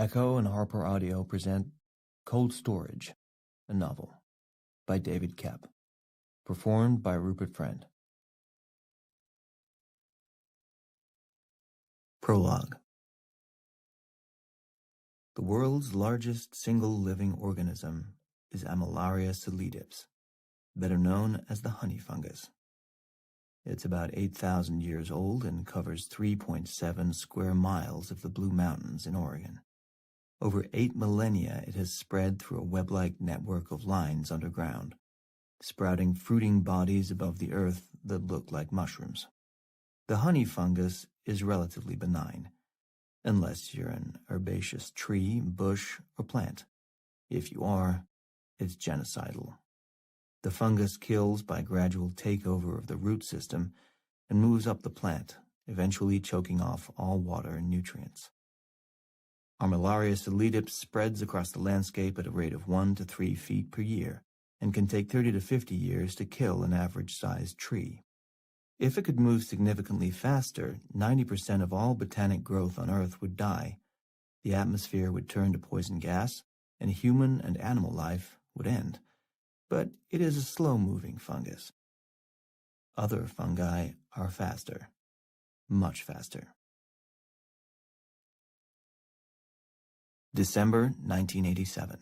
Echo and Harper Audio present Cold Storage, a novel, by David Koepp, performed by Rupert Friend. Prologue. The world's largest single living organism is Amylaria solidips, better known as the honey fungus. It's about 8,000 years old and covers 3.7 square miles of the Blue Mountains in Oregon. Over 8 millennia, it has spread through a web-like network of lines underground, sprouting fruiting bodies above the earth that look like mushrooms. The honey fungus is relatively benign, unless you're an herbaceous tree, bush, or plant. If you are, it's genocidal. The fungus kills by gradual takeover of the root system and moves up the plant, eventually choking off all water and nutrients. Amylaria solidips spreads across the landscape at a rate of 1 to 3 feet per year and can take 30 to 50 years to kill an average-sized tree. If it could move significantly faster, 90% of all botanic growth on Earth would die, the atmosphere would turn to poison gas, and human and animal life would end. But it is a slow-moving fungus. Other fungi are faster, much faster. December 1987.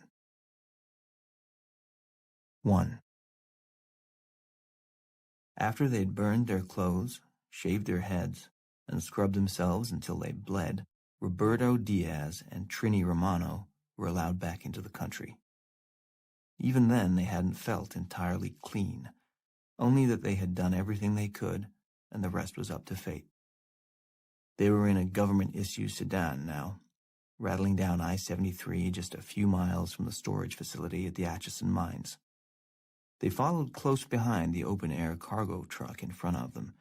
1. After they'd burned their clothes, shaved their heads, and scrubbed themselves until they bled, Roberto Diaz and Trini Romano were allowed back into the country. Even then, they hadn't felt entirely clean, only that they had done everything they could, and the rest was up to fate. They were in a government-issue sedan now, rattling down I-73 just a few miles from the storage facility at the Atchison mines. They followed close behind the open-air cargo truck in front of them,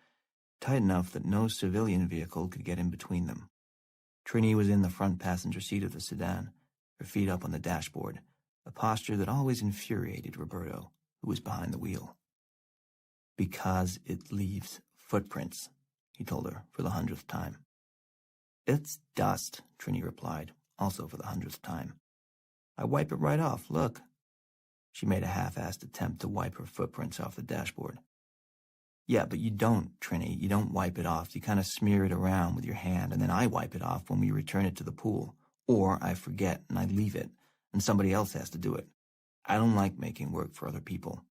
tight enough that no civilian vehicle could get in between them. Trini was in the front passenger seat of the sedan, her feet up on the dashboard, a posture that always infuriated Roberto, who was behind the wheel. "Because it leaves footprints," he told her for the 100th time. "It's dust," Trini replied, also for the 100th time. "I wipe it right off, look." She made a half-assed attempt to wipe her footprints off the dashboard. "Yeah, but you don't, Trini. You don't wipe it off. You kind of smear it around with your hand, and then I wipe it off when we return it to the pool. Or I forget and I leave it, and somebody else has to do it. I don't like making work for other people."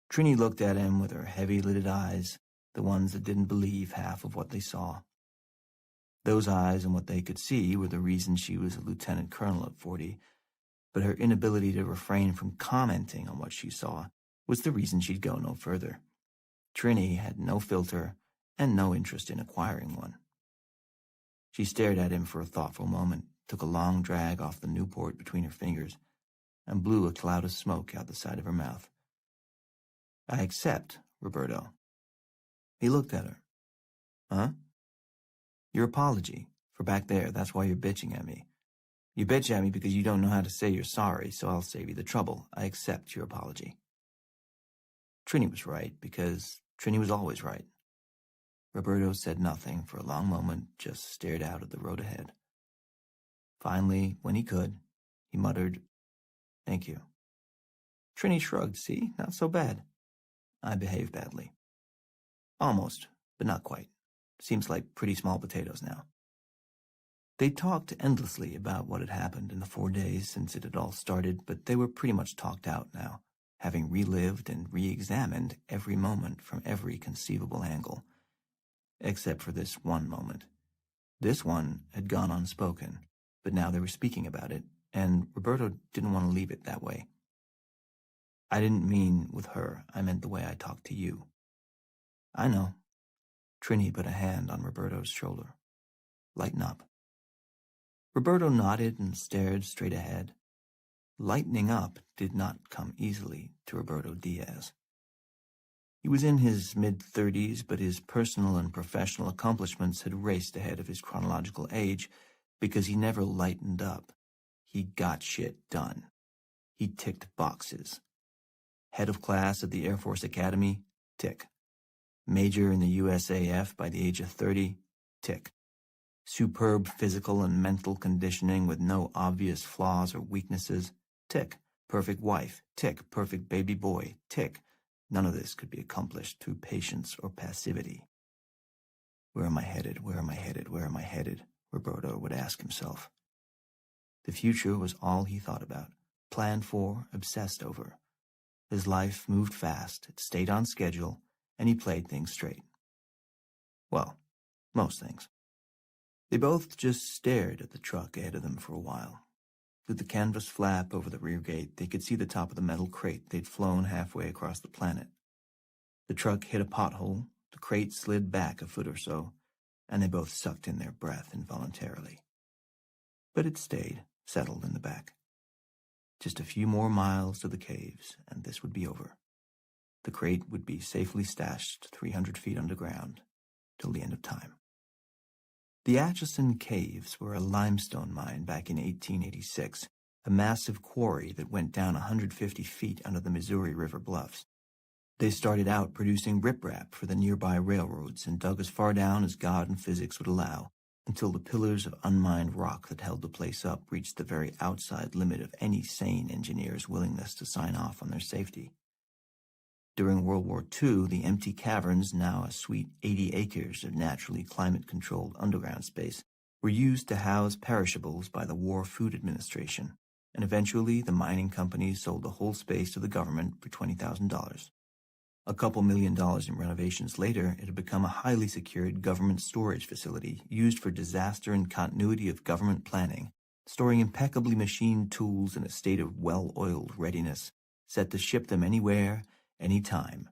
Trini looked at him with her heavy-lidded eyes, the ones that didn't believe half of what they saw. Those eyes and what they could see were the reason she was a lieutenant colonel at 40, but her inability to refrain from commenting on what she saw was the reason she'd go no further. Trini had no filter and no interest in acquiring one. She stared at him for a thoughtful moment, took a long drag off the Newport between her fingers, and blew a cloud of smoke out the side of her mouth. "I accept, Roberto." He looked at her. "Huh?" "Your apology, for back there, that's why you're bitching at me. You bitch at me because you don't know how to say you're sorry, so I'll save you the trouble. I accept your apology." Trini was right, because Trini was always right. Roberto said nothing for a long moment, just stared out at the road ahead. Finally, when he could, he muttered, "Thank you." Trini shrugged. "See, not so bad. I behave badly." "Almost, but not quite. Seems like pretty small potatoes now." They talked endlessly about what had happened in the 4 days since it had all started, but they were pretty much talked out now, having relived and re-examined every moment from every conceivable angle. Except for this one moment. This one had gone unspoken, but now they were speaking about it, and Roberto didn't want to leave it that way. "I didn't mean with her, I meant the way I talked to you." "I know." Trini put a hand on Roberto's shoulder. "Lighten up." Roberto nodded and stared straight ahead. Lightening up did not come easily to Roberto Diaz. He was in his mid-30s, but his personal and professional accomplishments had raced ahead of his chronological age because he never lightened up. He got shit done. He ticked boxes. Head of class at the Air Force Academy? Tick. Major in the USAF by the age of 30? Tick. Superb physical and mental conditioning with no obvious flaws or weaknesses. Tick. Perfect wife. Tick. Perfect baby boy. Tick. None of this could be accomplished through patience or passivity. Where am I headed? Where am I headed? Where am I headed? Roberto would ask himself. The future was all he thought about, planned for, obsessed over. His life moved fast, it stayed on schedule, and he played things straight. Well, most things. They both just stared at the truck ahead of them for a while. Through the canvas flap over the rear gate, they could see the top of the metal crate they'd flown halfway across the planet. The truck hit a pothole, the crate slid back a foot or so, and they both sucked in their breath involuntarily. But it stayed, settled in the back. Just a few more miles to the caves, and this would be over. The crate would be safely stashed 300 feet underground till the end of time. The Atchison Caves were a limestone mine back in 1886, a massive quarry that went down 150 feet under the Missouri River bluffs. They started out producing riprap for the nearby railroads and dug as far down as God and physics would allow, until the pillars of unmined rock that held the place up reached the very outside limit of any sane engineer's willingness to sign off on their safety. During World War II, the empty caverns, now a sweet 80 acres of naturally climate-controlled underground space, were used to house perishables by the War Food Administration, and eventually the mining companies sold the whole space to the government for $20,000. A couple $1 million in renovations later, it had become a highly secured government storage facility used for disaster and continuity of government planning, storing impeccably machined tools in a state of well-oiled readiness, set to ship them anywhere, anytime.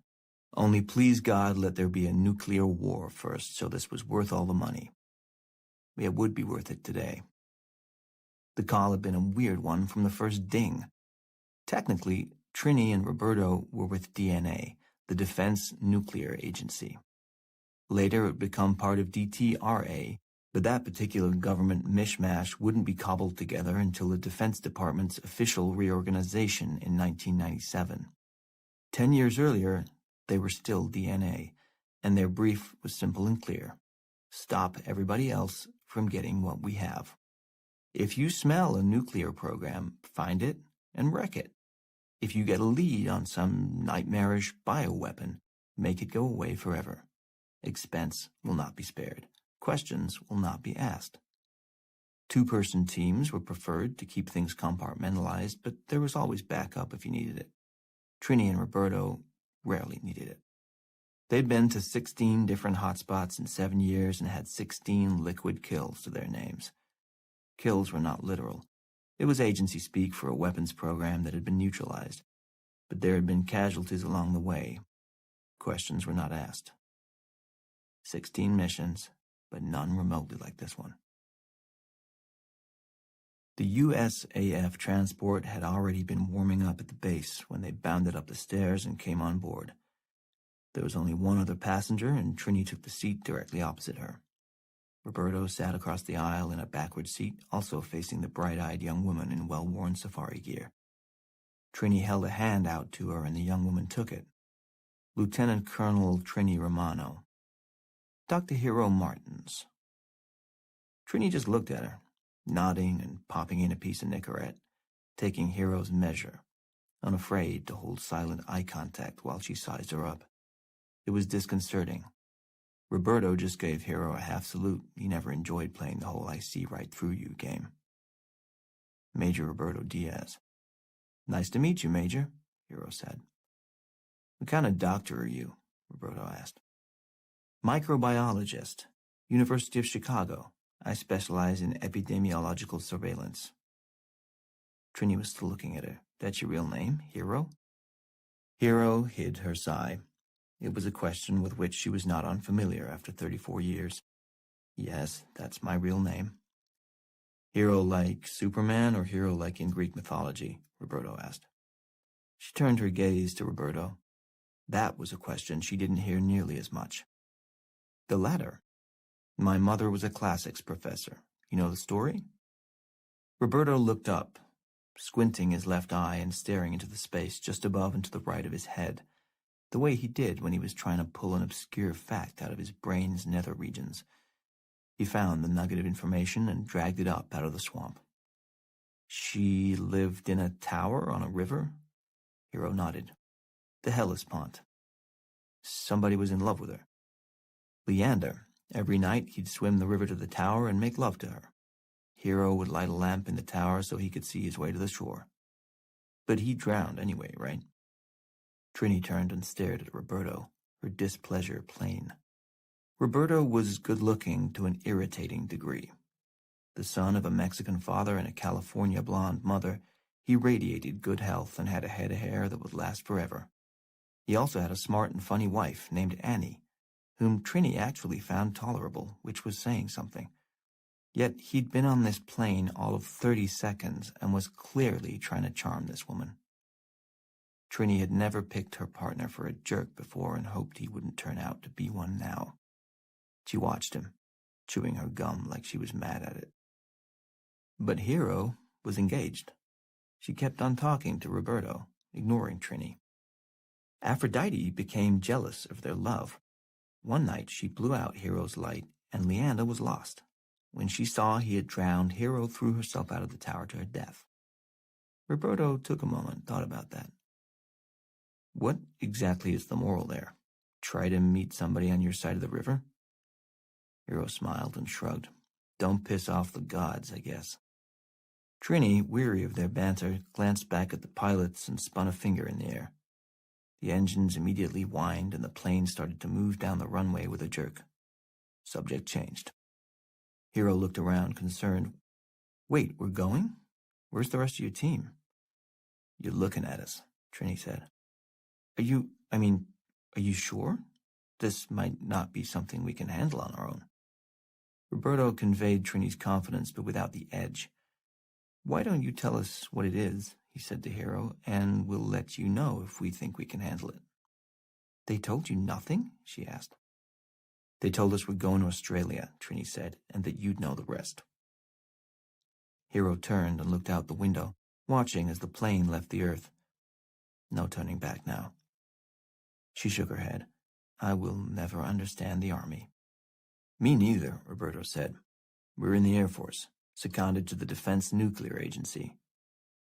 Only please God let there be a nuclear war first, so this was worth all the money. It would be worth it today. The call had been a weird one from the first ding. Technically, Trini and Roberto were with DNA, the Defense Nuclear Agency. Later, it would become part of DTRA, but that particular government mishmash wouldn't be cobbled together until the Defense Department's official reorganization in 1997. 10 years earlier, they were still DNA, and their brief was simple and clear. Stop everybody else from getting what we have. If you smell a nuclear program, find it and wreck it. If you get a lead on some nightmarish bioweapon, make it go away forever. Expense will not be spared. Questions will not be asked. Two-person teams were preferred to keep things compartmentalized, but there was always backup if you needed it. Trini and Roberto rarely needed it. They'd been to 16 different hotspots in 7 years and had 16 liquid kills to their names. Kills were not literal. It was agency speak for a weapons program that had been neutralized, but there had been casualties along the way. Questions were not asked. 16 missions, but none remotely like this one. The USAF transport had already been warming up at the base when they bounded up the stairs and came on board. There was only one other passenger, and Trini took the seat directly opposite her. Roberto sat across the aisle in a backward seat, also facing the bright-eyed young woman in well-worn safari gear. Trini held a hand out to her, and the young woman took it. Lieutenant Colonel Trini Romano. Dr. Hero Martins. Trini just looked at her, nodding and popping in a piece of Nicorette, taking Hero's measure, unafraid to hold silent eye contact while she sized her up. It was disconcerting. Roberto just gave Hero a half salute. He never enjoyed playing the whole I see right through you game. Major Roberto Diaz. Nice to meet you, Major, Hero said. What kind of doctor are you? Roberto asked. Microbiologist, University of Chicago. I specialize in epidemiological surveillance. Trini was still looking at her. That's your real name, Hero? Hero hid her sigh. It was a question with which she was not unfamiliar after 34 years. Yes, that's my real name. Hero like Superman or hero like in Greek mythology? Roberto asked. She turned her gaze to Roberto. That was a question she didn't hear nearly as much. The latter. My mother was a classics professor. You know the story? Roberto looked up, squinting his left eye and staring into the space just above and to the right of his head, the way he did when he was trying to pull an obscure fact out of his brain's nether regions. He found the nugget of information and dragged it up out of the swamp. She lived in a tower on a river? Hero nodded. The Hellespont. Somebody was in love with her. Leander. Every night he'd swim the river to the tower and make love to her. Hero would light a lamp in the tower so he could see his way to the shore. But he drowned anyway, right? Trini turned and stared at Roberto, her displeasure plain. Roberto was good-looking to an irritating degree. The son of a Mexican father and a California blonde mother, he radiated good health and had a head of hair that would last forever. He also had a smart and funny wife named Annie, whom Trini actually found tolerable, which was saying something. Yet he'd been on this plane all of 30 seconds and was clearly trying to charm this woman. Trini had never picked her partner for a jerk before and hoped he wouldn't turn out to be one now. She watched him, chewing her gum like she was mad at it. But Hero was engaged. She kept on talking to Roberto, ignoring Trini. Aphrodite became jealous of their love. One night she blew out Hero's light, and Leander was lost. When she saw he had drowned, Hero threw herself out of the tower to her death. Roberto took a moment, thought about that. What exactly is the moral there? Try to meet somebody on your side of the river? Hero smiled and shrugged. Don't piss off the gods, I guess. Trini, weary of their banter, glanced back at the pilots and spun a finger in the air. The engines immediately whined and the plane started to move down the runway with a jerk. Subject changed. Hero looked around, concerned. Wait, we're going? Where's the rest of your team? You're looking at us, Trini said. Are you sure? This might not be something we can handle on our own. Roberto conveyed Trini's confidence, but without the edge. Why don't you tell us what it is, he said to Hero, and we'll let you know if we think we can handle it. They told you nothing? She asked. They told us we're going to Australia, Trini said, and that you'd know the rest. Hero turned and looked out the window, watching as the plane left the earth. No turning back now. She shook her head. I will never understand the army. Me neither, Roberto said. We're in the Air Force, seconded to the Defense Nuclear Agency.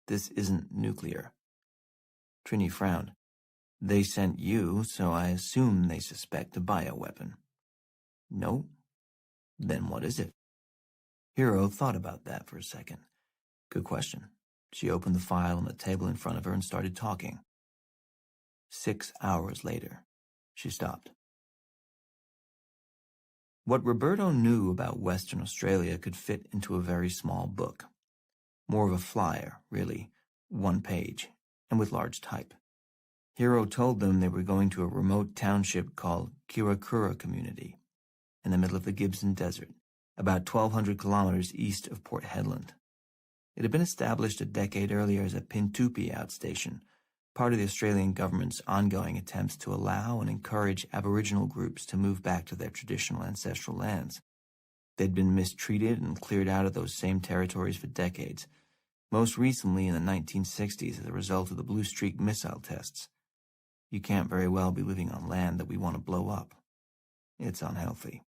This isn't nuclear. Trini frowned. They sent you, so I assume they suspect a bioweapon. No? Then what is it? Hero thought about that for a second. Good question. She opened the file on the table in front of her and started talking. 6 hours later, she stopped. What Roberto knew about Western Australia could fit into a very small book. More of a flyer, really, 1 page, and with large type. Hero told them they were going to a remote township called Kirakura Community, in the middle of the Gibson Desert, about 1,200 kilometers east of Port Hedland. It had been established a decade earlier as a Pintupi outstation, part of the Australian government's ongoing attempts to allow and encourage Aboriginal groups to move back to their traditional ancestral lands. They'd been mistreated and cleared out of those same territories for decades, most recently in the 1960s as a result of the Blue Streak missile tests. You can't very well be living on land that we want to blow up. It's unhealthy.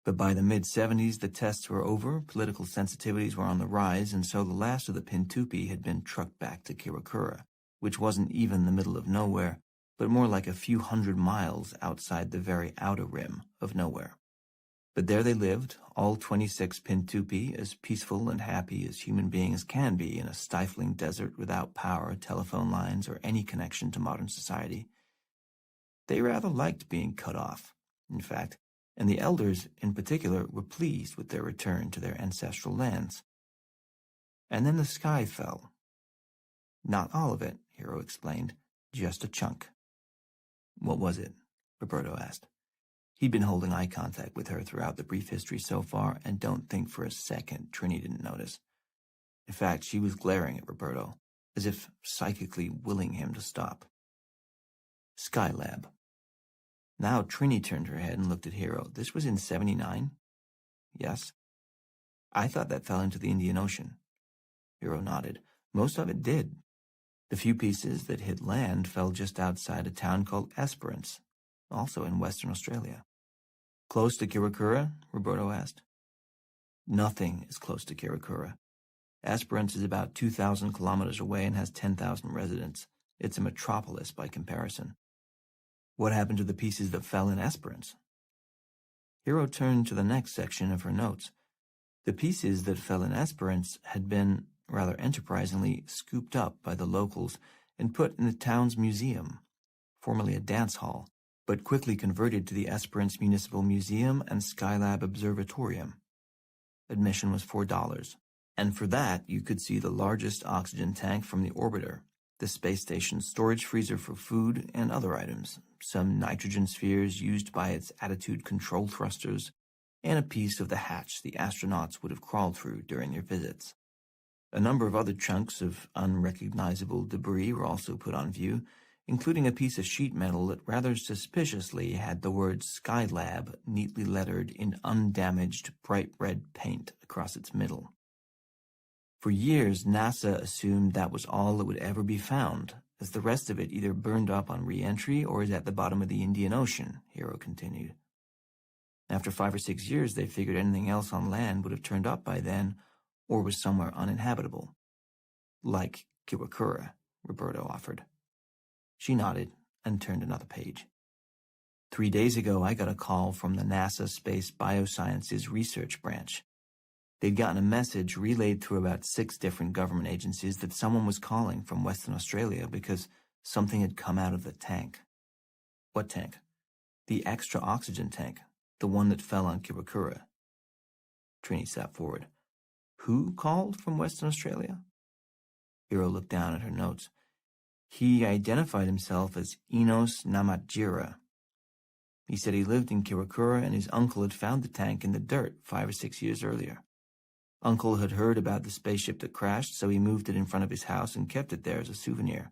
But by the mid-70s, the tests were over, political sensitivities were on the rise, and so the last of the Pintupi had been trucked back to Kirakura, which wasn't even the middle of nowhere, but more like a few hundred miles outside the very outer rim of nowhere. But there they lived, all 26 Pintupi, as peaceful and happy as human beings can be in a stifling desert without power, telephone lines, or any connection to modern society. They rather liked being cut off, in fact, and the elders, in particular, were pleased with their return to their ancestral lands. And then the sky fell. Not all of it, Hero explained, just a chunk. What was it? Roberto asked. He'd been holding eye contact with her throughout the brief history so far, and don't think for a second Trini didn't notice. In fact, she was glaring at Roberto, as if psychically willing him to stop. Skylab. Now Trini turned her head and looked at Hero. This was in 79? Yes. I thought that fell into the Indian Ocean. Hero nodded. Most of it did. The few pieces that hit land fell just outside a town called Esperance, also in Western Australia. Close to Kirakura? Roberto asked. Nothing is close to Kirakura. Esperance is about 2,000 kilometers away and has 10,000 residents. It's a metropolis by comparison. What happened to the pieces that fell in Esperance? Hiro turned to the next section of her notes. The pieces that fell in Esperance had been, rather enterprisingly, scooped up by the locals and put in the town's museum, formerly a dance hall, but quickly converted to the Esperance Municipal Museum and Skylab Observatorium. Admission was $4, and for that you could see the largest oxygen tank from the orbiter, the space station's storage freezer for food and other items, some nitrogen spheres used by its attitude control thrusters, and a piece of the hatch the astronauts would have crawled through during their visits. A number of other chunks of unrecognizable debris were also put on view, including a piece of sheet metal that rather suspiciously had the word Skylab neatly lettered in undamaged bright red paint across its middle. For years, NASA assumed that was all that would ever be found, as the rest of it either burned up on re-entry or is at the bottom of the Indian Ocean, Hiro continued. After 5 or 6 years, they figured anything else on land would have turned up by then or was somewhere uninhabitable. Like Kirakura, Roberto offered. She nodded and turned another page. 3 days ago, I got a call from the NASA Space Biosciences Research Branch. They'd gotten a message relayed through about 6 different government agencies that someone was calling from Western Australia because something had come out of the tank. What tank? The extra oxygen tank, the one that fell on Kirakura. Trini sat forward. Who called from Western Australia? Hiro looked down at her notes. He identified himself as Enos Namatjira. He said he lived in Kirakura and his uncle had found the tank in the dirt 5 or 6 years earlier. Uncle had heard about the spaceship that crashed, so he moved it in front of his house and kept it there as a souvenir.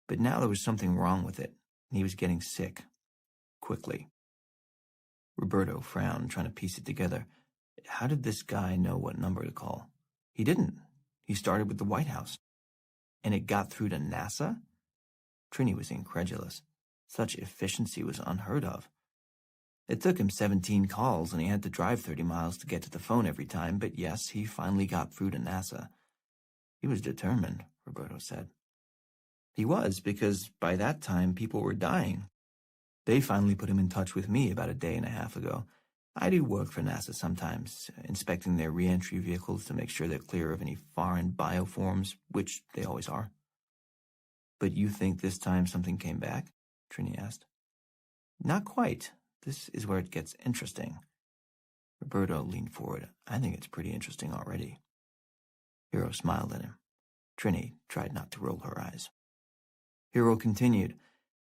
But now there was something wrong with it, and he was getting sick. Quickly. Roberto frowned, trying to piece it together. How did this guy know what number to call? He didn't. He started with the White House. And it got through to NASA? Trini was incredulous. Such efficiency was unheard of. It took him 17 calls, and he had to drive 30 miles to get to the phone every time, but yes, he finally got through to NASA. He was determined, Roberto said. He was, because by that time people were dying. They finally put him in touch with me about a day and a half ago. I do work for NASA sometimes, inspecting their re-entry vehicles to make sure they're clear of any foreign bioforms, which they always are. But you think this time something came back? Trini asked. Not quite. This is where it gets interesting. Roberto leaned forward. I think it's pretty interesting already. Hiro smiled at him. Trini tried not to roll her eyes. Hiro continued.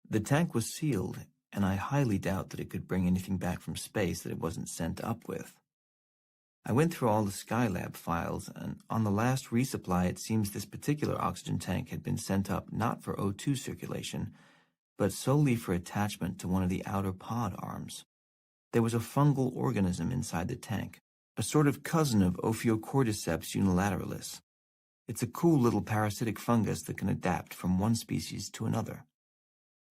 The tank was sealed, and I highly doubt that it could bring anything back from space that it wasn't sent up with. I went through all the Skylab files, and on the last resupply it seems this particular oxygen tank had been sent up not for O2 circulation, but solely for attachment to one of the outer pod arms. There was a fungal organism inside the tank, a sort of cousin of Ophiocordyceps unilateralis. It's a cool little parasitic fungus that can adapt from one species to another.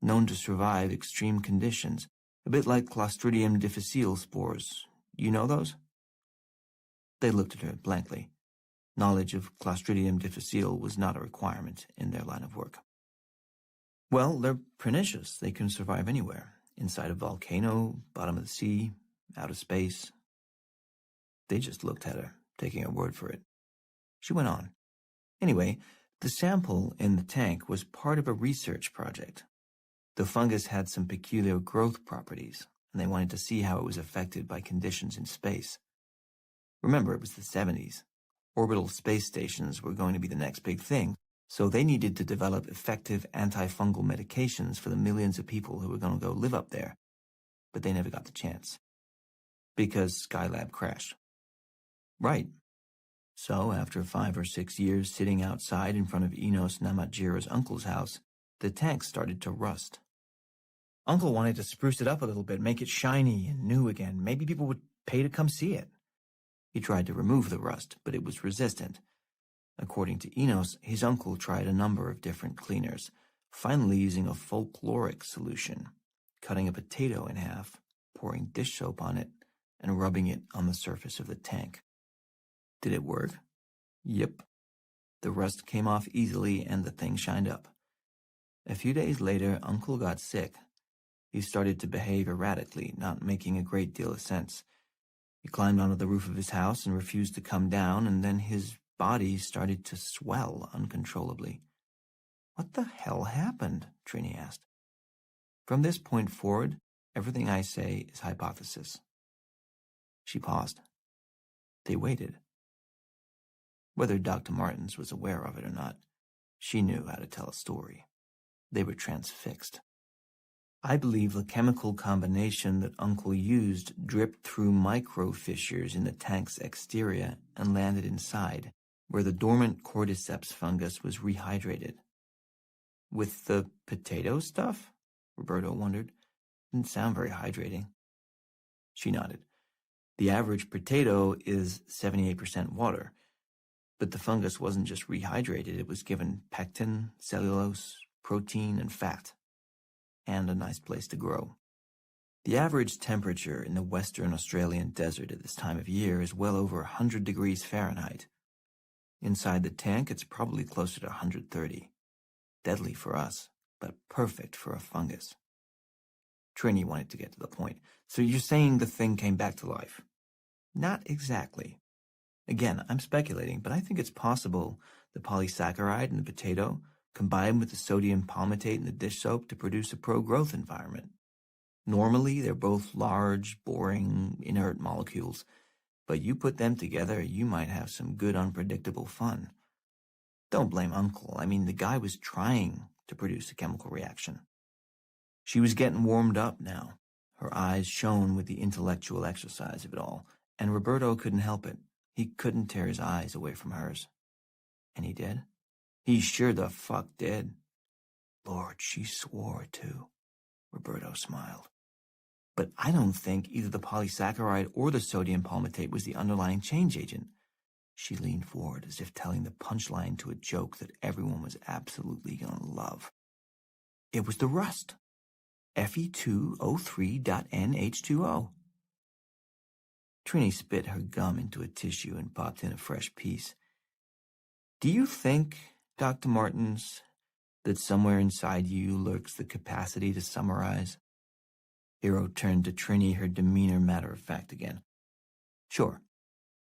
Known to survive extreme conditions, a bit like Clostridium difficile spores. You know those? They looked at her blankly. Knowledge of Clostridium difficile was not a requirement in their line of work. Well, they're pernicious. They can survive anywhere. Inside a volcano, bottom of the sea, out of space. They just looked at her, taking her word for it. She went on. Anyway, the sample in the tank was part of a research project. The fungus had some peculiar growth properties, and they wanted to see how it was affected by conditions in space. Remember, it was the 70s. Orbital space stations were going to be the next big thing, so they needed to develop effective antifungal medications for the millions of people who were going to go live up there. But they never got the chance. Because Skylab crashed. Right. So, after 5 or 6 years sitting outside in front of Enos Namatjira's uncle's house, the tank started to rust. Uncle wanted to spruce it up a little bit, make it shiny and new again. Maybe people would pay to come see it. He tried to remove the rust, but it was resistant. According to Enos, his uncle tried a number of different cleaners, finally using a folkloric solution, cutting a potato in half, pouring dish soap on it and rubbing it on the surface of the tank. Did it work? Yep. The rust came off easily and the thing shined up. A few days later, Uncle got sick. He started to behave erratically, not making a great deal of sense. He climbed onto the roof of his house and refused to come down, and then his body started to swell uncontrollably. What the hell happened? Trini asked. From this point forward, everything I say is hypothesis. She paused. They waited. Whether Dr. Martens was aware of it or not, she knew how to tell a story. They were transfixed. I believe the chemical combination that Uncle used dripped through micro fissures in the tank's exterior and landed inside, where the dormant cordyceps fungus was rehydrated. With the potato stuff? Roberto wondered. Didn't sound very hydrating. She nodded. The average potato is 78% water, but the fungus wasn't just rehydrated, it was given pectin, cellulose, protein, and fat, and a nice place to grow. The average temperature in the Western Australian desert at this time of year is well over 100 degrees Fahrenheit. Inside the tank, it's probably closer to 130. Deadly for us, but perfect for a fungus. Trini wanted to get to the point. So you're saying the thing came back to life? Not exactly. Again, I'm speculating, but I think it's possible the polysaccharide in the potato combined with the sodium palmitate in the dish soap to produce a pro-growth environment. Normally, they're both large, boring, inert molecules, but you put them together, you might have some good unpredictable fun. Don't blame Uncle. I mean, the guy was trying to produce a chemical reaction. She was getting warmed up now. Her eyes shone with the intellectual exercise of it all, and Roberto couldn't help it. He couldn't tear his eyes away from hers. And he did? He sure the fuck did. Lord, she swore too. Roberto smiled. But I don't think either the polysaccharide or the sodium palmitate was the underlying change agent. She leaned forward as if telling the punchline to a joke that everyone was absolutely going to love. It was the rust. Fe2O3.NH2O. Trini spit her gum into a tissue and popped in a fresh piece. Do you think, Dr. Martens, that somewhere inside you lurks the capacity to summarize? Hero turned to Trini, her demeanor matter-of-fact again. Sure.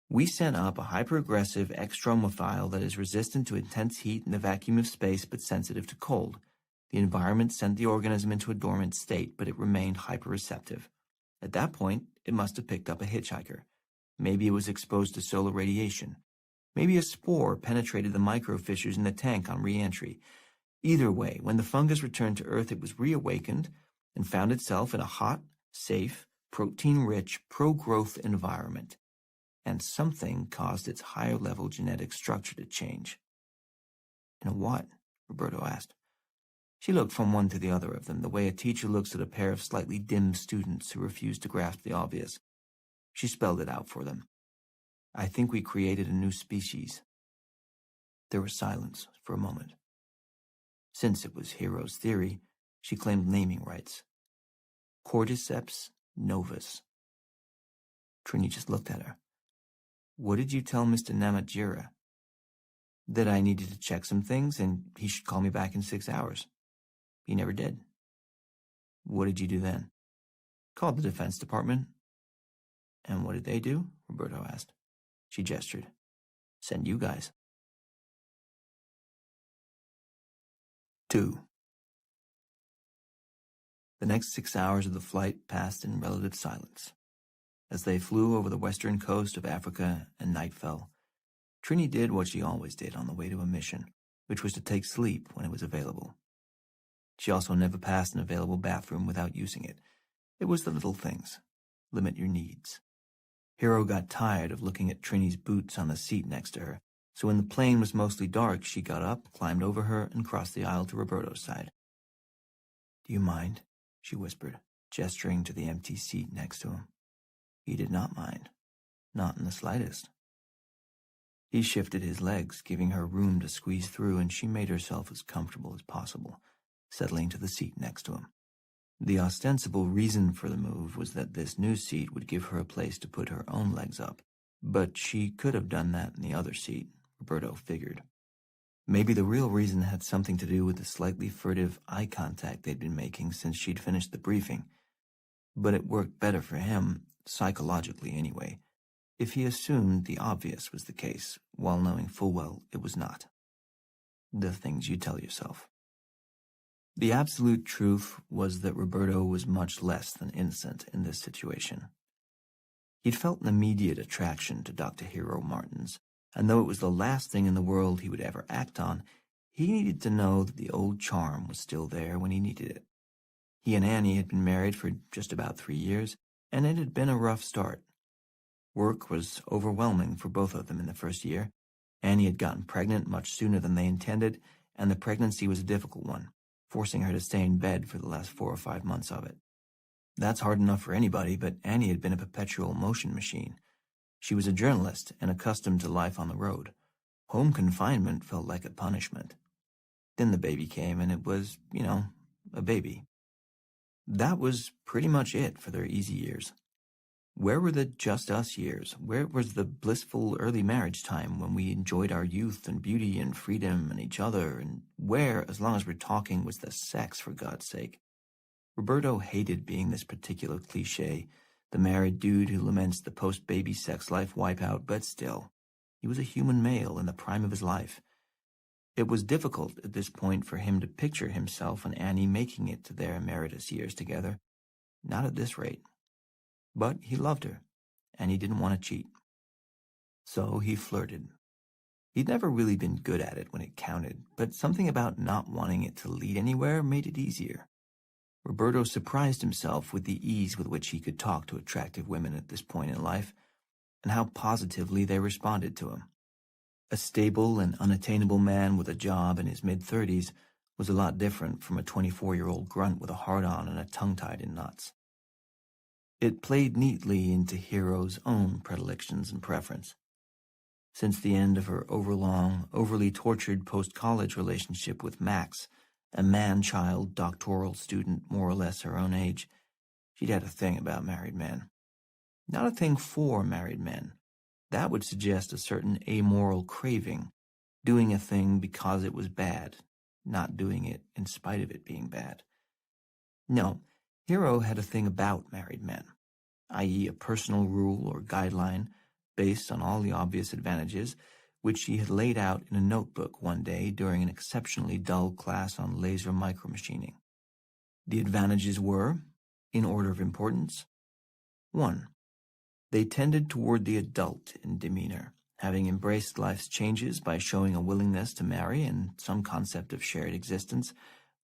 We sent up a hyper-aggressive extramophile that is resistant to intense heat in the vacuum of space but sensitive to cold. The environment sent the organism into a dormant state, but it remained hyperreceptive. At that point, it must have picked up a hitchhiker. Maybe it was exposed to solar radiation. Maybe a spore penetrated the microfissures in the tank on re-entry. Either way, when the fungus returned to Earth, it was reawakened and found itself in a hot, safe, protein-rich, pro-growth environment. And something caused its higher-level genetic structure to change. In a what? Roberto asked. She looked from one to the other of them, the way a teacher looks at a pair of slightly dim students who refuse to grasp the obvious. She spelled it out for them. I think we created a new species. There was silence for a moment. Since it was Hero's theory, she claimed naming rights. Cordyceps novus. Trini just looked at her. What did you tell Mr. Namajira? That I needed to check some things and he should call me back in 6 hours. He never did. What did you do then? Called the Defense Department. And what did they do? Roberto asked. She gestured. Send you guys. 2. The next 6 hours of the flight passed in relative silence. As they flew over the western coast of Africa and night fell, Trini did what she always did on the way to a mission, which was to take sleep when it was available. She also never passed an available bathroom without using it. It was the little things. Limit your needs. Hero got tired of looking at Trini's boots on the seat next to her, so when the plane was mostly dark, she got up, climbed over her, and crossed the aisle to Roberto's side. Do you mind? She whispered, gesturing to the empty seat next to him. He did not mind. Not in the slightest. He shifted his legs, giving her room to squeeze through, and she made herself as comfortable as possible, settling to the seat next to him. The ostensible reason for the move was that this new seat would give her a place to put her own legs up, but she could have done that in the other seat, Roberto figured. Maybe the real reason had something to do with the slightly furtive eye contact they'd been making since she'd finished the briefing. But it worked better for him, psychologically anyway, if he assumed the obvious was the case, while knowing full well it was not. The things you tell yourself. The absolute truth was that Roberto was much less than innocent in this situation. He'd felt an immediate attraction to Dr. Hero Martins, and though it was the last thing in the world he would ever act on, he needed to know that the old charm was still there when he needed it. He and Annie had been married for just about 3 years, and it had been a rough start. Work was overwhelming for both of them in the first year. Annie had gotten pregnant much sooner than they intended, and the pregnancy was a difficult one, forcing her to stay in bed for the last 4 or 5 months of it. That's hard enough for anybody, but Annie had been a perpetual motion machine. She was a journalist and accustomed to life on the road. Home confinement felt like a punishment. Then the baby came, and it was, a baby. That was pretty much it for their easy years. Where were the just us years? Where was the blissful early marriage time when we enjoyed our youth and beauty and freedom and each other? And where, as long as we're talking, was the sex, for God's sake? Roberto hated being this particular cliché, the married dude who laments the post-baby sex life wipeout, but still, he was a human male in the prime of his life. It was difficult at this point for him to picture himself and Annie making it to their emeritus years together. Not at this rate. But he loved her, and he didn't want to cheat. So he flirted. He'd never really been good at it when it counted, but something about not wanting it to lead anywhere made it easier. Roberto surprised himself with the ease with which he could talk to attractive women at this point in life, and how positively they responded to him. A stable and unattainable man with a job in his mid-30s was a lot different from a 24-year-old grunt with a hard-on and a tongue tied in knots. It played neatly into Hero's own predilections and preference. Since the end of her overlong, overly tortured post-college relationship with Max, a man-child doctoral student more or less her own age, she'd had a thing about married men. Not a thing for married men. That would suggest a certain amoral craving, doing a thing because it was bad, not doing it in spite of it being bad. No, Hero had a thing about married men, i.e. a personal rule or guideline based on all the obvious advantages, which she had laid out in a notebook one day during an exceptionally dull class on laser micromachining. The advantages were, in order of importance: 1. They tended toward the adult in demeanor, having embraced life's changes by showing a willingness to marry and some concept of shared existence,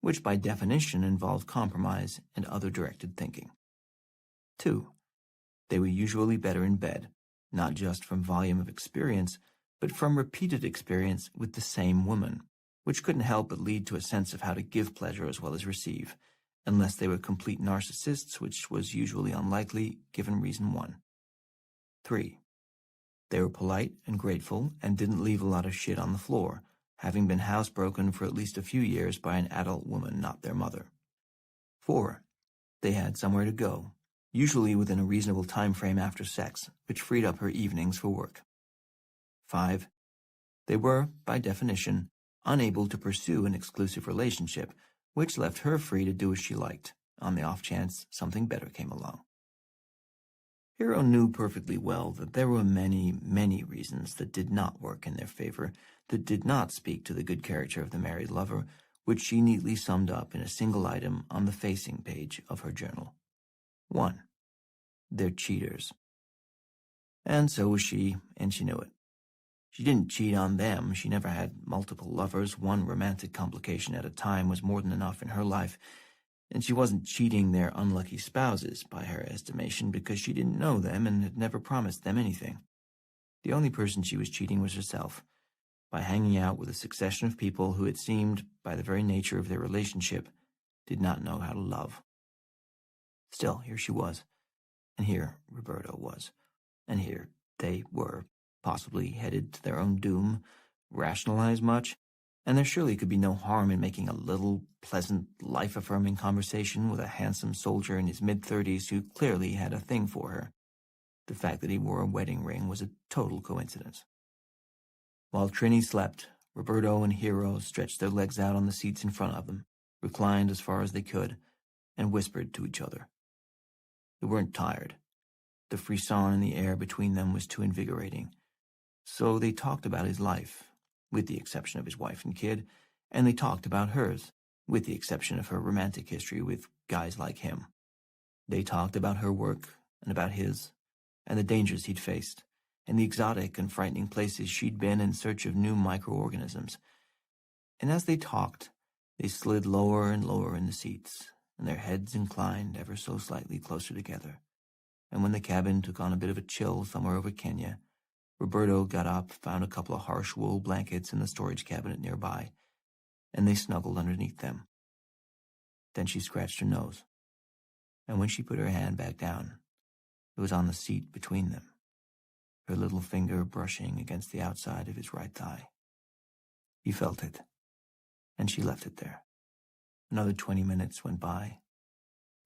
which by definition involved compromise and other-directed thinking. 2. They were usually better in bed, not just from volume of experience, but from repeated experience with the same woman, which couldn't help but lead to a sense of how to give pleasure as well as receive, unless they were complete narcissists, which was usually unlikely, given reason 1. 3. They were polite and grateful and didn't leave a lot of shit on the floor, having been housebroken for at least a few years by an adult woman not their mother. 4. They had somewhere to go, usually within a reasonable time frame after sex, which freed up her evenings for work. 5. They were, by definition, unable to pursue an exclusive relationship, which left her free to do as she liked, on the off chance something better came along. Hero knew perfectly well that there were many, many reasons that did not work in their favor, that did not speak to the good character of the married lover, which she neatly summed up in a single item on the facing page of her journal. 1. They're cheaters. And so was she, and she knew it. She didn't cheat on them. She never had multiple lovers. One romantic complication at a time was more than enough in her life, and she wasn't cheating their unlucky spouses, by her estimation, because she didn't know them and had never promised them anything. The only person she was cheating was herself, by hanging out with a succession of people who, it seemed, by the very nature of their relationship, did not know how to love. Still, here she was, and here Roberto was, and here they were, possibly headed to their own doom. Rationalize much? and there surely could be no harm in making a little, pleasant, life-affirming conversation with a handsome soldier in his mid-30s who clearly had a thing for her. The fact that he wore a wedding ring was a total coincidence. While Trini slept, Roberto and Hero stretched their legs out on the seats in front of them, reclined as far as they could, and whispered to each other. They weren't tired. The frisson in the air between them was too invigorating. So they talked about his life, with the exception of his wife and kid, and they talked about hers, with the exception of her romantic history with guys like him. They talked about her work and about his, and the dangers he'd faced, and the exotic and frightening places she'd been in search of new microorganisms. And as they talked, they slid lower and lower in the seats, and their heads inclined ever so slightly closer together. And when the cabin took on a bit of a chill somewhere over Kenya, Roberto got up, found a couple of harsh wool blankets in the storage cabinet nearby, and they snuggled underneath them. Then she scratched her nose, and when she put her hand back down, it was on the seat between them, her little finger brushing against the outside of his right thigh. He felt it, and she left it there. Another 20 minutes went by,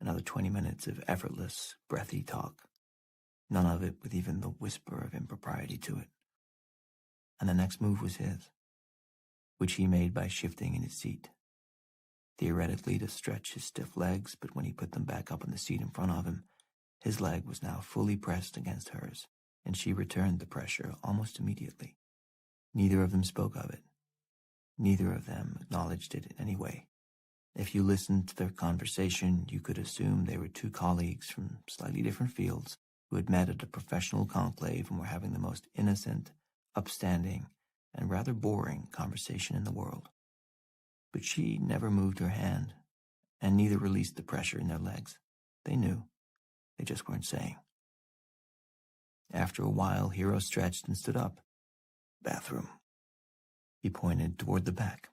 another 20 minutes of effortless, breathy talk, none of it with even the whisper of impropriety to it. And the next move was his, which he made by shifting in his seat, theoretically to stretch his stiff legs, but when he put them back up on the seat in front of him, his leg was now fully pressed against hers, and she returned the pressure almost immediately. Neither of them spoke of it. Neither of them acknowledged it in any way. If you listened to their conversation, you could assume they were two colleagues from slightly different fields who had met at a professional conclave and were having the most innocent, upstanding, and rather boring conversation in the world. But she never moved her hand, and neither released the pressure in their legs. They knew. They just weren't saying. After a while, Hero stretched and stood up. "Bathroom." He pointed toward the back.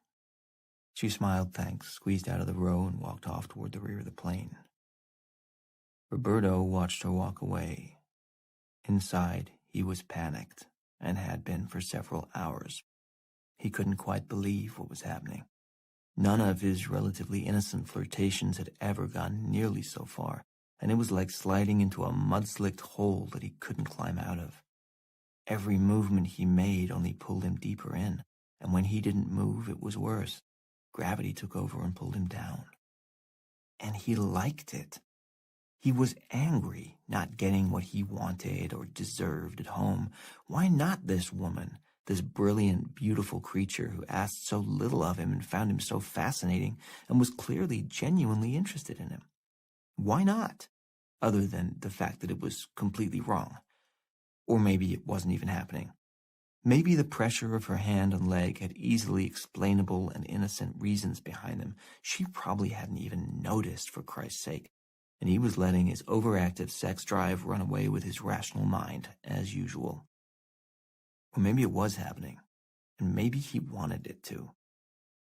She smiled thanks, squeezed out of the row, and walked off toward the rear of the plane. Roberto watched her walk away. Inside, he was panicked, and had been for several hours. He couldn't quite believe what was happening. None of his relatively innocent flirtations had ever gone nearly so far, and it was like sliding into a mud-slicked hole that he couldn't climb out of. Every movement he made only pulled him deeper in, and when he didn't move, it was worse. Gravity took over and pulled him down. And he liked it. He was angry, not getting what he wanted or deserved at home. Why not this woman, this brilliant, beautiful creature who asked so little of him and found him so fascinating and was clearly genuinely interested in him? Why not? Other than the fact that it was completely wrong. Or maybe it wasn't even happening. Maybe the pressure of her hand and leg had easily explainable and innocent reasons behind them. She probably hadn't even noticed, for Christ's sake, and he was letting his overactive sex drive run away with his rational mind, as usual. Or maybe it was happening, and maybe he wanted it to.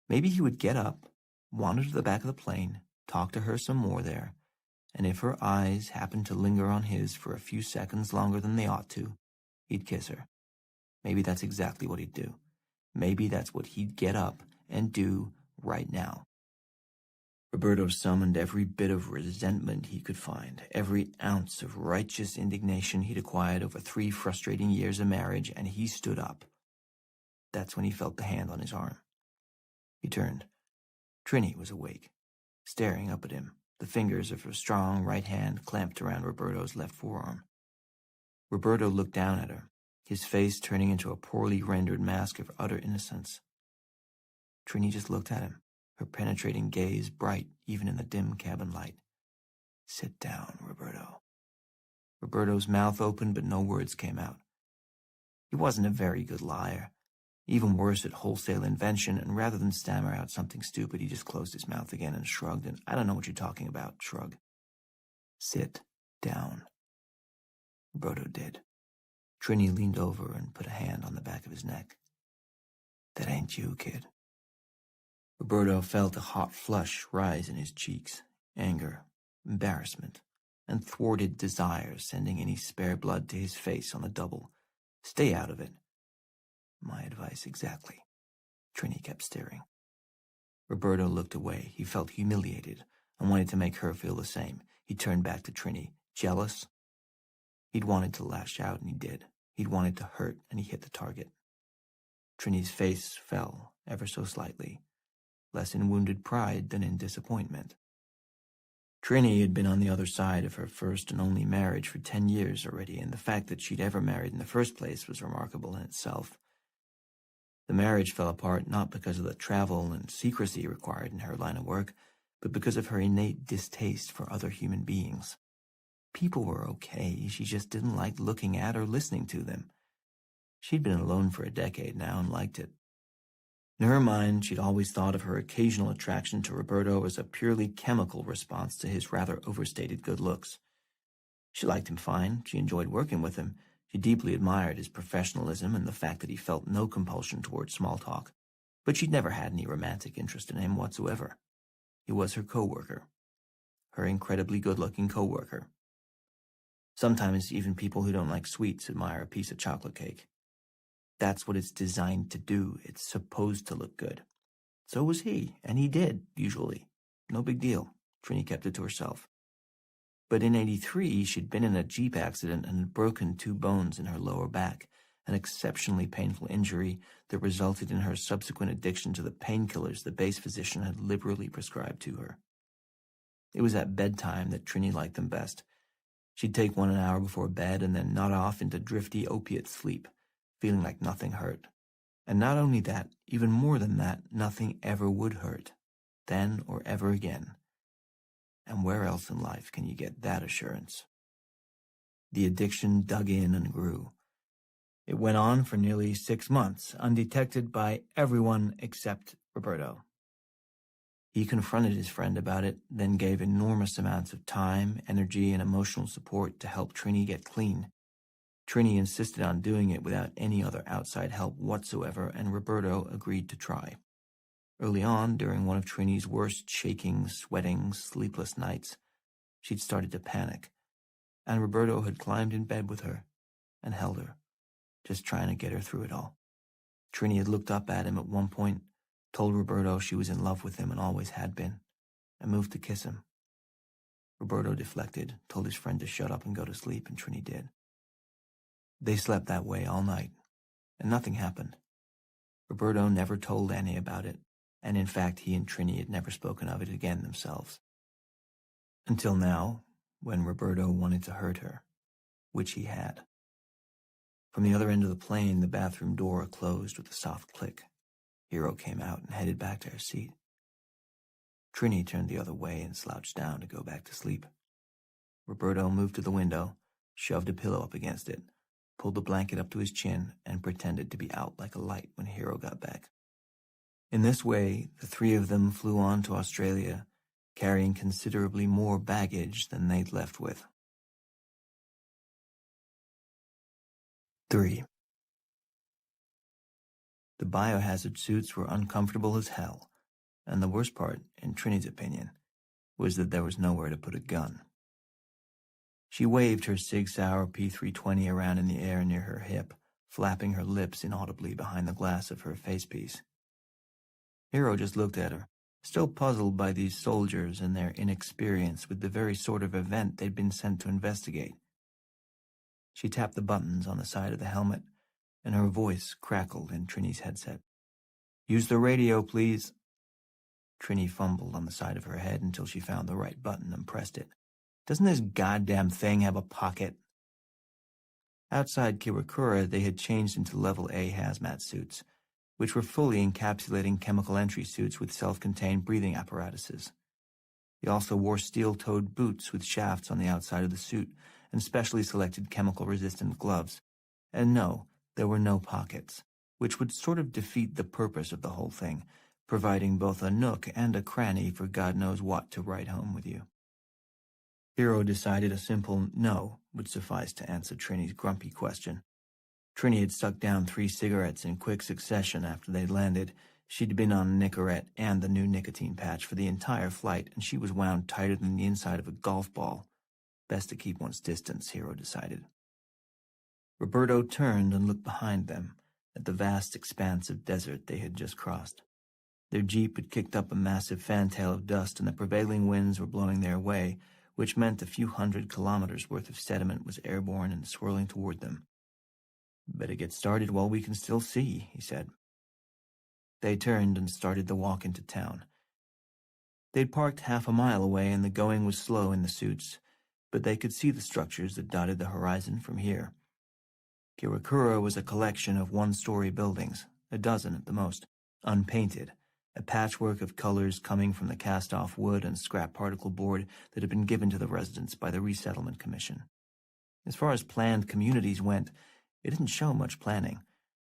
Maybe he would get up, wander to the back of the plane, talk to her some more there, and if her eyes happened to linger on his for a few seconds longer than they ought to, he'd kiss her. Maybe that's exactly what he'd do. Maybe that's what he'd get up and do right now. Roberto summoned every bit of resentment he could find, every ounce of righteous indignation he'd acquired over 3 frustrating years of marriage, and he stood up. That's when he felt the hand on his arm. He turned. Trini was awake, staring up at him, the fingers of her strong right hand clamped around Roberto's left forearm. Roberto looked down at her, his face turning into a poorly rendered mask of utter innocence. Trini just looked at him, her penetrating gaze bright even in the dim cabin light. "Sit down, Roberto." Roberto's mouth opened, but no words came out. He wasn't a very good liar, even worse at wholesale invention, and rather than stammer out something stupid, he just closed his mouth again and shrugged, and "I don't know what you're talking about," shrug. "Sit down." Roberto did. Trini leaned over and put a hand on the back of his neck. "That ain't you, kid." Roberto felt a hot flush rise in his cheeks, anger, embarrassment, and thwarted desire sending any spare blood to his face on the double. Stay out of it. My advice exactly. Trini kept staring. Roberto looked away. He felt humiliated and wanted to make her feel the same. He turned back to Trini. Jealous? He'd wanted to lash out, and he did. He'd wanted to hurt, and he hit the target. Trini's face fell ever so slightly, less in wounded pride than in disappointment. Trini had been on the other side of her first and only marriage for 10 years already, and the fact that she'd ever married in the first place was remarkable in itself. The marriage fell apart not because of the travel and secrecy required in her line of work, but because of her innate distaste for other human beings. People were okay, she just didn't like looking at or listening to them. She'd been alone for a decade now and liked it. In her mind, she'd always thought of her occasional attraction to Roberto as a purely chemical response to his rather overstated good looks. She liked him fine, she enjoyed working with him, she deeply admired his professionalism and the fact that he felt no compulsion toward small talk, but she'd never had any romantic interest in him whatsoever. He was her co-worker, her incredibly good-looking co-worker. Sometimes even people who don't like sweets admire a piece of chocolate cake. That's what it's designed to do. It's supposed to look good. So was he, and he did, usually. No big deal. Trini kept it to herself. But in '83, she'd been in a Jeep accident and had broken 2 bones in her lower back, an exceptionally painful injury that resulted in her subsequent addiction to the painkillers the base physician had liberally prescribed to her. It was at bedtime that Trini liked them best. She'd take one an hour before bed and then nod off into drifty opiate sleep, feeling like nothing hurt. And not only that, even more than that, nothing ever would hurt, then or ever again. And where else in life can you get that assurance? The addiction dug in and grew. It went on for nearly 6 months, undetected by everyone except Roberto. He confronted his friend about it, then gave enormous amounts of time, energy, and emotional support to help Trini get clean. Trini insisted on doing it without any other outside help whatsoever, and Roberto agreed to try. Early on, during one of Trini's worst shaking, sweating, sleepless nights, she'd started to panic, and Roberto had climbed in bed with her and held her, just trying to get her through it all. Trini had looked up at him at one point, told Roberto she was in love with him and always had been, and moved to kiss him. Roberto deflected, told his friend to shut up and go to sleep, and Trini did. They slept that way all night, and nothing happened. Roberto never told Annie about it, and in fact he and Trini had never spoken of it again themselves. Until now, when Roberto wanted to hurt her, which he had. From the other end of the plane, the bathroom door closed with a soft click. Hero came out and headed back to her seat. Trini turned the other way and slouched down to go back to sleep. Roberto moved to the window, shoved a pillow up against it, pulled the blanket up to his chin, and pretended to be out like a light when Hero got back. In this way, the 3 of them flew on to Australia, carrying considerably more baggage than they'd left with. 3. The biohazard suits were uncomfortable as hell, and the worst part, in Trini's opinion, was that there was nowhere to put a gun. She waved her Sig Sauer P320 around in the air near her hip, flapping her lips inaudibly behind the glass of her facepiece. Hero just looked at her, still puzzled by these soldiers and their inexperience with the very sort of event they'd been sent to investigate. She tapped the buttons on the side of the helmet, and her voice crackled in Trini's headset. "Use the radio, please." Trini fumbled on the side of her head until she found the right button and pressed it. "Doesn't this goddamn thing have a pocket?" Outside Kiwakura, they had changed into Level A hazmat suits, which were fully encapsulating chemical entry suits with self-contained breathing apparatuses. They also wore steel-toed boots with shafts on the outside of the suit and specially selected chemical-resistant gloves. And no, there were no pockets, which would sort of defeat the purpose of the whole thing, providing both a nook and a cranny for God knows what to write home with you. Hero decided a simple no would suffice to answer Trini's grumpy question. Trini had sucked down 3 cigarettes in quick succession after they'd landed. She'd been on Nicorette and the new nicotine patch for the entire flight, and she was wound tighter than the inside of a golf ball. Best to keep one's distance, Hero decided. Roberto turned and looked behind them, at the vast expanse of desert they had just crossed. Their jeep had kicked up a massive fantail of dust, and the prevailing winds were blowing their way, which meant a few 100 kilometers worth of sediment was airborne and swirling toward them. "Better get started while we can still see," he said. They turned and started the walk into town. They'd parked half a mile away, and the going was slow in the suits, but they could see the structures that dotted the horizon from here. Kirakura was a collection of one-story buildings, a dozen at the most, unpainted, a patchwork of colors coming from the cast-off wood and scrap particle board that had been given to the residents by the Resettlement Commission. As far as planned communities went, it didn't show much planning.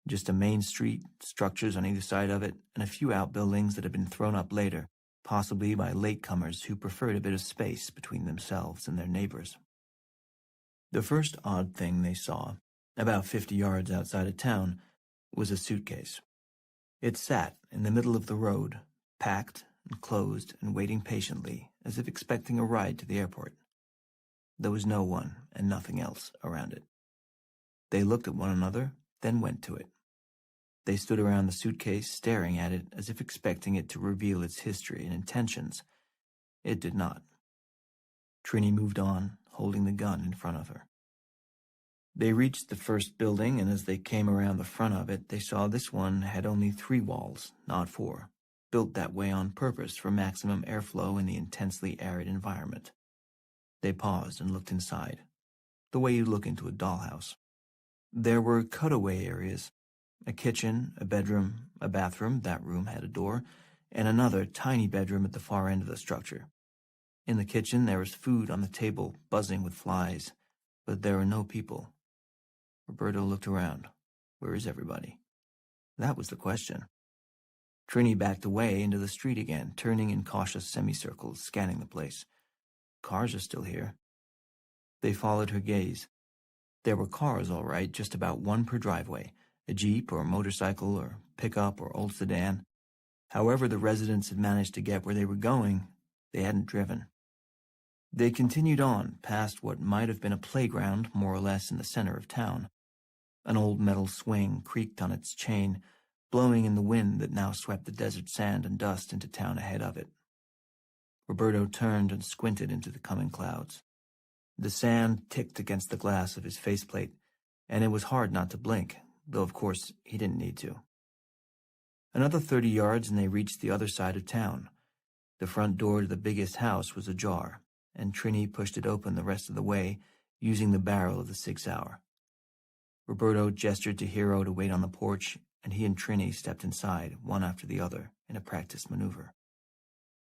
Just a main street, structures on either side of it, and a few outbuildings that had been thrown up later, possibly by latecomers who preferred a bit of space between themselves and their neighbors. The first odd thing they saw, about 50 yards outside of town, was a suitcase. It sat in the middle of the road, packed and closed and waiting patiently, as if expecting a ride to the airport. There was no one and nothing else around it. They looked at one another, then went to it. They stood around the suitcase, staring at it as if expecting it to reveal its history and intentions. It did not. Trini moved on, holding the gun in front of her. They reached the first building, and as they came around the front of it, they saw this one had only 3 walls, not 4, built that way on purpose for maximum airflow in the intensely arid environment. They paused and looked inside, the way you look into a dollhouse. There were cutaway areas, a kitchen, a bedroom, a bathroom, that room had a door, and another tiny bedroom at the far end of the structure. In the kitchen there was food on the table, buzzing with flies, but there were no people. Roberto looked around. Where is everybody? That was the question. Trini backed away into the street again, turning in cautious semicircles, scanning the place. Cars are still here. They followed her gaze. There were cars, all right, just about one per driveway, a jeep or motorcycle or pickup or old sedan. However the residents had managed to get where they were going, they hadn't driven. They continued on, past what might have been a playground, more or less in the center of town. An old metal swing creaked on its chain, blowing in the wind that now swept the desert sand and dust into town ahead of it. Roberto turned and squinted into the coming clouds. The sand ticked against the glass of his faceplate, and it was hard not to blink, though of course he didn't need to. Another 30 yards and they reached the other side of town. The front door to the biggest house was ajar, and Trini pushed it open the rest of the way, using the barrel of the 6-hour. Roberto gestured to Hiro to wait on the porch, and he and Trini stepped inside, one after the other, in a practiced maneuver.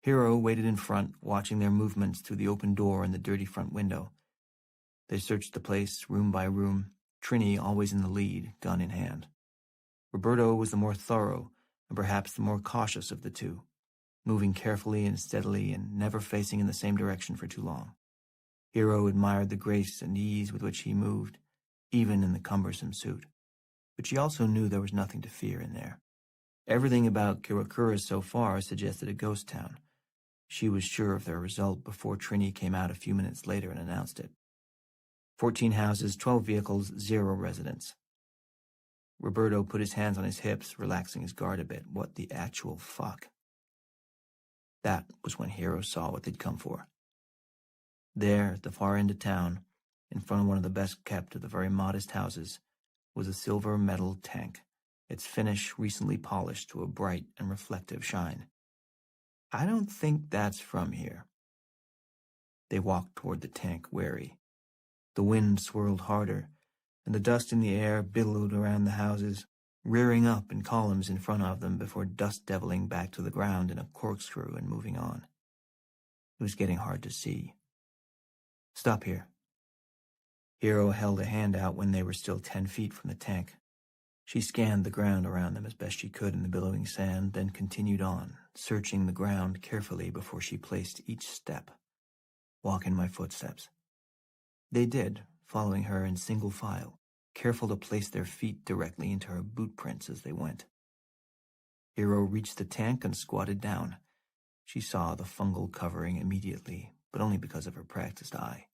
Hiro waited in front, watching their movements through the open door and the dirty front window. They searched the place, room by room, Trini always in the lead, gun in hand. Roberto was the more thorough, and perhaps the more cautious of the two, moving carefully and steadily and never facing in the same direction for too long. Hiro admired the grace and ease with which he moved, even in the cumbersome suit. But she also knew there was nothing to fear in there. Everything about Kirakura so far suggested a ghost town. She was sure of their result before Trini came out a few minutes later and announced it. 14 houses, 12 vehicles, 0 residents. Roberto put his hands on his hips, relaxing his guard a bit. What the actual fuck? That was when Hiro saw what they'd come for. There, at the far end of town, in front of one of the best kept of the very modest houses, was a silver metal tank, its finish recently polished to a bright and reflective shine. I don't think that's from here. They walked toward the tank, wary. The wind swirled harder, and the dust in the air billowed around the houses, rearing up in columns in front of them before dust-deviling back to the ground in a corkscrew and moving on. It was getting hard to see. Stop here. Hiro held a hand out when they were still 10 feet from the tank. She scanned the ground around them as best she could in the billowing sand, then continued on, searching the ground carefully before she placed each step. Walk in my footsteps. They did, following her in single file, careful to place their feet directly into her boot prints as they went. Hiro reached the tank and squatted down. She saw the fungal covering immediately, but only because of her practiced eye.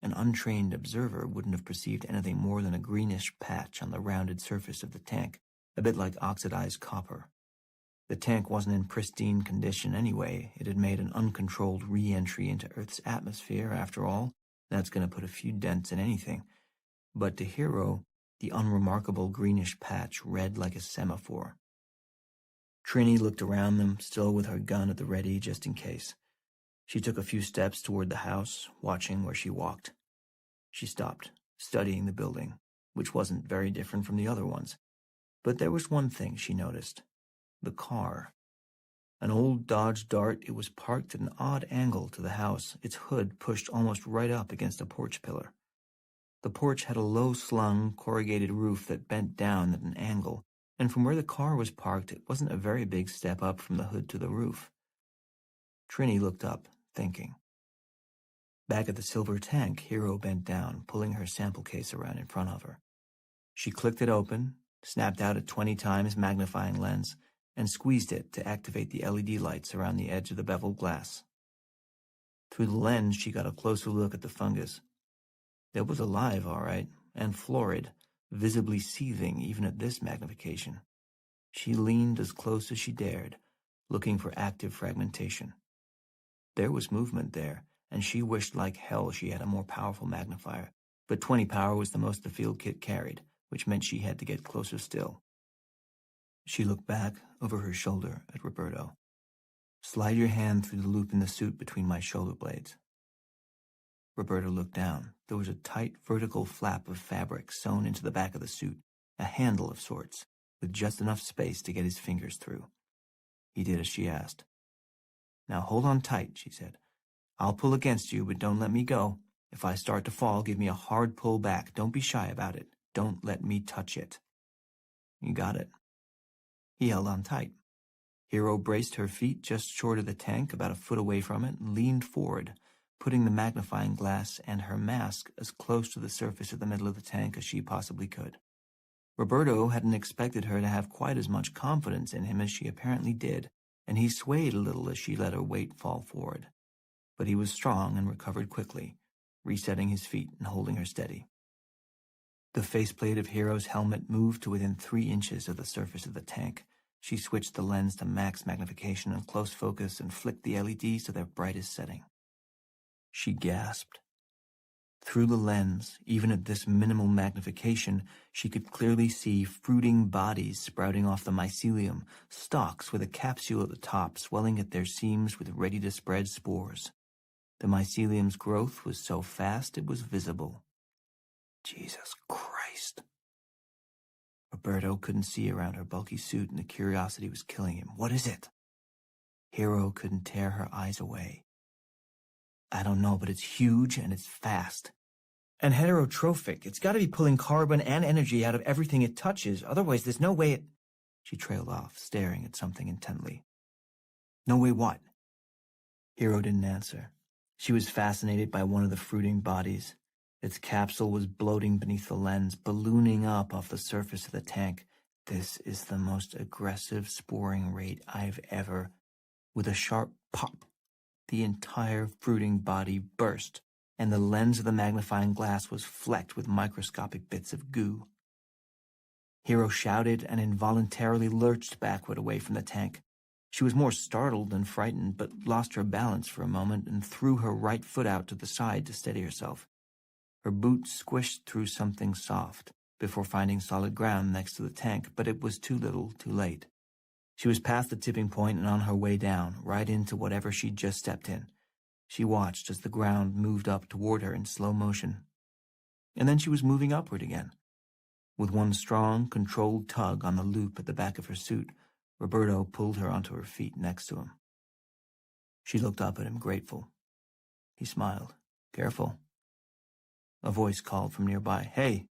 an untrained observer wouldn't have perceived anything more than a greenish patch on the rounded surface of the tank, a bit like oxidized copper. The tank wasn't in pristine condition anyway. It had made an uncontrolled re-entry into Earth's atmosphere, after all. That's going to put a few dents in anything. But to Hero, the unremarkable greenish patch read like a semaphore. Trini looked around them, still with her gun at the ready just in case. She took a few steps toward the house, watching where she walked. She stopped, studying the building, which wasn't very different from the other ones. But there was one thing she noticed. The car. An old Dodge Dart, it was parked at an odd angle to the house, its hood pushed almost right up against a porch pillar. The porch had a low-slung, corrugated roof that bent down at an angle, and from where the car was parked, it wasn't a very big step up from the hood to the roof. Trini looked up, thinking. Back at the silver tank, Hero bent down, pulling her sample case around in front of her. She clicked it open, snapped out a 20 times magnifying lens, and squeezed it to activate the LED lights around the edge of the beveled glass. Through the lens, she got a closer look at the fungus. It was alive, all right, and florid, visibly seething even at this magnification. She leaned as close as she dared, looking for active fragmentation. There was movement there, and she wished like hell she had a more powerful magnifier, but 20 power was the most the field kit carried, which meant she had to get closer still. She looked back over her shoulder at Roberto. Slide your hand through the loop in the suit between my shoulder blades. Roberto looked down. There was a tight vertical flap of fabric sewn into the back of the suit, a handle of sorts, with just enough space to get his fingers through. He did as she asked. Now hold on tight, she said. I'll pull against you, but don't let me go. If I start to fall, give me a hard pull back. Don't be shy about it. Don't let me touch it. You got it. He held on tight. Hero braced her feet just short of the tank, about a foot away from it, and leaned forward, putting the magnifying glass and her mask as close to the surface of the middle of the tank as she possibly could. Roberto hadn't expected her to have quite as much confidence in him as she apparently did, and he swayed a little as she let her weight fall forward. But he was strong and recovered quickly, resetting his feet and holding her steady. The faceplate of Hero's helmet moved to within 3 inches of the surface of the tank. She switched the lens to max magnification and close focus and flicked the LEDs to their brightest setting. She gasped. Through the lens, even at this minimal magnification, she could clearly see fruiting bodies sprouting off the mycelium, stalks with a capsule at the top swelling at their seams with ready-to-spread spores. The mycelium's growth was so fast it was visible. Jesus Christ. Roberto couldn't see around her bulky suit, and the curiosity was killing him. What is it? Hero couldn't tear her eyes away. I don't know, but it's huge and it's fast. And heterotrophic. It's got to be pulling carbon and energy out of everything it touches. Otherwise, there's no way it... She trailed off, staring at something intently. No way what? Hero didn't answer. She was fascinated by one of the fruiting bodies. Its capsule was bloating beneath the lens, ballooning up off the surface of the tank. This is the most aggressive sporing rate I've ever... With a sharp pop, the entire fruiting body burst, and the lens of the magnifying glass was flecked with microscopic bits of goo. Hero shouted and involuntarily lurched backward away from the tank. She was more startled than frightened, but lost her balance for a moment and threw her right foot out to the side to steady herself. Her boot squished through something soft before finding solid ground next to the tank, but it was too little, too late. She was past the tipping point and on her way down, right into whatever she'd just stepped in. She watched as the ground moved up toward her in slow motion. And then she was moving upward again. With one strong, controlled tug on the loop at the back of her suit, Roberto pulled her onto her feet next to him. She looked up at him, grateful. He smiled. Careful. A voice called from nearby, Hey!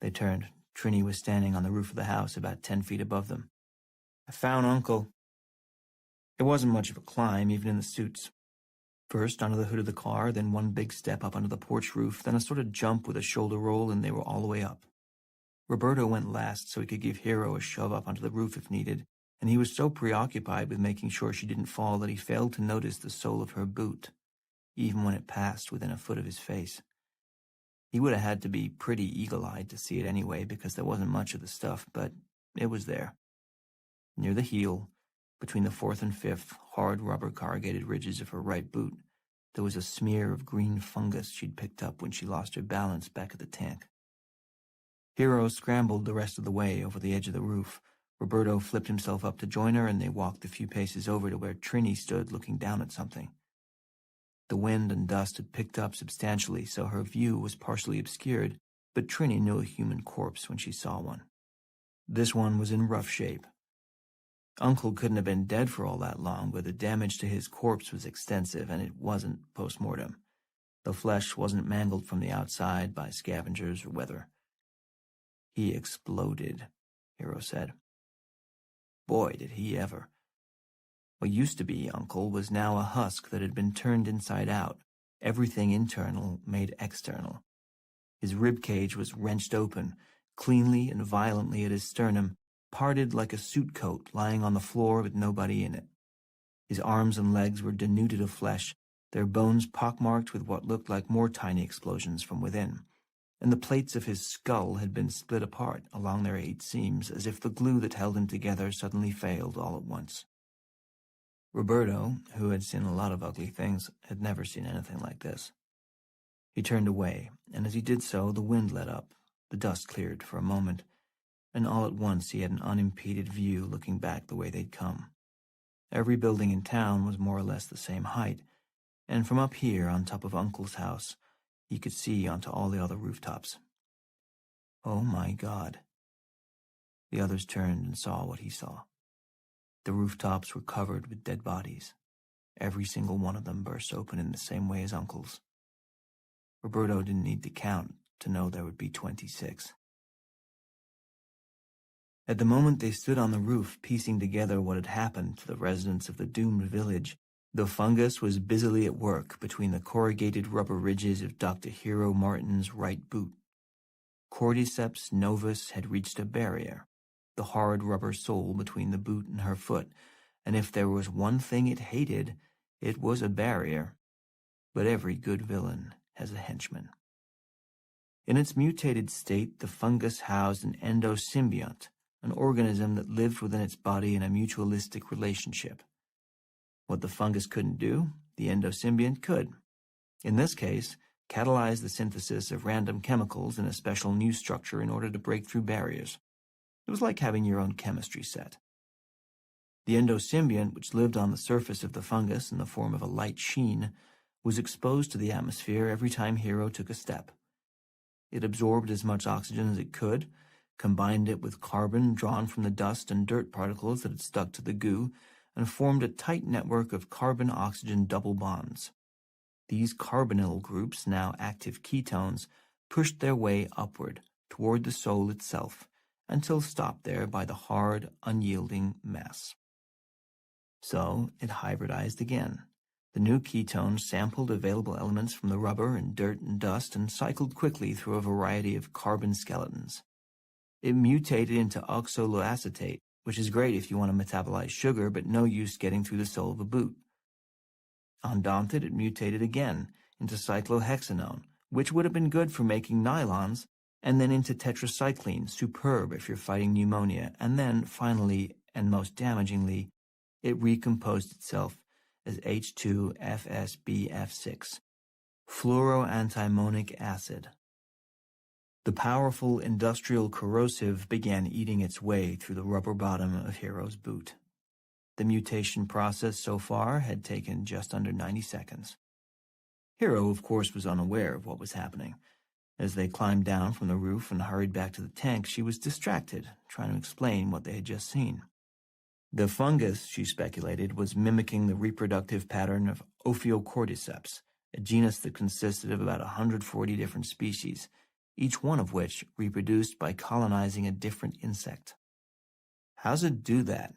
They turned. Trini was standing on the roof of the house about 10 feet above them. I found Uncle. It wasn't much of a climb, even in the suits. First onto the hood of the car, then one big step up onto the porch roof, then a sort of jump with a shoulder roll, and they were all the way up. Roberto went last so he could give Hero a shove up onto the roof if needed, and he was so preoccupied with making sure she didn't fall that he failed to notice the sole of her boot, even when it passed within a foot of his face. He would have had to be pretty eagle-eyed to see it anyway, because there wasn't much of the stuff, but it was there. Near the heel, between the fourth and fifth hard rubber corrugated ridges of her right boot, there was a smear of green fungus she'd picked up when she lost her balance back at the tank. Hero scrambled the rest of the way over the edge of the roof. Roberto flipped himself up to join her, and they walked a few paces over to where Trini stood looking down at something. The wind and dust had picked up substantially, so her view was partially obscured, but Trini knew a human corpse when she saw one. This one was in rough shape. Uncle couldn't have been dead for all that long, but the damage to his corpse was extensive, and it wasn't post-mortem. The flesh wasn't mangled from the outside by scavengers or weather. He exploded, Hero said. Boy, did he ever. What used to be Uncle was now a husk that had been turned inside out, everything internal made external. His rib cage was wrenched open, cleanly and violently at his sternum, parted like a suit coat lying on the floor with nobody in it. His arms and legs were denuded of flesh, their bones pockmarked with what looked like more tiny explosions from within, and the plates of his skull had been split apart along their 8 seams, as if the glue that held him together suddenly failed all at once. Roberto, who had seen a lot of ugly things, had never seen anything like this. He turned away, and as he did so, the wind let up, the dust cleared for a moment, and all at once he had an unimpeded view looking back the way they'd come. Every building in town was more or less the same height, and from up here on top of Uncle's house, he could see onto all the other rooftops. Oh my God. The others turned and saw what he saw. The rooftops were covered with dead bodies. Every single one of them burst open in the same way as Uncle's. Roberto didn't need to count to know there would be 26. At the moment they stood on the roof piecing together what had happened to the residents of the doomed village, the fungus was busily at work between the corrugated rubber ridges of Dr. Hero Martin's right boot. Cordyceps novus had reached a barrier, the hard rubber sole between the boot and her foot, and if there was one thing it hated, it was a barrier. But every good villain has a henchman. In its mutated state, the fungus housed an endosymbiont, an organism that lived within its body in a mutualistic relationship. What the fungus couldn't do, the endosymbiont could. In this case, catalyze the synthesis of random chemicals in a special new structure in order to break through barriers. It was like having your own chemistry set. The endosymbiont, which lived on the surface of the fungus in the form of a light sheen, was exposed to the atmosphere every time Hero took a step. It absorbed as much oxygen as it could, combined it with carbon drawn from the dust and dirt particles that had stuck to the goo, and formed a tight network of carbon-oxygen double bonds. These carbonyl groups, now active ketones, pushed their way upward toward the soul itself, until stopped there by the hard, unyielding mass. So it hybridized again. The new ketones sampled available elements from the rubber and dirt and dust and cycled quickly through a variety of carbon skeletons. It mutated into oxaloacetate, which is great if you want to metabolize sugar, but no use getting through the sole of a boot. Undaunted, it mutated again into cyclohexanone, which would have been good for making nylons, and then into tetracycline, superb if you're fighting pneumonia, and then, finally, and most damagingly, it recomposed itself as H2FSBF6, fluoroantimonic acid. The powerful industrial corrosive began eating its way through the rubber bottom of Hero's boot. The mutation process so far had taken just under 90 seconds. Hero, of course, was unaware of what was happening. As they climbed down from the roof and hurried back to the tank, she was distracted, trying to explain what they had just seen. The fungus, she speculated, was mimicking the reproductive pattern of Ophiocordyceps, a genus that consisted of about 140 different species, each one of which reproduced by colonizing a different insect. How's it do that?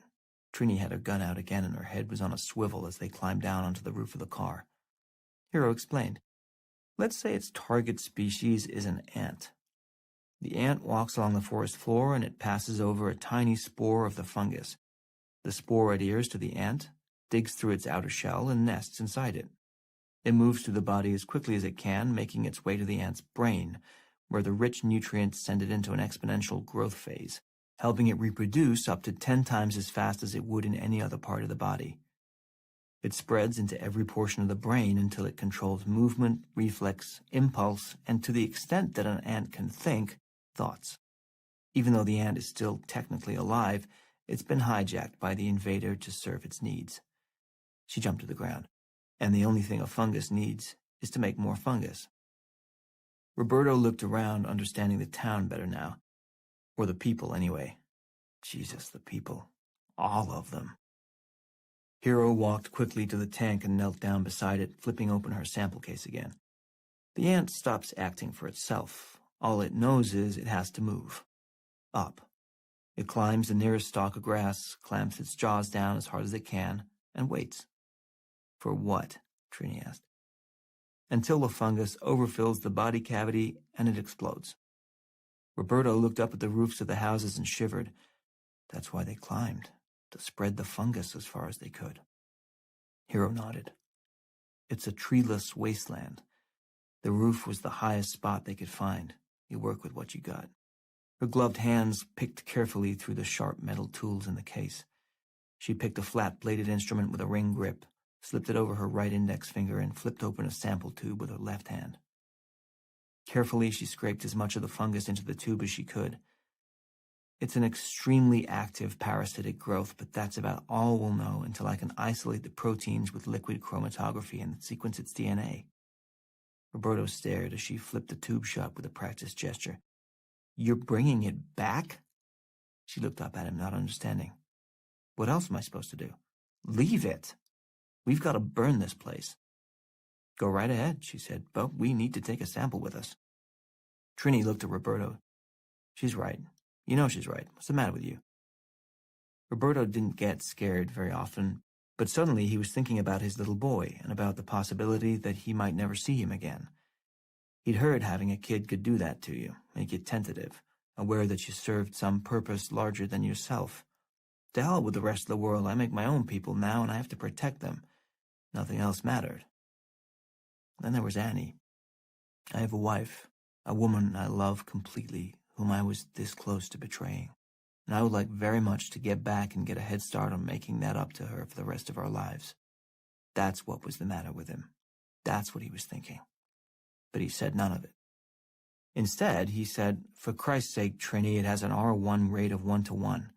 Trini had her gun out again and her head was on a swivel as they climbed down onto the roof of the car. Hero explained. Let's say its target species is an ant. The ant walks along the forest floor and it passes over a tiny spore of the fungus. The spore adheres to the ant, digs through its outer shell, and nests inside it. It moves through the body as quickly as it can, making its way to the ant's brain, where the rich nutrients send it into an exponential growth phase, helping it reproduce up to 10 times as fast as it would in any other part of the body. It spreads into every portion of the brain until it controls movement, reflex, impulse, and to the extent that an ant can think, thoughts. Even though the ant is still technically alive, it's been hijacked by the invader to serve its needs. She jumped to the ground, and the only thing a fungus needs is to make more fungus. Roberto looked around, understanding the town better now. Or the people, anyway. Jesus, the people. All of them. Hero walked quickly to the tank and knelt down beside it, flipping open her sample case again. The ant stops acting for itself. All it knows is it has to move. Up. It climbs the nearest stalk of grass, clamps its jaws down as hard as it can, and waits. For what? Trini asked. Until the fungus overfills the body cavity and it explodes. Roberto looked up at the roofs of the houses and shivered. That's why they climbed, to spread the fungus as far as they could. Hero nodded. It's a treeless wasteland. The roof was the highest spot they could find. You work with what you got. Her gloved hands picked carefully through the sharp metal tools in the case. She picked a flat-bladed instrument with a ring grip, slipped it over her right index finger, and flipped open a sample tube with her left hand. Carefully, she scraped as much of the fungus into the tube as she could. It's an extremely active parasitic growth, but that's about all we'll know until I can isolate the proteins with liquid chromatography and sequence its DNA. Roberto stared as she flipped the tube shut with a practiced gesture. You're bringing it back? She looked up at him, not understanding. What else am I supposed to do? Leave it. We've got to burn this place. Go right ahead, she said, but we need to take a sample with us. Trini looked at Roberto. She's right. You know she's right. What's the matter with you? Roberto didn't get scared very often, but suddenly he was thinking about his little boy and about the possibility that he might never see him again. He'd heard having a kid could do that to you, make you tentative, aware that you served some purpose larger than yourself. To hell with the rest of the world, I make my own people now and I have to protect them. Nothing else mattered. Then there was Annie. I have a wife, a woman I love completely, whom I was this close to betraying. And I would like very much to get back and get a head start on making that up to her for the rest of our lives. That's what was the matter with him. That's what he was thinking. But he said none of it. Instead, he said, for Christ's sake, Trini, it has an R1 rate of 1-to-1.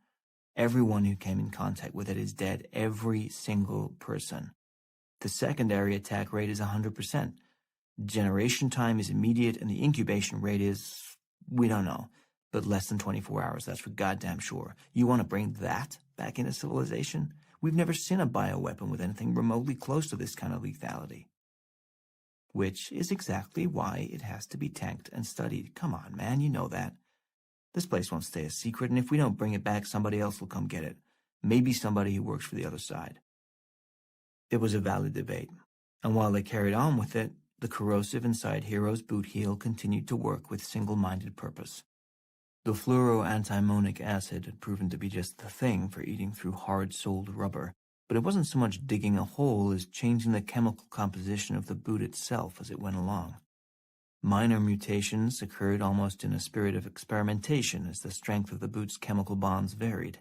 Everyone who came in contact with it is dead, every single person. The secondary attack rate is 100%. Generation time is immediate, and the incubation rate is, we don't know, but less than 24 hours, that's for goddamn sure. You want to bring that back into civilization? We've never seen a bioweapon with anything remotely close to this kind of lethality. Which is exactly why it has to be tanked and studied. Come on, man, you know that. This place won't stay a secret, and if we don't bring it back, somebody else will come get it. Maybe somebody who works for the other side. It was a valid debate, and while they carried on with it, the corrosive inside Hero's boot heel continued to work with single-minded purpose. The fluoroantimonic acid had proven to be just the thing for eating through hard-soled rubber, but it wasn't so much digging a hole as changing the chemical composition of the boot itself as it went along. Minor mutations occurred almost in a spirit of experimentation as the strength of the boot's chemical bonds varied.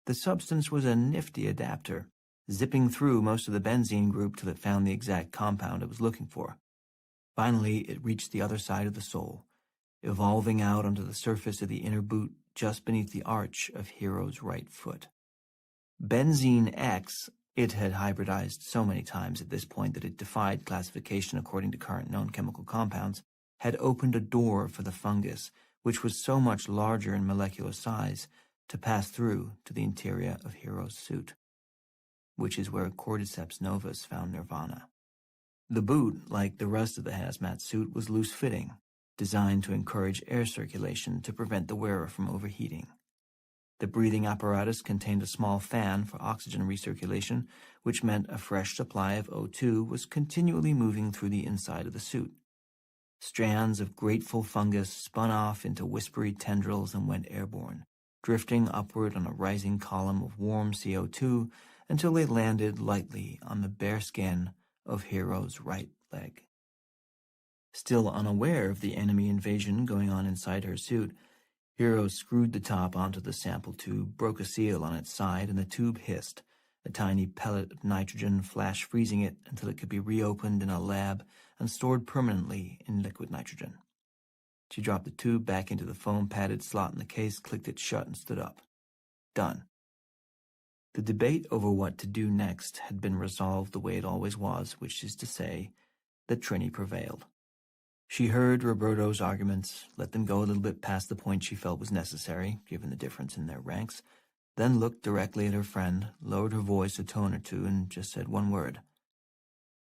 The substance was a nifty adapter, zipping through most of the benzene group till it found the exact compound it was looking for. Finally, it reached the other side of the sole, evolving out onto the surface of the inner boot just beneath the arch of Hero's right foot. Benzene X, it had hybridized so many times at this point that it defied classification according to current known chemical compounds, had opened a door for the fungus, which was so much larger in molecular size, to pass through to the interior of Hero's suit, which is where Cordyceps novus found nirvana. The boot, like the rest of the hazmat suit, was loose-fitting, designed to encourage air circulation to prevent the wearer from overheating. The breathing apparatus contained a small fan for oxygen recirculation, which meant a fresh supply of O2 was continually moving through the inside of the suit. Strands of grateful fungus spun off into whispery tendrils and went airborne, drifting upward on a rising column of warm CO2 until they landed lightly on the bare skin of Hero's right leg. Still unaware of the enemy invasion going on inside her suit, Hero screwed the top onto the sample tube, broke a seal on its side, and the tube hissed, a tiny pellet of nitrogen flash freezing it until it could be reopened in a lab and stored permanently in liquid nitrogen. She dropped the tube back into the foam-padded slot in the case, clicked it shut, and stood up. Done. The debate over what to do next had been resolved the way it always was, which is to say, that Trini prevailed. She heard Roberto's arguments, let them go a little bit past the point she felt was necessary, given the difference in their ranks, then looked directly at her friend, lowered her voice a tone or two, and just said one word.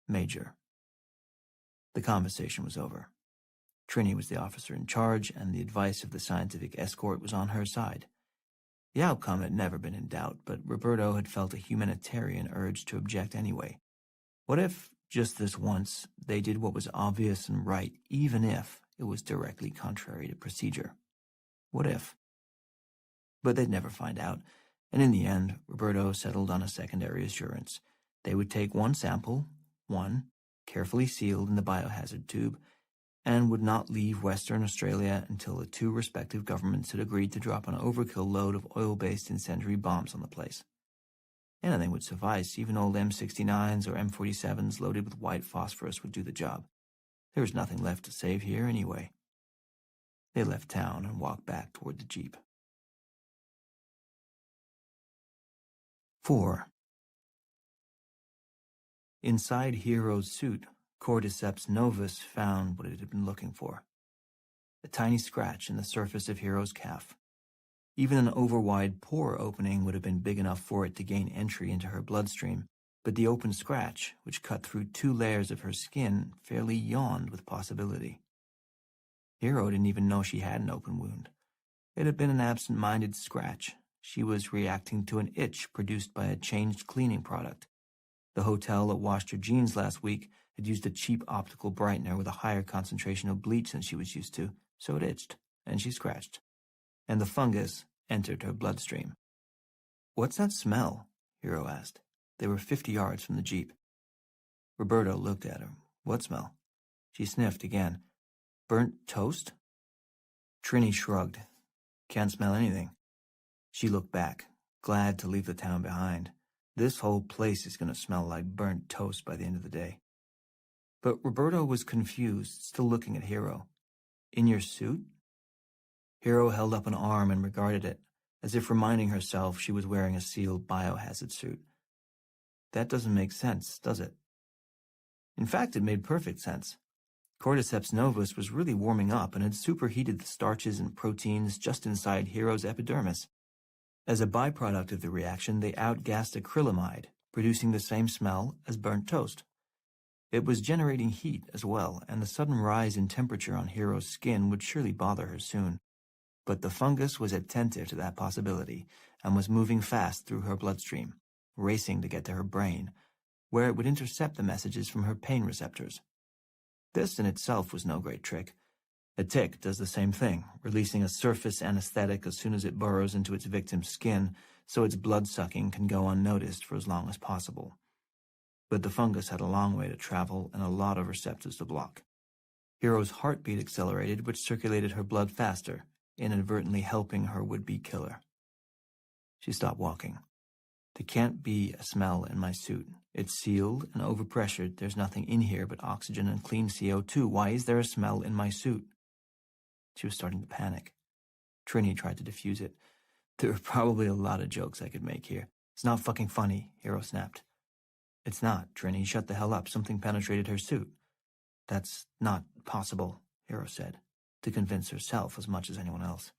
Major. The conversation was over. Trini was the officer in charge, and the advice of the scientific escort was on her side. The outcome had never been in doubt, but Roberto had felt a humanitarian urge to object anyway. What if, just this once, they did what was obvious and right, even if it was directly contrary to procedure? What if? But they'd never find out, and in the end, Roberto settled on a secondary assurance. They would take one sample, carefully sealed in the biohazard tube, and would not leave Western Australia until the two respective governments had agreed to drop an overkill load of oil-based incendiary bombs on the place. Anything would suffice. Even old M69s or M47s loaded with white phosphorus would do the job. There was nothing left to save here anyway. They left town and walked back toward the Jeep. 4. Inside Hero's suit, Cordyceps novus found what it had been looking for. A tiny scratch in the surface of Hero's calf. Even an overwide pore opening would have been big enough for it to gain entry into her bloodstream, but the open scratch, which cut through 2 layers of her skin, fairly yawned with possibility. Hero didn't even know she had an open wound. It had been an absent-minded scratch. She was reacting to an itch produced by a changed cleaning product. The hotel that washed her jeans last week had used a cheap optical brightener with a higher concentration of bleach than she was used to, so it itched, and she scratched. And the fungus entered her bloodstream. "What's that smell?" Hero asked. They were 50 yards from the Jeep. Roberto looked at her. "What smell?" She sniffed again. "Burnt toast?" Trini shrugged. "Can't smell anything." She looked back, glad to leave the town behind. This whole place is going to smell like burnt toast by the end of the day. But Roberto was confused, still looking at Hero. "In your suit?" Hero held up an arm and regarded it, as if reminding herself she was wearing a sealed biohazard suit. "That doesn't make sense, does it?" In fact, it made perfect sense. Cordyceps novus was really warming up and had superheated the starches and proteins just inside Hero's epidermis. As a byproduct of the reaction, they outgassed acrylamide, producing the same smell as burnt toast. It was generating heat as well, and the sudden rise in temperature on Hero's skin would surely bother her soon. But the fungus was attentive to that possibility and was moving fast through her bloodstream, racing to get to her brain, where it would intercept the messages from her pain receptors. This in itself was no great trick. A tick does the same thing, releasing a surface anesthetic as soon as it burrows into its victim's skin, so its blood-sucking can go unnoticed for as long as possible. But the fungus had a long way to travel and a lot of receptors to block. Hero's heartbeat accelerated, which circulated her blood faster, inadvertently helping her would-be killer. She stopped walking. "There can't be a smell in my suit. It's sealed and overpressured. There's nothing in here but oxygen and clean CO2. Why is there a smell in my suit?" She was starting to panic. Trini tried to defuse it. "There are probably a lot of jokes I could make here. It's not fucking funny," Hero snapped. "It's not, Trini. Shut the hell up. Something penetrated her suit." "That's not possible," Hero said, to convince herself as much as anyone else.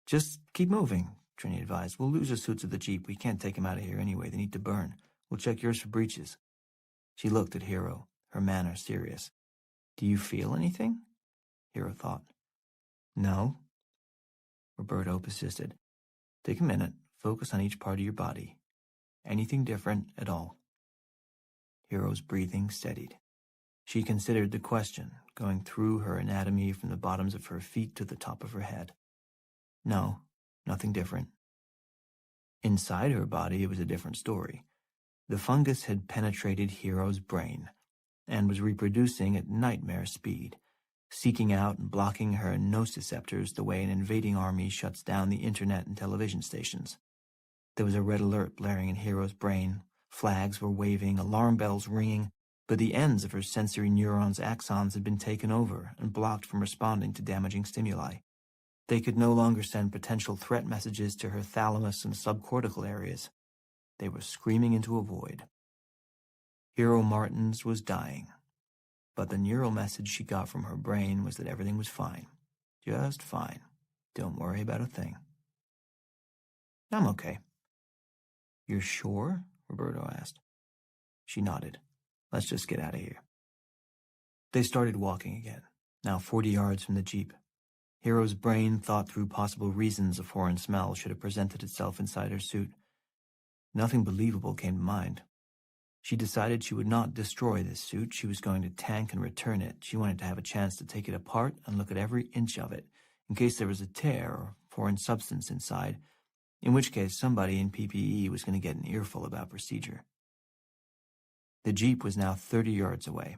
"Just keep moving," Trini advised. "We'll lose the suits of the Jeep. We can't take them out of here anyway. They need to burn. We'll check yours for breaches." She looked at Hero, her manner serious. "Do you feel anything?" Hero thought. "No." Roberto persisted. "Take a minute. Focus on each part of your body. Anything different at all?" Hero's breathing steadied. She considered the question, going through her anatomy from the bottoms of her feet to the top of her head. No, nothing different. Inside her body, it was a different story. The fungus had penetrated Hero's brain, and was reproducing at nightmare speed, seeking out and blocking her nociceptors the way an invading army shuts down the internet and television stations. There was a red alert blaring in Hero's brain. Flags were waving, alarm bells ringing, but the ends of her sensory neurons' axons had been taken over and blocked from responding to damaging stimuli. They could no longer send potential threat messages to her thalamus and subcortical areas. They were screaming into a void. Hero Martins was dying, but the neural message she got from her brain was that everything was fine. Just fine. Don't worry about a thing. I'm okay. You're sure? Roberto asked. She nodded. Let's just get out of here. They started walking again, now 40 yards from the jeep. Hero's brain thought through possible reasons a foreign smell should have presented itself inside her suit. Nothing believable came to mind. She decided she would not destroy this suit. She was going to tank and return it. She wanted to have a chance to take it apart and look at every inch of it, in case there was a tear or foreign substance inside, in which case somebody in PPE was going to get an earful about procedure. The jeep was now 30 yards away.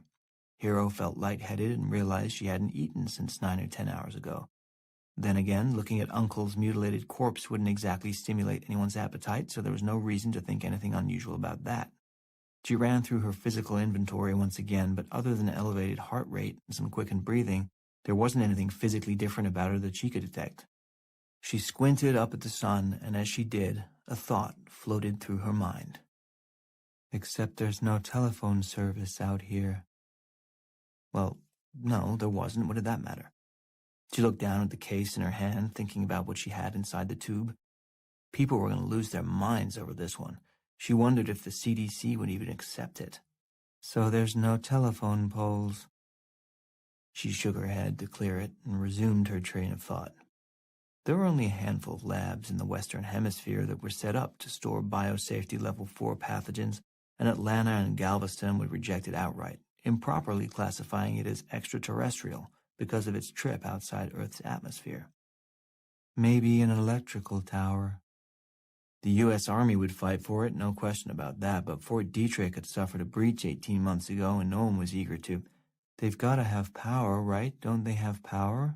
Hero felt lightheaded and realized she hadn't eaten since 9 or 10 hours ago. Then again, looking at Uncle's mutilated corpse wouldn't exactly stimulate anyone's appetite, so there was no reason to think anything unusual about that. She ran through her physical inventory once again, but other than elevated heart rate and some quickened breathing, there wasn't anything physically different about her that she could detect. She squinted up at the sun, and as she did, a thought floated through her mind. Except there's no telephone service out here. Well, no, there wasn't. What did that matter? She looked down at the case in her hand, thinking about what she had inside the tube. People were going to lose their minds over this one. She wondered if the CDC would even accept it. So there's no telephone poles. She shook her head to clear it and resumed her train of thought. There were only a handful of labs in the Western Hemisphere that were set up to store biosafety level 4 pathogens, and Atlanta and Galveston would reject it outright, improperly classifying it as extraterrestrial because of its trip outside Earth's atmosphere. Maybe an electrical tower. The U.S. Army would fight for it, no question about that, but Fort Detrick had suffered a breach 18 months ago and no one was eager to. They've got to have power, right? Don't they have power?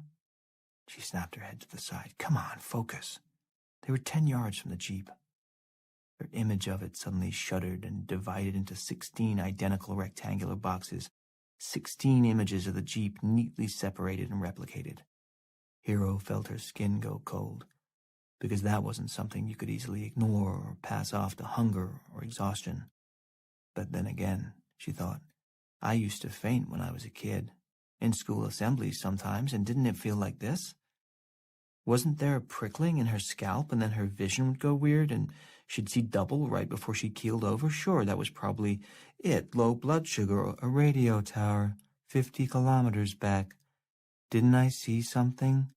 She snapped her head to the side. Come on, focus. They were 10 yards from the jeep. Her image of it suddenly shuddered and divided into 16 identical rectangular boxes, 16 images of the jeep neatly separated and replicated. Hero felt her skin go cold, because that wasn't something you could easily ignore or pass off to hunger or exhaustion. But then again, she thought, I used to faint when I was a kid, in school assemblies sometimes, and didn't it feel like this? Wasn't there a prickling in her scalp and then her vision would go weird and she'd see double right before she keeled over? Sure, that was probably it. Low blood sugar, a radio tower, 50 kilometers back. Didn't I see something?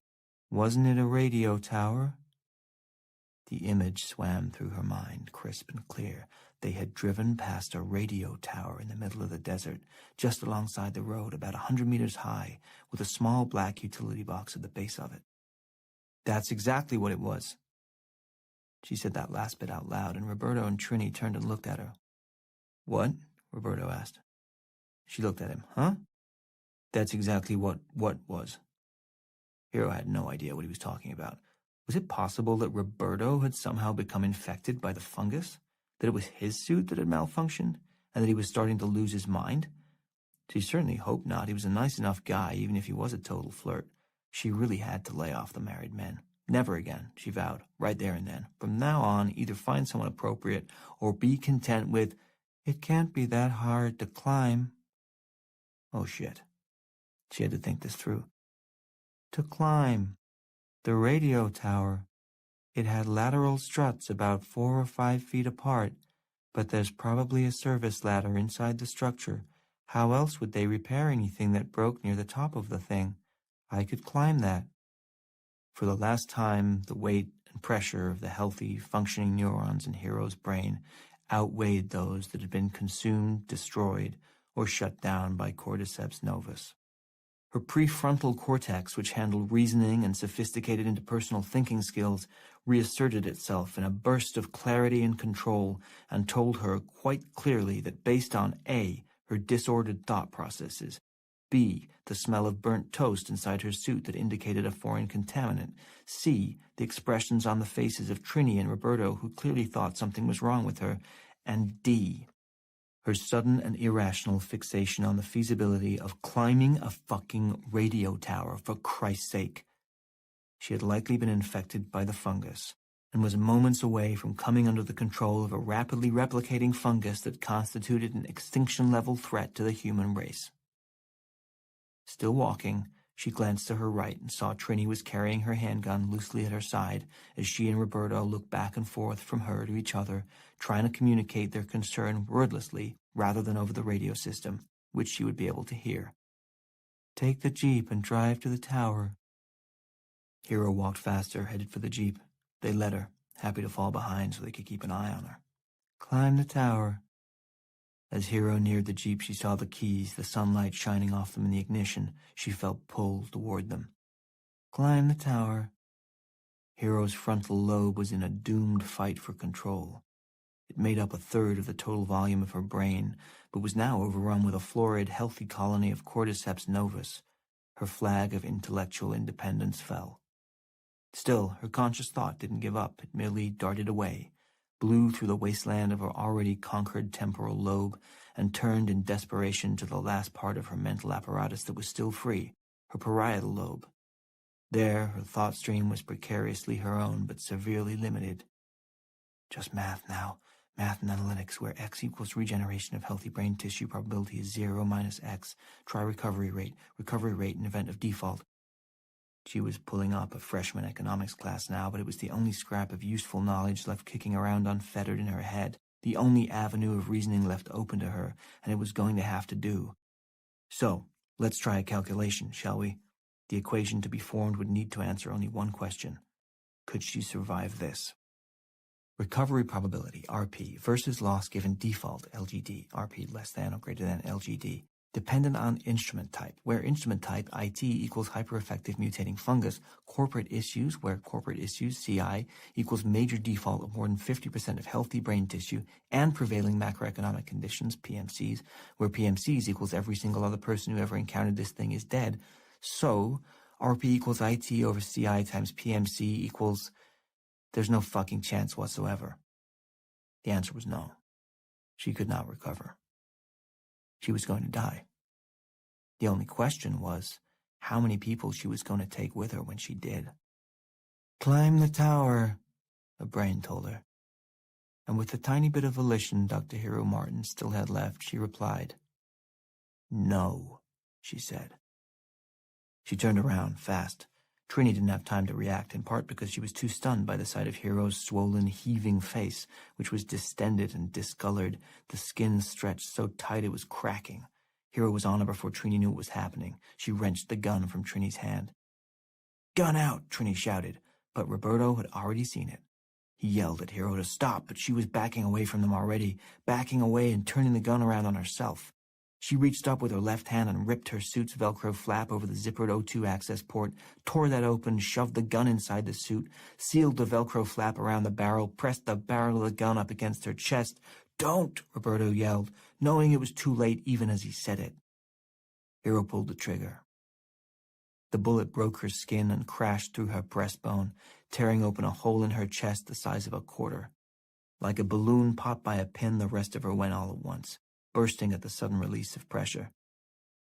Wasn't it a radio tower? The image swam through her mind, crisp and clear. They had driven past a radio tower in the middle of the desert, just alongside the road, about 100 meters high, with a small black utility box at the base of it. That's exactly what it was. She said that last bit out loud, and Roberto and Trini turned and looked at her. What? Roberto asked. She looked at him. Huh? That's exactly what was. Hero had no idea what he was talking about. Was it possible that Roberto had somehow become infected by the fungus? That it was his suit that had malfunctioned? And that he was starting to lose his mind? She certainly hoped not. He was a nice enough guy, even if he was a total flirt. She really had to lay off the married men. Never again, she vowed, right there and then. From now on, either find someone appropriate or be content with, it can't be that hard to climb. Oh, shit. She had to think this through. To climb. The radio tower. It had lateral struts about 4 or 5 feet apart, but there's probably a service ladder inside the structure. How else would they repair anything that broke near the top of the thing? I could climb that. For the last time, the weight and pressure of the healthy, functioning neurons in Hero's brain outweighed those that had been consumed, destroyed, or shut down by cordyceps novus. Her prefrontal cortex, which handled reasoning and sophisticated interpersonal thinking skills, reasserted itself in a burst of clarity and control and told her quite clearly that based on A, her disordered thought processes. B, the smell of burnt toast inside her suit that indicated a foreign contaminant. C, the expressions on the faces of Trini and Roberto, who clearly thought something was wrong with her. And D, her sudden and irrational fixation on the feasibility of climbing a fucking radio tower, for Christ's sake. She had likely been infected by the fungus, and was moments away from coming under the control of a rapidly replicating fungus that constituted an extinction-level threat to the human race. Still walking, she glanced to her right and saw Trini was carrying her handgun loosely at her side as she and Roberto looked back and forth from her to each other, trying to communicate their concern wordlessly rather than over the radio system, which she would be able to hear. "Take the Jeep and drive to the tower." Hero walked faster, headed for the Jeep. They let her, happy to fall behind so they could keep an eye on her. "Climb the tower." As Hero neared the Jeep, she saw the keys, the sunlight shining off them in the ignition. She felt pulled toward them. "Climb the tower." Hero's frontal lobe was in a doomed fight for control. It made up a third of the total volume of her brain, but was now overrun with a florid, healthy colony of cordyceps novus. Her flag of intellectual independence fell. Still, her conscious thought didn't give up. It merely darted away, blew through the wasteland of her already conquered temporal lobe, and turned in desperation to the last part of her mental apparatus that was still free, her parietal lobe. There, her thought stream was precariously her own, but severely limited. Just math now. Math and analytics, where x equals regeneration of healthy brain tissue, probability is 0 minus x. Try recovery rate in event of default. She was pulling up a freshman economics class now, but it was the only scrap of useful knowledge left kicking around unfettered in her head, the only avenue of reasoning left open to her, and it was going to have to do. So, let's try a calculation, shall we? The equation to be formed would need to answer only one question. Could she survive this? Recovery probability, RP, versus loss given default, LGD, RP less than or greater than LGD, dependent on instrument type, where instrument type, IT, equals hypereffective mutating fungus, corporate issues, where corporate issues, CI, equals major default of more than 50% of healthy brain tissue, and prevailing macroeconomic conditions, PMCs, where PMCs equals every single other person who ever encountered this thing is dead. So, RP equals IT over CI times PMC equals... There's no fucking chance whatsoever. The answer was no. She could not recover. She was going to die. The only question was how many people she was going to take with her when she did. "Climb the tower," a brain told her. And with the tiny bit of volition Dr. Hero Martin still had left, she replied. "No," she said. She turned around fast. Trini didn't have time to react, in part because she was too stunned by the sight of Hero's swollen, heaving face, which was distended and discolored, the skin stretched so tight it was cracking. Hero was on her before Trini knew what was happening. She wrenched the gun from Trini's hand. "Gun out!" Trini shouted, but Roberto had already seen it. He yelled at Hero to stop, but she was backing away from them already, backing away and turning the gun around on herself. She reached up with her left hand and ripped her suit's Velcro flap over the zippered O2 access port, tore that open, shoved the gun inside the suit, sealed the Velcro flap around the barrel, pressed the barrel of the gun up against her chest. "Don't!" Roberto yelled, knowing it was too late even as he said it. Hero pulled the trigger. The bullet broke her skin and crashed through her breastbone, tearing open a hole in her chest the size of a quarter. Like a balloon popped by a pin, the rest of her went all at once, bursting at the sudden release of pressure.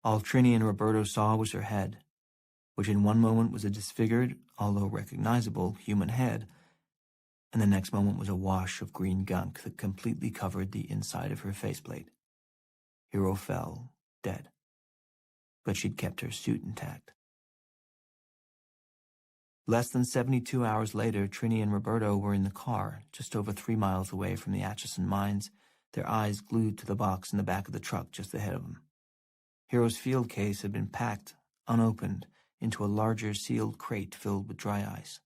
All Trini and Roberto saw was her head, which in one moment was a disfigured, although recognizable, human head, and the next moment was a wash of green gunk that completely covered the inside of her faceplate. Hero fell, dead. But she'd kept her suit intact. Less than 72 hours later, Trini and Roberto were in the car, just over 3 miles away from the Atchison mines, their eyes glued to the box in the back of the truck just ahead of them. Hero's field case had been packed, unopened, into a larger sealed crate filled with dry ice.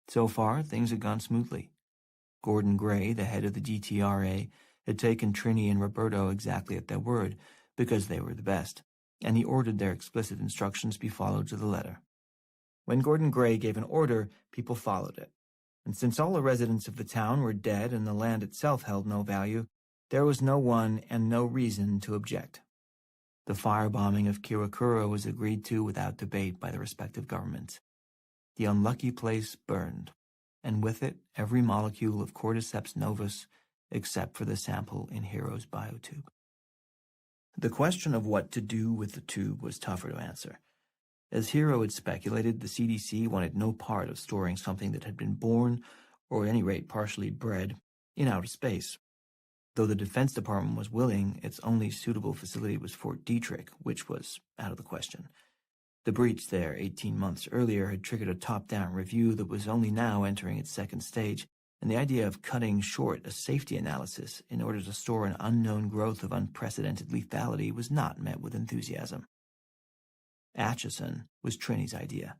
So far, things had gone smoothly. Gordon Gray, the head of the DTRA, had taken Trini and Roberto exactly at their word, because they were the best, and he ordered their explicit instructions be followed to the letter. When Gordon Gray gave an order, people followed it. And since all the residents of the town were dead and the land itself held no value, There was no one and no reason to object. The firebombing of Kirakura was agreed to without debate by the respective governments. The unlucky place burned, and with it every molecule of Cordyceps novus except for the sample in Hero's biotube. The question of what to do with the tube was tougher to answer. As Hero had speculated, the CDC wanted no part of storing something that had been born, or at any rate partially bred, in outer space. Though the Defense Department was willing, its only suitable facility was Fort Detrick, which was out of the question. The breach there 18 months earlier had triggered a top-down review that was only now entering its second stage, and the idea of cutting short a safety analysis in order to store an unknown growth of unprecedented lethality was not met with enthusiasm. Atchison was Trini's idea.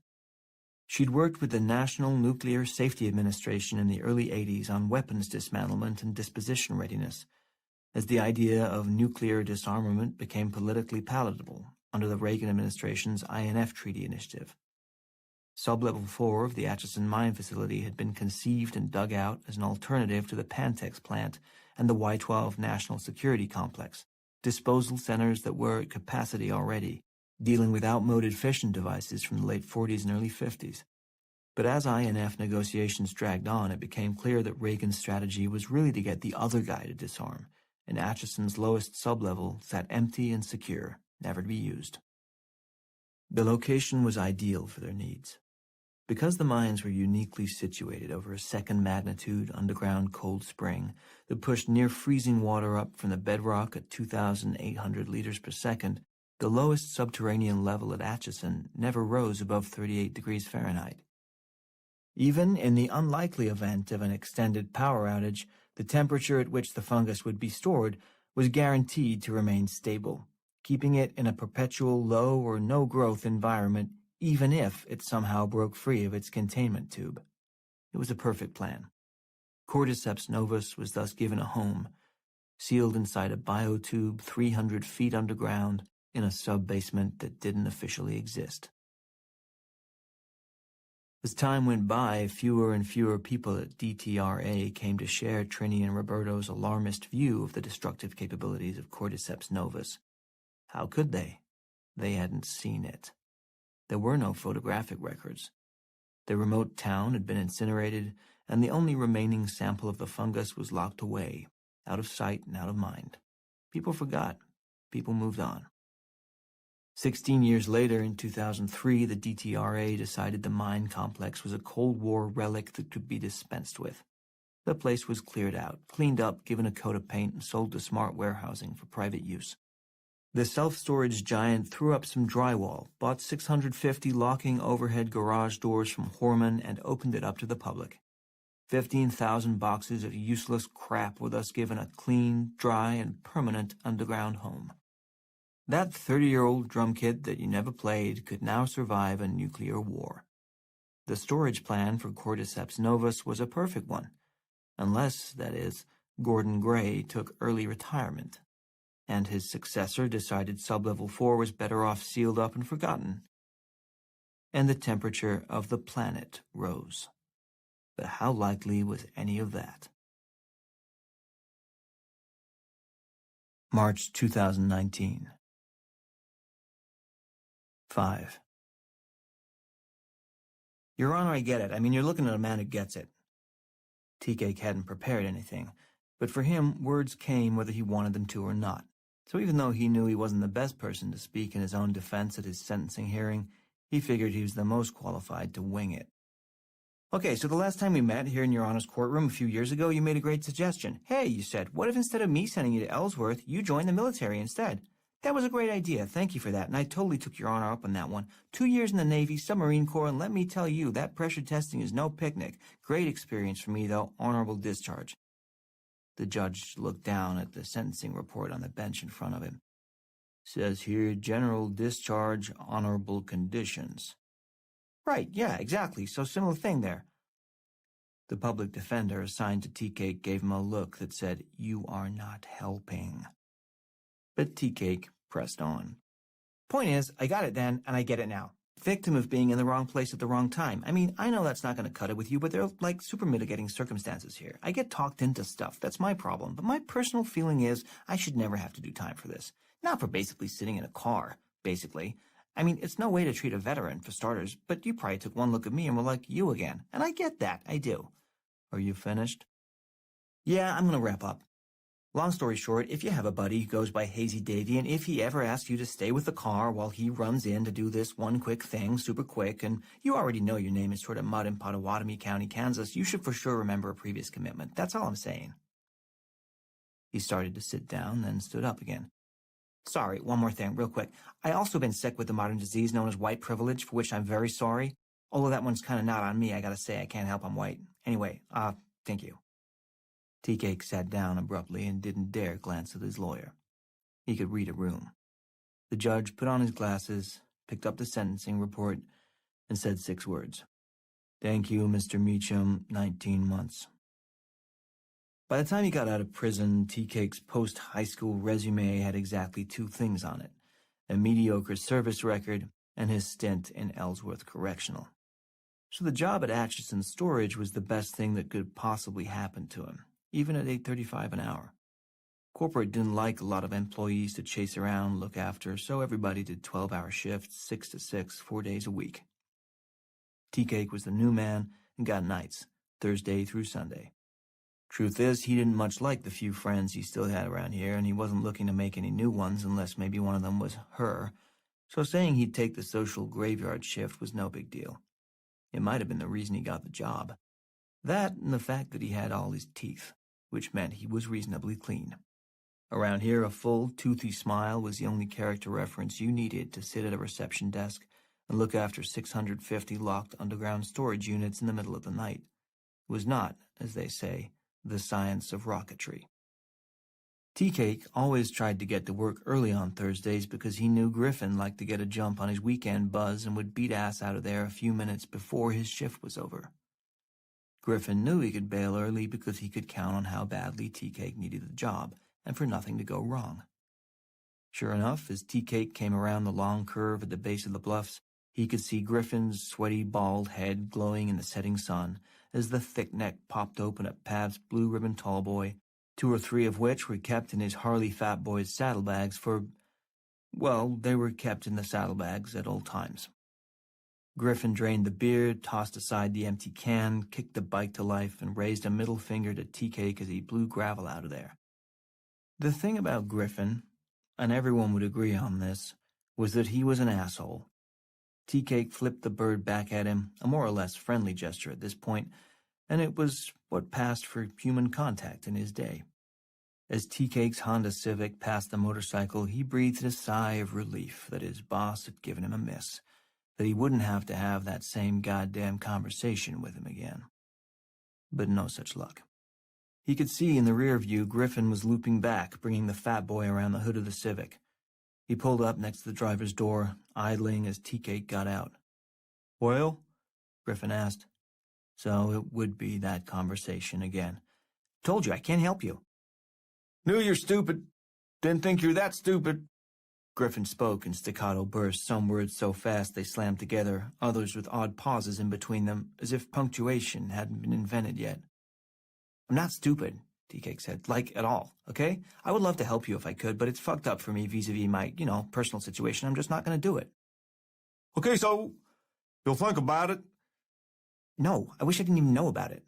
She'd worked with the National Nuclear Safety Administration in the early 80s on weapons dismantlement and disposition readiness, as the idea of nuclear disarmament became politically palatable under the Reagan administration's INF Treaty Initiative. Sublevel 4 of the Atchison mine facility had been conceived and dug out as an alternative to the Pantex plant and the Y-12 National Security Complex, disposal centers that were at capacity already, dealing with outmoded fission devices from the late 40s and early 50s. But as INF negotiations dragged on, it became clear that Reagan's strategy was really to get the other guy to disarm, and Atchison's lowest sublevel sat empty and secure, never to be used. The location was ideal for their needs. Because the mines were uniquely situated over a second-magnitude underground cold spring that pushed near-freezing water up from the bedrock at 2,800 liters per second, the lowest subterranean level at Atchison never rose above 38 degrees Fahrenheit. Even in the unlikely event of an extended power outage, the temperature at which the fungus would be stored was guaranteed to remain stable, keeping it in a perpetual low or no-growth environment even if it somehow broke free of its containment tube. It was a perfect plan. Cordyceps novus was thus given a home, sealed inside a biotube 300 feet underground in a sub-basement that didn't officially exist. As time went by, fewer and fewer people at DTRA came to share Trini and Roberto's alarmist view of the destructive capabilities of Cordyceps novus. How could they? They hadn't seen it. There were no photographic records. The remote town had been incinerated, and the only remaining sample of the fungus was locked away, out of sight and out of mind. People forgot. People moved on. 16 years later, in 2003, the DTRA decided the mine complex was a Cold War relic that could be dispensed with. The place was cleared out, cleaned up, given a coat of paint, and sold to smart warehousing for private use. The self-storage giant threw up some drywall, bought 650 locking overhead garage doors from Horman, and opened it up to the public. 15,000 boxes of useless crap were thus given a clean, dry, and permanent underground home. That 30-year-old drum kit that you never played could now survive a nuclear war. The storage plan for Cordyceps novus was a perfect one, unless, that is, Gordon Gray took early retirement, and his successor decided Sublevel 4 was better off sealed up and forgotten. And the temperature of the planet rose. But how likely was any of that? March 2019. 5. Your Honor, I get it. I mean, you're looking at a man who gets it. T-Cake hadn't prepared anything, but for him, words came whether he wanted them to or not. So even though he knew he wasn't the best person to speak in his own defense at his sentencing hearing, he figured he was the most qualified to wing it. Okay, so the last time we met here in Your Honor's courtroom a few years ago, you made a great suggestion. Hey, you said, what if instead of me sending you to Ellsworth, you joined the military instead? That was a great idea. Thank you for that, and I totally took Your Honor up on that one. 2 years in the Navy, submarine corps, and let me tell you, that pressure testing is no picnic. Great experience for me, though. Honorable discharge. The judge looked down at the sentencing report on the bench in front of him. Says here, general discharge, honorable conditions. Right, yeah, exactly. So similar thing there. The public defender assigned to T-Cake gave him a look that said, you are not helping. But T-Cake pressed on. Point is, I got it then, and I get it now. victim of being in the wrong place at the wrong time. I mean, I know that's not going to cut it with you, but there are, like, super mitigating circumstances here. I get talked into stuff. That's my problem. But my personal feeling is I should never have to do time for this. Not for basically sitting in a car, basically. I mean, it's no way to treat a veteran, for starters, but you probably took one look at me and were like, you again. And I get that. I do. Are you finished? Yeah, I'm going to wrap up. Long story short, if you have a buddy who goes by Hazy Davy, and if he ever asks you to stay with the car while he runs in to do this one quick thing, super quick, and you already know your name is sort of mud in Pottawatomie County, Kansas, you should for sure remember a previous commitment. That's all I'm saying. He started to sit down, then stood up again. Sorry, one more thing, real quick. I also been sick with the modern disease known as white privilege, for which I'm very sorry. Although that one's kind of not on me, I gotta say. I can't help I'm white. Anyway, thank you. Tea-Cake sat down abruptly and didn't dare glance at his lawyer. He could read a room. The judge put on his glasses, picked up the sentencing report, and said 6 words. Thank you, Mr. Meacham, 19 months. By the time he got out of prison, Tea-Cake's post-high school resume had exactly 2 things on it, a mediocre service record and his stint in Ellsworth Correctional. So the job at Atchison Storage was the best thing that could possibly happen to him, even at $8.35 an hour. Corporate didn't like a lot of employees to chase around, look after, so everybody did 12-hour shifts, 6 to 6, 4 days a week. Tea-Cake was the new man and got nights, Thursday through Sunday. Truth is, he didn't much like the few friends he still had around here, and he wasn't looking to make any new ones unless maybe one of them was her, so saying he'd take the social graveyard shift was no big deal. It might have been the reason he got the job. That and the fact that he had all his teeth, which meant he was reasonably clean. Around here, a full, toothy smile was the only character reference you needed to sit at a reception desk and look after 650 locked underground storage units in the middle of the night. It was not, as they say, the science of rocketry. Tea-Cake always tried to get to work early on Thursdays because he knew Griffin liked to get a jump on his weekend buzz and would beat ass out of there a few minutes before his shift was over. Griffin knew he could bail early because he could count on how badly Tea-Cake needed the job, and for nothing to go wrong. Sure enough, as Tea-Cake came around the long curve at the base of the bluffs, he could see Griffin's sweaty, bald head glowing in the setting sun as the thick neck popped open at Pab's blue-ribbon tallboy, 2 or 3 of which were kept in his Harley Fat Boy's saddlebags for, well, they were kept in the saddlebags at all times. Griffin drained the beer, tossed aside the empty can, kicked the bike to life, and raised a middle finger to Tea-Cake as he blew gravel out of there. The thing about Griffin, and everyone would agree on this, was that he was an asshole. Tea-Cake flipped the bird back at him, a more or less friendly gesture at this point, and it was what passed for human contact in his day. As Tea-Cake's Honda Civic passed the motorcycle, he breathed a sigh of relief that his boss had given him a miss, that he wouldn't have to have that same goddamn conversation with him again. But no such luck. He could see in the rear view Griffin was looping back, bringing the fat boy around the hood of the Civic. He pulled up next to the driver's door, idling as Tea-Cake got out. Well? Griffin asked. So it would be that conversation again. Told you, I can't help you. Knew you're stupid. Didn't think you're that stupid. Griffin spoke in staccato bursts, some words so fast they slammed together, others with odd pauses in between them, as if punctuation hadn't been invented yet. I'm not stupid, Tea-Cake said, like, at all, okay? I would love to help you if I could, but it's fucked up for me vis-a-vis my, personal situation. I'm just not going to do it. Okay, so you'll think about it? No, I wish I didn't even know about it.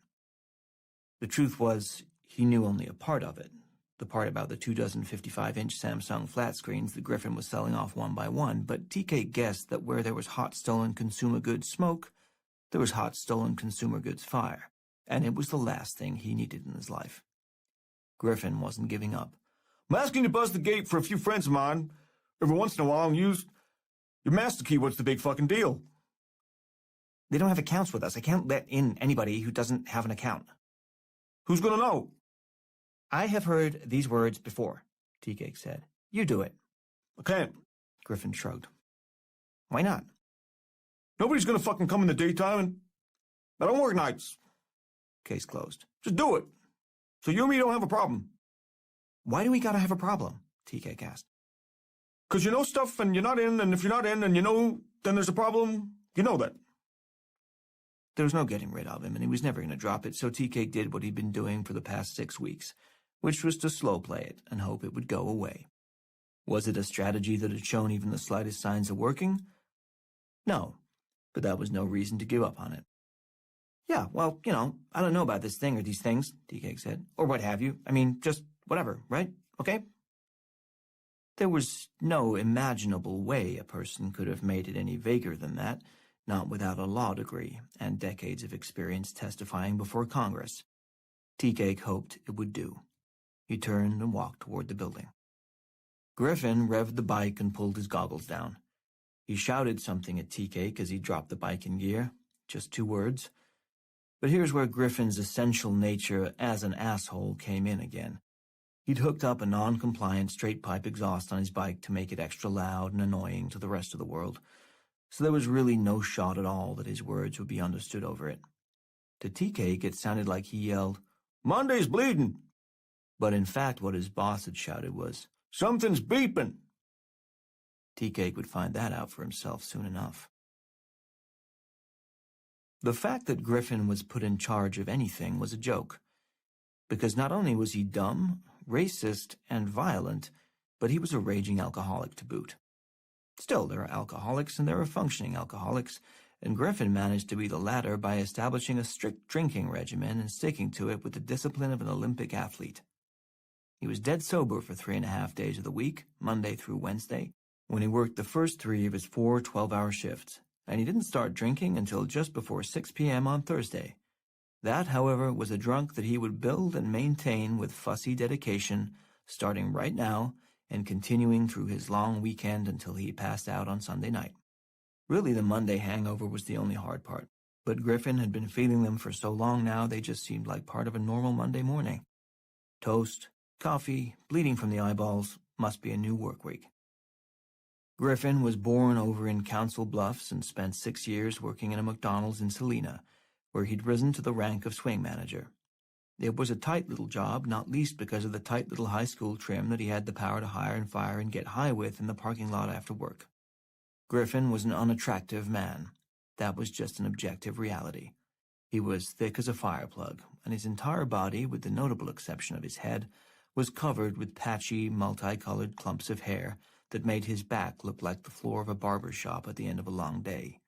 The truth was, he knew only a part of it. The part about the 24 55-inch Samsung flat screens that Griffin was selling off one by one, but Tea-Cake guessed that where there was hot stolen consumer goods smoke, there was hot stolen consumer goods fire, and it was the last thing he needed in his life. Griffin wasn't giving up. I'm asking you to buzz the gate for a few friends of mine. Every once in a while, and use your master key. What's the big fucking deal? They don't have accounts with us. I can't let in anybody who doesn't have an account. Who's gonna know? I have heard these words before, Tea-Cake said. You do it. I can't, Griffin shrugged. Why not? Nobody's gonna fucking come in the daytime, and I don't work nights. Case closed. Just do it. So you and me don't have a problem. Why do we gotta have a problem? Tea-Cake asked. 'Cause you know stuff and you're not in, and if you're not in and you know, then there's a problem. You know that. There was no getting rid of him, and he was never going to drop it, so TK did what he'd been doing for the past 6 weeks, which was to slow play it and hope it would go away. Was it a strategy that had shown even the slightest signs of working? No, but that was no reason to give up on it. Yeah, well, I don't know about this thing or these things, TK said, or what have you. I mean, just whatever, right? Okay? There was no imaginable way a person could have made it any vaguer than that, not without a law degree and decades of experience testifying before Congress. TK hoped it would do. He turned and walked toward the building. Griffin revved the bike and pulled his goggles down. He shouted something at TK as he dropped the bike in gear, just 2 words. But here's where Griffin's essential nature as an asshole came in again. He'd hooked up a non-compliant straight-pipe exhaust on his bike to make it extra loud and annoying to the rest of the world, so there was really no shot at all that his words would be understood over it. To TK, it sounded like he yelled, "Monday's bleeding!" But in fact what his boss had shouted was, "Something's beeping!" TK would find that out for himself soon enough. The fact that Griffin was put in charge of anything was a joke, because not only was he dumb, racist, and violent, but he was a raging alcoholic to boot. Still, there are alcoholics and there are functioning alcoholics, and Griffin managed to be the latter by establishing a strict drinking regimen and sticking to it with the discipline of an Olympic athlete. He was dead sober for 3.5 days of the week, Monday through Wednesday, when he worked the first 3 of his 4 12-hour shifts, and he didn't start drinking until just before 6 p.m. on Thursday. That, however, was a drunk that he would build and maintain with fussy dedication, starting right now and continuing through his long weekend until he passed out on Sunday night. Really, the Monday hangover was the only hard part, but Griffin had been feeling them for so long now they just seemed like part of a normal Monday morning. Toast, coffee, bleeding from the eyeballs, must be a new work week. Griffin was born over in Council Bluffs and spent 6 years working in a McDonald's in Salina, where he'd risen to the rank of swing manager. It was a tight little job, not least because of the tight little high school trim that he had the power to hire and fire and get high with in the parking lot after work. Griffin was an unattractive man. That was just an objective reality. He was thick as a fireplug, and his entire body, with the notable exception of his head, was covered with patchy, multicolored clumps of hair that made his back look like the floor of a barber shop at the end of a long day.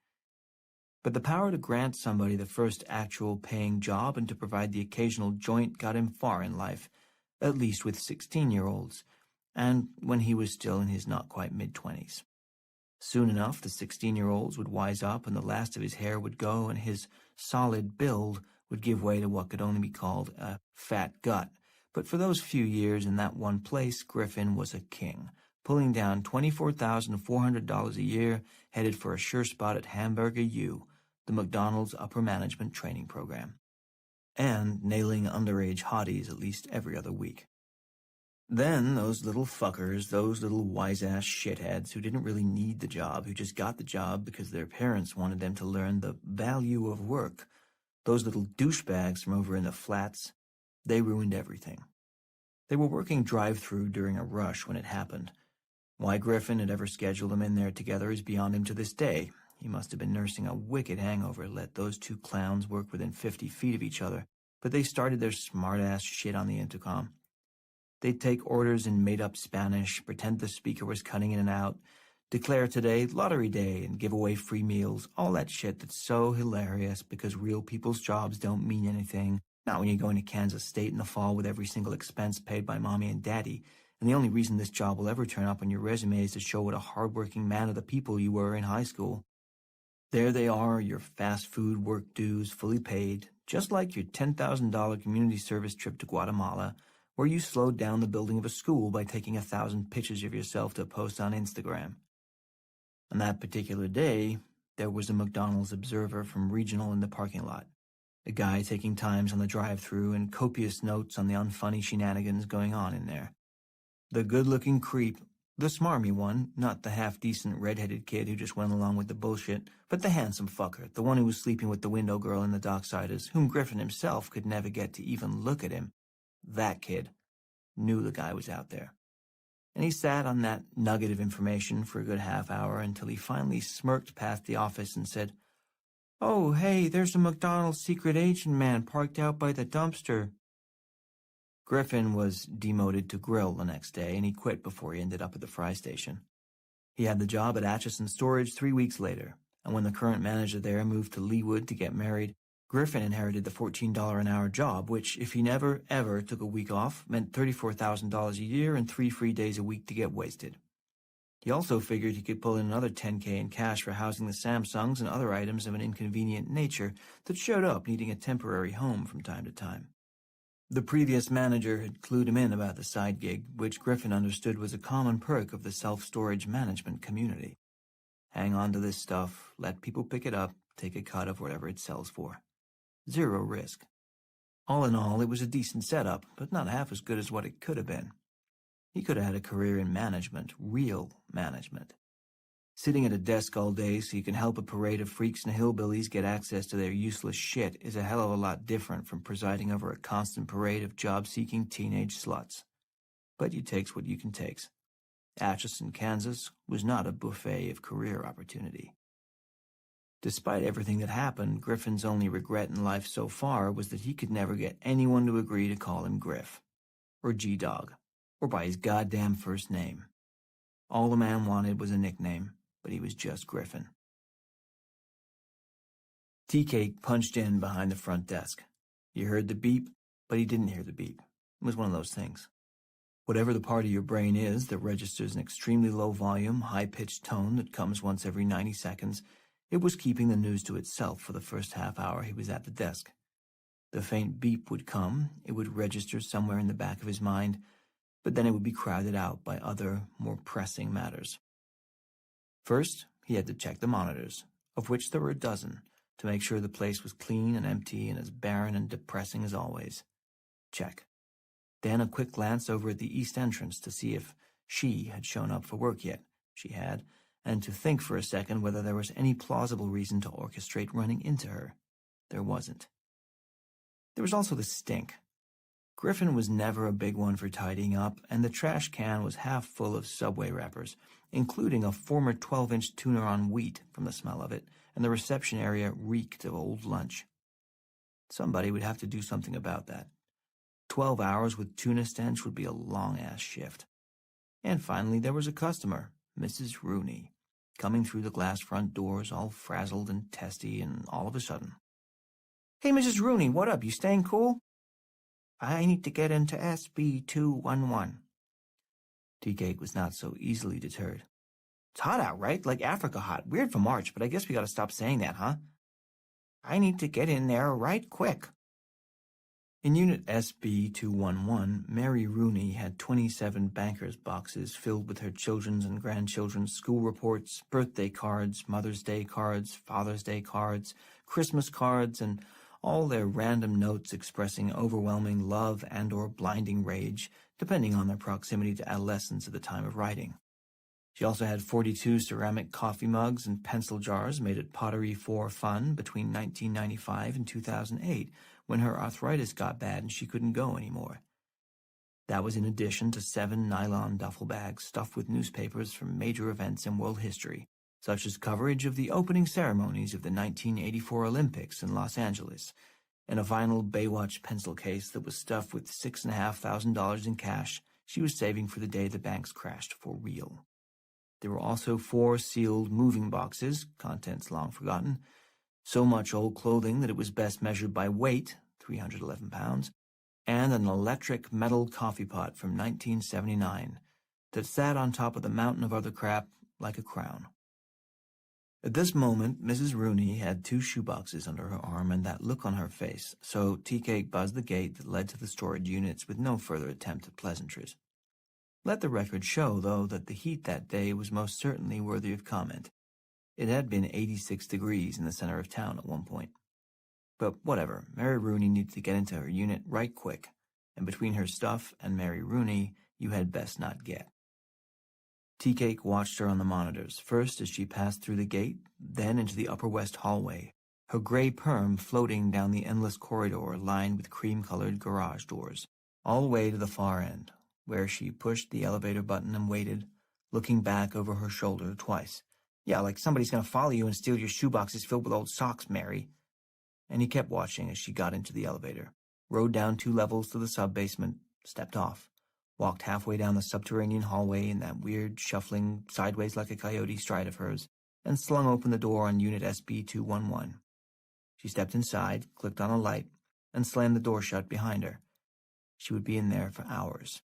But the power to grant somebody the first actual paying job and to provide the occasional joint got him far in life, at least with 16-year-olds, and when he was still in his not-quite mid-20s. Soon enough, the 16-year-olds would wise up and the last of his hair would go and his solid build would give way to what could only be called a fat gut. But for those few years in that one place, Griffin was a king, pulling down $24,400 a year, headed for a sure spot at Hamburger U, the McDonald's upper management training program, and nailing underage hotties at least every other week. Then those little fuckers, those little wise-ass shitheads who didn't really need the job, who just got the job because their parents wanted them to learn the value of work, those little douchebags from over in the flats, they ruined everything. They were working drive-through during a rush when it happened. Why Griffin had ever scheduled them in there together is beyond him to this day. He must have been nursing a wicked hangover, let those 2 clowns work within 50 feet of each other, but they started their smart-ass shit on the intercom. They'd take orders in made-up Spanish, pretend the speaker was cutting in and out, declare today lottery day and give away free meals, all that shit that's so hilarious because real people's jobs don't mean anything, not when you're going to Kansas State in the fall with every single expense paid by mommy and daddy, and the only reason this job will ever turn up on your resume is to show what a hard-working man of the people you were in high school. There they are, your fast food work dues fully paid, just like your $10,000 community service trip to Guatemala, where you slowed down the building of a school by taking 1,000 pictures of yourself to post on Instagram. On that particular day, there was a McDonald's observer from Regional in the parking lot, a guy taking times on the drive-thru and copious notes on the unfunny shenanigans going on in there. The good-looking creep, the smarmy one, not the half-decent red-headed kid who just went along with the bullshit, but the handsome fucker, the one who was sleeping with the window girl in the Docksiders, whom Griffin himself could never get to even look at him. That kid knew the guy was out there. And he sat on that nugget of information for a good half hour until he finally smirked past the office and said, "Oh, hey, there's a McDonald's secret agent man parked out by the dumpster." Griffin was demoted to grill the next day, and he quit before he ended up at the fry station. He had the job at Atchison Storage 3 weeks later, and when the current manager there moved to Leawood to get married, Griffin inherited the $14 an hour job, which, if he never, ever took a week off, meant $34,000 a year and 3 free days a week to get wasted. He also figured he could pull in another $10K in cash for housing the Samsungs and other items of an inconvenient nature that showed up needing a temporary home from time to time. The previous manager had clued him in about the side gig, which Griffin understood was a common perk of the self-storage management community. Hang on to this stuff, let people pick it up, take a cut of whatever it sells for. 0 risk. All in all, it was a decent setup, but not half as good as what it could have been. He could have had a career in management, real management. Sitting at a desk all day so you can help a parade of freaks and hillbillies get access to their useless shit is a hell of a lot different from presiding over a constant parade of job-seeking teenage sluts. But you takes what you can takes. Atchison, Kansas was not a buffet of career opportunity. Despite everything that happened, Griffin's only regret in life so far was that he could never get anyone to agree to call him Griff, or G-Dog, or by his goddamn first name. All the man wanted was a nickname, but he was just Griffin. Tea-Cake punched in behind the front desk. He heard the beep, but he didn't hear the beep. It was one of those things. Whatever the part of your brain is that registers an extremely low-volume, high-pitched tone that comes once every 90 seconds, it was keeping the news to itself for the first half hour he was at the desk. The faint beep would come, it would register somewhere in the back of his mind, but then it would be crowded out by other, more pressing matters. First, he had to check the monitors, of which there were a dozen, to make sure the place was clean and empty and as barren and depressing as always. Check. Then a quick glance over at the east entrance to see if she had shown up for work yet. She had, and to think for a second whether there was any plausible reason to orchestrate running into her. There wasn't. There was also the stink. Griffin was never a big one for tidying up, and the trash can was half full of Subway wrappers, including a former 12-inch tuna on wheat from the smell of it, and the reception area reeked of old lunch. Somebody would have to do something about that. 12 hours with tuna stench would be a long-ass shift. And finally there was a customer, Mrs. Rooney, coming through the glass front doors all frazzled and testy, and all of a sudden, "Hey, Mrs. Rooney, what up? You staying cool?" "I need to get into SB 211. Tea-Cake was not so easily deterred. "It's hot out, right? Like Africa hot. Weird for March, but I guess we gotta stop saying that, huh?" "I need to get in there right quick." In Unit SB 211, Mary Rooney had 27 banker's boxes filled with her children's and grandchildren's school reports, birthday cards, Mother's Day cards, Father's Day cards, Christmas cards, and all their random notes expressing overwhelming love and or blinding rage, depending on their proximity to adolescence at the time of writing. She also had 42 ceramic coffee mugs and pencil jars made at Pottery for Fun between 1995 and 2008, when her arthritis got bad and she couldn't go anymore. That was in addition to 7 nylon duffel bags stuffed with newspapers from major events in world history, such as coverage of the opening ceremonies of the 1984 Olympics in Los Angeles, and a vinyl Baywatch pencil case that was stuffed with $6,500 in cash she was saving for the day the banks crashed for real. There were also 4 sealed moving boxes, contents long forgotten, so much old clothing that it was best measured by weight, 311 pounds, and an electric metal coffee pot from 1979 that sat on top of the mountain of other crap like a crown. At this moment, Mrs. Rooney had 2 shoeboxes under her arm and that look on her face, so Tea-Cake buzzed the gate that led to the storage units with no further attempt at pleasantries. Let the record show, though, that the heat that day was most certainly worthy of comment. It had been 86 degrees in the center of town at one point. But whatever, Mary Rooney needed to get into her unit right quick, and between her stuff and Mary Rooney, you had best not get. Tea-Cake watched her on the monitors, first as she passed through the gate, then into the Upper West hallway, her gray perm floating down the endless corridor lined with cream-colored garage doors, all the way to the far end, where she pushed the elevator button and waited, looking back over her shoulder twice. "Yeah, like somebody's going to follow you and steal your shoeboxes filled with old socks, Mary." And he kept watching as she got into the elevator, rode down 2 levels to the sub-basement, stepped off, walked halfway down the subterranean hallway in that weird, shuffling, sideways like a coyote stride of hers, and slung open the door on Unit SB-211. She stepped inside, clicked on a light, and slammed the door shut behind her. She would be in there for hours.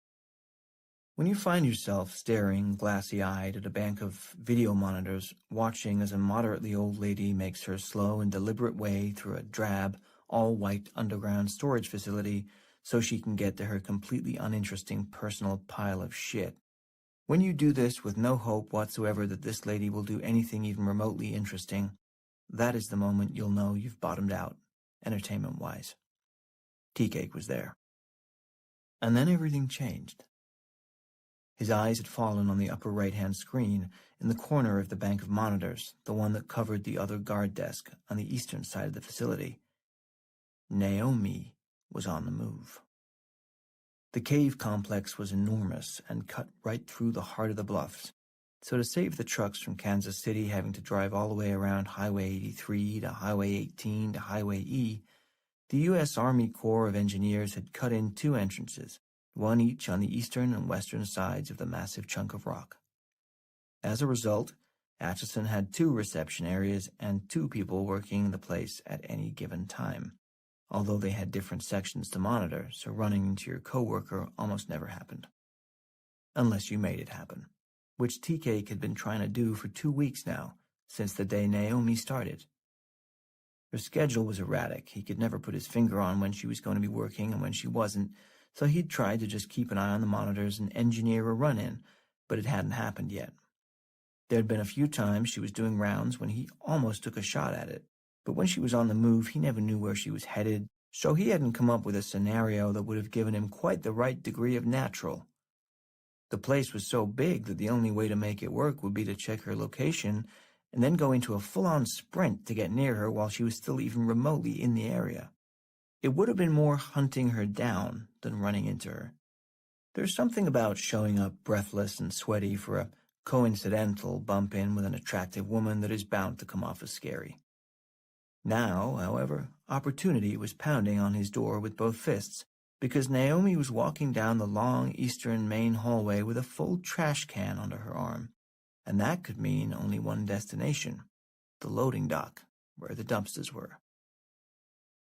When you find yourself staring glassy-eyed at a bank of video monitors, watching as a moderately old lady makes her slow and deliberate way through a drab, all-white underground storage facility so she can get to her completely uninteresting personal pile of shit. When you do this with no hope whatsoever that this lady will do anything even remotely interesting, that is the moment you'll know you've bottomed out, entertainment-wise. Tea-Cake was there. And then everything changed. His eyes had fallen on the upper right-hand screen in the corner of the bank of monitors, the one that covered the other guard desk on the eastern side of the facility. Naomi was on the move. The cave complex was enormous and cut right through the heart of the bluffs, so to save the trucks from Kansas City having to drive all the way around Highway 83 to Highway 18 to Highway E, the U.S. Army Corps of Engineers had cut in 2 entrances, one each on the eastern and western sides of the massive chunk of rock. As a result, Atchison had 2 reception areas and 2 people working the place at any given time, although they had different sections to monitor, so running into your coworker almost never happened. Unless you made it happen, which Tea-Cake had been trying to do for 2 weeks now, since the day Naomi started. Her schedule was erratic. He could never put his finger on when she was going to be working and when she wasn't, so he'd tried to just keep an eye on the monitors and engineer a run-in, but it hadn't happened yet. There had been a few times she was doing rounds when he almost took a shot at it, but when she was on the move, he never knew where she was headed, so he hadn't come up with a scenario that would have given him quite the right degree of natural. The place was so big that the only way to make it work would be to check her location and then go into a full-on sprint to get near her while she was still even remotely in the area. It would have been more hunting her down than running into her. There's something about showing up breathless and sweaty for a coincidental bump-in with an attractive woman that is bound to come off as scary. Now, however, opportunity was pounding on his door with both fists, because Naomi was walking down the long eastern main hallway with a full trash can under her arm, and that could mean only one destination, the loading dock, where the dumpsters were.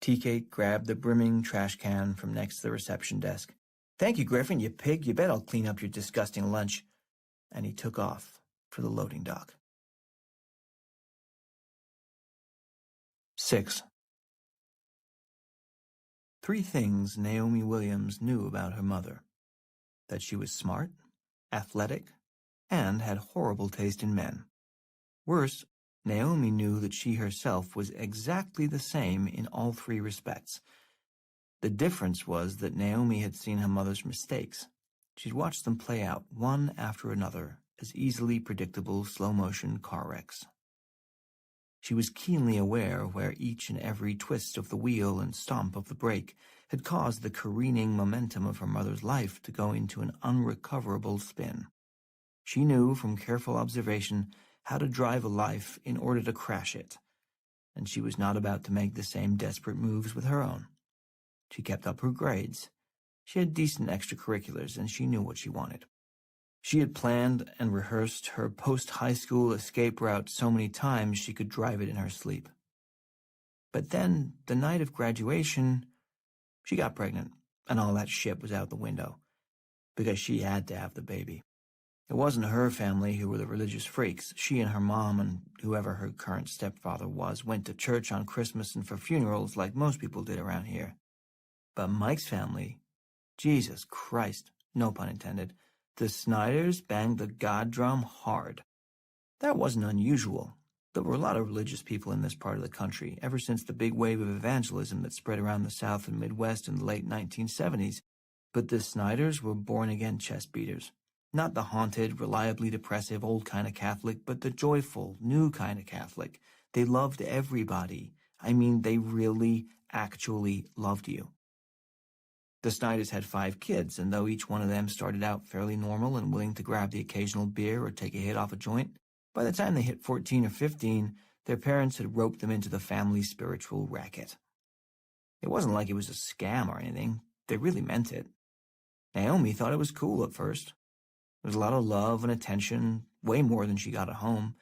Tea-Cake grabbed the brimming trash can from next to the reception desk. "Thank you, Griffin, you pig. You bet I'll clean up your disgusting lunch." And he took off for the loading dock. 6. 3 things Naomi Williams knew about her mother: that she was smart, athletic, and had horrible taste in men. Worse, Naomi knew that she herself was exactly the same in all 3 respects. The difference was that Naomi had seen her mother's mistakes. She'd watched them play out, one after another, as easily predictable slow-motion car wrecks. She was keenly aware where each and every twist of the wheel and stomp of the brake had caused the careening momentum of her mother's life to go into an unrecoverable spin. She knew from careful observation how to drive a life in order to crash it, and she was not about to make the same desperate moves with her own. She kept up her grades. She had decent extracurriculars, and she knew what she wanted. She had planned and rehearsed her post-high school escape route so many times she could drive it in her sleep. But then, the night of graduation, she got pregnant, and all that shit was out the window, because she had to have the baby. It wasn't her family who were the religious freaks. She and her mom and whoever her current stepfather was went to church on Christmas and for funerals like most people did around here. But Mike's family, Jesus Christ, no pun intended, the Snyders banged the god drum hard. That wasn't unusual. There were a lot of religious people in this part of the country ever since the big wave of evangelism that spread around the South and Midwest in the late 1970s, but the Snyders were born-again chest beaters. Not the haunted, reliably depressive old kind of Catholic, but the joyful, new kind of Catholic. They loved everybody. I mean, they really, actually loved you. The Snyders had 5 kids, and though each one of them started out fairly normal and willing to grab the occasional beer or take a hit off a joint, by the time they hit 14 or 15, their parents had roped them into the family's spiritual racket. It wasn't like it was a scam or anything. They really meant it. Naomi thought it was cool at first. There was a lot of love and attention, way more than she got at home.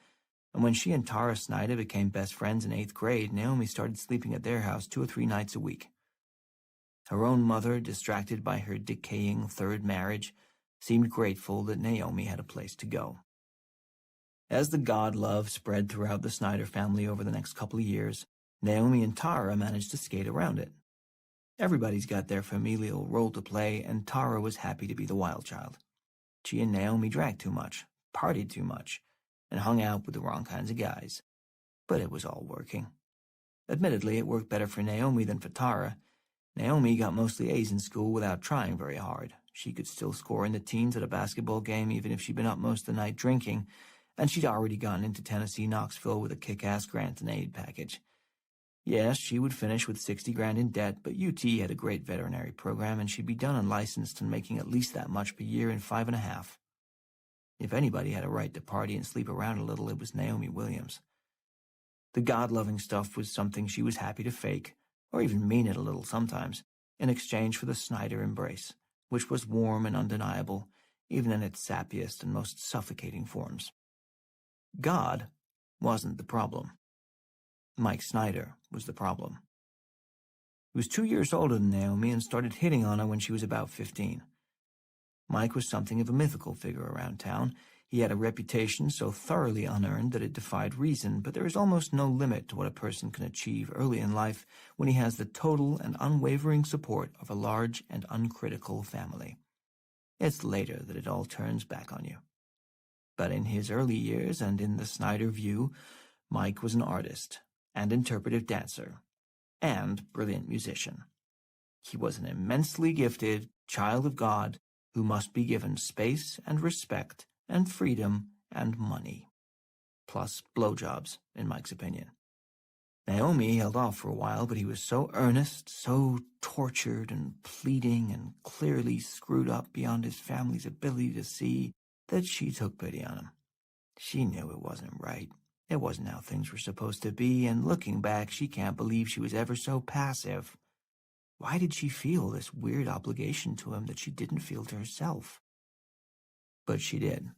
And when she and Tara Snyder became best friends in 8th grade, Naomi started sleeping at their house 2 or 3 nights a week. Her own mother, distracted by her decaying 3rd marriage, seemed grateful that Naomi had a place to go. As the God love spread throughout the Snyder family over the next couple of years, Naomi and Tara managed to skate around it. Everybody's got their familial role to play, and Tara was happy to be the wild child. She and Naomi drank too much, partied too much, and hung out with the wrong kinds of guys. But it was all working. Admittedly, it worked better for Naomi than for Tara. Naomi got mostly A's in school without trying very hard. She could still score in the teens at a basketball game even if she'd been up most of the night drinking, and she'd already gotten into Tennessee Knoxville with a kick-ass grant and aid package. Yes, she would finish with $60,000 in debt, but UT had a great veterinary program, and she'd be done and licensed and making at least that much per year in 5.5. If anybody had a right to party and sleep around a little, it was Naomi Williams. The God-loving stuff was something she was happy to fake, or even mean it a little sometimes, in exchange for the Snyder embrace, which was warm and undeniable, even in its sappiest and most suffocating forms. God wasn't the problem. Mike Snyder was the problem. He was 2 years older than Naomi and started hitting on her when she was about 15. Mike was something of a mythical figure around town. He had a reputation so thoroughly unearned that it defied reason, but there is almost no limit to what a person can achieve early in life when he has the total and unwavering support of a large and uncritical family. It's later that it all turns back on you. But in his early years and in the Snyder view, Mike was an artist and interpretive dancer and brilliant musician. He was an immensely gifted child of God who must be given space and respect and freedom and money, plus blowjobs, in Mike's opinion. Naomi held off for a while, but he was so earnest, so tortured and pleading and clearly screwed up beyond his family's ability to see that she took pity on him. She knew it wasn't right. It wasn't how things were supposed to be, and looking back, she can't believe she was ever so passive. Why did she feel this weird obligation to him that she didn't feel to herself? But she did.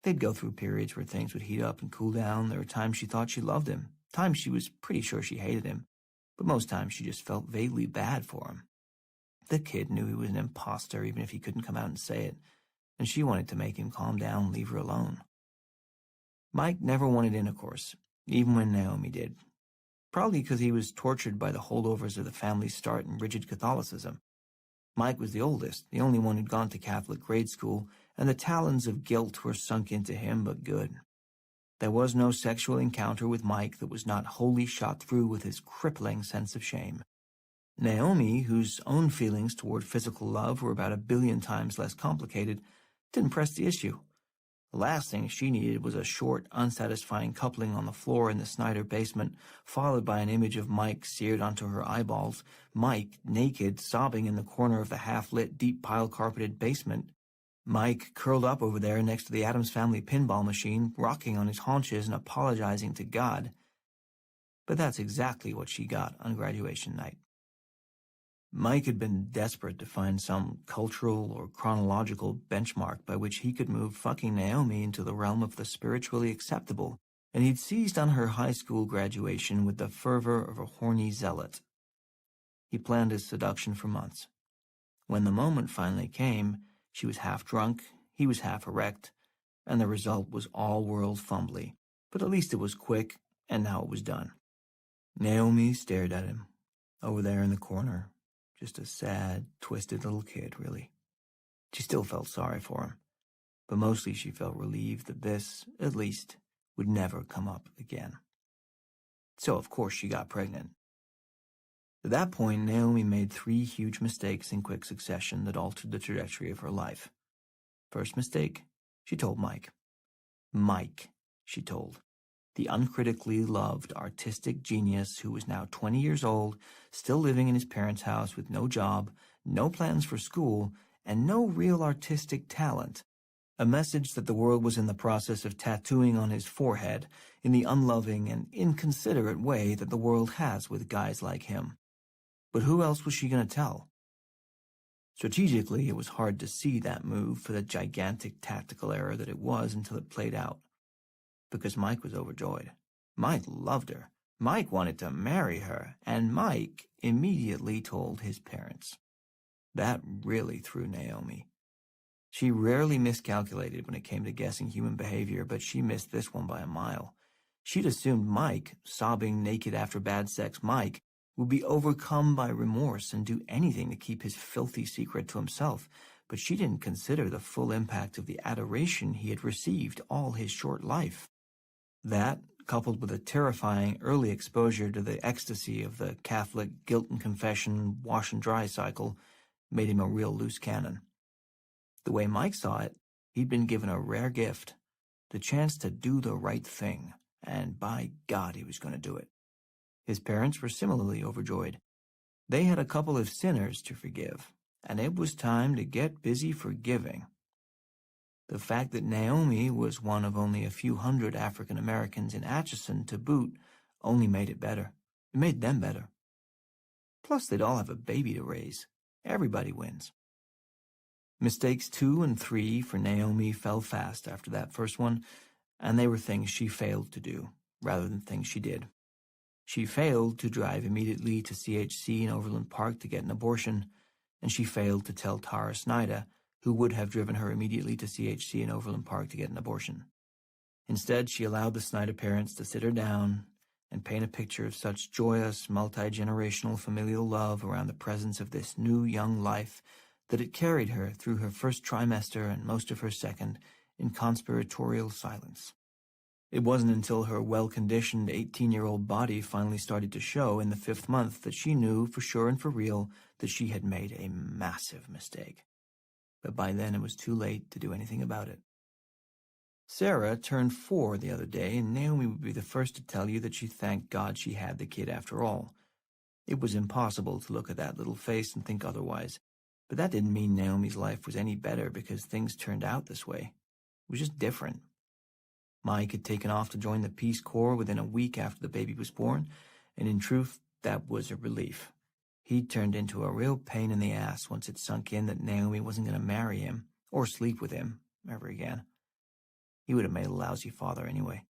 They'd go through periods where things would heat up and cool down. There were times she thought she loved him, times she was pretty sure she hated him, but most times she just felt vaguely bad for him. The kid knew he was an imposter even if he couldn't come out and say it, and she wanted to make him calm down and leave her alone. Mike never wanted intercourse, even when Naomi did. Probably because he was tortured by the holdovers of the family's start in rigid Catholicism. Mike was the oldest, the only one who'd gone to Catholic grade school, and the talons of guilt were sunk into him but good. There was no sexual encounter with Mike that was not wholly shot through with his crippling sense of shame. Naomi, whose own feelings toward physical love were about 1 billion times less complicated, didn't press the issue. The last thing she needed was a short, unsatisfying coupling on the floor in the Snyder basement, followed by an image of Mike seared onto her eyeballs, Mike, naked, sobbing in the corner of the half-lit, deep pile-carpeted basement. Mike curled up over there next to the Addams Family pinball machine, rocking on his haunches and apologizing to God. But that's exactly what she got on graduation night. Mike had been desperate to find some cultural or chronological benchmark by which he could move fucking Naomi into the realm of the spiritually acceptable, and he'd seized on her high school graduation with the fervor of a horny zealot. He planned his seduction for months. When the moment finally came, she was half drunk, he was half erect, and the result was all-world fumbly, but at least it was quick, and now it was done. Naomi stared at him, over there in the corner. Just a sad, twisted little kid, really. She still felt sorry for him, but mostly she felt relieved that this, at least, would never come up again. So, of course, she got pregnant. At that point, Naomi made 3 huge mistakes in quick succession that altered the trajectory of her life. First mistake, she told Mike. Mike, she told. The uncritically loved artistic genius who was now 20 years old, still living in his parents' house with no job, no plans for school, and no real artistic talent. A message that the world was in the process of tattooing on his forehead in the unloving and inconsiderate way that the world has with guys like him. But who else was she going to tell? Strategically, it was hard to see that move for the gigantic tactical error that it was until it played out. Because Mike was overjoyed. Mike loved her. Mike wanted to marry her, and Mike immediately told his parents. That really threw Naomi. She rarely miscalculated when it came to guessing human behavior, but she missed this one by a mile. She'd assumed Mike, sobbing naked after bad sex Mike, would be overcome by remorse and do anything to keep his filthy secret to himself, but she didn't consider the full impact of the adoration he had received all his short life. That, coupled with a terrifying early exposure to the ecstasy of the Catholic guilt and confession wash and dry cycle, made him a real loose cannon. The way Mike saw it, he'd been given a rare gift, the chance to do the right thing, and by God he was going to do it. His parents were similarly overjoyed. They had a couple of sinners to forgive, and it was time to get busy forgiving. The fact that Naomi was one of only a few hundred African Americans in Atchison to boot only made it better. It made them better. Plus, they'd all have a baby to raise. Everybody wins. Mistakes 2 and 3 for Naomi fell fast after that first one, and they were things she failed to do, rather than things she did. She failed to drive immediately to CHC in Overland Park to get an abortion, and she failed to tell Tara Snyder, who would have driven her immediately to CHC in Overland Park to get an abortion. Instead, she allowed the Snyder parents to sit her down and paint a picture of such joyous, multi-generational familial love around the presence of this new young life that it carried her through her first trimester and most of her second in conspiratorial silence. It wasn't until her well-conditioned 18-year-old body finally started to show in the 5th month that she knew for sure and for real that she had made a massive mistake. But by then it was too late to do anything about it. Sarah turned 4 the other day, and Naomi would be the first to tell you that she thanked God she had the kid after all. It was impossible to look at that little face and think otherwise, but that didn't mean Naomi's life was any better because things turned out this way. It was just different. Mike had taken off to join the Peace Corps within a week after the baby was born, and in truth, that was a relief. He'd turned into a real pain in the ass once it sunk in that Naomi wasn't going to marry him or sleep with him ever again. He would have made a lousy father anyway.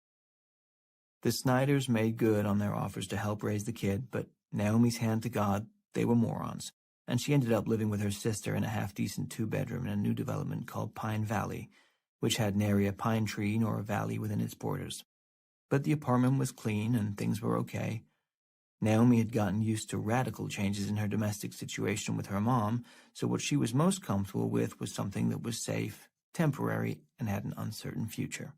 The Snyders made good on their offers to help raise the kid, but Naomi's hand to God, they were morons, and she ended up living with her sister in a half-decent 2-bedroom in a new development called Pine Valley, which had nary a pine tree nor a valley within its borders. But the apartment was clean and things were okay. Naomi had gotten used to radical changes in her domestic situation with her mom, so what she was most comfortable with was something that was safe, temporary, and had an uncertain future.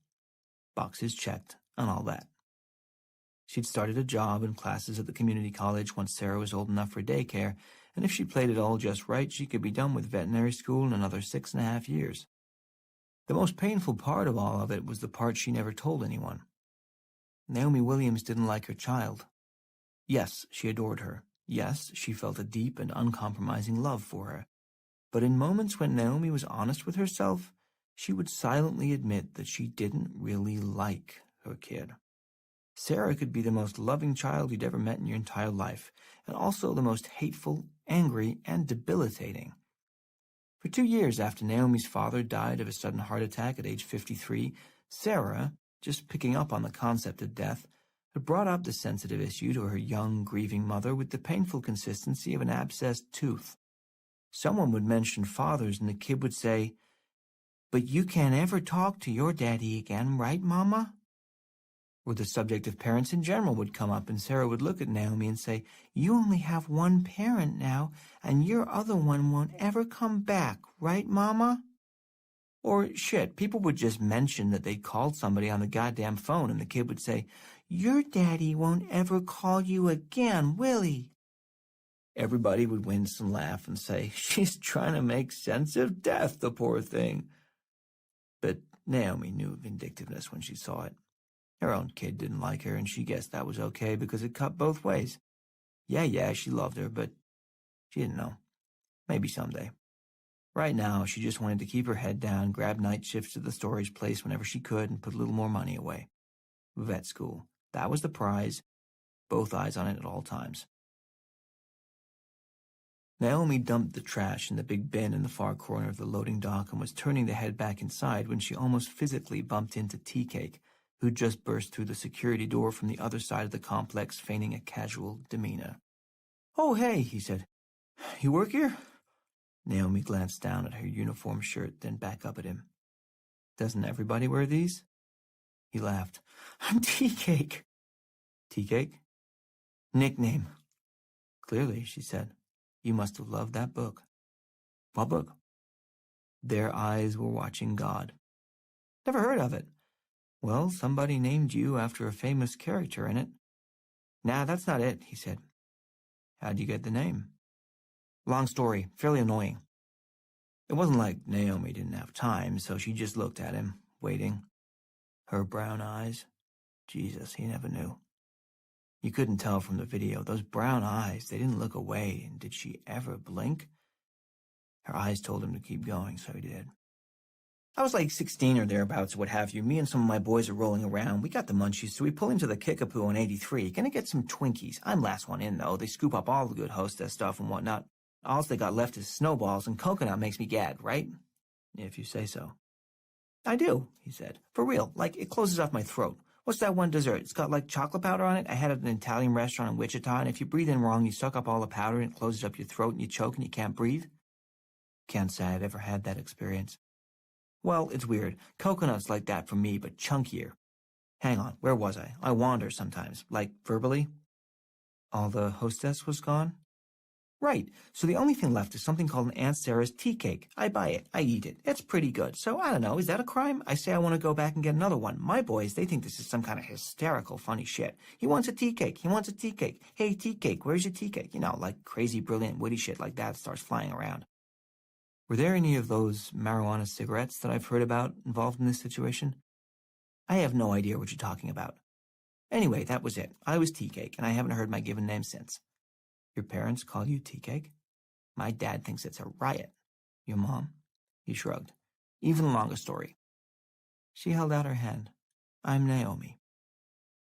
Boxes checked and all that. She'd started a job and classes at the community college once Sarah was old enough for daycare, and if she played it all just right, she could be done with veterinary school in another 6.5 years. The most painful part of all of it was the part she never told anyone. Naomi Williams didn't like her child. Yes, she adored her. Yes, she felt a deep and uncompromising love for her. But in moments when Naomi was honest with herself, she would silently admit that she didn't really like her kid. Sarah could be the most loving child you'd ever met in your entire life, and also the most hateful, angry, and debilitating. For 2 years after Naomi's father died of a sudden heart attack at age 53, Sarah, just picking up on the concept of death, had brought up the sensitive issue to her young, grieving mother with the painful consistency of an abscessed tooth. Someone would mention fathers, and the kid would say, "But you can't ever talk to your daddy again, right, Mama?" Or the subject of parents in general would come up, and Sarah would look at Naomi and say, "You only have one parent now, and your other one won't ever come back, right, Mama?" Or, shit, people would just mention that they'd called somebody on the goddamn phone, and the kid would say, "Your daddy won't ever call you again, will he?" Everybody would wince and laugh and say, "She's trying to make sense of death, the poor thing." But Naomi knew vindictiveness when she saw it. Her own kid didn't like her, and she guessed that was okay because it cut both ways. Yeah, she loved her, but she didn't know. Maybe someday. Right now, she just wanted to keep her head down, grab night shifts at the storage place whenever she could, and put a little more money away. Vet school. That was the prize. Both eyes on it at all times. Naomi dumped the trash in the big bin in the far corner of the loading dock and was turning to head back inside when she almost physically bumped into Tea Cake, who'd just burst through the security door from the other side of the complex, feigning a casual demeanor. "Oh, hey," he said. "You work here?" Naomi glanced down at her uniform shirt, then back up at him. "Doesn't everybody wear these?" He laughed. "I'm Tea Cake." "Tea Cake?" "Nickname." "Clearly," she said. "You must have loved that book." "What book?" Their eyes were watching God. "Never heard of it." "Well, somebody named you after a famous character in it." "Nah, that's not it," he said. "How'd you get the name?" "Long story, fairly annoying." It wasn't like Naomi didn't have time, so she just looked at him, waiting. Her brown eyes. Jesus, he never knew. You couldn't tell from the video. Those brown eyes, they didn't look away, and did she ever blink? Her eyes told him to keep going, so he did. "I was like 16 or thereabouts, or what have you. Me and some of my boys are rolling around. We got the munchies, so we pull into the Kickapoo on 83. Gonna get some Twinkies. I'm last one in, though. They scoop up all the good hostess stuff and whatnot. All they got left is snowballs, and coconut makes me gag, right?" "If you say so." "I do," he said. "For real. Like, it closes off my throat. What's that one dessert? It's got, like, chocolate powder on it. I had it at an Italian restaurant in Wichita, and if you breathe in wrong, you suck up all the powder, and it closes up your throat, and you choke, and you can't breathe." Can't say I've ever had that experience. "Well, it's weird. Coconut's like that for me, but chunkier. Hang on, where was I? I wander sometimes, like verbally." "All the hostess was gone?" "Right. So the only thing left is something called an Aunt Sarah's tea cake. I buy it. I eat it. It's pretty good. So I don't know. Is that a crime? I say I want to go back and get another one. My boys, they think this is some kind of hysterical, funny shit. He wants a tea cake. He wants a tea cake. Hey, tea cake, where's your tea cake?" You know, like crazy, brilliant, witty shit like that starts flying around. Were there any of those marijuana cigarettes that I've heard about involved in this situation? "I have no idea what you're talking about." "Anyway, that was it. I was Tea Cake, and I haven't heard my given name since." "Your parents call you Tea Cake?" "My dad thinks it's a riot." "Your mom?" He shrugged. "Even longer story." She held out her hand. "I'm Naomi."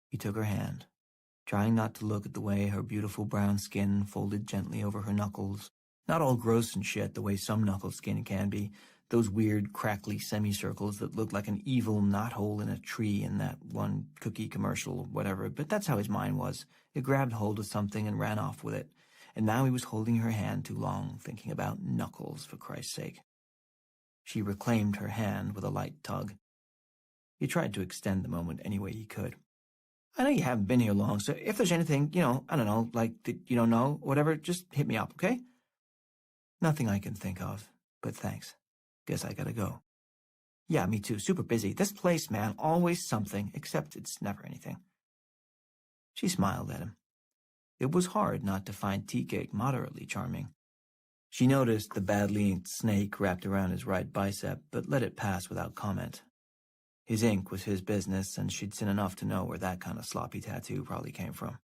He took her hand, trying not to look at the way her beautiful brown skin folded gently over her knuckles. Not all gross and shit the way some knuckle skin can be, those weird, crackly semicircles that look like an evil knothole in a tree in that one cookie commercial or whatever, but that's how his mind was. It grabbed hold of something and ran off with it, and now he was holding her hand too long, thinking about knuckles, for Christ's sake. She reclaimed her hand with a light tug. He tried to extend the moment any way he could. "I know you haven't been here long, so if there's anything, I don't know, like that you don't know, whatever, just hit me up, okay?" "Nothing I can think of, but thanks. Guess I gotta go." "Yeah, me too. Super busy. This place, man, always something, except it's never anything." She smiled at him. It was hard not to find Tea Cake moderately charming. She noticed the badly inked snake wrapped around his right bicep, but let it pass without comment. His ink was his business, and she'd seen enough to know where that kind of sloppy tattoo probably came from.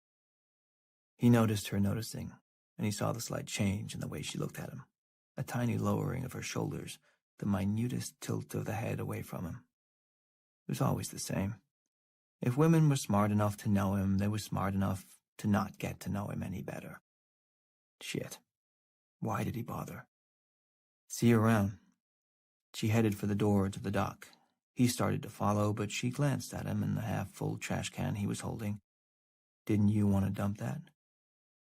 He noticed her noticing, and he saw the slight change in the way she looked at him. A tiny lowering of her shoulders, the minutest tilt of the head away from him. It was always the same. If women were smart enough to know him, they were smart enough to not get to know him any better. Shit. Why did he bother? "See you around." She headed for the door to the dock. He started to follow, but she glanced at him and the half-full trash can he was holding. "Didn't you want to dump that?"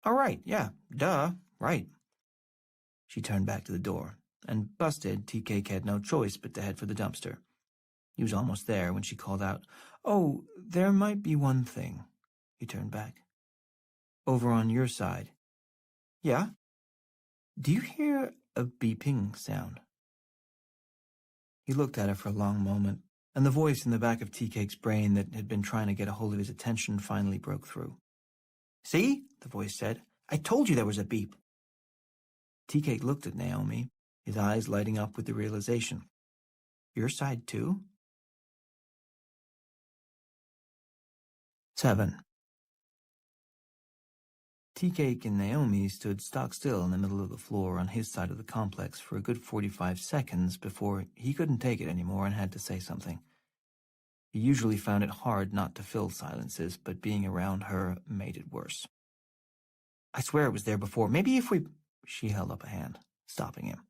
"All right, yeah, duh, right." She turned back to the door, and busted, Tea Cake had no choice but to head for the dumpster. He was almost there when she called out, "Oh, there might be one thing." He turned back. "Over on your side." "Yeah?" "Do you hear a beeping sound?" He looked at her for a long moment, and the voice in the back of Tea Cake's brain that had been trying to get a hold of his attention finally broke through. "See?" the voice said. "I told you there was a beep." Tea Cake looked at Naomi, his eyes lighting up with the realization. "Your side too?" 7. Tea-Cake and Naomi stood stock still in the middle of the floor on his side of the complex for a good 45 seconds before he couldn't take it anymore and had to say something. He usually found it hard not to fill silences, but being around her made it worse. I swear it was there before. Maybe if we... She held up a hand, stopping him.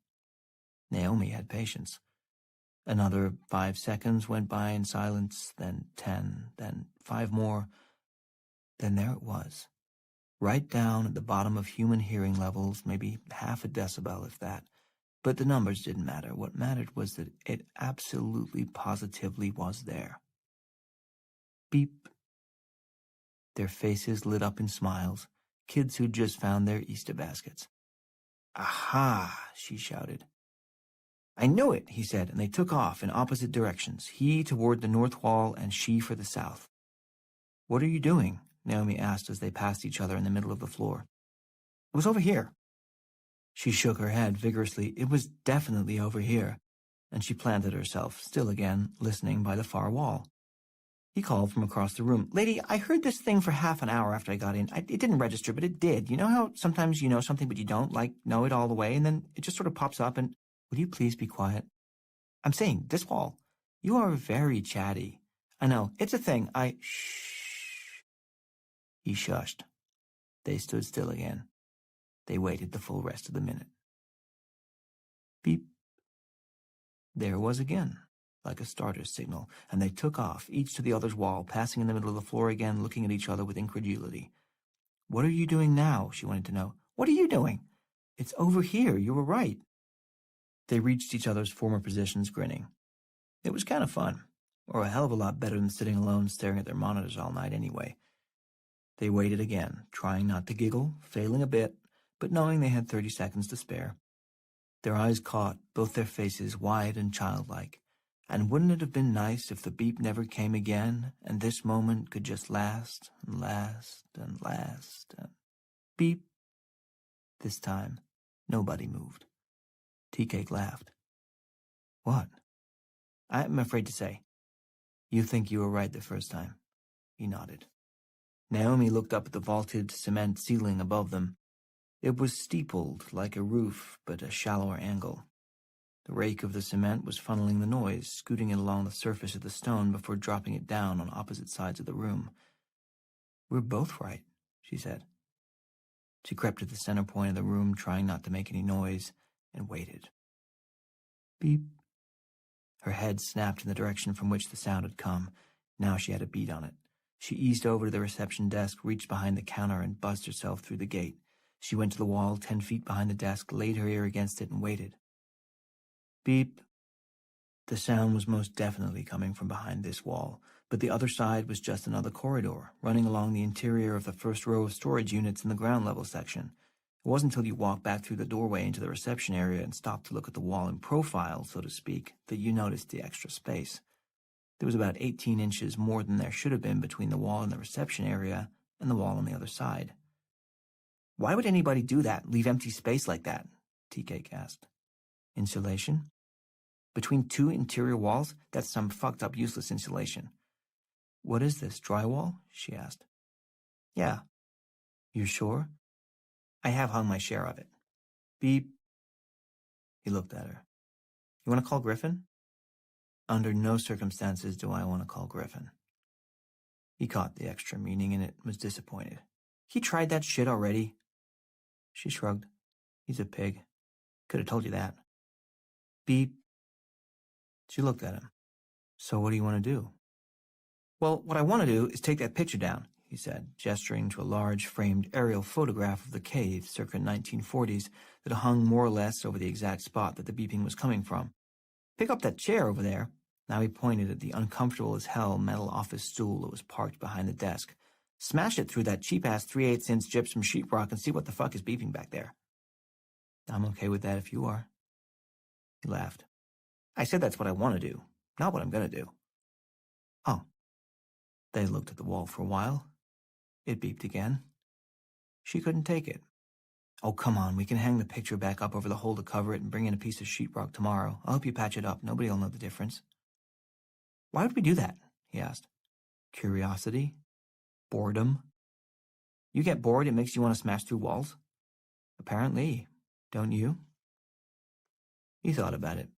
Naomi had patience. Another 5 seconds went by in silence, then 10, then 5 more. Then there it was. Right down at the bottom of human hearing levels, maybe half a decibel if that. But the numbers didn't matter. What mattered was that it absolutely positively was there. Beep. Their faces lit up in smiles, kids who'd just found their Easter baskets. Aha, she shouted. I knew it, he said, and they took off in opposite directions, he toward the north wall and she for the south. What are you doing? Naomi asked as they passed each other in the middle of the floor. It was over here. She shook her head vigorously. It was definitely over here, and she planted herself, still again, listening by the far wall. He called from across the room. Lady, I heard this thing for half an hour after I got in. It didn't register, but it did. You know how sometimes you know something but you don't, like, know it all the way, and then it just sort of pops up and... Will you please be quiet? I'm saying, this wall. You are very chatty. I know, it's a thing. Shh. He shushed. They stood still again. They waited the full rest of the minute. Beep. There it was again, like a starter's signal, and they took off, each to the other's wall, passing in the middle of the floor again, looking at each other with incredulity. What are you doing now? She wanted to know. What are you doing? It's over here. You were right. They reached each other's former positions, grinning. It was kind of fun, or a hell of a lot better than sitting alone staring at their monitors all night anyway. They waited again, trying not to giggle, failing a bit, but knowing they had 30 seconds to spare. Their eyes caught, both their faces wide and childlike. And wouldn't it have been nice if the beep never came again, and this moment could just last and last and last and... Beep. This time, nobody moved. Tea-Cake laughed. What? I'm afraid to say. You think you were right the first time. He nodded. Naomi looked up at the vaulted cement ceiling above them. It was steepled like a roof, but a shallower angle. The rake of the cement was funneling the noise, scooting it along the surface of the stone before dropping it down on opposite sides of the room. We're both right, she said. She crept to the center point of the room, trying not to make any noise, and waited. Beep. Her head snapped in the direction from which the sound had come. Now she had a beat on it. She eased over to the reception desk, reached behind the counter, and buzzed herself through the gate. She went to the wall 10 feet behind the desk, laid her ear against it, and waited. Beep. The sound was most definitely coming from behind this wall, but the other side was just another corridor, running along the interior of the first row of storage units in the ground level section. It wasn't until you walked back through the doorway into the reception area and stopped to look at the wall in profile, so to speak, that you noticed the extra space. There was about 18 inches more than there should have been between the wall in the reception area and the wall on the other side. Why would anybody do that, leave empty space like that? Tea-Cake asked. Insulation? Between two interior walls? That's some fucked up useless insulation. What is this, drywall? She asked. Yeah. You sure? I have hung my share of it. Beep. He looked at her. You want to call Griffin? Under no circumstances do I want to call Griffin. He caught the extra meaning in it and was disappointed. He tried that shit already. She shrugged. He's a pig. Could have told you that. Beep. She looked at him. So what do you want to do? Well, what I want to do is take that picture down, he said, gesturing to a large framed aerial photograph of the cave circa 1940s that hung more or less over the exact spot that the beeping was coming from. Pick up that chair over there. Now he pointed at the uncomfortable as hell metal office stool that was parked behind the desk. Smash it through that cheap-ass 3/8-inch gypsum sheetrock and see what the fuck is beeping back there. I'm okay with that if you are. He laughed. I said that's what I want to do, not what I'm going to do. Oh. They looked at the wall for a while. It beeped again. She couldn't take it. Oh, come on, we can hang the picture back up over the hole to cover it and bring in a piece of sheetrock tomorrow. I'll help you patch it up. Nobody'll know the difference. Why would we do that? He asked. Curiosity? Boredom? You get bored, it makes you want to smash through walls? Apparently. Don't you? He thought about it.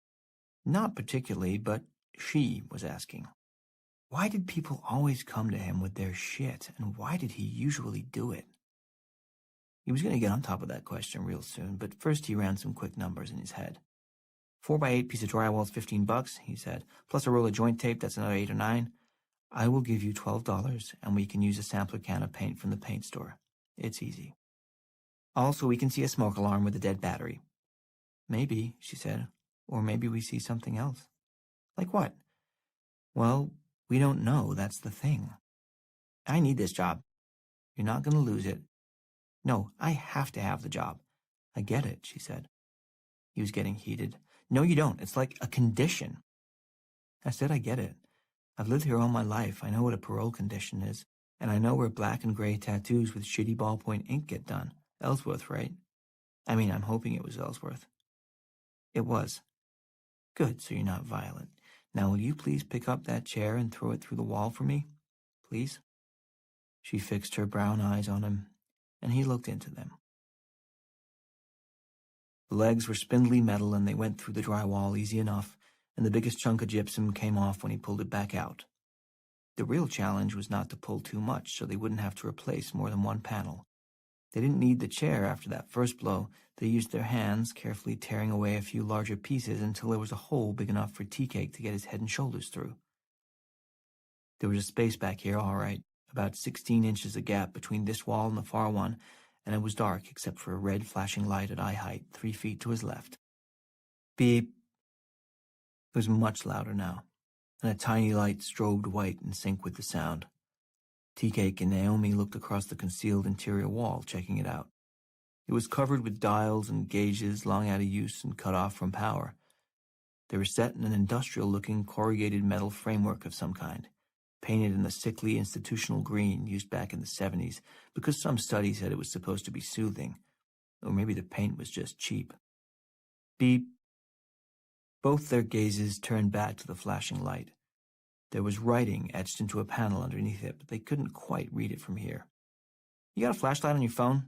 Not particularly, but she was asking. Why did people always come to him with their shit, and why did he usually do it? He was going to get on top of that question real soon, but first he ran some quick numbers in his head. 4x8 piece of drywall is $15, he said, plus a roll of joint tape, that's another 8 or 9. I will give you $12, and we can use a sampler can of paint from the paint store. It's easy. Also, we can see a smoke alarm with a dead battery. Maybe, she said, or maybe we see something else. Like what? Well, we don't know, that's the thing. I need this job. You're not going to lose it. No, I have to have the job. I get it, she said. He was getting heated. No, you don't. It's like a condition. I said I get it. I've lived here all my life. I know what a parole condition is. And I know where black and gray tattoos with shitty ballpoint ink get done. Ellsworth, right? I mean, I'm hoping it was Ellsworth. It was. Good, so you're not violent. Now, will you please pick up that chair and throw it through the wall for me? Please? She fixed her brown eyes on him, and he looked into them. The legs were spindly metal, and they went through the drywall easy enough, and the biggest chunk of gypsum came off when he pulled it back out. The real challenge was not to pull too much so they wouldn't have to replace more than one panel. They didn't need the chair after that first blow. They used their hands, carefully tearing away a few larger pieces until there was a hole big enough for Tea-Cake to get his head and shoulders through. There was a space back here, all right, about 16 inches of gap between this wall and the far one, and it was dark except for a red flashing light at eye height 3 feet to his left. Beep. It was much louder now, and a tiny light strobed white in sync with the sound. Tea-Cake and Naomi looked across the concealed interior wall, checking it out. It was covered with dials and gauges long out of use and cut off from power. They were set in an industrial-looking corrugated metal framework of some kind, painted in the sickly institutional green used back in the 70s because some study said it was supposed to be soothing, or maybe the paint was just cheap. Beep. Both their gazes turned back to the flashing light. There was writing etched into a panel underneath it, but they couldn't quite read it from here. You got a flashlight on your phone?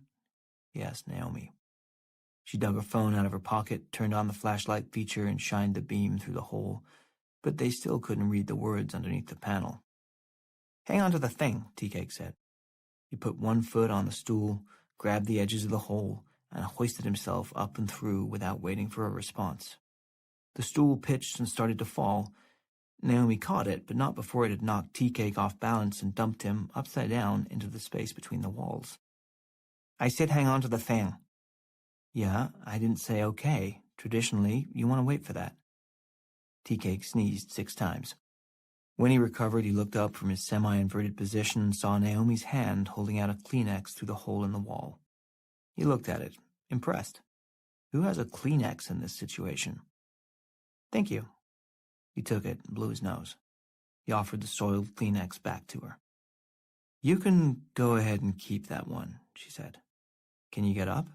He asked Naomi. She dug her phone out of her pocket, turned on the flashlight feature, and shined the beam through the hole, but they still couldn't read the words underneath the panel. Hang on to the thing, Tea-Cake said. He put one foot on the stool, grabbed the edges of the hole, and hoisted himself up and through without waiting for a response. The stool pitched and started to fall. Naomi caught it, but not before it had knocked Tea-Cake off balance and dumped him upside down into the space between the walls. I said hang on to the thing. Yeah, I didn't say okay. Traditionally, you want to wait for that. Tea-Cake sneezed 6 times. When he recovered, he looked up from his semi-inverted position and saw Naomi's hand holding out a Kleenex through the hole in the wall. He looked at it, impressed. Who has a Kleenex in this situation? Thank you. He took it and blew his nose. He offered the soiled Kleenex back to her. You can go ahead and keep that one, she said. Can you get up?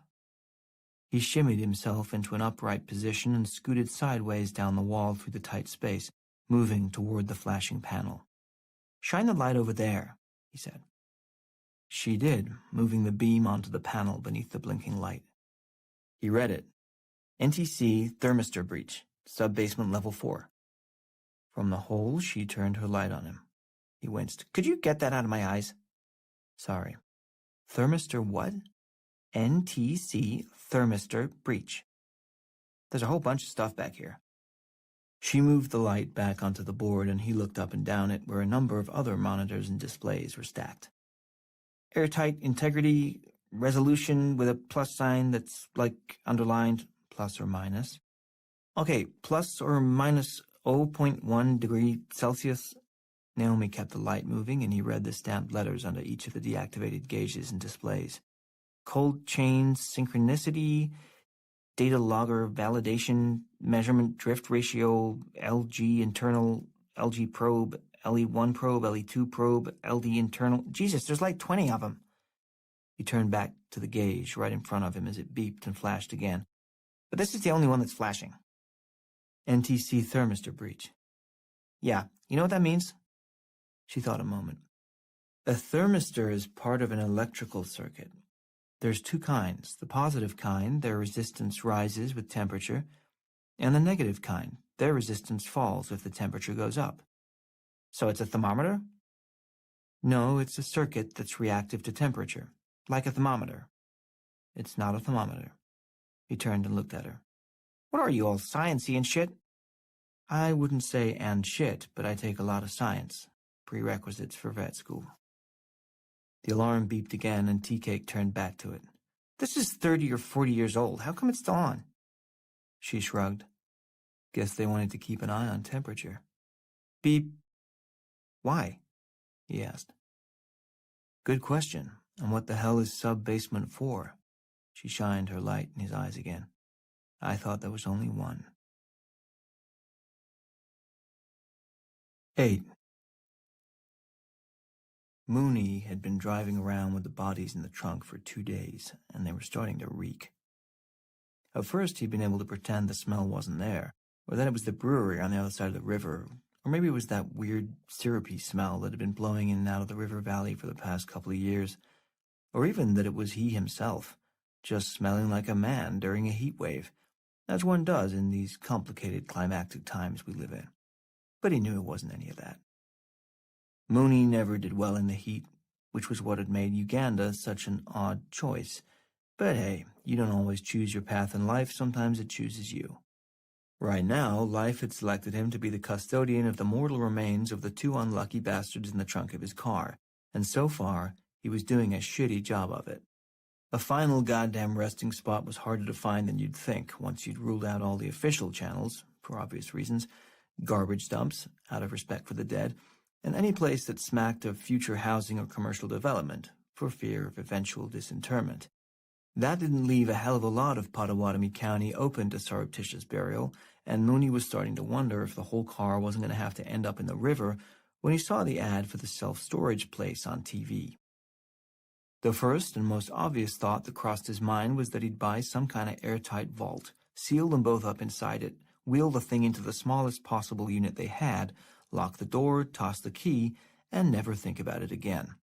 He shimmied himself into an upright position and scooted sideways down the wall through the tight space, moving toward the flashing panel. Shine the light over there, he said. She did, moving the beam onto the panel beneath the blinking light. He read it. NTC thermistor breach, sub-basement level 4. From the hole, she turned her light on him. He winced. Could you get that out of my eyes? Sorry. Thermistor what? NTC thermistor breach. There's a whole bunch of stuff back here. She moved the light back onto the board, and he looked up and down it where a number of other monitors and displays were stacked. Airtight integrity, resolution with a plus sign that's like underlined, plus or minus. Okay, plus or minus 0.1 degree Celsius. Naomi kept the light moving, and he read the stamped letters under each of the deactivated gauges and displays. Cold chain synchronicity, data logger validation, measurement drift ratio, LG internal, LG probe, LE1 probe, LE2 probe, LD internal. Jesus, there's like 20 of them. He turned back to the gauge right in front of him as it beeped and flashed again. But this is the only one that's flashing. NTC thermistor breach. Yeah, you know what that means? She thought a moment. A thermistor is part of an electrical circuit. There's two kinds. The positive kind, their resistance rises with temperature, and the negative kind, their resistance falls if the temperature goes up. So it's a thermometer? No, it's a circuit that's reactive to temperature, like a thermometer. It's not a thermometer. He turned and looked at her. What are you, all sciencey and shit? I wouldn't say and shit, but I take a lot of science. Prerequisites for vet school. The alarm beeped again, and Tea-Cake turned back to it. This is 30 or 40 years old. How come it's still on? She shrugged. Guess they wanted to keep an eye on temperature. Beep. Why? He asked. Good question. And what the hell is sub-basement for? She shined her light in his eyes again. I thought there was only one. 8. Mooney had been driving around with the bodies in the trunk for 2 days, and they were starting to reek. At first, he'd been able to pretend the smell wasn't there, or that it was the brewery on the other side of the river, or maybe it was that weird syrupy smell that had been blowing in and out of the river valley for the past couple of years, or even that it was he himself, just smelling like a man during a heat wave, as one does in these complicated climactic times we live in. But he knew it wasn't any of that. Mooney never did well in the heat, which was what had made Uganda such an odd choice. But hey, you don't always choose your path in life, sometimes it chooses you. Right now, life had selected him to be the custodian of the mortal remains of the 2 unlucky bastards in the trunk of his car, and so far, he was doing a shitty job of it. A final goddamn resting spot was harder to find than you'd think once you'd ruled out all the official channels, for obvious reasons, garbage dumps, out of respect for the dead, and any place that smacked of future housing or commercial development, for fear of eventual disinterment. That didn't leave a hell of a lot of Potawatomi County open to surreptitious burial, and Mooney was starting to wonder if the whole car wasn't going to have to end up in the river when he saw the ad for the self-storage place on TV. The first and most obvious thought that crossed his mind was that he'd buy some kind of airtight vault, seal them both up inside it, wheel the thing into the smallest possible unit they had, lock the door, toss the key, and never think about it again.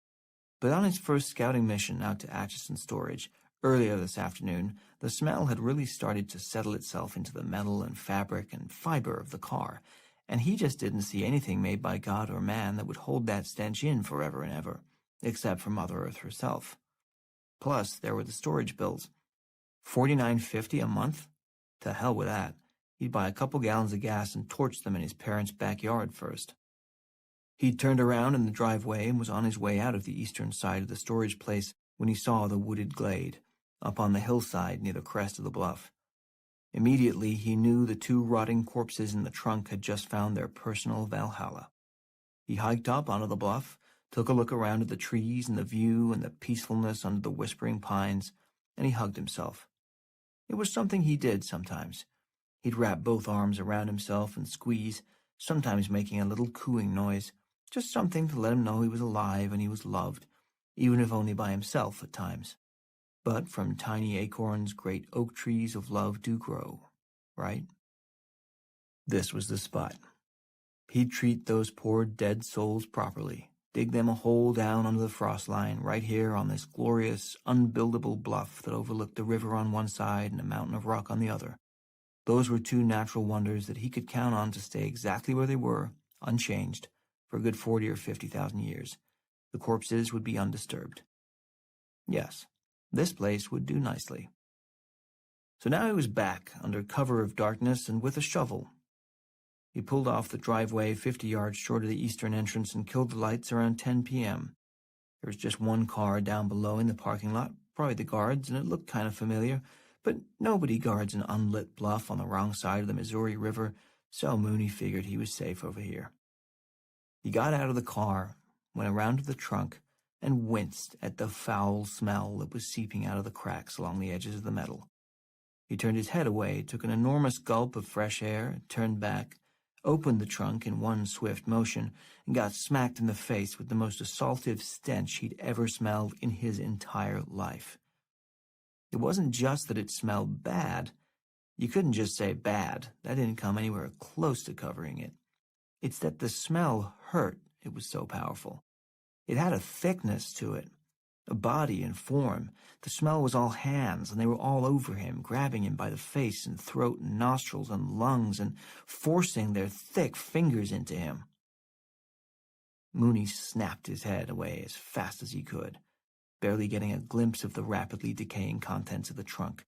But on his first scouting mission out to Atchison Storage, earlier this afternoon, the smell had really started to settle itself into the metal and fabric and fiber of the car, and he just didn't see anything made by God or man that would hold that stench in forever and ever, except for Mother Earth herself. Plus, there were the storage bills. $49.50 a month? To hell with that. He'd buy a couple gallons of gas and torch them in his parents' backyard first. He'd turned around in the driveway and was on his way out of the eastern side of the storage place when he saw the wooded glade, up on the hillside near the crest of the bluff. Immediately, he knew the 2 rotting corpses in the trunk had just found their personal Valhalla. He hiked up onto the bluff, took a look around at the trees and the view and the peacefulness under the whispering pines, and he hugged himself. It was something he did sometimes. He'd wrap both arms around himself and squeeze, sometimes making a little cooing noise, just something to let him know he was alive and he was loved, even if only by himself at times. But from tiny acorns great oak trees of love do grow, right? This was the spot. He'd treat those poor dead souls properly, dig them a hole down under the frost line right here on this glorious, unbuildable bluff that overlooked the river on one side and a mountain of rock on the other. Those were 2 natural wonders that he could count on to stay exactly where they were, unchanged, for a good 40 or 50,000 years. The corpses would be undisturbed. Yes, this place would do nicely. So now he was back, under cover of darkness and with a shovel. He pulled off the driveway 50 yards short of the eastern entrance and killed the lights around 10 p.m. There was just one car down below in the parking lot, probably the guards, and it looked kind of familiar, but nobody guards an unlit bluff on the wrong side of the Missouri River, so Mooney figured he was safe over here. He got out of the car, went around to the trunk, and winced at the foul smell that was seeping out of the cracks along the edges of the metal. He turned his head away, took an enormous gulp of fresh air, turned back, opened the trunk in one swift motion, and got smacked in the face with the most assaultive stench he'd ever smelled in his entire life. It wasn't just that it smelled bad. You couldn't just say bad. That didn't come anywhere close to covering it. It's that the smell hurt. It was so powerful. It had a thickness to it, a body and form. The smell was all hands, and they were all over him, grabbing him by the face and throat and nostrils and lungs and forcing their thick fingers into him. Mooney snapped his head away as fast as he could, barely getting a glimpse of the rapidly decaying contents of the trunk.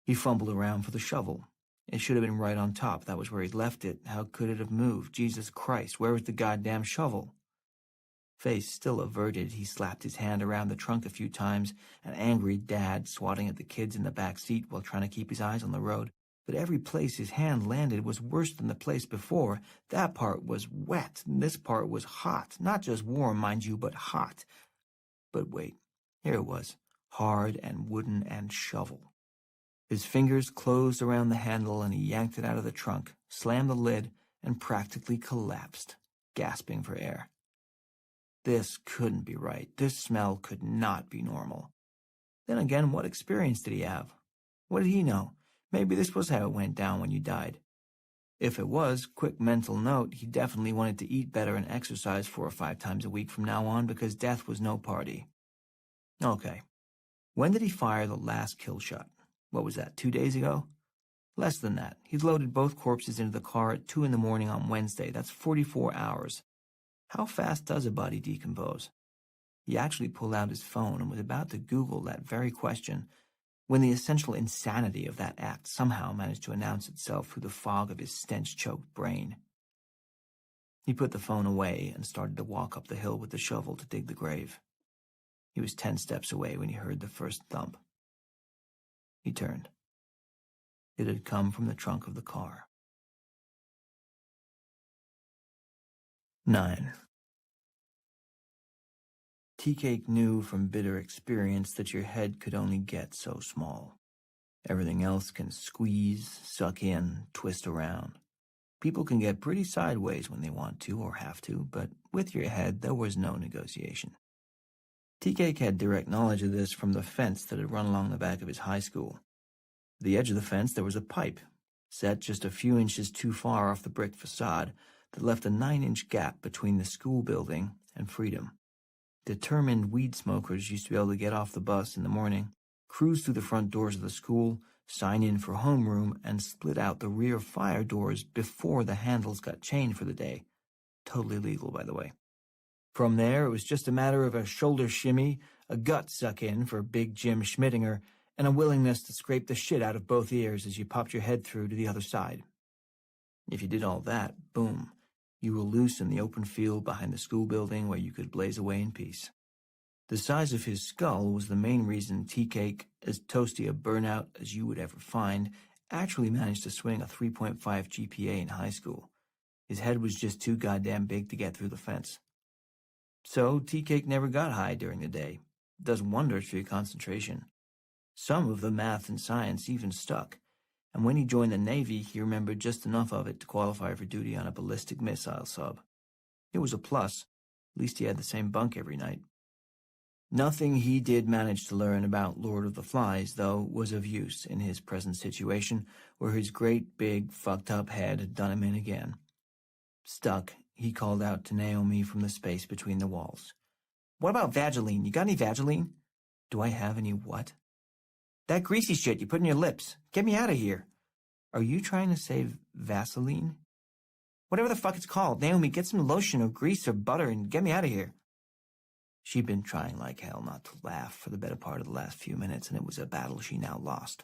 He fumbled around for the shovel. It should have been right on top. That was where he'd left it. How could it have moved? Jesus Christ, where was the goddamn shovel? Face still averted, he slapped his hand around the trunk a few times, an angry dad swatting at the kids in the back seat while trying to keep his eyes on the road. But every place his hand landed was worse than the place before. That part was wet, and this part was hot. Not just warm, mind you, but hot. But wait, here it was, hard and wooden and shovel. His fingers closed around the handle, and he yanked it out of the trunk, slammed the lid, and practically collapsed, gasping for air. This couldn't be right. This smell could not be normal. Then again, what experience did he have? What did he know? Maybe this was how it went down when you died. If it was, quick mental note, he definitely wanted to eat better and exercise 4 or 5 times a week from now on, because death was no party. Okay. When did he fire the last kill shot? What was that, 2 days ago? Less than that. He'd loaded both corpses into the car at 2 in the morning on Wednesday. That's 44 hours. How fast does a body decompose? He actually pulled out his phone and was about to Google that very question when the essential insanity of that act somehow managed to announce itself through the fog of his stench-choked brain. He put the phone away and started to walk up the hill with the shovel to dig the grave. He was 10 steps away when he heard the first thump. He turned. It had come from the trunk of the car. 9. Tea-Cake knew from bitter experience that your head could only get so small. Everything else can squeeze, suck in, twist around. People can get pretty sideways when they want to or have to, but with your head there was no negotiation. Tea-Cake had direct knowledge of this from the fence that had run along the back of his high school. At the edge of the fence there was a pipe, set just a few inches too far off the brick facade, that left a 9-inch gap between the school building and freedom. Determined weed smokers used to be able to get off the bus in the morning, cruise through the front doors of the school, sign in for homeroom, and split out the rear fire doors before the handles got changed for the day. Totally legal, by the way. From there, it was just a matter of a shoulder shimmy, a gut suck in for Big Jim Schmittinger, and a willingness to scrape the shit out of both ears as you popped your head through to the other side. If you did all that, boom, you were loose in the open field behind the school building where you could blaze away in peace. The size of his skull was the main reason Tea-Cake, as toasty a burnout as you would ever find, actually managed to swing a 3.5 GPA in high school. His head was just too goddamn big to get through the fence. So Tea-Cake never got high during the day. It does wonders for your concentration. Some of the math and science even stuck, and when he joined the Navy, he remembered just enough of it to qualify for duty on a ballistic missile sub. It was a plus. At least he had the same bunk every night. Nothing he did manage to learn about Lord of the Flies, though, was of use in his present situation, where his great, big, fucked-up head had done him in again. Stuck, he called out to Naomi from the space between the walls. "What about Vaseline? You got any Vaseline?" "Do I have any what?" "That greasy shit you put in your lips. Get me out of here." "Are you trying to say Vaseline?" "Whatever the fuck it's called. Naomi, get some lotion or grease or butter and get me out of here." She'd been trying like hell not to laugh for the better part of the last few minutes, and it was a battle she now lost.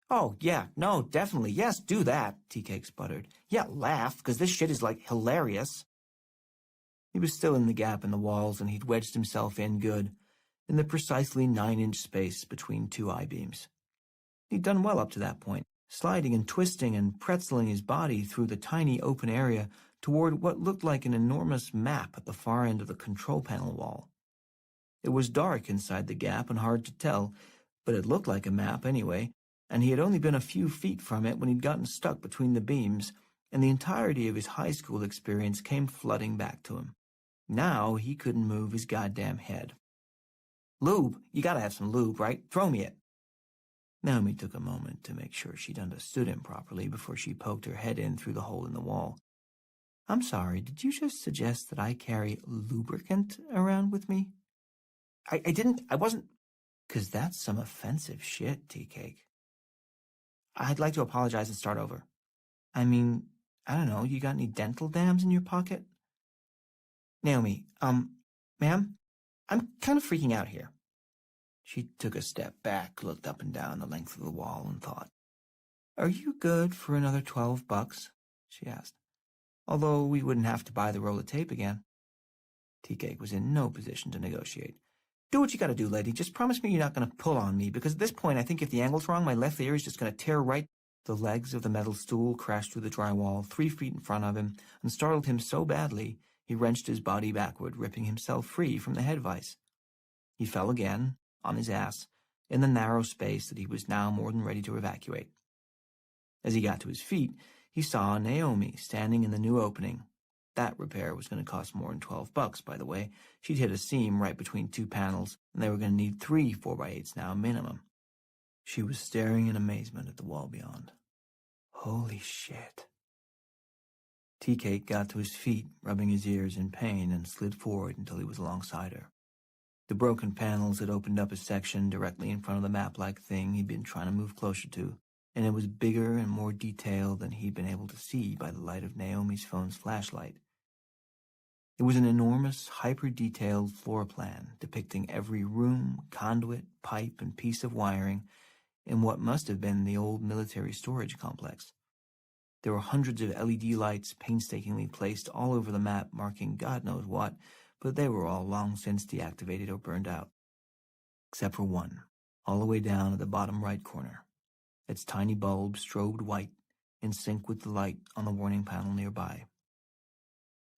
"Oh, yeah, no, definitely, yes, do that," Tea-Cake sputtered. "Yeah, laugh, because this shit is, like, hilarious." He was still in the gap in the walls, and he'd wedged himself in good, in the precisely 9-inch space between two I-beams. He'd done well up to that point, sliding and twisting and pretzeling his body through the tiny open area toward what looked like an enormous map at the far end of the control panel wall. It was dark inside the gap and hard to tell, but it looked like a map anyway, and he had only been a few feet from it when he'd gotten stuck between the beams, and the entirety of his high school experience came flooding back to him. Now he couldn't move his goddamn head. "Lube, you gotta have some lube, right? Throw me it." Naomi took a moment to make sure she'd understood him properly before she poked her head in through the hole in the wall. I'm sorry, did you just suggest that I carry lubricant around with me? I wasn't. 'Cause that's some offensive shit, Tea Cake. I'd like to apologize and start over. I mean, I don't know, you got any dental dams in your pocket? Naomi, ma'am, I'm kind of freaking out here. She took a step back, looked up and down the length of the wall, and thought. Are you good for another $12? She asked. Although we wouldn't have to buy the roll of tape again. Tea Cake was in no position to negotiate. Do what you gotta do, lady. Just promise me you're not gonna pull on me, because at this point I think if the angle's wrong, my left ear is just gonna tear right. The legs of the metal stool crashed through the drywall 3 feet in front of him and startled him so badly he wrenched his body backward, ripping himself free from the head vise. He fell again, on his ass, in the narrow space that he was now more than ready to evacuate. As he got to his feet, he saw Naomi standing in the new opening. That repair was going to cost more than $12, by the way. She'd hit a seam right between 2 panels, and they were going to need 3 4x8s now minimum. She was staring in amazement at the wall beyond. Holy shit. Tea Cake got to his feet, rubbing his ears in pain, and slid forward until he was alongside her. The broken panels had opened up a section directly in front of the map-like thing he'd been trying to move closer to, and it was bigger and more detailed than he'd been able to see by the light of Naomi's phone's flashlight. It was an enormous, hyper-detailed floor plan depicting every room, conduit, pipe, and piece of wiring in what must have been the old military storage complex. There were hundreds of LED lights painstakingly placed all over the map, marking God knows what, but they were all long since deactivated or burned out. Except for one, all the way down at the bottom right corner. Its tiny bulb strobed white, in sync with the light on the warning panel nearby.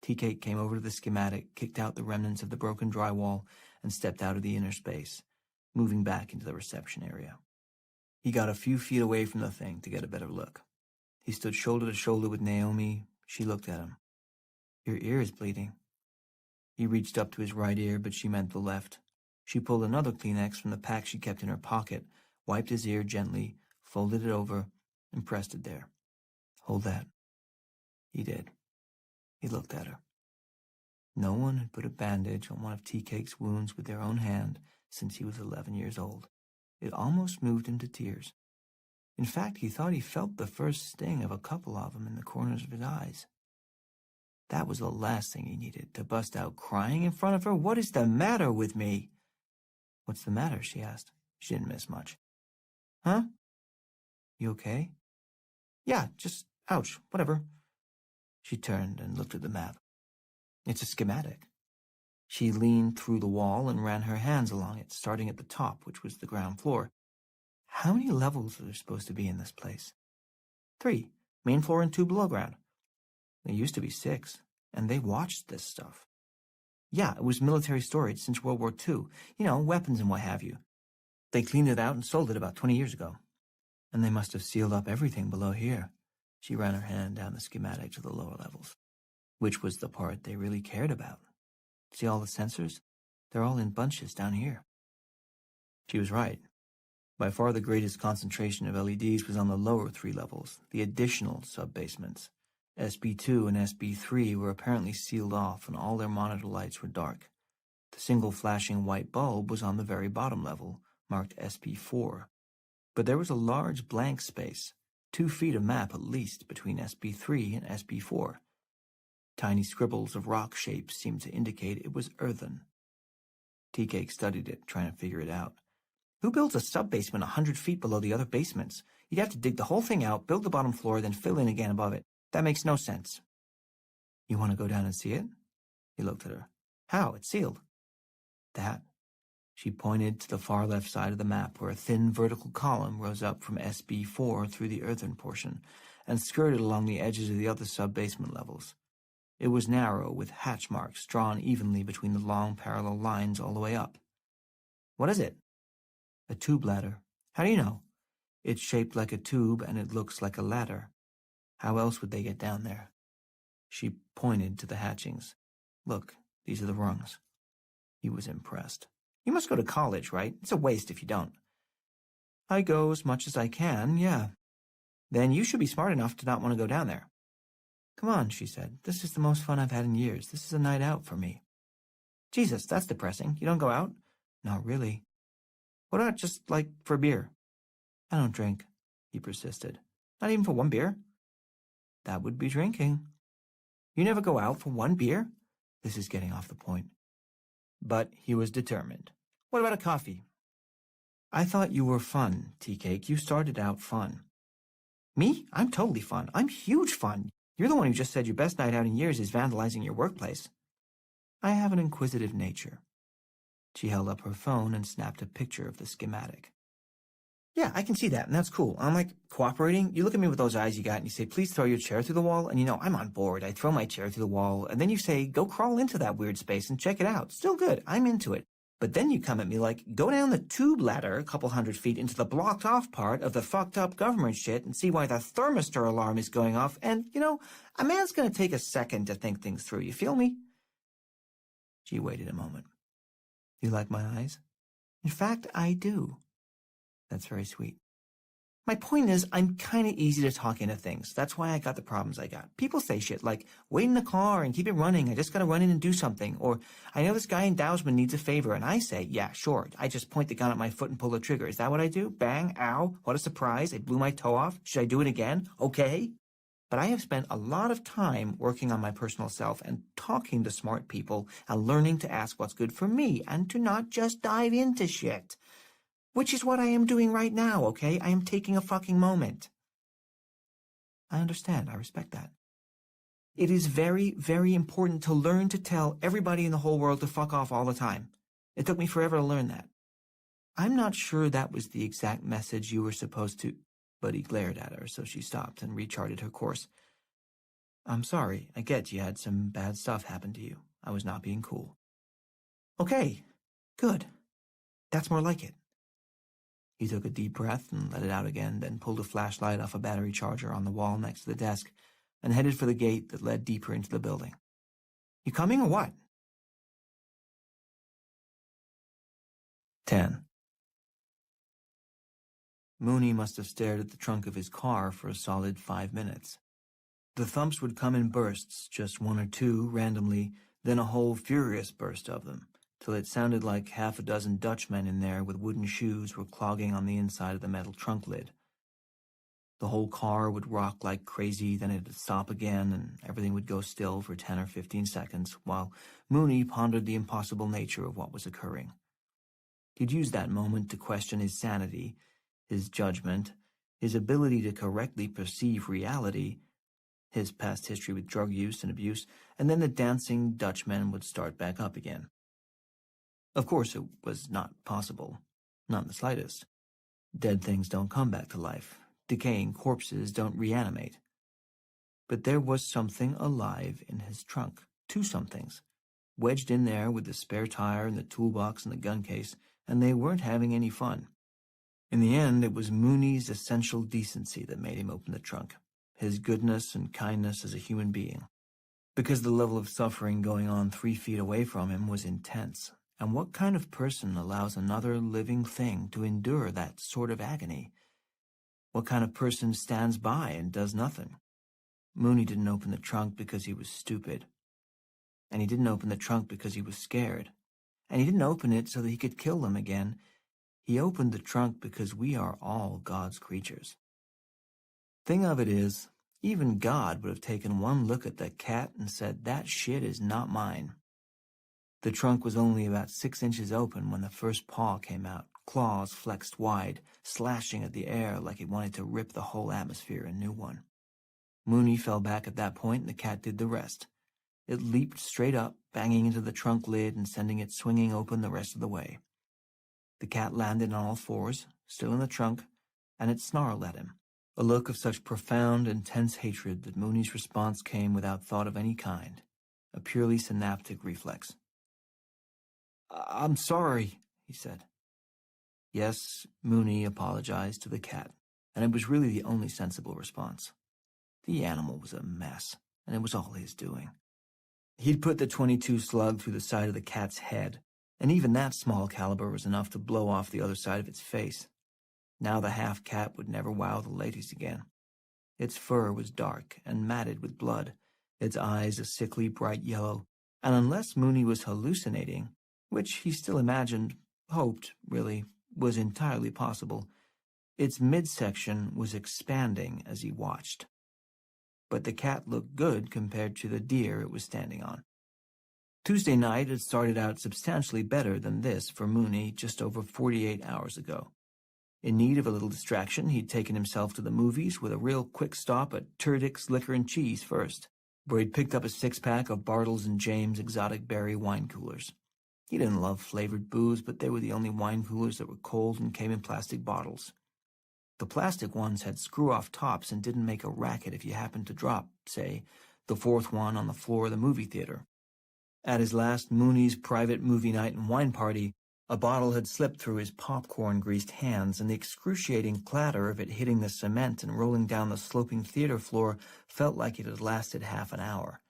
Tea Cake came over to the schematic, kicked out the remnants of the broken drywall, and stepped out of the inner space, moving back into the reception area. He got a few feet away from the thing to get a better look. He stood shoulder to shoulder with Naomi. She looked at him. Your ear is bleeding. He reached up to his right ear, but she meant the left. She pulled another Kleenex from the pack she kept in her pocket, wiped his ear gently, folded it over, and pressed it there. Hold that. He did. He looked at her. No one had put a bandage on one of Tea Cake's wounds with their own hand since he was 11 years old. It almost moved him to tears. In fact, he thought he felt the first sting of a couple of them in the corners of his eyes. That was the last thing he needed, to bust out crying in front of her. What is the matter with me? What's the matter? She asked. She didn't miss much. Huh? You okay? Yeah, just, ouch, whatever. She turned and looked at the map. It's a schematic. She leaned through the wall and ran her hands along it, starting at the top, which was the ground floor. How many levels are there supposed to be in this place? 3, main floor and 2 below ground. There used to be 6, and they watched this stuff. Yeah, it was military storage since World War II. You know, weapons and what have you. They cleaned it out and sold it about 20 years ago. And they must have sealed up everything below here. She ran her hand down the schematic to the lower levels, which was the part they really cared about. See all the sensors? They're all in bunches down here. She was right. By far the greatest concentration of LEDs was on the lower 3 levels, the additional sub-basements. SB2 and SB3 were apparently sealed off and all their monitor lights were dark. The single flashing white bulb was on the very bottom level, marked SB4. But there was a large blank space, 2 feet of map at least between SB3 and SB4. Tiny scribbles of rock shapes seemed to indicate it was earthen. Tea Cake studied it, trying to figure it out. Who builds a sub-basement 100 feet below the other basements? You'd have to dig the whole thing out, build the bottom floor, then fill in again above it. That makes no sense. You want to go down and see it? He looked at her. How? It's sealed. That. She pointed to the far left side of the map where a thin vertical column rose up from SB4 through the earthen portion and skirted along the edges of the other sub-basement levels. It was narrow, with hatch marks drawn evenly between the long parallel lines all the way up. What is it? A tube ladder. How do you know? It's shaped like a tube and it looks like a ladder. How else would they get down there? She pointed to the hatchings. Look, these are the rungs. He was impressed. You must go to college, right? It's a waste if you don't. I go as much as I can, yeah. Then you should be smart enough to not want to go down there. Come on, she said. This is the most fun I've had in years. This is a night out for me. Jesus, that's depressing. You don't go out? Not really. What about just, for a beer? I don't drink, he persisted. Not even for one beer? That would be drinking. You never go out for one beer? This is getting off the point. But he was determined. What about a coffee? I thought you were fun, Tea-Cake. You started out fun. Me? I'm totally fun. I'm huge fun. You're the one who just said your best night out in years is vandalizing your workplace. I have an inquisitive nature. She held up her phone and snapped a picture of the schematic. Yeah, I can see that, and that's cool. I'm cooperating. You look at me with those eyes you got and you say, please throw your chair through the wall, and I'm on board. I throw my chair through the wall, and then you say, go crawl into that weird space and check it out. Still good. I'm into it. But then you come at me go down the tube ladder a couple 100 feet into the blocked-off part of the fucked-up government shit and see why the thermistor alarm is going off, and, a man's going to take a second to think things through. You feel me? She waited a moment. You like my eyes? In fact, I do. That's very sweet. My point is, I'm kind of easy to talk into things. That's why I got the problems I got. People say shit like, wait in the car and keep it running. I just got to run in and do something. Or, I know this guy in Dowsman needs a favor. And I say, yeah, sure. I just point the gun at my foot and pull the trigger. Is that what I do? Bang, ow, what a surprise. I blew my toe off. Should I do it again? Okay. But I have spent a lot of time working on my personal self and talking to smart people and learning to ask what's good for me and to not just dive into shit. Which is what I am doing right now, okay? I am taking a fucking moment. I understand. I respect that. It is very, very important to learn to tell everybody in the whole world to fuck off all the time. It took me forever to learn that. I'm not sure that was the exact message you were supposed to... But he glared at her, so she stopped and recharted her course. I'm sorry. I get you had some bad stuff happen to you. I was not being cool. Okay. Good. That's more like it. He took a deep breath and let it out again, then pulled a flashlight off a battery charger on the wall next to the desk and headed for the gate that led deeper into the building. You coming or what? 10. Mooney must have stared at the trunk of his car for a solid 5 minutes. The thumps would come in bursts, just one or two randomly, then a whole furious burst of them, till it sounded like half a dozen Dutchmen in there with wooden shoes were clogging on the inside of the metal trunk lid. The whole car would rock like crazy, then it'd stop again, and everything would go still for 10 or 15 seconds, while Mooney pondered the impossible nature of what was occurring. He'd use that moment to question his sanity, his judgment, his ability to correctly perceive reality, his past history with drug use and abuse, and then the dancing Dutchmen would start back up again. Of course, it was not possible. Not in the slightest. Dead things don't come back to life. Decaying corpses don't reanimate. But there was something alive in his trunk. Two somethings. Wedged in there with the spare tire and the toolbox and the gun case, and they weren't having any fun. In the end, it was Mooney's essential decency that made him open the trunk. His goodness and kindness as a human being. Because the level of suffering going on 3 feet away from him was intense. And what kind of person allows another living thing to endure that sort of agony? What kind of person stands by and does nothing? Mooney didn't open the trunk because he was stupid. And he didn't open the trunk because he was scared. And he didn't open it so that he could kill them again. He opened the trunk because we are all God's creatures. Thing of it is, even God would have taken one look at that cat and said, that shit is not mine. The trunk was only about 6 inches open when the first paw came out, claws flexed wide, slashing at the air like it wanted to rip the whole atmosphere a new one. Mooney fell back at that point and the cat did the rest. It leaped straight up, banging into the trunk lid and sending it swinging open the rest of the way. The cat landed on all fours, still in the trunk, and it snarled at him, a look of such profound, intense hatred that Mooney's response came without thought of any kind, a purely synaptic reflex. I'm sorry, he said. Yes, Mooney apologized to the cat, and it was really the only sensible response. The animal was a mess, and it was all his doing. He'd put the .22 slug through the side of the cat's head, and even that small caliber was enough to blow off the other side of its face. Now the half-cat would never wow the ladies again. Its fur was dark and matted with blood, its eyes a sickly bright yellow, and unless Mooney was hallucinating, which he still imagined, hoped, really, was entirely possible, its midsection was expanding as he watched. But the cat looked good compared to the deer it was standing on. Tuesday night had started out substantially better than this for Mooney just over 48 hours ago. In need of a little distraction, he'd taken himself to the movies with a real quick stop at Turdick's Liquor and Cheese first, where he'd picked up a six-pack of Bartles and James exotic berry wine coolers. He didn't love flavored booze, but they were the only wine coolers that were cold and came in plastic bottles. The plastic ones had screw-off tops and didn't make a racket if you happened to drop, say, the fourth one on the floor of the movie theater. At his last Mooney's private movie night and wine party, a bottle had slipped through his popcorn-greased hands, and the excruciating clatter of it hitting the cement and rolling down the sloping theater floor felt like it had lasted half an hour.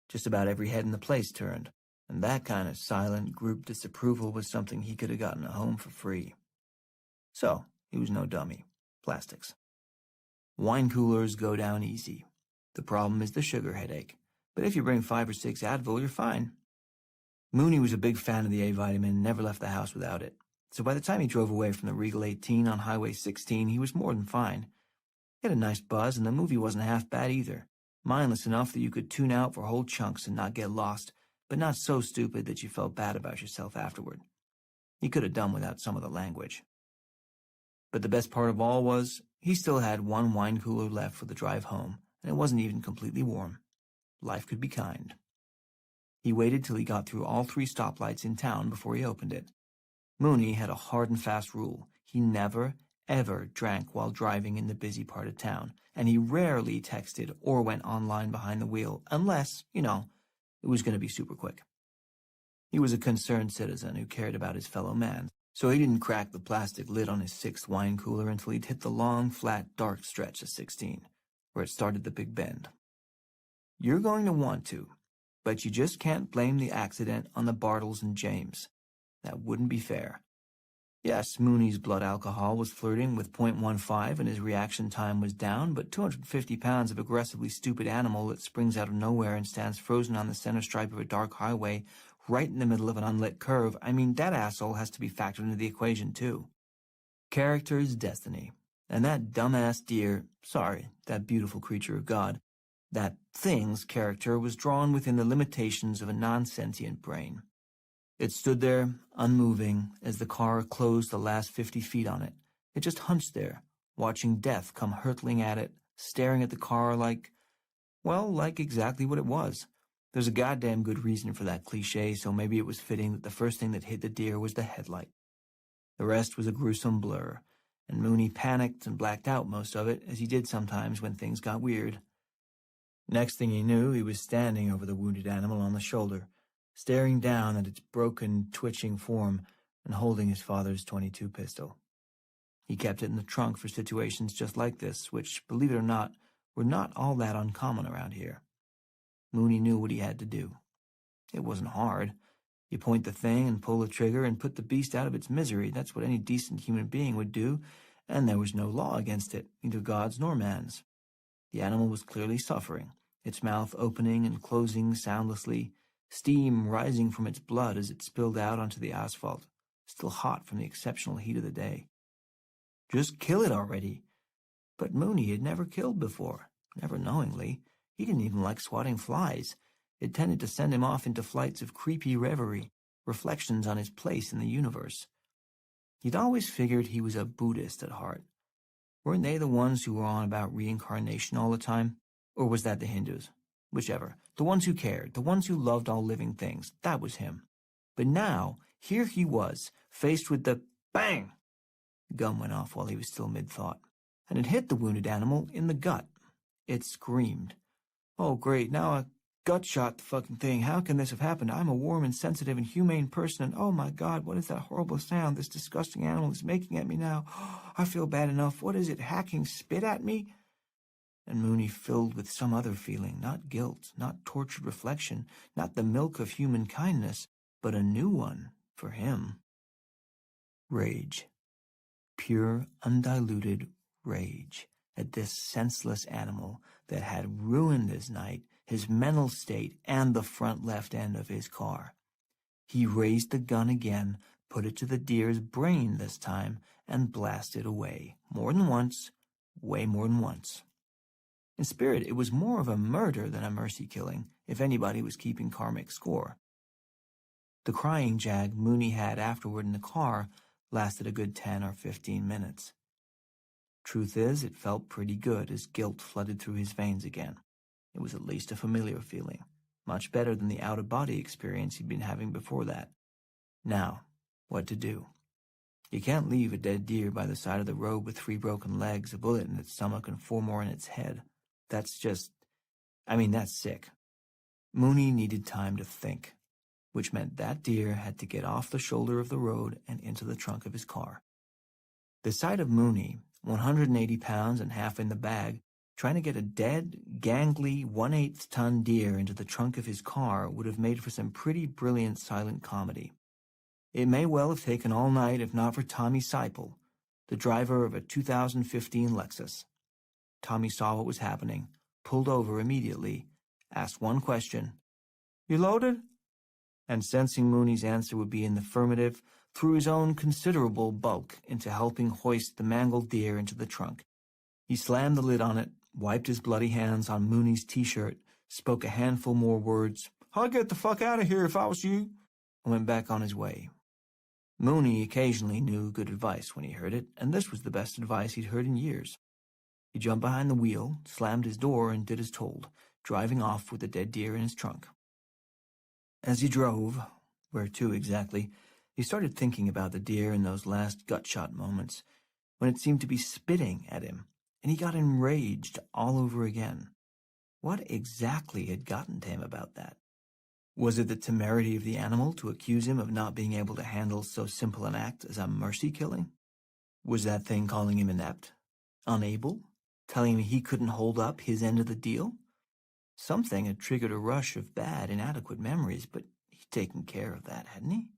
Just about every head in the place turned, and that kind of silent group disapproval was something he could have gotten at home for free. So, he was no dummy. Plastics. Wine coolers go down easy. The problem is the sugar headache. But if you bring 5 or 6 Advil, you're fine. Mooney was a big fan of the A-vitamin and never left the house without it. So by the time he drove away from the Regal 18 on Highway 16, he was more than fine. He had a nice buzz, and the movie wasn't half bad either. Mindless enough that you could tune out for whole chunks and not get lost, but not so stupid that you felt bad about yourself afterward. He could have done without some of the language. But the best part of all was, he still had one wine cooler left for the drive home, and it wasn't even completely warm. Life could be kind. He waited till he got through all 3 stoplights in town before he opened it. Mooney had a hard and fast rule. He never, ever drank while driving in the busy part of town, and he rarely texted or went online behind the wheel, unless, it was going to be super quick. He was a concerned citizen who cared about his fellow man, so he didn't crack the plastic lid on his 6th wine cooler until he'd hit the long, flat, dark stretch of 16, where it started the big bend. You're going to want to, but you just can't blame the accident on the Bartles and James. That wouldn't be fair. Yes, Mooney's blood alcohol was flirting with .15 and his reaction time was down, but 250 pounds of aggressively stupid animal that springs out of nowhere and stands frozen on the center stripe of a dark highway right in the middle of an unlit curve, that asshole has to be factored into the equation too. Character is destiny, and that dumbass deer, that beautiful creature of God, that thing's character was drawn within the limitations of a non-sentient brain. It stood there, unmoving, as the car closed the last 50 feet on it. It just hunched there, watching death come hurtling at it, staring at the car like exactly what it was. There's a goddamn good reason for that cliché, so maybe it was fitting that the first thing that hit the deer was the headlight. The rest was a gruesome blur, and Mooney panicked and blacked out most of it, as he did sometimes when things got weird. Next thing he knew, he was standing over the wounded animal on the shoulder, staring down at its broken, twitching form and holding his father's .22 pistol. He kept it in the trunk for situations just like this, which, believe it or not, were not all that uncommon around here. Mooney knew what he had to do. It wasn't hard. You point the thing and pull the trigger and put the beast out of its misery. That's what any decent human being would do, and there was no law against it, neither God's nor man's. The animal was clearly suffering, its mouth opening and closing soundlessly, steam rising from its blood as it spilled out onto the asphalt, still hot from the exceptional heat of the day. Just kill it already. But Mooney had never killed before, never knowingly. He didn't even like swatting flies. It tended to send him off into flights of creepy reverie, reflections on his place in the universe. He'd always figured he was a Buddhist at heart. Weren't they the ones who were on about reincarnation all the time? Or was that the Hindus? Whichever. The ones who cared, the ones who loved all living things. That was him. But now, here he was, faced with the bang! The gun went off while he was still mid-thought, and it hit the wounded animal in the gut. It screamed. Oh, great, now a gut shot the fucking thing. How can this have happened? I'm a warm and sensitive and humane person, and oh my God, what is that horrible sound this disgusting animal is making at me now? I feel bad enough. What is it, hacking spit at me? And Mooney filled with some other feeling, not guilt, not tortured reflection, not the milk of human kindness, but a new one for him. Rage. Pure, undiluted rage at this senseless animal that had ruined his night his mental state, and the front left end of his car. He raised the gun again, put it to the deer's brain this time, and blasted away. More than once, way more than once. In spirit, it was more of a murder than a mercy killing, if anybody was keeping karmic score. The crying jag Mooney had afterward in the car lasted a good 10 or 15 minutes. Truth is, it felt pretty good as guilt flooded through his veins again. It was at least a familiar feeling, much better than the out-of-body experience he'd been having before that. Now, what to do? You can't leave a dead deer by the side of the road with 3 broken legs, a bullet in its stomach, and 4 more in its head. That's sick. Mooney needed time to think, which meant that deer had to get off the shoulder of the road and into the trunk of his car. The sight of Mooney, 180 pounds and half in the bag, trying to get a dead, gangly, 1/8 ton deer into the trunk of his car would have made for some pretty brilliant silent comedy. It may well have taken all night if not for Tommy Seipel, the driver of a 2015 Lexus. Tommy saw what was happening, pulled over immediately, asked one question, "You loaded?" And sensing Mooney's answer would be in the affirmative, threw his own considerable bulk into helping hoist the mangled deer into the trunk. He slammed the lid on it, wiped his bloody hands on Mooney's T-shirt, spoke a handful more words, "I'd get the fuck out of here if I was you," and went back on his way. Mooney occasionally knew good advice when he heard it, and this was the best advice he'd heard in years. He jumped behind the wheel, slammed his door, and did as told, driving off with the dead deer in his trunk. As he drove, where to exactly, he started thinking about the deer in those last gut-shot moments, when it seemed to be spitting at him, and he got enraged all over again. What exactly had gotten to him about that? Was it the temerity of the animal to accuse him of not being able to handle so simple an act as a mercy killing? Was that thing calling him inept? Unable? Telling him he couldn't hold up his end of the deal? Something had triggered a rush of bad, inadequate memories, but he'd taken care of that, hadn't he?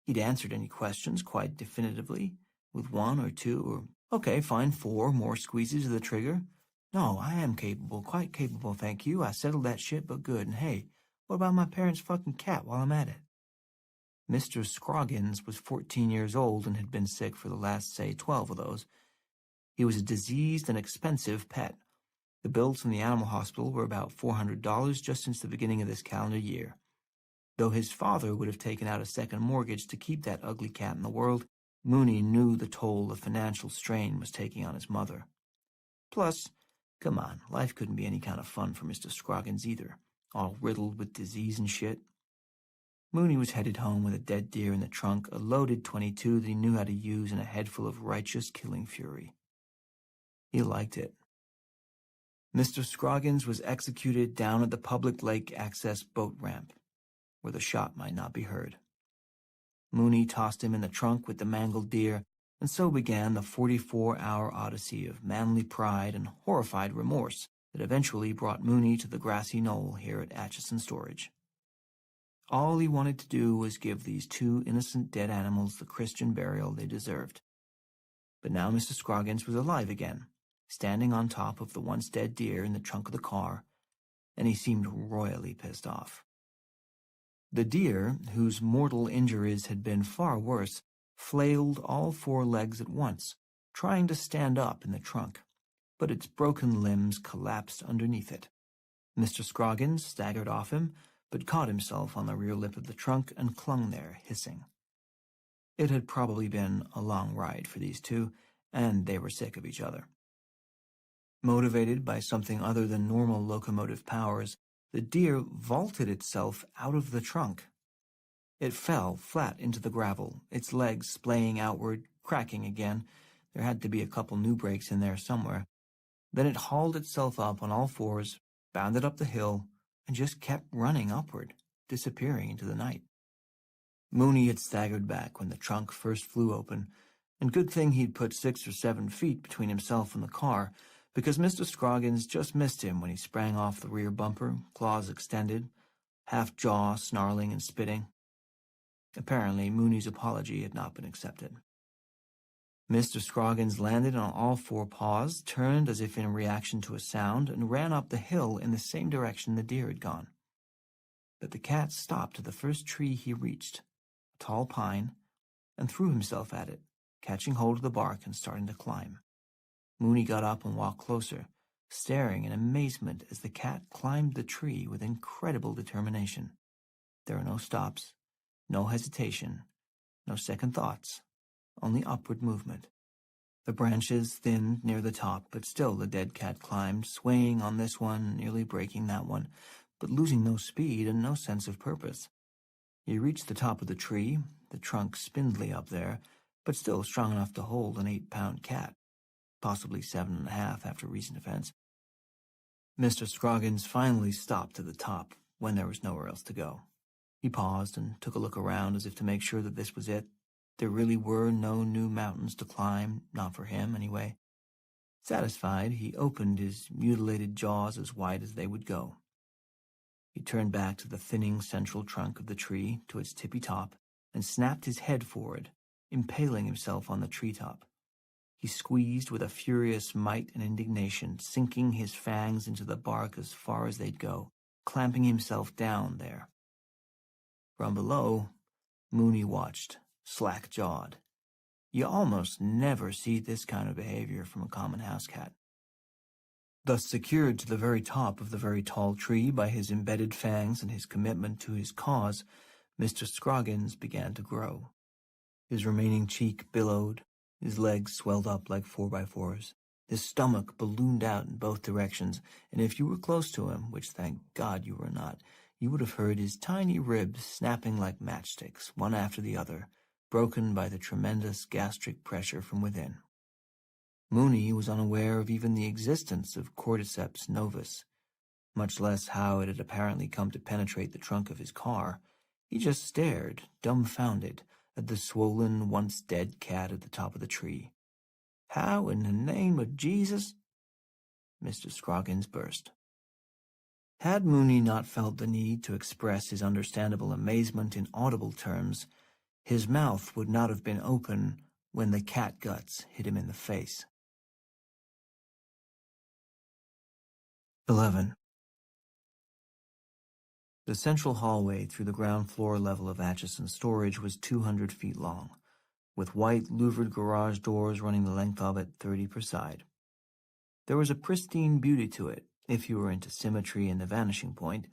He'd answered any questions quite definitively, with 1 or 2 or, okay, fine, 4 more squeezes of the trigger. No, I am capable, quite capable, thank you. I settled that shit, but good. And hey, what about my parents' fucking cat while I'm at it? Mr. Scroggins was 14 years old and had been sick for the last, say, 12 of those. He was a diseased and expensive pet. The bills from the animal hospital were about $400 just since the beginning of this calendar year. Though his father would have taken out a second mortgage to keep that ugly cat in the world, Mooney knew the toll the financial strain was taking on his mother. Plus, come on, life couldn't be any kind of fun for Mr. Scroggins either, all riddled with disease and shit. Mooney was headed home with a dead deer in the trunk, a loaded .22 that he knew how to use, and a head full of righteous killing fury. He liked it. Mr. Scroggins was executed down at the public lake access boat ramp, where the shot might not be heard. Mooney tossed him in the trunk with the mangled deer, and so began the 44-hour odyssey of manly pride and horrified remorse that eventually brought Mooney to the grassy knoll here at Atchison Storage. All he wanted to do was give these 2 innocent dead animals the Christian burial they deserved. But now Mr. Scroggins was alive again, standing on top of the once dead deer in the trunk of the car, and he seemed royally pissed off. The deer, whose mortal injuries had been far worse, flailed all 4 legs at once, trying to stand up in the trunk, but its broken limbs collapsed underneath it. Mr. Scroggins staggered off him, but caught himself on the rear lip of the trunk and clung there, hissing. It had probably been a long ride for these 2, and they were sick of each other. Motivated by something other than normal locomotive powers, the deer vaulted itself out of the trunk. It fell flat into the gravel, its legs splaying outward, cracking again. There had to be a couple new breaks in there somewhere. Then it hauled itself up on all 4s, bounded up the hill, and just kept running upward, disappearing into the night. Mooney had staggered back when the trunk first flew open, and good thing he'd put 6 or 7 feet between himself and the car, because Mr. Scroggins just missed him when he sprang off the rear bumper, claws extended, half jaw snarling and spitting. Apparently, Mooney's apology had not been accepted. Mr. Scroggins landed on all four paws, turned as if in reaction to a sound, and ran up the hill in the same direction the deer had gone. But the cat stopped at the first tree he reached, a tall pine, and threw himself at it, catching hold of the bark and starting to climb. Mooney got up and walked closer, staring in amazement as the cat climbed the tree with incredible determination. There were no stops, no hesitation, no second thoughts, only upward movement. The branches thinned near the top, but still the dead cat climbed, swaying on this one, nearly breaking that one, but losing no speed and no sense of purpose. He reached the top of the tree, the trunk spindly up there, but still strong enough to hold an 8-pound cat, possibly 7.5 after recent events. Mr. Scroggins finally stopped at the top when there was nowhere else to go. He paused and took a look around as if to make sure that this was it. There really were no new mountains to climb, not for him anyway. Satisfied, he opened his mutilated jaws as wide as they would go. He turned back to the thinning central trunk of the tree, to its tippy top, and snapped his head forward, impaling himself on the treetop. He squeezed with a furious might and indignation, sinking his fangs into the bark as far as they'd go, clamping himself down there. From below, Mooney watched, slack-jawed. You almost never see this kind of behavior from a common house cat. Thus secured to the very top of the very tall tree by his embedded fangs and his commitment to his cause, Mr. Scroggins began to grow. His remaining cheek billowed, his legs swelled up like 4x4s, his stomach ballooned out in both directions, and if you were close to him, which thank God you were not, you would have heard his tiny ribs snapping like matchsticks, one after the other, broken by the tremendous gastric pressure from within. Mooney was unaware of even the existence of Cordyceps novus, much less how it had apparently come to penetrate the trunk of his car. He just stared, dumbfounded, at the swollen, once-dead cat at the top of the tree. How in the name of Jesus? Mr. Scroggins burst. Had Mooney not felt the need to express his understandable amazement in audible terms, his mouth would not have been open when the cat guts hit him in the face. 11. The central hallway through the ground floor level of Atchison's storage was 200 feet long, with white louvered garage doors running the length of it, 30 per side. There was a pristine beauty to it, if you were into symmetry and the vanishing point,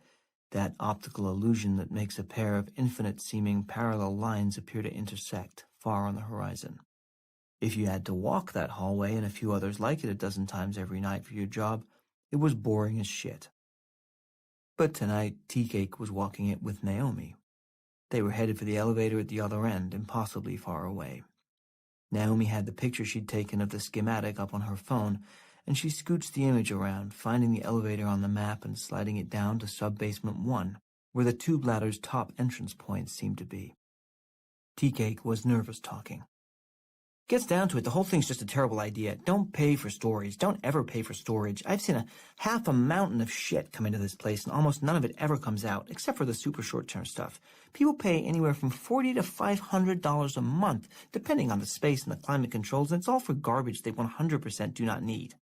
that optical illusion that makes a pair of infinite-seeming parallel lines appear to intersect far on the horizon. If you had to walk that hallway and a few others like it a dozen times every night for your job, it was boring as shit. But tonight, Tea-Cake was walking it with Naomi. They were headed for the elevator at the other end, impossibly far away. Naomi had the picture she'd taken of the schematic up on her phone, and she scooched the image around, finding the elevator on the map and sliding it down to sub-basement 1, where the tube ladder's top entrance points seemed to be. Tea-Cake was nervous talking. Gets down to it, the whole thing's just a terrible idea. Don't pay for storage. Don't ever pay for storage. I've seen half a mountain of shit come into this place, and almost none of it ever comes out, except for the super short-term stuff. People pay anywhere from $40 to $500 a month, depending on the space and the climate controls, and it's all for garbage they 100% do not need.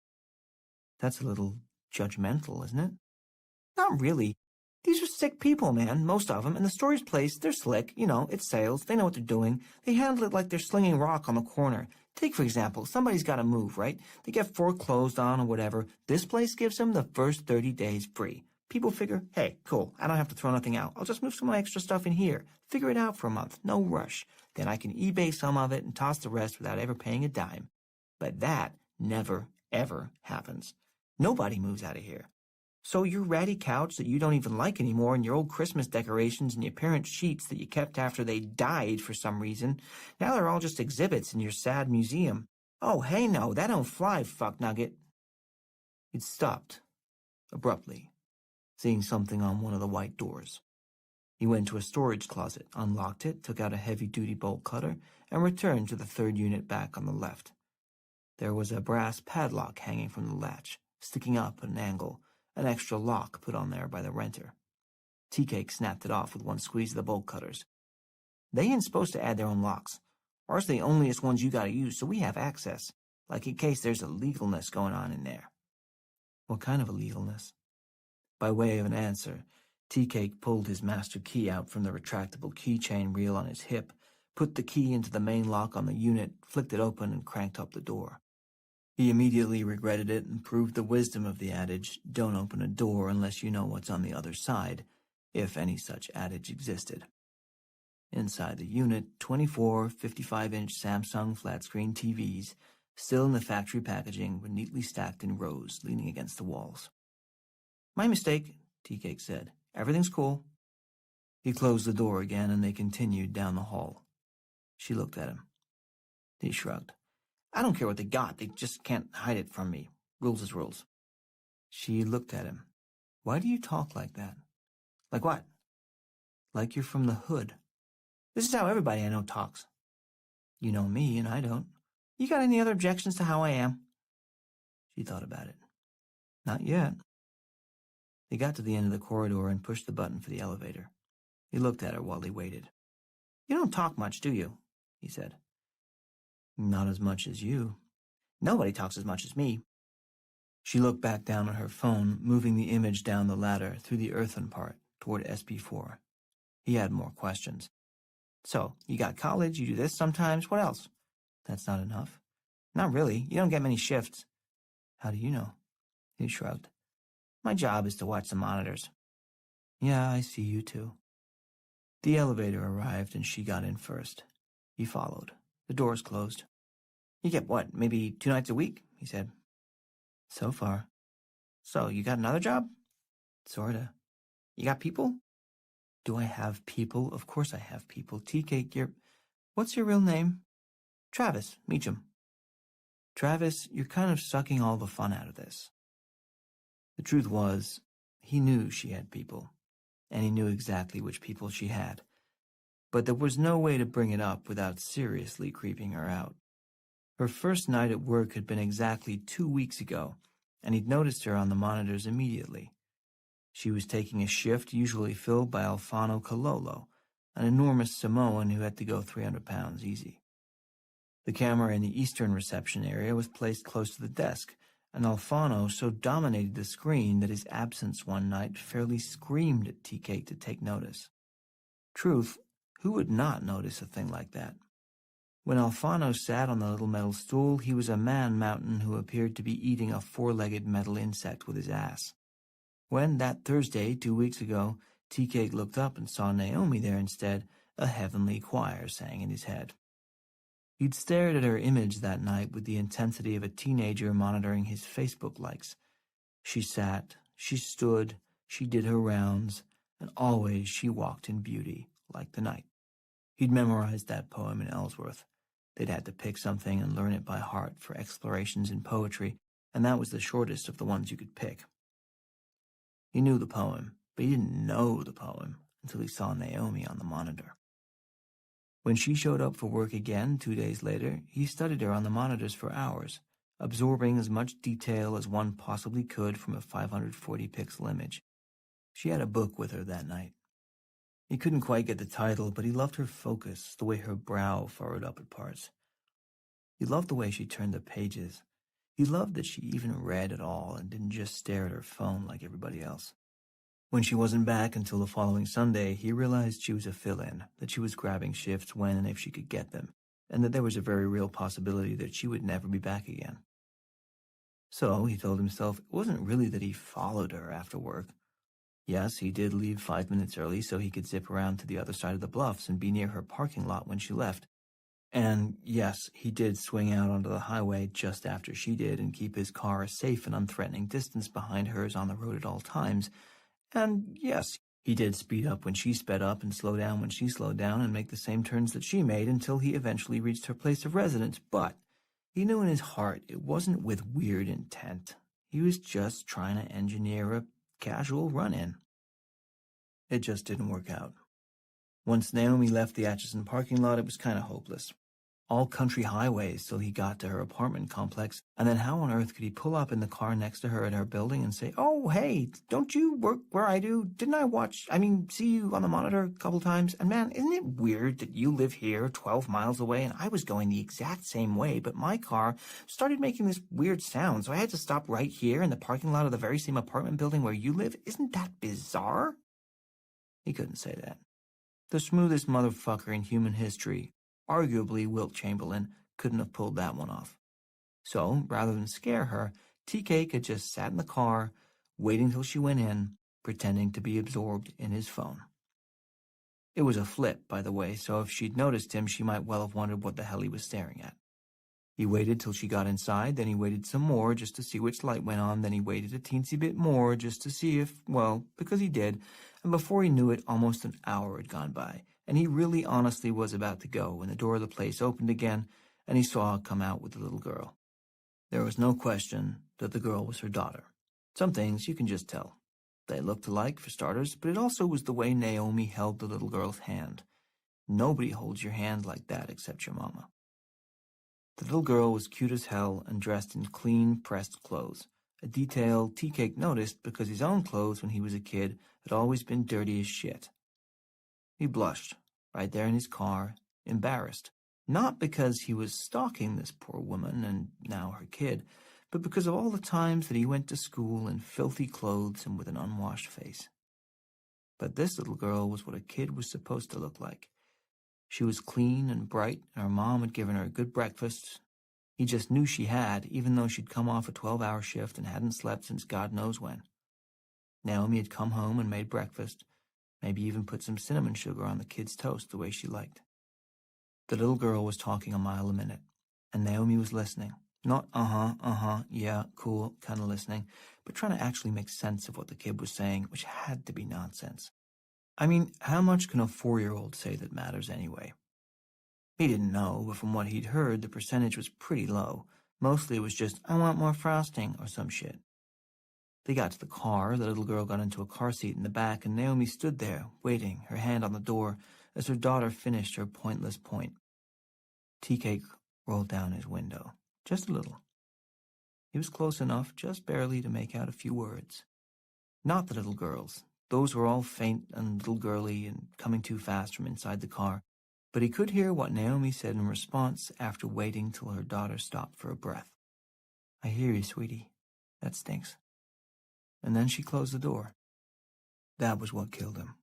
That's a little judgmental, isn't it? Not really. These are sick people, man, most of them, and the storage place, they're slick. You know, it's sales. They know what they're doing. They handle it like they're slinging rock on the corner. Take, for example, somebody's got to move, right? They get foreclosed on or whatever. This place gives them the first 30 days free. People figure, hey, cool, I don't have to throw nothing out. I'll just move some of my extra stuff in here. Figure it out for a month. No rush. Then I can eBay some of it and toss the rest without ever paying a dime. But that never, ever happens. Nobody moves out of here. So your ratty couch that you don't even like anymore, and your old Christmas decorations and your parents' sheets that you kept after they died for some reason, now they're all just exhibits in your sad museum. Oh, hey, no, that don't fly, fuck nugget. It stopped, abruptly, seeing something on one of the white doors. He went to a storage closet, unlocked it, took out a heavy-duty bolt cutter, and returned to the third unit back on the left. There was a brass padlock hanging from the latch, sticking up at an angle, an extra lock put on there by the renter. Tea-Cake snapped it off with one squeeze of the bolt cutters. They ain't supposed to add their own locks. Ours are the onlyest ones you gotta use, so we have access, like in case there's illegalness going on in there. What kind of illegalness? By way of an answer, Tea-Cake pulled his master key out from the retractable keychain reel on his hip, put the key into the main lock on the unit, flicked it open, and cranked up the door. He immediately regretted it and proved the wisdom of the adage, don't open a door unless you know what's on the other side, if any such adage existed. Inside the unit, 24 55-inch Samsung flat-screen TVs, still in the factory packaging, were neatly stacked in rows, leaning against the walls. My mistake, Tea-Cake said. Everything's cool. He closed the door again, and they continued down the hall. She looked at him. He shrugged. I don't care what they got. They just can't hide it from me. Rules is rules. She looked at him. Why do you talk like that? Like what? Like you're from the hood. This is how everybody I know talks. You know me, and I don't. You got any other objections to how I am? She thought about it. Not yet. They got to the end of the corridor and pushed the button for the elevator. He looked at her while they waited. You don't talk much, do you? He said. Not as much as you. Nobody talks as much as me. She looked back down at her phone, moving the image down the ladder through the earthen part toward SP4. He had more questions. So, you got college, you do this sometimes, what else? That's not enough. Not really, you don't get many shifts. How do you know? He shrugged. My job is to watch the monitors. Yeah, I see you too. The elevator arrived and she got in first. He followed. The doors closed. You get what, maybe 2 nights a week? He said. So far. So, you got another job? Sorta. You got people? Do I have people? Of course I have people. Tea-Cake, what's your real name? Travis, Meacham. Travis, you're kind of sucking all the fun out of this. The truth was, he knew she had people, and he knew exactly which people she had. But there was no way to bring it up without seriously creeping her out. Her first night at work had been exactly 2 weeks ago, and he'd noticed her on the monitors immediately. She was taking a shift usually filled by Alfano Cololo, an enormous Samoan who had to go 300 pounds easy. The camera in the eastern reception area was placed close to the desk, and Alfano so dominated the screen that his absence one night fairly screamed at Tea-Cake to take notice. Truth, who would not notice a thing like that? When Alfano sat on the little metal stool, he was a man-mountain who appeared to be eating a 4-legged metal insect with his ass. When, that Thursday, 2 weeks ago, Tea-Cake looked up and saw Naomi there instead, a heavenly choir sang in his head. He'd stared at her image that night with the intensity of a teenager monitoring his Facebook likes. She sat, she stood, she did her rounds, and always she walked in beauty, like the night. He'd memorized that poem in Ellsworth. They'd had to pick something and learn it by heart for explorations in poetry, and that was the shortest of the ones you could pick. He knew the poem, but he didn't know the poem until he saw Naomi on the monitor. When she showed up for work again 2 days later, he studied her on the monitors for hours, absorbing as much detail as one possibly could from a 540-pixel image. She had a book with her that night. He couldn't quite get the title, but he loved her focus, the way her brow furrowed up at parts. He loved the way she turned the pages. He loved that she even read at all and didn't just stare at her phone like everybody else. When she wasn't back until the following Sunday, he realized she was a fill-in, that she was grabbing shifts when and if she could get them, and that there was a very real possibility that she would never be back again. So, he told himself, it wasn't really that he followed her after work. Yes, he did leave 5 minutes early so he could zip around to the other side of the bluffs and be near her parking lot when she left. And yes, he did swing out onto the highway just after she did and keep his car a safe and unthreatening distance behind hers on the road at all times. And yes, he did speed up when she sped up and slow down when she slowed down and make the same turns that she made until he eventually reached her place of residence. But he knew in his heart it wasn't with weird intent. He was just trying to engineer a casual run-in. It just didn't work out. Once Naomi left the Atchison parking lot, it was kind of hopeless. all country highways till he got to her apartment complex, and then how on earth could he pull up in the car next to her at her building and say, "Oh, hey, don't you work where I do? Didn't I see you on the monitor a couple times? And man, isn't it weird that you live here 12 miles away and I was going the exact same way, but my car started making this weird sound, so I had to stop right here in the parking lot of the very same apartment building where you live? Isn't that bizarre?" He couldn't say that. The smoothest motherfucker in human history, arguably Wilt Chamberlain, couldn't have pulled that one off. So, rather than scare her, Tea-Cake had just sat in the car, waiting till she went in, pretending to be absorbed in his phone. It was a flip, by the way, so if she'd noticed him, she might well have wondered what the hell he was staring at. He waited till she got inside, then he waited some more just to see which light went on, then he waited a teensy bit more just to see if, well, because he did, and before he knew it, almost an hour had gone by, and he really honestly was about to go when the door of the place opened again, and he saw her come out with the little girl. There was no question that the girl was her daughter. Some things you can just tell. They looked alike, for starters, but it also was the way Naomi held the little girl's hand. Nobody holds your hand like that except your mama. The little girl was cute as hell and dressed in clean, pressed clothes, a detail Tea-Cake noticed because his own clothes when he was a kid had always been dirty as shit. He blushed, right there in his car, embarrassed, not because he was stalking this poor woman and now her kid, but because of all the times that he went to school in filthy clothes and with an unwashed face. But this little girl was what a kid was supposed to look like. She was clean and bright, and her mom had given her a good breakfast. He just knew she had, even though she'd come off a 12-hour shift and hadn't slept since God knows when. Naomi had come home and made breakfast, maybe even put some cinnamon sugar on the kid's toast the way she liked. The little girl was talking a mile a minute, and Naomi was listening. Not yeah, cool, kind of listening, but trying to actually make sense of what the kid was saying, which had to be nonsense. I mean, how much can a 4-year-old say that matters anyway? He didn't know, but from what he'd heard, the percentage was pretty low. Mostly it was just, "I want more frosting," or some shit. They got to the car, the little girl got into a car seat in the back, and Naomi stood there, waiting, her hand on the door, as her daughter finished her pointless point. Tea-Cake rolled down his window, just a little. He was close enough, just barely, to make out a few words. Not the little girl's. Those were all faint and little girly and coming too fast from inside the car, but he could hear what Naomi said in response after waiting till her daughter stopped for a breath. "I hear you, sweetie. That stinks." And then she closed the door. That was what killed him.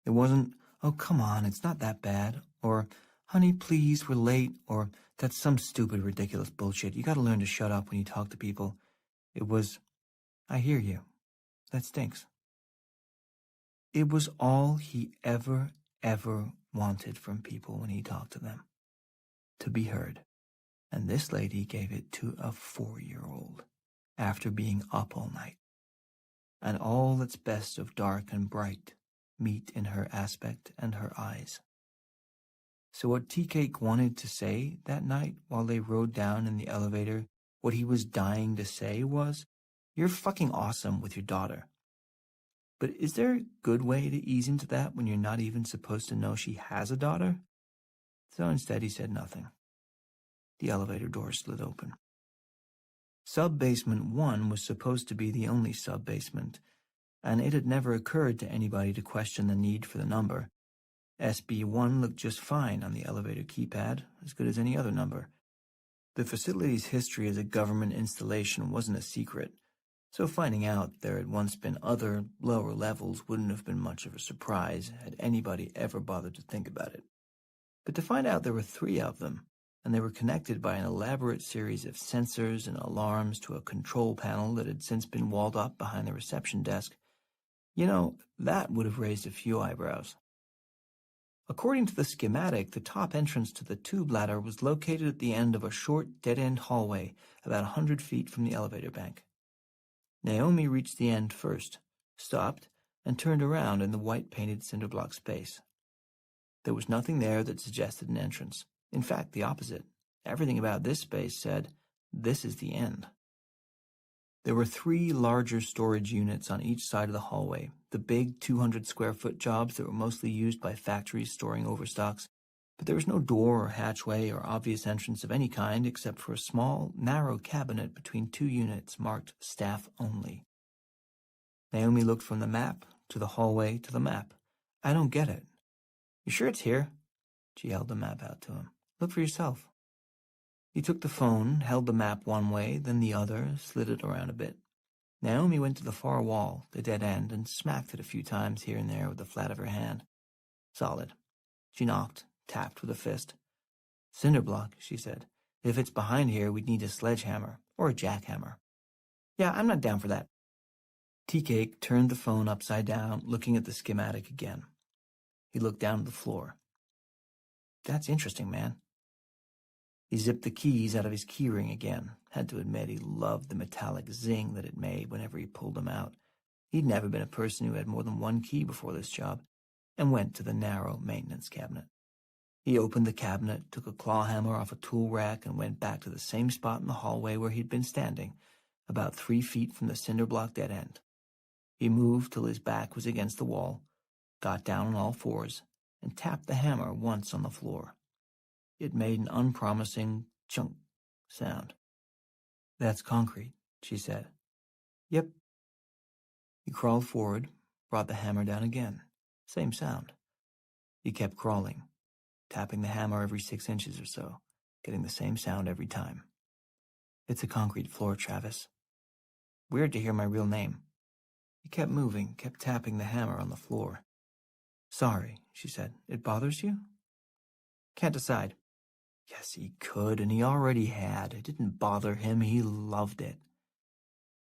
It wasn't, "Oh, come on, it's not that bad," or "Honey, please, we're late," or "That's some stupid, ridiculous bullshit. You gotta learn to shut up when you talk to people." It was, "I hear you. That stinks." It was all he ever wanted from people when he talked to them. To be heard. And this lady gave it to a 4-year-old after being up all night. And all that's best of dark and bright meet in her aspect and her eyes. So what Tea-Cake wanted to say that night while they rode down in the elevator, what he was dying to say was, "You're fucking awesome with your daughter." But is there a good way to ease into that when you're not even supposed to know she has a daughter? So instead he said nothing. The elevator door slid open. Sub-basement 1 was supposed to be the only sub-basement, and it had never occurred to anybody to question the need for the number. SB1 looked just fine on the elevator keypad, as good as any other number. The facility's history as a government installation wasn't a secret, so finding out there had once been other, lower levels wouldn't have been much of a surprise had anybody ever bothered to think about it. But to find out there were 3 of them, and they were connected by an elaborate series of sensors and alarms to a control panel that had since been walled up behind the reception desk, that would have raised a few eyebrows. According to the schematic, the top entrance to the tube ladder was located at the end of a short, dead-end hallway about 100 feet from the elevator bank. Naomi reached the end first, stopped, and turned around in the white-painted cinder-block space. There was nothing there that suggested an entrance. In fact, the opposite. Everything about this space said, "This is the end." There were 3 larger storage units on each side of the hallway, the big 200-square-foot jobs that were mostly used by factories storing overstocks. But there was no door or hatchway or obvious entrance of any kind except for a small, narrow cabinet between two units marked Staff Only. Naomi looked from the map to the hallway to the map. I don't get it. You sure it's here? She held the map out to him. Look for yourself. He took the phone, held the map one way, then the other, slid it around a bit. Naomi went to the far wall, the dead end, and smacked it a few times here and there with the flat of her hand. Solid. She knocked, tapped with a fist. Cinder block, she said. If it's behind here, we'd need a sledgehammer, or a jackhammer. Yeah, I'm not down for that. Tea-Cake turned the phone upside down, looking at the schematic again. He looked down at the floor. That's interesting, man. He zipped the keys out of his keyring again. Had to admit he loved the metallic zing that it made whenever he pulled them out. He'd never been a person who had more than one key before this job, and went to the narrow maintenance cabinet. He opened the cabinet, took a claw hammer off a tool rack, and went back to the same spot in the hallway where he'd been standing, about 3 feet from the cinder block dead end. He moved till his back was against the wall, got down on all fours, and tapped the hammer once on the floor. It made an unpromising chunk sound. That's concrete, she said. Yep. He crawled forward, brought the hammer down again. Same sound. He kept crawling, tapping the hammer every 6 inches or so, getting the same sound every time. It's a concrete floor, Travis. Weird to hear my real name. He kept moving, kept tapping the hammer on the floor. Sorry, she said. It bothers you? Can't decide. Yes, he could, and he already had. It didn't bother him. He loved it.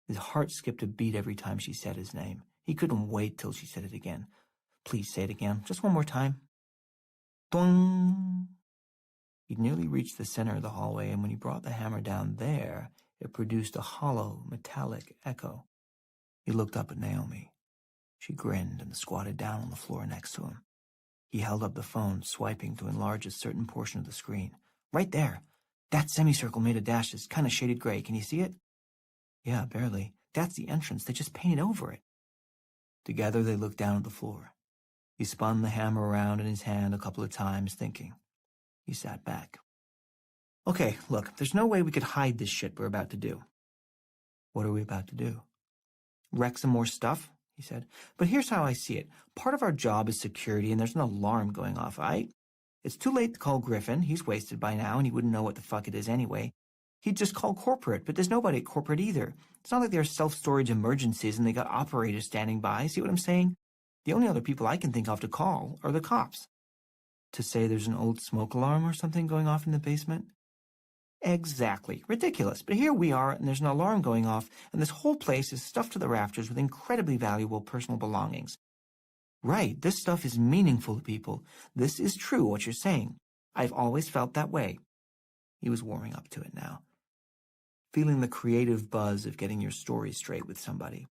His heart skipped a beat every time she said his name. He couldn't wait till she said it again. Please say it again, just one more time. Dong! He'd nearly reached the center of the hallway, and when he brought the hammer down there, it produced a hollow, metallic echo. He looked up at Naomi. She grinned and squatted down on the floor next to him. He held up the phone, swiping to enlarge a certain portion of the screen. Right there. That semicircle made of dashes, kind of shaded gray. Can you see it? Yeah, barely. That's the entrance. They just painted over it. Together they looked down at the floor. He spun the hammer around in his hand a couple of times, thinking. He sat back. Okay, look, there's no way we could hide this shit we're about to do. What are we about to do? Wreck some more stuff, he said. But here's how I see it. Part of our job is security, and there's an alarm going off, It's too late to call Griffin. He's wasted by now, and he wouldn't know what the fuck it is anyway. He'd just call corporate, but there's nobody at corporate either. It's not like there are self-storage emergencies and they got operators standing by. See what I'm saying? The only other people I can think of to call are the cops. To say there's an old smoke alarm or something going off in the basement? Exactly. Ridiculous. But here we are, and there's an alarm going off, and this whole place is stuffed to the rafters with incredibly valuable personal belongings. Right, this stuff is meaningful to people. This is true, what you're saying. I've always felt that way. He was warming up to it now, feeling the creative buzz of getting your story straight with somebody.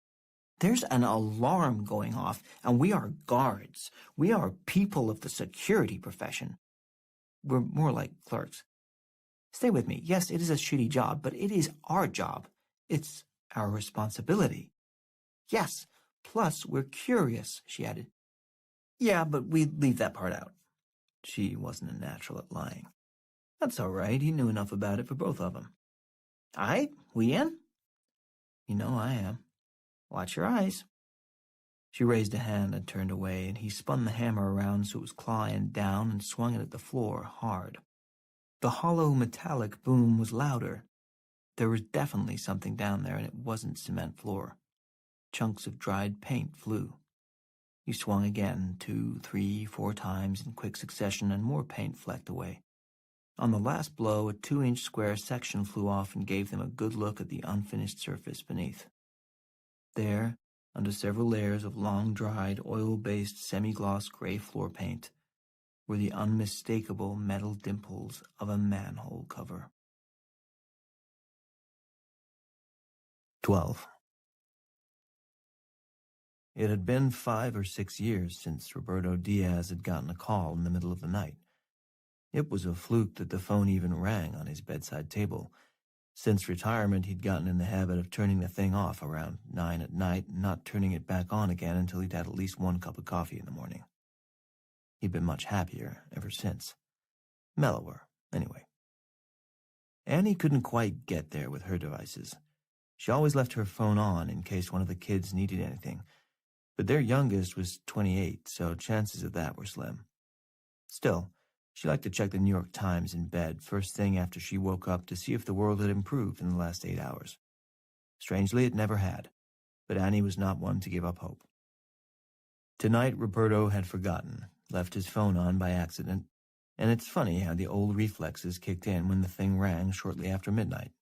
There's an alarm going off, and we are guards. We are people of the security profession. We're more like clerks. Stay with me. Yes, it is a shitty job, but it is our job. It's our responsibility. Yes, plus we're curious, she added. Yeah, but we leave that part out. She wasn't a natural at lying. That's all right. He knew enough about it for both of them. We in? You know I am. Watch your eyes. She raised a hand and turned away, and he spun the hammer around so it was clawing down and swung it at the floor hard. The hollow metallic boom was louder. There was definitely something down there, and it wasn't cement floor. Chunks of dried paint flew. He swung again 2, 3, 4 times in quick succession, and more paint flecked away. On the last blow, a 2-inch square section flew off and gave them a good look at the unfinished surface beneath. There, under several layers of long-dried, oil-based, semi-gloss gray floor paint, were the unmistakable metal dimples of a manhole cover. 12. It had been 5 or 6 years since Roberto Diaz had gotten a call in the middle of the night. It was a fluke that the phone even rang on his bedside table. Since retirement, he'd gotten in the habit of turning the thing off around 9 at night and not turning it back on again until he'd had at least 1 cup of coffee in the morning. He'd been much happier ever since. Mellower, anyway. Annie couldn't quite get there with her devices. She always left her phone on in case one of the kids needed anything, but their youngest was 28, so chances of that were slim. Still, she liked to check the New York Times in bed first thing after she woke up to see if the world had improved in the last 8 hours. Strangely, it never had, but Annie was not one to give up hope. Tonight, Roberto had forgotten, left his phone on by accident, and it's funny how the old reflexes kicked in when the thing rang shortly after midnight.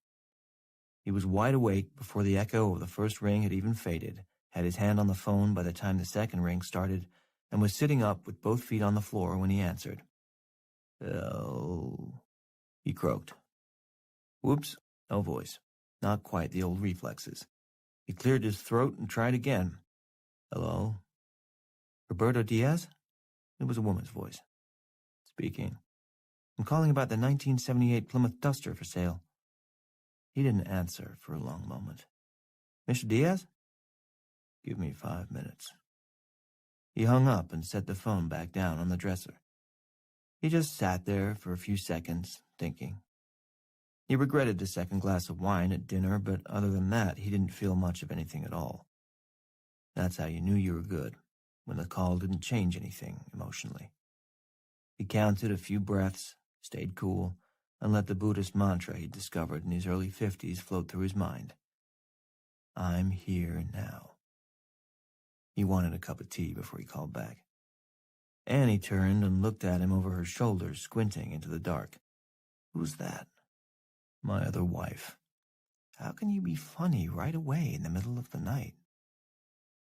He was wide awake before the echo of the first ring had even faded, had his hand on the phone by the time the second ring started, and was sitting up with both feet on the floor when he answered. "Hello," he croaked. Whoops, no voice. Not quite the old reflexes. He cleared his throat and tried again. "Hello? Roberto Diaz?" It was a woman's voice. "Speaking. I'm calling about the 1978 Plymouth Duster for sale." He didn't answer for a long moment. "Mr. Diaz?" "Give me 5 minutes." He hung up and set the phone back down on the dresser. He just sat there for a few seconds, thinking. He regretted the second glass of wine at dinner, but other than that, he didn't feel much of anything at all. That's how you knew you were good, when the call didn't change anything emotionally. He counted a few breaths, stayed cool, and let the Buddhist mantra he'd discovered in his early 50s float through his mind. I'm here now. He wanted a cup of tea before he called back. Annie turned and looked at him over her shoulder, squinting into the dark. Who's that? My other wife. How can you be funny right away in the middle of the night?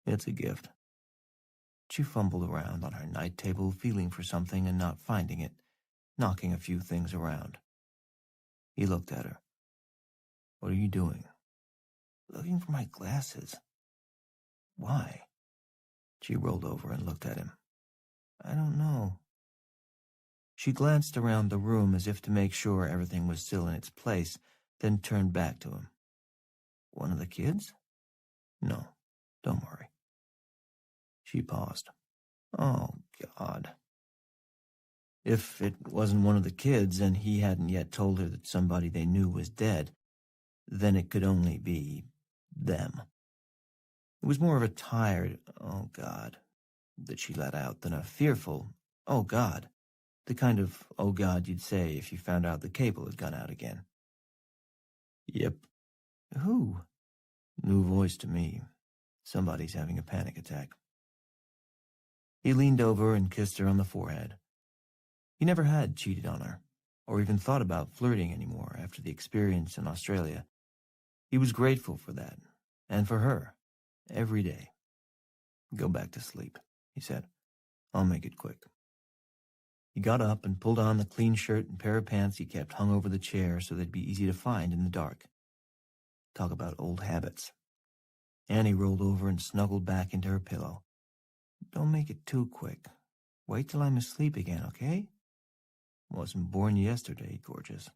It's a gift. She fumbled around on her night table, feeling for something and not finding it, knocking a few things around. He looked at her. What are you doing? Looking for my glasses. Why? She rolled over and looked at him. I don't know. She glanced around the room as if to make sure everything was still in its place, then turned back to him. One of the kids? No, don't worry. She paused. Oh, God. If it wasn't one of the kids and he hadn't yet told her that somebody they knew was dead, then it could only be them. It was more of a tired, oh, God, that she let out than a fearful, oh, God, the kind of, oh, God, you'd say if you found out the cable had gone out again. Yep. Who? New voice to me. Somebody's having a panic attack. He leaned over and kissed her on the forehead. He never had cheated on her, or even thought about flirting anymore after the experience in Australia. He was grateful for that, and for her, every day. Go back to sleep, he said. I'll make it quick. He got up and pulled on the clean shirt and pair of pants he kept hung over the chair so they'd be easy to find in the dark. Talk about old habits. Annie rolled over and snuggled back into her pillow. Don't make it too quick. Wait till I'm asleep again, okay? Wasn't born yesterday, gorgeous.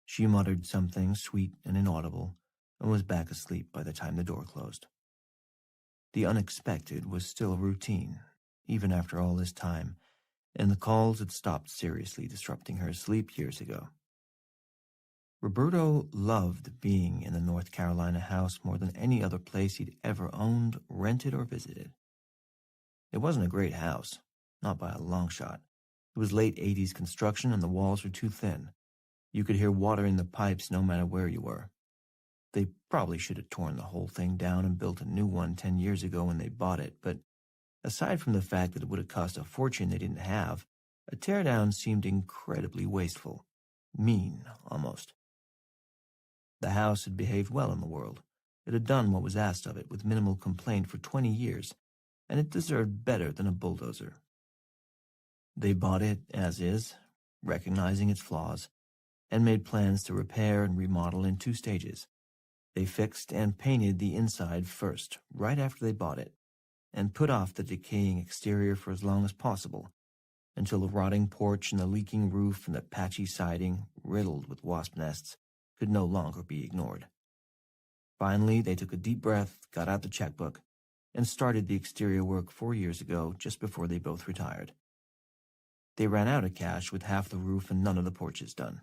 She muttered something sweet and inaudible and was back asleep by the time the door closed. The unexpected was still routine, even after all this time, and the calls had stopped seriously disrupting her sleep years ago. Roberto loved being in the North Carolina house more than any other place he'd ever owned, rented, or visited. It wasn't a great house, not by a long shot. It was late 80s construction and the walls were too thin. You could hear water in the pipes no matter where you were. They probably should have torn the whole thing down and built a new one 10 years ago when they bought it, but aside from the fact that it would have cost a fortune they didn't have, a teardown seemed incredibly wasteful. Mean, almost. The house had behaved well in the world. It had done what was asked of it with minimal complaint for 20 years, and it deserved better than a bulldozer. They bought it as is, recognizing its flaws, and made plans to repair and remodel in 2 stages. They fixed and painted the inside first, right after they bought it, and put off the decaying exterior for as long as possible, until the rotting porch and the leaking roof and the patchy siding, riddled with wasp nests, could no longer be ignored. Finally, they took a deep breath, got out the checkbook, and started the exterior work 4 years ago, just before they both retired. They ran out of cash with half the roof and none of the porches done.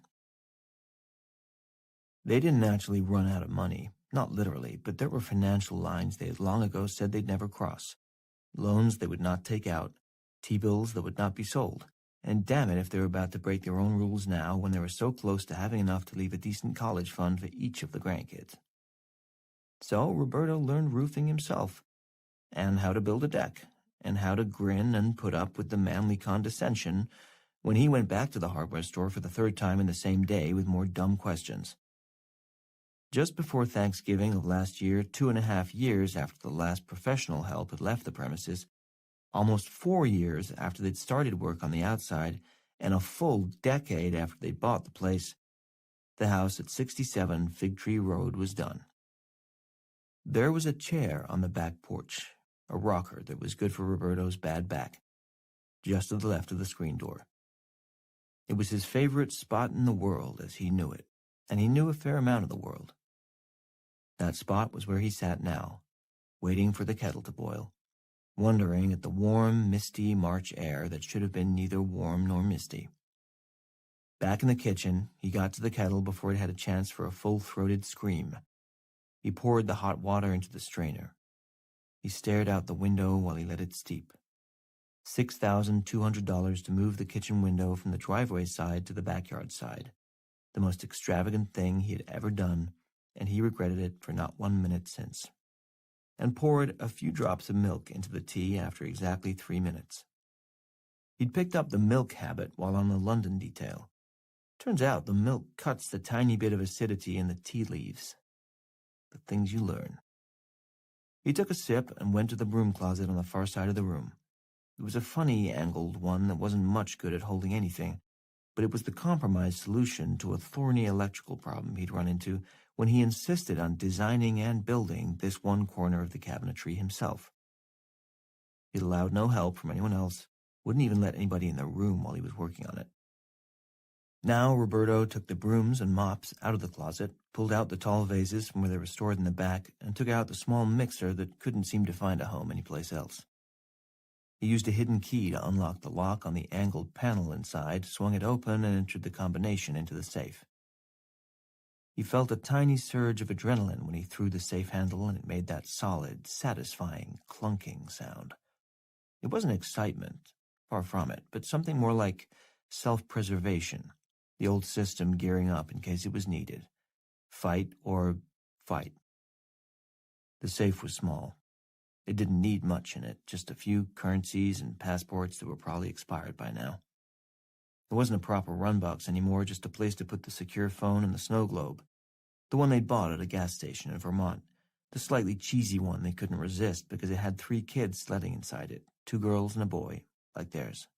They didn't actually run out of money, not literally, but there were financial lines they had long ago said they'd never cross. Loans they would not take out, T-bills that would not be sold. And damn it if they were about to break their own rules now when they were so close to having enough to leave a decent college fund for each of the grandkids. So Roberto learned roofing himself, and how to build a deck, and how to grin and put up with the manly condescension when he went back to the hardware store for the third time in the same day with more dumb questions. Just before Thanksgiving of last year, 2.5 years after the last professional help had left the premises, almost 4 years after they'd started work on the outside, and a full decade after they'd bought the place, the house at 67 Fig Tree Road was done. There was a chair on the back porch, a rocker that was good for Roberto's bad back, just to the left of the screen door. It was his favorite spot in the world as he knew it, and he knew a fair amount of the world. That spot was where he sat now, waiting for the kettle to boil, wondering at the warm, misty March air that should have been neither warm nor misty. Back in the kitchen, he got to the kettle before it had a chance for a full-throated scream. He poured the hot water into the strainer. He stared out the window while he let it steep. $6,200 to move the kitchen window from the driveway side to the backyard side, the most extravagant thing he had ever done, and he regretted it for not 1 minute since. And poured a few drops of milk into the tea after exactly 3 minutes. He'd picked up the milk habit while on the London detail. Turns out the milk cuts the tiny bit of acidity in the tea leaves. The things you learn. He took a sip and went to the broom closet on the far side of the room. It was a funny, angled one that wasn't much good at holding anything, but it was the compromise solution to a thorny electrical problem he'd run into when he insisted on designing and building this one corner of the cabinetry himself. It allowed no help from anyone else, wouldn't even let anybody in the room while he was working on it. Now Roberto took the brooms and mops out of the closet, pulled out the tall vases from where they were stored in the back, and took out the small mixer that couldn't seem to find a home anyplace else. He used a hidden key to unlock the lock on the angled panel inside, swung it open, and entered the combination into the safe. He felt a tiny surge of adrenaline when he threw the safe handle and it made that solid, satisfying, clunking sound. It wasn't excitement, far from it, but something more like self-preservation, the old system gearing up in case it was needed. Fight or fight. The safe was small. It didn't need much in it, just a few currencies and passports that were probably expired by now. It wasn't a proper run box anymore, just a place to put the secure phone and the snow globe. The one they'd bought at a gas station in Vermont. The slightly cheesy one they couldn't resist because it had 3 kids sledding inside it, 2 girls and a boy, like theirs.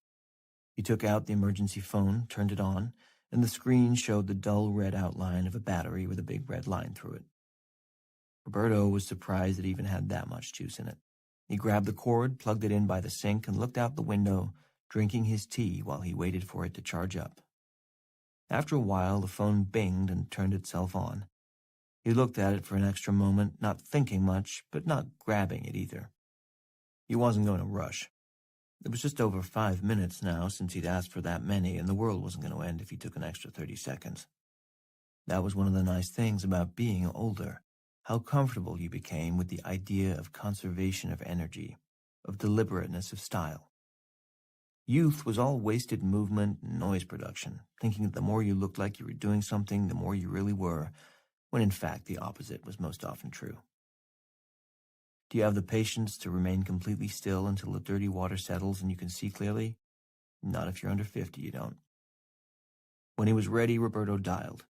He took out the emergency phone, turned it on, and the screen showed the dull red outline of a battery with a big red line through it. Roberto was surprised it even had that much juice in it. He grabbed the cord, plugged it in by the sink, and looked out the window, drinking his tea while he waited for it to charge up. After a while, the phone binged and turned itself on. He looked at it for an extra moment, not thinking much, but not grabbing it either. He wasn't going to rush. It was just over 5 minutes now since he'd asked for that many, and the world wasn't going to end if he took an extra 30 seconds. That was one of the nice things about being older, how comfortable you became with the idea of conservation of energy, of deliberateness of style. Youth was all wasted movement and noise production, thinking that the more you looked like you were doing something, the more you really were, when in fact the opposite was most often true. Do you have the patience to remain completely still until the dirty water settles and you can see clearly? Not if you're under 50, you don't. When he was ready, Roberto dialed.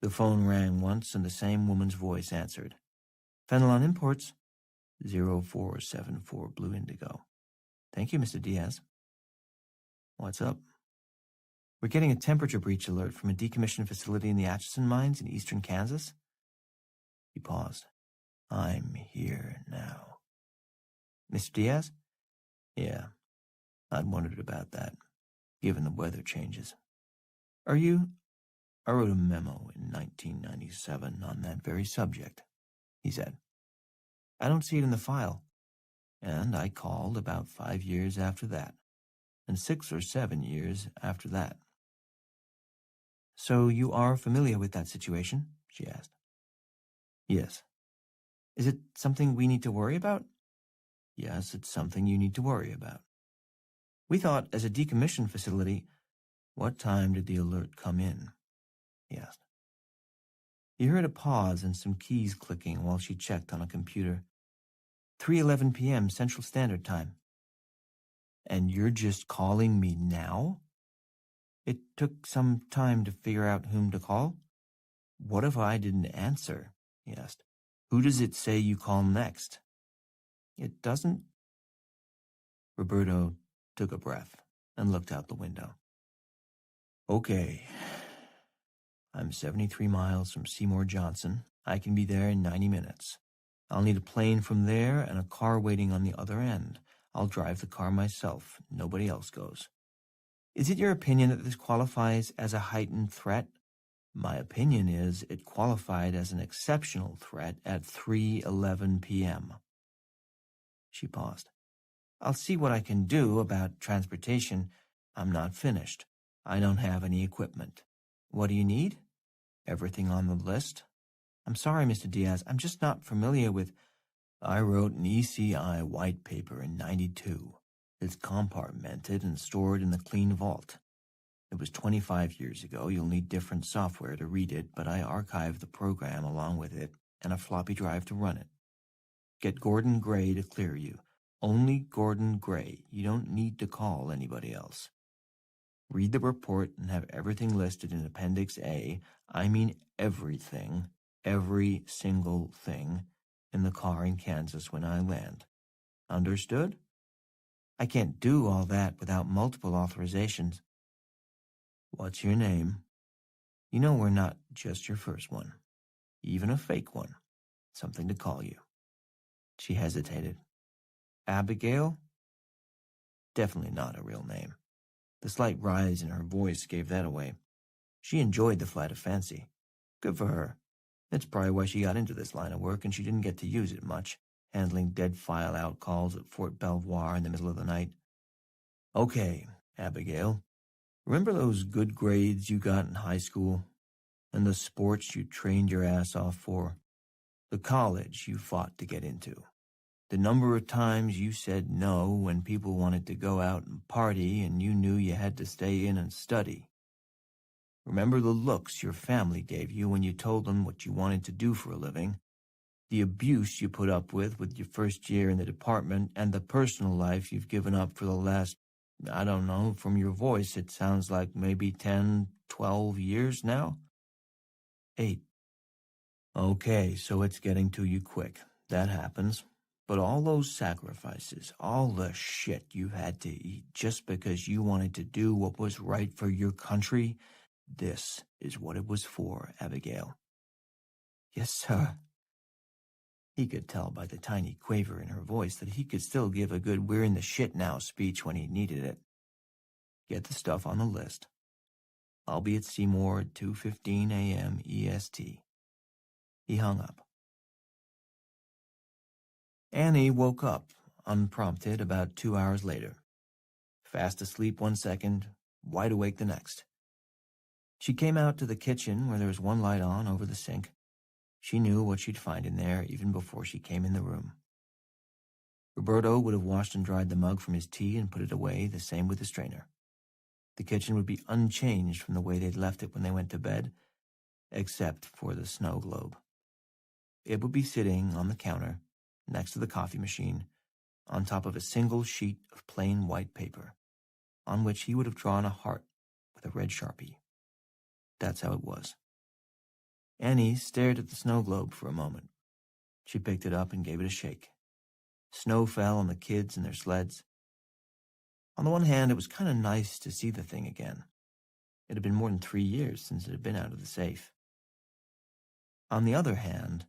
The phone rang once and the same woman's voice answered. Fenelon Imports, 0474 Blue Indigo. Thank you, Mr. Diaz. What's up? We're getting a temperature breach alert from a decommissioned facility in the Atchison mines in eastern Kansas. He paused. I'm here now. Mr. Diaz? Yeah, I'd wondered about that, given the weather changes. Are you? I wrote a memo in 1997 on that very subject, he said. I don't see it in the file, and I called about 5 years after that. and 6 or 7 years after that. So you are familiar with that situation? She asked. Yes. Is it something we need to worry about? Yes, it's something you need to worry about. We thought, as a decommission facility, what time did the alert come in? He asked. He heard a pause and some keys clicking while she checked on a computer. 3:11 p.m. Central Standard Time. And you're just calling me now? It took some time to figure out whom to call. What if I didn't answer? He asked. Who does it say you call next? It doesn't. Roberto took a breath and looked out the window. Okay. I'm 73 miles from Seymour Johnson. I can be there in 90 minutes. I'll need a plane from there and a car waiting on the other end. I'll drive the car myself. Nobody else goes. Is it your opinion that this qualifies as a heightened threat? My opinion is it qualified as an exceptional threat at 3:11 p.m. She paused. I'll see what I can do about transportation. I'm not finished. I don't have any equipment. What do you need? Everything on the list? I'm sorry, Mr. Diaz. I'm just not familiar with... I wrote an ECI white paper in '92. It's compartmented and stored in the clean vault. It was 25 years ago. You'll need different software to read it, but I archived the program along with it and a floppy drive to run it. Get Gordon Gray to clear you. Only Gordon Gray. You don't need to call anybody else. Read the report and have everything listed in Appendix A. I mean everything, every single thing, in the car in Kansas when I land. Understood? I can't do all that without multiple authorizations. What's your name? You know we're not just your first one. Even a fake one. Something to call you. She hesitated. Abigail? Definitely not a real name. The slight rise in her voice gave that away. She enjoyed the flight of fancy. Good for her. That's probably why she got into this line of work, and she didn't get to use it much, handling dead file out calls at Fort Belvoir in the middle of the night. Okay, Abigail. Remember those good grades you got in high school? And the sports you trained your ass off for? The college you fought to get into? The number of times you said no when people wanted to go out and party and you knew you had to stay in and study? Remember the looks your family gave you when you told them what you wanted to do for a living? The abuse you put up with your first year in the department, and the personal life you've given up for the last, I don't know, from your voice it sounds like maybe 10, 12 years now? 8. Okay, so it's getting to you quick. That happens. But all those sacrifices, all the shit you had to eat just because you wanted to do what was right for your country, this is what it was for, Abigail. Yes, sir. He could tell by the tiny quaver in her voice that he could still give a good we're in the shit now speech when he needed it. Get the stuff on the list. I'll be at Seymour at 2:15 a.m. EST. He hung up. Annie woke up, unprompted, about 2 hours later. Fast asleep one second, wide awake the next. She came out to the kitchen where there was one light on over the sink. She knew what she'd find in there even before she came in the room. Roberto would have washed and dried the mug from his tea and put it away, the same with the strainer. The kitchen would be unchanged from the way they'd left it when they went to bed, except for the snow globe. It would be sitting on the counter, next to the coffee machine, on top of a single sheet of plain white paper, on which he would have drawn a heart with a red Sharpie. That's how it was. Annie stared at the snow globe for a moment. She picked it up and gave it a shake. Snow fell on the kids and their sleds. On the one hand, it was kind of nice to see the thing again. It had been more than 3 years since it had been out of the safe. On the other hand,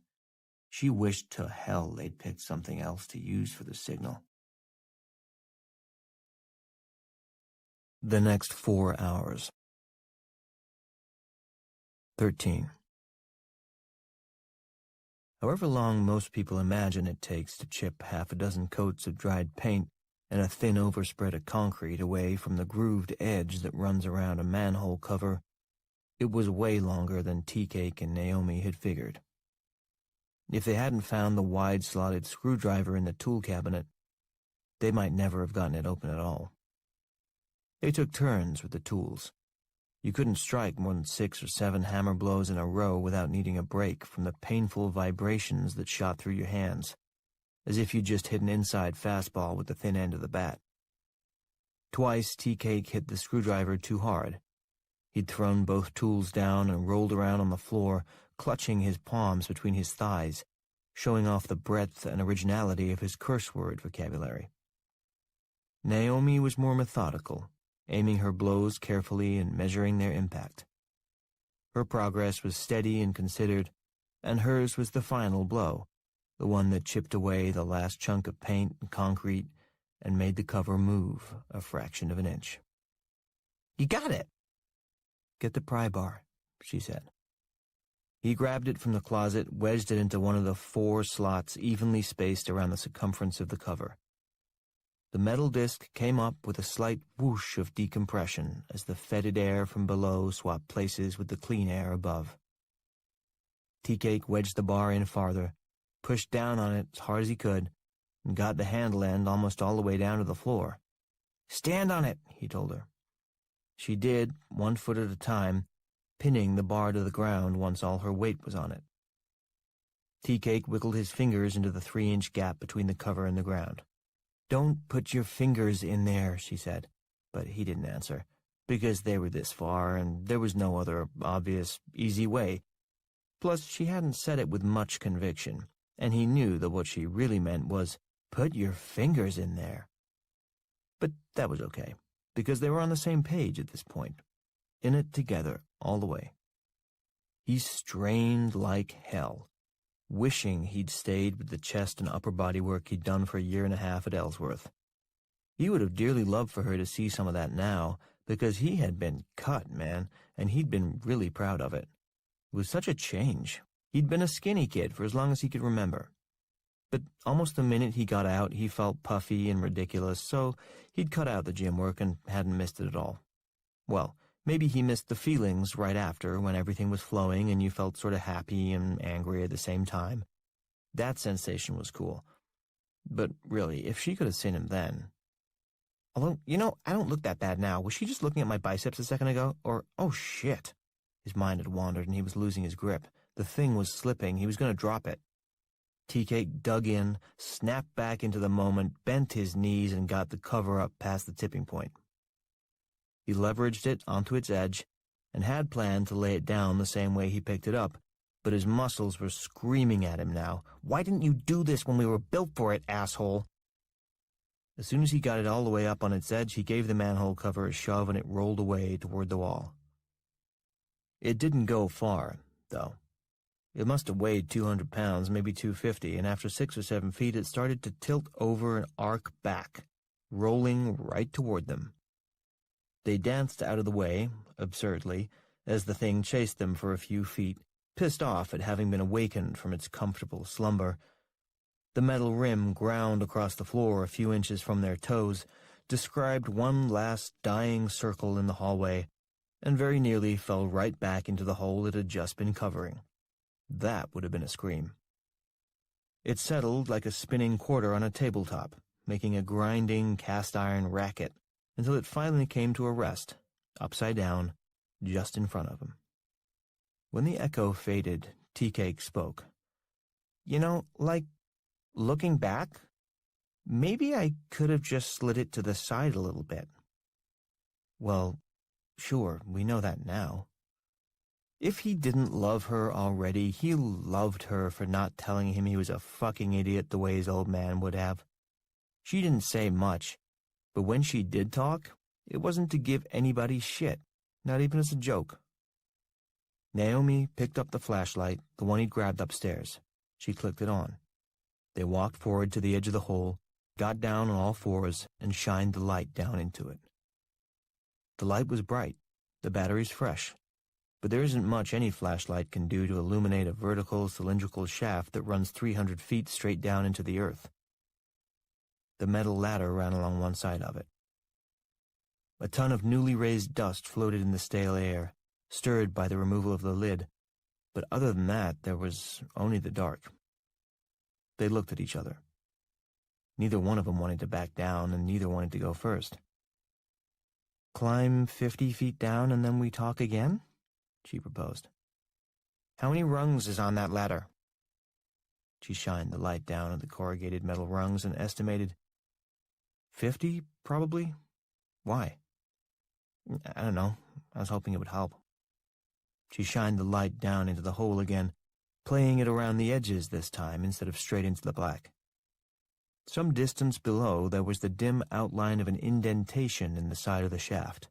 she wished to hell they'd picked something else to use for the signal. The next 4 hours. 13. However long most people imagine it takes to chip half a dozen coats of dried paint, and a thin overspread of concrete away from the grooved edge that runs around a manhole cover, it was way longer than Tea Cake and Naomi had figured. If they hadn't found the wide-slotted screwdriver in the tool cabinet, they might never have gotten it open at all. They took turns with the tools. You couldn't strike more than 6 or 7 hammer blows in a row without needing a break from the painful vibrations that shot through your hands, as if you just hit an inside fastball with the thin end of the bat. Twice Tea Cake hit the screwdriver too hard. He'd thrown both tools down and rolled around on the floor, clutching his palms between his thighs, showing off the breadth and originality of his curse word vocabulary. Naomi was more methodical, aiming her blows carefully and measuring their impact. Her progress was steady and considered, and hers was the final blow, the one that chipped away the last chunk of paint and concrete and made the cover move a fraction of an inch. "You got it!" "Get the pry bar," she said. He grabbed it from the closet, wedged it into one of the 4 slots evenly spaced around the circumference of the cover. The metal disc came up with a slight whoosh of decompression as the fetid air from below swapped places with the clean air above. Tea Cake wedged the bar in farther, pushed down on it as hard as he could, and got the handle end almost all the way down to the floor. "Stand on it," he told her. She did, 1 foot at a time, pinning the bar to the ground once all her weight was on it. Tea Cake wiggled his fingers into the 3-inch gap between the cover and the ground. "Don't put your fingers in there," she said, but he didn't answer, because they were this far and there was no other obvious, easy way. Plus, she hadn't said it with much conviction, and he knew that what she really meant was, "Put your fingers in there." But that was okay, because they were on the same page at this point, in it together all the way. He strained like hell, wishing he'd stayed with the chest and upper body work he'd done for a 1.5 years at Ellsworth. He would have dearly loved for her to see some of that now, because he had been cut, man, and he'd been really proud of it. It was such a change. He'd been a skinny kid for as long as he could remember. But almost the minute he got out, he felt puffy and ridiculous, so he'd cut out the gym work and hadn't missed it at all. Well, maybe he missed the feelings right after, when everything was flowing and you felt sort of happy and angry at the same time. That sensation was cool. But really, if she could have seen him then... Although, I don't look that bad now. Was she just looking at my biceps a second ago? Or, oh shit. His mind had wandered and he was losing his grip. The thing was slipping. He was going to drop it. Tea Cake dug in, snapped back into the moment, bent his knees, and got the cover up past the tipping point. He leveraged it onto its edge and had planned to lay it down the same way he picked it up, but his muscles were screaming at him now. "Why didn't you do this when we were built for it, asshole?" As soon as he got it all the way up on its edge, he gave the manhole cover a shove and it rolled away toward the wall. It didn't go far, though. It must have weighed 200 pounds, maybe 250, and after 6 or 7 feet it started to tilt over and arc back, rolling right toward them. They danced out of the way, absurdly, as the thing chased them for a few feet, pissed off at having been awakened from its comfortable slumber. The metal rim ground across the floor a few inches from their toes, described one last dying circle in the hallway, and very nearly fell right back into the hole it had just been covering. That would have been a scream. It settled like a spinning quarter on a tabletop, making a grinding cast-iron racket, until it finally came to a rest, upside down, just in front of him. When the echo faded, Tea Cake spoke. Looking back, maybe I could have just slid it to the side a little bit. Well, sure, we know that now. If he didn't love her already, he loved her for not telling him he was a fucking idiot the way his old man would have. She didn't say much, but when she did talk, it wasn't to give anybody shit, not even as a joke. Naomi picked up the flashlight, the one he'd grabbed upstairs. She clicked it on. They walked forward to the edge of the hole, got down on all fours, and shined the light down into it. The light was bright, the batteries fresh, but there isn't much any flashlight can do to illuminate a vertical cylindrical shaft that runs 300 feet straight down into the earth. The metal ladder ran along one side of it. A ton of newly raised dust floated in the stale air, stirred by the removal of the lid, but other than that, there was only the dark. They looked at each other. Neither one of them wanted to back down, and neither wanted to go first. "Climb 50 feet down and then we talk again?" she proposed. "How many rungs is on that ladder?" She shined the light down at the corrugated metal rungs and estimated 50, probably. Why? I don't know. I was hoping it would help. She shined the light down into the hole again, playing it around the edges this time instead of straight into the black. Some distance below, there was the dim outline of an indentation in the side of the shaft.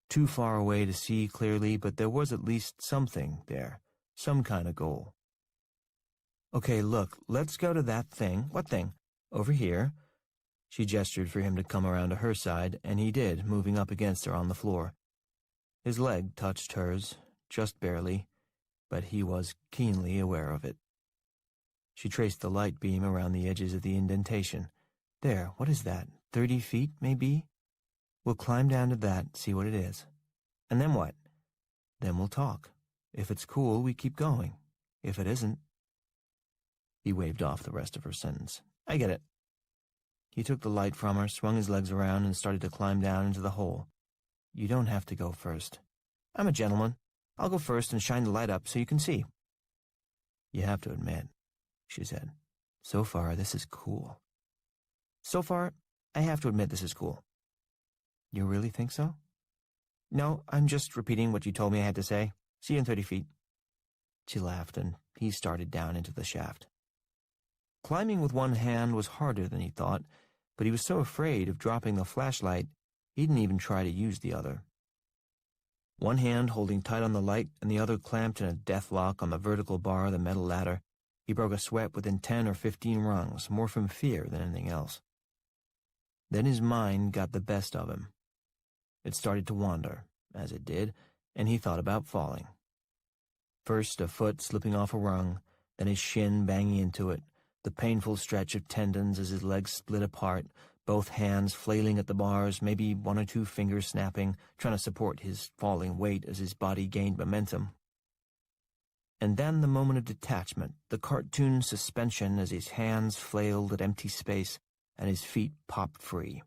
Too far away to see clearly, but there was at least something there, some kind of goal. "Okay, look, let's go to that thing." "What thing?" "Over here." She gestured for him to come around to her side, and he did, moving up against her on the floor. His leg touched hers, just barely, but he was keenly aware of it. She traced the light beam around the edges of the indentation. "There, what is that? 30 feet, maybe? We'll climb down to that, see what it is. And then what? Then we'll talk. If it's cool, we keep going. If it isn't..." He waved off the rest of her sentence. "I get it." He took the light from her, swung his legs around, and started to climb down into the hole. "You don't have to go first." "I'm a gentleman. I'll go first and shine the light up so you can see." "You have to admit," she said, "so far this is cool." "So far, I have to admit this is cool." "You really think so?" "No, I'm just repeating what you told me I had to say. See you in 30 feet. She laughed, and he started down into the shaft. Climbing with one hand was harder than he thought, but he was so afraid of dropping the flashlight, he didn't even try to use the other. One hand holding tight on the light and the other clamped in a death lock on the vertical bar of the metal ladder, he broke a sweat within 10 or 15 rungs, more from fear than anything else. Then his mind got the best of him. It started to wander, as it did, and he thought about falling. First a foot slipping off a rung, then his shin banging into it, the painful stretch of tendons as his legs split apart, both hands flailing at the bars, maybe one or two fingers snapping, trying to support his falling weight as his body gained momentum. And then the moment of detachment, the cartoon suspension as his hands flailed at empty space and his feet popped free.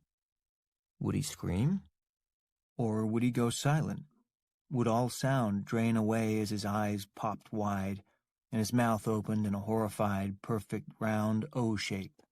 Would he scream? Or would he go silent? Would all sound drain away as his eyes popped wide and his mouth opened in a horrified, perfect round O shape,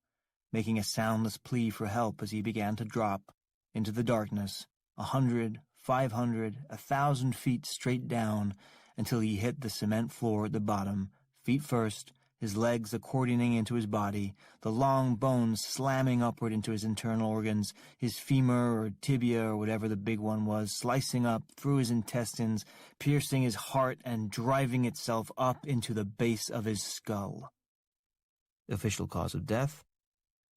making a soundless plea for help as he began to drop into the darkness, 100, 500, 1,000 feet straight down until he hit the cement floor at the bottom, feet first, his legs accordioning into his body, the long bones slamming upward into his internal organs, his femur or tibia or whatever the big one was, slicing up through his intestines, piercing his heart and driving itself up into the base of his skull. Official cause of death: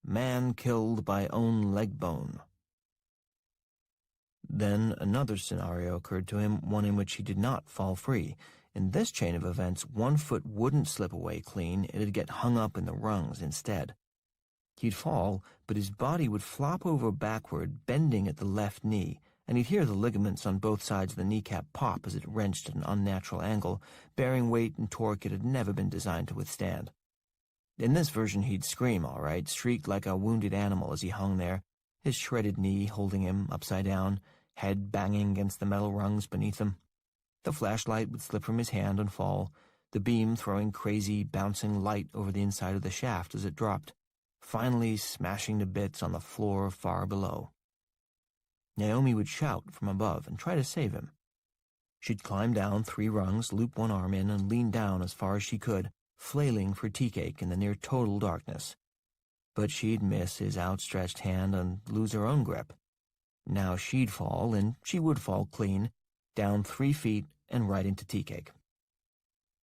man killed by own leg bone. Then another scenario occurred to him, one in which he did not fall free. In this chain of events, one foot wouldn't slip away clean, it'd get hung up in the rungs instead. He'd fall, but his body would flop over backward, bending at the left knee, and he'd hear the ligaments on both sides of the kneecap pop as it wrenched at an unnatural angle, bearing weight and torque it had never been designed to withstand. In this version he'd scream, all right, shriek like a wounded animal as he hung there, his shredded knee holding him upside down, head banging against the metal rungs beneath him. The flashlight would slip from his hand and fall, the beam throwing crazy, bouncing light over the inside of the shaft as it dropped, finally smashing to bits on the floor far below. Naomi would shout from above and try to save him. She'd climb down 3 rungs, loop one arm in, and lean down as far as she could, flailing for tea cake in the near-total darkness. But she'd miss his outstretched hand and lose her own grip. Now she'd fall, and she would fall clean, down 3 feet and right into tea cake.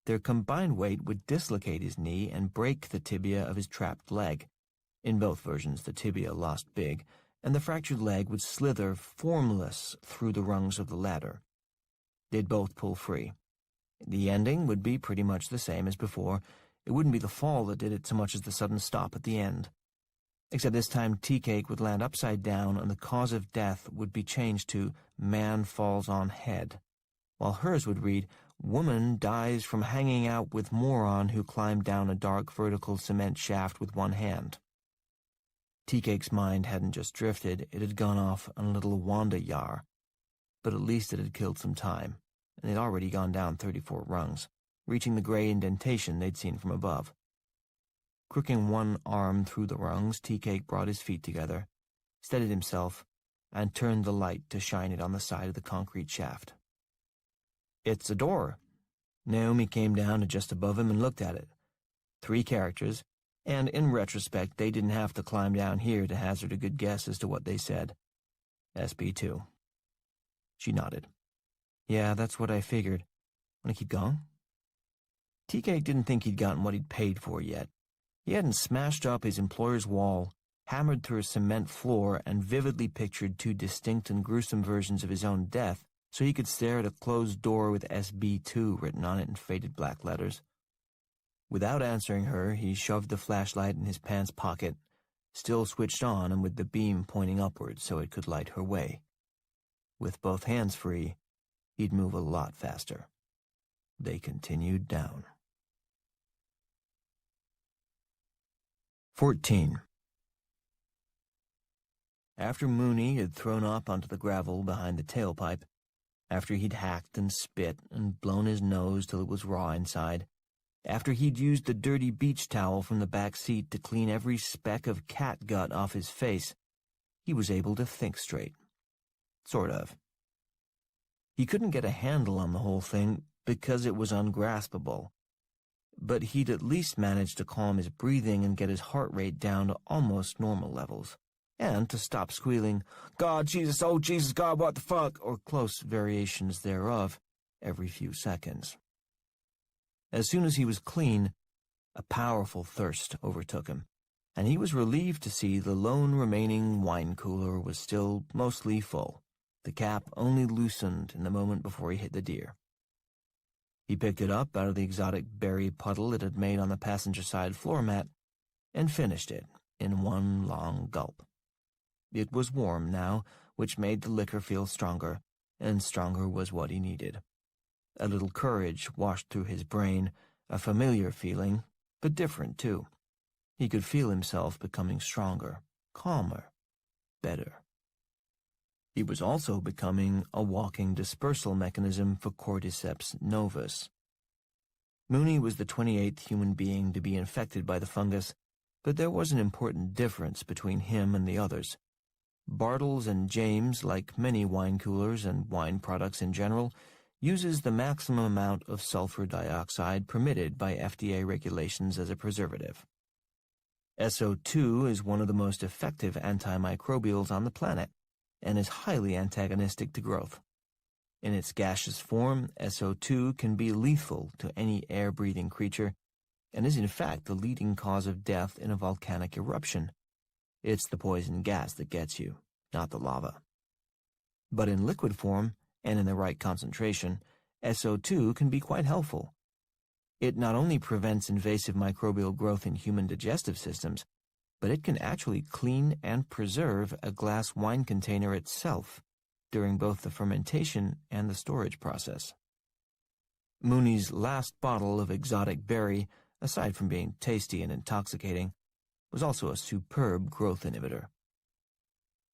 Their combined weight would dislocate his knee and break the tibia of his trapped leg. In both versions, the tibia lost big, and the fractured leg would slither formless through the rungs of the ladder. They'd both pull free. The ending would be pretty much the same as before. It wouldn't be the fall that did it so much as the sudden stop at the end. Except this time tea cake would land upside down and the cause of death would be changed to man falls on head, while hers would read, woman dies from hanging out with moron who climbed down a dark vertical cement shaft with one hand. Tea cake's mind hadn't just drifted, it had gone off on a little wander-yar, but at least it had killed some time, and they'd already gone down 34 rungs, reaching the gray indentation they'd seen from above. Crooking one arm through the rungs, Tea Cake brought his feet together, steadied himself, and turned the light to shine it on the side of the concrete shaft. "It's a door." Naomi came down to just above him and looked at it. 3 characters, and in retrospect they didn't have to climb down here to hazard a good guess as to what they said. SB2. She nodded. "Yeah, that's what I figured. Want to keep going?" Tea Cake didn't think he'd gotten what he'd paid for yet. He hadn't smashed up his employer's wall, hammered through a cement floor, and vividly pictured 2 distinct and gruesome versions of his own death so he could stare at a closed door with SB2 written on it in faded black letters. Without answering her, he shoved the flashlight in his pants pocket, still switched on and with the beam pointing upwards so it could light her way. With both hands free, he'd move a lot faster. They continued down. 14. After Mooney had thrown up onto the gravel behind the tailpipe, after he'd hacked and spit and blown his nose till it was raw inside, after he'd used the dirty beach towel from the back seat to clean every speck of cat gut off his face, he was able to think straight. Sort of. He couldn't get a handle on the whole thing because it was ungraspable, but he'd at least managed to calm his breathing and get his heart rate down to almost normal levels, and to stop squealing, "God, Jesus, oh, Jesus, God, what the fuck," or close variations thereof, every few seconds. As soon as he was clean, a powerful thirst overtook him, and he was relieved to see the lone remaining wine cooler was still mostly full, the cap only loosened in the moment before he hit the deer. He picked it up out of the exotic berry puddle it had made on the passenger side floor mat and finished it in one long gulp. It was warm now, which made the liquor feel stronger, and stronger was what he needed. A little courage washed through his brain, a familiar feeling, but different too. He could feel himself becoming stronger, calmer, better. He was also becoming a walking dispersal mechanism for Cordyceps novus. Mooney was the 28th human being to be infected by the fungus, but there was an important difference between him and the others. Bartles and James, like many wine coolers and wine products in general, uses the maximum amount of sulfur dioxide permitted by FDA regulations as a preservative. SO2 is one of the most effective antimicrobials on the planet, and is highly antagonistic to growth. In its gaseous form, SO2 can be lethal to any air-breathing creature, and is in fact the leading cause of death in a volcanic eruption. It's the poison gas that gets you, not the lava. But in liquid form, and in the right concentration, SO2 can be quite helpful. It not only prevents invasive microbial growth in human digestive systems, but it can actually clean and preserve a glass wine container itself during both the fermentation and the storage process. Mooney's last bottle of exotic berry, aside from being tasty and intoxicating, was also a superb growth inhibitor.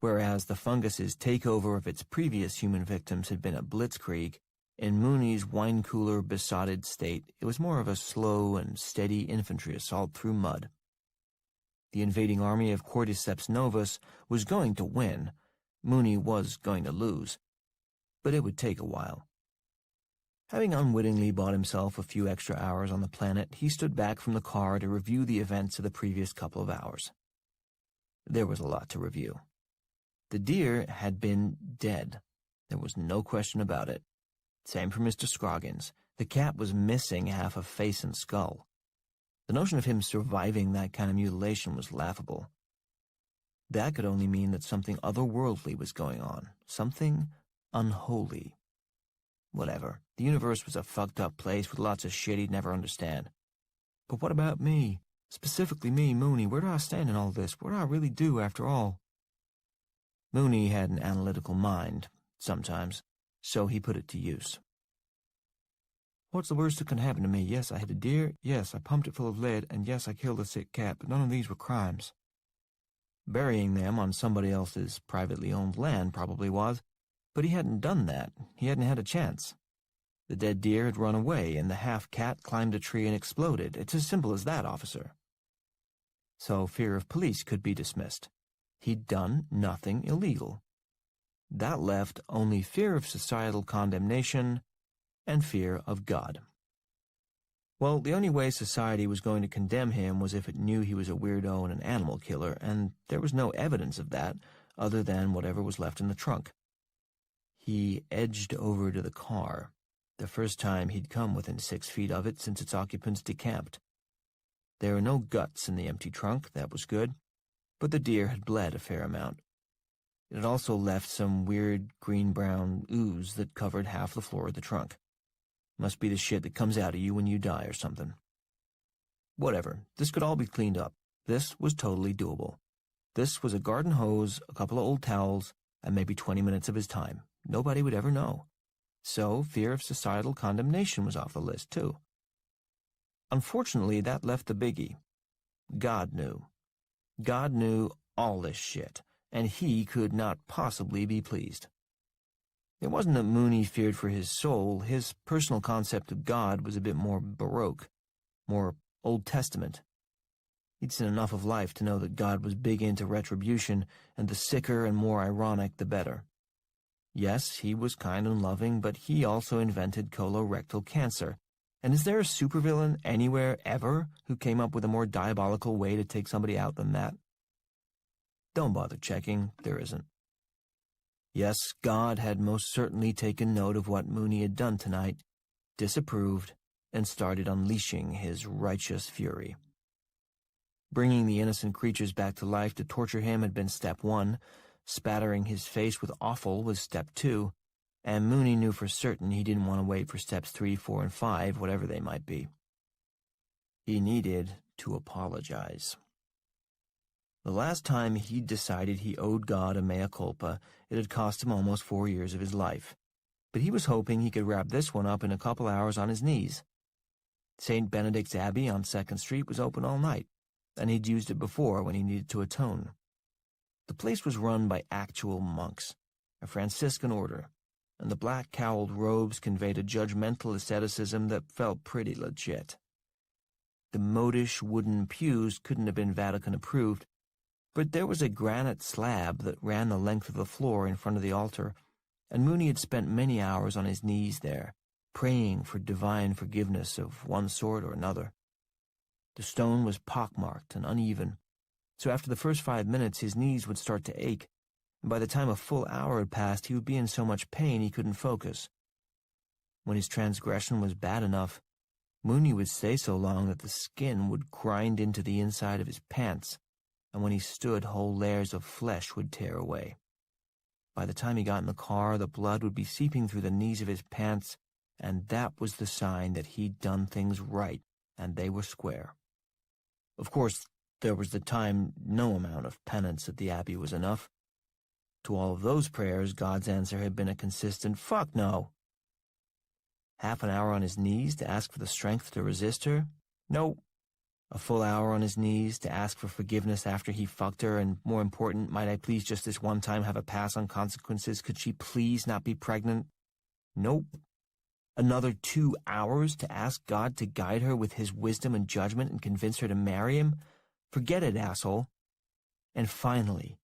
Whereas the fungus's takeover of its previous human victims had been a blitzkrieg, in Mooney's wine cooler besotted state it was more of a slow and steady infantry assault through mud. The invading army of Cordyceps novus was going to win. Mooney was going to lose. But it would take a while. Having unwittingly bought himself a few extra hours on the planet, he stood back from the car to review the events of the previous couple of hours. There was a lot to review. The deer had been dead. There was no question about it. Same for Mr. Scroggins. The cat was missing half a face and skull. The notion of him surviving that kind of mutilation was laughable. That could only mean that something otherworldly was going on, something unholy. Whatever, the universe was a fucked up place with lots of shit he'd never understand. But what about me? Specifically me, Mooney, where do I stand in all this? What do I really do, after all? Mooney had an analytical mind, sometimes, so he put it to use. What's the worst that can happen to me? Yes, I hit a deer. Yes, I pumped it full of lead. And yes, I killed a sick cat, but none of these were crimes. Burying them on somebody else's privately owned land probably was, but he hadn't done that. He hadn't had a chance. The dead deer had run away, and the half-cat climbed a tree and exploded. It's as simple as that, officer. So fear of police could be dismissed. He'd done nothing illegal. That left only fear of societal condemnation and fear of God. Well, the only way society was going to condemn him was if it knew he was a weirdo and an animal killer, and there was no evidence of that other than whatever was left in the trunk. He edged over to the car, the first time he'd come within 6 feet of it since its occupants decamped. There were no guts in the empty trunk, that was good, but the deer had bled a fair amount. It had also left some weird green-brown ooze that covered half the floor of the trunk. Must be the shit that comes out of you when you die or something. Whatever, this could all be cleaned up. This was totally doable. This was a garden hose, a couple of old towels, and maybe 20 minutes of his time. Nobody would ever know. So fear of societal condemnation was off the list, too. Unfortunately, that left the biggie. God knew. God knew all this shit, and he could not possibly be pleased. It wasn't that Mooney feared for his soul. His personal concept of God was a bit more Baroque, more Old Testament. He'd seen enough of life to know that God was big into retribution, and the sicker and more ironic, the better. Yes, he was kind and loving, but he also invented colorectal cancer. And is there a supervillain anywhere ever who came up with a more diabolical way to take somebody out than that? Don't bother checking, there isn't. Yes, God had most certainly taken note of what Mooney had done tonight, disapproved, and started unleashing his righteous fury. Bringing the innocent creatures back to life to torture him had been step 1, spattering his face with offal was step 2, and Mooney knew for certain he didn't want to wait for steps 3, 4, and 5, whatever they might be. He needed to apologize. The last time he'd decided he owed God a mea culpa, it had cost him almost 4 years of his life. But he was hoping he could wrap this one up in a couple hours on his knees. St. Benedict's Abbey on 2nd Street was open all night, and he'd used it before when he needed to atone. The place was run by actual monks, a Franciscan order, and the black-cowled robes conveyed a judgmental asceticism that felt pretty legit. The modish wooden pews couldn't have been Vatican-approved, but there was a granite slab that ran the length of the floor in front of the altar, and Mooney had spent many hours on his knees there, praying for divine forgiveness of one sort or another. The stone was pockmarked and uneven, so after the first 5 minutes his knees would start to ache, and by the time a full hour had passed he would be in so much pain he couldn't focus. When his transgression was bad enough, Mooney would stay so long that the skin would grind into the inside of his pants, and when he stood, whole layers of flesh would tear away. By the time he got in the car, the blood would be seeping through the knees of his pants, and that was the sign that he'd done things right, and they were square. Of course, there was the time no amount of penance at the Abbey was enough. To all of those prayers, God's answer had been a consistent, "Fuck no." Half an hour on his knees to ask for the strength to resist her? No. A full hour on his knees to ask for forgiveness after he fucked her, and more important, might I please just this one time have a pass on consequences? Could she please not be pregnant? Nope. Another 2 hours to ask God to guide her with his wisdom and judgment and convince her to marry him? Forget it, asshole. And finally,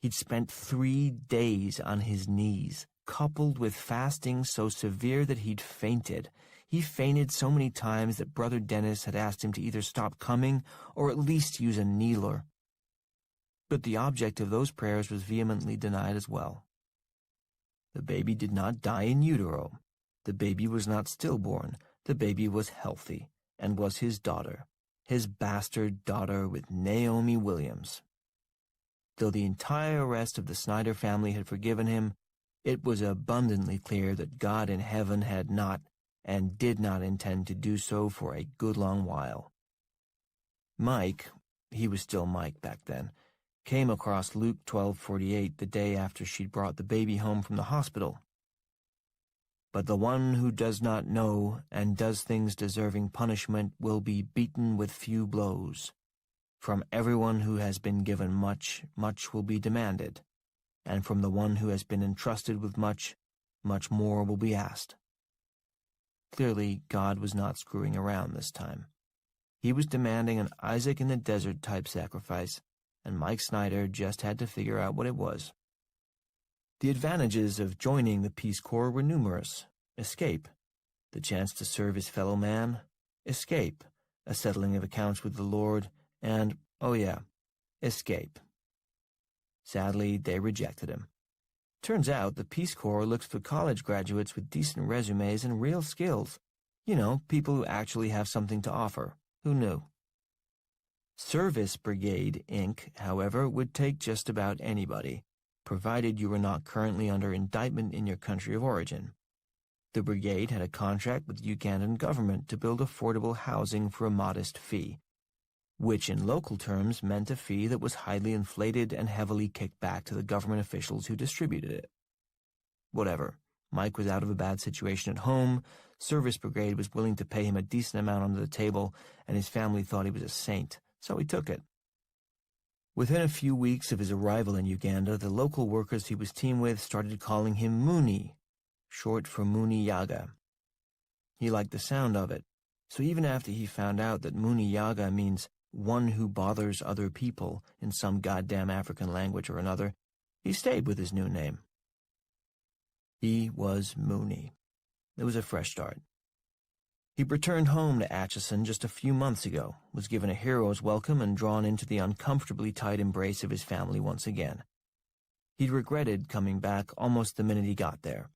he'd spent 3 days on his knees, coupled with fasting so severe that he'd fainted. He fainted so many times that Brother Dennis had asked him to either stop coming or at least use a kneeler. But the object of those prayers was vehemently denied as well. The baby did not die in utero. The baby was not stillborn. The baby was healthy and was his daughter, his bastard daughter with Naomi Williams. Though the entire rest of the Snyder family had forgiven him, it was abundantly clear that God in heaven had not and did not intend to do so for a good long while. Mike, he was still Mike back then, came across Luke 12:48 the day after she'd brought the baby home from the hospital. But the one who does not know and does things deserving punishment will be beaten with few blows. From everyone who has been given much, much will be demanded, and from the one who has been entrusted with much, much more will be asked. Clearly, God was not screwing around this time. He was demanding an Isaac in the desert type sacrifice, and Mike Snyder just had to figure out what it was. The advantages of joining the Peace Corps were numerous. Escape, the chance to serve his fellow man. Escape, a settling of accounts with the Lord, and, oh yeah, escape. Sadly, they rejected him. Turns out the Peace Corps looks for college graduates with decent resumes and real skills. You know, people who actually have something to offer. Who knew? Service Brigade, Inc., however, would take just about anybody, provided you were not currently under indictment in your country of origin. The brigade had a contract with the Ugandan government to build affordable housing for a modest fee, which in local terms meant a fee that was highly inflated and heavily kicked back to the government officials who distributed it. Whatever. Mike was out of a bad situation at home, Service Brigade was willing to pay him a decent amount under the table, and his family thought he was a saint, so he took it. Within a few weeks of his arrival in Uganda, the local workers he was teamed with started calling him Mooney, short for Mooney Yaga. He liked the sound of it, so even after he found out that Mooney Yaga means one who bothers other people in some goddamn African language or another, he stayed with his new name. He was Mooney. It was a fresh start. He returned home to Atchison just a few months ago, was given a hero's welcome and drawn into the uncomfortably tight embrace of his family once again. He'd regretted coming back almost the minute he got there.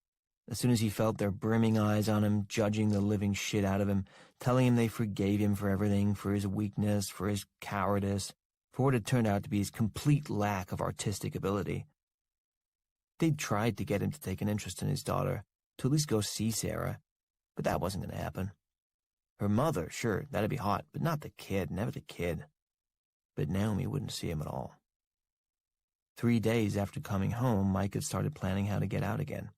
As soon as he felt their brimming eyes on him, judging the living shit out of him, telling him they forgave him for everything, for his weakness, for his cowardice, for what had turned out to be his complete lack of artistic ability. They'd tried to get him to take an interest in his daughter, to at least go see Sarah, but that wasn't going to happen. Her mother, sure, that'd be hot, but not the kid, never the kid. But Naomi wouldn't see him at all. 3 days after coming home, Mike had started planning how to get out again.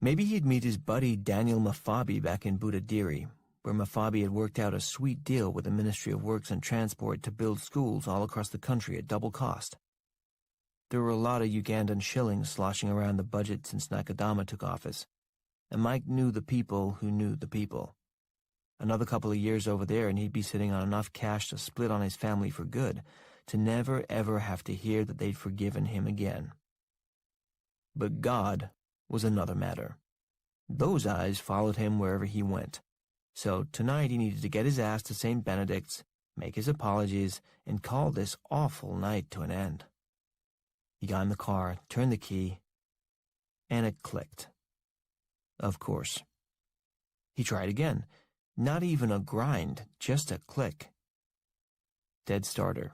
Maybe he'd meet his buddy Daniel Mafabi back in Budadiri, where Mafabi had worked out a sweet deal with the Ministry of Works and Transport to build schools all across the country at double cost. There were a lot of Ugandan shillings sloshing around the budget since Nakadama took office, and Mike knew the people who knew the people. Another couple of years over there and he'd be sitting on enough cash to split on his family for good, to never ever have to hear that they'd forgiven him again. But God was another matter. Those eyes followed him wherever he went, so tonight he needed to get his ass to St. Benedict's, make his apologies, and call this awful night to an end. He got in the car, turned the key, and it clicked. Of course. He tried again. Not even a grind, just a click. Dead starter.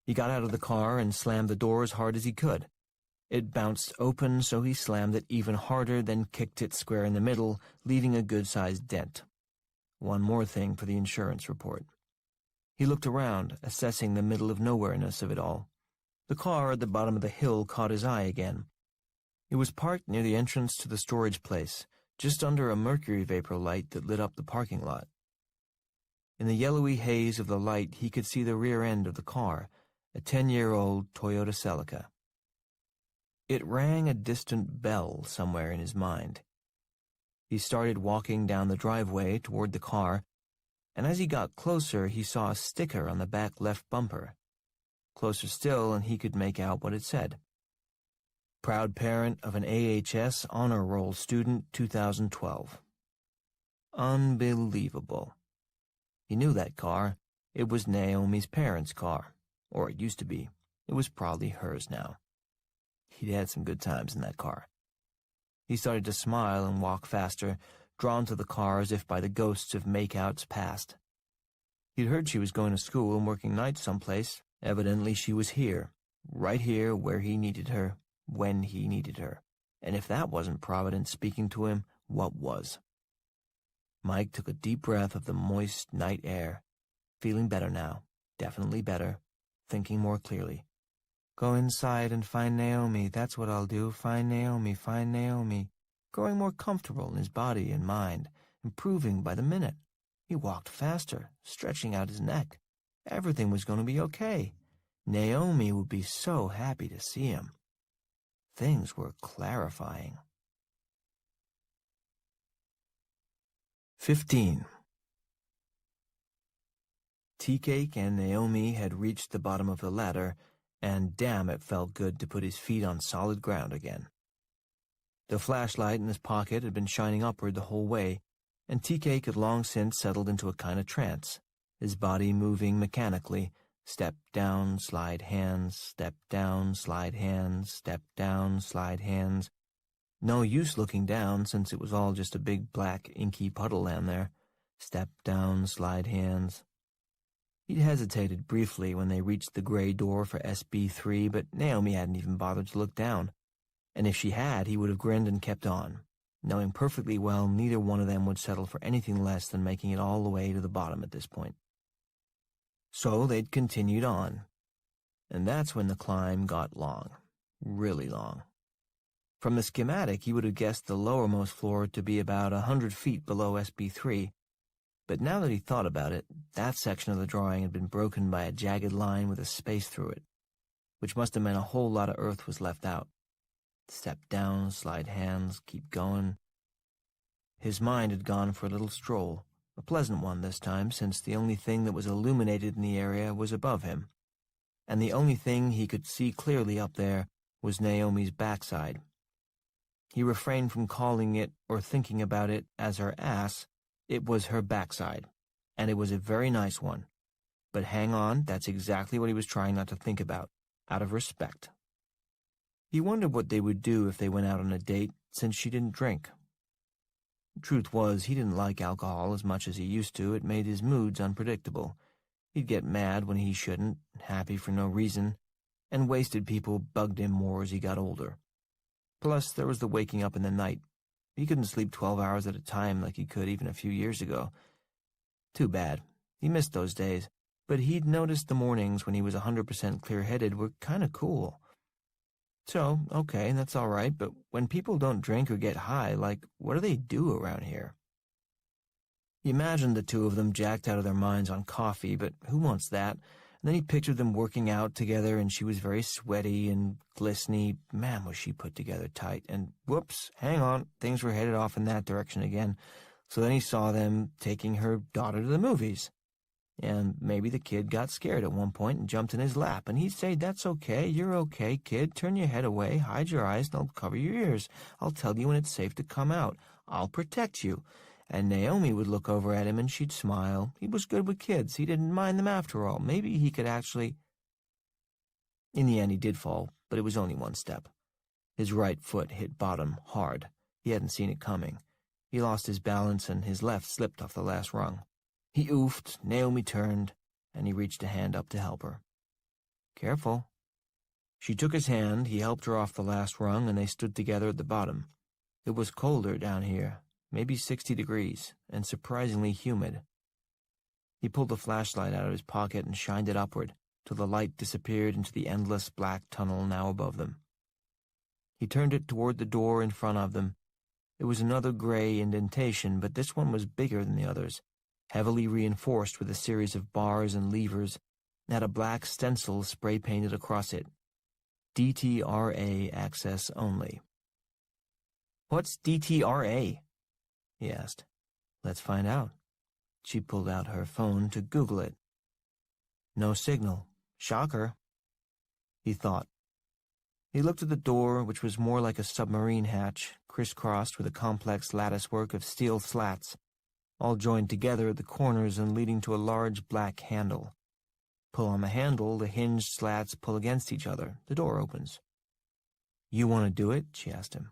He got out of the car and slammed the door as hard as he could. It bounced open, so he slammed it even harder, then kicked it square in the middle, leaving a good-sized dent. One more thing for the insurance report. He looked around, assessing the middle-of-nowhereness of it all. The car at the bottom of the hill caught his eye again. It was parked near the entrance to the storage place, just under a mercury vapor light that lit up the parking lot. In the yellowy haze of the light, he could see the rear end of the car, a 10-year-old Toyota Celica. It rang a distant bell somewhere in his mind. He started walking down the driveway toward the car, and as he got closer, he saw a sticker on the back left bumper. Closer still, and he could make out what it said. Proud parent of an AHS Honor Roll student, 2012. Unbelievable. He knew that car. It was Naomi's parents' car. Or it used to be. It was probably hers now. He'd had some good times in that car. He started to smile and walk faster, drawn to the car as if by the ghosts of make-outs past. He'd heard she was going to school and working nights someplace. Evidently she was here, right here where he needed her, when he needed her. And if that wasn't Providence speaking to him, what was? Mike took a deep breath of the moist night air, feeling better now, definitely better, thinking more clearly. Go inside and find Naomi, that's what I'll do, find Naomi, find Naomi. Growing more comfortable in his body and mind, improving by the minute. He walked faster, stretching out his neck. Everything was going to be okay. Naomi would be so happy to see him. Things were clarifying. 15. Tea Cake and Naomi had reached the bottom of the ladder, and damn, it felt good to put his feet on solid ground again. The flashlight in his pocket had been shining upward the whole way, and Tea Cake had long since settled into a kind of trance, his body moving mechanically, step down, slide hands, step down, slide hands, step down, slide hands. No use looking down, since it was all just a big black inky puddle down there. Step down, slide hands. He'd hesitated briefly when they reached the gray door for SB3, but Naomi hadn't even bothered to look down. And if she had, he would have grinned and kept on, knowing perfectly well neither one of them would settle for anything less than making it all the way to the bottom at this point. So they'd continued on, and that's when the climb got long, really long. From the schematic, he would have guessed the lowermost floor to be about 100 feet below SB3, but now that he thought about it, that section of the drawing had been broken by a jagged line with a space through it, which must have meant a whole lot of earth was left out. Step down, slide hands, keep going. His mind had gone for a little stroll, a pleasant one this time, since the only thing that was illuminated in the area was above him, and the only thing he could see clearly up there was Naomi's backside. He refrained from calling it or thinking about it as her ass. It was her backside, and it was a very nice one. But hang on, that's exactly what he was trying not to think about, out of respect. He wondered what they would do if they went out on a date, since she didn't drink. The truth was, he didn't like alcohol as much as he used to. It made his moods unpredictable. He'd get mad when he shouldn't, happy for no reason, and wasted people bugged him more as he got older. Plus, there was the waking up in the night. He couldn't sleep 12 hours at a time like he could even a few years ago. Too bad. He missed those days, but he'd noticed the mornings when he was 100% clear-headed were kind of cool. So, okay, that's all right, but when people don't drink or get high, what do they do around here? He imagined the two of them jacked out of their minds on coffee, but who wants that? And then he pictured them working out together, and she was very sweaty and glistening. Man, was she put together tight. And whoops, hang on, things were headed off in that direction again. So then he saw them taking her daughter to the movies. And maybe the kid got scared at one point and jumped in his lap, and he'd say, "That's okay, you're okay, kid. Turn your head away, hide your eyes, and I'll cover your ears. I'll tell you when it's safe to come out. I'll protect you." And Naomi would look over at him and she'd smile. He was good with kids. He didn't mind them after all. Maybe he could actually... In the end, he did fall, but it was only one step. His right foot hit bottom hard. He hadn't seen it coming. He lost his balance and his left slipped off the last rung. He oofed, Naomi turned, and he reached a hand up to help her. "Careful." She took his hand, he helped her off the last rung, and they stood together at the bottom. It was colder down here, maybe 60 degrees, and surprisingly humid. He pulled the flashlight out of his pocket and shined it upward, till the light disappeared into the endless black tunnel now above them. He turned it toward the door in front of them. It was another gray indentation, but this one was bigger than the others, heavily reinforced with a series of bars and levers, and had a black stencil spray-painted across it. DTRA access only. "What's DTRA?" he asked. "Let's find out." She pulled out her phone to Google it. No signal. Shocker. He thought. He looked at the door, which was more like a submarine hatch, crisscrossed with a complex latticework of steel slats, all joined together at the corners and leading to a large black handle. Pull on the handle, the hinged slats pull against each other. The door opens. "You want to do it?" she asked him.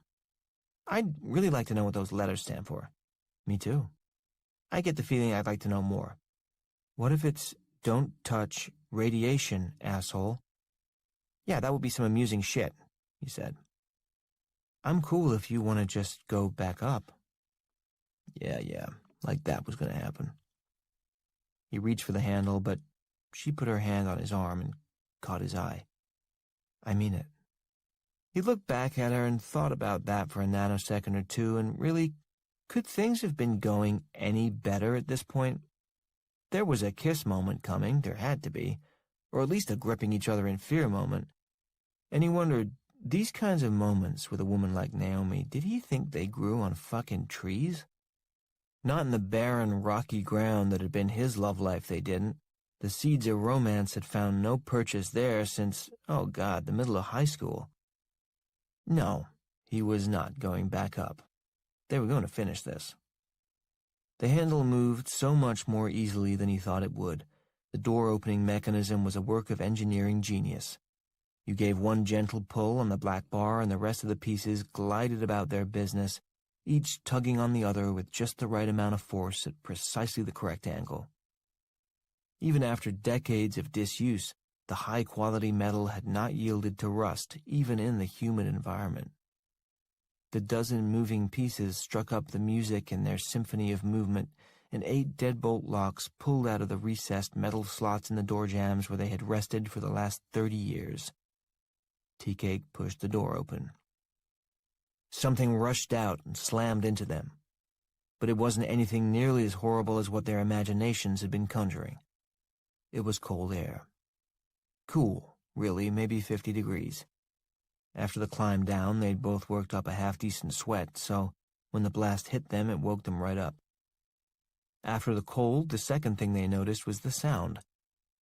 "I'd really like to know what those letters stand for." "Me too." "I get the feeling I'd like to know more." "What if it's don't touch radiation, asshole?" "Yeah, that would be some amusing shit," he said. "I'm cool if you want to just go back up." Yeah, like that was going to happen. He reached for the handle, but she put her hand on his arm and caught his eye. "I mean it." He looked back at her and thought about that for a nanosecond or two, and really, could things have been going any better at this point? There was a kiss moment coming, there had to be, or at least a gripping each other in fear moment, and he wondered, these kinds of moments with a woman like Naomi, did he think they grew on fucking trees? Not in the barren, rocky ground that had been his love life, they didn't. The seeds of romance had found no purchase there since, oh God, the middle of high school. No, he was not going back up. They were going to finish this. The handle moved so much more easily than he thought it would. The door-opening mechanism was a work of engineering genius. You gave one gentle pull on the black bar, and the rest of the pieces glided about their business, each tugging on the other with just the right amount of force at precisely the correct angle. Even after decades of disuse, the high-quality metal had not yielded to rust, even in the humid environment. The dozen moving pieces struck up the music in their symphony of movement, and 8 deadbolt locks pulled out of the recessed metal slots in the door jambs where they had rested for the last 30 years. Tea-Cake pushed the door open. Something rushed out and slammed into them, but it wasn't anything nearly as horrible as what their imaginations had been conjuring. It was cold air. Cool, really, maybe 50 degrees. After the climb down, they'd both worked up a half-decent sweat, so when the blast hit them, it woke them right up. After the cold, the second thing they noticed was the sound,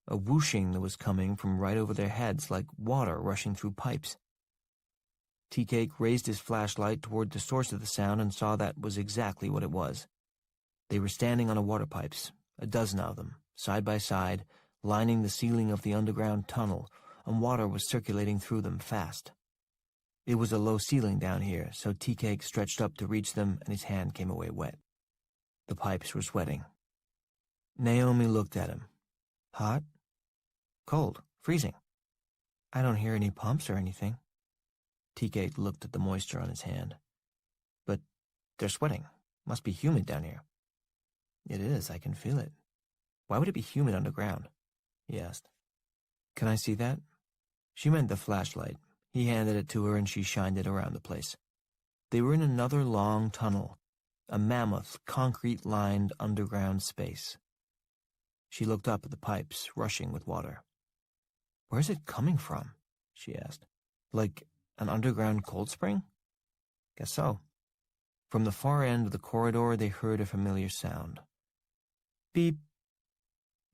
a whooshing that was coming from right over their heads like water rushing through pipes. Tea-Cake raised his flashlight toward the source of the sound and saw that was exactly what it was. They were standing on water pipes, a dozen of them, side by side, lining the ceiling of the underground tunnel, and water was circulating through them fast. It was a low ceiling down here, so Tea-Cake stretched up to reach them, and his hand came away wet. The pipes were sweating. Naomi looked at him. Hot? Cold. Freezing. I don't hear any pumps or anything. Tea-Cake looked at the moisture on his hand. But they're sweating. Must be humid down here. It is, I can feel it. Why would it be humid underground? He asked. Can I see that? She meant the flashlight. He handed it to her and she shined it around the place. They were in another long tunnel, a mammoth, concrete-lined underground space. She looked up at the pipes, rushing with water. Where's it coming from? She asked. Like an underground cold spring? Guess so. From the far end of the corridor, they heard a familiar sound. Beep.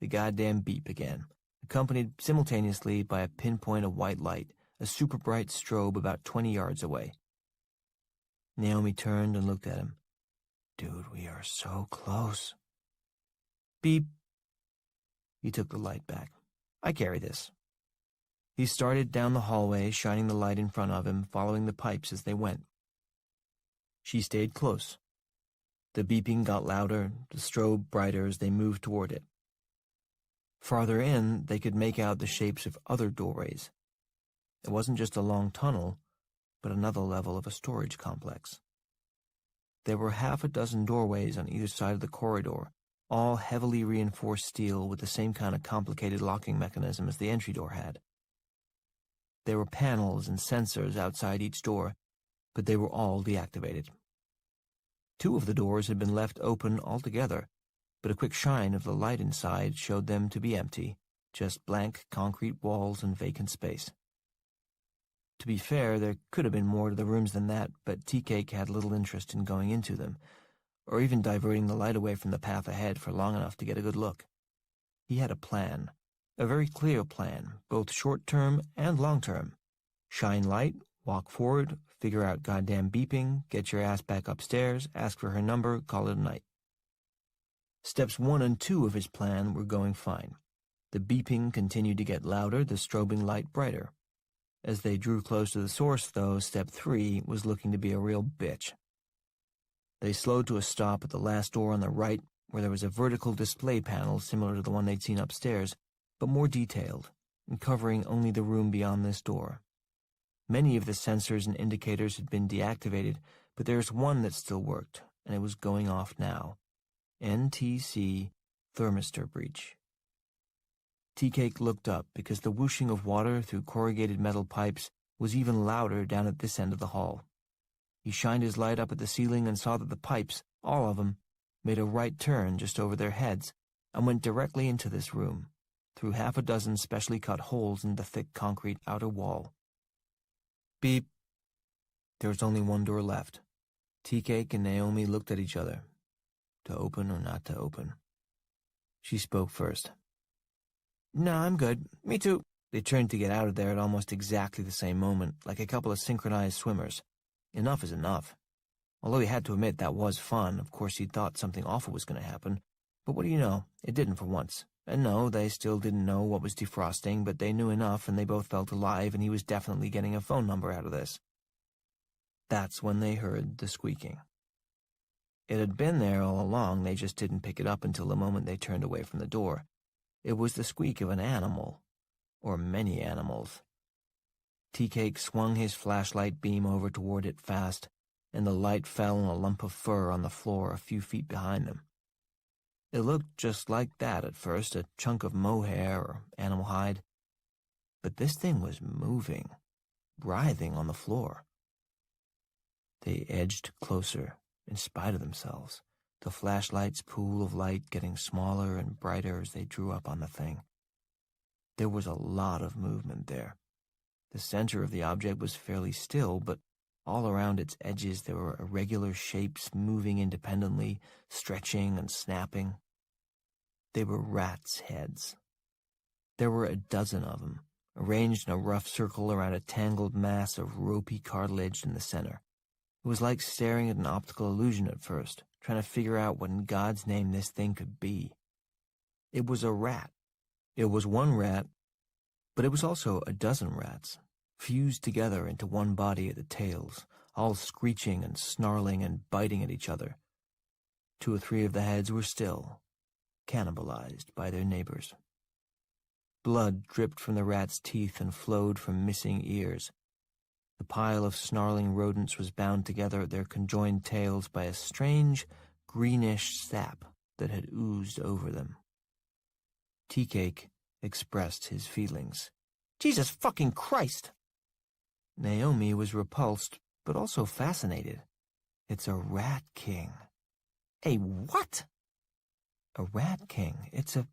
The goddamn beep again, accompanied simultaneously by a pinpoint of white light, a super bright strobe about 20 yards away. Naomi turned and looked at him. Dude, we are so close. Beep. He took the light back. I carry this. He started down the hallway, shining the light in front of him, following the pipes as they went. She stayed close. The beeping got louder, the strobe brighter as they moved toward it. Farther in, they could make out the shapes of other doorways. It wasn't just a long tunnel, but another level of a storage complex. There were half a dozen doorways on either side of the corridor, all heavily reinforced steel with the same kind of complicated locking mechanism as the entry door had. There were panels and sensors outside each door, but they were all deactivated. 2 of the doors had been left open altogether, but a quick shine of the light inside showed them to be empty, just blank concrete walls and vacant space. To be fair, there could have been more to the rooms than that, but Tea-Cake had little interest in going into them, or even diverting the light away from the path ahead for long enough to get a good look. He had a plan, a very clear plan, both short-term and long-term. Shine light, walk forward, figure out goddamn beeping, get your ass back upstairs, ask for her number, call it a night. Steps 1 and 2 of his plan were going fine. The beeping continued to get louder, the strobing light brighter. As they drew close to the source, though, step 3 was looking to be a real bitch. They slowed to a stop at the last door on the right, where there was a vertical display panel similar to the one they'd seen upstairs, but more detailed, and covering only the room beyond this door. Many of the sensors and indicators had been deactivated, but there was one that still worked, and it was going off now. NTC thermistor breach. Tea-Cake looked up because the whooshing of water through corrugated metal pipes was even louder down at this end of the hall. He shined his light up at the ceiling and saw that the pipes, all of them, made a right turn just over their heads and went directly into this room, through half a dozen specially cut holes in the thick concrete outer wall. Beep. There was only one door left. Tea-Cake and Naomi looked at each other, to open or not to open. She spoke first. "No, I'm good. Me too." They turned to get out of there at almost exactly the same moment, like a couple of synchronized swimmers. Enough is enough. Although he had to admit that was fun, of course he'd thought something awful was going to happen. But what do you know? It didn't for once. And no, they still didn't know what was defrosting, but they knew enough and they both felt alive, and he was definitely getting a phone number out of this. That's when they heard the squeaking. It had been there all along, they just didn't pick it up until the moment they turned away from the door. It was the squeak of an animal, or many animals. Tea-Cake swung his flashlight beam over toward it fast, and the light fell on a lump of fur on the floor a few feet behind them. It looked just like that at first, a chunk of mohair or animal hide. But this thing was moving, writhing on the floor. They edged closer, in spite of themselves, the flashlight's pool of light getting smaller and brighter as they drew up on the thing. There was a lot of movement there. The center of the object was fairly still, but all around its edges there were irregular shapes moving independently, stretching and snapping. They were rats' heads. There were a dozen of them, arranged in a rough circle around a tangled mass of ropey cartilage in the center. It was like staring at an optical illusion at first, trying to figure out what in God's name this thing could be. It was a rat. It was one rat, but it was also a dozen rats, fused together into one body at the tails, all screeching and snarling and biting at each other. 2 or 3 of the heads were still, cannibalized by their neighbors. Blood dripped from the rats' teeth and flowed from missing ears. The pile of snarling rodents was bound together at their conjoined tails by a strange, greenish sap that had oozed over them. Tea-Cake expressed his feelings. "Jesus fucking Christ!" Naomi was repulsed, but also fascinated. "It's a rat king." "A what?" "A rat king. It's a...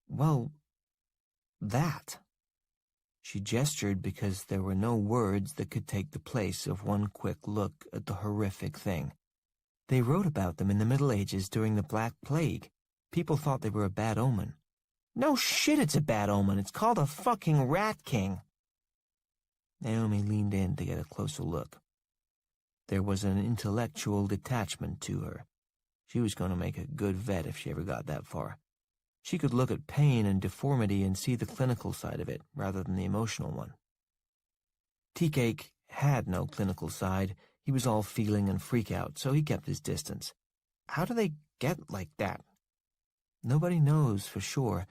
well, that." She gestured because there were no words that could take the place of one quick look at the horrific thing. They wrote about them in the Middle Ages during the Black Plague. People thought they were a bad omen. "No shit, it's a bad omen. It's called a fucking rat king." Naomi leaned in to get a closer look. There was an intellectual detachment to her. She was going to make a good vet if she ever got that far. She could look at pain and deformity and see the clinical side of it, rather than the emotional one. Tea-Cake had no clinical side. He was all feeling and freak out, so he kept his distance. How do they get like that? Nobody knows for sure.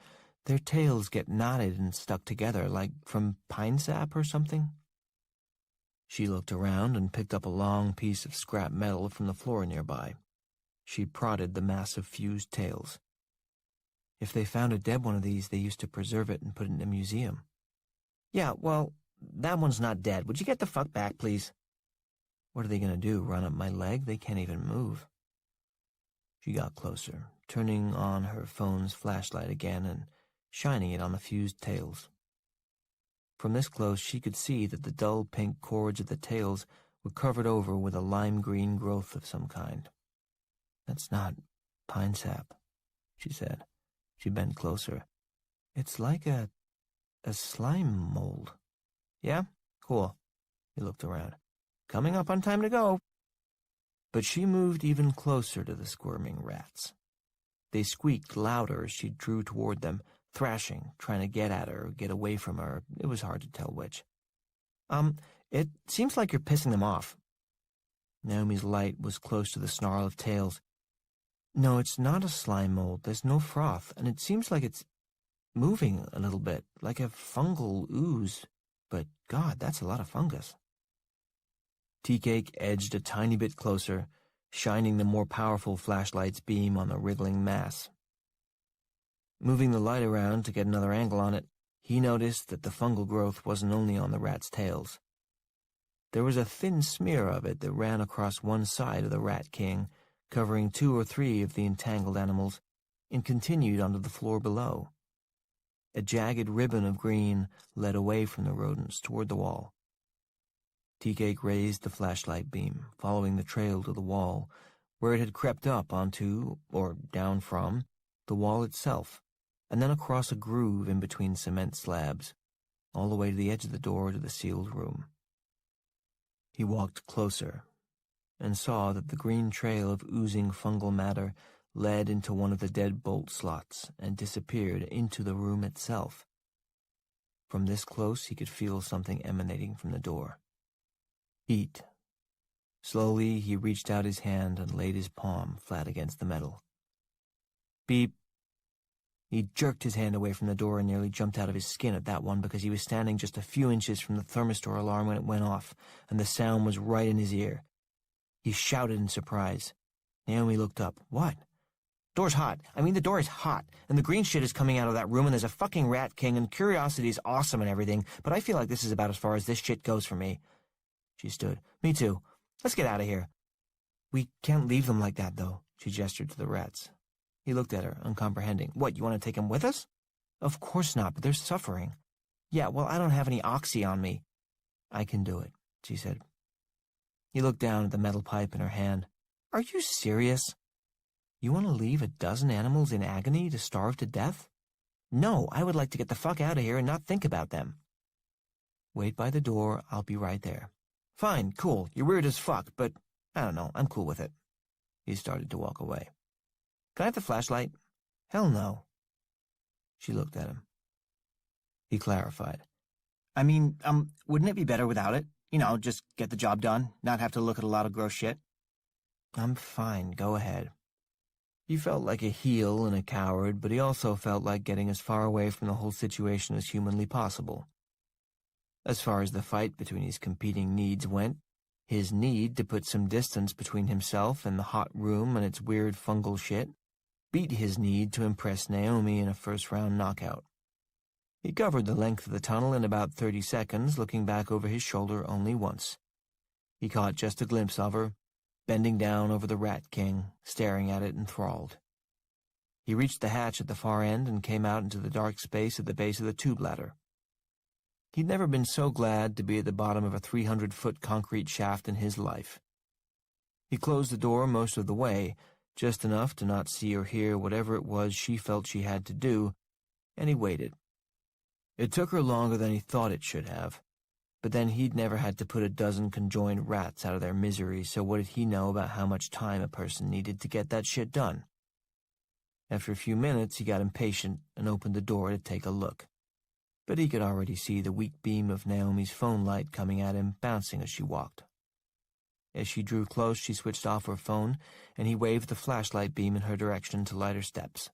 Their tails get knotted and stuck together, like from pine sap or something. She looked around and picked up a long piece of scrap metal from the floor nearby. She prodded the massive fused tails. If they found a dead one of these, they used to preserve it and put it in a museum. "Yeah, well, that one's not dead. Would you get the fuck back, please?" "What are they going to do, run up my leg? They can't even move." She got closer, turning on her phone's flashlight again and shining it on the fused tails. From this close, she could see that the dull pink cords of the tails were covered over with a lime-green growth of some kind. "That's not pine sap," she said. She bent closer. "It's like a slime mold." "Yeah? Cool." He looked around. "Coming up on time to go." But she moved even closer to the squirming rats. They squeaked louder as she drew toward them, thrashing, trying to get at her or get away from her. It was hard to tell which. It seems like you're pissing them off." Naomi's light was close to the snarl of tails. "No, it's not a slime mold. There's no froth, and it seems like it's moving a little bit, like a fungal ooze. But, God, that's a lot of fungus." Tea-Cake edged a tiny bit closer, shining the more powerful flashlight's beam on the wriggling mass. Moving the light around to get another angle on it, he noticed that the fungal growth wasn't only on the rats' tails. There was a thin smear of it that ran across one side of the Rat King, covering 2 or 3 of the entangled animals, and continued onto the floor below. A jagged ribbon of green led away from the rodents toward the wall. Tea-Cake raised the flashlight beam, following the trail to the wall, where it had crept up onto, or down from, the wall itself, and then across a groove in between cement slabs, all the way to the edge of the door to the sealed room. He walked closer and saw that the green trail of oozing fungal matter led into one of the dead bolt slots and disappeared into the room itself. From this close, he could feel something emanating from the door. Heat. Slowly, he reached out his hand and laid his palm flat against the metal. Beep. He jerked his hand away from the door and nearly jumped out of his skin at that one because he was standing just a few inches from the thermistor alarm when it went off, and the sound was right in his ear. He shouted in surprise. Naomi looked up. What? Door's hot. The door is hot, and the green shit is coming out of that room, and there's a fucking Rat King, and curiosity is awesome and everything, but I feel like this is about as far as this shit goes for me. She stood. Me too. Let's get out of here. We can't leave them like that, though, she gestured to the rats. He looked at her, uncomprehending. What, you want to take them with us? Of course not, but they're suffering. Yeah, well, I don't have any oxy on me. I can do it, she said. He looked down at the metal pipe in her hand. Are you serious? You want to leave a dozen animals in agony to starve to death? No, I would like to get the fuck out of here and not think about them. Wait by the door, I'll be right there. Fine, cool, you're weird as fuck, but I don't know, I'm cool with it. He started to walk away. Can I have the flashlight? Hell no. She looked at him. He clarified. Wouldn't it be better without it? Just get the job done, not have to look at a lot of gross shit. I'm fine, go ahead. He felt like a heel and a coward, but he also felt like getting as far away from the whole situation as humanly possible. As far as the fight between his competing needs went, his need to put some distance between himself and the hot room and its weird fungal shit beat his need to impress Naomi in a first-round knockout. He covered the length of the tunnel in about 30 seconds, looking back over his shoulder only once. He caught just a glimpse of her, bending down over the Rat King, staring at it enthralled. He reached the hatch at the far end and came out into the dark space at the base of the tube ladder. He'd never been so glad to be at the bottom of a 300-foot concrete shaft in his life. He closed the door most of the way, just enough to not see or hear whatever it was she felt she had to do, and he waited. It took her longer than he thought it should have, but then he'd never had to put a dozen conjoined rats out of their misery, so what did he know about how much time a person needed to get that shit done? After a few minutes, he got impatient and opened the door to take a look. But he could already see the weak beam of Naomi's phone light coming at him, bouncing as she walked. As she drew close, she switched off her phone, and he waved the flashlight beam in her direction to light her steps.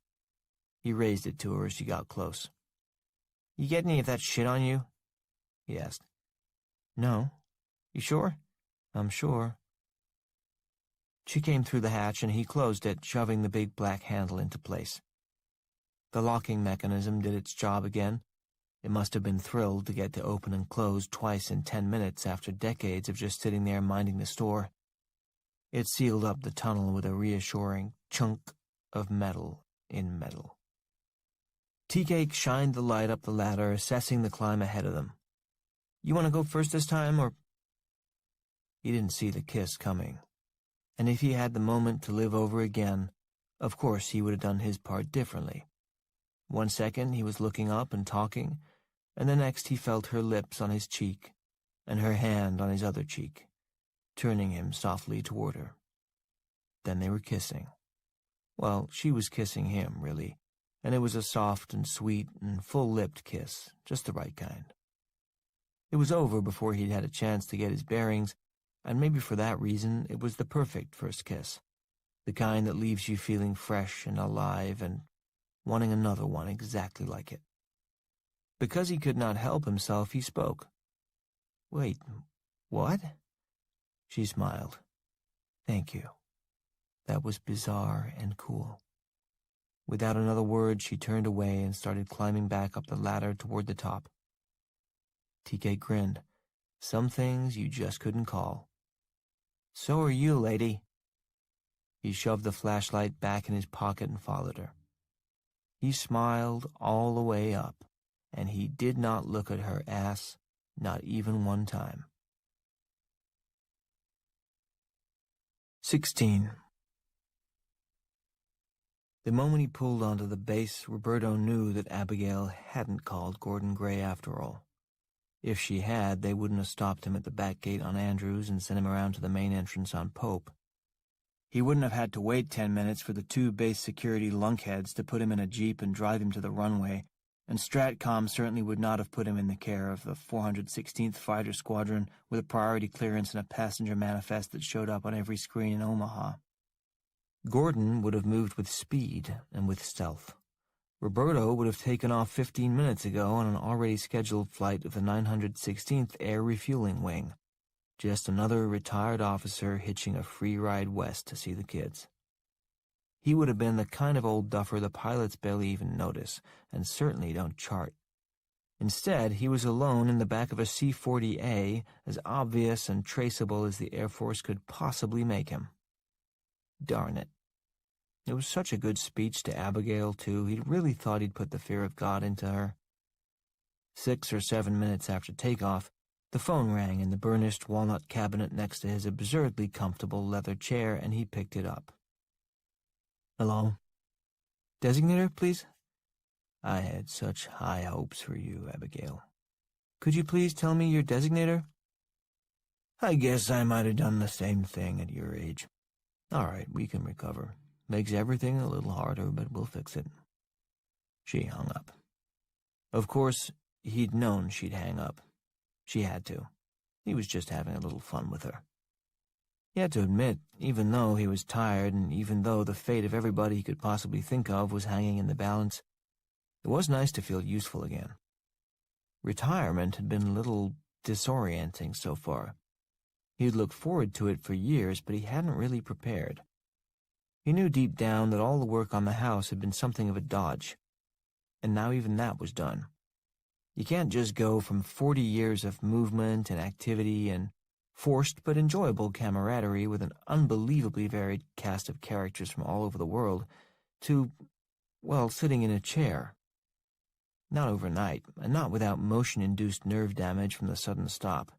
He raised it to her as she got close. You get any of that shit on you? He asked. No. You sure? I'm sure. She came through the hatch, and he closed it, shoving the big black handle into place. The locking mechanism did its job again. It must have been thrilled to get to open and close twice in 10 minutes after decades of just sitting there minding the store. It sealed up the tunnel with a reassuring chunk of metal in metal. Tea-Cake shined the light up the ladder, assessing the climb ahead of them. You want to go first this time, or... He didn't see the kiss coming. And if he had the moment to live over again, of course he would have done his part differently. 1 second he was looking up and talking, and the next he felt her lips on his cheek, and her hand on his other cheek, turning him softly toward her. Then they were kissing. Well, she was kissing him, really, and it was a soft and sweet and full-lipped kiss, just the right kind. It was over before he'd had a chance to get his bearings, and maybe for that reason it was the perfect first kiss, the kind that leaves you feeling fresh and alive and wanting another one exactly like it. Because he could not help himself, he spoke. Wait, what? She smiled. Thank you. That was bizarre and cool. Without another word, she turned away and started climbing back up the ladder toward the top. TK grinned. Some things you just couldn't call. So are you, lady. He shoved the flashlight back in his pocket and followed her. He smiled all the way up, and he did not look at her ass, not even one time. 16. The moment he pulled onto the base, Roberto knew that Abigail hadn't called Gordon Gray after all. If she had, they wouldn't have stopped him at the back gate on Andrews and sent him around to the main entrance on Pope. He wouldn't have had to wait 10 minutes for the 2 base security lunkheads to put him in a jeep and drive him to the runway, and Stratcom certainly would not have put him in the care of the 416th Fighter Squadron with a priority clearance and a passenger manifest that showed up on every screen in Omaha. Gordon would have moved with speed and with stealth. Roberto would have taken off 15 minutes ago on an already scheduled flight of the 916th Air Refueling Wing. Just another retired officer hitching a free ride west to see the kids. He would have been the kind of old duffer the pilots barely even notice, and certainly don't chart. Instead, he was alone in the back of a C-40A, as obvious and traceable as the Air Force could possibly make him. Darn it. It was such a good speech to Abigail, too. He'd really thought he'd put the fear of God into her. 6 or 7 minutes after takeoff, the phone rang in the burnished walnut cabinet next to his absurdly comfortable leather chair, and he picked it up. Hello? Designator, please? I had such high hopes for you, Abigail. Could you please tell me your designator? I guess I might have done the same thing at your age. All right, we can recover. Makes everything a little harder, but we'll fix it. She hung up. Of course, he'd known she'd hang up. She had to. He was just having a little fun with her. He had to admit, even though he was tired and even though the fate of everybody he could possibly think of was hanging in the balance, it was nice to feel useful again. Retirement had been a little disorienting so far. He'd looked forward to it for years, but he hadn't really prepared. He knew deep down that all the work on the house had been something of a dodge, and now even that was done. You can't just go from 40 years of movement and activity and forced but enjoyable camaraderie with an unbelievably varied cast of characters from all over the world to, well, sitting in a chair. Not overnight, and not without motion-induced nerve damage from the sudden stop,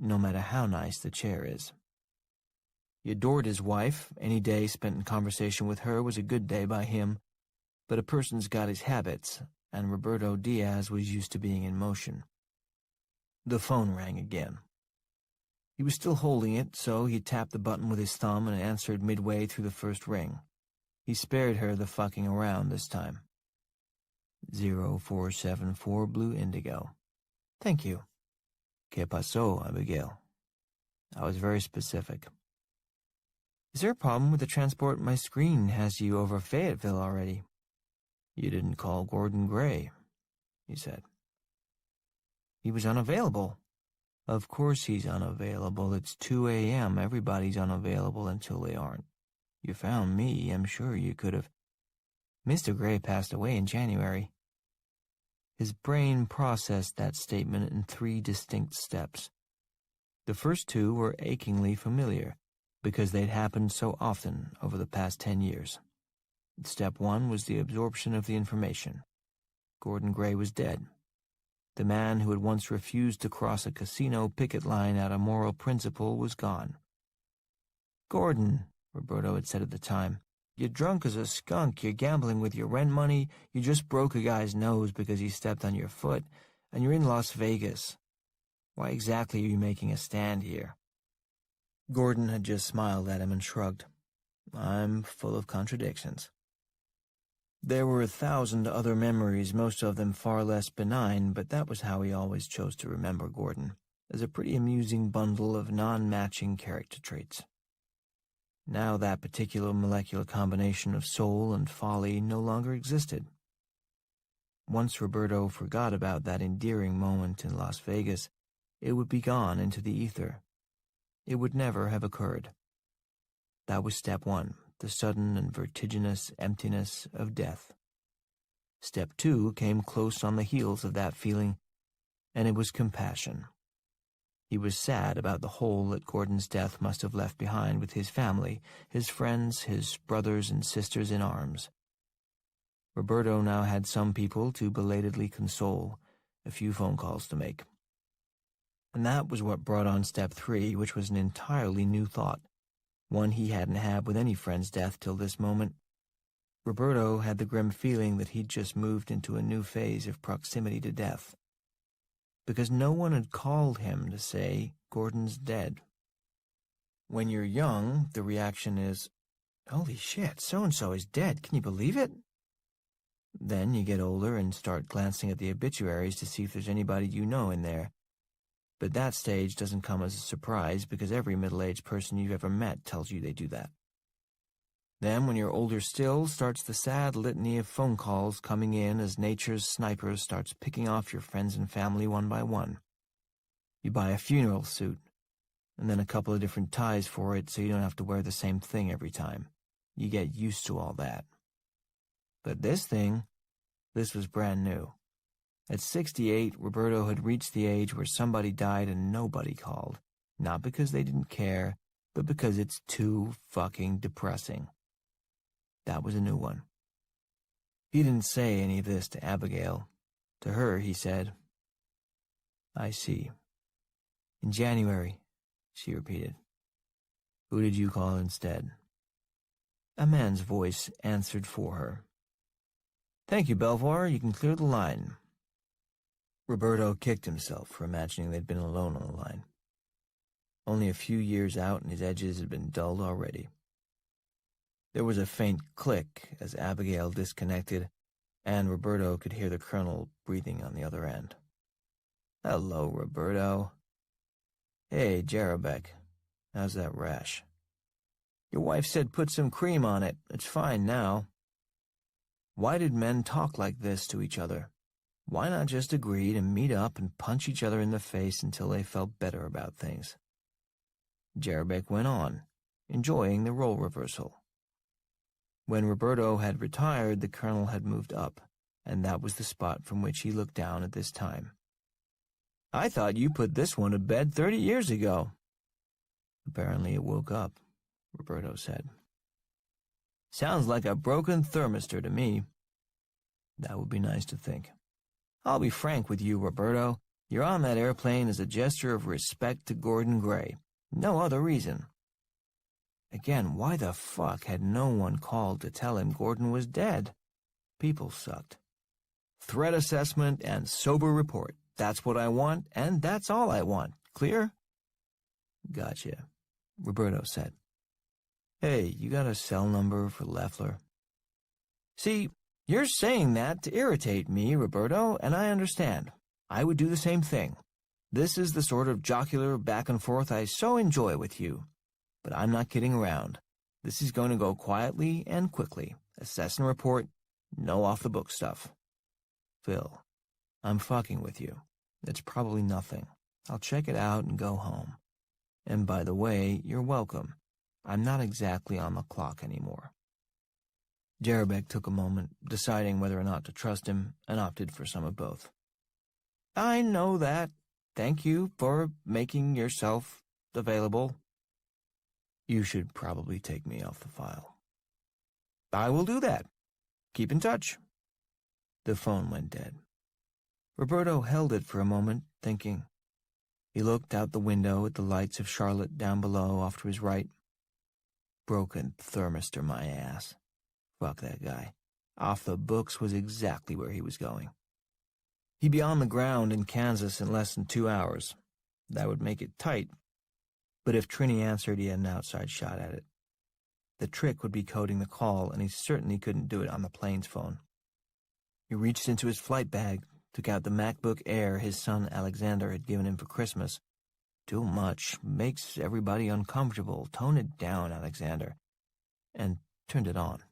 no matter how nice the chair is. He adored his wife. Any day spent in conversation with her was a good day by him, but a person's got his habits, and Roberto Diaz was used to being in motion. The phone rang again. He was still holding it, so he tapped the button with his thumb and answered midway through the first ring. He spared her the fucking around this time. 0474 Blue Indigo. Thank you. ¿Qué pasó, Abigail? I was very specific. Is there a problem with the transport? My screen has you over Fayetteville already. You didn't call Gordon Gray, he said. He was unavailable. Of course he's unavailable. It's 2 a.m. Everybody's unavailable until they aren't. You found me. I'm sure you could have. Mr. Gray passed away in January. His brain processed that statement in 3 distinct steps. The first 2 were achingly familiar, because they'd happened so often over the past 10 years. Step 1 was the absorption of the information. Gordon Gray was dead. The man who had once refused to cross a casino picket line out of moral principle was gone. Gordon, Roberto had said at the time, you're drunk as a skunk, you're gambling with your rent money, you just broke a guy's nose because he stepped on your foot, and you're in Las Vegas. Why exactly are you making a stand here? Gordon had just smiled at him and shrugged. I'm full of contradictions. There were 1,000 other memories, most of them far less benign, but that was how he always chose to remember Gordon, as a pretty amusing bundle of non-matching character traits. Now that particular molecular combination of soul and folly no longer existed. Once Roberto forgot about that endearing moment in Las Vegas, it would be gone into the ether. It would never have occurred. That was step 1, the sudden and vertiginous emptiness of death. Step 2 came close on the heels of that feeling, and it was compassion. He was sad about the hole that Gordon's death must have left behind with his family, his friends, his brothers and sisters in arms. Roberto now had some people to belatedly console, a few phone calls to make. And that was what brought on step 3, which was an entirely new thought, one he hadn't had with any friend's death till this moment. Roberto had the grim feeling that he'd just moved into a new phase of proximity to death, because no one had called him to say, Gordon's dead. When you're young, the reaction is, holy shit, so-and-so is dead, can you believe it? Then you get older and start glancing at the obituaries to see if there's anybody you know in there. But that stage doesn't come as a surprise because every middle-aged person you've ever met tells you they do that. Then, when you're older still, starts the sad litany of phone calls coming in as nature's sniper starts picking off your friends and family one by one. You buy a funeral suit, and then a couple of different ties for it so you don't have to wear the same thing every time. You get used to all that. But this was brand new. At 68, Roberto had reached the age where somebody died and nobody called, not because they didn't care, but because it's too fucking depressing. That was a new one. He didn't say any of this to Abigail. To her, he said, I see. In January, she repeated. Who did you call instead? A man's voice answered for her. Thank you, Belvoir. You can clear the line. Roberto kicked himself for imagining they'd been alone on the line. Only a few years out and his edges had been dulled already. There was a faint click as Abigail disconnected, and Roberto could hear the colonel breathing on the other end. Hello, Roberto. Hey, Jarabek. How's that rash? Your wife said put some cream on it. It's fine now. Why did men talk like this to each other? Why not just agree to meet up and punch each other in the face until they felt better about things? Jarabek went on, enjoying the role reversal. When Roberto had retired, the colonel had moved up, and that was the spot from which he looked down at this time. I thought you put this one to bed 30 years ago. Apparently it woke up, Roberto said. Sounds like a broken thermistor to me. That would be nice to think. I'll be frank with you, Roberto. You're on that airplane as a gesture of respect to Gordon Gray. No other reason. Again, why the fuck had no one called to tell him Gordon was dead? People sucked. Threat assessment and sober report. That's what I want, and that's all I want. Clear? Gotcha, Roberto said. Hey, you got a cell number for Leffler? See, you're saying that to irritate me, Roberto, and I understand. I would do the same thing. This is the sort of jocular back and forth I so enjoy with you. But I'm not kidding around. This is going to go quietly and quickly. Assess and report, no off-the-book stuff. Phil, I'm fucking with you. It's probably nothing. I'll check it out and go home. And by the way, you're welcome. I'm not exactly on the clock anymore. Jarabek took a moment, deciding whether or not to trust him, and opted for some of both. I know that. Thank you for making yourself available. You should probably take me off the file. I will do that. Keep in touch. The phone went dead. Roberto held it for a moment, thinking. He looked out the window at the lights of Charlotte down below off to his right. Broken thermistor, my ass. Fuck that guy. Off the books was exactly where he was going. He'd be on the ground in Kansas in less than 2 hours. That would make it tight. But if Trini answered, he had an outside shot at it. The trick would be coding the call, and he certainly couldn't do it on the plane's phone. He reached into his flight bag, took out the MacBook Air his son Alexander had given him for Christmas. Too much. Makes everybody uncomfortable. Tone it down, Alexander. And turned it on.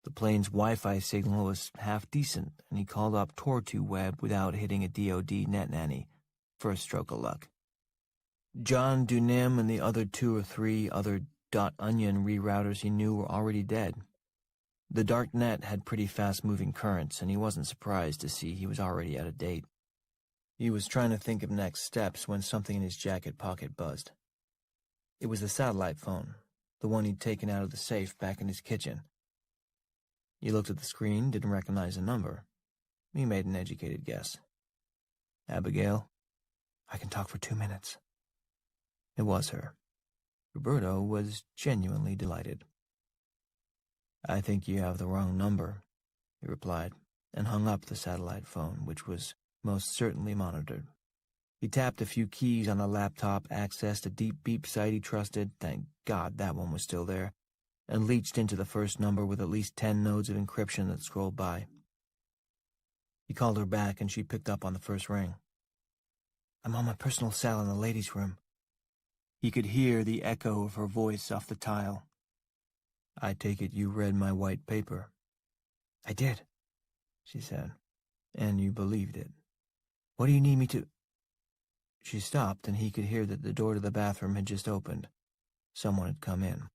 The plane's Wi-Fi signal was half decent, and he called up Tor2Web without hitting a DoD net nanny. First stroke of luck. John Dunim and the other 2 or 3 other .onion rerouters he knew were already dead. The dark net had pretty fast-moving currents, and he wasn't surprised to see he was already out of date. He was trying to think of next steps when something in his jacket pocket buzzed. It was the satellite phone, the one he'd taken out of the safe back in his kitchen. He looked at the screen, didn't recognize the number. He made an educated guess. "Abigail, I can talk for 2 minutes." It was her. Roberto was genuinely delighted. "I think you have the wrong number," he replied, and hung up the satellite phone, which was most certainly monitored. He tapped a few keys on the laptop, accessed a deep beep site he trusted, thank God that one was still there, and leached into the first number with at least 10 nodes of encryption that scrolled by. He called her back, and she picked up on the first ring. "I'm on my personal cell in the ladies' room." He could hear the echo of her voice off the tile. "I take it you read my white paper." "I did," she said. "And you believed it. What do you need me to—" She stopped, and he could hear that the door to the bathroom had just opened. Someone had come in.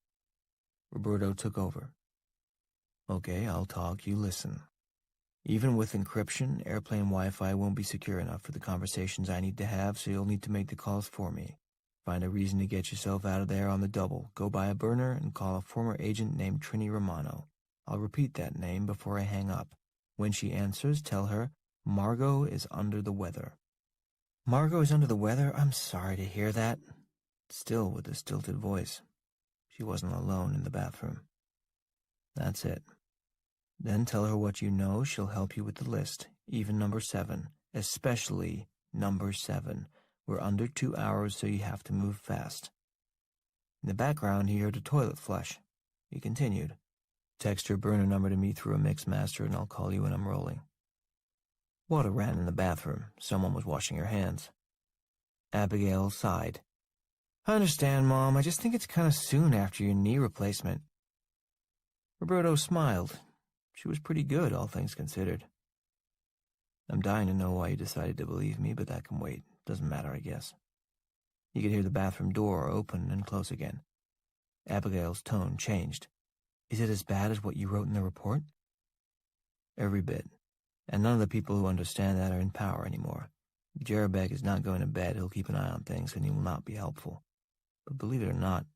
Roberto took over. "Okay, I'll talk, you listen. Even with encryption, airplane Wi-Fi won't be secure enough for the conversations I need to have, so you'll need to make the calls for me. Find a reason to get yourself out of there on the double. Go buy a burner and call a former agent named Trini Romano. I'll repeat that name before I hang up. When she answers, tell her Margot is under the weather." "Margot is under the weather? I'm sorry to hear that." Still with a stilted voice. She wasn't alone in the bathroom. "That's it. Then tell her what you know. She'll help you with the list, even number 7, especially number 7. We're under 2 hours, so you have to move fast." In the background, he heard a toilet flush. He continued. "Text her burner number to me through a Mixmaster, and I'll call you when I'm rolling." Water ran in the bathroom. Someone was washing her hands. Abigail sighed. "I understand, Mom. I just think it's kind of soon after your knee replacement." Roberto smiled. She was pretty good, all things considered. "I'm dying to know why you decided to believe me, but that can wait. Doesn't matter, I guess." He could hear the bathroom door open and close again. Abigail's tone changed. "Is it as bad as what you wrote in the report?" "Every bit. And none of the people who understand that are in power anymore. If Jarabek is not going to bed, he'll keep an eye on things, and he will not be helpful. But believe it or not,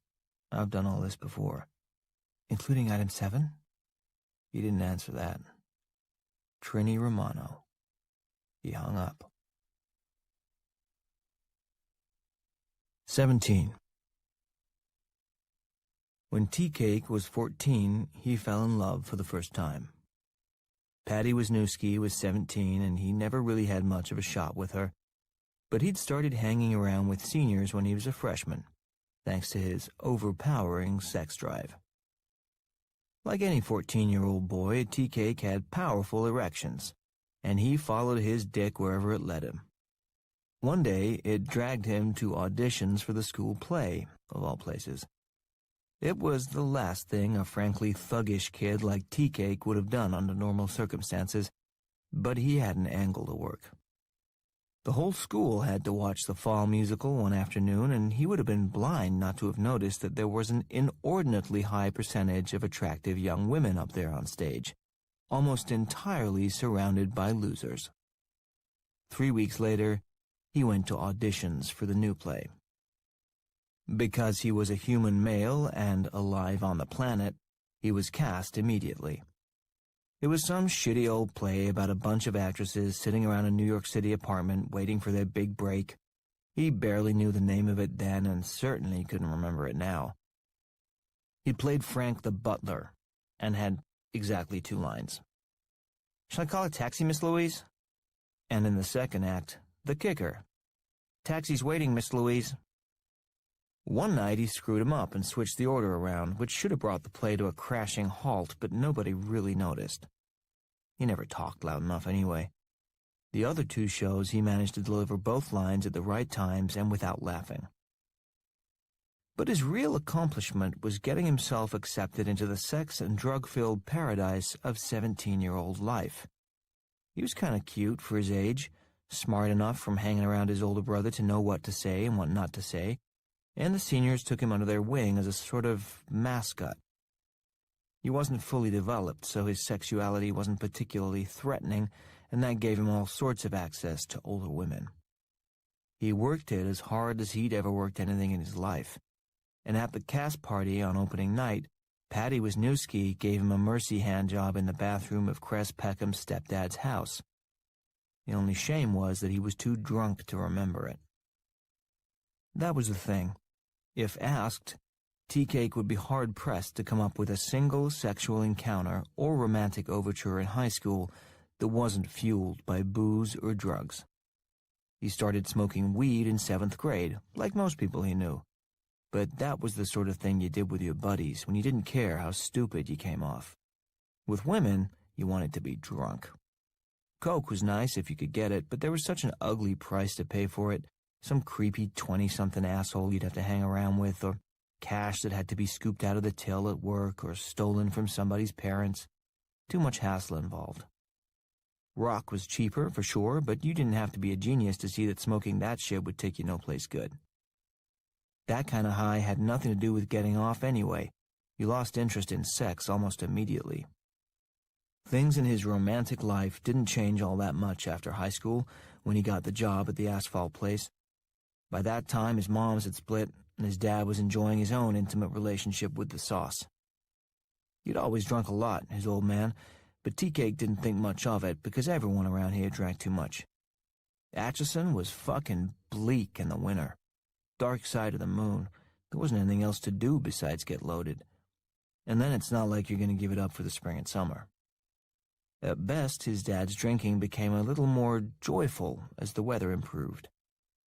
I've done all this before." "Including item 7? He didn't answer that. Trini Romano. He hung up. 17. When Tea-Cake was 14, he fell in love for the first time. Patty Wisniewski was 17, and he never really had much of a shot with her, but he'd started hanging around with seniors when he was a freshman, thanks to his overpowering sex drive. Like any 14-year-old boy, Tea-Cake had powerful erections, and he followed his dick wherever it led him. One day, it dragged him to auditions for the school play, of all places. It was the last thing a frankly thuggish kid like Tea-Cake would have done under normal circumstances, but he had an angle to work. The whole school had to watch the fall musical one afternoon, and he would have been blind not to have noticed that there was an inordinately high percentage of attractive young women up there on stage, almost entirely surrounded by losers. 3 weeks later, he went to auditions for the new play. Because he was a human male and alive on the planet, he was cast immediately. It was some shitty old play about a bunch of actresses sitting around a New York City apartment waiting for their big break. He barely knew the name of it then and certainly couldn't remember it now. He played Frank the butler and had exactly 2 lines. "Shall I call a taxi, Miss Louise?" And in the second act, the kicker. "Taxi's waiting, Miss Louise." One night he screwed him up and switched the order around, which should have brought the play to a crashing halt, but nobody really noticed. He never talked loud enough anyway. The other 2 shows he managed to deliver both lines at the right times and without laughing. But his real accomplishment was getting himself accepted into the sex and drug-filled paradise of 17-year-old life. He was kind of cute for his age, smart enough from hanging around his older brother to know what to say and what not to say, and the seniors took him under their wing as a sort of mascot. He wasn't fully developed, so his sexuality wasn't particularly threatening, and that gave him all sorts of access to older women. He worked it as hard as he'd ever worked anything in his life, and at the cast party on opening night, Patty Wisniewski gave him a mercy hand job in the bathroom of Cress Peckham's stepdad's house. The only shame was that he was too drunk to remember it. That was the thing. If asked, Tea-Cake would be hard-pressed to come up with a single sexual encounter or romantic overture in high school that wasn't fueled by booze or drugs. He started smoking weed in 7th grade, like most people he knew. But that was the sort of thing you did with your buddies when you didn't care how stupid you came off. With women, you wanted to be drunk. Coke was nice if you could get it, but there was such an ugly price to pay for it. Some creepy 20-something asshole you'd have to hang around with, or cash that had to be scooped out of the till at work or stolen from somebody's parents. Too much hassle involved. Rock was cheaper, for sure, but you didn't have to be a genius to see that smoking that shit would take you no place good. That kind of high had nothing to do with getting off anyway. You lost interest in sex almost immediately. Things in his romantic life didn't change all that much after high school when he got the job at the asphalt place. By that time, his moms had split, and his dad was enjoying his own intimate relationship with the sauce. He'd always drunk a lot, his old man, but Tea-Cake didn't think much of it because everyone around here drank too much. Atchison was fucking bleak in the winter. Dark side of the moon. There wasn't anything else to do besides get loaded. And then it's not like you're going to give it up for the spring and summer. At best, his dad's drinking became a little more joyful as the weather improved.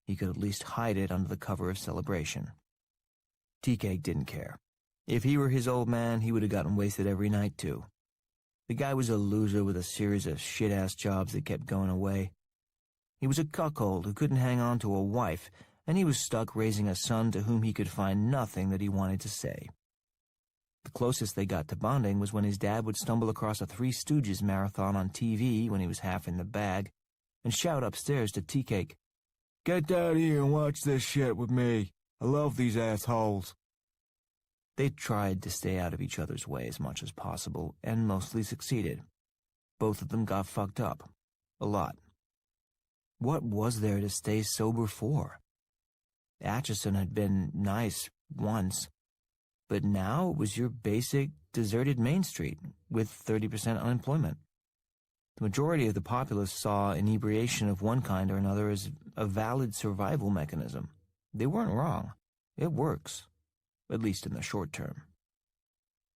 He could at least hide it under the cover of celebration. Tea-Cake didn't care. If he were his old man, he would have gotten wasted every night, too. The guy was a loser with a series of shit-ass jobs that kept going away. He was a cuckold who couldn't hang on to a wife, and he was stuck raising a son to whom he could find nothing that he wanted to say. The closest they got to bonding was when his dad would stumble across a Three Stooges marathon on TV when he was half in the bag, and shout upstairs to Tea-Cake, "Get down here and watch this shit with me. I love these assholes." They tried to stay out of each other's way as much as possible, and mostly succeeded. Both of them got fucked up. A lot. What was there to stay sober for? Atchison had been nice once, but now it was your basic, deserted Main Street with 30% unemployment. The majority of the populace saw inebriation of one kind or another as a valid survival mechanism. They weren't wrong. It works, at least in the short term.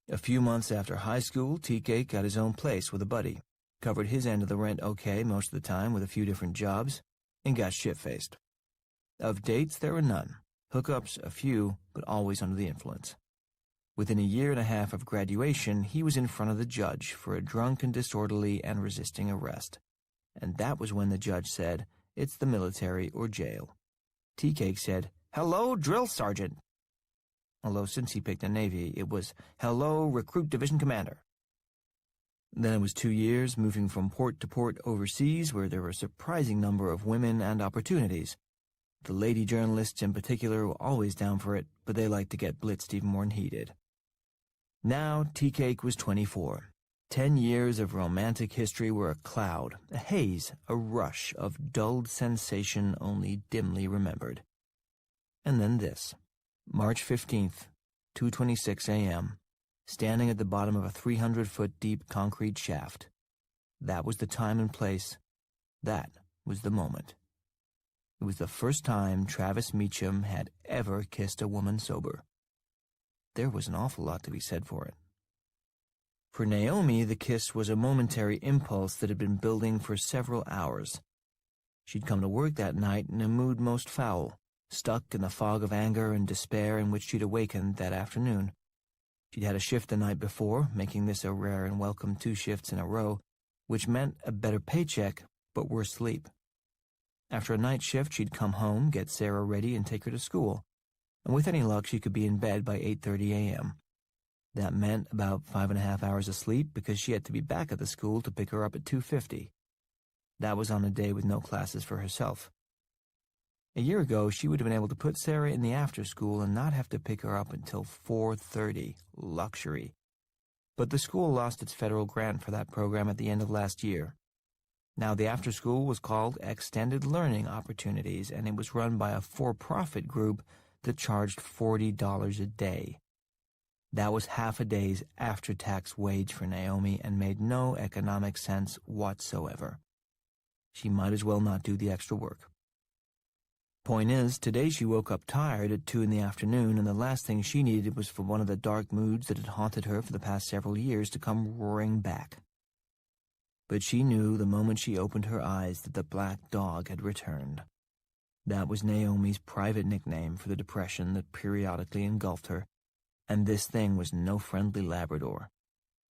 A few months after high school, Tea-Cake got his own place with a buddy, covered his end of the rent okay most of the time with a few different jobs, and got shit-faced. Of dates, there were none. Hookups, a few, but always under the influence. Within a year and a half of graduation, he was in front of the judge for a drunk and disorderly and resisting arrest. And that was when the judge said, "It's the military or jail." Tea-Cake said, "Hello, drill sergeant." Although since he picked a Navy, it was, "Hello, recruit division commander." Then it was 2 years moving from port to port overseas where there were a surprising number of women and opportunities. The lady journalists in particular were always down for it, but they liked to get blitzed even more than he did. Now Tea-Cake was 24. 10 years of romantic history were a cloud, a haze, a rush of dulled sensation only dimly remembered. And then this. March 15th, 2:26 a.m., standing at the bottom of a 300-foot-deep concrete shaft. That was the time and place. That was the moment. It was the first time Travis Meacham had ever kissed a woman sober. There was an awful lot to be said for it. For Naomi, the kiss was a momentary impulse that had been building for several hours. She'd come to work that night in a mood most foul, stuck in the fog of anger and despair in which she'd awakened that afternoon. She'd had a shift the night before, making this a rare and welcome 2 shifts in a row, which meant a better paycheck, but worse sleep. After a night shift, she'd come home, get Sarah ready, and take her to school. And with any luck, she could be in bed by 8:30 a.m. That meant about 5.5 hours of sleep because she had to be back at the school to pick her up at 2:50. That was on a day with no classes for herself. A year ago, she would have been able to put Sarah in the after-school and not have to pick her up until 4:30. Luxury. But the school lost its federal grant for that program at the end of last year. Now the after-school was called Extended Learning Opportunities, and it was run by a for-profit group that charged $40 a day. That was half a day's after-tax wage for Naomi and made no economic sense whatsoever. She might as well not do the extra work. Point is, today she woke up tired at 2 in the afternoon, and the last thing she needed was for one of the dark moods that had haunted her for the past several years to come roaring back. But she knew the moment she opened her eyes that the black dog had returned. That was Naomi's private nickname for the depression that periodically engulfed her, and this thing was no friendly Labrador.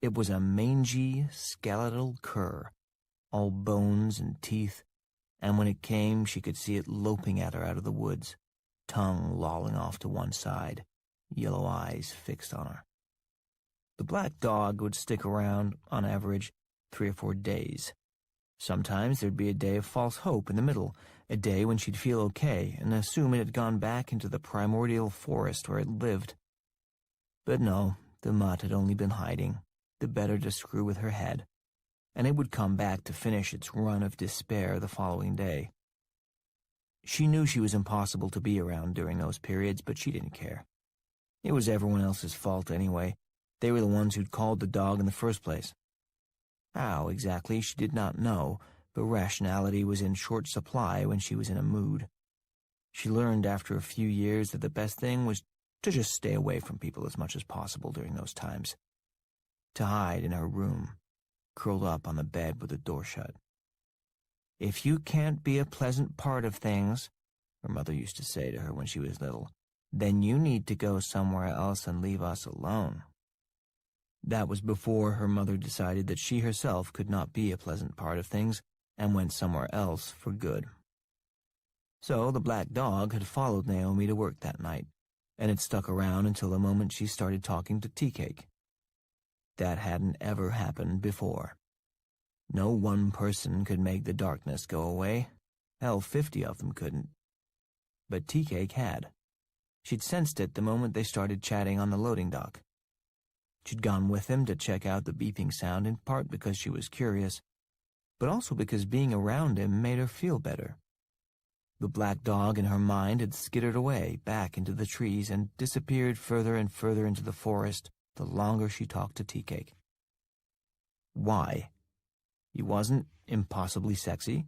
It was a mangy, skeletal cur, all bones and teeth, and when it came, she could see it loping at her out of the woods, tongue lolling off to one side, yellow eyes fixed on her. The black dog would stick around, on average, 3 or 4 days. Sometimes there'd be a day of false hope in the middle, a day when she'd feel okay and assume it had gone back into the primordial forest where it lived. But no, the mutt had only been hiding, the better to screw with her head, and it would come back to finish its run of despair the following day. She knew she was impossible to be around during those periods, but she didn't care. It was everyone else's fault anyway. They were the ones who'd called the dog in the first place. How exactly, she did not know, but rationality was in short supply when she was in a mood. She learned after a few years that the best thing was to just stay away from people as much as possible during those times. To hide in her room, curled up on the bed with the door shut. "If you can't be a pleasant part of things," her mother used to say to her when she was little, "then you need to go somewhere else and leave us alone." That was before her mother decided that she herself could not be a pleasant part of things and went somewhere else for good. So the black dog had followed Naomi to work that night, and had stuck around until the moment she started talking to Tea Cake. That hadn't ever happened before. No one person could make the darkness go away. Hell, 50 of them couldn't. But Tea Cake had. She'd sensed it the moment they started chatting on the loading dock. She'd gone with him to check out the beeping sound, in part because she was curious, but also because being around him made her feel better. The black dog in her mind had skittered away, back into the trees, and disappeared further and further into the forest the longer she talked to Tea Cake. Why? He wasn't impossibly sexy,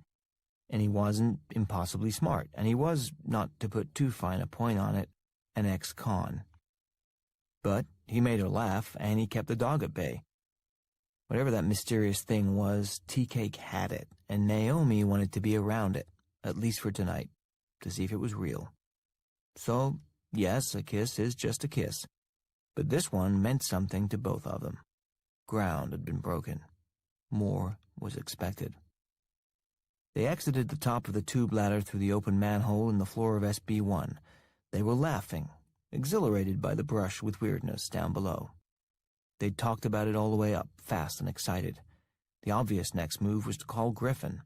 and he wasn't impossibly smart, and he was, not to put too fine a point on it, an ex-con. But he made her laugh, and he kept the dog at bay. Whatever that mysterious thing was, Tea Cake had it, and Naomi wanted to be around it, at least for tonight, to see if it was real. So, yes, a kiss is just a kiss, but this one meant something to both of them. Ground had been broken. More was expected. They exited the top of the tube ladder through the open manhole in the floor of SB1. They were laughing, exhilarated by the brush with weirdness down below. They'd talked about it all the way up, fast and excited. The obvious next move was to call Griffin.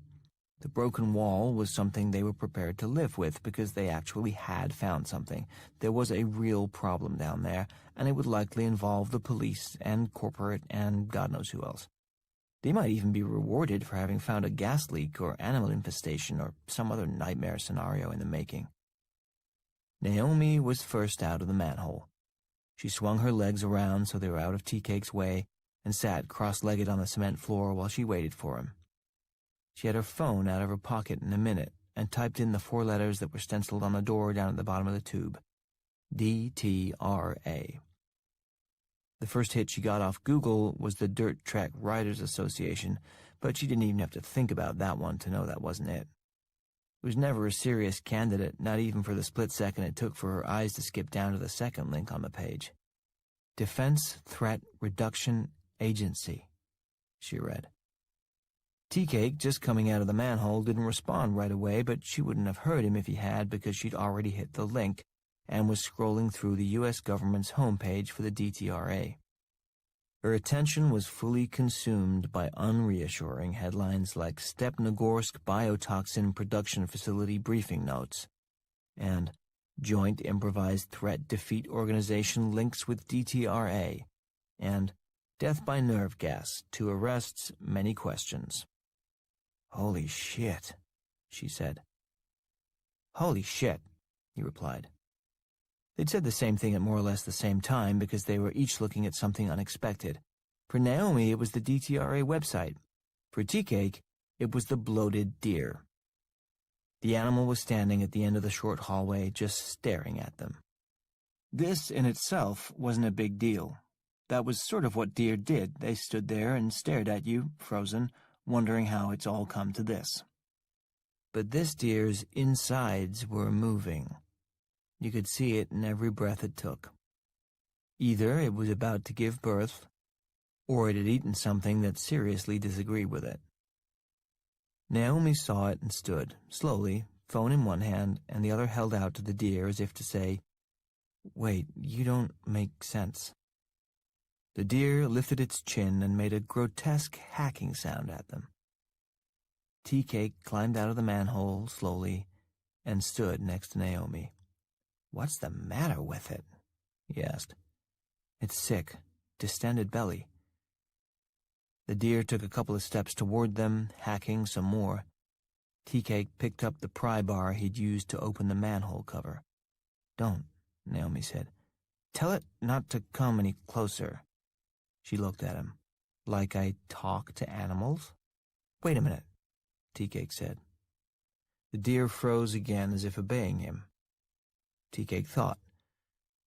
The broken wall was something they were prepared to live with because they actually had found something. There was a real problem down there, and it would likely involve the police and corporate and God knows who else. They might even be rewarded for having found a gas leak or animal infestation or some other nightmare scenario in the making. Naomi was first out of the manhole. She swung her legs around so they were out of Tea Cake's way and sat cross-legged on the cement floor while she waited for him. She had her phone out of her pocket in a minute and typed in the 4 letters that were stenciled on the door down at the bottom of the tube. DTRA. The first hit she got off Google was the Dirt Track Riders Association, but she didn't even have to think about that one to know that wasn't it. It was never a serious candidate, not even for the split second it took for her eyes to skip down to the second link on the page. Defense Threat Reduction Agency, she read. Tea Cake, just coming out of the manhole, didn't respond right away, but she wouldn't have heard him if he had because she'd already hit the link and was scrolling through the U.S. government's homepage for the DTRA. Her attention was fully consumed by unreassuring headlines like Stepnogorsk Biotoxin Production Facility Briefing Notes, and Joint Improvised Threat Defeat Organization links with DTRA, and death by nerve gas, 2 arrests, many questions. "Holy shit," she said. "Holy shit," he replied. They'd said the same thing at more or less the same time because they were each looking at something unexpected. For Naomi, it was the DTRA website. For Tea Cake, it was the bloated deer. The animal was standing at the end of the short hallway, just staring at them. This in itself wasn't a big deal. That was sort of what deer did. They stood there and stared at you, frozen, wondering how it's all come to this. But this deer's insides were moving. You could see it in every breath it took. Either it was about to give birth, or it had eaten something that seriously disagreed with it. Naomi saw it and stood, slowly, phone in one hand and the other held out to the deer as if to say, "Wait, you don't make sense." The deer lifted its chin and made a grotesque hacking sound at them. Tea Cake climbed out of the manhole slowly and stood next to Naomi. "What's the matter with it?" he asked. "It's sick, distended belly." The deer took a couple of steps toward them, hacking some more. Tea Cake picked up the pry bar he'd used to open the manhole cover. "Don't," Naomi said. "Tell it not to come any closer." She looked at him. "Like I talk to animals?" "Wait a minute," Tea Cake said. The deer froze again as if obeying him. Tea Cake thought.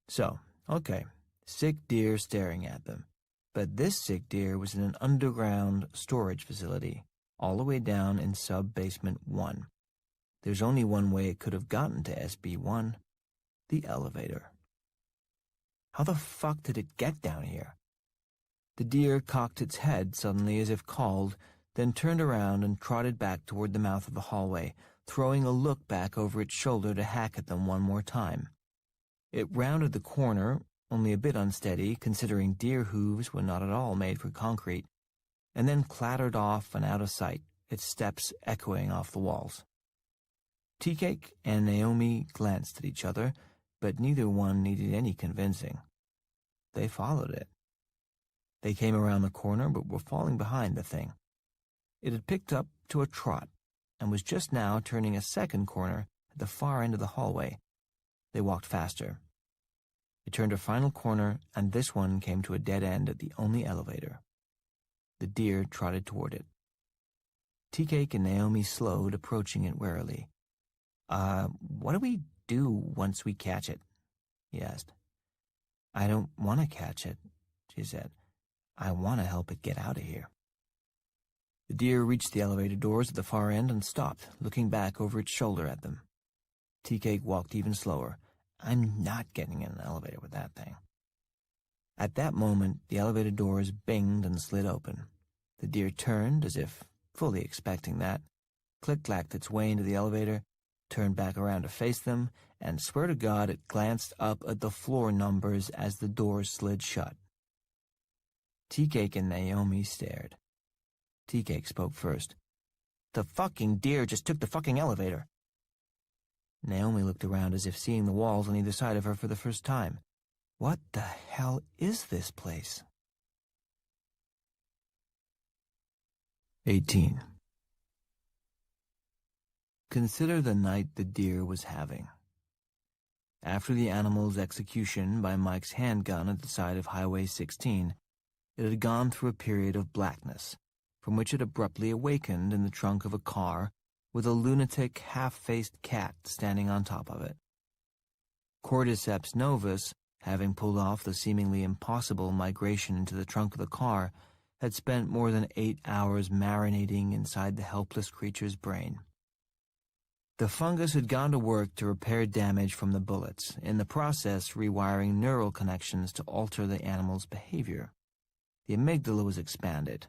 So, okay, sick deer staring at them. But this sick deer was in an underground storage facility, all the way down in sub-basement 1. There's only one way it could have gotten to SB1. The elevator. How the fuck did it get down here? The deer cocked its head suddenly as if called, then turned around and trotted back toward the mouth of the hallway, throwing a look back over its shoulder to hack at them one more time. It rounded the corner, only a bit unsteady, considering deer hooves were not at all made for concrete, and then clattered off and out of sight, its steps echoing off the walls. Tea Cake and Naomi glanced at each other, but neither one needed any convincing. They followed it. They came around the corner but were falling behind the thing. It had picked up to a trot and was just now turning a second corner at the far end of the hallway. They walked faster. It turned a final corner, and this one came to a dead end at the only elevator. The deer trotted toward it. Tea Cake and Naomi slowed, approaching it warily. What do we do once we catch it?" he asked. "I don't want to catch it," she said. "I want to help it get out of here." The deer reached the elevator doors at the far end and stopped, looking back over its shoulder at them. Tea Cake walked even slower. "I'm not getting in an elevator with that thing." At that moment, the elevator doors binged and slid open. The deer turned, as if fully expecting that, click-clacked its way into the elevator, turned back around to face them, and swear to God it glanced up at the floor numbers as the doors slid shut. Tea Cake and Naomi stared. Tea Cake spoke first. "The fucking deer just took the fucking elevator." Naomi looked around as if seeing the walls on either side of her for the first time. What the hell is this place? 18. Consider the night the deer was having. After the animal's execution by Mike's handgun at the side of Highway 16, it had gone through a period of blackness, from which it abruptly awakened in the trunk of a car with a lunatic, half-faced cat standing on top of it. Cordyceps novus, having pulled off the seemingly impossible migration into the trunk of the car, had spent more than 8 hours marinating inside the helpless creature's brain. The fungus had gone to work to repair damage from the bullets, in the process rewiring neural connections to alter the animal's behavior. The amygdala was expanded.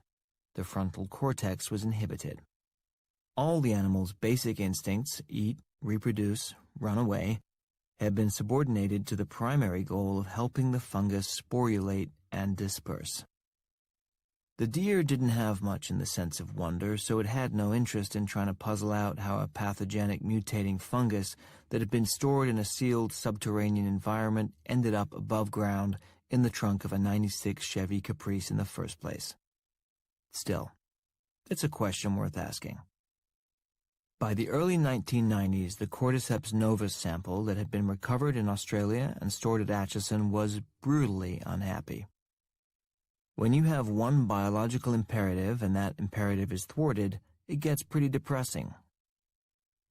The frontal cortex was inhibited. All the animal's basic instincts, eat, reproduce, run away, had been subordinated to the primary goal of helping the fungus sporulate and disperse. The deer didn't have much in the sense of wonder, so it had no interest in trying to puzzle out how a pathogenic mutating fungus that had been stored in a sealed subterranean environment ended up above ground in the trunk of a '96 Chevy Caprice in the first place. Still, it's a question worth asking. By the early 1990s, the Cordyceps novus sample that had been recovered in Australia and stored at Atchison was brutally unhappy. When you have one biological imperative and that imperative is thwarted, it gets pretty depressing.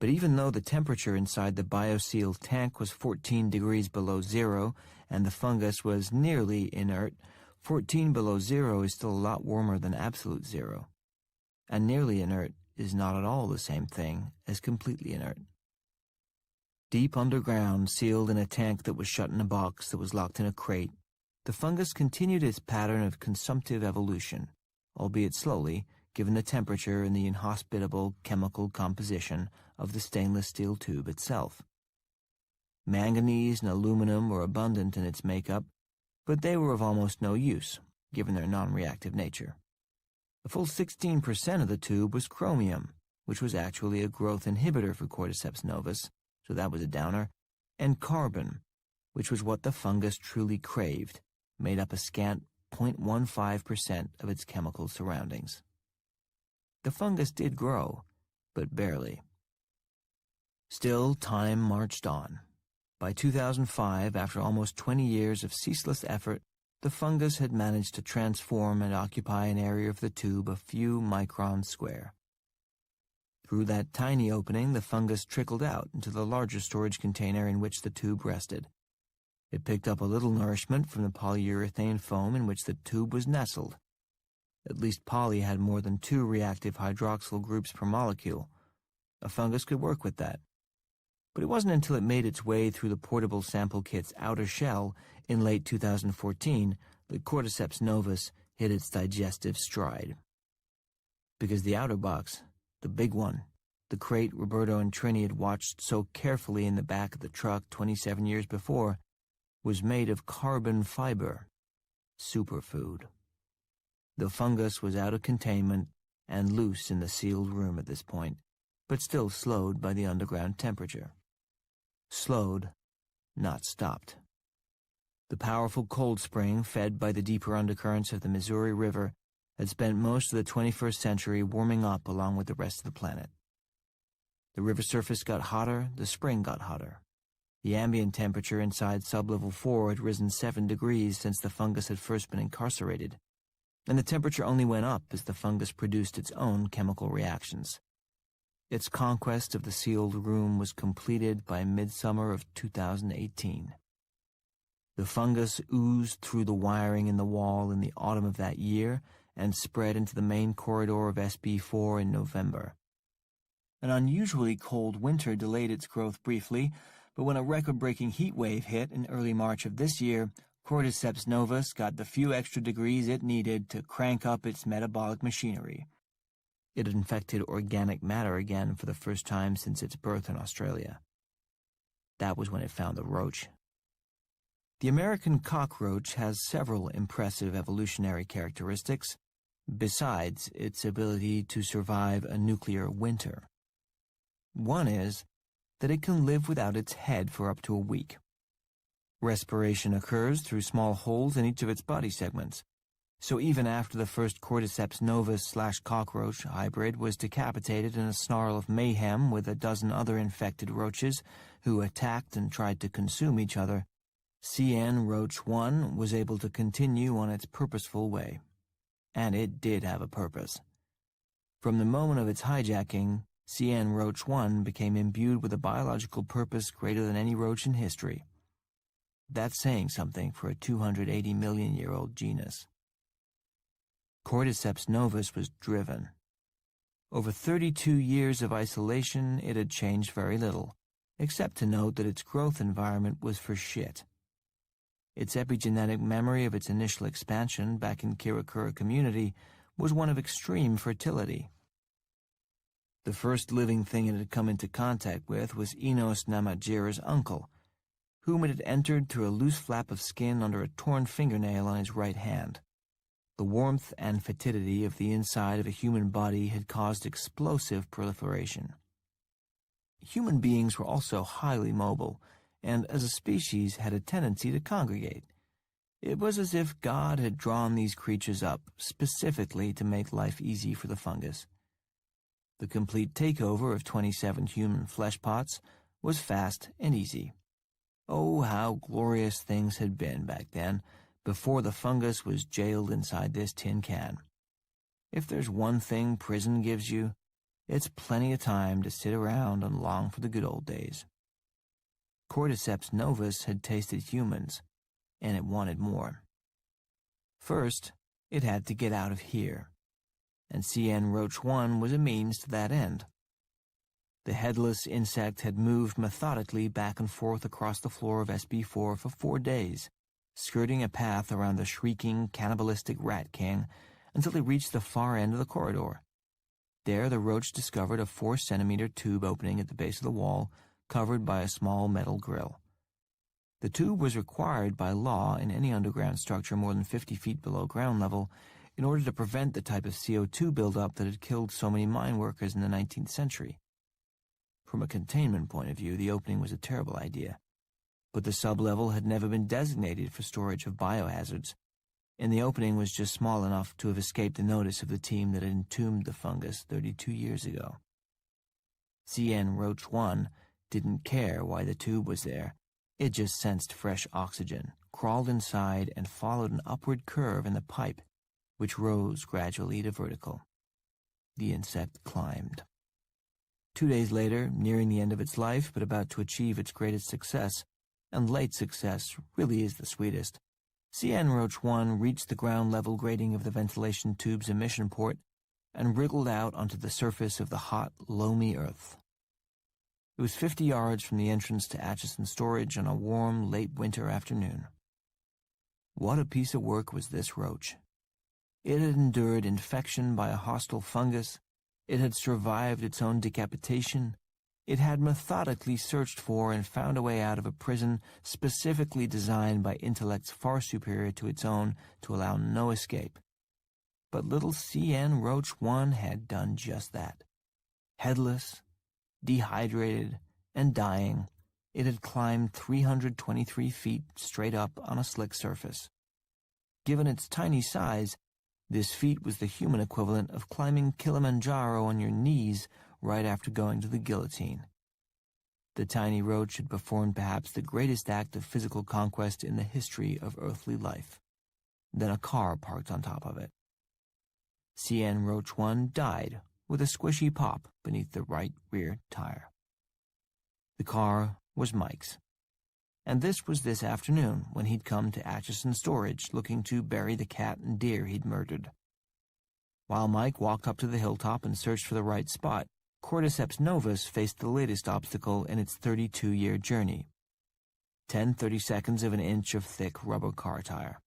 But even though the temperature inside the biosealed tank was 14 degrees below zero and the fungus was nearly inert, 14 below zero is still a lot warmer than absolute zero. And nearly inert is not at all the same thing as completely inert. Deep underground, sealed in a tank that was shut in a box that was locked in a crate, the fungus continued its pattern of consumptive evolution, albeit slowly, given the temperature and the inhospitable chemical composition of the stainless steel tube itself. Manganese and aluminum were abundant in its makeup, but they were of almost no use, given their non-reactive nature. A full 16% of the tube was chromium, which was actually a growth inhibitor for Cordyceps novus, so that was a downer, and carbon, which was what the fungus truly craved, made up a scant 0.15% of its chemical surroundings. The fungus did grow, but barely. Still, time marched on. By 2005, after almost 20 years of ceaseless effort, the fungus had managed to transform and occupy an area of the tube a few microns square. Through that tiny opening, the fungus trickled out into the larger storage container in which the tube rested. It picked up a little nourishment from the polyurethane foam in which the tube was nestled. At least poly had more than 2 reactive hydroxyl groups per molecule. A fungus could work with that. But it wasn't until it made its way through the portable sample kit's outer shell in late 2014 that Cordyceps novus hit its digestive stride. Because the outer box, the big one, the crate Roberto and Trini had watched so carefully in the back of the truck 27 years before, was made of carbon fiber, superfood. The fungus was out of containment and loose in the sealed room at this point, but still slowed by the underground temperature. Slowed, not stopped. The powerful cold spring, fed by the deeper undercurrents of the Missouri River, had spent most of the 21st century warming up along with the rest of the planet. The river surface got hotter, the spring got hotter. The ambient temperature inside sublevel 4 had risen 7 degrees since the fungus had first been incarcerated, and the temperature only went up as the fungus produced its own chemical reactions. Its conquest of the sealed room was completed by midsummer of 2018. The fungus oozed through the wiring in the wall in the autumn of that year and spread into the main corridor of SB4 in November. An unusually cold winter delayed its growth briefly, but when a record-breaking heat wave hit in early March of this year, Cordyceps novus got the few extra degrees it needed to crank up its metabolic machinery. It had infected organic matter again for the first time since its birth in Australia. That was when it found the roach. The American cockroach has several impressive evolutionary characteristics, besides its ability to survive a nuclear winter. One is that it can live without its head for up to a week. Respiration occurs through small holes in each of its body segments, so even after the first Cordyceps novus/cockroach hybrid was decapitated in a snarl of mayhem with a dozen other infected roaches who attacked and tried to consume each other, CN Roach 1 was able to continue on its purposeful way. And it did have a purpose. From the moment of its hijacking, CN Roach 1 became imbued with a biological purpose greater than any roach in history. That's saying something for a 280-million-year-old genus. Cordyceps novus was driven. Over 32 years of isolation, it had changed very little, except to note that its growth environment was for shit. Its epigenetic memory of its initial expansion back in Kirakura community was one of extreme fertility. The first living thing it had come into contact with was Enos Namajira's uncle, whom it had entered through a loose flap of skin under a torn fingernail on his right hand. The The warmth and fetidity of the inside of a human body had caused explosive proliferation. Human beings were also highly mobile, and as a species had a tendency to congregate. It was as if God had drawn these creatures up specifically to make life easy for the fungus. The complete takeover of 27 human flesh pots was fast and easy. Oh, how glorious things had been back then, before the fungus was jailed inside this tin can. If there's one thing prison gives you, it's plenty of time to sit around and long for the good old days. Cordyceps novus had tasted humans, and it wanted more. First, it had to get out of here, and CN Roach 1 was a means to that end. The headless insect had moved methodically back and forth across the floor of SB4 for 4 days, skirting a path around the shrieking, cannibalistic rat king until he reached the far end of the corridor. There the roach discovered a 4-centimeter tube opening at the base of the wall, covered by a small metal grill. The tube was required by law in any underground structure more than 50 feet below ground level in order to prevent the type of CO2 buildup that had killed so many mine workers in the 19th century. From a containment point of view, the opening was a terrible idea, but the sublevel had never been designated for storage of biohazards, and the opening was just small enough to have escaped the notice of the team that had entombed the fungus 32 years ago. CN Roach 1 didn't care why the tube was there. It just sensed fresh oxygen, crawled inside, and followed an upward curve in the pipe, which rose gradually to vertical. The insect climbed. 2 days later, nearing the end of its life but about to achieve its greatest success, and late success really is the sweetest, CN Roach 1 reached the ground-level grating of the ventilation tube's emission port and wriggled out onto the surface of the hot, loamy earth. It was 50 yards from the entrance to Atchison storage on a warm, late winter afternoon. What a piece of work was this roach. It had endured infection by a hostile fungus, it had survived its own decapitation, it had methodically searched for and found a way out of a prison specifically designed by intellects far superior to its own to allow no escape. But little CN Roach 1 had done just that. Headless, dehydrated, and dying, it had climbed 323 feet straight up on a slick surface. Given its tiny size, this feat was the human equivalent of climbing Kilimanjaro on your knees right after going to the guillotine. The tiny roach had performed perhaps the greatest act of physical conquest in the history of earthly life. Then a car parked on top of it. CN Roach 1 died with a squishy pop beneath the right rear tire. The car was Mike's, and this was this afternoon when he'd come to Atchison storage looking to bury the cat and deer he'd murdered. While Mike walked up to the hilltop and searched for the right spot, Cordyceps novus faced the latest obstacle in its 32-year journey. 10 32 of an inch of thick rubber car tire.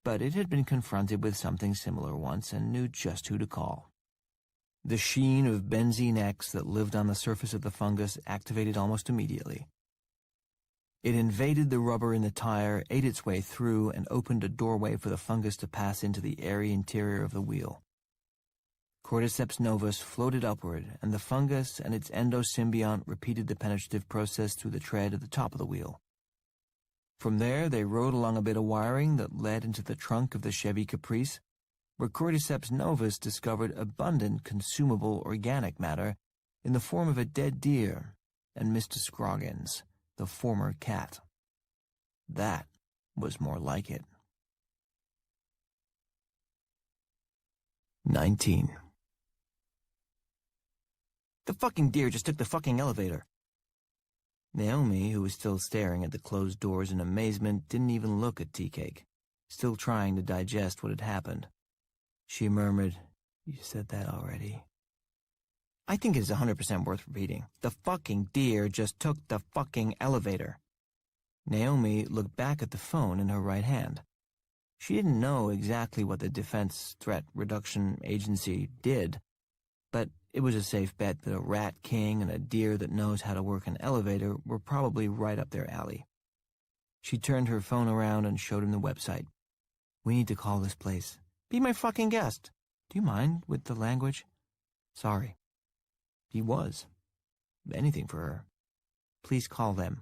But it had been confronted with something similar once and knew just who to call. The sheen of benzene X that lived on the surface of the fungus activated almost immediately. It invaded the rubber in the tire, ate its way through, and opened a doorway for the fungus to pass into the airy interior of the wheel. Cordyceps novus floated upward, and the fungus and its endosymbiont repeated the penetrative process through the tread at the top of the wheel. From there, they rode along a bit of wiring that led into the trunk of the Chevy Caprice, where Cordyceps novus discovered abundant consumable organic matter in the form of a dead deer and Mr. Scroggins, the former cat. That was more like it. 19. The fucking deer just took the fucking elevator. Naomi, who was still staring at the closed doors in amazement, didn't even look at Tea-Cake, still trying to digest what had happened. She murmured, "You said that already." "I think it is 100% worth repeating. The fucking deer just took the fucking elevator." Naomi looked back at the phone in her right hand. She didn't know exactly what the Defense Threat Reduction Agency did, but it was a safe bet that a rat king and a deer that knows how to work an elevator were probably right up their alley. She turned her phone around and showed him the website. We need to call this place. Be my fucking guest. Do you mind with the language? Sorry. He was. Anything for her. Please call them.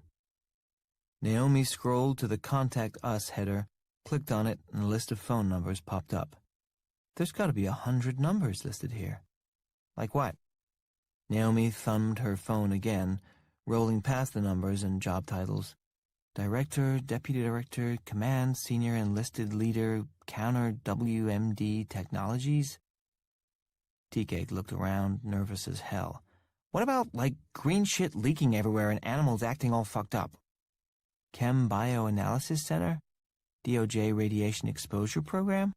Naomi scrolled to the Contact Us header, clicked on it, and a list of phone numbers popped up. There's got to be 100 numbers listed here. Like what? Naomi thumbed her phone again, rolling past the numbers and job titles. Director, Deputy Director, Command, Senior Enlisted Leader, Counter WMD Technologies? TK looked around, nervous as hell. What about, like, green shit leaking everywhere and animals acting all fucked up? Chem Bioanalysis Center? DOJ Radiation Exposure Program?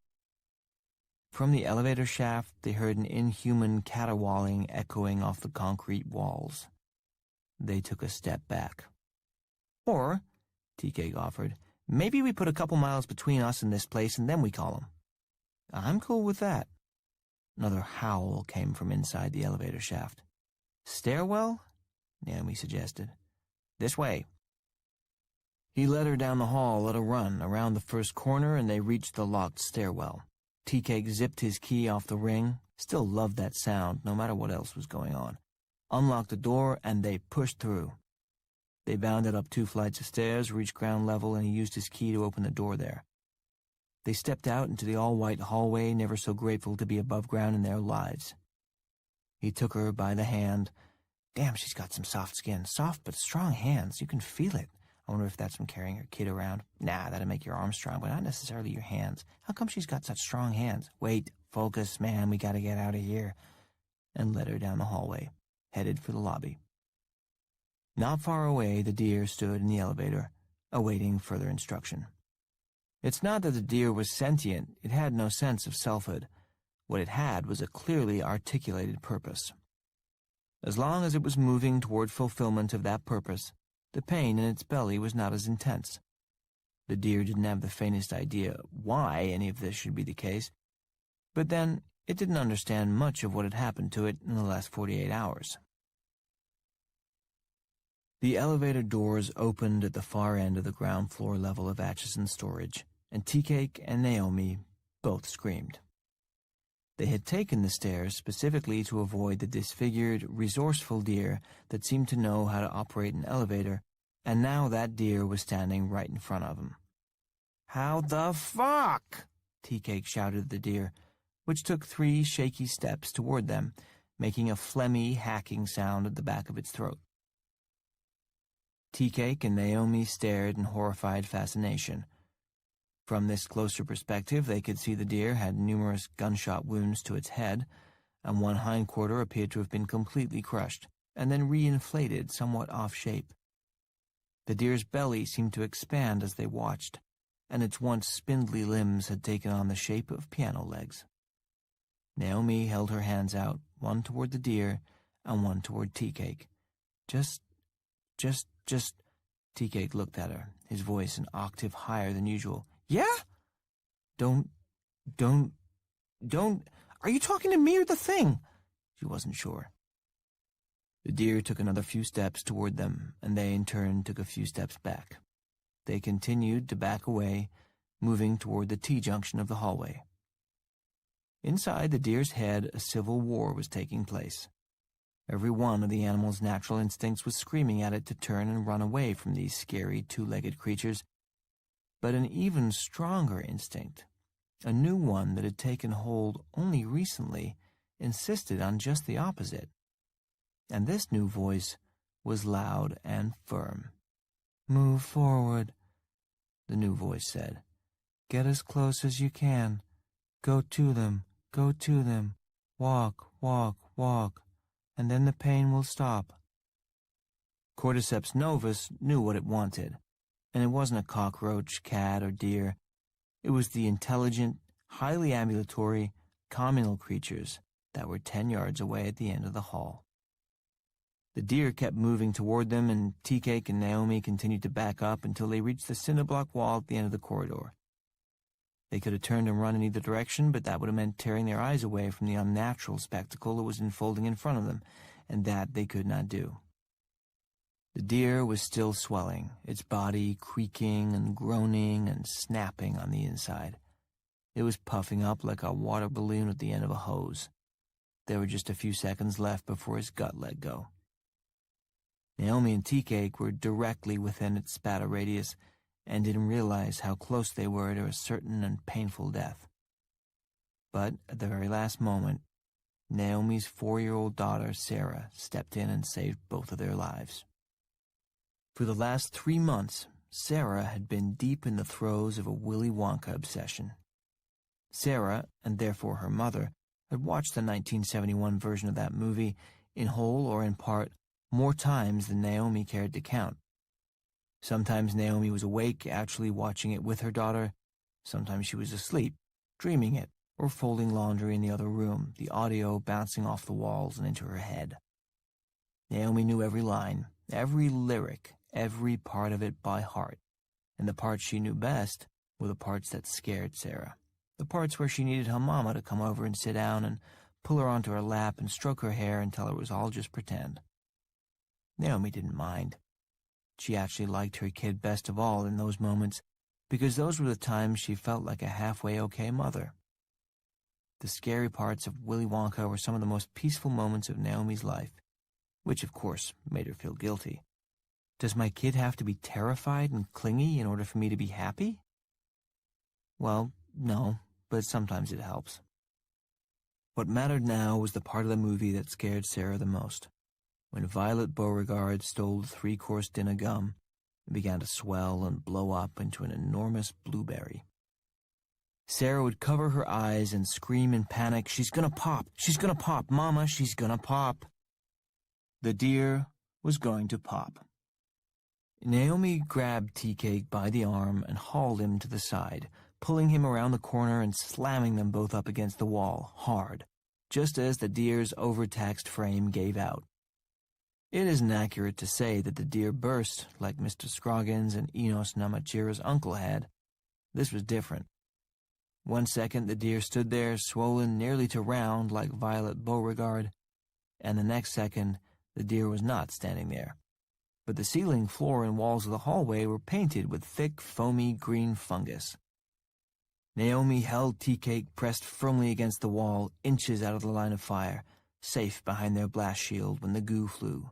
From the elevator shaft, they heard an inhuman caterwauling echoing off the concrete walls. They took a step back. Or, TK offered, maybe we put a couple miles between us and this place and then we call them. I'm cool with that. Another howl came from inside the elevator shaft. Stairwell? Naomi suggested. This way. He led her down the hall at a run, around the first corner, and they reached the locked stairwell. TK zipped his key off the ring, still loved that sound, no matter what else was going on. Unlocked the door, and they pushed through. They bounded up 2 flights of stairs, reached ground level, and he used his key to open the door there. They stepped out into the all-white hallway, never so grateful to be above ground in their lives. He took her by the hand. Damn, she's got some soft skin. Soft but strong hands. You can feel it. I wonder if that's from carrying her kid around. Nah, that'd make your arms strong, but not necessarily your hands. How come she's got such strong hands? Wait, focus, man, we gotta get out of here. And led her down the hallway, headed for the lobby. Not far away, the deer stood in the elevator, awaiting further instruction. It's not that the deer was sentient. It had no sense of selfhood. What it had was a clearly articulated purpose. As long as it was moving toward fulfillment of that purpose, the pain in its belly was not as intense. The deer didn't have the faintest idea why any of this should be the case, but then it didn't understand much of what had happened to it in the last 48 hours. The elevator doors opened at the far end of the ground floor level of Atchison's storage, and Tea-Cake and Naomi both screamed. They had taken the stairs specifically to avoid the disfigured, resourceful deer that seemed to know how to operate an elevator, and now that deer was standing right in front of them. "How the fuck?" Tea-Cake shouted at the deer, which took 3 shaky steps toward them, making a phlegmy, hacking sound at the back of its throat. Tea-Cake and Naomi stared in horrified fascination. From this closer perspective, they could see the deer had numerous gunshot wounds to its head, and one hindquarter appeared to have been completely crushed, and then reinflated somewhat off-shape. The deer's belly seemed to expand as they watched, and its once spindly limbs had taken on the shape of piano legs. Naomi held her hands out, one toward the deer and one toward Tea-Cake. Just, Tea-Cake looked at her, his voice an octave higher than usual. Yeah? Don't, are you talking to me or the thing? She wasn't sure. The deer took another few steps toward them, and they in turn took a few steps back. They continued to back away, moving toward the T-junction of the hallway. Inside the deer's head, a civil war was taking place. Every one of the animal's natural instincts was screaming at it to turn and run away from these scary 2-legged creatures, but an even stronger instinct, a new one that had taken hold only recently, insisted on just the opposite. And this new voice was loud and firm. "Move forward," the new voice said. "Get as close as you can. Go to them, walk, and then the pain will stop." Cordyceps novus knew what it wanted, and it wasn't a cockroach, cat, or deer. It was the intelligent, highly ambulatory, communal creatures that were 10 yards away at the end of the hall. The deer kept moving toward them, and Tea-Cake and Naomi continued to back up until they reached the cinder-block wall at the end of the corridor. They could have turned and run in either direction, but that would have meant tearing their eyes away from the unnatural spectacle that was unfolding in front of them, and that they could not do. The deer was still swelling, its body creaking and groaning and snapping on the inside. It was puffing up like a water balloon at the end of a hose. There were just a few seconds left before his gut let go. Naomi and Tea-Cake were directly within its spatter radius and didn't realize how close they were to a certain and painful death. But at the very last moment, Naomi's 4-year-old daughter, Sarah, stepped in and saved both of their lives. For the last 3 months, Sarah had been deep in the throes of a Willy Wonka obsession. Sarah, and therefore her mother, had watched the 1971 version of that movie, in whole or in part, more times than Naomi cared to count. Sometimes Naomi was awake, actually watching it with her daughter. Sometimes she was asleep, dreaming it, or folding laundry in the other room, the audio bouncing off the walls and into her head. Naomi knew every line, every lyric, every part of it by heart, and the parts she knew best were the parts that scared Sarah, the parts where she needed her mama to come over and sit down and pull her onto her lap and stroke her hair and tell her it was all just pretend. Naomi didn't mind. She actually liked her kid best of all in those moments, because those were the times she felt like a halfway okay mother. The scary parts of Willy Wonka were some of the most peaceful moments of Naomi's life, which of course made her feel guilty. Does my kid have to be terrified and clingy in order for me to be happy? Well, no, but sometimes it helps. What mattered now was the part of the movie that scared Sarah the most, when Violet Beauregard stole the 3-course dinner gum and began to swell and blow up into an enormous blueberry. Sarah would cover her eyes and scream in panic, "She's gonna pop! She's gonna pop! Mama, she's gonna pop!" The deer was going to pop. Naomi grabbed Tea-Cake by the arm and hauled him to the side, pulling him around the corner and slamming them both up against the wall, hard, just as the deer's overtaxed frame gave out. It isn't accurate to say that the deer burst like Mr. Scroggins and Enos Namachira's uncle had. This was different. 1 second the deer stood there, swollen nearly to round like Violet Beauregard, and the next second the deer was not standing there. But the ceiling, floor, and walls of the hallway were painted with thick, foamy green fungus. Naomi held Tea-Cake pressed firmly against the wall, inches out of the line of fire, safe behind their blast shield when the goo flew.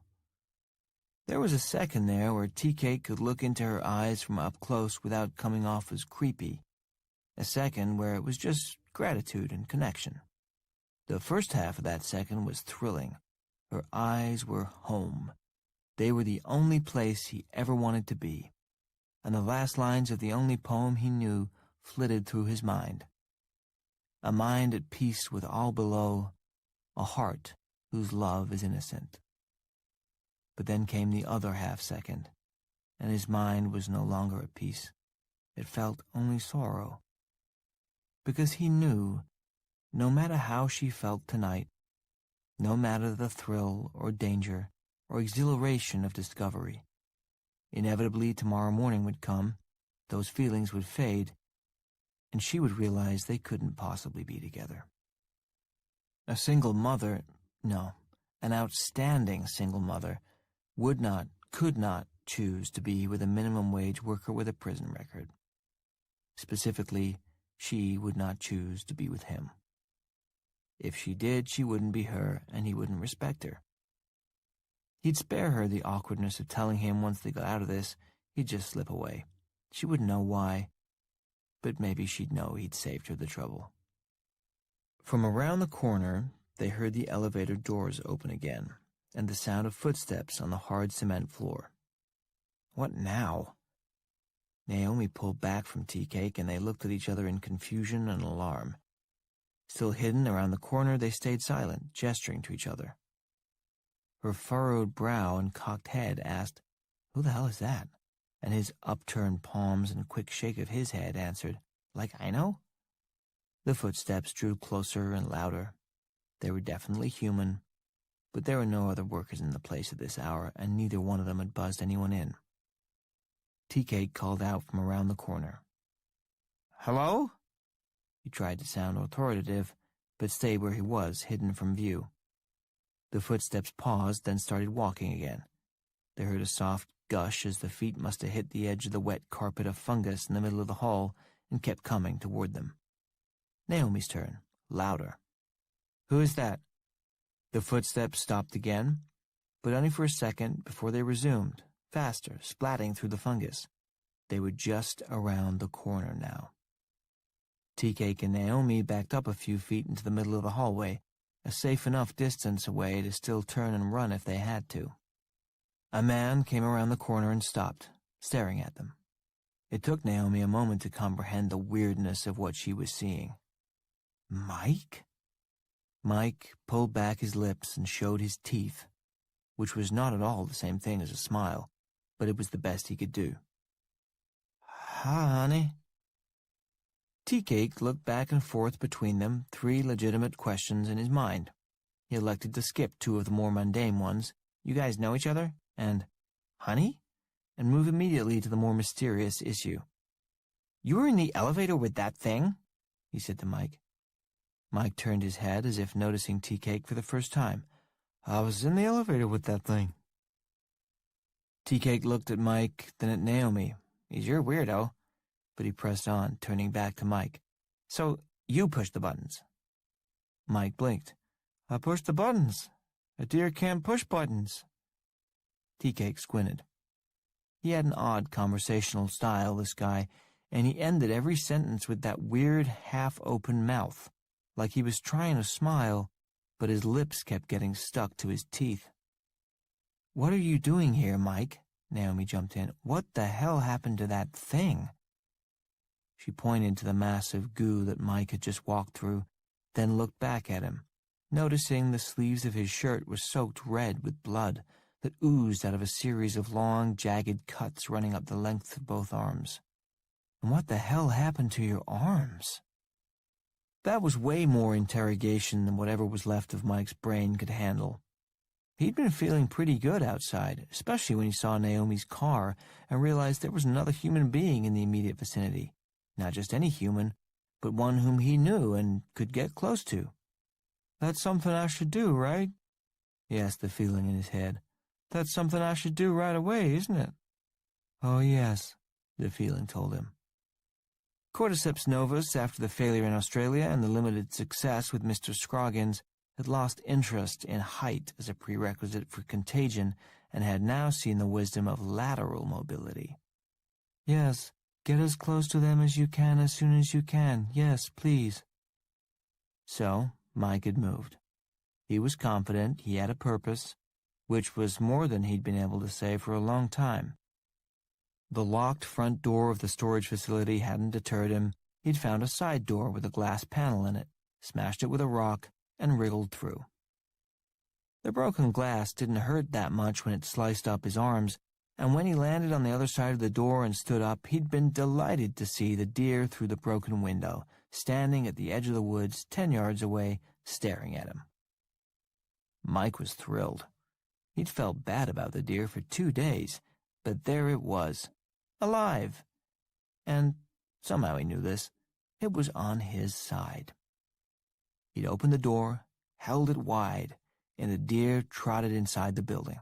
There was a second there where Tea-Cake could look into her eyes from up close without coming off as creepy. A second where it was just gratitude and connection. The first half of that second was thrilling. Her eyes were home. They were the only place he ever wanted to be, and the last lines of the only poem he knew flitted through his mind. A mind at peace with all below, a heart whose love is innocent. But then came the other half-second, and his mind was no longer at peace. It felt only sorrow. Because he knew, no matter how she felt tonight, no matter the thrill or danger or exhilaration of discovery, inevitably tomorrow morning would come, those feelings would fade, and she would realize they couldn't possibly be together. A single mother, no, an outstanding single mother, would not, could not choose to be with a minimum wage worker with a prison record. Specifically, she would not choose to be with him. If she did, she wouldn't be her, and he wouldn't respect her. He'd spare her the awkwardness of telling him once they got out of this. He'd just slip away. She wouldn't know why, but maybe she'd know he'd saved her the trouble. From around the corner, they heard the elevator doors open again, and the sound of footsteps on the hard cement floor. What now? Naomi pulled back from Tea-Cake, and they looked at each other in confusion and alarm. Still hidden around the corner, they stayed silent, gesturing to each other. Her furrowed brow and cocked head asked, "Who the hell is that?" And his upturned palms and quick shake of his head answered, "Like I know?" The footsteps drew closer and louder. They were definitely human, but there were no other workers in the place at this hour, and neither one of them had buzzed anyone in. Tea-Cake called out from around the corner. "Hello?" He tried to sound authoritative, but stayed where he was, hidden from view. The footsteps paused, then started walking again. They heard a soft gush as the feet must have hit the edge of the wet carpet of fungus in the middle of the hall and kept coming toward them. Naomi's turn, louder. "Who is that?" The footsteps stopped again, but only for a second before they resumed, faster, splatting through the fungus. They were just around the corner now. Tea-Cake and Naomi backed up a few feet into the middle of the hallway, a safe enough distance away to still turn and run if they had to. A man came around the corner and stopped, staring at them. It took Naomi a moment to comprehend the weirdness of what she was seeing. Mike? Mike pulled back his lips and showed his teeth, which was not at all the same thing as a smile, but it was the best he could do. "Hi, honey." Tea-Cake looked back and forth between them, 3 legitimate questions in his mind. He elected to skip 2 of the more mundane ones, "You guys know each other?" and "Honey?" and move immediately to the more mysterious issue. "You were in the elevator with that thing?" he said to Mike. Mike turned his head as if noticing Tea-Cake for the first time. "I was in the elevator with that thing." Tea-Cake looked at Mike, then at Naomi. "He's your weirdo." But he pressed on, turning back to Mike. "So, you pushed the buttons." Mike blinked. "I pushed the buttons. A deer can't push buttons." Tea-Cake squinted. He had an odd conversational style, this guy, and he ended every sentence with that weird half-open mouth, like he was trying to smile, but his lips kept getting stuck to his teeth. "What are you doing here, Mike?" Naomi jumped in. "What the hell happened to that thing?" She pointed to the massive goo that Mike had just walked through, then looked back at him, noticing the sleeves of his shirt were soaked red with blood that oozed out of a series of long, jagged cuts running up the length of both arms. "And what the hell happened to your arms?" That was way more interrogation than whatever was left of Mike's brain could handle. He'd been feeling pretty good outside, especially when he saw Naomi's car and realized there was another human being in the immediate vicinity. Not just any human, but one whom he knew and could get close to. "That's something I should do, right?" he asked the feeling in his head. "That's something I should do right away, isn't it?" "Oh, yes," the feeling told him. Cordyceps novus, after the failure in Australia and the limited success with Mr. Scroggins, had lost interest in height as a prerequisite for contagion and had now seen the wisdom of lateral mobility. "Yes, get as close to them as you can as soon as you can. Yes, please." So, Mike had moved. He was confident he had a purpose, which was more than he'd been able to say for a long time. The locked front door of the storage facility hadn't deterred him. He'd found a side door with a glass panel in it, smashed it with a rock, and wriggled through. The broken glass didn't hurt that much when it sliced up his arms, and when he landed on the other side of the door and stood up, he'd been delighted to see the deer through the broken window, standing at the edge of the woods 10 yards away, staring at him. Mike was thrilled. He'd felt bad about the deer for 2 days, but there it was, alive. And somehow he knew this. It was on his side. He'd opened the door, held it wide, and the deer trotted inside the building.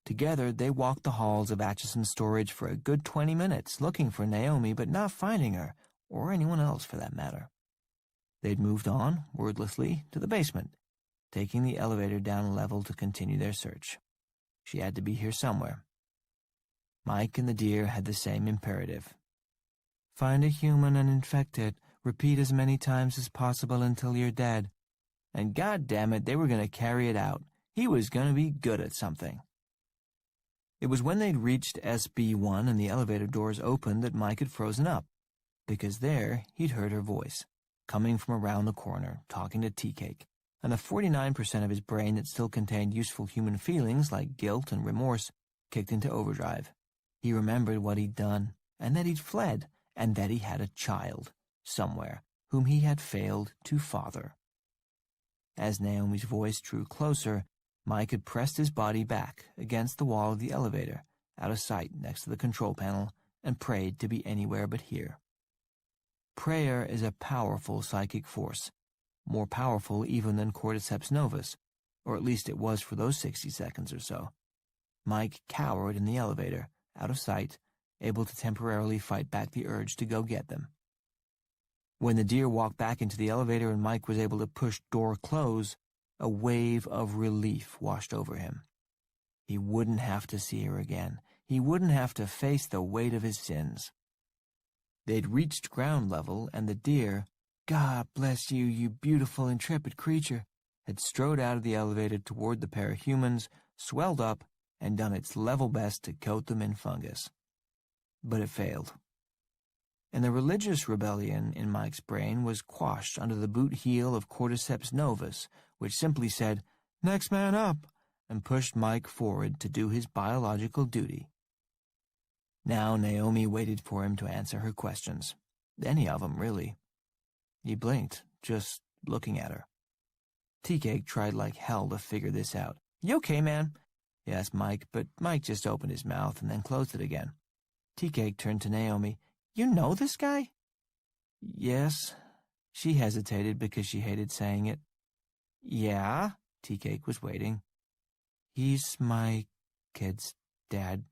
Together, they walked the halls of Atchison's storage for a good 20 minutes, looking for Naomi but not finding her, or anyone else for that matter. They'd moved on, wordlessly, to the basement, taking the elevator down a level to continue their search. She had to be here somewhere. Mike and the deer had the same imperative. "Find a human and infect it. Repeat as many times as possible until you're dead." And goddammit, they were going to carry it out. He was going to be good at something. It was when they'd reached SB1 and the elevator doors opened that Mike had frozen up, because there he'd heard her voice, coming from around the corner, talking to Tea-Cake, and the 49% of his brain that still contained useful human feelings like guilt and remorse kicked into overdrive. He remembered what he'd done, and that he'd fled, and that he had a child, somewhere, whom he had failed to father. As Naomi's voice drew closer, Mike had pressed his body back against the wall of the elevator, out of sight next to the control panel, and prayed to be anywhere but here. Prayer is a powerful psychic force, more powerful even than Cordyceps novus, or at least it was for those 60 seconds or so. Mike cowered in the elevator, out of sight, able to temporarily fight back the urge to go get them. When the deer walked back into the elevator and Mike was able to push door close, a wave of relief washed over him. He wouldn't have to see her again. He wouldn't have to face the weight of his sins. They'd reached ground level, and the deer, "God bless you, you beautiful, intrepid creature," had strode out of the elevator toward the pair of humans, swelled up, and done its level best to coat them in fungus. But it failed. And the religious rebellion in Mike's brain was quashed under the boot heel of Cordyceps novus, which simply said, "Next man up," and pushed Mike forward to do his biological duty. Now Naomi waited for him to answer her questions. Any of them, really. He blinked, just looking at her. Tea-Cake tried like hell to figure this out. "You okay, man?" he asked Mike, but Mike just opened his mouth and then closed it again. Tea-Cake turned to Naomi. "You know this guy?" "Yes." She hesitated because she hated saying it. "Yeah?" Tea-Cake was waiting. "He's my kid's dad."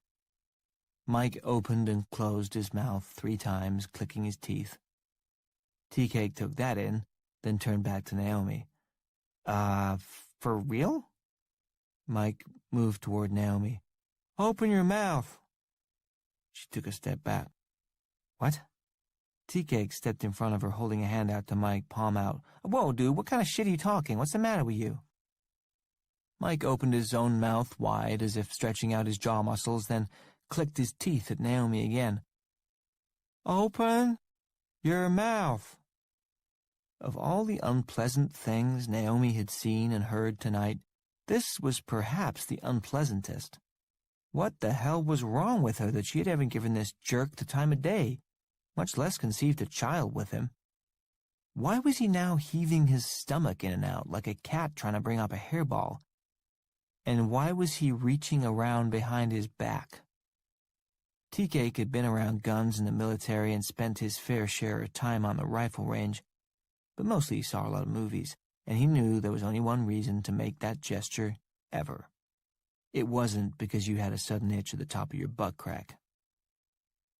Mike opened and closed his mouth 3 times, clicking his teeth. Tea-Cake took that in, then turned back to Naomi. For real?" Mike moved toward Naomi. "Open your mouth." She took a step back. "What?" Tea-Cake stepped in front of her, holding a hand out to Mike, palm out. "Whoa, dude, what kind of shit are you talking? What's the matter with you?" Mike opened his own mouth wide, as if stretching out his jaw muscles, then clicked his teeth at Naomi again. "Open your mouth." Of all the unpleasant things Naomi had seen and heard tonight, this was perhaps the unpleasantest. What the hell was wrong with her that she had ever given this jerk the time of day, much less conceived a child with him? Why was he now heaving his stomach in and out like a cat trying to bring up a hairball? And why was he reaching around behind his back? Tea-Cake had been around guns in the military and spent his fair share of time on the rifle range, but mostly he saw a lot of movies, and he knew there was only one reason to make that gesture, ever. It wasn't because you had a sudden itch at the top of your butt crack.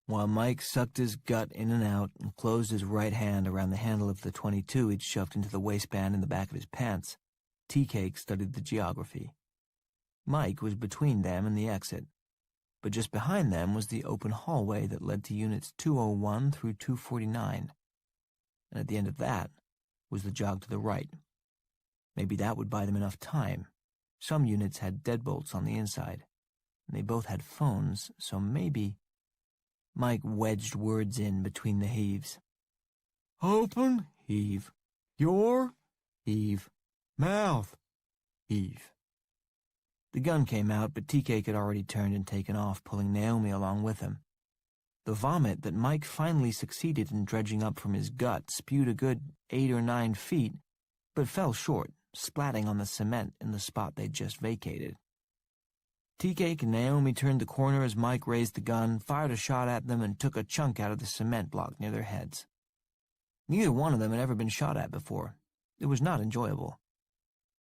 While Mike sucked his gut in and out and closed his right hand around the handle of the .22 he'd shoved into the waistband in the back of his pants, Tea-Cake studied the geography. Mike was between them and the exit, but just behind them was the open hallway that led to units 201 through 249, and at the end of that was the jog to the right. Maybe that would buy them enough time. Some units had deadbolts on the inside, and they both had phones, so maybe... Mike wedged words in between the heaves. "Open, heave. Your, heave. Mouth, heave." The gun came out, but Tea-Cake had already turned and taken off, pulling Naomi along with him. The vomit that Mike finally succeeded in dredging up from his gut spewed a good 8 or 9 feet, but fell short, splatting on the cement in the spot they'd just vacated. Tea-Cake and Naomi turned the corner as Mike raised the gun, fired a shot at them, and took a chunk out of the cement block near their heads. Neither one of them had ever been shot at before. It was not enjoyable.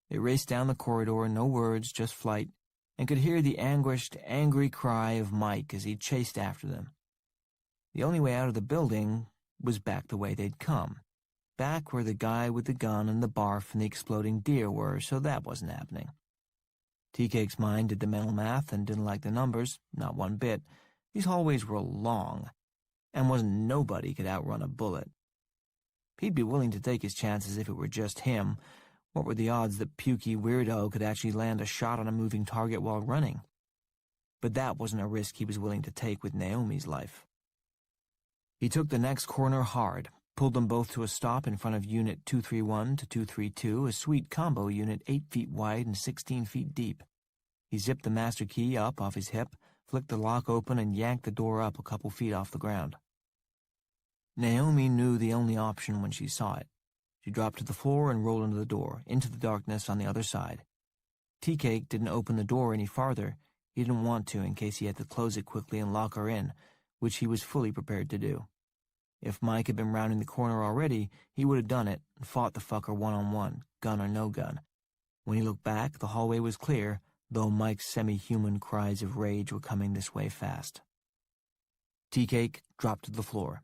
They raced down the corridor, no words, just flight, and could hear the anguished, angry cry of Mike as he chased after them. The only way out of the building was back the way they'd come, back where the guy with the gun and the barf and the exploding deer were, so that wasn't happening. Tea-Cake's mind did the mental math and didn't like the numbers, not one bit. These hallways were long, and wasn't nobody could outrun a bullet. He'd be willing to take his chances if it were just him. What were the odds that pukey weirdo could actually land a shot on a moving target while running? But that wasn't a risk he was willing to take with Naomi's life. He took the next corner hard, pulled them both to a stop in front of Unit 231 to 232, a sweet combo unit 8 feet wide and 16 feet deep. He zipped the master key up off his hip, flicked the lock open, and yanked the door up a couple feet off the ground. Naomi knew the only option when she saw it. She dropped to the floor and rolled into the door, into the darkness on the other side. Tea-Cake didn't open the door any farther. He didn't want to in case he had to close it quickly and lock her in, which he was fully prepared to do. If Mike had been rounding the corner already, he would have done it and fought the fucker one-on-one, gun or no gun. When he looked back, the hallway was clear, though Mike's semi-human cries of rage were coming this way fast. Tea-Cake dropped to the floor.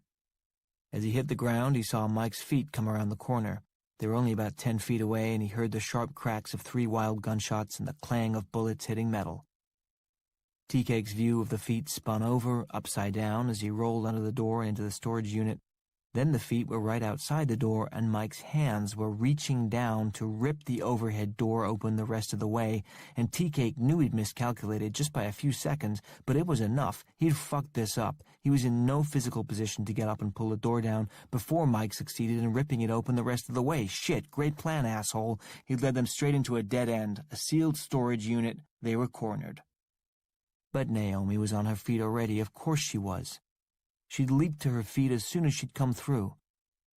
As he hit the ground, he saw Mike's feet come around the corner. They were only about 10 feet away, and he heard the sharp cracks of 3 wild gunshots and the clang of bullets hitting metal. Tea-Cake's view of the feet spun over, upside down, as he rolled under the door into the storage unit. Then the feet were right outside the door, and Mike's hands were reaching down to rip the overhead door open the rest of the way, and Tea-Cake knew he'd miscalculated just by a few seconds, but it was enough. He'd fucked this up. He was in no physical position to get up and pull the door down before Mike succeeded in ripping it open the rest of the way. Shit, great plan, asshole. He'd led them straight into a dead end, a sealed storage unit. They were cornered. But Naomi was on her feet already. Of course she was. She'd leaped to her feet as soon as she'd come through.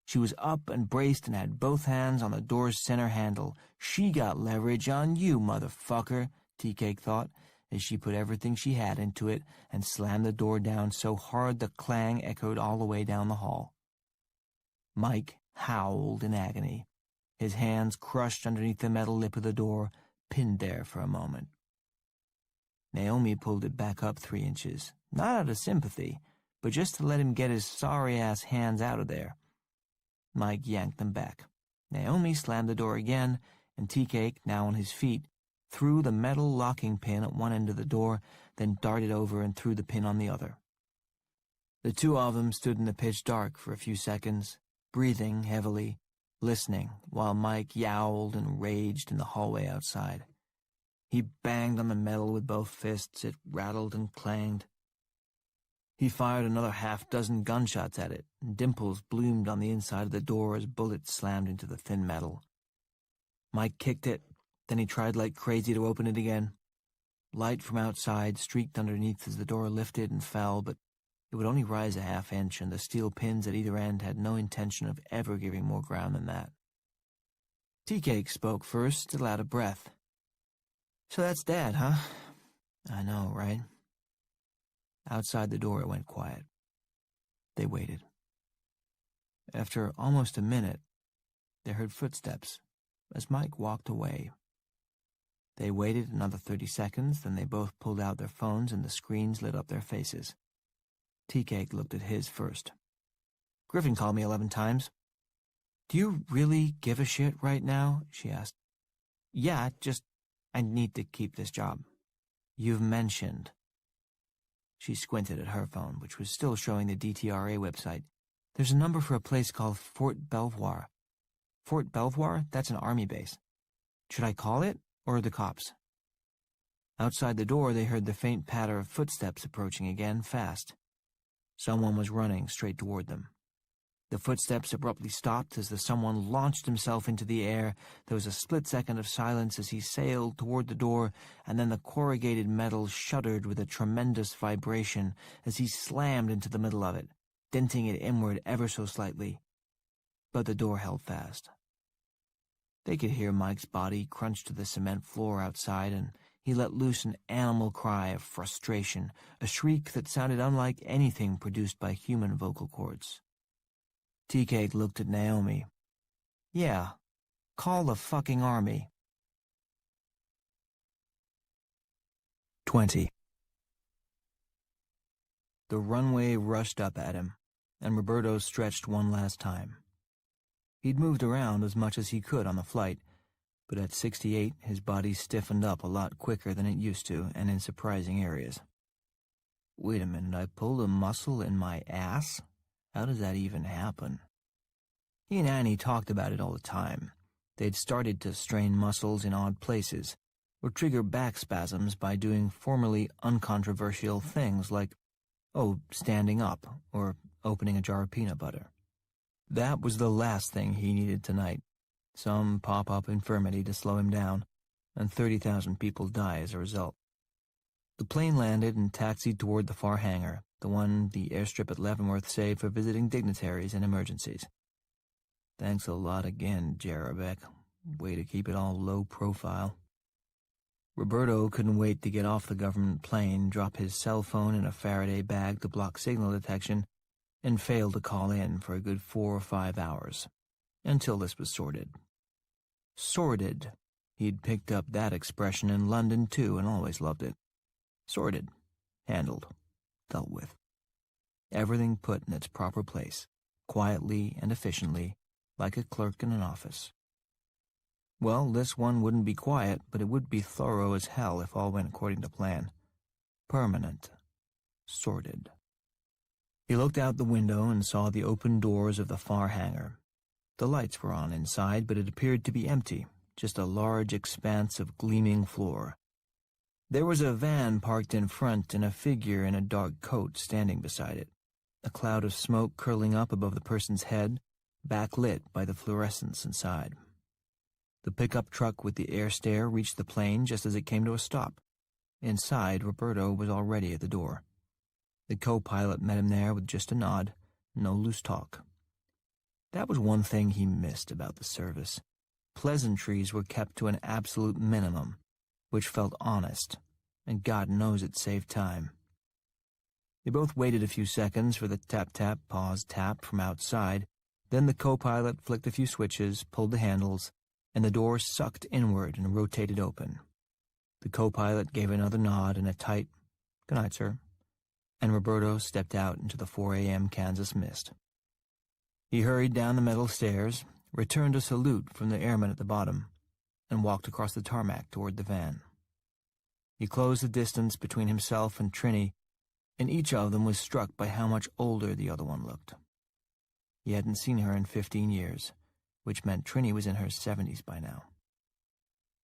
She was up and braced and had both hands on the door's center handle. She got leverage on you, motherfucker, Tea-Cake thought, as she put everything she had into it and slammed the door down so hard the clang echoed all the way down the hall. Mike howled in agony, his hands crushed underneath the metal lip of the door, pinned there for a moment. Naomi pulled it back up 3 inches, not out of sympathy, but just to let him get his sorry-ass hands out of there. Mike yanked them back. Naomi slammed the door again, and Tea-Cake, now on his feet, threw the metal locking pin at one end of the door, then darted over and threw the pin on the other. The two of them stood in the pitch dark for a few seconds, breathing heavily, listening, while Mike yowled and raged in the hallway outside. He banged on the metal with both fists. It rattled and clanged. He fired another 6 gunshots at it, and dimples bloomed on the inside of the door as bullets slammed into the thin metal. Mike kicked it, then he tried like crazy to open it again. Light from outside streaked underneath as the door lifted and fell, but it would only rise a 1/2 inch, and the steel pins at either end had no intention of ever giving more ground than that. Tea-Cake spoke first, still out of breath. "So that's Dad, huh?" "I know, right?" Outside the door it went quiet. They waited. After almost a minute, they heard footsteps as Mike walked away. They waited another 30 seconds, then they both pulled out their phones and the screens lit up their faces. Tea-Cake looked at his first. "Griffin called me 11 times. "Do you really give a shit right now?" she asked. "Yeah, I need to keep this job." "You've mentioned." She squinted at her phone, which was still showing the DTRA website. "There's a number for a place called Fort Belvoir." "Fort Belvoir? That's an army base. Should I call it, or the cops?" Outside the door, they heard the faint patter of footsteps approaching again, fast. Someone was running straight toward them. The footsteps abruptly stopped as the someone launched himself into the air. There was a split second of silence as he sailed toward the door, and then the corrugated metal shuddered with a tremendous vibration as he slammed into the middle of it, denting it inward ever so slightly. But the door held fast. They could hear Mike's body crunch to the cement floor outside, and he let loose an animal cry of frustration, a shriek that sounded unlike anything produced by human vocal cords. Tea-Cake looked at Naomi. "Yeah, call the fucking army." 20. The runway rushed up at him, and Roberto stretched one last time. He'd moved around as much as he could on the flight, but at 68 his body stiffened up a lot quicker than it used to, and in surprising areas. "Wait a minute, I pulled a muscle in my ass? How does that even happen?" He and Annie talked about it all the time. They'd started to strain muscles in odd places, or trigger back spasms by doing formerly uncontroversial things like, standing up, or opening a jar of peanut butter. That was the last thing he needed tonight. Some pop-up infirmity to slow him down, and 30,000 people die as a result. The plane landed and taxied toward the far hangar, the one the airstrip at Leavenworth saved for visiting dignitaries and emergencies. "Thanks a lot again, Jarabek. Way to keep it all low profile." Roberto couldn't wait to get off the government plane, drop his cell phone in a Faraday bag to block signal detection, and fail to call in for a good 4 or 5 hours, until this was sorted. Sorted. He'd picked up that expression in London, too, and always loved it. Sorted. Handled. Dealt with. Everything put in its proper place. quietly and efficiently, like a clerk in an office. Well, this one wouldn't be quiet, but it would be thorough as hell if all went according to plan. Permanent. Sorted. He looked out the window and saw the open doors of the far hangar. The lights were on inside, but it appeared to be empty, just a large expanse of gleaming floor. There was a van parked in front and a figure in a dark coat standing beside it, a cloud of smoke curling up above the person's head, backlit by the fluorescence inside. The pickup truck with the air stair reached the plane just as it came to a stop. Inside, Roberto was already at the door. The co-pilot met him there with just a nod, no loose talk. That was one thing he missed about the service. Pleasantries were kept to an absolute minimum, which felt honest, and God knows it saved time. They both waited a few seconds for the tap-tap, pause-tap from outside. Then the co-pilot flicked a few switches, pulled the handles, and the door sucked inward and rotated open. The co-pilot gave another nod and a tight, "Good night, sir," and Roberto stepped out into the 4 a.m. Kansas mist. He hurried down the metal stairs, returned a salute from the airman at the bottom, and walked across the tarmac toward the van. He closed the distance between himself and Trini, and each of them was struck by how much older the other one looked. He hadn't seen her in 15 years, which meant Trini was in her 70s by now.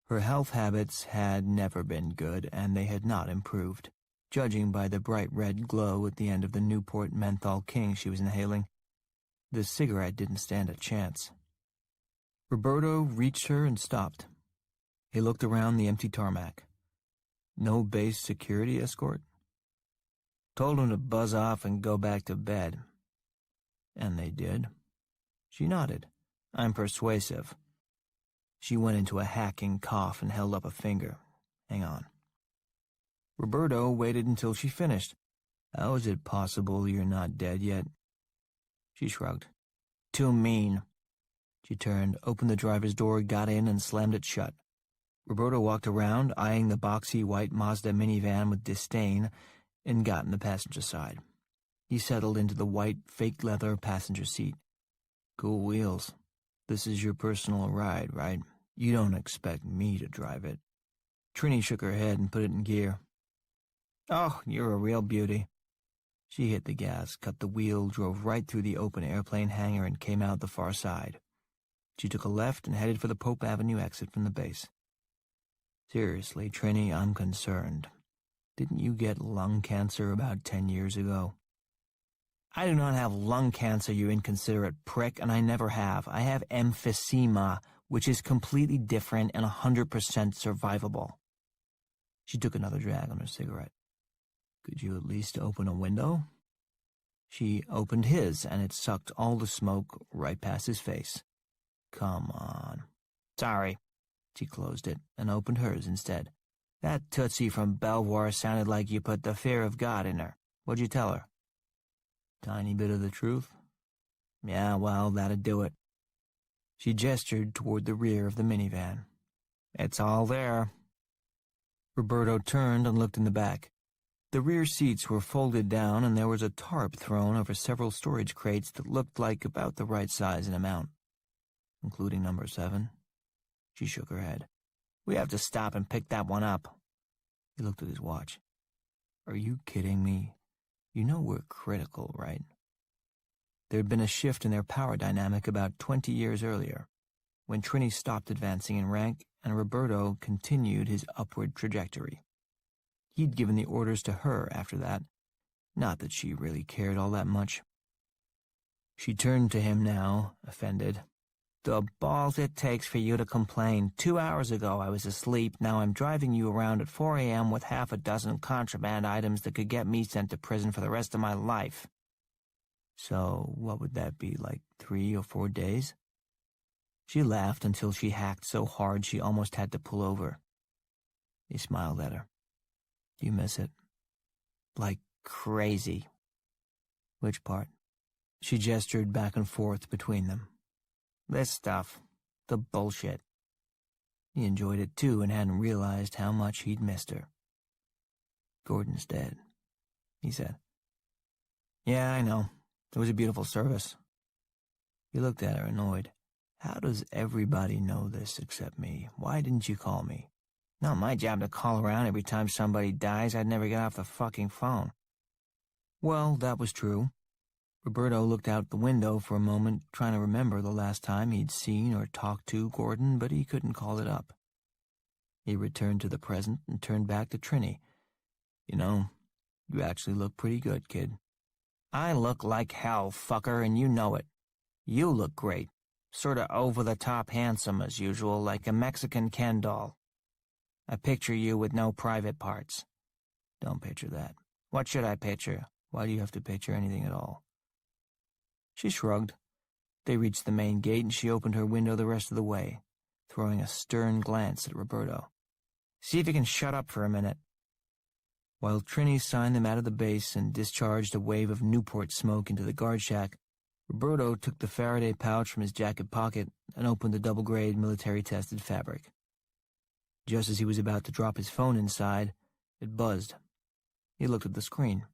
Her health habits had never been good, and they had not improved, judging by the bright red glow at the end of the Newport Menthol King she was inhaling. The cigarette didn't stand a chance. Roberto reached her and stopped. He looked around the empty tarmac. No base security escort? Told him to buzz off and go back to bed. And they did. She nodded. I'm persuasive. She went into a hacking cough and held up a finger. Hang on. Roberto waited until she finished. How is it possible you're not dead yet? She shrugged. Too mean. She turned, opened the driver's door, got in, and slammed it shut. Roberto walked around, eyeing the boxy white Mazda minivan with disdain, and got in the passenger side. He settled into the white, fake leather passenger seat. Cool wheels. This is your personal ride, right? You don't expect me to drive it. Trini shook her head and put it in gear. Oh, you're a real beauty. She hit the gas, cut the wheel, drove right through the open airplane hangar, and came out the far side. She took a left and headed for the Pope Avenue exit from the base. Seriously, Trini, I'm concerned. Didn't you get lung cancer about 10 years ago? I do not have lung cancer, you inconsiderate prick, and I never have. I have emphysema, which is completely different and 100% survivable. She took another drag on her cigarette. Could you at least open a window? She opened his, and it sucked all the smoke right past his face. Come on. Sorry. She closed it and opened hers instead. That Tootsie from Belvoir sounded like you put the fear of God in her. What'd you tell her? Tiny bit of the truth? Yeah, well, that'd do it. She gestured toward the rear of the minivan. It's all there. Roberto turned and looked in the back. The rear seats were folded down, and there was a tarp thrown over several storage crates that looked like about the right size and amount, including number 7. She shook her head. We have to stop and pick that one up. He looked at his watch. Are you kidding me? You know we're critical, right? There had been a shift in their power dynamic about 20 years earlier, when Trini stopped advancing in rank and Roberto continued his upward trajectory. He'd given the orders to her after that, not that she really cared all that much. She turned to him now, offended. The balls it takes for you to complain. 2 hours ago I was asleep, now I'm driving you around at 4 a.m. with half a dozen contraband items that could get me sent to prison for the rest of my life. So, what would that be, like 3 or 4 days? She laughed until she hacked so hard she almost had to pull over. He smiled at her. Do you miss it? Like crazy. Which part? She gestured back and forth between them. This stuff. The bullshit. He enjoyed it too and hadn't realized how much he'd missed her. Gordon's dead, he said. Yeah, I know. It was a beautiful service. He looked at her, annoyed. How does everybody know this except me? Why didn't you call me? Not my job to call around every time somebody dies. I'd never get off the fucking phone. Well, that was true. Roberto looked out the window for a moment, trying to remember the last time he'd seen or talked to Gordon, but he couldn't call it up. He returned to the present and turned back to Trini. You know, you actually look pretty good, kid. I look like hell, fucker, and you know it. You look great. Sorta over-the-top handsome as usual, like a Mexican Ken doll. I picture you with no private parts. Don't picture that. What should I picture? Why do you have to picture anything at all? She shrugged. They reached the main gate and she opened her window the rest of the way, throwing a stern glance at Roberto. See if you can shut up for a minute. While Trini signed them out of the base and discharged a wave of Newport smoke into the guard shack, Roberto took the Faraday pouch from his jacket pocket and opened the double-grade military-tested fabric. Just as he was about to drop his phone inside, it buzzed. He looked at the screen.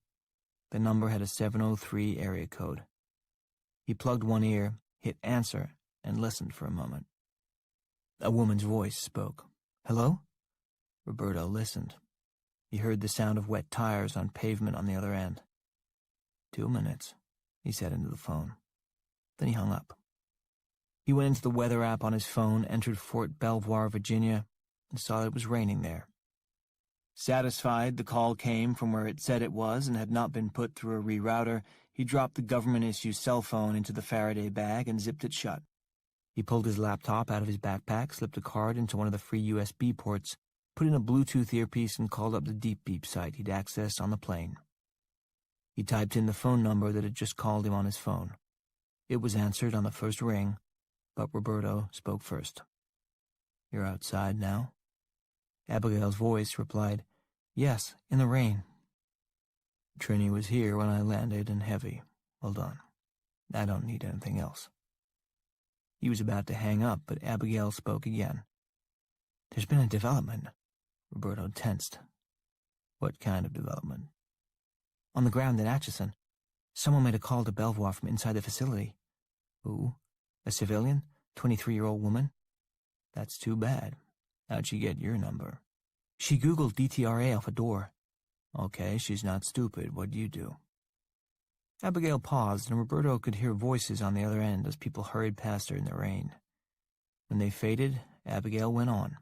The number had a 703 area code. He plugged one ear, hit answer, and listened for a moment. A woman's voice spoke. Hello? Roberto listened. He heard the sound of wet tires on pavement on the other end. 2 minutes, he said into the phone. Then he hung up. He went into the weather app on his phone, entered Fort Belvoir, Virginia, and saw that it was raining there. Satisfied the call came from where it said it was and had not been put through a rerouter, he dropped the government-issue cell phone into the Faraday bag and zipped it shut. He pulled his laptop out of his backpack, slipped a card into one of the free USB ports, put in a Bluetooth earpiece, and called up the Deep Beep site he'd accessed on the plane. He typed in the phone number that had just called him on his phone. It was answered on the first ring, but Roberto spoke first. You're outside now? Abigail's voice replied, Yes, in the rain. Trini was here when I landed and heavy. Well done. I don't need anything else. He was about to hang up, but Abigail spoke again. There's been a development. Roberto tensed. What kind of development? On the ground at Atchison. Someone made a call to Belvoir from inside the facility. Who? A civilian? 23-year-old woman? That's too bad. How'd she get your number? She Googled DTRA off a door. Okay, she's not stupid. What'd you do? Abigail paused, and Roberto could hear voices on the other end as people hurried past her in the rain. When they faded, Abigail went on.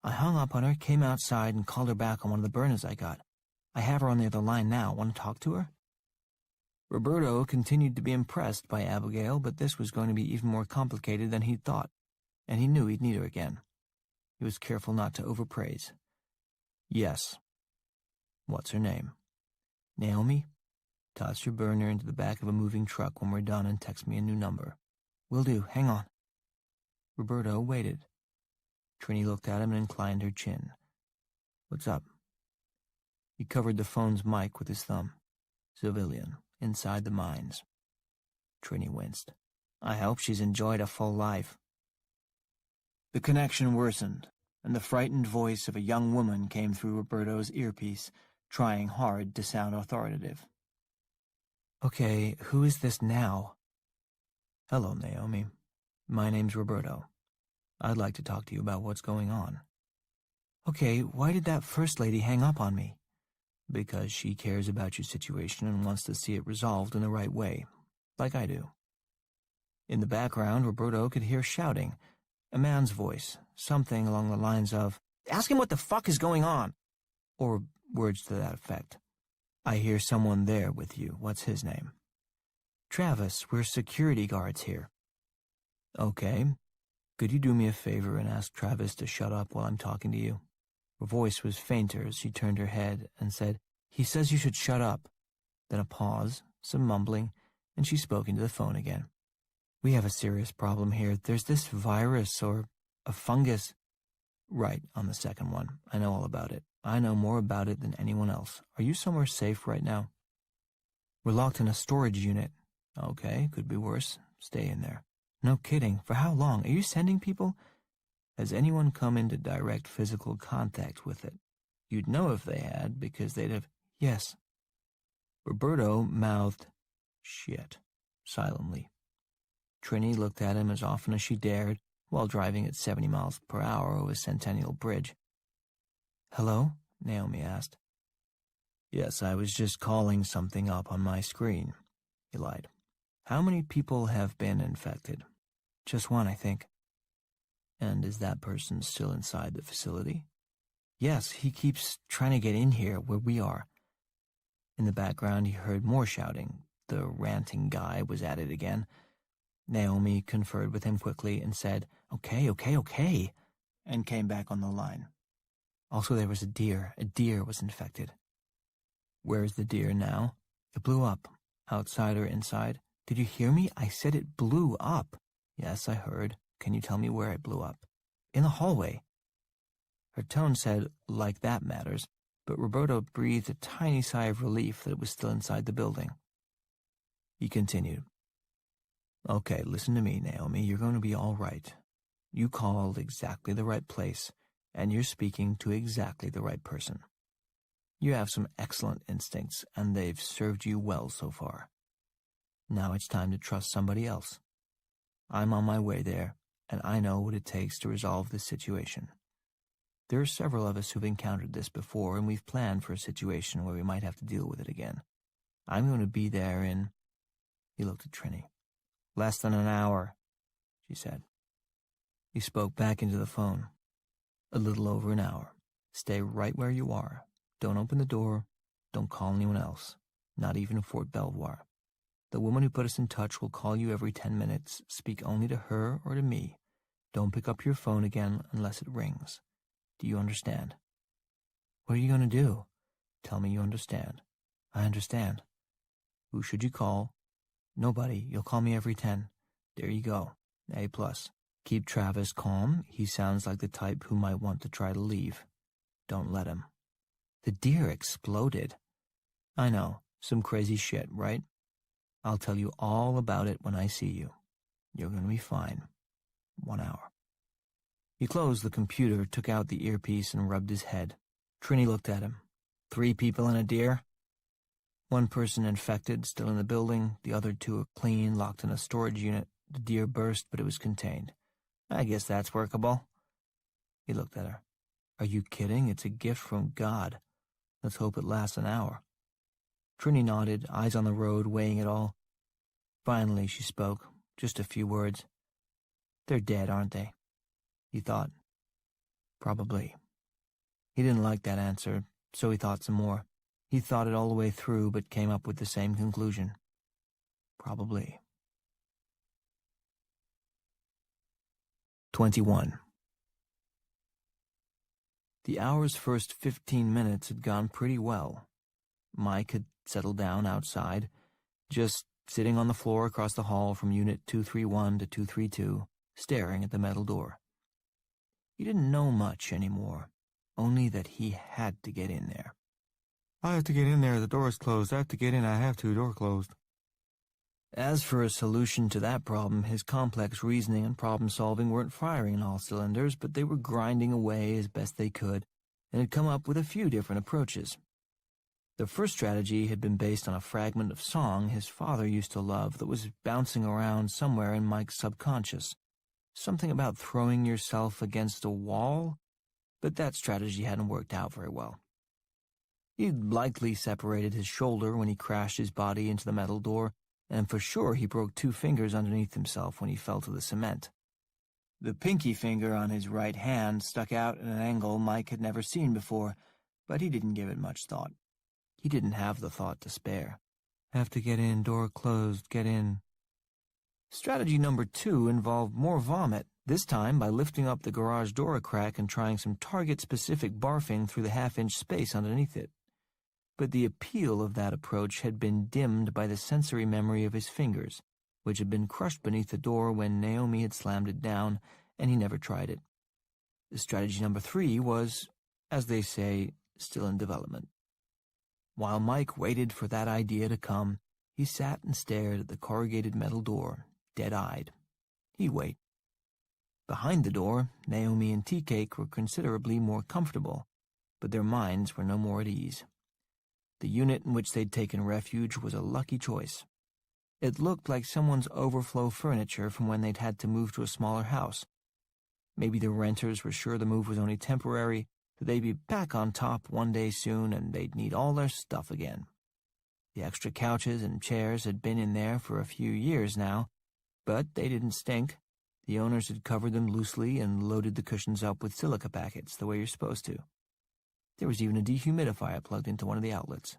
I hung up on her, came outside, and called her back on one of the burners I got. I have her on the other line now. Want to talk to her? Roberto continued to be impressed by Abigail, but this was going to be even more complicated than he'd thought, and he knew he'd need her again. He was careful not to overpraise. Yes. What's her name? Naomi? Toss your burner into the back of a moving truck when we're done and text me a new number. Will do. Hang on. Roberto waited. Trini looked at him and inclined her chin. What's up? He covered the phone's mic with his thumb. Civilian, inside the mines. Trini winced. I hope she's enjoyed a full life. The connection worsened, and the frightened voice of a young woman came through Roberto's earpiece, trying hard to sound authoritative. Okay, who is this now? Hello, Naomi. My name's Roberto. I'd like to talk to you about what's going on. Okay, why did that first lady hang up on me? Because she cares about your situation and wants to see it resolved in the right way, like I do. In the background, Roberto could hear shouting, a man's voice, something along the lines of, Ask him what the fuck is going on, or words to that effect. I hear someone there with you. What's his name? Travis, we're security guards here. Okay. Could you do me a favor and ask Travis to shut up while I'm talking to you? Her voice was fainter as she turned her head and said, He says you should shut up. Then a pause, some mumbling, and she spoke into the phone again. We have a serious problem here. There's this virus or a fungus. Right, on the second one. I know all about it. I know more about it than anyone else. Are you somewhere safe right now? We're locked in a storage unit. Okay, could be worse. Stay in there. No kidding. For how long? Are you sending people? Has anyone come into direct physical contact with it? You'd know if they had, because they'd have... Yes. Roberto mouthed, shit, silently. Trini looked at him as often as she dared while driving at 70 miles per hour over Centennial Bridge. "Hello?" Naomi asked. "Yes, I was just calling something up on my screen," he lied. "How many people have been infected?" "Just one, I think." "And is that person still inside the facility?" "Yes, he keeps trying to get in here where we are." In the background, he heard more shouting. The ranting guy was at it again. Naomi conferred with him quickly and said, Okay, and came back on the line. "Also, there was a deer. A deer was infected." "Where's the deer now?" "It blew up. Outside or inside?" "Did you hear me? I said it blew up." "Yes, I heard. Can you tell me where it blew up?" "In the hallway." Her tone said, "Like that matters," but Roberto breathed a tiny sigh of relief that it was still inside the building. He continued, "Okay, listen to me, Naomi. You're going to be all right. You called exactly the right place, and you're speaking to exactly the right person. You have some excellent instincts, and they've served you well so far. Now it's time to trust somebody else. I'm on my way there, and I know what it takes to resolve this situation. There are several of us who've encountered this before, and we've planned for a situation where we might have to deal with it again. I'm going to be there in—" He looked at Trini. "Less than an hour," she said. He spoke back into the phone. "A little over an hour. Stay right where you are. Don't open the door. Don't call anyone else, not even Fort Belvoir. The woman who put us in touch will call you every 10 minutes. Speak only to her or to me. Don't pick up your phone again unless it rings. Do you understand?" "What are you going to do?" "Tell me you understand." "I understand." "Who should you call?" "Nobody. You'll call me every 10. There you go. A+. Keep Travis calm. He sounds like the type who might want to try to leave. Don't let him." The deer exploded. "I know. Some crazy shit, right? I'll tell you all about it when I see you. You're going to be fine. 1 hour." He closed the computer, took out the earpiece, and rubbed his head. Trini looked at him. 3 people and a deer? 1 person infected, still in the building. The other 2 are clean, locked in a storage unit. The deer burst, but it was contained. I guess that's workable. He looked at her. Are you kidding? It's a gift from God. Let's hope it lasts an hour. Trini nodded, eyes on the road, weighing it all. Finally, she spoke, just a few words. They're dead, aren't they? He thought. Probably. He didn't like that answer, so he thought some more. He thought it all the way through, but came up with the same conclusion. Probably. 21. The hour's first 15 minutes had gone pretty well. Mike had settled down outside, just sitting on the floor across the hall from Unit 231 to 232, staring at the metal door. He didn't know much anymore, only that he had to get in there. I have to get in there. The door is closed. I have to get in. I have to. Door closed. As for a solution to that problem, his complex reasoning and problem-solving weren't firing on all cylinders, but they were grinding away as best they could, and had come up with a few different approaches. The first strategy had been based on a fragment of song his father used to love that was bouncing around somewhere in Mike's subconscious. Something about throwing yourself against a wall, but that strategy hadn't worked out very well. He'd likely separated his shoulder when he crashed his body into the metal door, and for sure he broke 2 fingers underneath himself when he fell to the cement. The pinky finger on his right hand stuck out at an angle Mike had never seen before, but he didn't give it much thought. He didn't have the thought to spare. Have to get in, door closed, get in. Strategy number 2 involved more vomit, this time by lifting up the garage door a crack and trying some target-specific barfing through the half-inch space underneath it. But the appeal of that approach had been dimmed by the sensory memory of his fingers, which had been crushed beneath the door when Naomi had slammed it down, and he never tried it. Strategy number 3 was, as they say, still in development. While Mike waited for that idea to come, he sat and stared at the corrugated metal door, dead-eyed. He'd wait. Behind the door, Naomi and Tea-Cake were considerably more comfortable, but their minds were no more at ease. The unit in which they'd taken refuge was a lucky choice. It looked like someone's overflow furniture from when they'd had to move to a smaller house. Maybe the renters were sure the move was only temporary, that they'd be back on top one day soon and they'd need all their stuff again. The extra couches and chairs had been in there for a few years now, but they didn't stink. The owners had covered them loosely and loaded the cushions up with silica packets the way you're supposed to. There was even a dehumidifier plugged into one of the outlets.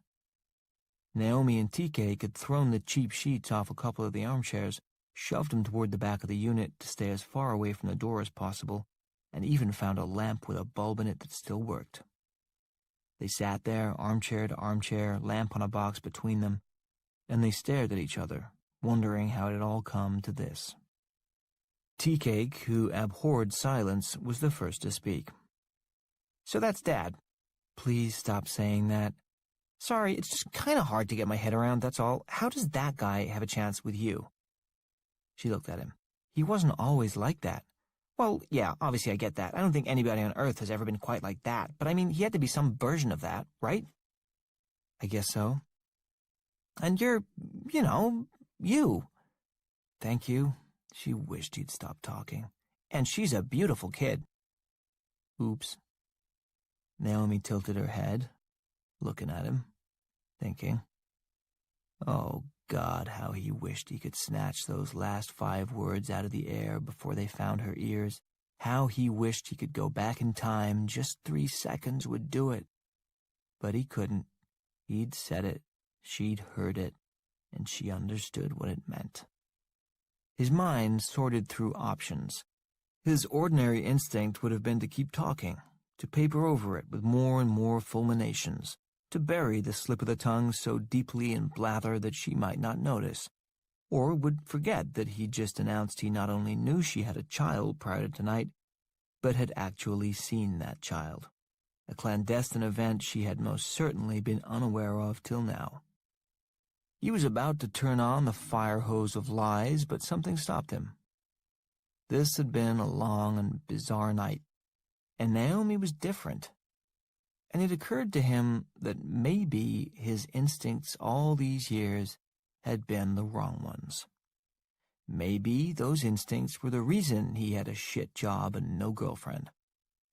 Naomi and TK had thrown the cheap sheets off a couple of the armchairs, shoved them toward the back of the unit to stay as far away from the door as possible, and even found a lamp with a bulb in it that still worked. They sat there, armchair to armchair, lamp on a box between them, and they stared at each other, wondering how it had all come to this. Tea-Cake, who abhorred silence, was the first to speak. "So that's Dad." "Please stop saying that." "Sorry, it's just kind of hard to get my head around, that's all. How does that guy have a chance with you?" She looked at him. "He wasn't always like that." "Well, yeah, obviously I get that. I don't think anybody on Earth has ever been quite like that. But I mean, he had to be some version of that, right?" "I guess so." "And you're, you." "Thank you." She wished he'd stop talking. "And she's a beautiful kid." "Oops." Naomi tilted her head, looking at him, thinking. Oh, God, how he wished he could snatch those last 5 words out of the air before they found her ears. How he wished he could go back in time. Just 3 seconds would do it. But he couldn't. He'd said it, she'd heard it, and she understood what it meant. His mind sorted through options. His ordinary instinct would have been to keep talking, to paper over it with more and more fulminations, to bury the slip of the tongue so deeply in blather that she might not notice, or would forget that he'd just announced he not only knew she had a child prior to tonight, but had actually seen that child, a clandestine event she had most certainly been unaware of till now. He was about to turn on the fire hose of lies, but something stopped him. This had been a long and bizarre night, and Naomi was different. And it occurred to him that maybe his instincts all these years had been the wrong ones. Maybe those instincts were the reason he had a shit job and no girlfriend.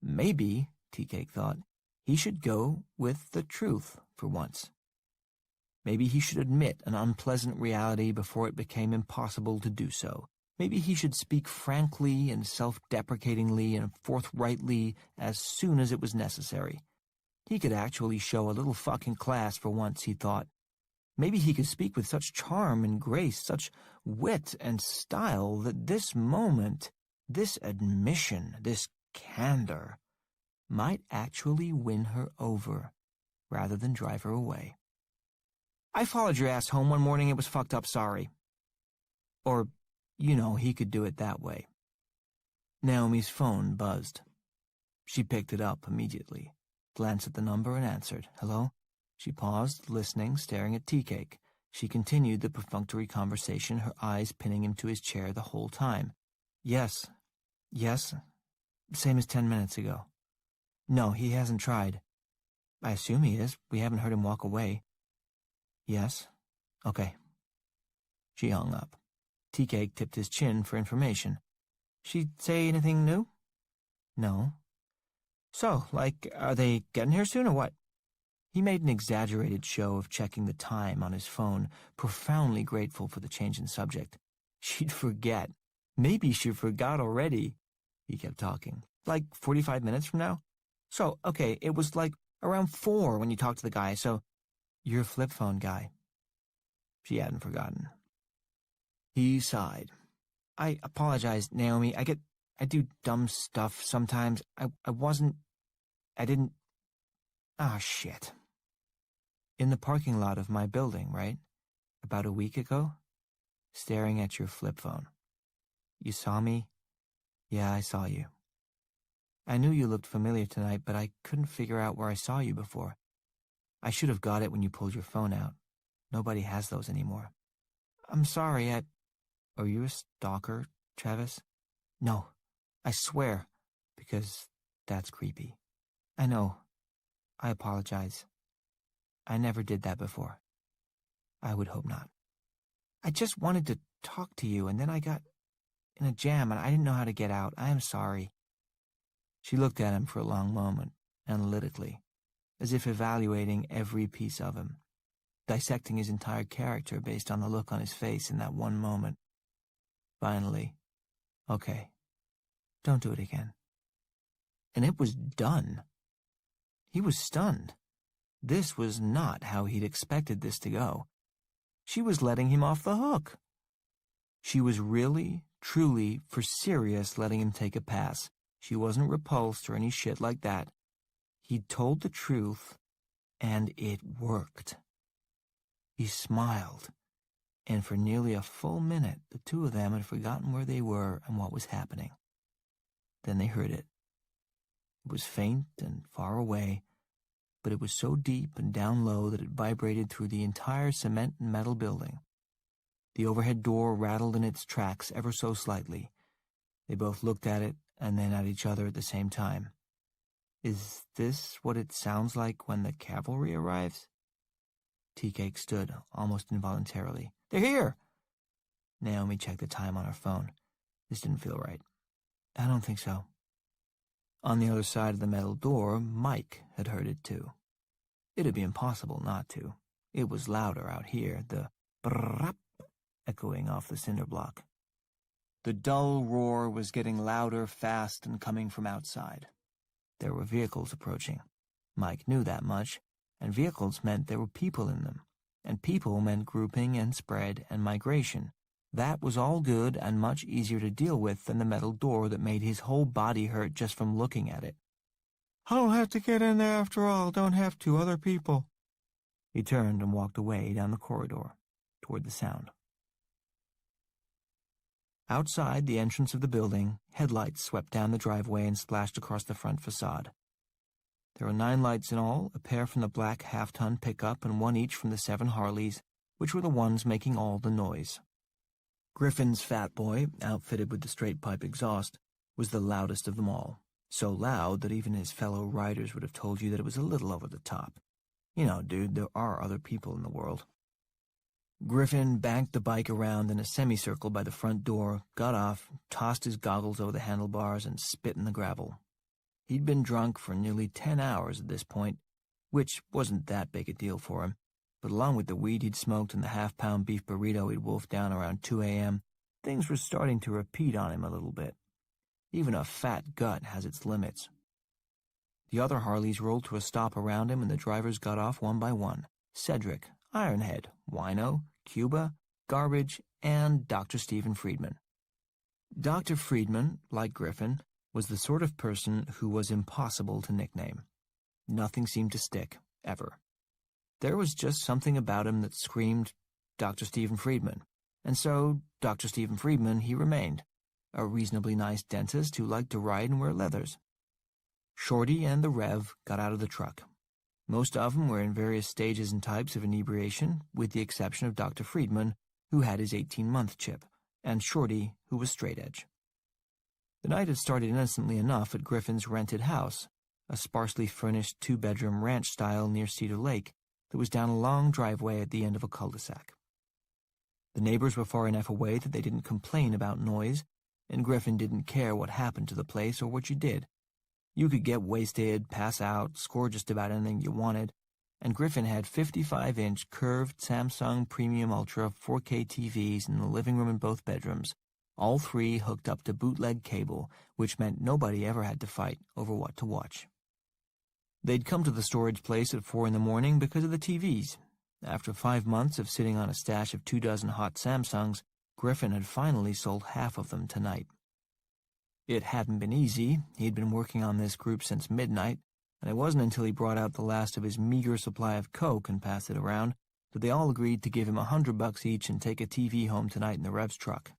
Maybe, Tea-Cake thought, he should go with the truth for once. Maybe he should admit an unpleasant reality before it became impossible to do so. Maybe he should speak frankly and self-deprecatingly and forthrightly as soon as it was necessary. He could actually show a little fucking class for once, he thought. Maybe he could speak with such charm and grace, such wit and style, that this moment, this admission, this candor, might actually win her over, rather than drive her away. "I followed your ass home one morning. It was fucked up, sorry." Or, he could do it that way. Naomi's phone buzzed. She picked it up immediately, glanced at the number and answered. "Hello?" She paused, listening, staring at Tea-Cake. She continued the perfunctory conversation, her eyes pinning him to his chair the whole time. Yes. Same as 10 minutes ago." "No, he hasn't tried." "I assume he is. We haven't heard him walk away." "Yes? Okay." She hung up. Tea-Cake tipped his chin for information. "She say anything new?" "No." "So, are they getting here soon or what?" He made an exaggerated show of checking the time on his phone, profoundly grateful for the change in subject. She'd forget. Maybe she forgot already. He kept talking. 45 minutes from now? "So, okay, it was around 4 when you talked to the guy, so..." "You're a flip phone guy." She hadn't forgotten. He sighed. "I apologize, Naomi. I do dumb stuff sometimes. I didn't... Ah, shit." "In the parking lot of my building, right? About a week ago? Staring at your flip phone. You saw me?" "Yeah, I saw you. I knew you looked familiar tonight, but I couldn't figure out where I saw you before. I should have got it when you pulled your phone out. Nobody has those anymore." "I'm sorry, Are you a stalker, Travis?" "No, I swear, because that's creepy. I know. I apologize. I never did that before. I would hope not." I just wanted to talk to you, and then I got in a jam, and I didn't know how to get out. I am sorry." She looked at him for a long moment, analytically, as if evaluating every piece of him, dissecting his entire character based on the look on his face in that one moment. Finally, "Okay, don't do it again." And it was done. He was stunned. This was not how he'd expected this to go. She was letting him off the hook. She was really, truly, for serious letting him take a pass. She wasn't repulsed or any shit like that. He'd told the truth, and it worked. He smiled, and for nearly a full minute, the two of them had forgotten where they were and what was happening. Then they heard it. It was faint and far away, but it was so deep and down low that it vibrated through the entire cement and metal building. The overhead door rattled in its tracks ever so slightly. They both looked at it and then at each other at the same time. "Is this what it sounds like when the cavalry arrives?" Tea-Cake stood, almost involuntarily. "They're here!" Naomi checked the time on her phone. This didn't feel right. "I don't think so." On the other side of the metal door, Mike had heard it too. It'd be impossible not to. It was louder out here, the brrrrap echoing off the cinder block. The dull roar was getting louder fast and coming from outside. There were vehicles approaching. Mike knew that much, and vehicles meant there were people in them, and people meant grouping and spread and migration. That was all good and much easier to deal with than the metal door that made his whole body hurt just from looking at it. "I don't have to get in there after all. Don't have to. Other people." He turned and walked away down the corridor, toward the sound. Outside the entrance of the building, headlights swept down the driveway and splashed across the front facade. There were 9 lights in all, a pair from the black half-ton pickup and one each from the 7 Harleys, which were the ones making all the noise. Griffin's Fat Boy, outfitted with the straight-pipe exhaust, was the loudest of them all, so loud that even his fellow riders would have told you that it was a little over the top. You know, dude, there are other people in the world. Griffin banked the bike around in a semicircle by the front door, got off, tossed his goggles over the handlebars, and spit in the gravel. He'd been drunk for nearly 10 hours at this point, which wasn't that big a deal for him, but along with the weed he'd smoked and the half-pound beef burrito he'd wolfed down around 2 a.m., things were starting to repeat on him a little bit. Even a fat gut has its limits. The other Harleys rolled to a stop around him, and the drivers got off one by one. Cedric, Ironhead, Wino, Cuba, Garbage, and Dr. Stephen Friedman. Dr. Friedman, like Griffin, was the sort of person who was impossible to nickname. Nothing seemed to stick, ever. There was just something about him that screamed Dr. Stephen Friedman, and so Dr. Stephen Friedman he remained, a reasonably nice dentist who liked to ride and wear leathers. Shorty and the Rev got out of the truck. Most of them were in various stages and types of inebriation, with the exception of Dr. Friedman, who had his 18-month chip, and Shorty, who was straight edge. The night had started innocently enough at Griffin's rented house, a sparsely furnished 2-bedroom ranch style near Cedar Lake that was down a long driveway at the end of a cul-de-sac. The neighbors were far enough away that they didn't complain about noise, and Griffin didn't care what happened to the place or what you did. You could get wasted, pass out, score just about anything you wanted, and Griffin had 55-inch curved Samsung Premium Ultra 4K TVs in the living room and both bedrooms, all 3 hooked up to bootleg cable, which meant nobody ever had to fight over what to watch. They'd come to the storage place at 4 in the morning because of the TVs. After 5 months of sitting on a stash of 24 hot Samsungs, Griffin had finally sold half of them tonight. It hadn't been easy. He'd been working on this group since midnight, and it wasn't until he brought out the last of his meager supply of Coke and passed it around that they all agreed to give him $100 each and take a TV home tonight in the Rev's truck.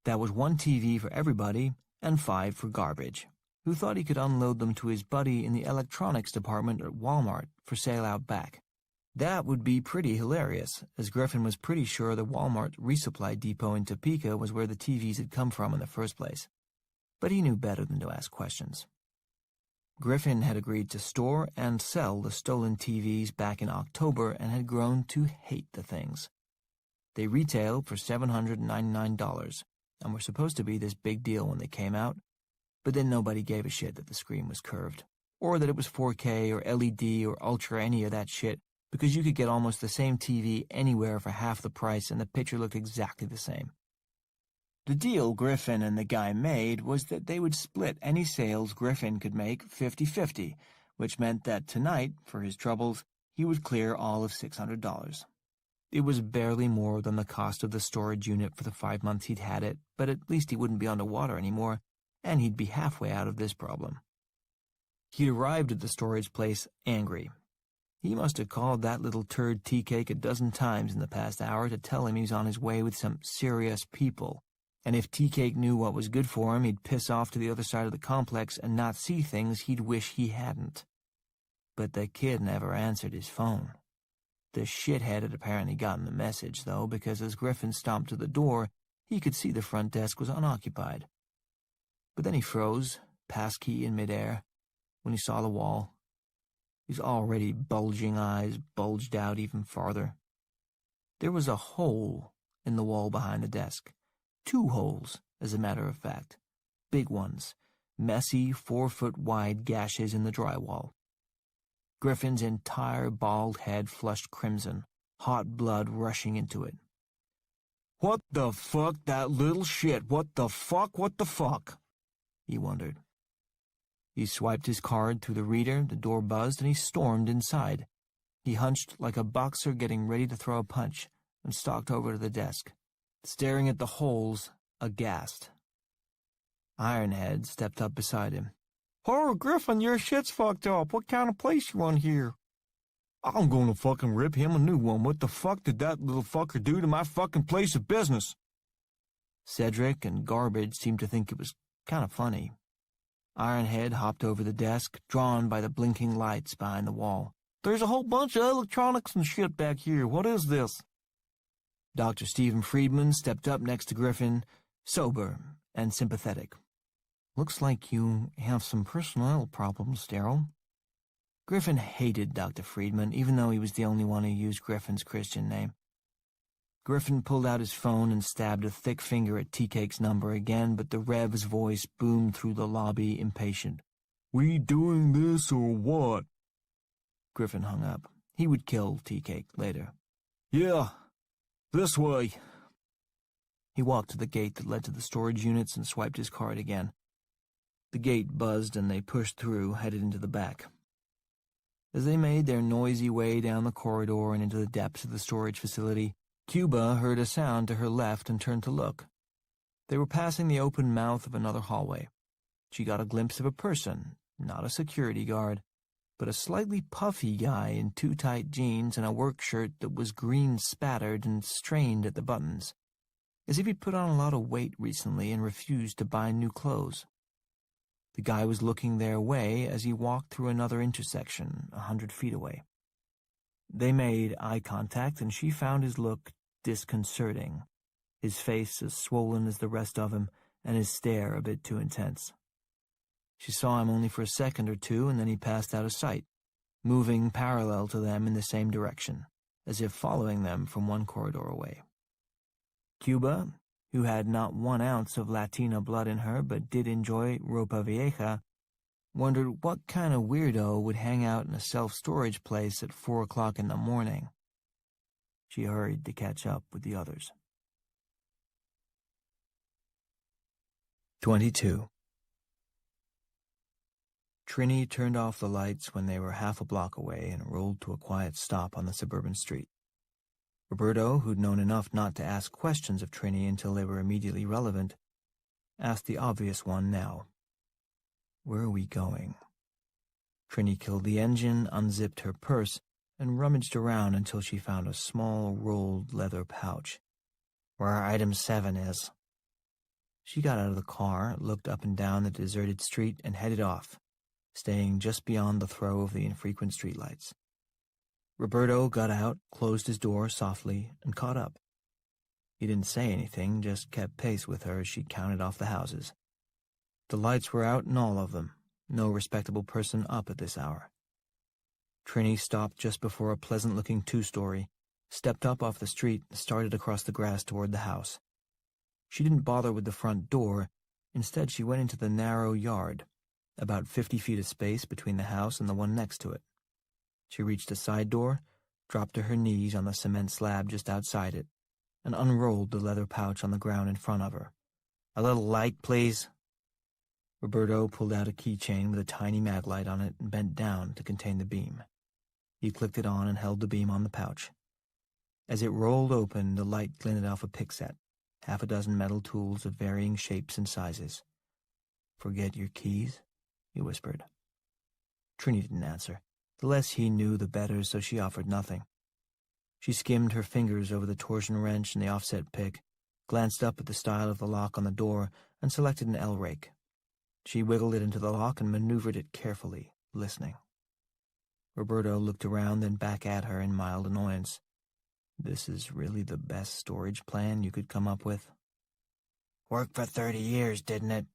That was 1 TV for everybody and 5 for Garbage, who thought he could unload them to his buddy in the electronics department at Walmart for sale out back. That would be pretty hilarious, as Griffin was pretty sure the Walmart resupply depot in Topeka was where the TVs had come from in the first place. But he knew better than to ask questions. Griffin had agreed to store and sell the stolen TVs back in October and had grown to hate the things. They retailed for $799 and were supposed to be this big deal when they came out, but then nobody gave a shit that the screen was curved, or that it was 4K or LED or Ultra any of that shit, because you could get almost the same TV anywhere for half the price and the picture looked exactly the same. The deal Griffin and the guy made was that they would split any sales Griffin could make 50-50, which meant that tonight, for his troubles, he would clear all of $600. It was barely more than the cost of the storage unit for the 5 months he'd had it, but at least he wouldn't be underwater anymore, and he'd be halfway out of this problem. He'd arrived at the storage place angry. He must have called that little turd tea cake a dozen times in the past hour to tell him he was on his way with some serious people, and if tea cake knew what was good for him, he'd piss off to the other side of the complex and not see things he'd wish he hadn't. But the kid never answered his phone. The shithead had apparently gotten the message, though, because as Griffin stomped to the door, he could see the front desk was unoccupied. But then he froze, passkey in midair, when he saw the wall. His already bulging eyes bulged out even farther. There was a hole in the wall behind the desk. 2 holes, as a matter of fact. Big ones. Messy, 4-foot-wide gashes in the drywall. Griffin's entire bald head flushed crimson, hot blood rushing into it. "What the fuck, that little shit? What the fuck? What the fuck?" he wondered. He swiped his card through the reader, the door buzzed, and he stormed inside. He hunched like a boxer getting ready to throw a punch, and stalked over to the desk, staring at the holes, aghast. Ironhead stepped up beside him. "Oh, Griffin, your shit's fucked up. What kind of place you on here?" "I'm gonna fucking rip him a new one. What the fuck did that little fucker do to my fucking place of business?" Cedric and Garbage seemed to think it was kind of funny. Ironhead hopped over the desk, drawn by the blinking lights behind the wall. "There's a whole bunch of electronics and shit back here. What is this?" Dr. Stephen Friedman stepped up next to Griffin, sober and sympathetic. "Looks like you have some personnel problems, Daryl." Griffin hated Dr. Friedman, even though he was the only one who used Griffin's Christian name. Griffin pulled out his phone and stabbed a thick finger at Tea-Cake's number again, but the Rev's voice boomed through the lobby, impatient. "We doing this or what?" Griffin hung up. He would kill Tea-Cake later. "Yeah, this way." He walked to the gate that led to the storage units and swiped his card again. The gate buzzed and they pushed through, headed into the back. As they made their noisy way down the corridor and into the depths of the storage facility, Cuba heard a sound to her left and turned to look. They were passing the open mouth of another hallway. She got a glimpse of a person, not a security guard, but a slightly puffy guy in too tight jeans and a work shirt that was green-spattered and strained at the buttons, as if he'd put on a lot of weight recently and refused to buy new clothes. The guy was looking their way as he walked through another intersection 100 feet away. They made eye contact, and she found his look disconcerting, his face as swollen as the rest of him, and his stare a bit too intense. She saw him only for a second or two, and then he passed out of sight, moving parallel to them in the same direction, as if following them from one corridor away. Cuba, who had not 1 ounce of Latina blood in her but did enjoy ropa vieja, wondered what kind of weirdo would hang out in a self-storage place at 4 o'clock in the morning. She hurried to catch up with the others. 22. Trini turned off the lights when they were half a block away and rolled to a quiet stop on the suburban street. Roberto, who'd known enough not to ask questions of Trini until they were immediately relevant, asked the obvious one now. "Where are we going?" Trini killed the engine, unzipped her purse, and rummaged around until she found a small, rolled leather pouch. "Where item 7 is." She got out of the car, looked up and down the deserted street, and headed off, staying just beyond the throw of the infrequent streetlights. Roberto got out, closed his door softly, and caught up. He didn't say anything, just kept pace with her as she counted off the houses. The lights were out in all of them, no respectable person up at this hour. Trini stopped just before a pleasant-looking 2-story, stepped up off the street and started across the grass toward the house. She didn't bother with the front door. Instead, she went into the narrow yard, about 50 feet of space between the house and the one next to it. She reached a side door, dropped to her knees on the cement slab just outside it, and unrolled the leather pouch on the ground in front of her. "A little light, please." Roberto pulled out a keychain with a tiny mag light on it and bent down to contain the beam. He clicked it on and held the beam on the pouch. As it rolled open, the light glinted off a pick set, half a dozen metal tools of varying shapes and sizes. "Forget your keys?" he whispered. Trini didn't answer. The less he knew, the better, so she offered nothing. She skimmed her fingers over the torsion wrench and the offset pick, glanced up at the style of the lock on the door, and selected an L rake. She wiggled it into the lock and maneuvered it carefully, listening. Roberto looked around, then back at her in mild annoyance. "This is really the best storage plan you could come up with?" "Worked for 30 years, didn't it?"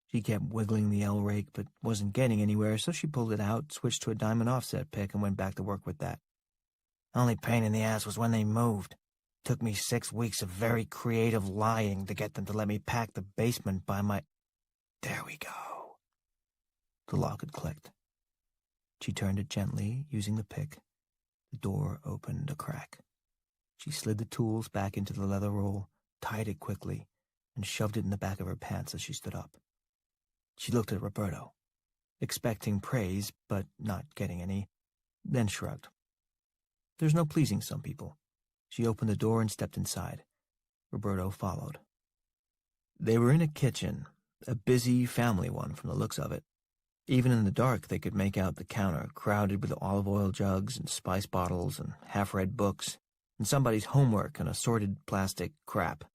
She kept wiggling the L rake, but wasn't getting anywhere, so she pulled it out, switched to a diamond offset pick, and went back to work with that. "Only pain in the ass was when they moved. Took me 6 weeks of very creative lying to get them to let me pack the basement by my—" "There we go." The lock had clicked. She turned it gently, using the pick. The door opened a crack. She slid the tools back into the leather roll, tied it quickly, and shoved it in the back of her pants as she stood up. She looked at Roberto, expecting praise, but not getting any, then shrugged. There's no pleasing some people. She opened the door and stepped inside. Roberto followed. They were in a kitchen, a busy family one from the looks of it. Even in the dark, they could make out the counter crowded with olive oil jugs and spice bottles and half-read books, and somebody's homework and assorted plastic crap.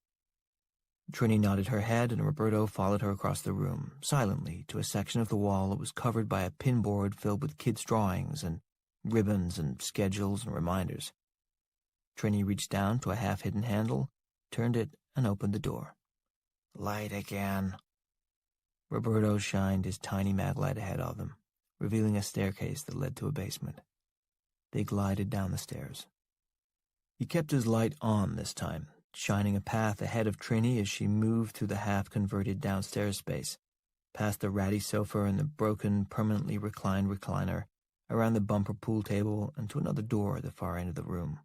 Trini nodded her head, and Roberto followed her across the room, silently, to a section of the wall that was covered by a pinboard filled with kids' drawings and ribbons and schedules and reminders. Trini reached down to a half-hidden handle, turned it, and opened the door. "Light again." Roberto shined his tiny mag light ahead of them, revealing a staircase that led to a basement. They glided down the stairs. He kept his light on this time, shining a path ahead of Trini as she moved through the half-converted downstairs space, past the ratty sofa and the broken, permanently reclined recliner, around the bumper pool table, and to another door at the far end of the room.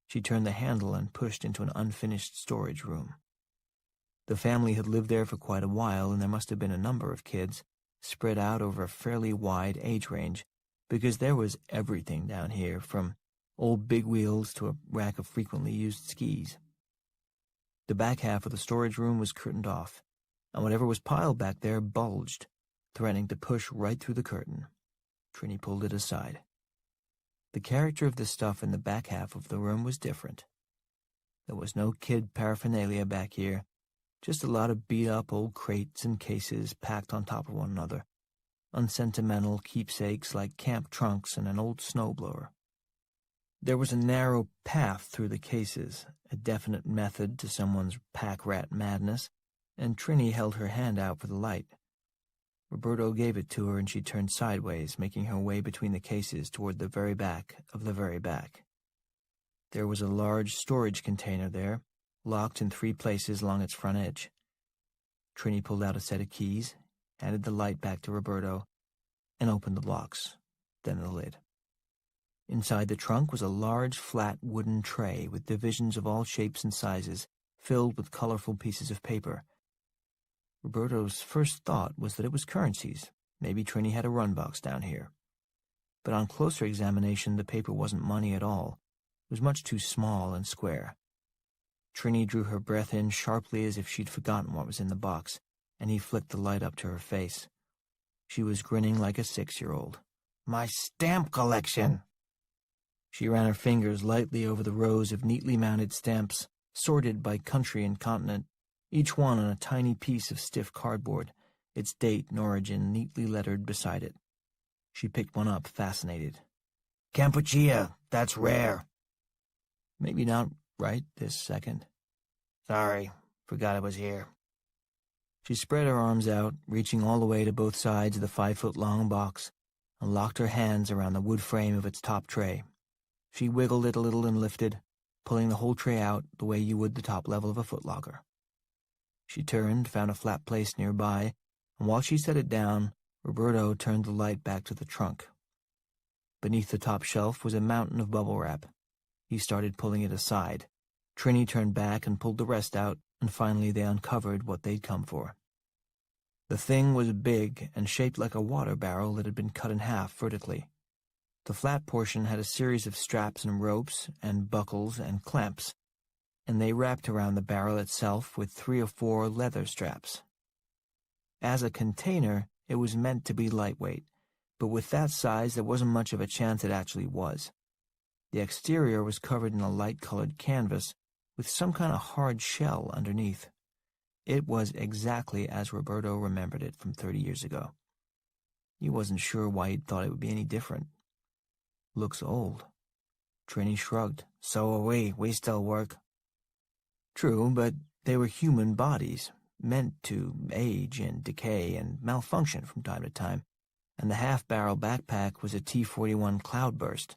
She turned the handle and pushed into an unfinished storage room. The family had lived there for quite a while, and there must have been a number of kids, spread out over a fairly wide age range, because there was everything down here, from old big wheels to a rack of frequently used skis. The back half of the storage room was curtained off, and whatever was piled back there bulged, threatening to push right through the curtain. Trini pulled it aside. The character of the stuff in the back half of the room was different. There was no kid paraphernalia back here, just a lot of beat-up old crates and cases packed on top of one another, unsentimental keepsakes like camp trunks and an old snowblower. There was a narrow path through the cases, a definite method to someone's pack-rat madness, and Trini held her hand out for the light. Roberto gave it to her, and she turned sideways, making her way between the cases toward the very back of the very back. There was a large storage container there, locked in 3 places along its front edge. Trini pulled out a set of keys, handed the light back to Roberto, and opened the locks, then the lid. Inside the trunk was a large, flat wooden tray with divisions of all shapes and sizes, filled with colorful pieces of paper. Roberto's first thought was that it was currencies. Maybe Trini had a run box down here. But on closer examination, the paper wasn't money at all. It was much too small and square. Trini drew her breath in sharply as if she'd forgotten what was in the box, and he flicked the light up to her face. She was grinning like a 6-year-old. "My stamp collection!" She ran her fingers lightly over the rows of neatly mounted stamps, sorted by country and continent, each one on a tiny piece of stiff cardboard, its date and origin neatly lettered beside it. She picked one up, fascinated. "Kampuchea, that's rare." "Maybe not right this second." "Sorry, forgot it was here." She spread her arms out, reaching all the way to both sides of the 5-foot-long box, and locked her hands around the wood frame of its top tray. She wiggled it a little and lifted, pulling the whole tray out the way you would the top level of a footlocker. She turned, found a flat place nearby, and while she set it down, Roberto turned the light back to the trunk. Beneath the top shelf was a mountain of bubble wrap. He started pulling it aside. Trini turned back and pulled the rest out, and finally they uncovered what they'd come for. The thing was big and shaped like a water barrel that had been cut in half vertically. The flat portion had a series of straps and ropes and buckles and clamps, and they wrapped around the barrel itself with 3 or 4 leather straps. As a container, it was meant to be lightweight, but with that size there wasn't much of a chance it actually was. The exterior was covered in a light-colored canvas with some kind of hard shell underneath. It was exactly as Roberto remembered it from 30 years ago. He wasn't sure why he'd thought it would be any different. Looks old. Trini shrugged. So are we. We still work. True, but they were human bodies, meant to age and decay and malfunction from time to time, and the half-barrel backpack was a T-41 Cloudburst,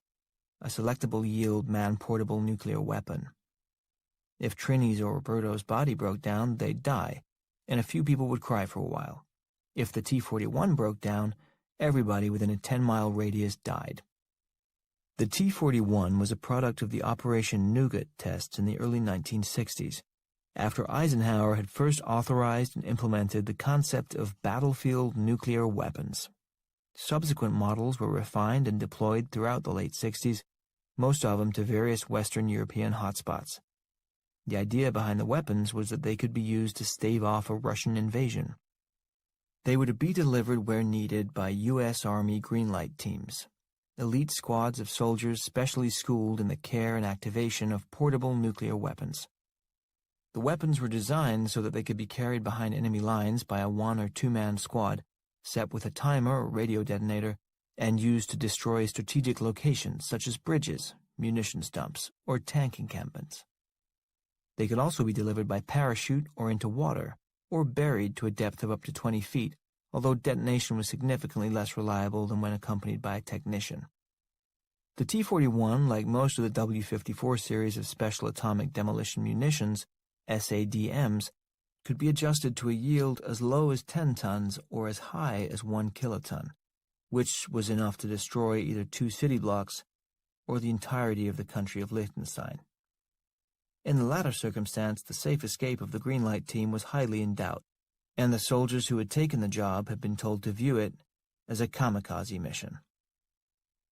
a selectable-yield man-portable nuclear weapon. If Trini's or Roberto's body broke down, they'd die, and a few people would cry for a while. If the T-41 broke down, everybody within a 10-mile radius died. The T-41 was a product of the Operation Nougat tests in the early 1960s, after Eisenhower had first authorized and implemented the concept of battlefield nuclear weapons. Subsequent models were refined and deployed throughout the late 60s, most of them to various Western European hotspots. The idea behind the weapons was that they could be used to stave off a Russian invasion. They were to be delivered where needed by U.S. Army Greenlight teams, elite squads of soldiers specially schooled in the care and activation of portable nuclear weapons. The weapons were designed so that they could be carried behind enemy lines by a 1- or 2-man squad, set with a timer or radio detonator, and used to destroy strategic locations such as bridges, munitions dumps, or tank encampments. They could also be delivered by parachute or into water, or buried to a depth of up to 20 feet, although detonation was significantly less reliable than when accompanied by a technician. The T-41, like most of the W-54 series of Special Atomic Demolition Munitions, SADMs, could be adjusted to a yield as low as 10 tons or as high as 1 kiloton, which was enough to destroy either 2 city blocks or the entirety of the country of Liechtenstein. In the latter circumstance, the safe escape of the Greenlight team was highly in doubt, and the soldiers who had taken the job had been told to view it as a kamikaze mission.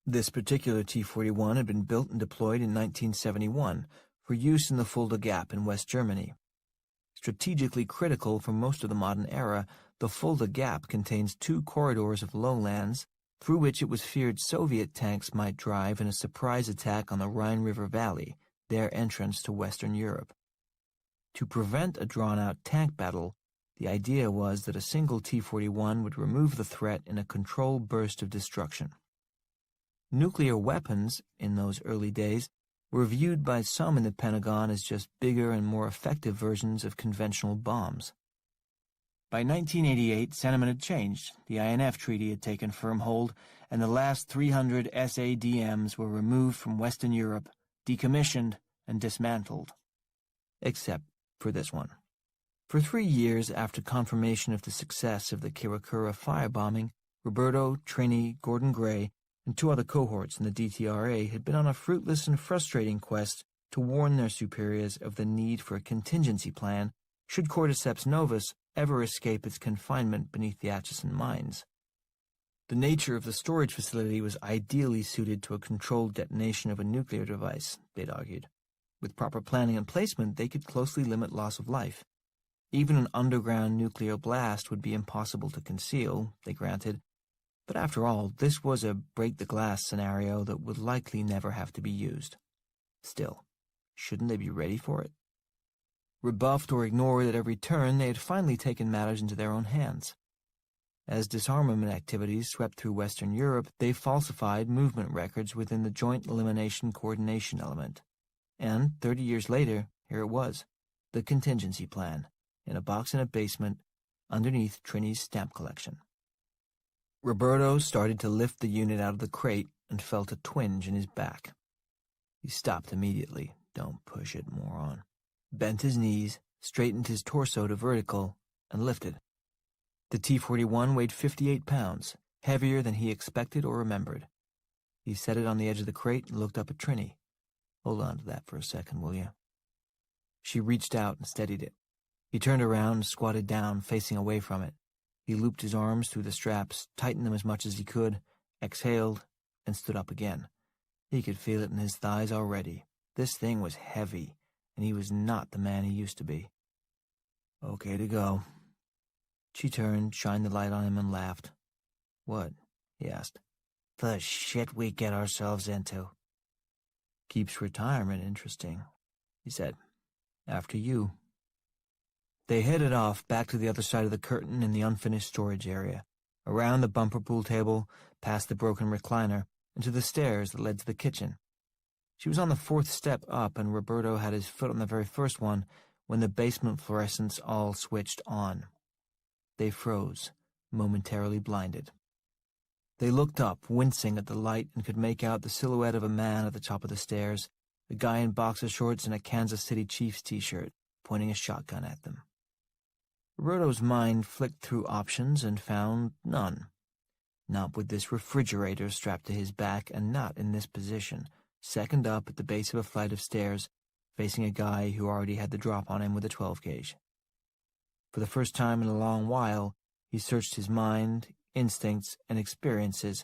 This particular T-41 had been built and deployed in 1971 for use in the Fulda Gap in West Germany. Strategically critical for most of the modern era, the Fulda Gap contains 2 corridors of lowlands through which it was feared Soviet tanks might drive in a surprise attack on the Rhine River Valley, their entrance to Western Europe. To prevent a drawn-out tank battle, the idea was that a single T-41 would remove the threat in a controlled burst of destruction. Nuclear weapons, in those early days, were viewed by some in the Pentagon as just bigger and more effective versions of conventional bombs. By 1988, sentiment had changed. The INF Treaty had taken firm hold, and the last 300 SADMs were removed from Western Europe, decommissioned, and dismantled. Except for this one. For 3 years after confirmation of the success of the Kirakura firebombing, Roberto, Trini, Gordon Gray, and 2 other cohorts in the DTRA had been on a fruitless and frustrating quest to warn their superiors of the need for a contingency plan should Cordyceps novus ever escape its confinement beneath the Atchison mines. The nature of the storage facility was ideally suited to a controlled detonation of a nuclear device, they'd argued. With proper planning and placement, they could closely limit loss of life. Even an underground nuclear blast would be impossible to conceal, they granted. But after all, this was a break-the-glass scenario that would likely never have to be used. Still, shouldn't they be ready for it? Rebuffed or ignored at every turn, they had finally taken matters into their own hands. As disarmament activities swept through Western Europe, they falsified movement records within the Joint Elimination Coordination element. And 30 years later, here it was, the contingency plan, in a box in a basement, underneath Trini's stamp collection. Roberto started to lift the unit out of the crate and felt a twinge in his back. He stopped immediately. Don't push it, moron. Bent his knees, straightened his torso to vertical, and lifted. The T-41 weighed 58 pounds, heavier than he expected or remembered. He set it on the edge of the crate and looked up at Trini. Hold on to that for a second, will you? She reached out and steadied it. He turned around and squatted down, facing away from it. He looped his arms through the straps, tightened them as much as he could, exhaled, and stood up again. He could feel it in his thighs already. This thing was heavy, and he was not the man he used to be. Okay to go. She turned, shined the light on him, and laughed. What? He asked. The shit we get ourselves into. Keeps retirement interesting, he said. After you. They headed off back to the other side of the curtain in the unfinished storage area, around the bumper pool table, past the broken recliner, and to the stairs that led to the kitchen. She was on the 4th step up, and Roberto had his foot on the very first one when the basement fluorescents all switched on. They froze, momentarily blinded. They looked up, wincing at the light, and could make out the silhouette of a man at the top of the stairs, a guy in boxer shorts and a Kansas City Chiefs t-shirt, pointing a shotgun at them. Roberto's mind flicked through options and found none. Not with this refrigerator strapped to his back, and not in this position, second up at the base of a flight of stairs, facing a guy who already had the drop on him with a 12-gauge. For the first time in a long while, he searched his mind, instincts, and experiences,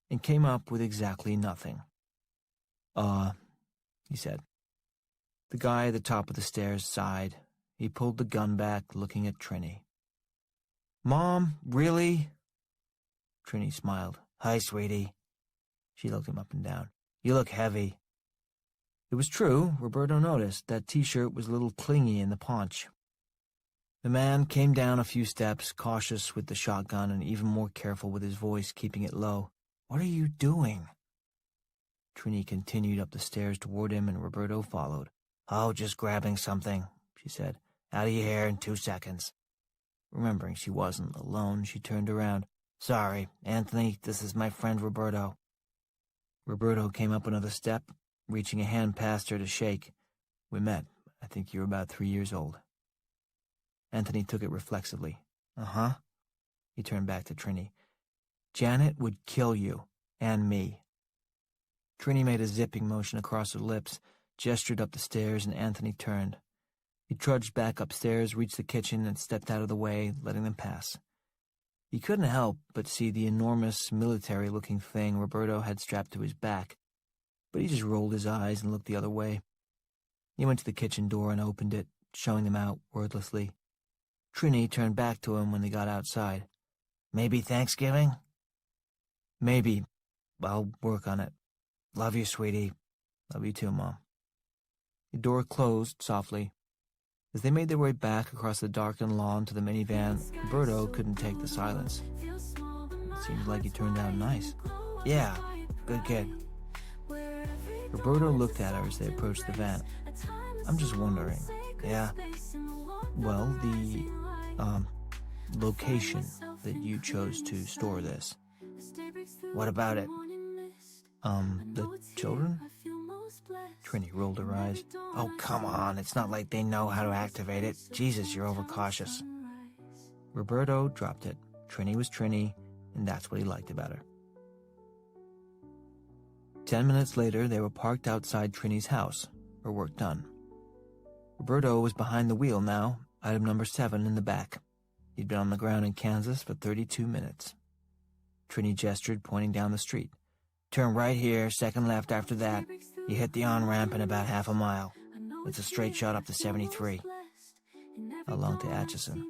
and came up with exactly nothing. He said. The guy at the top of the stairs sighed. He pulled the gun back, looking at Trini. Mom, really? Trini smiled. Hi, sweetie. She looked him up and down. You look heavy. It was true, Roberto noticed. That t-shirt was a little clingy in the paunch. The man came down a few steps, cautious with the shotgun and even more careful with his voice, keeping it low. What are you doing? Trini continued up the stairs toward him, and Roberto followed. Oh, just grabbing something, she said. Out of your hair in 2 seconds. Remembering she wasn't alone, she turned around. Sorry, Anthony, this is my friend Roberto. Roberto came up another step, reaching a hand past her to shake. We met. I think you were about 3 years old. Anthony took it reflexively. Uh-huh. He turned back to Trini. Janet would kill you, and me. Trini made a zipping motion across her lips, gestured up the stairs, and Anthony turned. He trudged back upstairs, reached the kitchen, and stepped out of the way, letting them pass. He couldn't help but see the enormous, military-looking thing Roberto had strapped to his back, but he just rolled his eyes and looked the other way. He went to the kitchen door and opened it, showing them out wordlessly. Trini turned back to him when they got outside. Maybe Thanksgiving? Maybe. I'll work on it. Love you, sweetie. Love you too, Mom. The door closed softly. As they made their way back across the darkened lawn to the minivan, Roberto couldn't take the silence. It seemed like he turned out nice. Yeah, good kid. Roberto looked at her as they approached the van. I'm just wondering. Yeah? Well, the, location that you chose to store this. What about it? The children? Trini rolled her eyes. Oh, come on, it's not like they know how to activate it. Jesus, you're overcautious. Roberto dropped it. Trini was Trini, and that's what he liked about her. 10 minutes later, they were parked outside Trini's house, her work done. Roberto was behind the wheel now, item number 7 in the back. He'd been on the ground in Kansas for 32 minutes. Trini gestured, pointing down the street. Turn right here, second left after that. You hit the on-ramp in about half a mile. It's a straight shot up to 73. How long to Atchison?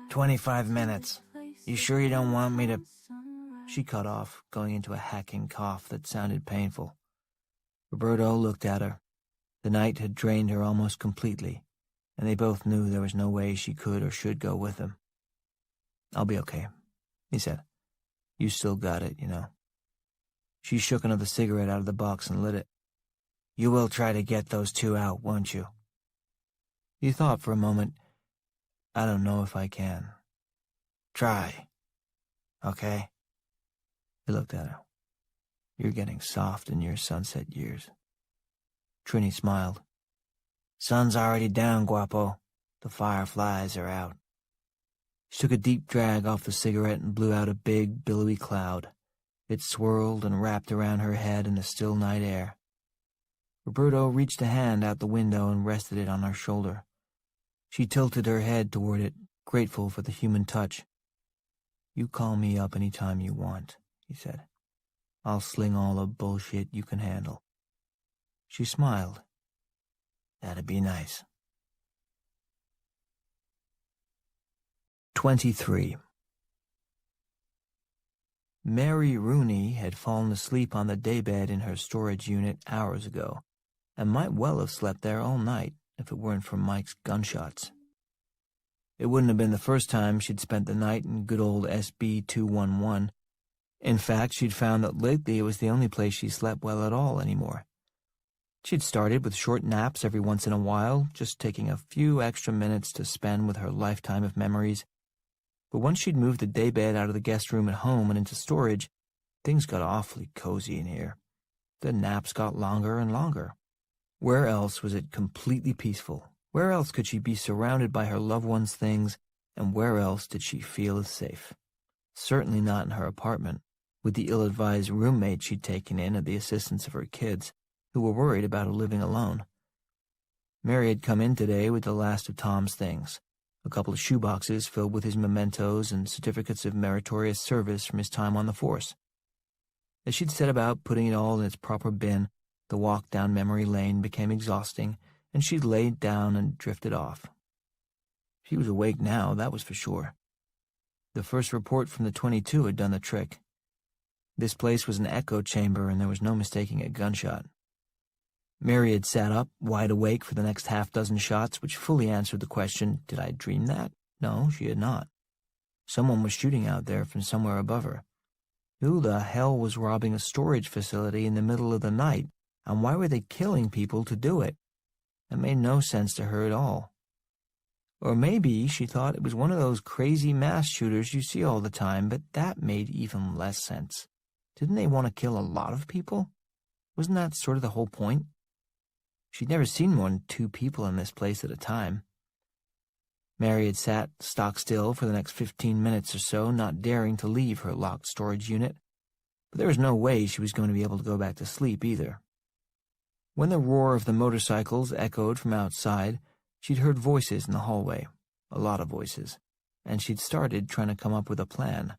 25 minutes. You sure you don't want me to... She cut off, going into a hacking cough that sounded painful. Roberto looked at her. The night had drained her almost completely, and they both knew there was no way she could or should go with him. I'll be okay, he said. You still got it, you know. She shook another cigarette out of the box and lit it. You will try to get those 2 out, won't you? He thought for a moment. I don't know if I can. Try. Okay? He looked at her. You're getting soft in your sunset years. Trini smiled. Sun's already down, Guapo. The fireflies are out. She took a deep drag off the cigarette and blew out a big, billowy cloud. It swirled and wrapped around her head in the still night air. Roberto reached a hand out the window and rested it on her shoulder. She tilted her head toward it, grateful for the human touch. You call me up any time you want, he said. I'll sling all the bullshit you can handle. She smiled. That'd be nice. 23. Mary Rooney had fallen asleep on the daybed in her storage unit hours ago, and might well have slept there all night if it weren't for Mike's gunshots. It wouldn't have been the first time she'd spent the night in good old SB 211. In fact, she'd found that lately it was the only place she slept well at all anymore. She'd started with short naps every once in a while, just taking a few extra minutes to spend with her lifetime of memories. But once she'd moved the daybed out of the guest room at home and into storage, things got awfully cozy in here. The naps got longer and longer. Where else was it completely peaceful? Where else could she be surrounded by her loved ones' things, and where else did she feel as safe? Certainly not in her apartment, with the ill-advised roommate she'd taken in at the assistance of her kids, who were worried about her living alone. Mary had come in today with the last of Tom's things, a couple of shoeboxes filled with his mementos and certificates of meritorious service from his time on the force. As she'd set about putting it all in its proper bin, the walk down memory lane became exhausting, and she'd laid down and drifted off. She was awake now, that was for sure. The first report from the 22 had done the trick. This place was an echo chamber, and there was no mistaking a gunshot. Mary had sat up, wide awake for the next half-dozen shots, which fully answered the question, did I dream that? No, she had not. Someone was shooting out there from somewhere above her. Who the hell was robbing a storage facility in the middle of the night, and why were they killing people to do it? It made no sense to her at all. Or maybe she thought it was one of those crazy mass shooters you see all the time, but that made even less sense. Didn't they want to kill a lot of people? Wasn't that sort of the whole point? She'd never seen more than 2 people in this place at a time. Mary had sat stock still for the next 15 minutes or so, not daring to leave her locked storage unit, but there was no way she was going to be able to go back to sleep either. When the roar of the motorcycles echoed from outside, she'd heard voices in the hallway, a lot of voices, and she'd started trying to come up with a plan.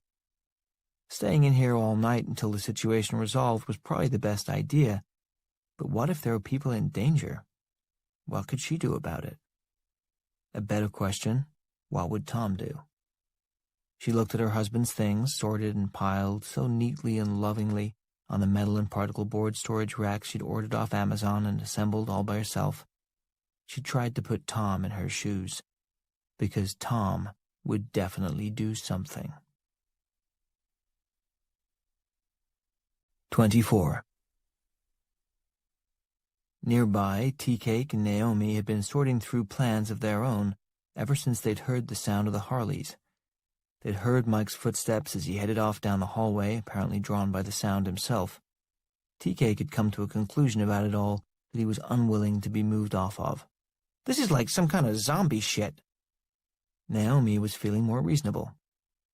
Staying in here all night until the situation resolved was probably the best idea, but what if there were people in danger? What could she do about it? A better question, what would Tom do? She looked at her husband's things, sorted and piled so neatly and lovingly on the metal and particle board storage racks she'd ordered off Amazon and assembled all by herself. She tried to put Tom in her shoes, because Tom would definitely do something. 24. Nearby, Tea-Cake and Naomi had been sorting through plans of their own ever since they'd heard the sound of the Harleys. They'd heard Mike's footsteps as he headed off down the hallway, apparently drawn by the sound himself. Tea-Cake had come to a conclusion about it all that he was unwilling to be moved off of. This is like some kind of zombie shit. Naomi was feeling more reasonable.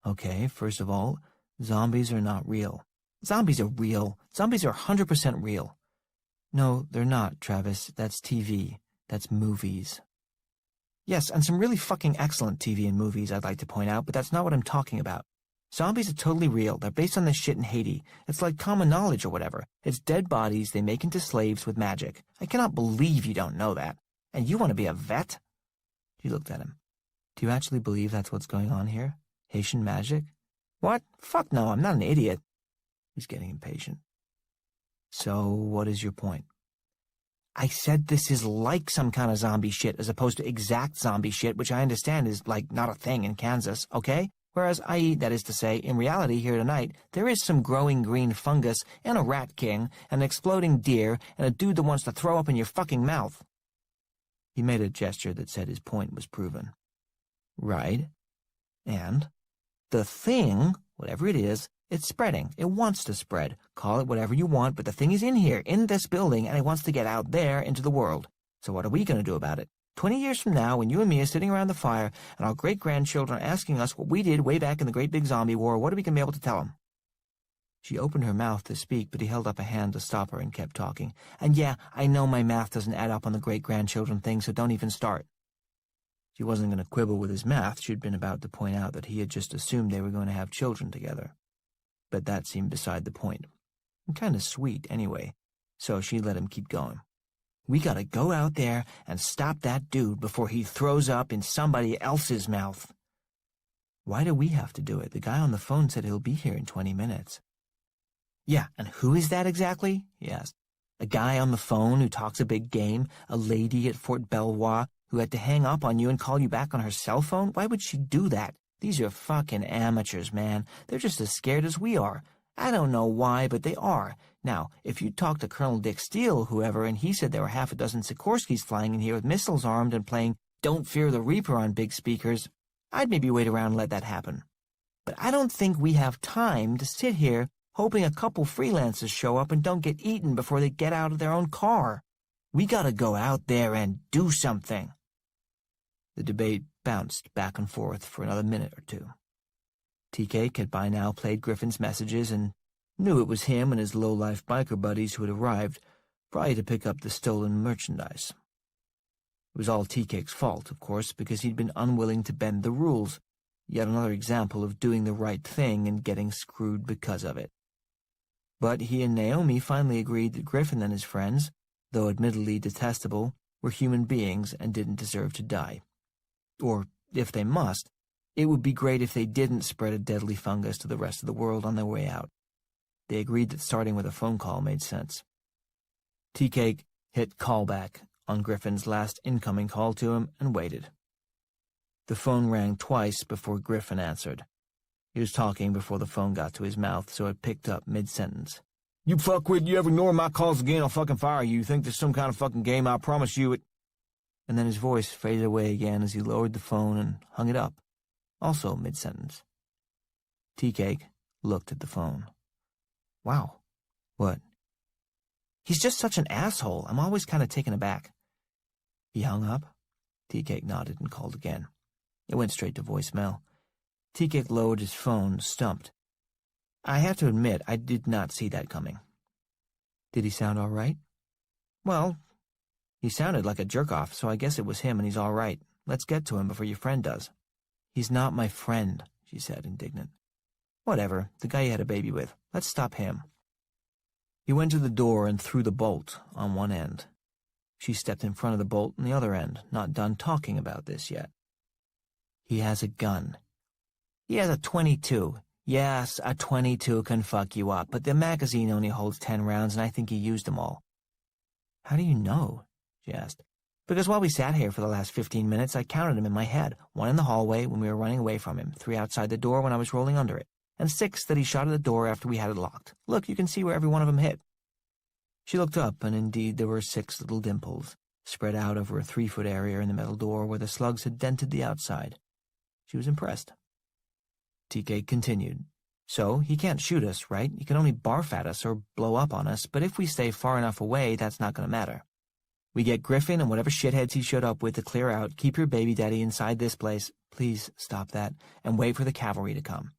Okay, first of all, zombies are not real. Zombies are real. Zombies are 100% real. No, they're not, Travis. That's TV. That's movies. Yes, and some really fucking excellent TV and movies, I'd like to point out, but that's not what I'm talking about. Zombies are totally real. They're based on this shit in Haiti. It's like common knowledge or whatever. It's dead bodies they make into slaves with magic. I cannot believe you don't know that. And you want to be a vet? She looked at him. Do you actually believe that's what's going on here? Haitian magic? What? Fuck no, I'm not an idiot. He's getting impatient. So, what is your point? I said this is like some kind of zombie shit as opposed to exact zombie shit, which I understand is, like, not a thing in Kansas, okay? Whereas, i.e., that is to say, in reality here tonight, there is some growing green fungus and a rat king, an exploding deer, and a dude that wants to throw up in your fucking mouth. He made a gesture that said his point was proven. Right. And the thing, whatever it is, It's spreading. It wants to spread. Call it whatever you want, but the thing is in here, in this building, and it wants to get out there into the world. So what are we going to do about it? 20 years from now, when you and me are sitting around the fire, and our great-grandchildren are asking us what we did way back in the great big zombie war, what are we going to be able to tell them? She opened her mouth to speak, but he held up a hand to stop her and kept talking. And yeah, I know my math doesn't add up on the great-grandchildren thing, so don't even start. She wasn't going to quibble with his math. She'd been about to point out that he had just assumed they were going to have children together. But that seemed beside the point. And kind of sweet, anyway, so she let him keep going. We gotta go out there and stop that dude before he throws up in somebody else's mouth. Why do we have to do it? The guy on the phone said he'll be here in 20 minutes. Yeah, and who is that exactly? He asked. A guy on the phone who talks a big game? A lady at Fort Belvoir who had to hang up on you and call you back on her cell phone? Why would she do that? These are fucking amateurs, man. They're just as scared as we are. I don't know why, but they are. Now, if you talk to Colonel Dick Steele or whoever, and he said there were half a dozen Sikorskys flying in here with missiles armed and playing Don't Fear the Reaper on big speakers, I'd maybe wait around and let that happen. But I don't think we have time to sit here hoping a couple freelancers show up and don't get eaten before they get out of their own car. We gotta go out there and do something. The debate bounced back and forth for another minute or two. Tea-Cake had by now played Griffin's messages and knew it was him and his low-life biker buddies who had arrived, probably to pick up the stolen merchandise. It was all Tea-Cake's fault, of course, because he'd been unwilling to bend the rules, yet another example of doing the right thing and getting screwed because of it. But he and Naomi finally agreed that Griffin and his friends, though admittedly detestable, were human beings and didn't deserve to die. Or, if they must, it would be great if they didn't spread a deadly fungus to the rest of the world on their way out. They agreed that starting with a phone call made sense. Tea-Cake hit callback on Griffin's last incoming call to him and waited. The phone rang twice before Griffin answered. He was talking before the phone got to his mouth, so it picked up mid-sentence. You fuckwit, you ever ignore my calls again, I'll fucking fire you. You think there's some kind of fucking game? I promise you it. And then his voice faded away again as he lowered the phone and hung it up, also mid-sentence. Tea-Cake looked at the phone. Wow. What? He's just such an asshole. I'm always kind of taken aback. He hung up. Tea-Cake nodded and called again. It went straight to voicemail. Tea-Cake lowered his phone, stumped. I have to admit, I did not see that coming. Did he sound all right? Well, he sounded like a jerk-off, so I guess it was him and he's all right. Let's get to him before your friend does. He's not my friend, she said, indignant. Whatever, the guy you had a baby with. Let's stop him. He went to the door and threw the bolt on one end. She stepped in front of the bolt on the other end, not done talking about this yet. He has a gun. He has a .22. Yes, a .22 can fuck you up, but the magazine only holds 10 rounds, and I think he used them all. How do you know? She asked. Because while we sat here for the last 15 minutes, I counted them in my head. 1 in the hallway when we were running away from him, 3 outside the door when I was rolling under it, and 6 that he shot at the door after we had it locked. Look, you can see where every one of them hit. She looked up, and indeed there were 6 little dimples, spread out over a 3-foot area in the metal door where the slugs had dented the outside. She was impressed. Tea-Cake continued. So, he can't shoot us, right? He can only barf at us or blow up on us, but if we stay far enough away, that's not going to matter. We get Griffin and whatever shitheads he showed up with to clear out, keep your baby daddy inside this place, please stop that, and wait for the cavalry to come.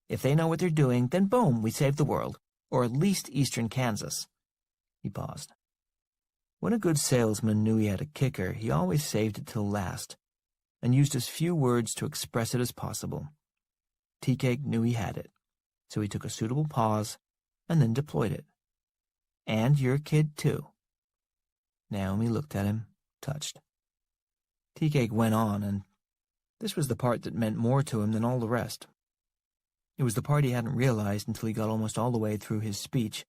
If they know what they're doing, then boom, we save the world, or at least eastern Kansas. He paused. When a good salesman knew he had a kicker, he always saved it till last, and used as few words to express it as possible. Tea-Cake knew he had it, so he took a suitable pause and then deployed it. And your kid, too. Naomi looked at him, touched. Tea-Cake went on, and this was the part that meant more to him than all the rest. It was the part he hadn't realized until he got almost all the way through his speech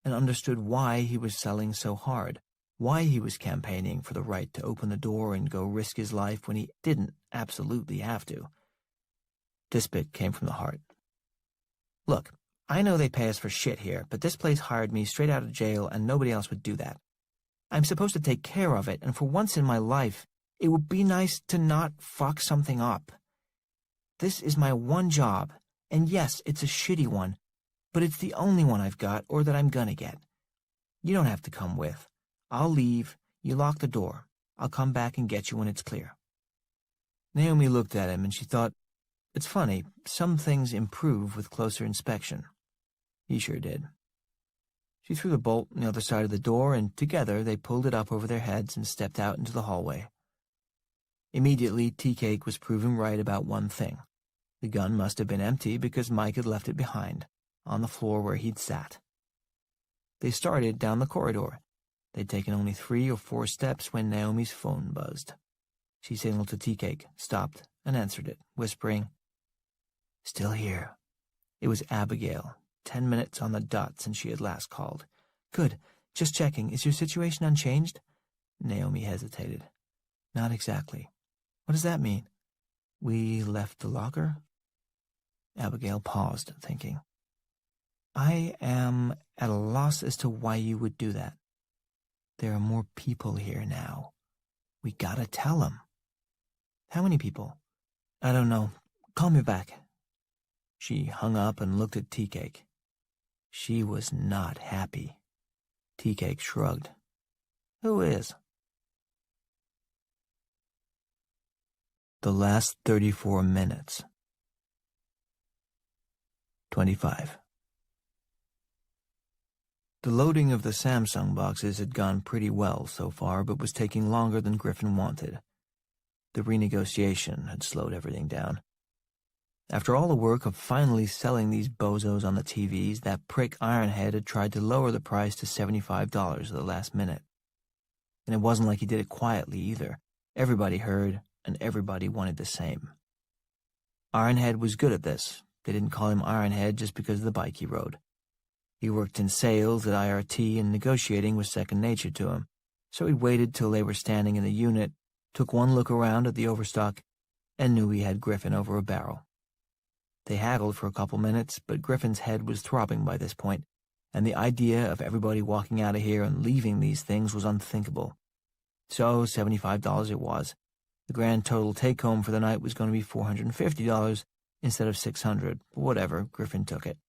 and understood why he was selling so hard, why he was campaigning for the right to open the door and go risk his life when he didn't absolutely have to. This bit came from the heart. Look, I know they pay us for shit here, but this place hired me straight out of jail and nobody else would do that. I'm supposed to take care of it, and for once in my life, it would be nice to not fuck something up. This is my one job, and yes, it's a shitty one, but it's the only one I've got or that I'm gonna get. You don't have to come with. I'll leave. You lock the door. I'll come back and get you when it's clear." Naomi looked at him and she thought, it's funny, some things improve with closer inspection. He sure did. She threw the bolt on the other side of the door, and together they pulled it up over their heads and stepped out into the hallway. Immediately, Tea-Cake was proven right about one thing. The gun must have been empty because Mike had left it behind, on the floor where he'd sat. They started down the corridor. They'd taken only 3 or 4 steps when Naomi's phone buzzed. She signaled to Tea-Cake, stopped, and answered it, whispering, "Still here." It was Abigail, 10 minutes on the dot since she had last called. "Good. Just checking. Is your situation unchanged?" Naomi hesitated. "Not exactly." "What does that mean?" "We left the locker?" Abigail paused, thinking. "I am at a loss as to why you would do that. There are more people here now. We gotta tell them." "How many people?" "I don't know. Call me back." She hung up and looked at Tea-Cake. She was not happy. Tea-Cake shrugged. "Who is?" The last 34 minutes. 25. The loading of the Samsung boxes had gone pretty well so far, but was taking longer than Griffin wanted. The renegotiation had slowed everything down. After all the work of finally selling these bozos on the TVs, that prick Ironhead had tried to lower the price to $75 at the last minute. And it wasn't like he did it quietly either. Everybody heard, and everybody wanted the same. Ironhead was good at this. They didn't call him Ironhead just because of the bike he rode. He worked in sales at IRT, and negotiating was second nature to him, so he waited till they were standing in the unit, took one look around at the overstock, and knew he had Griffin over a barrel. They haggled for a couple minutes, but Griffin's head was throbbing by this point, and the idea of everybody walking out of here and leaving these things was unthinkable. So $75 it was. The grand total take-home for the night was going to be $450 instead of $600. Whatever, Griffin took it.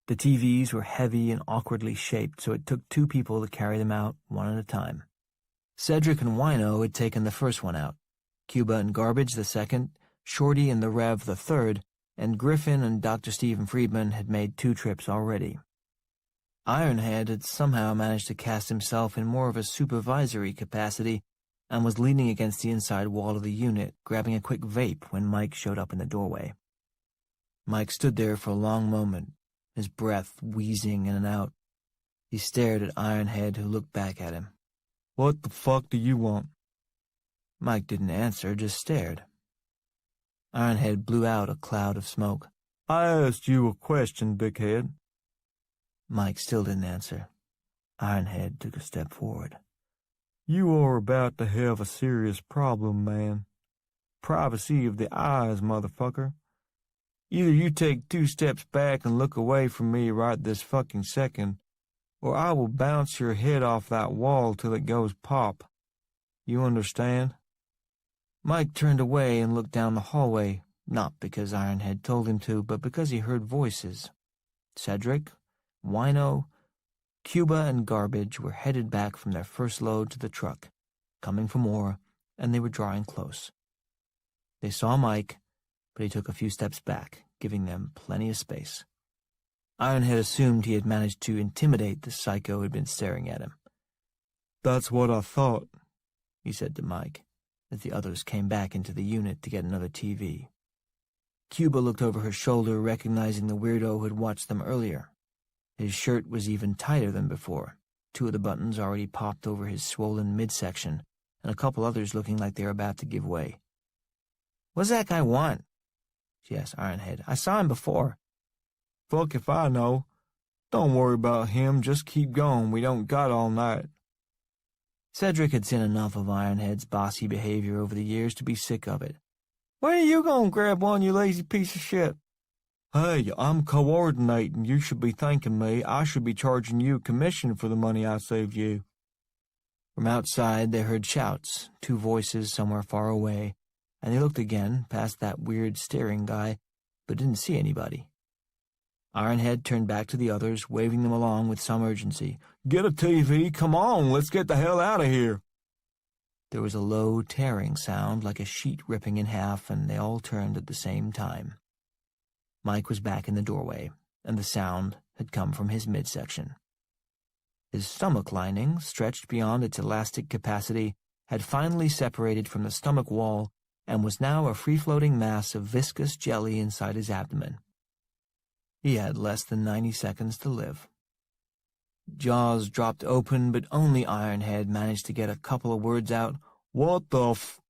The TVs were heavy and awkwardly shaped, so it took 2 people to carry them out, one at a time. Cedric and Wino had taken the first one out, Cuba and Garbage the second, Shorty and the Rev the third, and Griffin and Dr. Stephen Friedman had made 2 trips already. Ironhead had somehow managed to cast himself in more of a supervisory capacity and was leaning against the inside wall of the unit, grabbing a quick vape when Mike showed up in the doorway. Mike stood there for a long moment, his breath wheezing in and out. He stared at Ironhead, who looked back at him. "What the fuck do you want?" Mike didn't answer, just stared. Ironhead blew out a cloud of smoke. "I asked you a question, dickhead." Mike still didn't answer. Ironhead took a step forward. "You are about to have a serious problem, man. Privacy of the eyes, motherfucker. Either you take 2 steps back and look away from me right this fucking second, or I will bounce your head off that wall till it goes pop. You understand?" Mike turned away and looked down the hallway, not because Ironhead told him to, but because he heard voices. Cedric, Wino, Cuba, and Garbage were headed back from their first load to the truck, coming for more, and they were drawing close. They saw Mike, but he took a few steps back, giving them plenty of space. Ironhead assumed he had managed to intimidate the psycho who had been staring at him. "That's what I thought," he said to Mike, as the others came back into the unit to get another TV. Cuba looked over her shoulder, recognizing the weirdo who had watched them earlier. His shirt was even tighter than before, 2 of the buttons already popped over his swollen midsection, and a couple others looking like they were about to give way. "What's that guy want?" she asked Ironhead. "I saw him before." "Fuck if I know. Don't worry about him, just keep going, we don't got all night." Cedric had seen enough of Ironhead's bossy behavior over the years to be sick of it. "When are you gonna grab one, you lazy piece of shit?" "Hey, I'm coordinating. You should be thanking me. I should be charging you a commission for the money I saved you." From outside they heard shouts, 2 voices somewhere far away, and they looked again, past that weird staring guy, but didn't see anybody. Ironhead turned back to the others, waving them along with some urgency. "Get a TV, come on, let's get the hell out of here." There was a low, tearing sound like a sheet ripping in half, and they all turned at the same time. Mike was back in the doorway, and the sound had come from his midsection. His stomach lining, stretched beyond its elastic capacity, had finally separated from the stomach wall and was now a free-floating mass of viscous jelly inside his abdomen. He had less than 90 seconds to live. Jaws dropped open, but only Ironhead managed to get a couple of words out. "What the f—"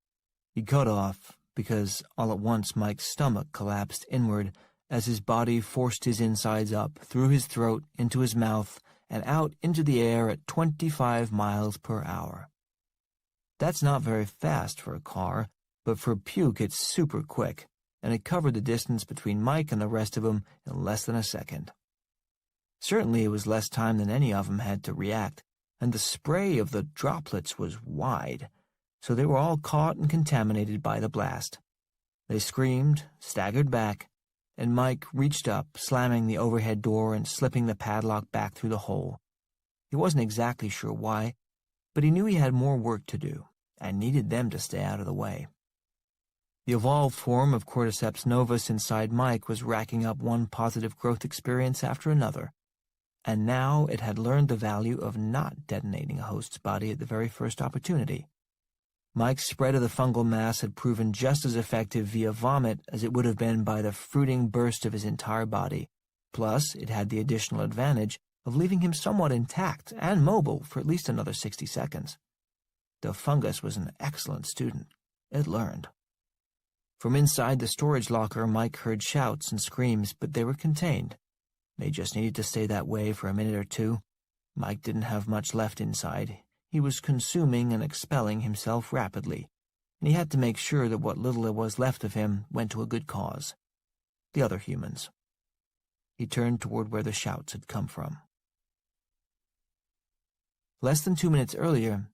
He cut off, because all at once Mike's stomach collapsed inward as his body forced his insides up, through his throat, into his mouth, and out into the air at 25 miles per hour. That's not very fast for a car, but for puke it's super quick, and it covered the distance between Mike and the rest of them in less than a second. Certainly it was less time than any of them had to react, and the spray of the droplets was wide, so they were all caught and contaminated by the blast. They screamed, staggered back, and Mike reached up, slamming the overhead door and slipping the padlock back through the hole. He wasn't exactly sure why, but he knew he had more work to do, and needed them to stay out of the way. The evolved form of Cordyceps novus inside Mike was racking up one positive growth experience after another, and now it had learned the value of not detonating a host's body at the very first opportunity. Mike's spread of the fungal mass had proven just as effective via vomit as it would have been by the fruiting burst of his entire body. Plus, it had the additional advantage of leaving him somewhat intact and mobile for at least another 60 seconds. The fungus was an excellent student. It learned. From inside the storage locker, Mike heard shouts and screams, but they were contained. They just needed to stay that way for a minute or two. Mike didn't have much left inside. He was consuming and expelling himself rapidly, and he had to make sure that what little there was left of him went to a good cause. The other humans. He turned toward where the shouts had come from. Less than 2 minutes earlier,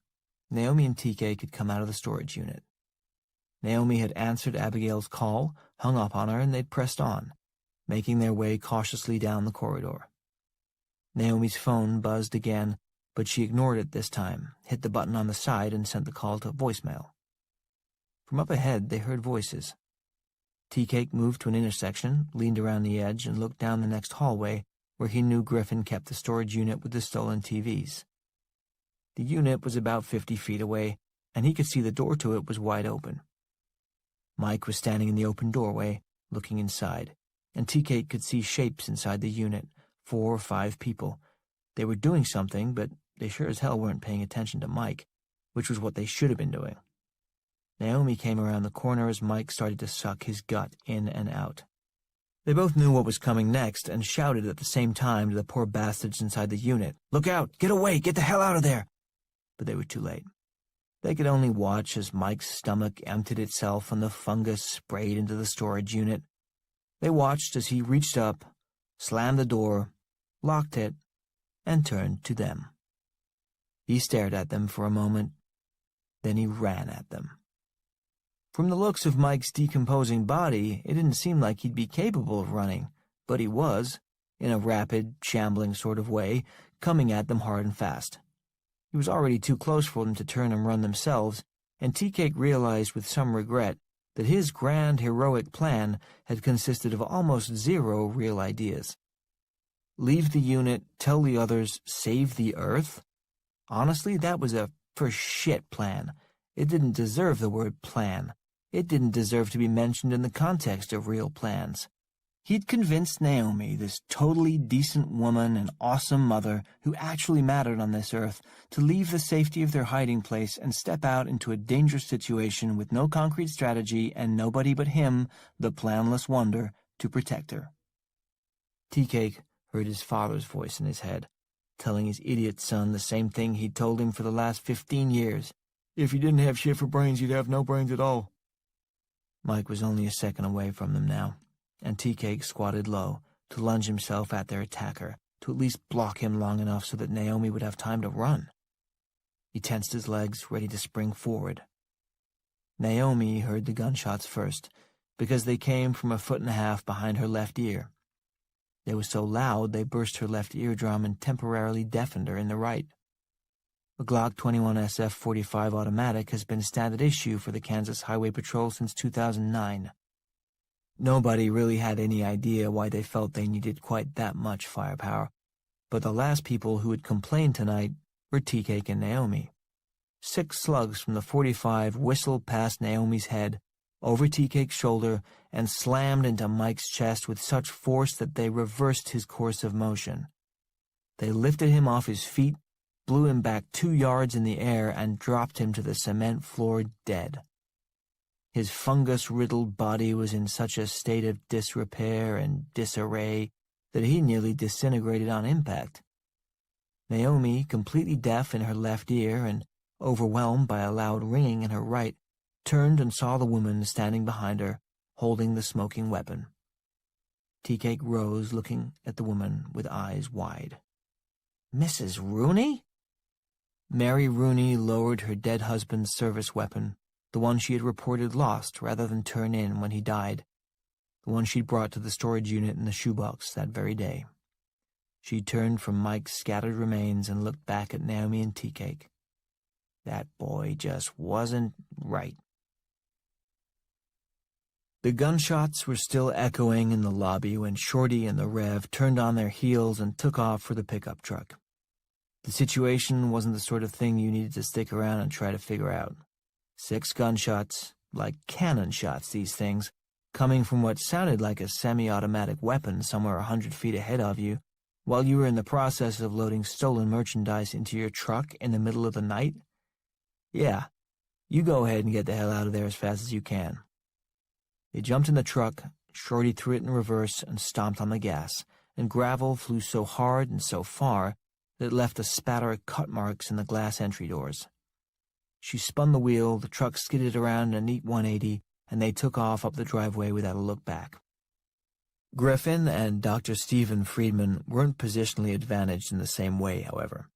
Naomi and TK had come out of the storage unit. Naomi had answered Abigail's call, hung up on her, and they'd pressed on, making their way cautiously down the corridor. Naomi's phone buzzed again, but she ignored it this time, hit the button on the side, and sent the call to voicemail. From up ahead, they heard voices. Tea-Cake moved to an intersection, leaned around the edge, and looked down the next hallway, where he knew Griffin kept the storage unit with the stolen TVs. The unit was about 50 feet away, and he could see the door to it was wide open. Mike was standing in the open doorway, looking inside, and Tea-Cake could see shapes inside the unit, 4 or 5 people. They were doing something, but they sure as hell weren't paying attention to Mike, which was what they should have been doing. Naomi came around the corner as Mike started to suck his gut in and out. They both knew what was coming next and shouted at the same time to the poor bastards inside the unit, "Look out! Get away! Get the hell out of there!" But they were too late. They could only watch as Mike's stomach emptied itself and the fungus sprayed into the storage unit. They watched as he reached up, slammed the door, locked it, and turned to them. He stared at them for a moment, then he ran at them. From the looks of Mike's decomposing body, it didn't seem like he'd be capable of running, but he was, in a rapid, shambling sort of way, coming at them hard and fast. He was already too close for them to turn and run themselves, and Tea-Cake realized with some regret that his grand, heroic plan had consisted of almost 0 real ideas. Leave the unit, tell the others, save the Earth? Honestly, that was a for-shit plan. It didn't deserve the word plan. It didn't deserve to be mentioned in the context of real plans. He'd convinced Naomi, this totally decent woman and awesome mother who actually mattered on this earth, to leave the safety of their hiding place and step out into a dangerous situation with no concrete strategy and nobody but him, the planless wonder, to protect her. Tea-Cake heard his father's voice in his head, telling his idiot son the same thing he'd told him for the last 15 years. If you didn't have shit for brains, you'd have no brains at all. Mike was only a second away from them now, and Tea-Cake squatted low to lunge himself at their attacker, to at least block him long enough so that Naomi would have time to run. He tensed his legs, ready to spring forward. Naomi heard the gunshots first, because they came from 1.5 feet behind her left ear. They were so loud they burst her left eardrum and temporarily deafened her in the right. A Glock 21 SF-45 automatic has been standard issue for the Kansas Highway Patrol since 2009. Nobody really had any idea why they felt they needed quite that much firepower, but the last people who had complained tonight were Tea-Cake and Naomi. 6 slugs from the 45 whistled past Naomi's head, over Tea-Cake's shoulder, and slammed into Mike's chest with such force that they reversed his course of motion. They lifted him off his feet, blew him back 2 yards in the air, and dropped him to the cement floor dead. His fungus-riddled body was in such a state of disrepair and disarray that he nearly disintegrated on impact. Naomi, completely deaf in her left ear and overwhelmed by a loud ringing in her right, turned and saw the woman standing behind her, holding the smoking weapon. Tea-Cake rose, looking at the woman with eyes wide. "Mrs. Rooney?" Mary Rooney lowered her dead husband's service weapon, the one she had reported lost rather than turn in when he died, the one she'd brought to the storage unit in the shoebox that very day. She turned from Mike's scattered remains and looked back at Naomi and Tea-Cake. That boy just wasn't right. The gunshots were still echoing in the lobby when Shorty and the Rev turned on their heels and took off for the pickup truck. The situation wasn't the sort of thing you needed to stick around and try to figure out. 6 gunshots, like cannon shots, these things, coming from what sounded like a semi-automatic weapon somewhere 100 feet ahead of you, while you were in the process of loading stolen merchandise into your truck in the middle of the night? Yeah, you go ahead and get the hell out of there as fast as you can. They jumped in the truck, Shorty threw it in reverse and stomped on the gas, and gravel flew so hard and so far that it left a spatter of cut marks in the glass entry doors. She spun the wheel, the truck skidded around a neat 180, and they took off up the driveway without a look back. Griffin and Dr. Stephen Friedman weren't positionally advantaged in the same way, however.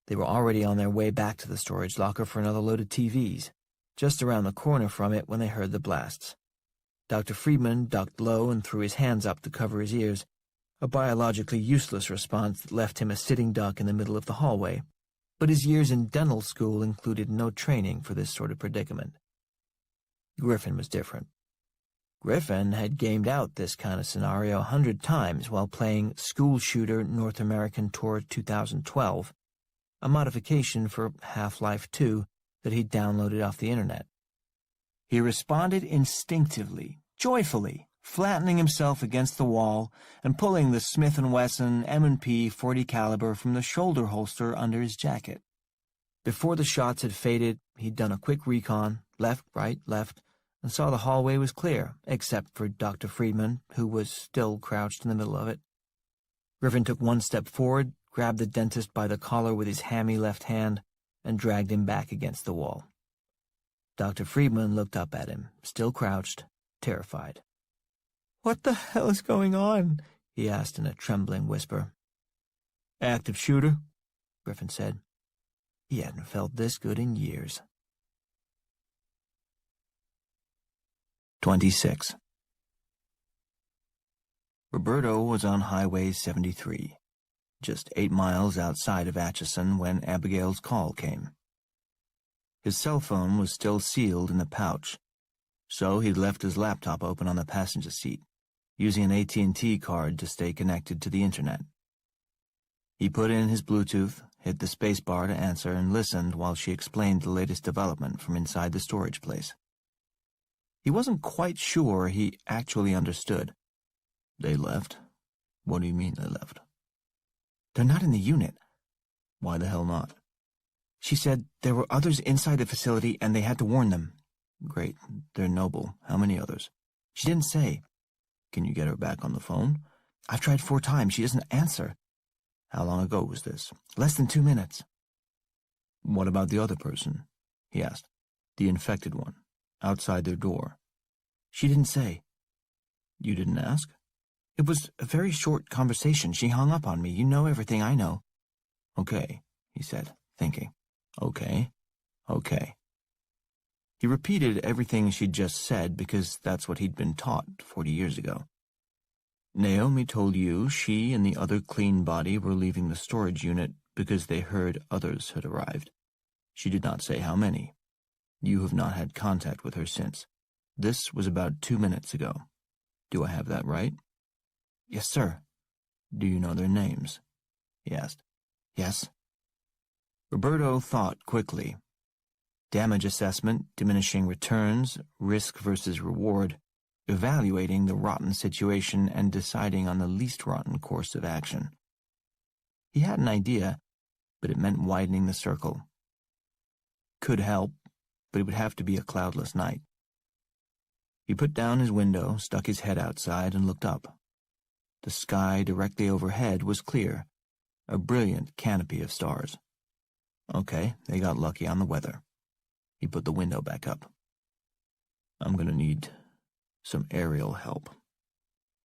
They were already on their way back to the storage locker for another load of TVs, just around the corner from it when they heard the blasts. Dr. Friedman ducked low and threw his hands up to cover his ears, a biologically useless response that left him a sitting duck in the middle of the hallway, but his years in dental school included no training for this sort of predicament. Griffin was different. Griffin had gamed out this kind of scenario 100 times while playing School Shooter North American Tour 2012, a modification for Half-Life 2 that he'd downloaded off the internet. He responded instinctively, joyfully, flattening himself against the wall and pulling the Smith & Wesson M&P 40 caliber from the shoulder holster under his jacket. Before the shots had faded, he'd done a quick recon, left, right, left, and saw the hallway was clear, except for Dr. Friedman, who was still crouched in the middle of it. Griffin took one step forward, grabbed the dentist by the collar with his hammy left hand, and dragged him back against the wall. Dr. Friedman looked up at him, still crouched, terrified. "What the hell is going on?" he asked in a trembling whisper. "Active shooter," Griffin said. He hadn't felt this good in years. 26. Roberto was on Highway 73, just 8 miles outside of Atchison when Abigail's call came. His cell phone was still sealed in the pouch, so he'd left his laptop open on the passenger seat, using an AT&T card to stay connected to the internet. He put in his Bluetooth, hit the spacebar to answer, and listened while she explained the latest development from inside the storage place. He wasn't quite sure he actually understood. "They left? What do you mean they left?" "They're not in the unit." "Why the hell not?" "She said there were others inside the facility and they had to warn them." "Great. They're noble. How many others?" "She didn't say." "Can you get her back on the phone?" "I've tried 4 times. She doesn't answer." "How long ago was this?" "Less than 2 minutes." "What about the other person?" he asked. "The infected one, outside their door." "She didn't say." "You didn't ask?" "It was a very short conversation. She hung up on me. You know everything I know." "Okay," he said, thinking. "Okay. He repeated everything she'd just said because that's what he'd been taught 40 years ago. Naomi told you she and the other clean body were leaving the storage unit because they heard others had arrived. She did not say how many. You have not had contact with her since. This was about 2 minutes ago. Do I have that right? Yes, sir. Do you know their names? He asked. Yes. Roberto thought quickly. Damage assessment, diminishing returns, risk versus reward, evaluating the rotten situation and deciding on the least rotten course of action. He had an idea, but it meant widening the circle. Could help, but it would have to be a cloudless night. He put down his window, stuck his head outside, and looked up. The sky directly overhead was clear, a brilliant canopy of stars. Okay, they got lucky on the weather. He put the window back up. I'm going to need some aerial help,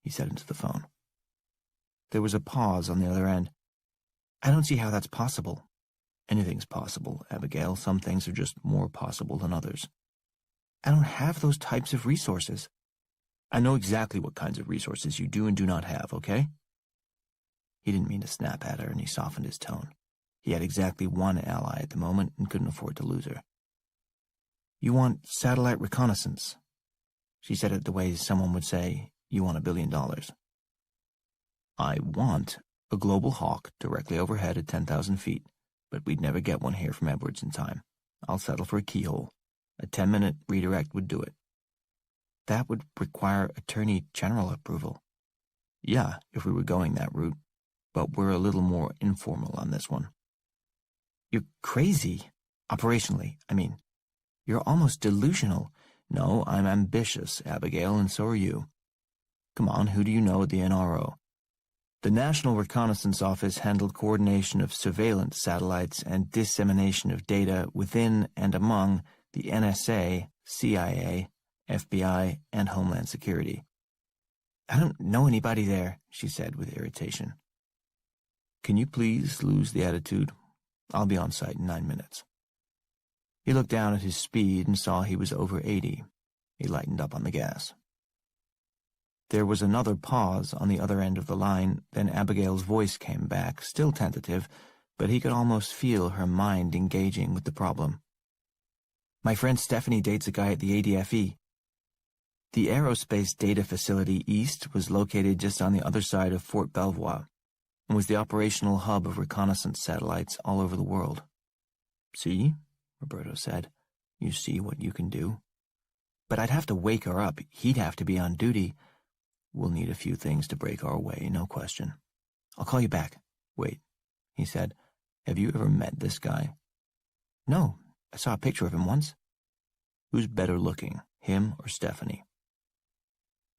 he said into the phone. There was a pause on the other end. I don't see how that's possible. Anything's possible, Abigail. Some things are just more possible than others. I don't have those types of resources. I know exactly what kinds of resources you do and do not have, okay? He didn't mean to snap at her, and he softened his tone. He had exactly one ally at the moment and couldn't afford to lose her. You want satellite reconnaissance. She said it the way someone would say, you want $1 billion. I want a global hawk directly overhead at 10,000 feet, but we'd never get one here from Edwards in time. I'll settle for a keyhole. A 10-minute redirect would do it. That would require Attorney General approval. Yeah, if we were going that route, but we're a little more informal on this one. You're crazy. Operationally, I mean. You're almost delusional. No, I'm ambitious, Abigail, and so are you. Come on, who do you know at the NRO? The National Reconnaissance Office handled coordination of surveillance satellites and dissemination of data within and among the NSA, CIA, FBI, and Homeland Security. I don't know anybody there, she said with irritation. Can you please lose the attitude? I'll be on site in 9 minutes. He looked down at his speed and saw he was over 80. He lightened up on the gas. There was another pause on the other end of the line, then Abigail's voice came back, still tentative, but he could almost feel her mind engaging with the problem. My friend Stephanie dates a guy at the ADFE. The Aerospace Data Facility East was located just on the other side of Fort Belvoir and was the operational hub of reconnaissance satellites all over the world. See? Roberto said. You see what you can do? But I'd have to wake her up. He'd have to be on duty. We'll need a few things to break our way, no question. I'll call you back. Wait, he said. Have you ever met this guy? No, I saw a picture of him once. Who's better looking, him or Stephanie?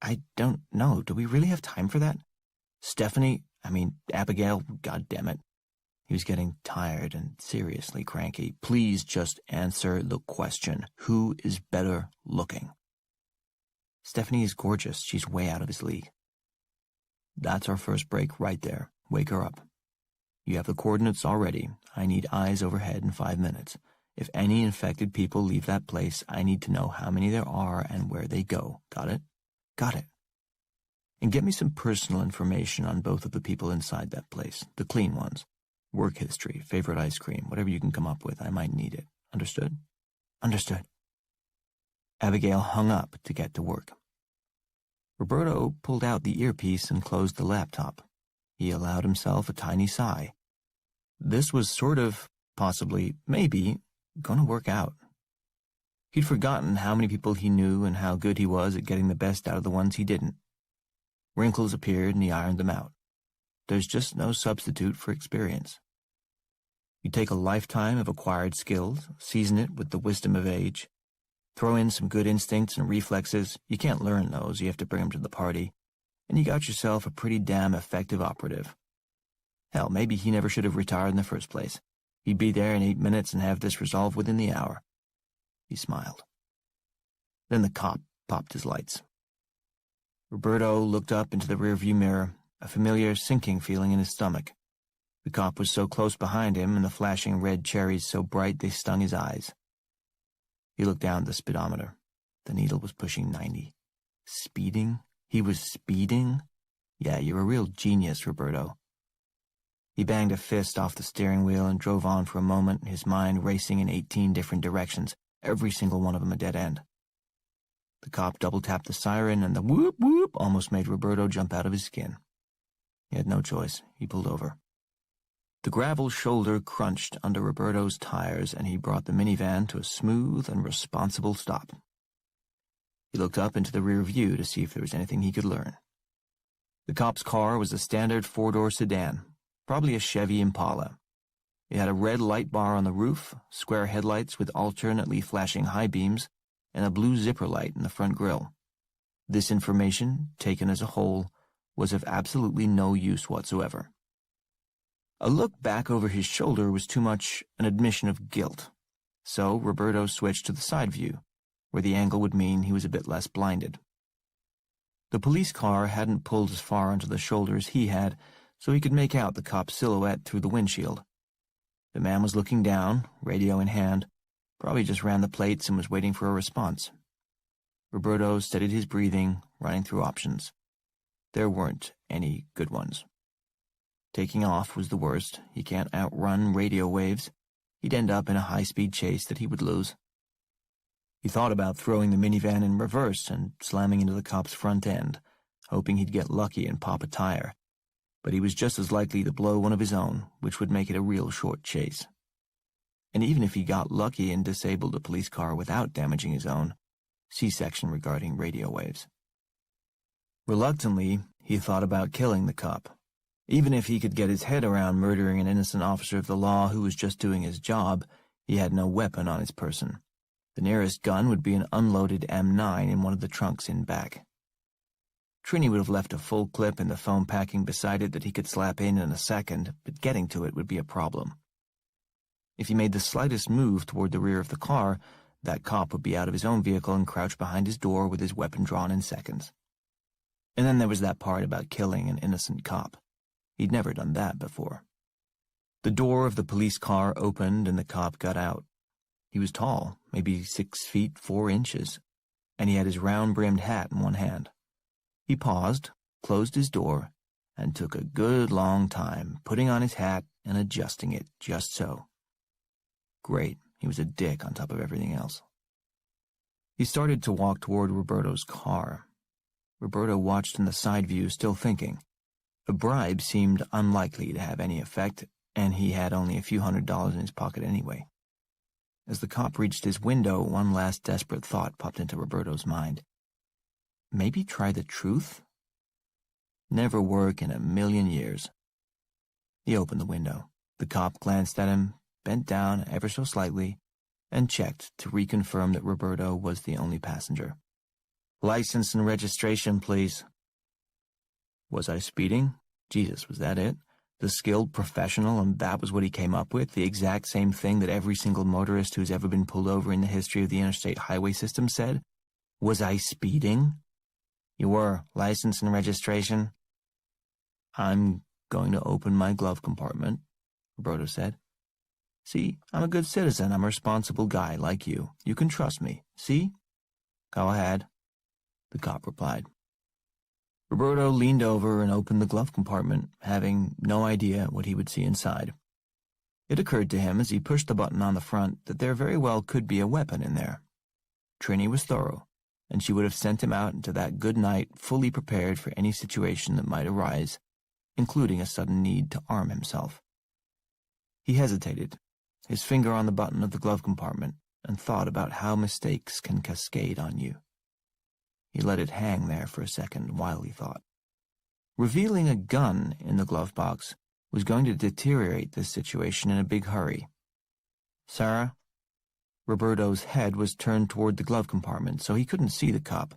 I don't know. Do we really have time for that? Abigail, goddammit. He was getting tired and seriously cranky. Please just answer the question. Who is better looking? Stephanie is gorgeous. She's way out of his league. That's our first break right there. Wake her up. You have the coordinates already. I need eyes overhead in 5 minutes. If any infected people leave that place, I need to know how many there are and where they go. Got it? Got it. And get me some personal information on both of the people inside that place, the clean ones. Work history, favorite ice cream, whatever you can come up with. I might need it. Understood? Understood. Abigail hung up to get to work. Roberto pulled out the earpiece and closed the laptop. He allowed himself a tiny sigh. This was sort of, possibly, maybe, going to work out. He'd forgotten how many people he knew and how good he was at getting the best out of the ones he didn't. Wrinkles appeared and he ironed them out. There's just no substitute for experience. You take a lifetime of acquired skills, season it with the wisdom of age, throw in some good instincts and reflexes. You can't learn those, you have to bring them to the party, and you got yourself a pretty damn effective operative. Hell, maybe he never should have retired in the first place. He'd be there in 8 minutes and have this resolved within the hour. He smiled. Then the cop popped his lights. Roberto looked up into the rearview mirror, a familiar sinking feeling in his stomach. The cop was so close behind him and the flashing red cherries so bright they stung his eyes. He looked down at the speedometer. The needle was pushing 90. Speeding? He was speeding? Yeah, you're a real genius, Roberto. He banged a fist off the steering wheel and drove on for a moment, his mind racing in 18 different directions, every single one of them a dead end. The cop double-tapped the siren, and the whoop-whoop almost made Roberto jump out of his skin. He had no choice. He pulled over. The gravel shoulder crunched under Roberto's tires, and he brought the minivan to a smooth and responsible stop. He looked up into the rear view to see if there was anything he could learn. The cop's car was a standard four-door sedan, probably a Chevy Impala. It had a red light bar on the roof, square headlights with alternately flashing high beams, and a blue zipper light in the front grille. This information, taken as a whole, was of absolutely no use whatsoever. A look back over his shoulder was too much an admission of guilt, so Roberto switched to the side view, where the angle would mean he was a bit less blinded. The police car hadn't pulled as far onto the shoulder as he had, so he could make out the cop's silhouette through the windshield. The man was looking down, radio in hand, probably just ran the plates and was waiting for a response. Roberto steadied his breathing, running through options. There weren't any good ones. Taking off was the worst. He can't outrun radio waves. He'd end up in a high-speed chase that he would lose. He thought about throwing the minivan in reverse and slamming into the cop's front end, hoping he'd get lucky and pop a tire. But he was just as likely to blow one of his own, which would make it a real short chase. And even if he got lucky and disabled a police car without damaging his own, see section regarding radio waves. Reluctantly, he thought about killing the cop. Even if he could get his head around murdering an innocent officer of the law who was just doing his job, he had no weapon on his person. The nearest gun would be an unloaded M9 in one of the trunks in back. Trini would have left a full clip in the foam packing beside it that he could slap in a second, but getting to it would be a problem. If he made the slightest move toward the rear of the car, that cop would be out of his own vehicle and crouch behind his door with his weapon drawn in seconds. And then there was that part about killing an innocent cop. He'd never done that before. The door of the police car opened and the cop got out. He was tall, maybe 6 feet 4 inches, and he had his round-brimmed hat in one hand. He paused, closed his door, and took a good long time putting on his hat and adjusting it just so. Great, he was a dick on top of everything else. He started to walk toward Roberto's car. Roberto watched in the side view, still thinking. A bribe seemed unlikely to have any effect, and he had only a few $100s in his pocket anyway. As the cop reached his window, one last desperate thought popped into Roberto's mind. Maybe try the truth? Never work in a million years. He opened the window. The cop glanced at him, bent down ever so slightly, and checked to reconfirm that Roberto was the only passenger. "License and registration, please." Was I speeding? Jesus, was that it? The skilled professional, and that was what he came up with, the exact same thing that every single motorist who's ever been pulled over in the history of the interstate highway system said? Was I speeding? "You were. License and registration." "I'm going to open my glove compartment," Roberto said. "See, I'm a good citizen. I'm a responsible guy like you. You can trust me. See?" "Go ahead," the cop replied. Roberto leaned over and opened the glove compartment, having no idea what he would see inside. It occurred to him as he pushed the button on the front that there very well could be a weapon in there. Trini was thorough, and she would have sent him out into that good night fully prepared for any situation that might arise, including a sudden need to arm himself. He hesitated, his finger on the button of the glove compartment, and thought about how mistakes can cascade on you. He let it hang there for a second while he thought. Revealing a gun in the glove box was going to deteriorate this situation in a big hurry. "Sir?" Roberto's head was turned toward the glove compartment, so he couldn't see the cop,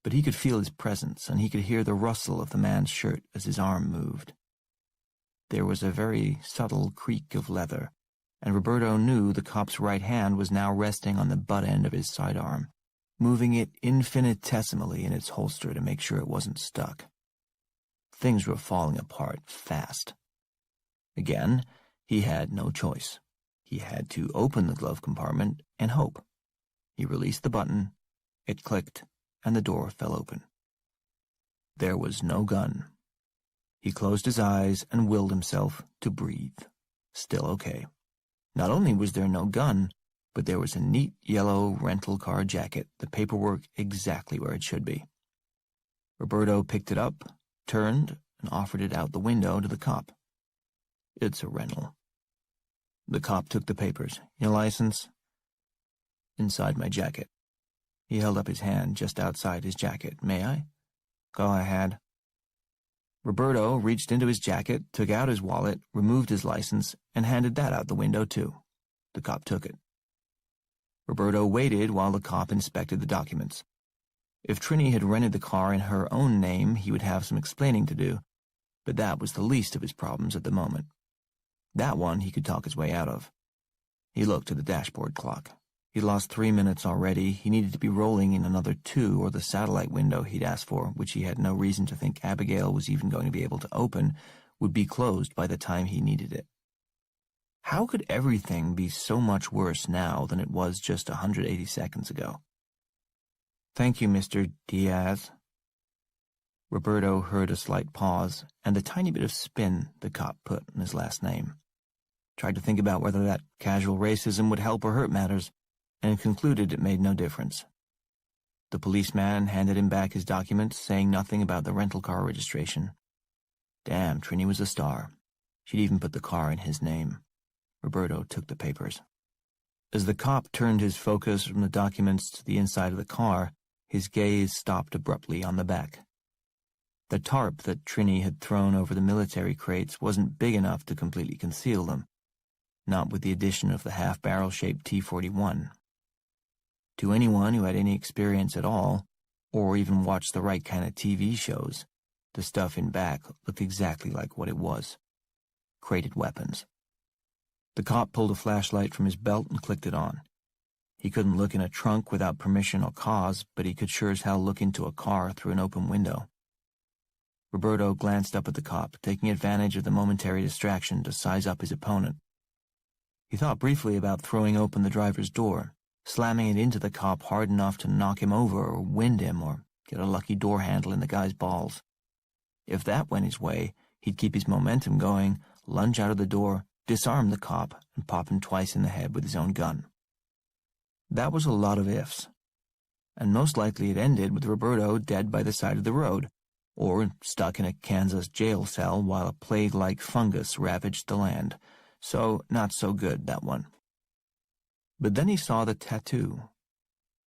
but he could feel his presence, and he could hear the rustle of the man's shirt as his arm moved. There was a very subtle creak of leather, and Roberto knew the cop's right hand was now resting on the butt end of his sidearm, moving it infinitesimally in its holster to make sure it wasn't stuck. Things were falling apart fast. Again, he had no choice. He had to open the glove compartment and hope. He released the button, it clicked, and the door fell open. There was no gun, He closed his eyes and willed himself to breathe. Still okay. Not only was there no gun, but there was a neat yellow rental car jacket, the paperwork exactly where it should be. Roberto picked it up, turned, and offered it out the window to the cop. "It's a rental." The cop took the papers. "Your license?" "Inside my jacket." He held up his hand just outside his jacket. "May I?" "Go ahead." Roberto reached into his jacket, took out his wallet, removed his license, and handed that out the window, too. The cop took it. Roberto waited while the cop inspected the documents. If Trini had rented the car in her own name, he would have some explaining to do, but that was the least of his problems at the moment. That one he could talk his way out of. He looked at the dashboard clock. He'd lost 3 minutes already. He needed to be rolling in another 2, or the satellite window he'd asked for, which he had no reason to think Abigail was even going to be able to open, would be closed by the time he needed it. How could everything be so much worse now than it was just 180 seconds ago? "Thank you, Mr. Diaz." Roberto heard a slight pause and the tiny bit of spin the cop put in his last name. Tried to think about whether that casual racism would help or hurt matters, and concluded it made no difference. The policeman handed him back his documents, saying nothing about the rental car registration. Damn, Trini was a star. She'd even put the car in his name. Roberto took the papers. As the cop turned his focus from the documents to the inside of the car, his gaze stopped abruptly on the back. The tarp that Trini had thrown over the military crates wasn't big enough to completely conceal them, not with the addition of the half-barrel-shaped T-41. To anyone who had any experience at all, or even watched the right kind of TV shows, the stuff in back looked exactly like what it was. Crated weapons. The cop pulled a flashlight from his belt and clicked it on. He couldn't look in a trunk without permission or cause, but he could sure as hell look into a car through an open window. Roberto glanced up at the cop, taking advantage of the momentary distraction to size up his opponent. He thought briefly about throwing open the driver's door, slamming it into the cop hard enough to knock him over or wind him or get a lucky door handle in the guy's balls. If that went his way, he'd keep his momentum going, lunge out of the door, disarm the cop, and pop him twice in the head with his own gun. That was a lot of ifs, and most likely it ended with Roberto dead by the side of the road, or stuck in a Kansas jail cell while a plague-like fungus ravaged the land. So, not so good, that one. But then he saw the tattoo.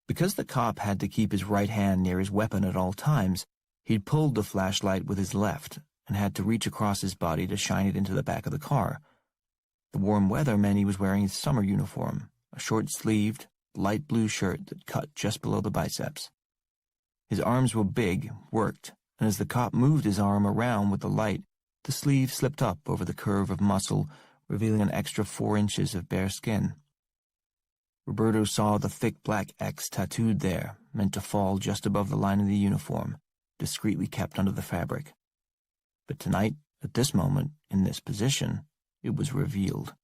Because the cop had to keep his right hand near his weapon at all times, he'd pulled the flashlight with his left and had to reach across his body to shine it into the back of the car. The warm weather meant he was wearing his summer uniform, a short-sleeved, light blue shirt that cut just below the biceps. His arms were big, worked, and as the cop moved his arm around with the light, the sleeve slipped up over the curve of muscle, revealing an extra 4 inches of bare skin. Roberto saw the thick black X tattooed there, meant to fall just above the line of the uniform, discreetly kept under the fabric. But tonight, at this moment, in this position, it was revealed,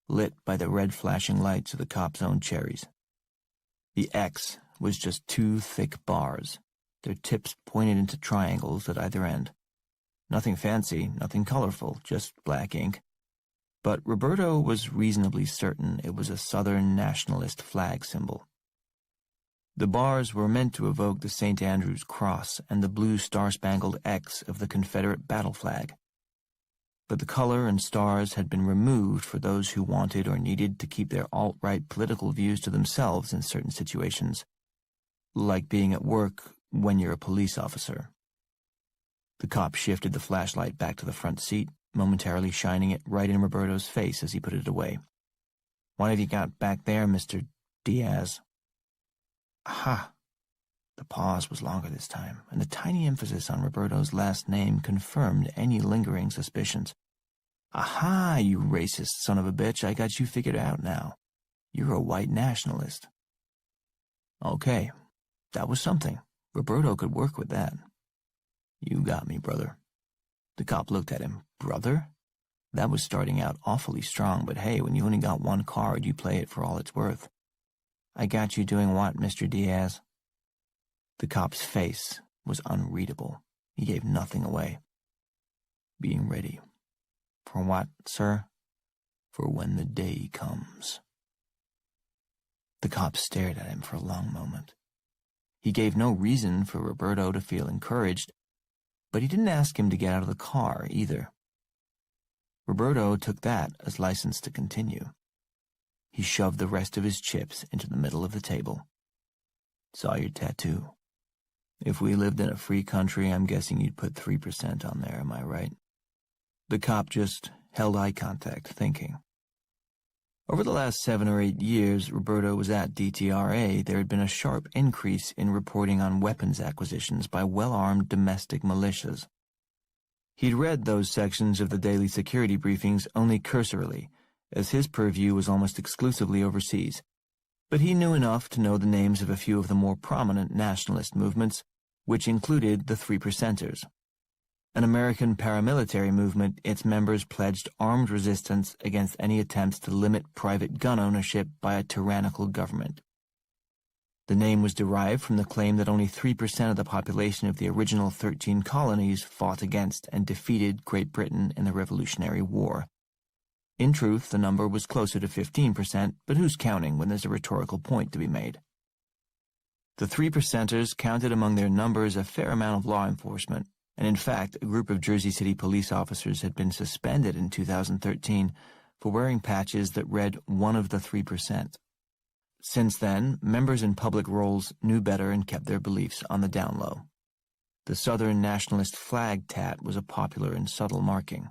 lit by the red flashing lights of the cop's own cherries. The X was just 2 thick bars, their tips pointed into triangles at either end. Nothing fancy, nothing colorful, just black ink. But Roberto was reasonably certain it was a Southern nationalist flag symbol. The bars were meant to evoke the St. Andrew's Cross and the blue star-spangled X of the Confederate battle flag. But the color and stars had been removed for those who wanted or needed to keep their alt-right political views to themselves in certain situations, like being at work when you're a police officer. The cop shifted the flashlight back to the front seat, momentarily shining it right in Roberto's face as he put it away. "What have you got back there, Mr. Diaz?" Aha! The pause was longer this time, and the tiny emphasis on Roberto's last name confirmed any lingering suspicions. "Aha, you racist son of a bitch, I got you figured out now. You're a white nationalist." Okay, that was something. Roberto could work with that. "You got me, brother." The cop looked at him. Brother? That was starting out awfully strong, but hey, when you only got one card, you play it for all it's worth. "I got you doing what, Mr. Diaz?" The cop's face was unreadable. He gave nothing away. Being ready. For what, sir? For when the day comes. The cop stared at him for a long moment. He gave no reason for Roberto to feel encouraged, but he didn't ask him to get out of the car either. Roberto took that as license to continue. He shoved the rest of his chips into the middle of the table. Saw your tattoo. If we lived in a free country, I'm guessing you'd put 3% on there, am I right? The cop just held eye contact, thinking. Over the last 7 or 8 years Roberto was at DTRA, there had been a sharp increase in reporting on weapons acquisitions by well-armed domestic militias. He'd read those sections of the daily security briefings only cursorily, as his purview was almost exclusively overseas. But he knew enough to know the names of a few of the more prominent nationalist movements, which included the Three Percenters. An American paramilitary movement, its members pledged armed resistance against any attempts to limit private gun ownership by a tyrannical government. The name was derived from the claim that only 3% of the population of the original 13 colonies fought against and defeated Great Britain in the Revolutionary War. In truth, the number was closer to 15%, but who's counting when there's a rhetorical point to be made? The Three Percenters counted among their numbers a fair amount of law enforcement, and in fact, a group of Jersey City police officers had been suspended in 2013 for wearing patches that read one of the 3%. Since then, members in public roles knew better and kept their beliefs on the down low. The Southern nationalist flag tat was a popular and subtle marking.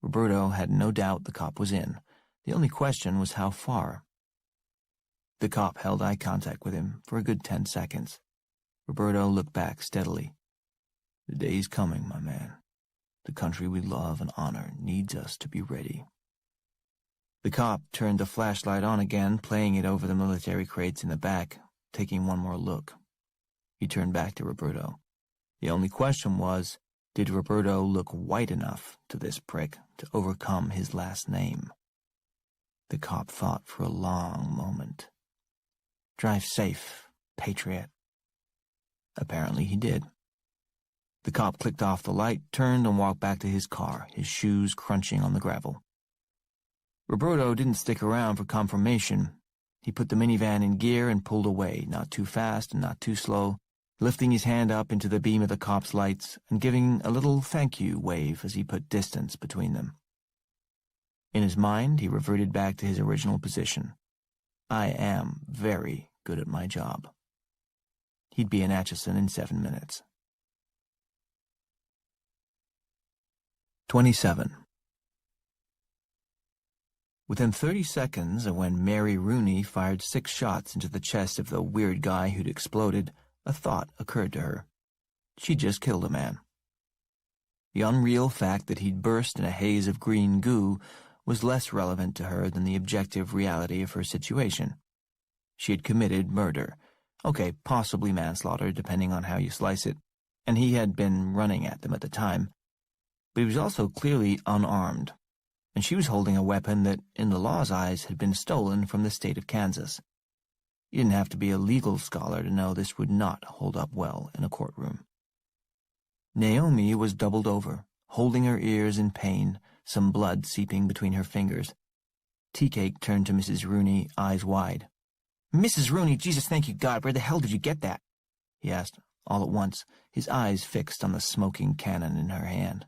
Roberto had no doubt the cop was in. The only question was how far. The cop held eye contact with him for a good 10 seconds. Roberto looked back steadily. The day's coming, my man. The country we love and honor needs us to be ready. The cop turned the flashlight on again, playing it over the military crates in the back, taking one more look. He turned back to Roberto. The only question was, did Roberto look white enough to this prick to overcome his last name? The cop thought for a long moment. Drive safe, patriot. Apparently he did. The cop clicked off the light, turned and walked back to his car, his shoes crunching on the gravel. Roberto didn't stick around for confirmation. He put the minivan in gear and pulled away, not too fast and not too slow, lifting his hand up into the beam of the cop's lights and giving a little thank you wave as he put distance between them. In his mind, he reverted back to his original position. I am very good at my job. He'd be in Atchison in 7 minutes. 27. Within 30 seconds of when Mary Rooney fired 6 shots into the chest of the weird guy who'd exploded, a thought occurred to her. She'd just killed a man. The unreal fact that he'd burst in a haze of green goo was less relevant to her than the objective reality of her situation. She had committed murder. Okay, possibly manslaughter, depending on how you slice it, and he had been running at them at the time. But he was also clearly unarmed, and she was holding a weapon that, in the law's eyes, had been stolen from the state of Kansas. You didn't have to be a legal scholar to know this would not hold up well in a courtroom. Naomi was doubled over, holding her ears in pain, some blood seeping between her fingers. Tea-Cake turned to Mrs. Rooney, eyes wide. "Mrs. Rooney, Jesus, thank you, God, where the hell did you get that?" he asked, all at once, his eyes fixed on the smoking cannon in her hand.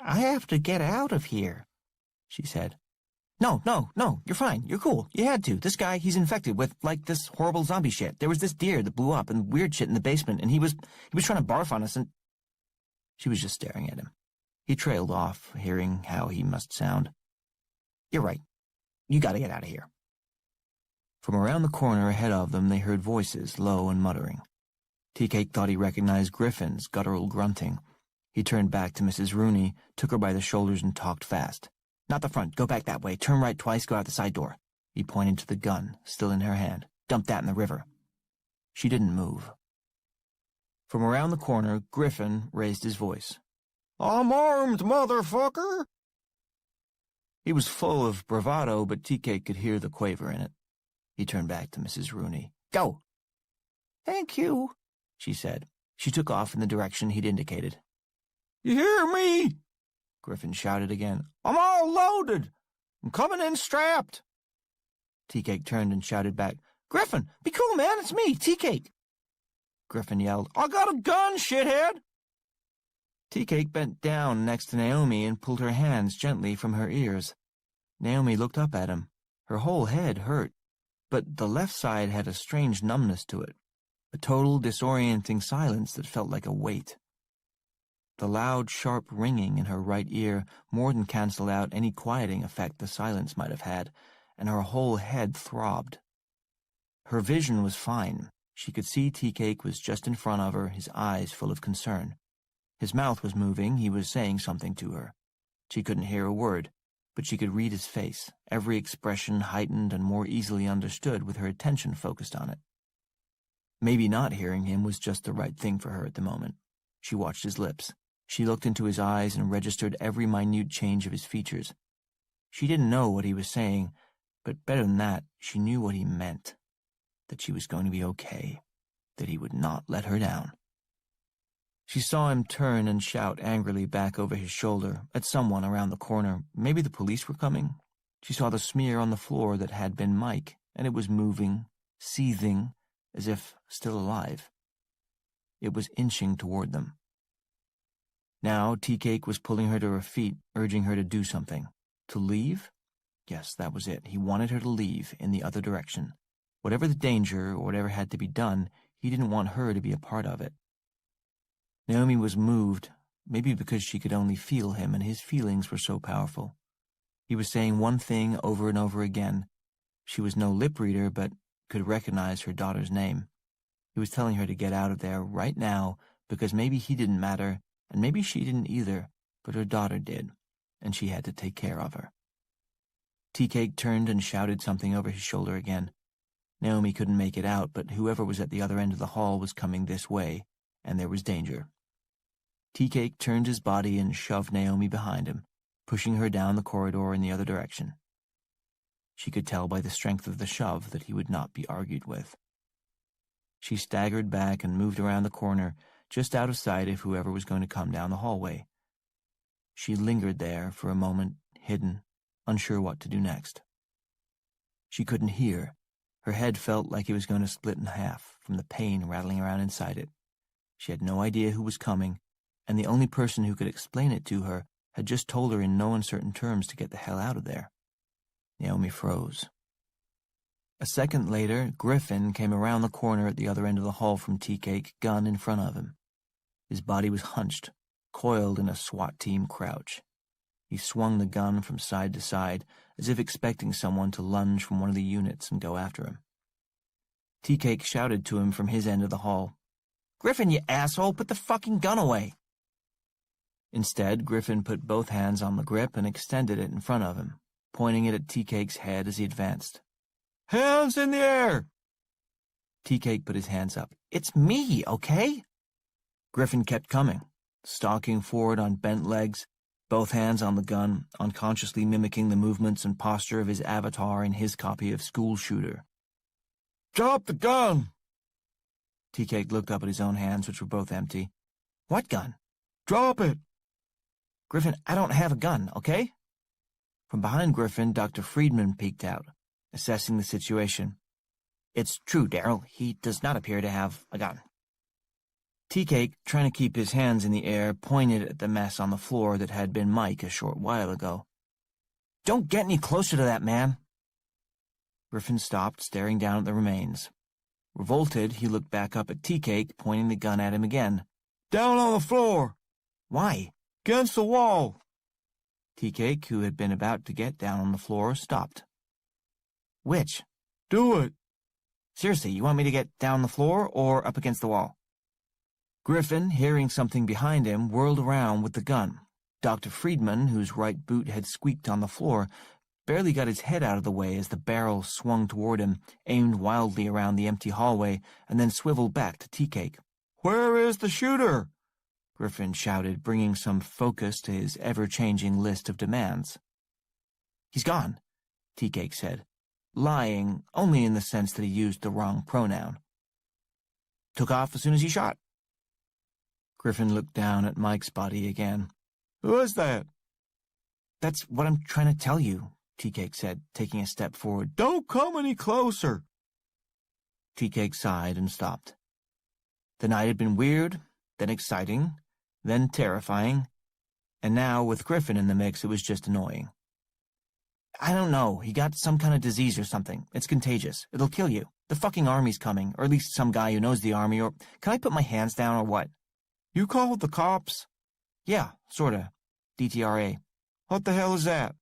"I have to get out of here," she said. No, you're fine, you're cool, you had to. This guy, he's infected with, like, this horrible zombie shit. There was this deer that blew up and weird shit in the basement, and he was trying to barf on us, and... She was just staring at him. He trailed off, hearing how he must sound. "You're right. You gotta get out of here." From around the corner ahead of them, they heard voices, low and muttering. Tea-Cake thought he recognized Griffin's guttural grunting. He turned back to Mrs. Rooney, took her by the shoulders and talked fast. "Not the front. Go back that way. Turn right twice. Go out the side door." He pointed to the gun, still in her hand. "Dump that in the river." She didn't move. From around the corner, Griffin raised his voice. "I'm armed, motherfucker!" He was full of bravado, but Tea-Cake could hear the quaver in it. He turned back to Mrs. Rooney. "Go!" "Thank you," she said. She took off in the direction he'd indicated. You hear me? Griffin shouted again. I'm all loaded. I'm coming in strapped. Tea-Cake turned and shouted back, Griffin, be cool, man. It's me, Tea-Cake. Griffin yelled, I got a gun, shithead. Tea-Cake bent down next to Naomi and pulled her hands gently from her ears. Naomi looked up at him. Her whole head hurt, but the left side had a strange numbness to it, a total disorienting silence that felt like a weight. The loud, sharp ringing in her right ear more than canceled out any quieting effect the silence might have had, and her whole head throbbed. Her vision was fine. She could see Tea-Cake was just in front of her, his eyes full of concern. His mouth was moving. He was saying something to her. She couldn't hear a word, but she could read his face, every expression heightened and more easily understood with her attention focused on it. Maybe not hearing him was just the right thing for her at the moment. She watched his lips. She looked into his eyes and registered every minute change of his features. She didn't know what he was saying, but better than that, she knew what he meant. That she was going to be okay. That he would not let her down. She saw him turn and shout angrily back over his shoulder at someone around the corner. Maybe the police were coming. She saw the smear on the floor that had been Mike, and it was moving, seething, as if still alive. It was inching toward them. Now Tea-Cake was pulling her to her feet, urging her to do something. To leave? Yes, that was it. He wanted her to leave in the other direction. Whatever the danger or whatever had to be done, he didn't want her to be a part of it. Naomi was moved, maybe because she could only feel him and his feelings were so powerful. He was saying one thing over and over again. She was no lip reader, but could recognize her daughter's name. He was telling her to get out of there right now because maybe he didn't matter, and maybe she didn't either, but her daughter did, and she had to take care of her. Tea-Cake turned and shouted something over his shoulder again. Naomi couldn't make it out, but whoever was at the other end of the hall was coming this way, and there was danger. Tea-Cake turned his body and shoved Naomi behind him, pushing her down the corridor in the other direction. She could tell by the strength of the shove that he would not be argued with. She staggered back and moved around the corner, just out of sight of whoever was going to come down the hallway. She lingered there for a moment, hidden, unsure what to do next. She couldn't hear. Her head felt like it was going to split in half from the pain rattling around inside it. She had no idea who was coming, and the only person who could explain it to her had just told her in no uncertain terms to get the hell out of there. Naomi froze. A second later, Griffin came around the corner at the other end of the hall from Tea-Cake, gun in front of him. His body was hunched, coiled in a SWAT team crouch. He swung the gun from side to side, as if expecting someone to lunge from one of the units and go after him. Tea-Cake shouted to him from his end of the hall, "Griffin, you asshole, put the fucking gun away!" Instead, Griffin put both hands on the grip and extended it in front of him, pointing it at Tea-Cake's head as he advanced. "Hands in the air!" Tea-Cake put his hands up. "It's me, okay?" Griffin kept coming, stalking forward on bent legs, both hands on the gun, unconsciously mimicking the movements and posture of his avatar in his copy of School Shooter. "Drop the gun!" Tea-Cake looked up at his own hands, which were both empty. "What gun?" "Drop it!" "Griffin, I don't have a gun, okay?" From behind Griffin, Dr. Friedman peeked out, assessing the situation. "It's true, Daryl. He does not appear to have a gun." Tea-Cake, trying to keep his hands in the air, pointed at the mess on the floor that had been Mike a short while ago. "Don't get any closer to that man." Griffin stopped, staring down at the remains. Revolted, he looked back up at Tea-Cake, pointing the gun at him again. "Down on the floor." "Why?" "Against the wall." Tea-Cake, who had been about to get down on the floor, stopped. "Which?" "Do it." "Seriously, you want me to get down on the floor or up against the wall?" Griffin, hearing something behind him, whirled around with the gun. Dr. Friedman, whose right boot had squeaked on the floor, barely got his head out of the way as the barrel swung toward him, aimed wildly around the empty hallway, and then swiveled back to Tea-Cake. "Where is the shooter?" Griffin shouted, bringing some focus to his ever-changing list of demands. "He's gone," Tea-Cake said, lying only in the sense that he used the wrong pronoun. "Took off as soon as he shot." Griffin looked down at Mike's body again. Who is that? That's what I'm trying to tell you, Tea-Cake said, taking a step forward. Don't come any closer. Tea-Cake sighed and stopped. The night had been weird, then exciting, then terrifying, and now, with Griffin in the mix, it was just annoying. I don't know. He got some kind of disease or something. It's contagious. It'll kill you. The fucking army's coming, or at least some guy who knows the army, or... Can I put my hands down, or what? You called the cops? Yeah, sorta. DTRA. What the hell is that?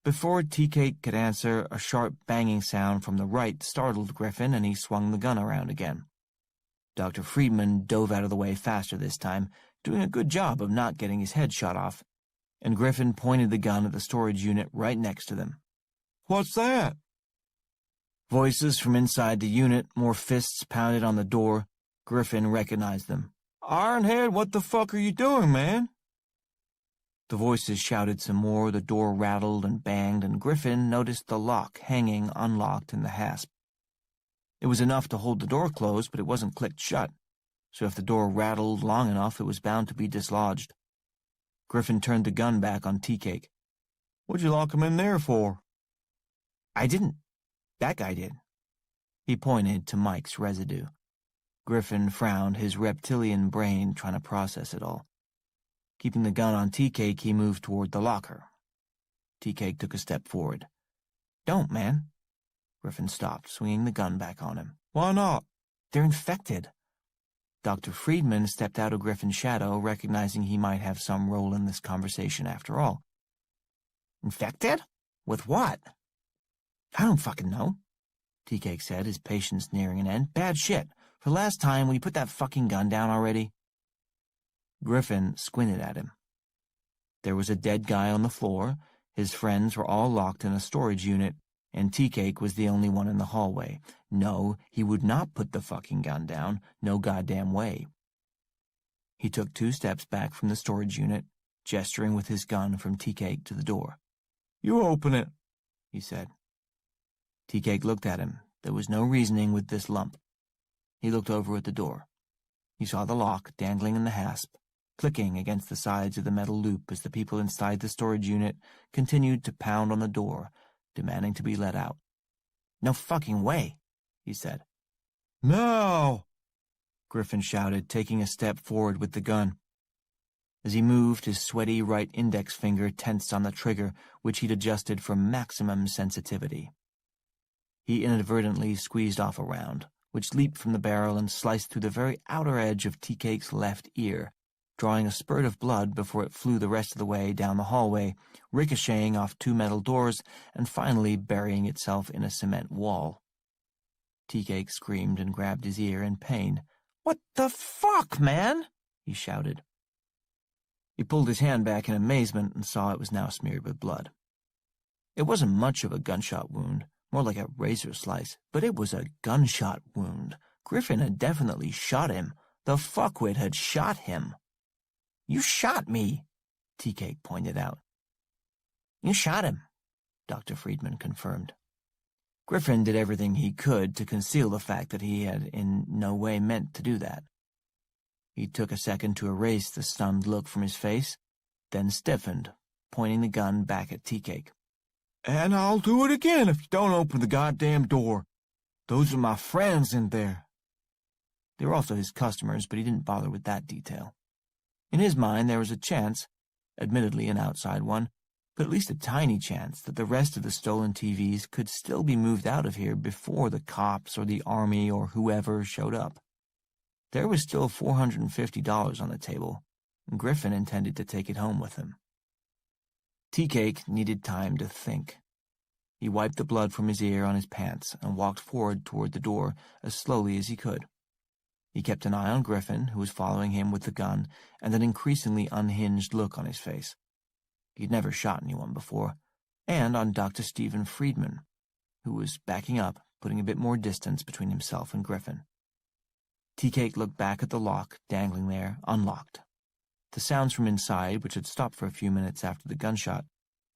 Before Tea-Cake could answer, a sharp banging sound from the right startled Griffin, and he swung the gun around again. Dr. Friedman dove out of the way faster this time, doing a good job of not getting his head shot off, and Griffin pointed the gun at the storage unit right next to them. What's that? Voices from inside the unit, more fists pounded on the door. Griffin recognized them. Ironhead, what the fuck are you doing, man? The voices shouted some more, the door rattled and banged, and Griffin noticed the lock hanging unlocked in the hasp. It was enough to hold the door closed, but it wasn't clicked shut, so if the door rattled long enough, it was bound to be dislodged. Griffin turned the gun back on Tea-Cake. What'd you lock him in there for? I didn't. That guy did. He pointed to Mike's residue. Griffin frowned, his reptilian brain trying to process it all. Keeping the gun on Tea-Cake, he moved toward the locker. Tea-Cake took a step forward. Don't, man. Griffin stopped, swinging the gun back on him. Why not? They're infected. Dr. Friedman stepped out of Griffin's shadow, recognizing he might have some role in this conversation after all. Infected? With what? I don't fucking know, Tea-Cake said, his patience nearing an end. Bad shit. For the last time, will you put that fucking gun down already? Griffin squinted at him. There was a dead guy on the floor, his friends were all locked in a storage unit, and Tea-Cake was the only one in the hallway. No, he would not put the fucking gun down, no goddamn way. He took 2 steps back from the storage unit, gesturing with his gun from Tea-Cake to the door. You open it, he said. Tea-Cake looked at him. There was no reasoning with this lump. He looked over at the door. He saw the lock dangling in the hasp, clicking against the sides of the metal loop as the people inside the storage unit continued to pound on the door, demanding to be let out. No fucking way, he said. No! Griffin shouted, taking a step forward with the gun. As he moved, his sweaty right index finger tensed on the trigger, which he'd adjusted for maximum sensitivity. He inadvertently squeezed off a round, which leaped from the barrel and sliced through the very outer edge of Tea-Cake's left ear, drawing a spurt of blood before it flew the rest of the way down the hallway, ricocheting off 2 metal doors and finally burying itself in a cement wall. Tea-Cake screamed and grabbed his ear in pain. "What the fuck, man?" he shouted. He pulled his hand back in amazement and saw it was now smeared with blood. It wasn't much of a gunshot wound, more like a razor slice, but it was a gunshot wound. Griffin had definitely shot him. The fuckwit had shot him. "You shot me," Tea-Cake pointed out. "You shot him," Dr. Friedman confirmed. Griffin did everything he could to conceal the fact that he had in no way meant to do that. He took a second to erase the stunned look from his face, then stiffened, pointing the gun back at Tea-Cake. "And I'll do it again if you don't open the goddamn door. Those are my friends in there." They were also his customers, but he didn't bother with that detail. In his mind, there was a chance, admittedly an outside one, but at least a tiny chance that the rest of the stolen TVs could still be moved out of here before the cops or the army or whoever showed up. There was still $450 on the table, and Griffin intended to take it home with him. Tea-Cake needed time to think. He wiped the blood from his ear on his pants and walked forward toward the door as slowly as he could. He kept an eye on Griffin, who was following him with the gun, and an increasingly unhinged look on his face. He'd never shot anyone before, and on Dr. Stephen Friedman, who was backing up, putting a bit more distance between himself and Griffin. Tea-Cake looked back at the lock, dangling there, unlocked. The sounds from inside, which had stopped for a few minutes after the gunshot,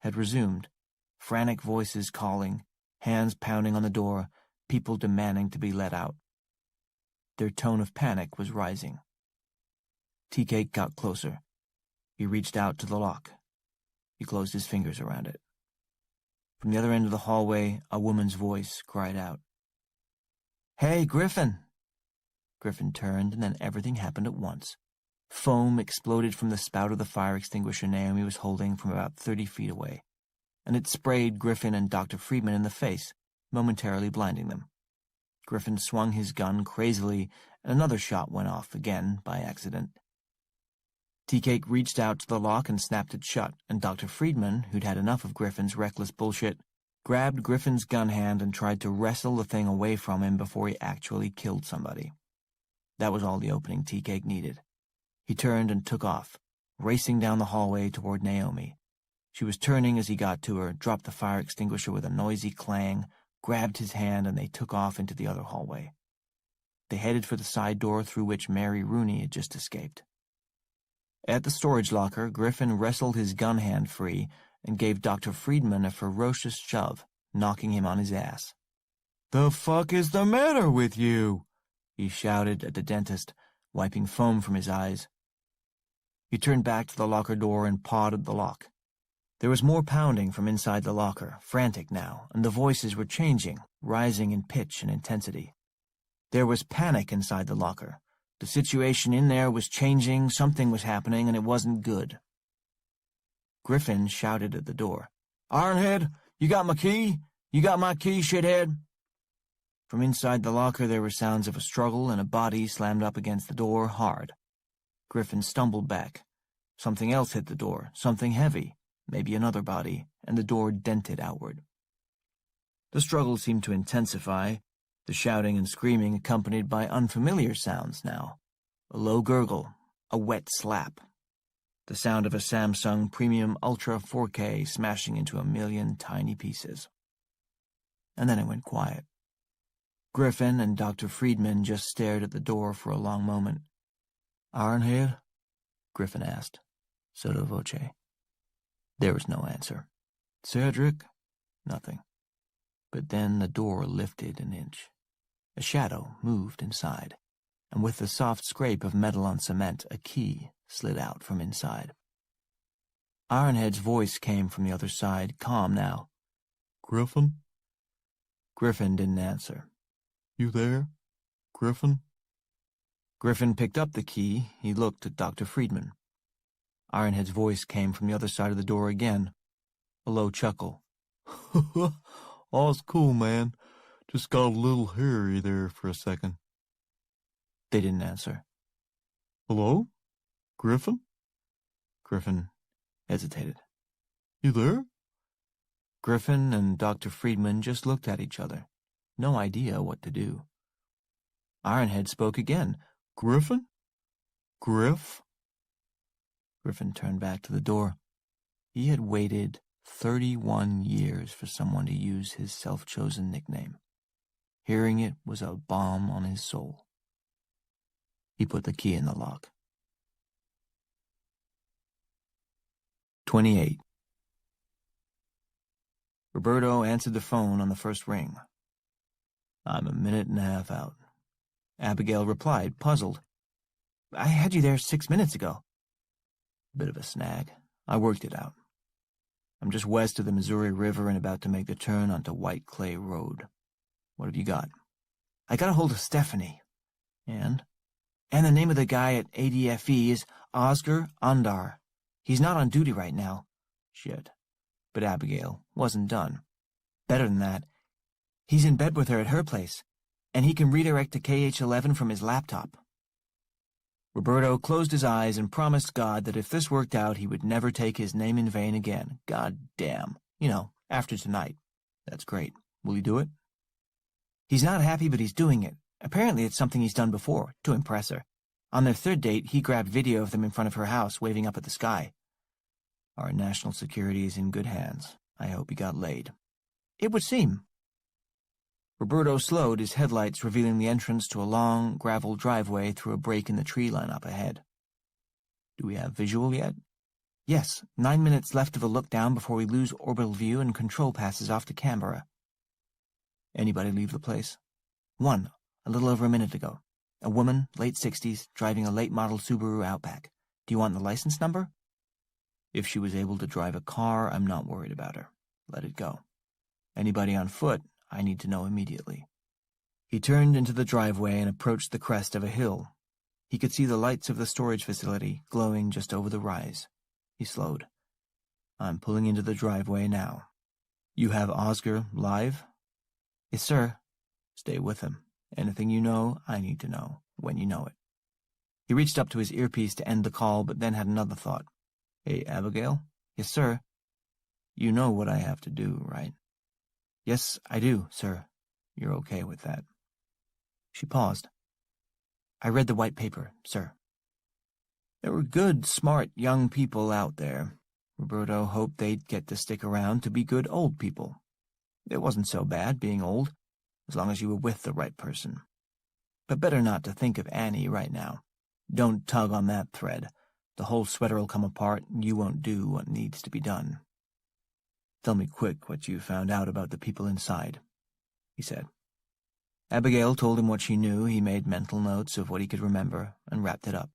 had resumed, frantic voices calling, hands pounding on the door, people demanding to be let out. Their tone of panic was rising. Tea-Cake got closer. He reached out to the lock. He closed his fingers around it. From the other end of the hallway, a woman's voice cried out. "Hey, Griffin!" Griffin turned, and then everything happened at once. Foam exploded from the spout of the fire extinguisher Naomi was holding from about 30 feet away, and it sprayed Griffin and Dr. Friedman in the face, momentarily blinding them. Griffin swung his gun crazily, and another shot went off again by accident. Tea-Cake reached out to the lock and snapped it shut, and Dr. Friedman, who'd had enough of Griffin's reckless bullshit, grabbed Griffin's gun hand and tried to wrestle the thing away from him before he actually killed somebody. That was all the opening Tea-Cake needed. He turned and took off, racing down the hallway toward Naomi. She was turning as he got to her, dropped the fire extinguisher with a noisy clang, grabbed his hand, and they took off into the other hallway. They headed for the side door through which Mary Rooney had just escaped. At the storage locker, Griffin wrestled his gun hand free and gave Dr. Friedman a ferocious shove, knocking him on his ass. "The fuck is the matter with you?" he shouted at the dentist, wiping foam from his eyes. He turned back to the locker door and pawed at the lock. There was more pounding from inside the locker, frantic now, and the voices were changing, rising in pitch and intensity. There was panic inside the locker. The situation in there was changing, something was happening, and it wasn't good. Griffin shouted at the door. "Ironhead, you got my key? You got my key, shithead?" From inside the locker there were sounds of a struggle, and a body slammed up against the door hard. Griffin stumbled back. Something else hit the door, something heavy, maybe another body, and the door dented outward. The struggle seemed to intensify, the shouting and screaming accompanied by unfamiliar sounds now. A low gurgle, a wet slap. The sound of a Samsung Premium Ultra 4K smashing into a million tiny pieces. And then it went quiet. Griffin and Dr. Friedman just stared at the door for a long moment. "Ironhead?" Griffin asked, sotto voce. There was no answer. "Cedric?" Nothing. But then the door lifted an inch. A shadow moved inside, and with the soft scrape of metal on cement, a key slid out from inside. Ironhead's voice came from the other side, calm now. "Griffin?" Griffin didn't answer. "You there? Griffin?" Griffin picked up the key. He looked at Dr. Friedman. Ironhead's voice came from the other side of the door again. A low chuckle. "All's cool, man. Just got a little hairy there for a second." They didn't answer. "Hello? Griffin?" Griffin hesitated. "You there?" Griffin and Dr. Friedman just looked at each other. No idea what to do. Ironhead spoke again. "Griffin? Griff?" Griffin turned back to the door. He had waited 31 years for someone to use his self-chosen nickname. Hearing it was a balm on his soul. He put the key in the lock. 28. Roberto answered the phone on the first ring. "I'm a minute and a half out." Abigail replied, puzzled. "I had you there 6 minutes ago." "Bit of a snag. I worked it out. I'm just west of the Missouri River and about to make the turn onto White Clay Road. What have you got?" "I got a hold of Stephanie." And the name of the guy at ADFE is Oscar Andar. He's not on duty right now." Shit. But Abigail wasn't done. Better than that. He's in bed with her at her place, and he can redirect to KH-11 from his laptop. Roberto closed his eyes and promised God that if this worked out, he would never take his name in vain again. God damn. After tonight. That's great. Will he do it? He's not happy, but he's doing it. Apparently it's something he's done before, to impress her. On their third date, he grabbed video of them in front of her house, waving up at the sky. Our national security is in good hands. I hope he got laid. It would seem. Roberto slowed, his headlights revealing the entrance to a long, gravel driveway through a break in the tree line up ahead. Do we have visual yet? Yes, 9 minutes left of a look down before we lose orbital view and control passes off to Canberra. Anybody leave the place? One, a little over a minute ago. A woman, late 60s, driving a late-model Subaru Outback. Do you want the license number? If she was able to drive a car, I'm not worried about her. Let it go. Anybody on foot, I need to know immediately. He turned into the driveway and approached the crest of a hill. He could see the lights of the storage facility glowing just over the rise. He slowed. I'm pulling into the driveway now. You have Oscar live? Yes, sir. Stay with him. Anything you know, I need to know, when you know it. He reached up to his earpiece to end the call, but then had another thought. Hey, Abigail? Yes, sir. You know what I have to do, right? Yes, I do, sir. You're okay with that? She paused. I read the white paper, sir. There were good, smart young people out there. Roberto hoped they'd get to stick around to be good old people. It wasn't so bad being old, as long as you were with the right person. But better not to think of Annie right now. Don't tug on that thread. The whole sweater'll come apart, and you won't do what needs to be done. Tell me quick what you found out about the people inside, he said. Abigail told him what she knew. He made mental notes of what he could remember and wrapped it up.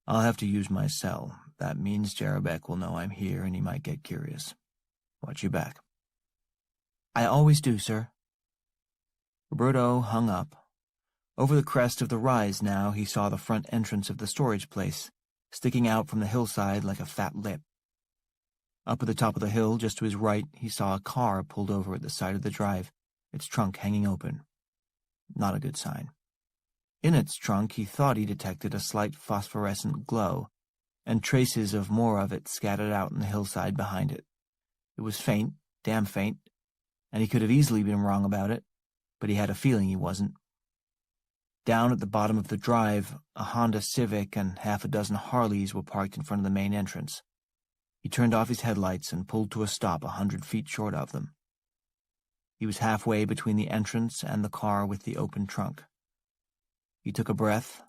I'll have to use my cell. That means Jarabek will know I'm here and he might get curious. Watch your back. I always do, sir. Roberto hung up. Over the crest of the rise now, he saw the front entrance of the storage place, sticking out from the hillside like a fat lip. Up at the top of the hill, just to his right, he saw a car pulled over at the side of the drive, its trunk hanging open. Not a good sign. In its trunk, he thought he detected a slight phosphorescent glow, and traces of more of it scattered out on the hillside behind it. It was faint, damn faint, and he could have easily been wrong about it, but he had a feeling he wasn't. Down at the bottom of the drive, a Honda Civic and half a dozen Harleys were parked in front of the main entrance. He turned off his headlights and pulled to a stop 100 feet short of them. He was halfway between the entrance and the car with the open trunk. He took a breath,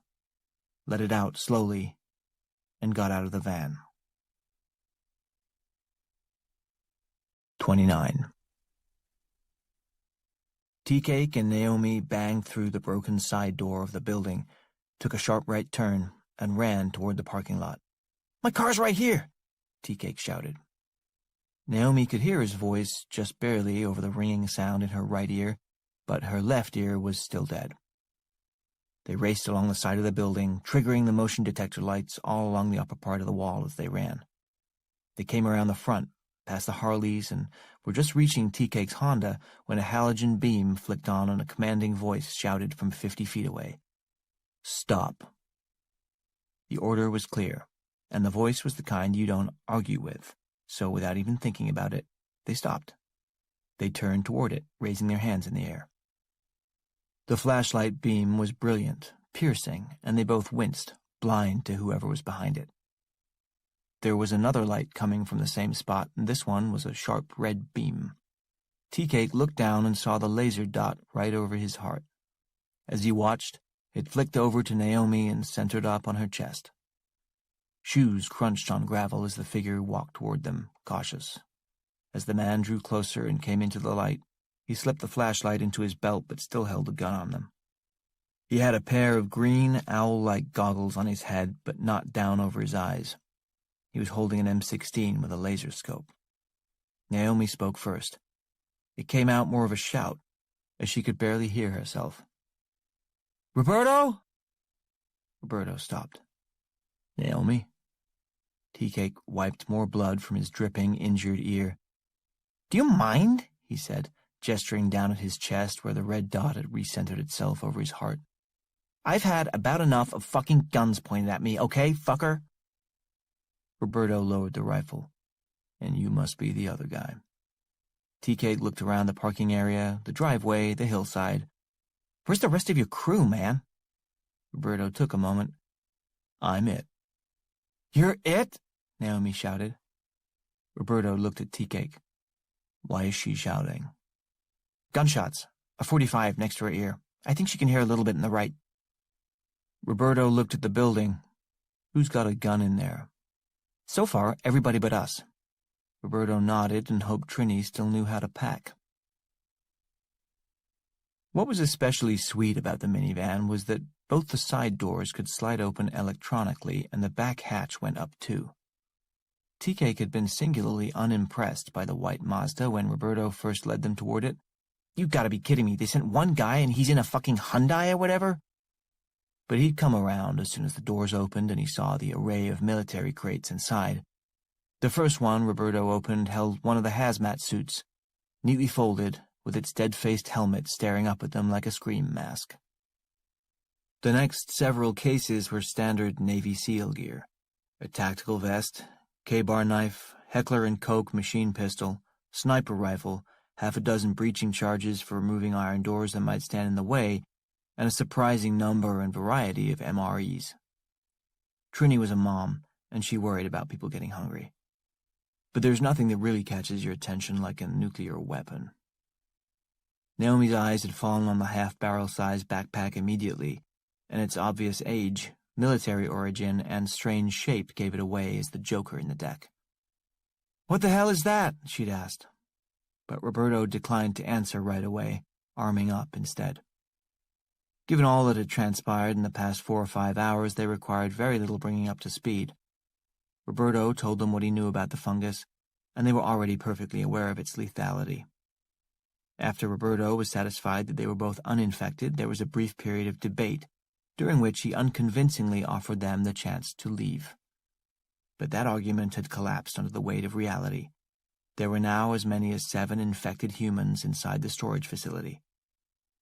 let it out slowly, and got out of the van. 29. Tea-Cake and Naomi banged through the broken side door of the building, took a sharp right turn, and ran toward the parking lot. My car's right here, Tea-Cake shouted. Naomi could hear his voice just barely over the ringing sound in her right ear, but her left ear was still dead. They raced along the side of the building, triggering the motion detector lights all along the upper part of the wall as they ran. They came around the front, past the Harleys, and were just reaching Tea-Cake's Honda when a halogen beam flicked on and a commanding voice shouted from 50 feet away. Stop. The order was clear, and the voice was the kind you don't argue with, so without even thinking about it, they stopped. They turned toward it, raising their hands in the air. The flashlight beam was brilliant, piercing, and they both winced, blind to whoever was behind it. There was another light coming from the same spot, and this one was a sharp red beam. Tea-Cake looked down and saw the laser dot right over his heart. As he watched, it flicked over to Naomi and centered up on her chest. Shoes crunched on gravel as the figure walked toward them, cautious. As the man drew closer and came into the light, he slipped the flashlight into his belt but still held the gun on them. He had a pair of green, owl-like goggles on his head, but not down over his eyes. He was holding an M16 with a laser scope. Naomi spoke first. It came out more of a shout, as she could barely hear herself. Roberto? Roberto stopped. Naomi? Tea-Cake wiped more blood from his dripping, injured ear. Do you mind? He said, gesturing down at his chest where the red dot had recentered itself over his heart. I've had about enough of fucking guns pointed at me, okay, fucker? Roberto lowered the rifle. And you must be the other guy. Tea-Cake looked around the parking area, the driveway, the hillside. Where's the rest of your crew, man? Roberto took a moment. I'm it. You're it? Naomi shouted. Roberto looked at Tea-Cake. Why is she shouting? Gunshots. A .45 next to her ear. I think she can hear a little bit in the right. Roberto looked at the building. Who's got a gun in there? So far, everybody but us. Roberto nodded and hoped Trini still knew how to pack. What was especially sweet about the minivan was that Both the side doors could slide open electronically, and the back hatch went up too. Tea-Cake had been singularly unimpressed by the white Mazda when Roberto first led them toward it. "You gotta be kidding me, they sent one guy and he's in a fucking Hyundai or whatever?" But he'd come around as soon as the doors opened and he saw the array of military crates inside. The first one Roberto opened held one of the hazmat suits, neatly folded, with its dead-faced helmet staring up at them like a scream mask. The next several cases were standard Navy SEAL gear: a tactical vest, K-bar knife, Heckler & Koch machine pistol, sniper rifle, half a dozen breaching charges for removing iron doors that might stand in the way, and a surprising number and variety of MREs. Trini was a mom, and she worried about people getting hungry. But there's nothing that really catches your attention like a nuclear weapon. Naomi's eyes had fallen on the half-barrel-sized backpack immediately, and its obvious age, military origin, and strange shape gave it away as the joker in the deck. "What the hell is that?" she'd asked. But Roberto declined to answer right away, arming up instead. Given all that had transpired in the past 4 or 5 hours, they required very little bringing up to speed. Roberto told them what he knew about the fungus, and they were already perfectly aware of its lethality. After Roberto was satisfied that they were both uninfected, there was a brief period of debate, during which he unconvincingly offered them the chance to leave. But that argument had collapsed under the weight of reality. There were now as many as 7 infected humans inside the storage facility.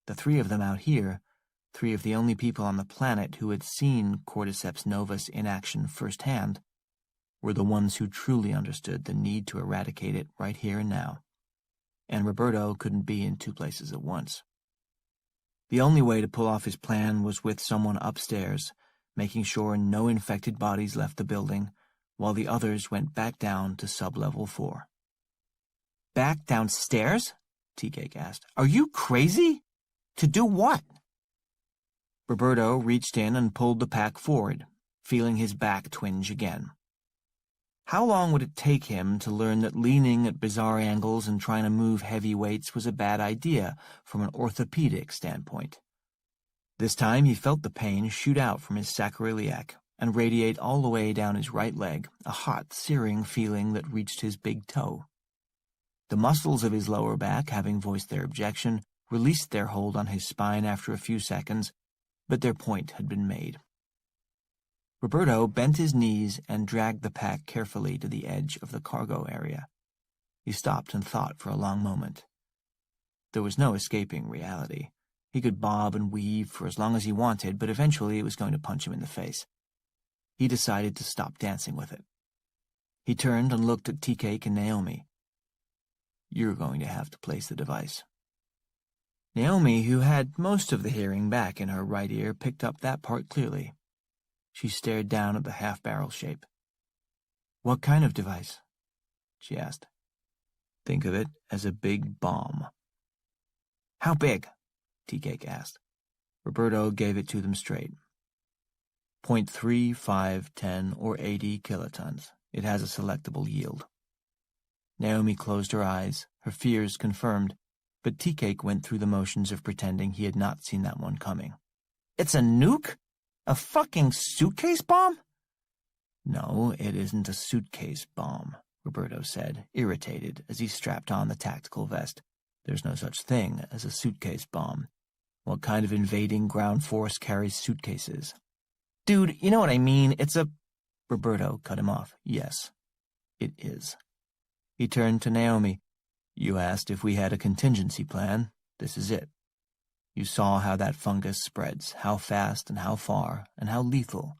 The 3 of them out here, 3 of the only people on the planet who had seen Cordyceps novus in action firsthand, were the ones who truly understood the need to eradicate it right here and now. And Roberto couldn't be in 2 places at once. The only way to pull off his plan was with someone upstairs, making sure no infected bodies left the building, while the others went back down to sub-level 4. "Back downstairs?" Tea-Cake asked. "Are you crazy? To do what?" Roberto reached in and pulled the pack forward, feeling his back twinge again. How long would it take him to learn that leaning at bizarre angles and trying to move heavy weights was a bad idea from an orthopedic standpoint? This time he felt the pain shoot out from his sacroiliac and radiate all the way down his right leg, a hot, searing feeling that reached his big toe. The muscles of his lower back, having voiced their objection, released their hold on his spine after a few seconds, but their point had been made. Roberto bent his knees and dragged the pack carefully to the edge of the cargo area. He stopped and thought for a long moment. There was no escaping reality. He could bob and weave for as long as he wanted, but eventually it was going to punch him in the face. He decided to stop dancing with it. He turned and looked at Tea-Cake and Naomi. "You're going to have to place the device." Naomi, who had most of the hearing back in her right ear, picked up that part clearly. She stared down at the half-barrel shape. "What kind of device?" she asked. "Think of it as a big bomb." "How big?" Tea-Cake asked. Roberto gave it to them straight. 0.3, 5, 10, or 80 kilotons. It has a selectable yield. Naomi closed her eyes, her fears confirmed, but Tea-Cake went through the motions of pretending he had not seen that one coming. "It's a nuke? A fucking suitcase bomb?" "No, it isn't a suitcase bomb," Roberto said, irritated, as he strapped on the tactical vest. "There's no such thing as a suitcase bomb. What kind of invading ground force carries suitcases?" "Dude, you know what I mean. It's a—" Roberto cut him off. "Yes, it is." He turned to Naomi. "You asked if we had a contingency plan. This is it. You saw how that fungus spreads, how fast and how far, and how lethal.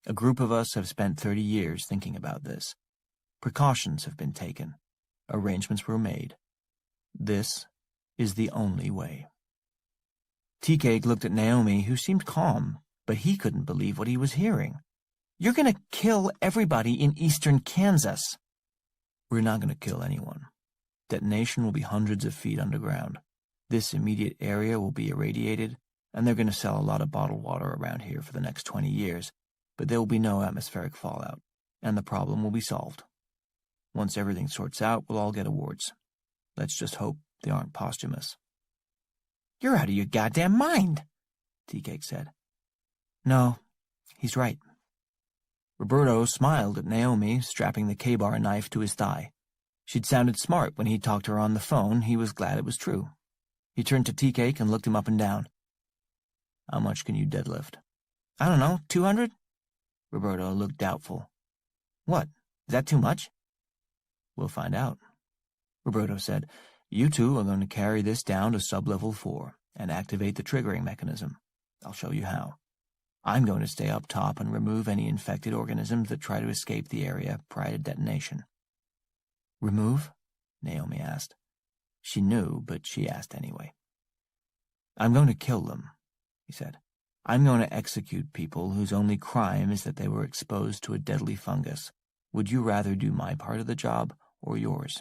A group of us have spent 30 years thinking about this. Precautions have been taken. Arrangements were made. This is the only way." Tea-Cake looked at Naomi, who seemed calm, but he couldn't believe what he was hearing. "You're going to kill everybody in eastern Kansas." "We're not going to kill anyone. Detonation will be hundreds of feet underground. This immediate area will be irradiated, and they're going to sell a lot of bottled water around here for the next 20 years, but there will be no atmospheric fallout, and the problem will be solved. Once everything sorts out, we'll all get awards. Let's just hope they aren't posthumous." "You're out of your goddamn mind," Tea-Cake said. No, he's right. Roberto smiled at Naomi, strapping the K-bar knife to his thigh. She'd sounded smart when he talked to her on the phone. He was glad it was true. He turned to Tea-Cake and looked him up and down. How much can you deadlift? I don't know, 200? Roberto looked doubtful. What? Is that too much? We'll find out. Roberto said, You two are going to carry this down to sub-level 4 and activate the triggering mechanism. I'll show you how. I'm going to stay up top and remove any infected organisms that try to escape the area prior to detonation. Remove? Naomi asked. She knew, but she asked anyway. I'm going to kill them, he said. I'm going to execute people whose only crime is that they were exposed to a deadly fungus. Would you rather do my part of the job or yours?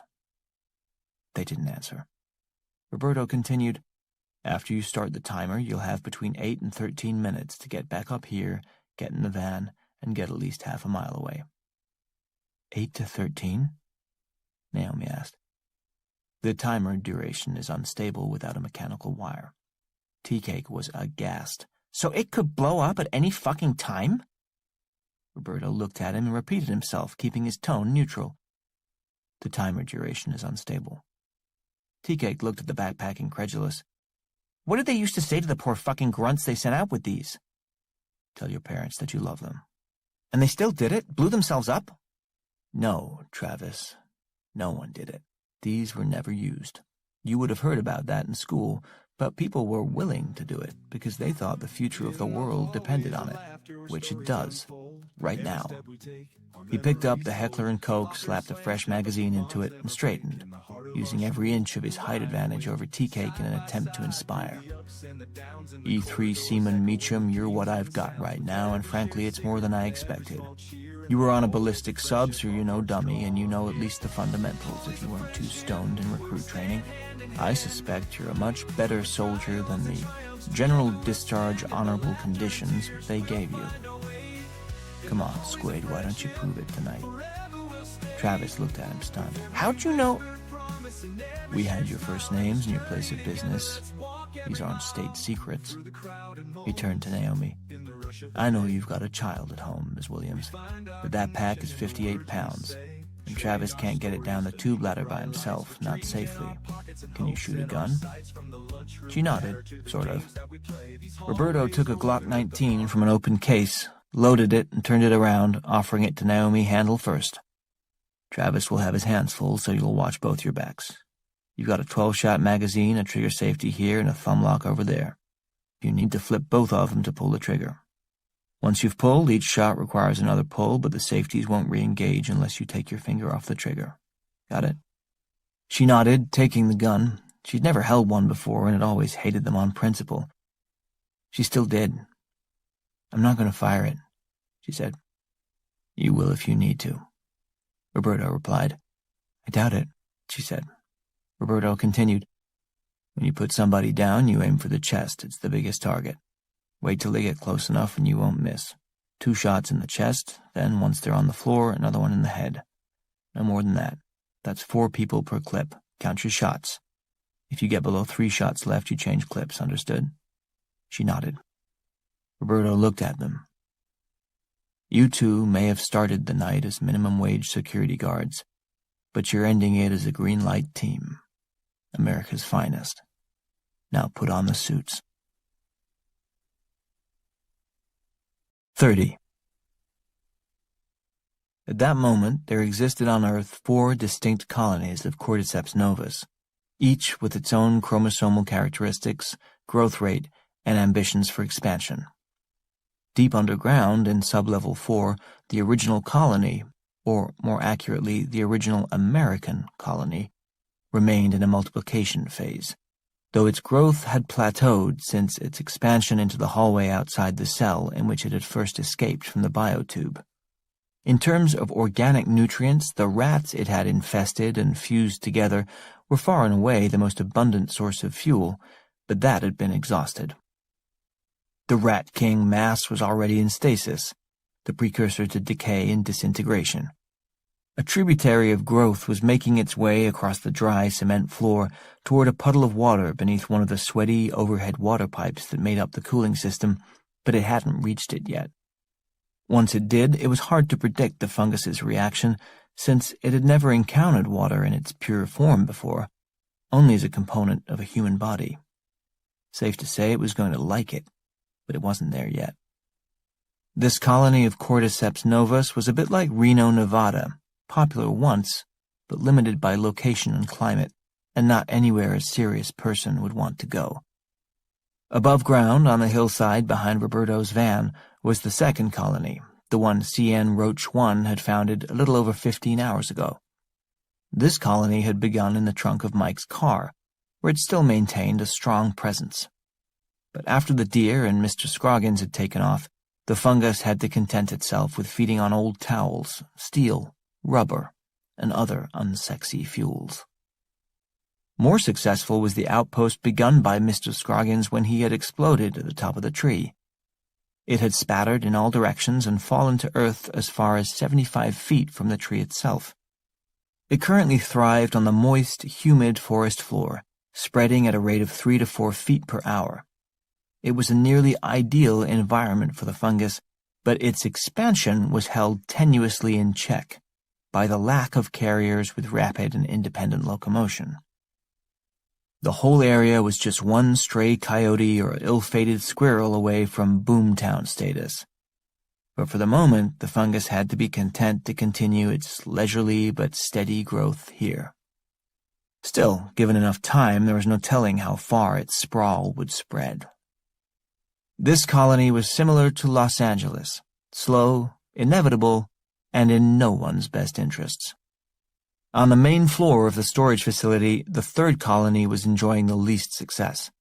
They didn't answer. Roberto continued, After you start the timer, you'll have between 8 and 13 minutes to get back up here, get in the van, and get at least half a mile away. 8 to 13? Naomi asked. The timer duration is unstable without a mechanical wire. Tea-Cake was aghast. So it could blow up at any fucking time? Roberto looked at him and repeated himself, keeping his tone neutral. The timer duration is unstable. Tea-Cake looked at the backpack incredulous. What did they used to say to the poor fucking grunts they sent out with these? Tell your parents that you love them. And they still did it? Blew themselves up? No, Travis. No one did it. These were never used. You would have heard about that in school, but people were willing to do it because they thought the future of the world depended on it, which it does, right now. He picked up the Heckler & Koch, slapped a fresh magazine into it, and straightened, using every inch of his height advantage over Tea-Cake in an attempt to inspire. E3 Seaman Meacham, you're what I've got right now, and frankly, it's more than I expected. You were on a ballistic sub, so you're no dummy, and you know at least the fundamentals if you weren't too stoned in recruit training. I suspect you're a much better soldier than the general discharge honorable conditions they gave you. Come on, Squid, why don't you prove it tonight? Travis looked at him stunned. How'd you know? We had your first names and your place of business. These aren't state secrets. He turned to Naomi. I know you've got a child at home, Ms. Williams, but that pack is 58 pounds, and Travis can't get it down the tube ladder by himself, not safely. Can you shoot a gun? She nodded, sort of. Roberto took a Glock 19 from an open case, loaded it, and turned it around, offering it to Naomi handle first. Travis will have his hands full, so you'll watch both your backs. You've got a 12-shot magazine, a trigger safety here, and a thumb lock over there. You need to flip both of them to pull the trigger. Once you've pulled, each shot requires another pull, but the safeties won't re-engage unless you take your finger off the trigger. Got it? She nodded, taking the gun. She'd never held one before and had always hated them on principle. She still did. I'm not going to fire it, she said. You will if you need to. Roberto replied. I doubt it, she said. Roberto continued. When you put somebody down, you aim for the chest. It's the biggest target. Wait till they get close enough and you won't miss. 2 shots in the chest, then once they're on the floor, another one in the head. No more than that. That's 4 people per clip. Count your shots. If you get below 3 shots left, you change clips, understood? She nodded. Roberto looked at them. You two may have started the night as minimum wage security guards, but you're ending it as a green light team. America's finest. Now put on the suits. 30. At that moment, there existed on Earth 4 distinct colonies of Cordyceps novus, each with its own chromosomal characteristics, growth rate, and ambitions for expansion. Deep underground, in sub-level 4, the original colony, or more accurately, the original American colony, remained in a multiplication phase, though its growth had plateaued since its expansion into the hallway outside the cell in which it had first escaped from the biotube. In terms of organic nutrients, the rats it had infested and fused together were far and away the most abundant source of fuel, but that had been exhausted. The Rat King mass was already in stasis, the precursor to decay and disintegration. A tributary of growth was making its way across the dry cement floor toward a puddle of water beneath one of the sweaty overhead water pipes that made up the cooling system, but it hadn't reached it yet. Once it did, it was hard to predict the fungus's reaction, since it had never encountered water in its pure form before, only as a component of a human body. Safe to say it was going to like it, but it wasn't there yet. This colony of Cordyceps novus was a bit like Reno, Nevada, popular once, but limited by location and climate, and not anywhere a serious person would want to go. Above ground, on the hillside behind Roberto's van, was the second colony, the one CN Roach 1 had founded a little over 15 hours ago. This colony had begun in the trunk of Mike's car, where it still maintained a strong presence. But after the deer and Mr. Scroggins had taken off, the fungus had to content itself with feeding on old towels, steel, rubber, and other unsexy fuels. More successful was the outpost begun by Mr. Scroggins when he had exploded at the top of the tree. It had spattered in all directions and fallen to earth as far as 75 feet from the tree itself. It currently thrived on the moist, humid forest floor, spreading at a rate of 3 to 4 feet per hour. It was a nearly ideal environment for the fungus, but its expansion was held tenuously in check by the lack of carriers with rapid and independent locomotion. The whole area was just one stray coyote or ill-fated squirrel away from boomtown status. But for the moment, the fungus had to be content to continue its leisurely but steady growth here. Still, given enough time, there was no telling how far its sprawl would spread. This colony was similar to Los Angeles, slow, inevitable, and in no one's best interests. On the main floor of the storage facility, the third colony was enjoying the least success.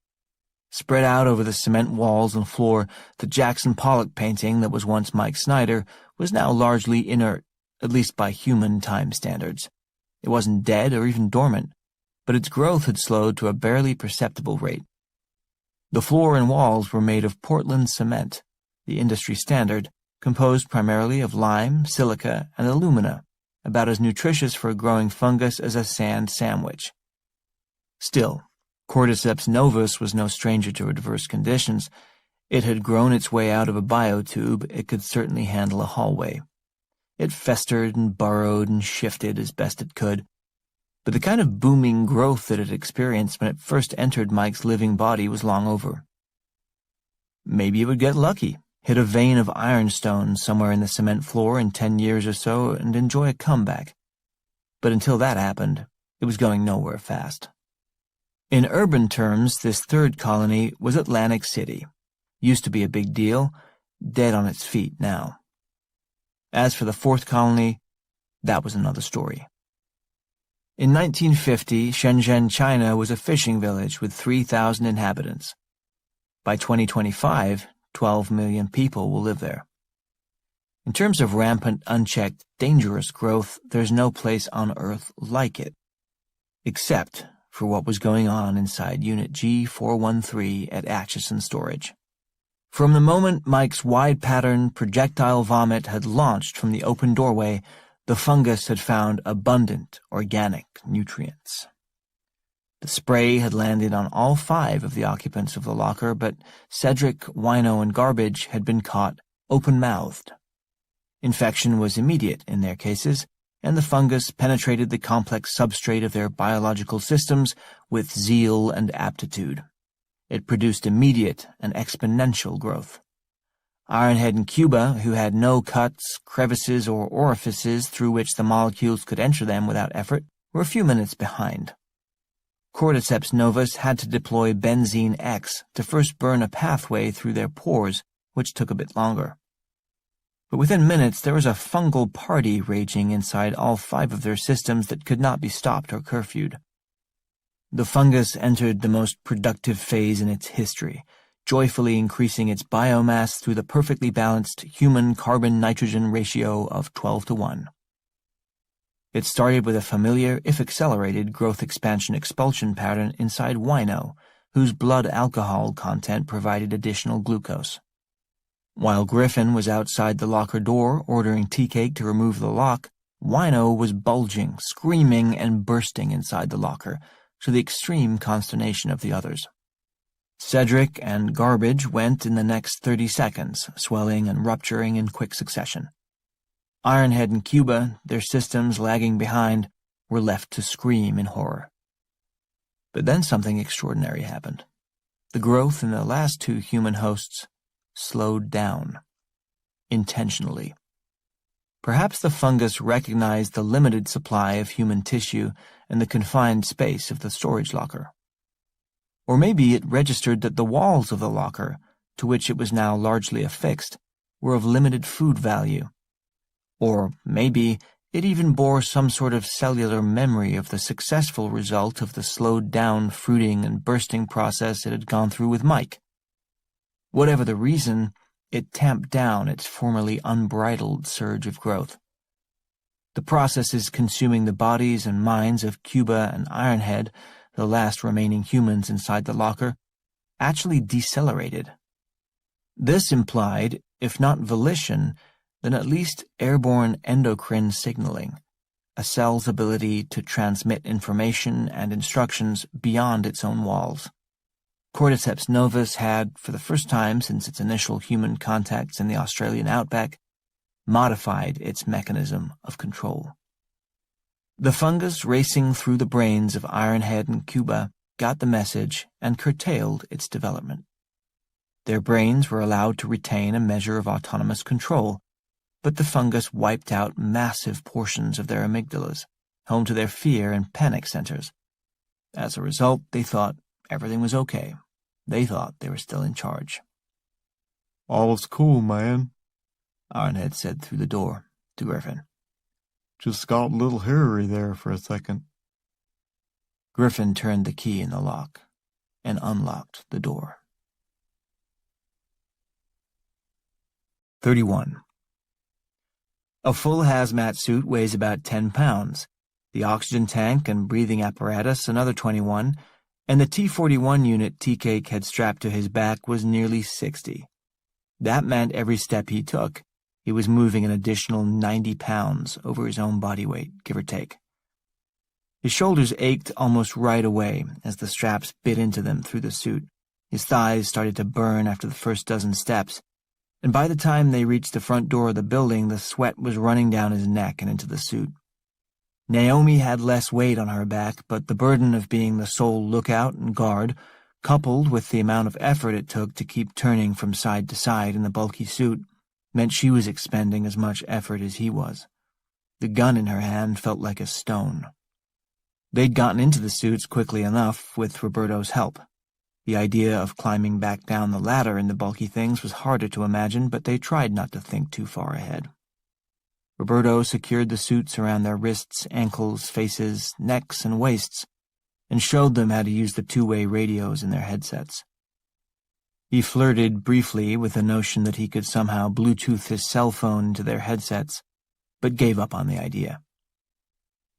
Spread out over the cement walls and floor, the Jackson Pollock painting that was once Mike Snyder was now largely inert, at least by human time standards. It wasn't dead or even dormant, but its growth had slowed to a barely perceptible rate. The floor and walls were made of Portland cement, the industry standard, composed primarily of lime, silica, and alumina, about as nutritious for a growing fungus as a sand sandwich. Still, Cordyceps novus was no stranger to adverse conditions. It had grown its way out of a biotube. It could certainly handle a hallway. It festered and burrowed and shifted as best it could, but the kind of booming growth that it experienced when it first entered Mike's living body was long over. Maybe it would get lucky, hit a vein of ironstone somewhere in the cement floor in 10 years or so, and enjoy a comeback. But until that happened, it was going nowhere fast. In urban terms, this third colony was Atlantic City. Used to be a big deal, dead on its feet now. As for the fourth colony, that was another story. In 1950, Shenzhen, China was a fishing village with 3,000 inhabitants. By 2025, 12 million people will live there. In terms of rampant, unchecked, dangerous growth, there's no place on Earth like it, except for what was going on inside Unit G413 at Atchison Storage. From the moment Mike's wide-pattern projectile vomit had launched from the open doorway, the fungus had found abundant organic nutrients. The spray had landed on all 5 of the occupants of the locker, but Cedric, Wino, and Garbage had been caught open-mouthed. Infection was immediate in their cases, and the fungus penetrated the complex substrate of their biological systems with zeal and aptitude. It produced immediate and exponential growth. Ironhead and Cuba, who had no cuts, crevices, or orifices through which the molecules could enter them without effort, were a few minutes behind. Cordyceps novus had to deploy benzene X to first burn a pathway through their pores, which took a bit longer. But within minutes there was a fungal party raging inside all 5 of their systems that could not be stopped or curfewed. The fungus entered the most productive phase in its history, joyfully increasing its biomass through the perfectly balanced human carbon-nitrogen ratio of 12:1. It started with a familiar, if accelerated, growth-expansion-expulsion pattern inside Wino, whose blood alcohol content provided additional glucose. While Griffin was outside the locker door ordering Tea-Cake to remove the lock, Wino was bulging, screaming, and bursting inside the locker, to the extreme consternation of the others. Cedric and Garbage went in the next 30 seconds, swelling and rupturing in quick succession. Ironhead and Cuba, their systems lagging behind, were left to scream in horror. But then something extraordinary happened. The growth in the last two human hosts slowed down, intentionally. Perhaps the fungus recognized the limited supply of human tissue and the confined space of the storage locker. Or maybe it registered that the walls of the locker, to which it was now largely affixed, were of limited food value. Or maybe it even bore some sort of cellular memory of the successful result of the slowed-down fruiting and bursting process it had gone through with Mike. Whatever the reason, it tamped down its formerly unbridled surge of growth. The processes consuming the bodies and minds of Cuba and Ironhead, the last remaining humans inside the locker, actually decelerated. This implied, if not volition, then at least airborne endocrine signaling, a cell's ability to transmit information and instructions beyond its own walls. Cordyceps novus had, for the first time since its initial human contacts in the Australian outback, modified its mechanism of control. The fungus racing through the brains of Ironhead and Cuba got the message and curtailed its development. Their brains were allowed to retain a measure of autonomous control, but the fungus wiped out massive portions of their amygdalas, home to their fear and panic centers. As a result, they thought everything was okay. They thought they were still in charge. "All's cool, man," Ironhead said through the door to Griffin. "Just got a little hairy there for a second." Griffin turned the key in the lock and unlocked the door. 31. A full hazmat suit weighs about 10 pounds, the oxygen tank and breathing apparatus another 21, and the T-41 unit Tea-Cake had strapped to his back was nearly 60. That meant every step he took, he was moving an additional 90 pounds over his own body weight, give or take. His shoulders ached almost right away as the straps bit into them through the suit. His thighs started to burn after the first dozen steps, and by the time they reached the front door of the building, the sweat was running down his neck and into the suit. Naomi had less weight on her back, but the burden of being the sole lookout and guard, coupled with the amount of effort it took to keep turning from side to side in the bulky suit, meant she was expending as much effort as he was. The gun in her hand felt like a stone. They'd gotten into the suits quickly enough with Roberto's help. The idea of climbing back down the ladder in the bulky things was harder to imagine, but they tried not to think too far ahead. Roberto secured the suits around their wrists, ankles, faces, necks, and waists, and showed them how to use the two-way radios in their headsets. He flirted briefly with the notion that he could somehow Bluetooth his cell phone into their headsets, but gave up on the idea.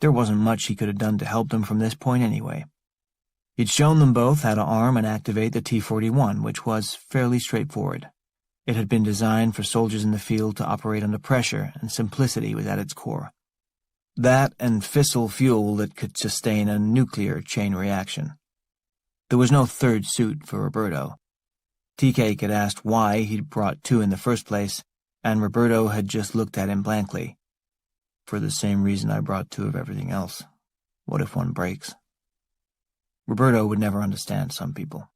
There wasn't much he could have done to help them from this point anyway. He'd shown them both how to arm and activate the T-41, which was fairly straightforward. It had been designed for soldiers in the field to operate under pressure, and simplicity was at its core. That and fissile fuel that could sustain a nuclear chain reaction. There was no third suit for Roberto. Tea-Cake had asked why he'd brought two in the first place, and Roberto had just looked at him blankly. For the same reason I brought two of everything else. What if one breaks? Roberto would never understand some people.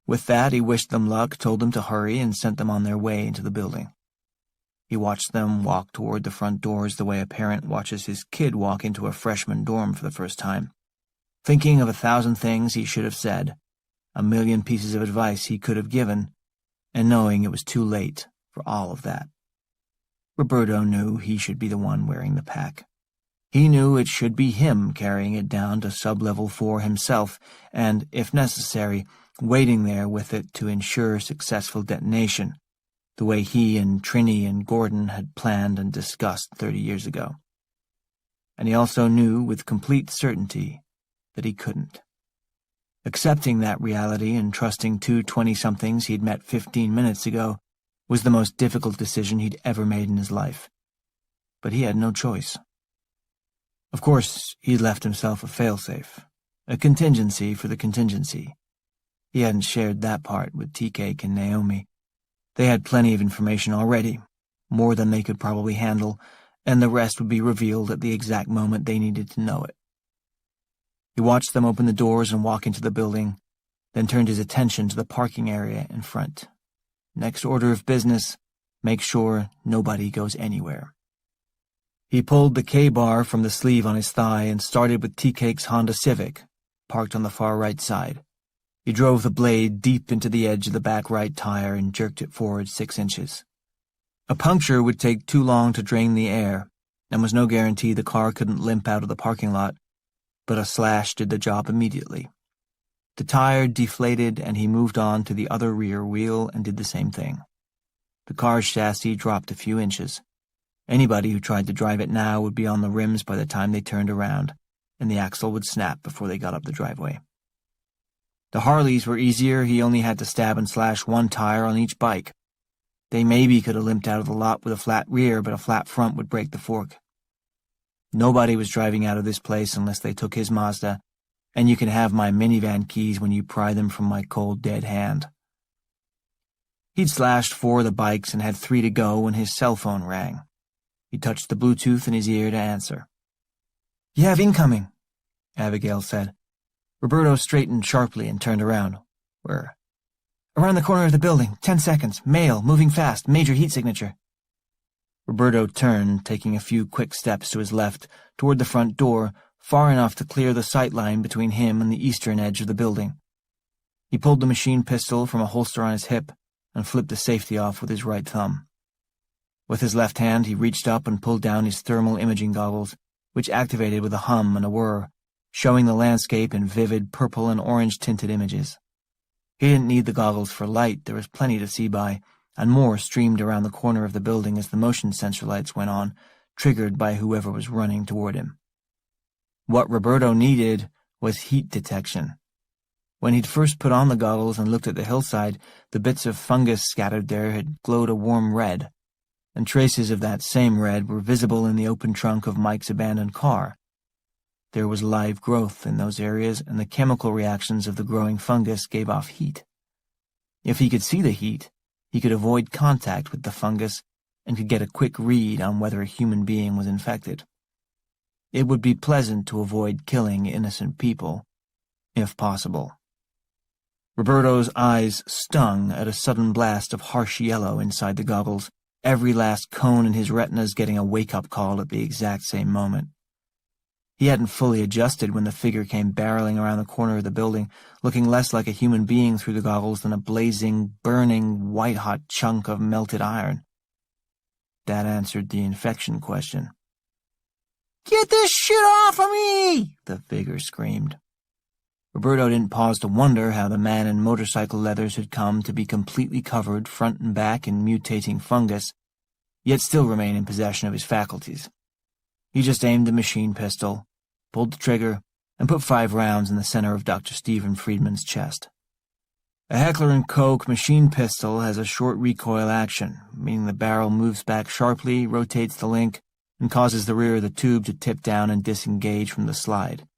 With that, he wished them luck, told them to hurry, and sent them on their way into the building. He watched them walk toward the front doors the way a parent watches his kid walk into a freshman dorm for the first time, thinking of 1,000 things he should have said, 1,000,000 pieces of advice he could have given, and knowing it was too late for all of that. Roberto knew he should be the one wearing the pack. He knew it should be him carrying it down to sub-level 4 himself, and, if necessary, waiting there with it to ensure successful detonation, the way he and Trini and Gordon had planned and discussed 30 years ago. And he also knew with complete certainty that he couldn't. Accepting that reality and trusting two 20-somethings he'd met 15 minutes ago was the most difficult decision he'd ever made in his life. But he had no choice. Of course, he'd left himself a failsafe, a contingency for the contingency. He hadn't shared that part with Tea-Cake and Naomi. They had plenty of information already, more than they could probably handle, and the rest would be revealed at the exact moment they needed to know it. He watched them open the doors and walk into the building, then turned his attention to the parking area in front. Next order of business, make sure nobody goes anywhere. He pulled the K-bar from the sleeve on his thigh and started with Tea-Cake's Honda Civic, parked on the far right side. He drove the blade deep into the edge of the back right tire and jerked it forward 6 inches. A puncture would take too long to drain the air, and was no guarantee the car couldn't limp out of the parking lot, but a slash did the job immediately. The tire deflated, and he moved on to the other rear wheel and did the same thing. The car's chassis dropped a few inches. Anybody who tried to drive it now would be on the rims by the time they turned around, and the axle would snap before they got up the driveway. The Harleys were easier. He only had to stab and slash one tire on each bike. They maybe could have limped out of the lot with a flat rear, but a flat front would break the fork. Nobody was driving out of this place unless they took his Mazda, and you can have my minivan keys when you pry them from my cold, dead hand. He'd slashed 4 of the bikes and had 3 to go when his cell phone rang. He touched the Bluetooth in his ear to answer. "You have incoming," Abigail said. Roberto straightened sharply and turned around. "Where?" "Around the corner of the building. 10 seconds. Mail. Moving fast. Major heat signature." Roberto turned, taking a few quick steps to his left, toward the front door, far enough to clear the sight line between him and the eastern edge of the building. He pulled the machine pistol from a holster on his hip and flipped the safety off with his right thumb. With his left hand, he reached up and pulled down his thermal imaging goggles, which activated with a hum and a whir, showing the landscape in vivid purple and orange-tinted images. He didn't need the goggles for light. There was plenty to see by, and more streamed around the corner of the building as the motion sensor lights went on, triggered by whoever was running toward him. What Roberto needed was heat detection. When he'd first put on the goggles and looked at the hillside, the bits of fungus scattered there had glowed a warm red, and traces of that same red were visible in the open trunk of Mike's abandoned car. There was live growth in those areas, and the chemical reactions of the growing fungus gave off heat. If he could see the heat, he could avoid contact with the fungus and could get a quick read on whether a human being was infected. It would be pleasant to avoid killing innocent people, if possible. Roberto's eyes stung at a sudden blast of harsh yellow inside the goggles, every last cone in his retinas getting a wake-up call at the exact same moment. He hadn't fully adjusted when the figure came barreling around the corner of the building, looking less like a human being through the goggles than a blazing, burning, white-hot chunk of melted iron. That answered the infection question. "Get this shit off of me!" the figure screamed. Roberto didn't pause to wonder how the man in motorcycle leathers had come to be completely covered front and back in mutating fungus, yet still remain in possession of his faculties. He just aimed the machine pistol, pulled the trigger, and put 5 rounds in the center of Dr. Stephen Friedman's chest. A Heckler & Koch machine pistol has a short recoil action, meaning the barrel moves back sharply, rotates the link, and causes the rear of the tube to tip down and disengage from the slide.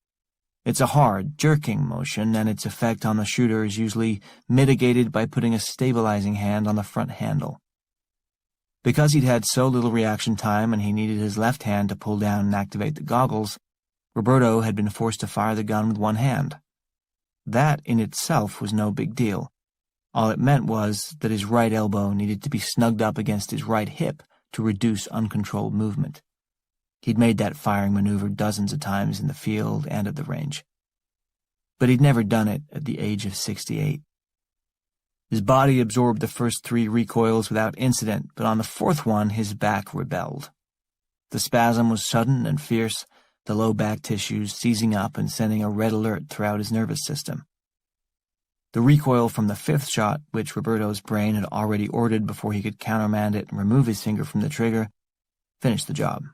It's a hard, jerking motion, and its effect on the shooter is usually mitigated by putting a stabilizing hand on the front handle. Because he'd had so little reaction time and he needed his left hand to pull down and activate the goggles, Roberto had been forced to fire the gun with one hand. That in itself was no big deal. All it meant was that his right elbow needed to be snugged up against his right hip to reduce uncontrolled movement. He'd made that firing maneuver dozens of times in the field and at the range. But he'd never done it at the age of 68. His body absorbed the first 3 recoils without incident, but on the 4th one his back rebelled. The spasm was sudden and fierce, the low back tissues seizing up and sending a red alert throughout his nervous system. The recoil from the 5th shot, which Roberto's brain had already ordered before he could countermand it and remove his finger from the trigger, finished the job.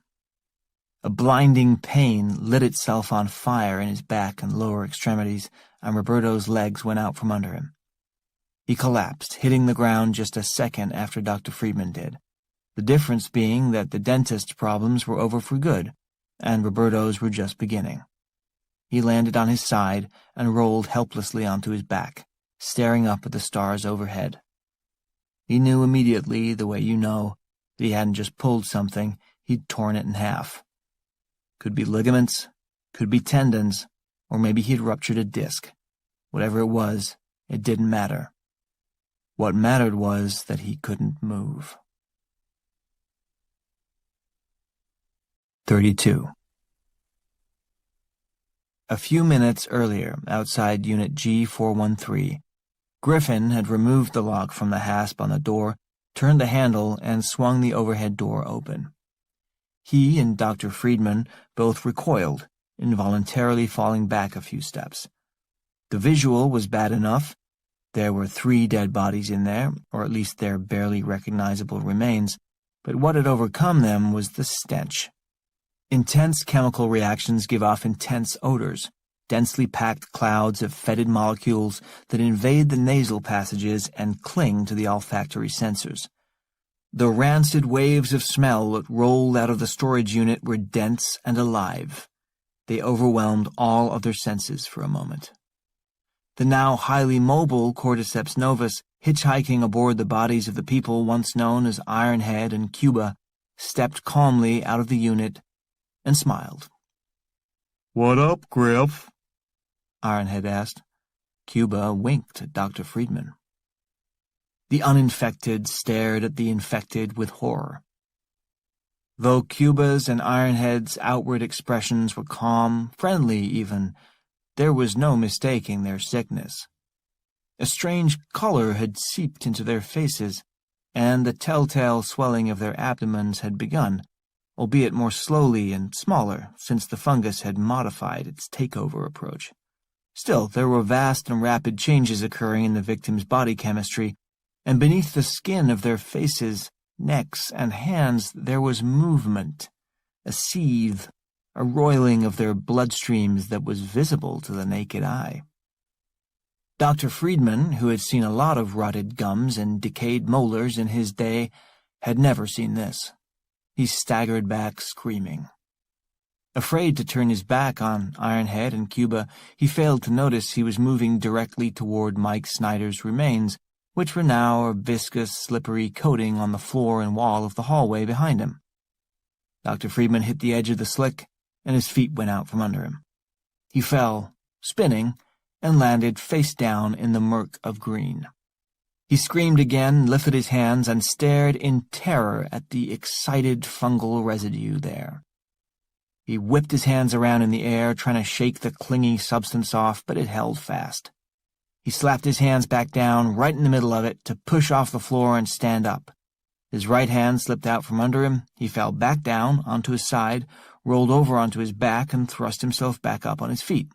A blinding pain lit itself on fire in his back and lower extremities, and Roberto's legs went out from under him. He collapsed, hitting the ground just a second after Dr. Friedman did, the difference being that the dentist's problems were over for good, and Roberto's were just beginning. He landed on his side and rolled helplessly onto his back, staring up at the stars overhead. He knew immediately, the way you know, that he hadn't just pulled something, he'd torn it in half. Could be ligaments, could be tendons, or maybe he'd ruptured a disc. Whatever it was, it didn't matter. What mattered was that he couldn't move. 32. A few minutes earlier, outside Unit G413, Griffin had removed the lock from the hasp on the door, turned the handle, and swung the overhead door open. He and Dr. Friedman both recoiled, involuntarily falling back a few steps. The visual was bad enough. There were 3 dead bodies in there, or at least their barely recognizable remains, but what had overcome them was the stench. Intense chemical reactions give off intense odors, densely packed clouds of fetid molecules that invade the nasal passages and cling to the olfactory sensors. The rancid waves of smell that rolled out of the storage unit were dense and alive. They overwhelmed all other senses for a moment. The now highly mobile Cordyceps novus, hitchhiking aboard the bodies of the people once known as Ironhead and Cuba, stepped calmly out of the unit and smiled. "What up, Griff?" Ironhead asked. Cuba winked at Dr. Friedman. The uninfected stared at the infected with horror. Though Cuba's and Ironhead's outward expressions were calm, friendly even, there was no mistaking their sickness. A strange color had seeped into their faces, and the telltale swelling of their abdomens had begun, albeit more slowly and smaller, since the fungus had modified its takeover approach. Still, there were vast and rapid changes occurring in the victims' body chemistry, and beneath the skin of their faces, necks, and hands there was movement, a seethe, a roiling of their bloodstreams that was visible to the naked eye. Dr. Friedman, who had seen a lot of rotted gums and decayed molars in his day, had never seen this. He staggered back, screaming. Afraid to turn his back on Ironhead and Cuba, he failed to notice he was moving directly toward Mike Snyder's remains, which were now a viscous, slippery coating on the floor and wall of the hallway behind him. Dr. Friedman hit the edge of the slick, and his feet went out from under him. He fell, spinning, and landed face down in the murk of green. He screamed again, lifted his hands, and stared in terror at the excited fungal residue there. He whipped his hands around in the air, trying to shake the clinging substance off, but it held fast. He slapped his hands back down, right in the middle of it, to push off the floor and stand up. His right hand slipped out from under him. He fell back down, onto his side, rolled over onto his back, and thrust himself back up on his feet.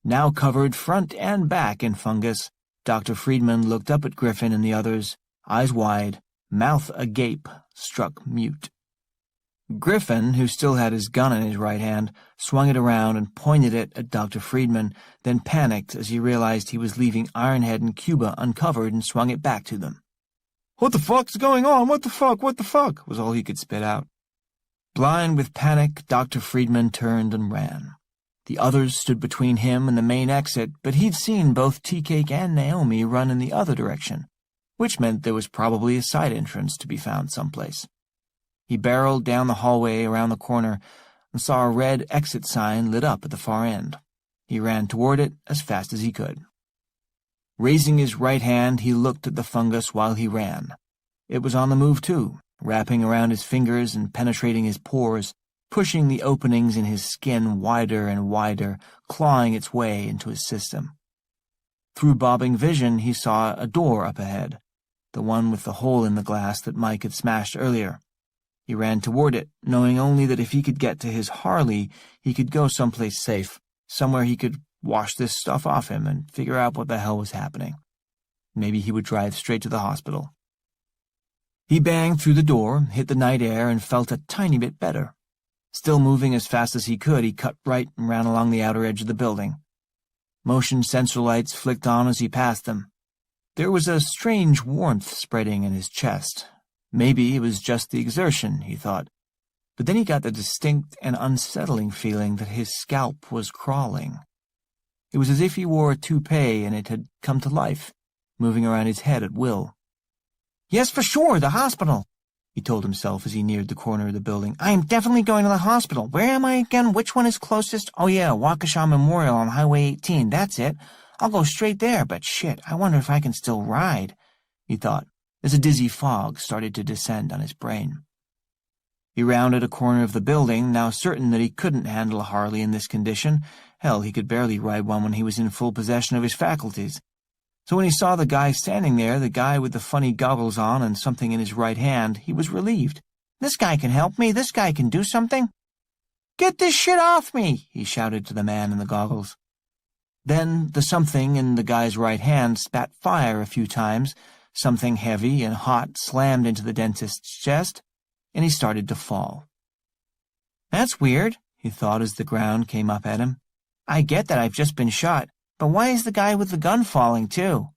Now covered front and back in fungus, Dr. Friedman looked up at Griffin and the others, eyes wide, mouth agape, struck mute. Griffin, who still had his gun in his right hand, swung it around and pointed it at Dr. Friedman, then panicked as he realized he was leaving Ironhead and Cuba uncovered and swung it back to them. "What the fuck's going on? What the fuck? What the fuck?" was all he could spit out. Blind with panic, Dr. Friedman turned and ran. The others stood between him and the main exit, but he'd seen both Tea-Cake and Naomi run in the other direction, which meant there was probably a side entrance to be found someplace. He barreled down the hallway around the corner and saw a red exit sign lit up at the far end. He ran toward it as fast as he could. Raising his right hand, he looked at the fungus while he ran. It was on the move, too, wrapping around his fingers and penetrating his pores, pushing the openings in his skin wider and wider, clawing its way into his system. Through bobbing vision, he saw a door up ahead, the one with the hole in the glass that Mike had smashed earlier. He ran toward it, knowing only that if he could get to his Harley, he could go someplace safe, somewhere he could wash this stuff off him and figure out what the hell was happening. Maybe he would drive straight to the hospital. He banged through the door, hit the night air, and felt a tiny bit better. Still moving as fast as he could, he cut right and ran along the outer edge of the building. Motion sensor lights flicked on as he passed them. There was a strange warmth spreading in his chest. Maybe it was just the exertion, he thought, but then he got the distinct and unsettling feeling that his scalp was crawling. It was as if he wore a toupee and it had come to life, moving around his head at will. "Yes, for sure, the hospital," he told himself as he neared the corner of the building. "I am definitely going to the hospital. Where am I again? Which one is closest? Oh yeah, Waukesha Memorial on Highway 18. That's it. I'll go straight there, but shit, I wonder if I can still ride," he thought, as a dizzy fog started to descend on his brain. He rounded a corner of the building, now certain that he couldn't handle a Harley in this condition. Hell, he could barely ride one when he was in full possession of his faculties. So when he saw the guy standing there, the guy with the funny goggles on and something in his right hand, he was relieved. "This guy can help me. This guy can do something." "Get this shit off me," he shouted to the man in the goggles. Then the something in the guy's right hand spat fire a few times. Something heavy and hot slammed into the dentist's chest, and he started to fall. "That's weird," he thought as the ground came up at him. "I get that I've just been shot, but why is the guy with the gun falling, too?"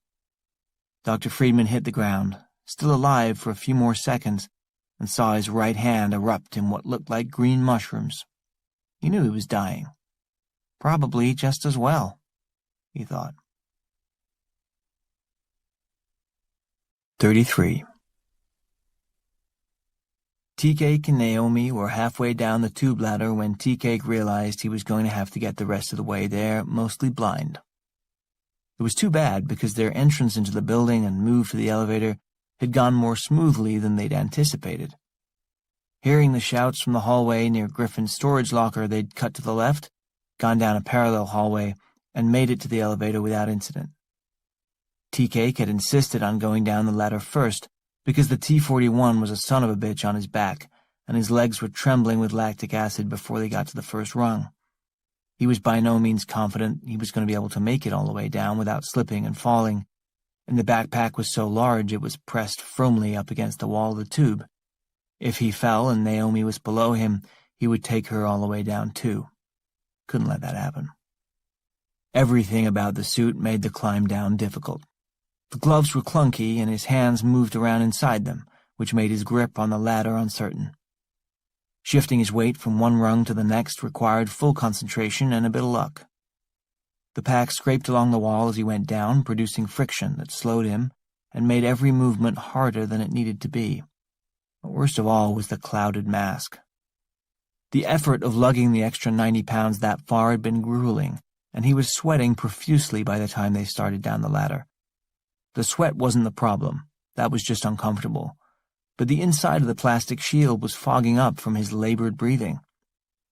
Dr. Friedman hit the ground, still alive for a few more seconds, and saw his right hand erupt in what looked like green mushrooms. He knew he was dying. Probably just as well, he thought. 33. Tea-Cake and Naomi were halfway down the tube ladder when Tea-Cake realized he was going to have to get the rest of the way there, mostly blind. It was too bad because their entrance into the building and move to the elevator had gone more smoothly than they'd anticipated. Hearing the shouts from the hallway near Griffin's storage locker, they'd cut to the left, gone down a parallel hallway, and made it to the elevator without incident. Tea-Cake had insisted on going down the ladder first because the T-41 was a son of a bitch on his back, and his legs were trembling with lactic acid before they got to the first rung. He was by no means confident he was going to be able to make it all the way down without slipping and falling, and the backpack was so large it was pressed firmly up against the wall of the tube. If he fell and Naomi was below him, he would take her all the way down too. Couldn't let that happen. Everything about the suit made the climb down difficult. The gloves were clunky and his hands moved around inside them, which made his grip on the ladder uncertain. Shifting his weight from one rung to the next required full concentration and a bit of luck. The pack scraped along the wall as he went down, producing friction that slowed him and made every movement harder than it needed to be. But worst of all was the clouded mask. The effort of lugging the extra 90 pounds that far had been grueling, and he was sweating profusely by the time they started down the ladder. The sweat wasn't the problem. That was just uncomfortable. But the inside of the plastic shield was fogging up from his labored breathing.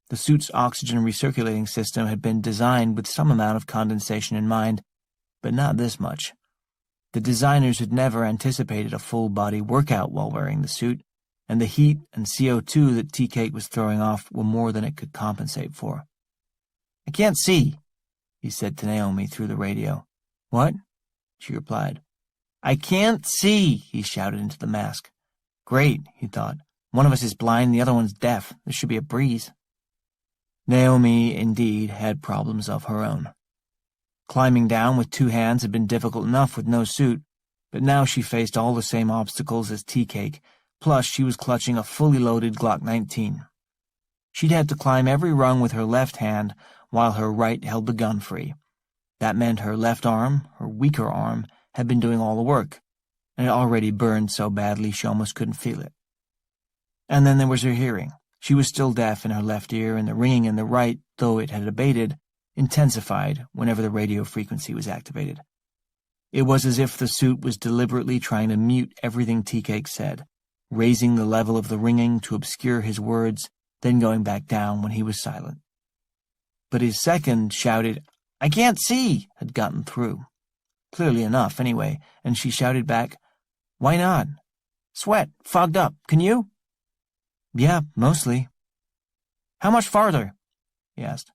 The suit's oxygen recirculating system had been designed with some amount of condensation in mind, but not this much. The designers had never anticipated a full-body workout while wearing the suit, and the heat and CO2 that Tea-Cake was throwing off were more than it could compensate for. "I can't see," he said to Naomi through the radio. "What?" she replied. "I can't see," he shouted into the mask. Great, he thought. One of us is blind, the other one's deaf. This should be a breeze. Naomi, indeed, had problems of her own. Climbing down with two hands had been difficult enough with no suit, but now she faced all the same obstacles as Tea-Cake, plus she was clutching a fully loaded Glock 19. She'd had to climb every rung with her left hand while her right held the gun free. That meant her left arm, her weaker arm, had been doing all the work, and it already burned so badly she almost couldn't feel it. And then there was her hearing. She was still deaf in her left ear, and the ringing in the right, though it had abated, intensified whenever the radio frequency was activated. It was as if the suit was deliberately trying to mute everything Tea-Cake said, raising the level of the ringing to obscure his words, then going back down when he was silent. But his second shouted, "I can't see," had gotten through. Clearly enough, anyway, and she shouted back, "Why not?" "Sweat, fogged up, can you?" "Yeah, mostly." "How much farther?" he asked.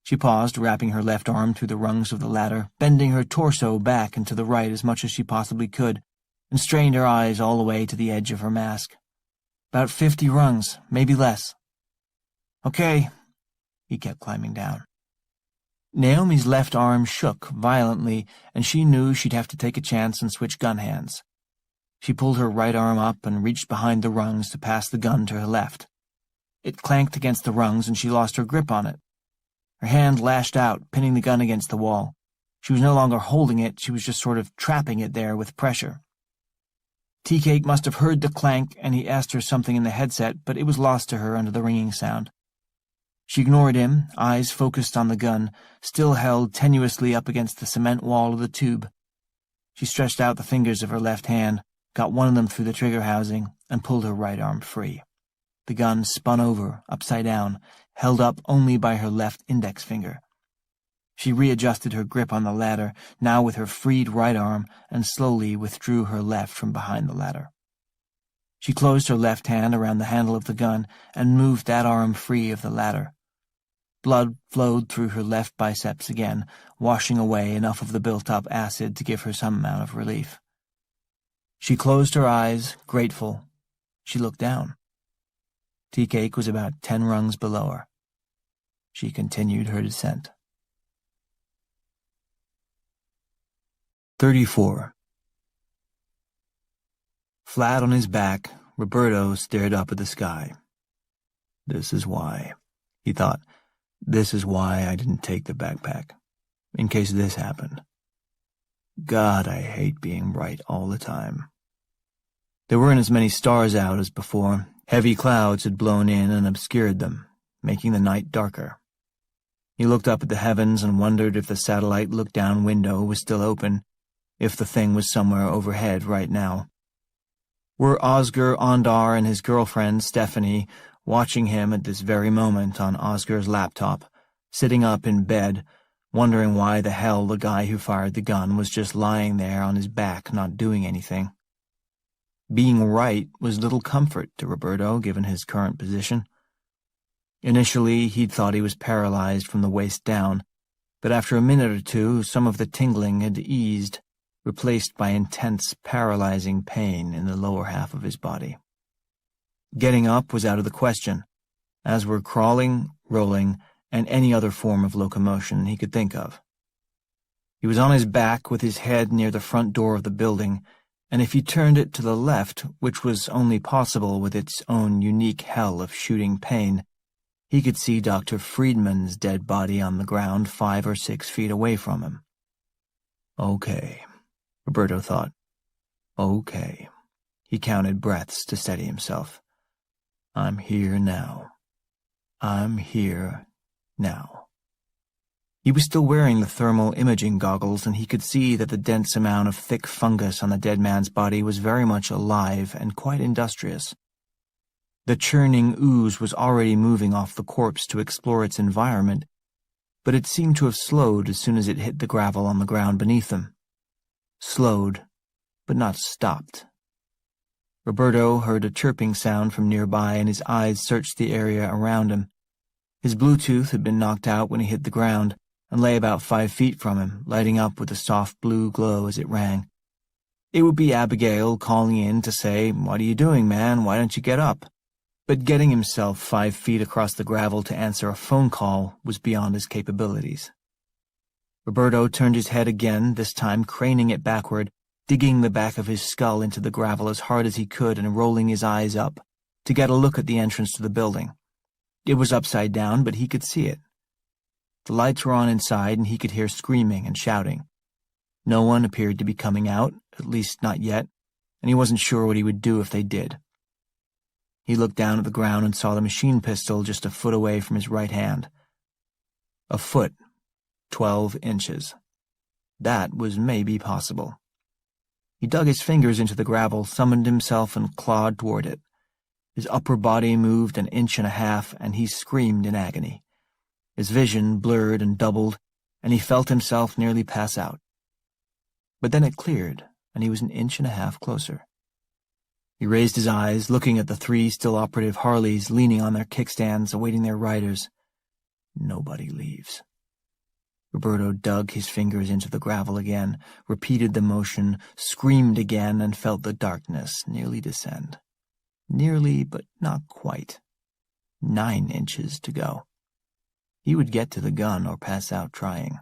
She paused, wrapping her left arm through the rungs of the ladder, bending her torso back and to the right as much as she possibly could, and strained her eyes all the way to the edge of her mask. "About 50 rungs, maybe less." "Okay." He kept climbing down. Naomi's left arm shook violently, and she knew she'd have to take a chance and switch gun hands. She pulled her right arm up and reached behind the rungs to pass the gun to her left. It clanked against the rungs, and she lost her grip on it. Her hand lashed out, pinning the gun against the wall. She was no longer holding it, she was just sort of trapping it there with pressure. Tea-Cake must have heard the clank, and he asked her something in the headset, but it was lost to her under the ringing sound. She ignored him, eyes focused on the gun, still held tenuously up against the cement wall of the tube. She stretched out the fingers of her left hand, got one of them through the trigger housing, and pulled her right arm free. The gun spun over, upside down, held up only by her left index finger. She readjusted her grip on the ladder, now with her freed right arm, and slowly withdrew her left from behind the ladder. She closed her left hand around the handle of the gun and moved that arm free of the ladder. Blood flowed through her left biceps again, washing away enough of the built-up acid to give her some amount of relief. She closed her eyes, grateful. She looked down. Tea-Cake was about 10 rungs below her. She continued her descent. 34. Flat on his back, Roberto stared up at the sky. This is why, he thought. This is why I didn't take the backpack, in case this happened. God, I hate being right all the time. There weren't as many stars out as before. Heavy clouds had blown in and obscured them, making the night darker. He looked up at the heavens and wondered if the satellite look-down window was still open, if the thing was somewhere overhead right now. Were Oscar Ondar and his girlfriend, Stephanie, watching him at this very moment on Oscar's laptop, sitting up in bed, wondering why the hell the guy who fired the gun was just lying there on his back not doing anything? Being right was little comfort to Roberto, given his current position. Initially, he'd thought he was paralyzed from the waist down, but after a minute or two, some of the tingling had eased, replaced by intense, paralyzing pain in the lower half of his body. Getting up was out of the question, as were crawling, rolling, and any other form of locomotion he could think of. He was on his back with his head near the front door of the building, and if he turned it to the left, which was only possible with its own unique hell of shooting pain, he could see Dr. Friedman's dead body on the ground 5 or 6 feet away from him. Okay, Roberto thought. Okay. He counted breaths to steady himself. I'm here now. I'm here now. He was still wearing the thermal imaging goggles, and he could see that the dense amount of thick fungus on the dead man's body was very much alive and quite industrious. The churning ooze was already moving off the corpse to explore its environment, but it seemed to have slowed as soon as it hit the gravel on the ground beneath them. Slowed, but not stopped. Roberto heard a chirping sound from nearby, and his eyes searched the area around him. His Bluetooth had been knocked out when he hit the ground, and lay about 5 feet from him, lighting up with a soft blue glow as it rang. It would be Abigail calling in to say, "What are you doing, man? Why don't you get up?" But getting himself 5 feet across the gravel to answer a phone call was beyond his capabilities. Roberto turned his head again, this time craning it backward, digging the back of his skull into the gravel as hard as he could and rolling his eyes up, to get a look at the entrance to the building. It was upside down, but he could see it. The lights were on inside, and he could hear screaming and shouting. No one appeared to be coming out, at least not yet, and he wasn't sure what he would do if they did. He looked down at the ground and saw the machine pistol just a foot away from his right hand. A foot, 12 inches. That was maybe possible. He dug his fingers into the gravel, summoned himself, and clawed toward it. His upper body moved 1.5 inches, and he screamed in agony. His vision blurred and doubled, and he felt himself nearly pass out. But then it cleared, and he was 1.5 inches closer. He raised his eyes, looking at the 3 still operative Harleys leaning on their kickstands, awaiting their riders. Nobody leaves. Roberto dug his fingers into the gravel again, repeated the motion, screamed again, and felt the darkness nearly descend. Nearly, but not quite. 9 inches to go. He would get to the gun or pass out trying.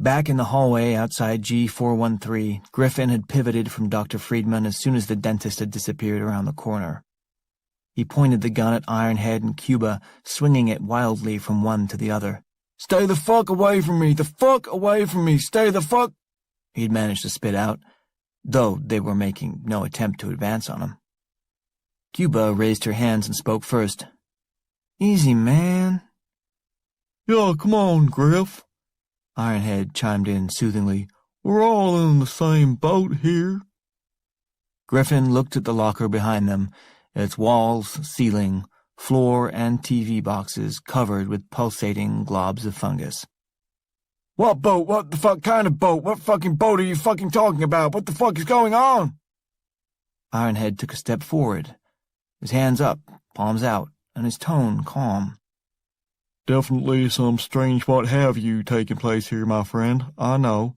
Back in the hallway outside G413, Griffin had pivoted from Dr. Friedman as soon as the dentist had disappeared around the corner. He pointed the gun at Ironhead and Cuba, swinging it wildly from one to the other. Stay the fuck away from me! The fuck away from me! Stay the fuck— he'd managed to spit out, though they were making no attempt to advance on him. Cuba raised her hands and spoke first. Easy, man. Yeah, come on, Griff. Ironhead chimed in soothingly. We're all in the same boat here. Griffin looked at the locker behind them, its walls, ceiling, floor, and TV boxes covered with pulsating globs of fungus. What boat? What the fuck kind of boat? What fucking boat are you fucking talking about? What the fuck is going on? Ironhead took a step forward, his hands up, palms out, and his tone calm. Definitely some strange what-have-you taking place here, my friend. I know.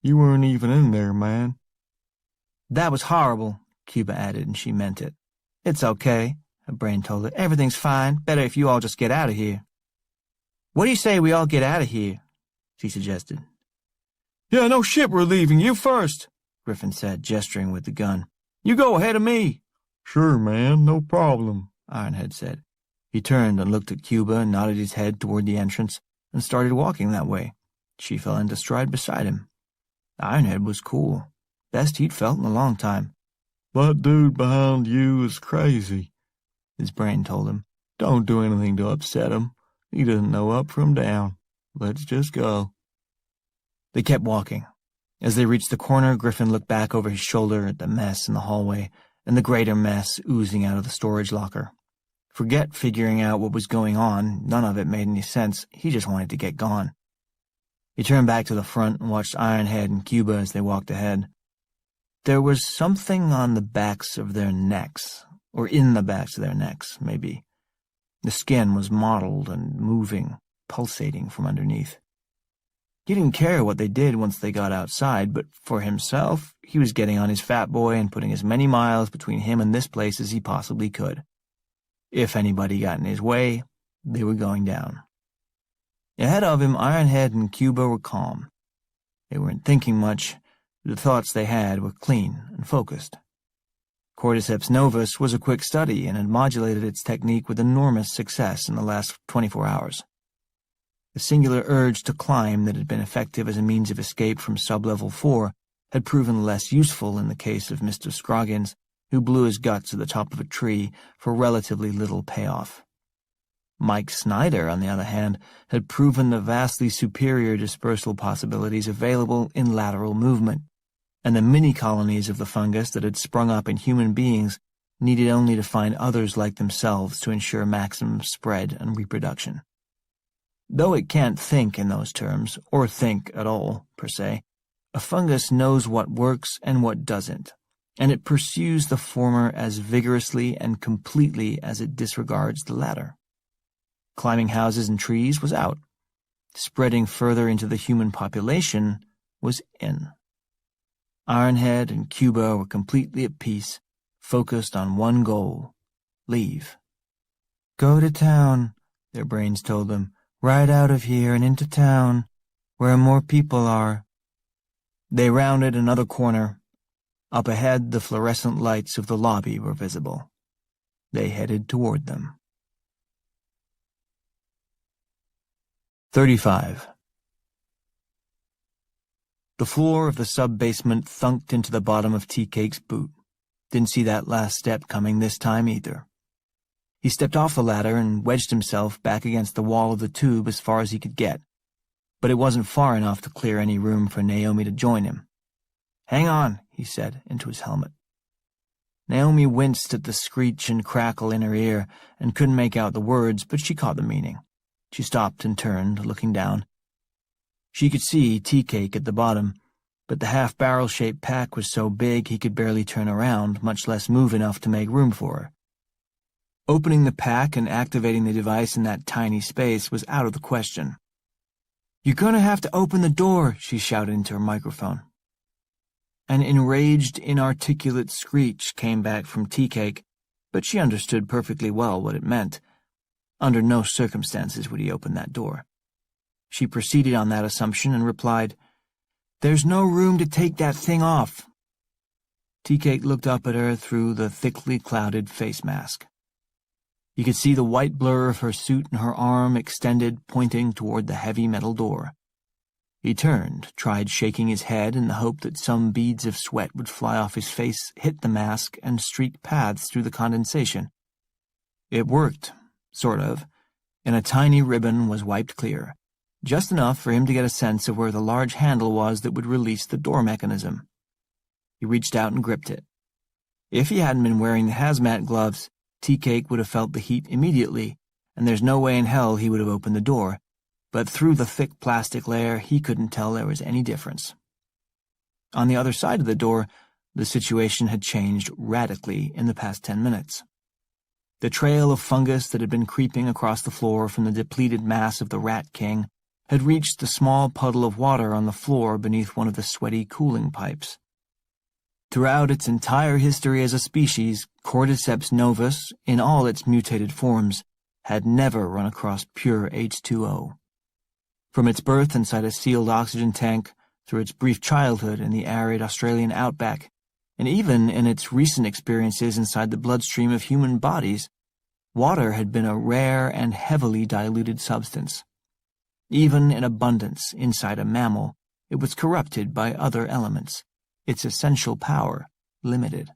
You weren't even in there, man. That was horrible, Cuba added, and she meant it. It's okay, her brain told her. Everything's fine. Better if you all just get out of here. What do you say we all get out of here? She suggested. Yeah, no shit, we're leaving. You first, Griffin said, gesturing with the gun. You go ahead of me. Sure, man, no problem, Ironhead said. He turned and looked at Cuba and nodded his head toward the entrance and started walking that way. She fell into stride beside him. Ironhead was cool. Best he'd felt in a long time. That dude behind you is crazy, his brain told him. Don't do anything to upset him. He doesn't know up from down. Let's just go. They kept walking. As they reached the corner, Griffin looked back over his shoulder at the mess in the hallway and the greater mess oozing out of the storage locker. Forget figuring out what was going on. None of it made any sense. He just wanted to get gone. He turned back to the front and watched Ironhead and Cuba as they walked ahead. There was something on the backs of their necks, or in the backs of their necks, maybe. The skin was mottled and moving, pulsating from underneath. He didn't care what they did once they got outside, but for himself, he was getting on his fat boy and putting as many miles between him and this place as he possibly could. If anybody got in his way, they were going down. Ahead of him, Ironhead and Cuba were calm. They weren't thinking much. The thoughts they had were clean and focused. Cordyceps novus was a quick study and had modulated its technique with enormous success in the last 24 hours. The singular urge to climb that had been effective as a means of escape from sub-level 4 had proven less useful in the case of Mr. Scroggins, who blew his guts at the top of a tree for relatively little payoff. Mike Snyder, on the other hand, had proven the vastly superior dispersal possibilities available in lateral movement, and the mini-colonies of the fungus that had sprung up in human beings needed only to find others like themselves to ensure maximum spread and reproduction. Though it can't think in those terms, or think at all, per se, a fungus knows what works and what doesn't, and it pursues the former as vigorously and completely as it disregards the latter. Climbing houses and trees was out. Spreading further into the human population was in. Ironhead and Cuba were completely at peace, focused on one goal: leave. Go to town, their brains told them. Right out of here and into town, where more people are. They rounded another corner. Up ahead, the fluorescent lights of the lobby were visible. They headed toward them. 35. The floor of the sub-basement thunked into the bottom of Tea-Cake's boot. Didn't see that last step coming this time either. He stepped off the ladder and wedged himself back against the wall of the tube as far as he could get, but it wasn't far enough to clear any room for Naomi to join him. "Hang on," he said into his helmet. Naomi winced at the screech and crackle in her ear and couldn't make out the words, but she caught the meaning. She stopped and turned, looking down. She could see Tea-Cake at the bottom, but the half-barrel-shaped pack was so big he could barely turn around, much less move enough to make room for her. Opening the pack and activating the device in that tiny space was out of the question. "You're going to have to open the door," she shouted into her microphone. An enraged, inarticulate screech came back from Tea-Cake, but she understood perfectly well what it meant. Under no circumstances would he open that door. She proceeded on that assumption and replied, "There's no room to take that thing off." Tea-Cake looked up at her through the thickly clouded face mask. He could see the white blur of her suit and her arm extended, pointing toward the heavy metal door. He turned, tried shaking his head in the hope that some beads of sweat would fly off his face, hit the mask, and streak paths through the condensation. It worked, sort of, and a tiny ribbon was wiped clear, just enough for him to get a sense of where the large handle was that would release the door mechanism. He reached out and gripped it. If he hadn't been wearing the hazmat gloves, Tea-Cake would have felt the heat immediately, and there's no way in hell he would have opened the door. But through the thick plastic layer, he couldn't tell there was any difference. On the other side of the door, the situation had changed radically in the past 10 minutes. The trail of fungus that had been creeping across the floor from the depleted mass of the Rat King had reached the small puddle of water on the floor beneath one of the sweaty cooling pipes. Throughout its entire history as a species, Cordyceps novus, in all its mutated forms, had never run across pure H2O. From its birth inside a sealed oxygen tank, through its brief childhood in the arid Australian outback, and even in its recent experiences inside the bloodstream of human bodies, water had been a rare and heavily diluted substance. Even in abundance inside a mammal, it was corrupted by other elements, its essential power limited.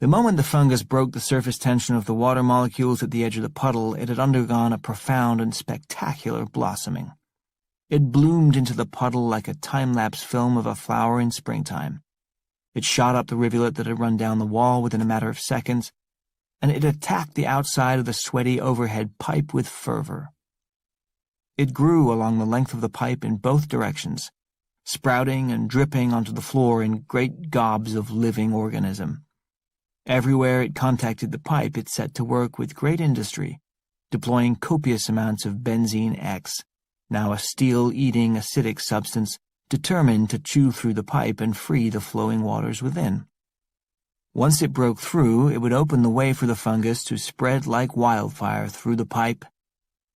The moment the fungus broke the surface tension of the water molecules at the edge of the puddle, it had undergone a profound and spectacular blossoming. It bloomed into the puddle like a time-lapse film of a flower in springtime. It shot up the rivulet that had run down the wall within a matter of seconds, and it attacked the outside of the sweaty overhead pipe with fervor. It grew along the length of the pipe in both directions, sprouting and dripping onto the floor in great gobs of living organism. Everywhere it contacted the pipe, it set to work with great industry, deploying copious amounts of benzene X, now a steel-eating acidic substance determined to chew through the pipe and free the flowing waters within. Once it broke through, it would open the way for the fungus to spread like wildfire through the pipe,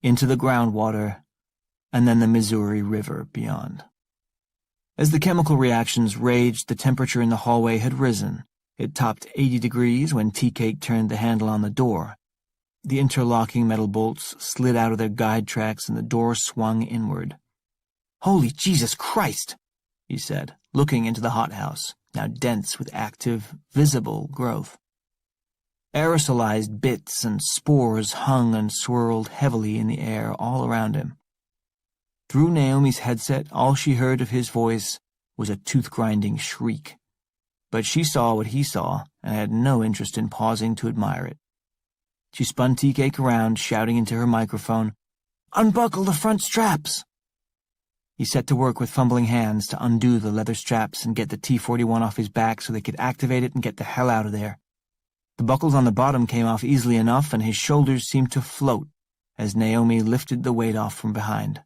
into the groundwater, and then the Missouri River beyond. As the chemical reactions raged, the temperature in the hallway had risen. It topped 80 degrees when Tea-Cake turned the handle on the door. The interlocking metal bolts slid out of their guide tracks and the door swung inward. "Holy Jesus Christ!" he said, looking into the hothouse, now dense with active, visible growth. Aerosolized bits and spores hung and swirled heavily in the air all around him. Through Naomi's headset, all she heard of his voice was a tooth-grinding shriek. But she saw what he saw and had no interest in pausing to admire it. She spun Tea-Cake around, shouting into her microphone, "Unbuckle the front straps!" He set to work with fumbling hands to undo the leather straps and get the T-41 off his back so they could activate it and get the hell out of there. The buckles on the bottom came off easily enough, and his shoulders seemed to float as Naomi lifted the weight off from behind.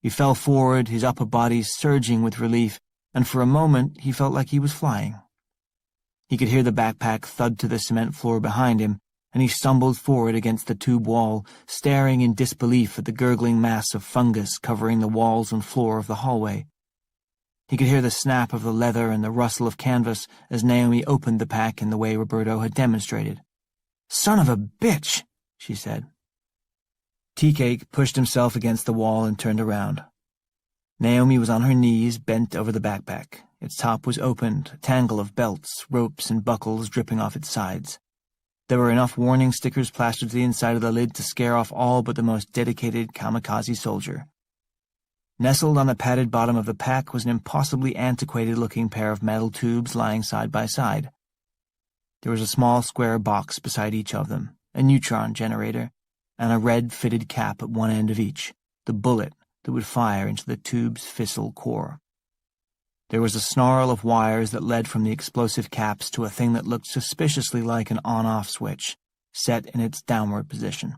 He fell forward, his upper body surging with relief, and for a moment he felt like he was flying. He could hear the backpack thud to the cement floor behind him, and he stumbled forward against the tube wall, staring in disbelief at the gurgling mass of fungus covering the walls and floor of the hallway. He could hear the snap of the leather and the rustle of canvas as Naomi opened the pack in the way Roberto had demonstrated. "Son of a bitch," she said. Tea-Cake pushed himself against the wall and turned around. Naomi was on her knees, bent over the backpack. Its top was opened, a tangle of belts, ropes, and buckles dripping off its sides. There were enough warning stickers plastered to the inside of the lid to scare off all but the most dedicated kamikaze soldier. Nestled on the padded bottom of the pack was an impossibly antiquated-looking pair of metal tubes lying side by side. There was a small square box beside each of them, a neutron generator, and a red fitted cap at one end of each, the bullet that would fire into the tube's fissile core. There was a snarl of wires that led from the explosive caps to a thing that looked suspiciously like an on-off switch, set in its downward position.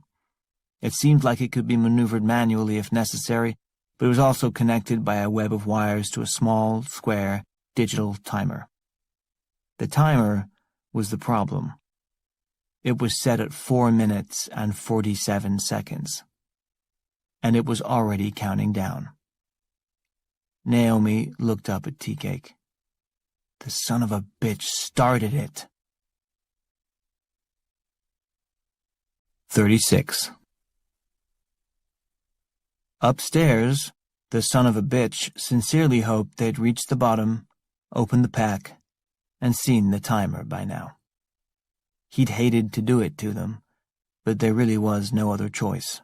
It seemed like it could be maneuvered manually if necessary, but it was also connected by a web of wires to a small, square, digital timer. The timer was the problem. It was set at 4 minutes and 47 seconds. And it was already counting down. Naomi looked up at Tea-Cake. The son of a bitch started it. 36. Upstairs, the son of a bitch sincerely hoped they'd reached the bottom, opened the pack, and seen the timer by now. He'd hated to do it to them, but there really was no other choice.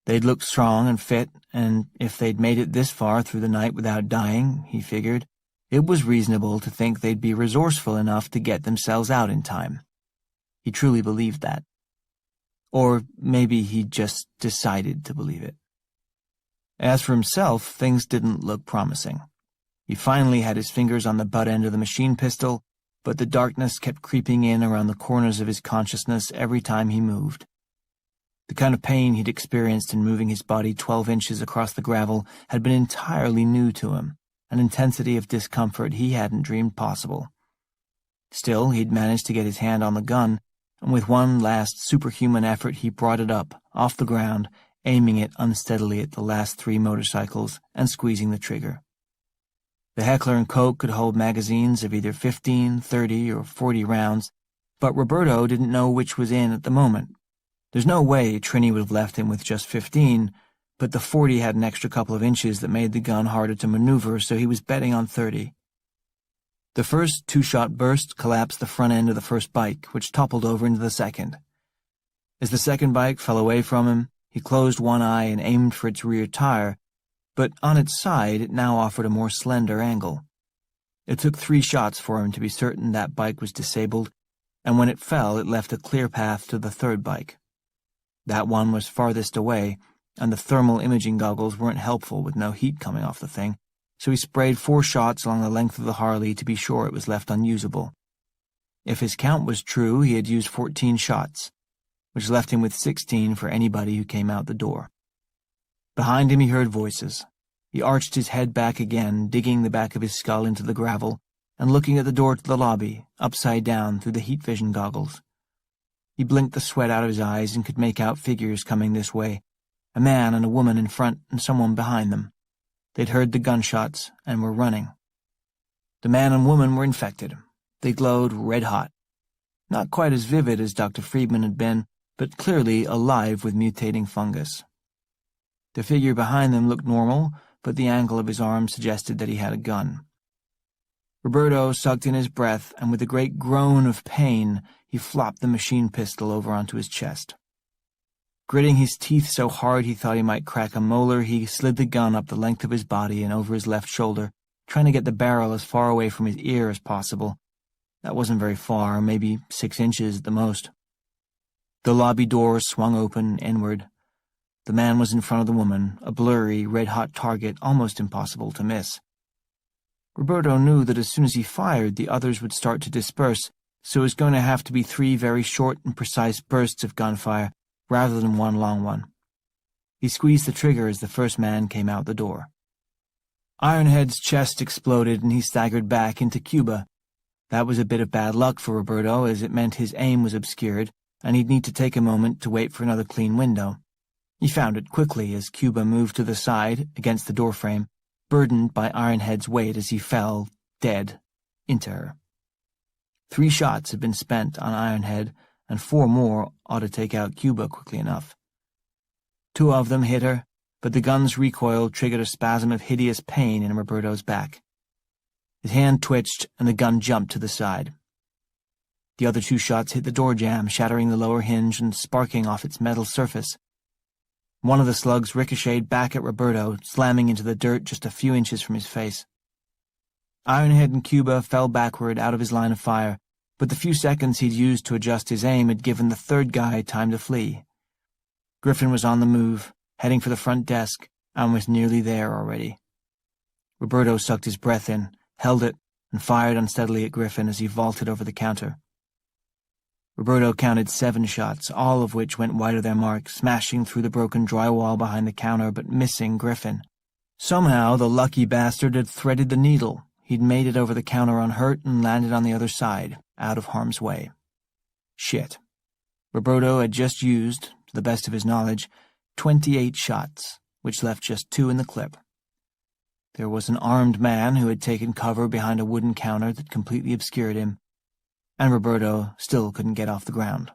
They'd looked strong and fit, and if they'd made it this far through the night without dying, he figured, it was reasonable to think they'd be resourceful enough to get themselves out in time. He truly believed that. Or maybe he just decided to believe it. As for himself, things didn't look promising. He finally had his fingers on the butt end of the machine pistol, but the darkness kept creeping in around the corners of his consciousness every time he moved. The kind of pain he'd experienced in moving his body 12 inches across the gravel had been entirely new to him, an intensity of discomfort he hadn't dreamed possible. Still, he'd managed to get his hand on the gun, and with one last superhuman effort he brought it up, off the ground, aiming it unsteadily at the last 3 motorcycles and squeezing the trigger. The Heckler and Koepp could hold magazines of either 15, 30, or 40 rounds, but Roberto didn't know which was in at the moment. There's no way Trini would have left him with just 15, but the 40 had an extra couple of inches that made the gun harder to maneuver, so he was betting on 30. The first 2-shot burst collapsed the front end of the first bike, which toppled over into the second. As the second bike fell away from him, he closed one eye and aimed for its rear tire, but on its side it now offered a more slender angle. It took 3 shots for him to be certain that bike was disabled, and when it fell it left a clear path to the third bike. That one was farthest away, and the thermal imaging goggles weren't helpful with no heat coming off the thing, so he sprayed 4 shots along the length of the Harley to be sure it was left unusable. If his count was true, he had used 14 shots, which left him with 16 for anybody who came out the door. Behind him he heard voices. He arched his head back again, digging the back of his skull into the gravel, and looking at the door to the lobby, upside down through the heat vision goggles. He blinked the sweat out of his eyes and could make out figures coming this way, a man and a woman in front and someone behind them. They'd heard the gunshots and were running. The man and woman were infected. They glowed red-hot. Not quite as vivid as Dr. Friedman had been, but clearly alive with mutating fungus. The figure behind them looked normal, but the angle of his arm suggested that he had a gun. Roberto sucked in his breath, and with a great groan of pain, he flopped the machine pistol over onto his chest. Gritting his teeth so hard he thought he might crack a molar, he slid the gun up the length of his body and over his left shoulder, trying to get the barrel as far away from his ear as possible. That wasn't very far, maybe 6 inches at the most. The lobby door swung open inward. The man was in front of the woman, a blurry, red-hot target almost impossible to miss. Roberto knew that as soon as he fired, the others would start to disperse, so it was going to have to be 3 very short and precise bursts of gunfire, rather than one long one. He squeezed the trigger as the first man came out the door. Ironhead's chest exploded and he staggered back into Cuba. That was a bit of bad luck for Roberto, as it meant his aim was obscured, and he'd need to take a moment to wait for another clean window. He found it quickly as Cuba moved to the side, against the doorframe, burdened by Ironhead's weight as he fell, dead, into her. 3 shots had been spent on Ironhead, and 4 more ought to take out Cuba quickly enough. 2 of them hit her, but the gun's recoil triggered a spasm of hideous pain in Roberto's back. His hand twitched, and the gun jumped to the side. The other 2 shots hit the door jamb, shattering the lower hinge and sparking off its metal surface. One of the slugs ricocheted back at Roberto, slamming into the dirt just a few inches from his face. Ironhead and Cuba fell backward out of his line of fire, but the few seconds he'd used to adjust his aim had given the third guy time to flee. Griffin was on the move, heading for the front desk, and was nearly there already. Roberto sucked his breath in, held it, and fired unsteadily at Griffin as he vaulted over the counter. Roberto counted 7 shots, all of which went wide of their mark, smashing through the broken drywall behind the counter but missing Griffin. Somehow the lucky bastard had threaded the needle. He'd made it over the counter unhurt and landed on the other side, out of harm's way. Shit. Roberto had just used, to the best of his knowledge, 28 shots, which left just 2 in the clip. There was an armed man who had taken cover behind a wooden counter that completely obscured him, and Roberto still couldn't get off the ground.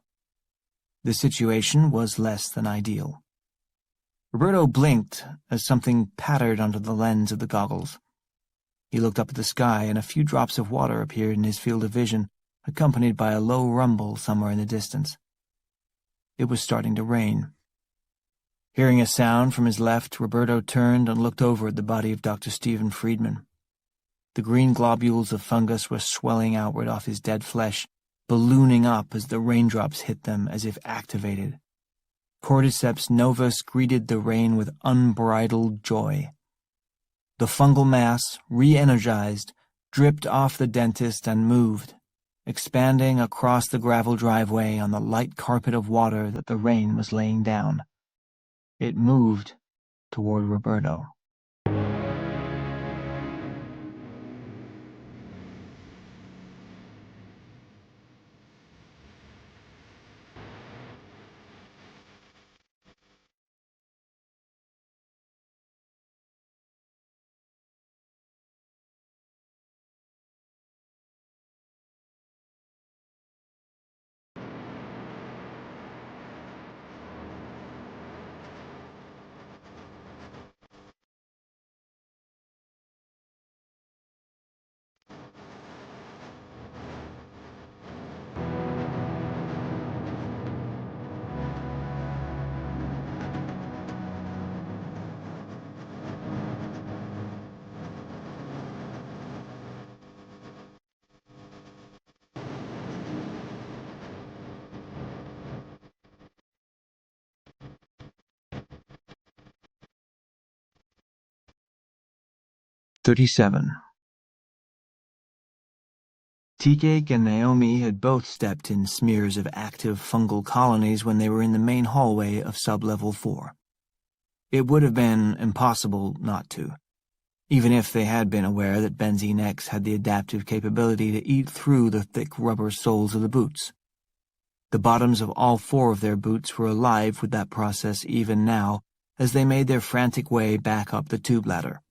The situation was less than ideal. Roberto blinked as something pattered onto the lens of the goggles. He looked up at the sky, and a few drops of water appeared in his field of vision, accompanied by a low rumble somewhere in the distance. It was starting to rain. Hearing a sound from his left, Roberto turned and looked over at the body of Dr. Stephen Friedman. The green globules of fungus were swelling outward off his dead flesh, ballooning up as the raindrops hit them as if activated. Cordyceps novus greeted the rain with unbridled joy. The fungal mass, re-energized, dripped off the dentist and moved, expanding across the gravel driveway on the light carpet of water that the rain was laying down. It moved toward Roberto. "37. Tikek and Naomi had both stepped in smears of active fungal colonies when they were in the main hallway of Sub-Level 4. It would have been impossible not to, even if they had been aware that Benzene X had the adaptive capability to eat through the thick rubber soles of the boots. The bottoms of all 4 of their boots were alive with that process even now as they made their frantic way back up the tube ladder.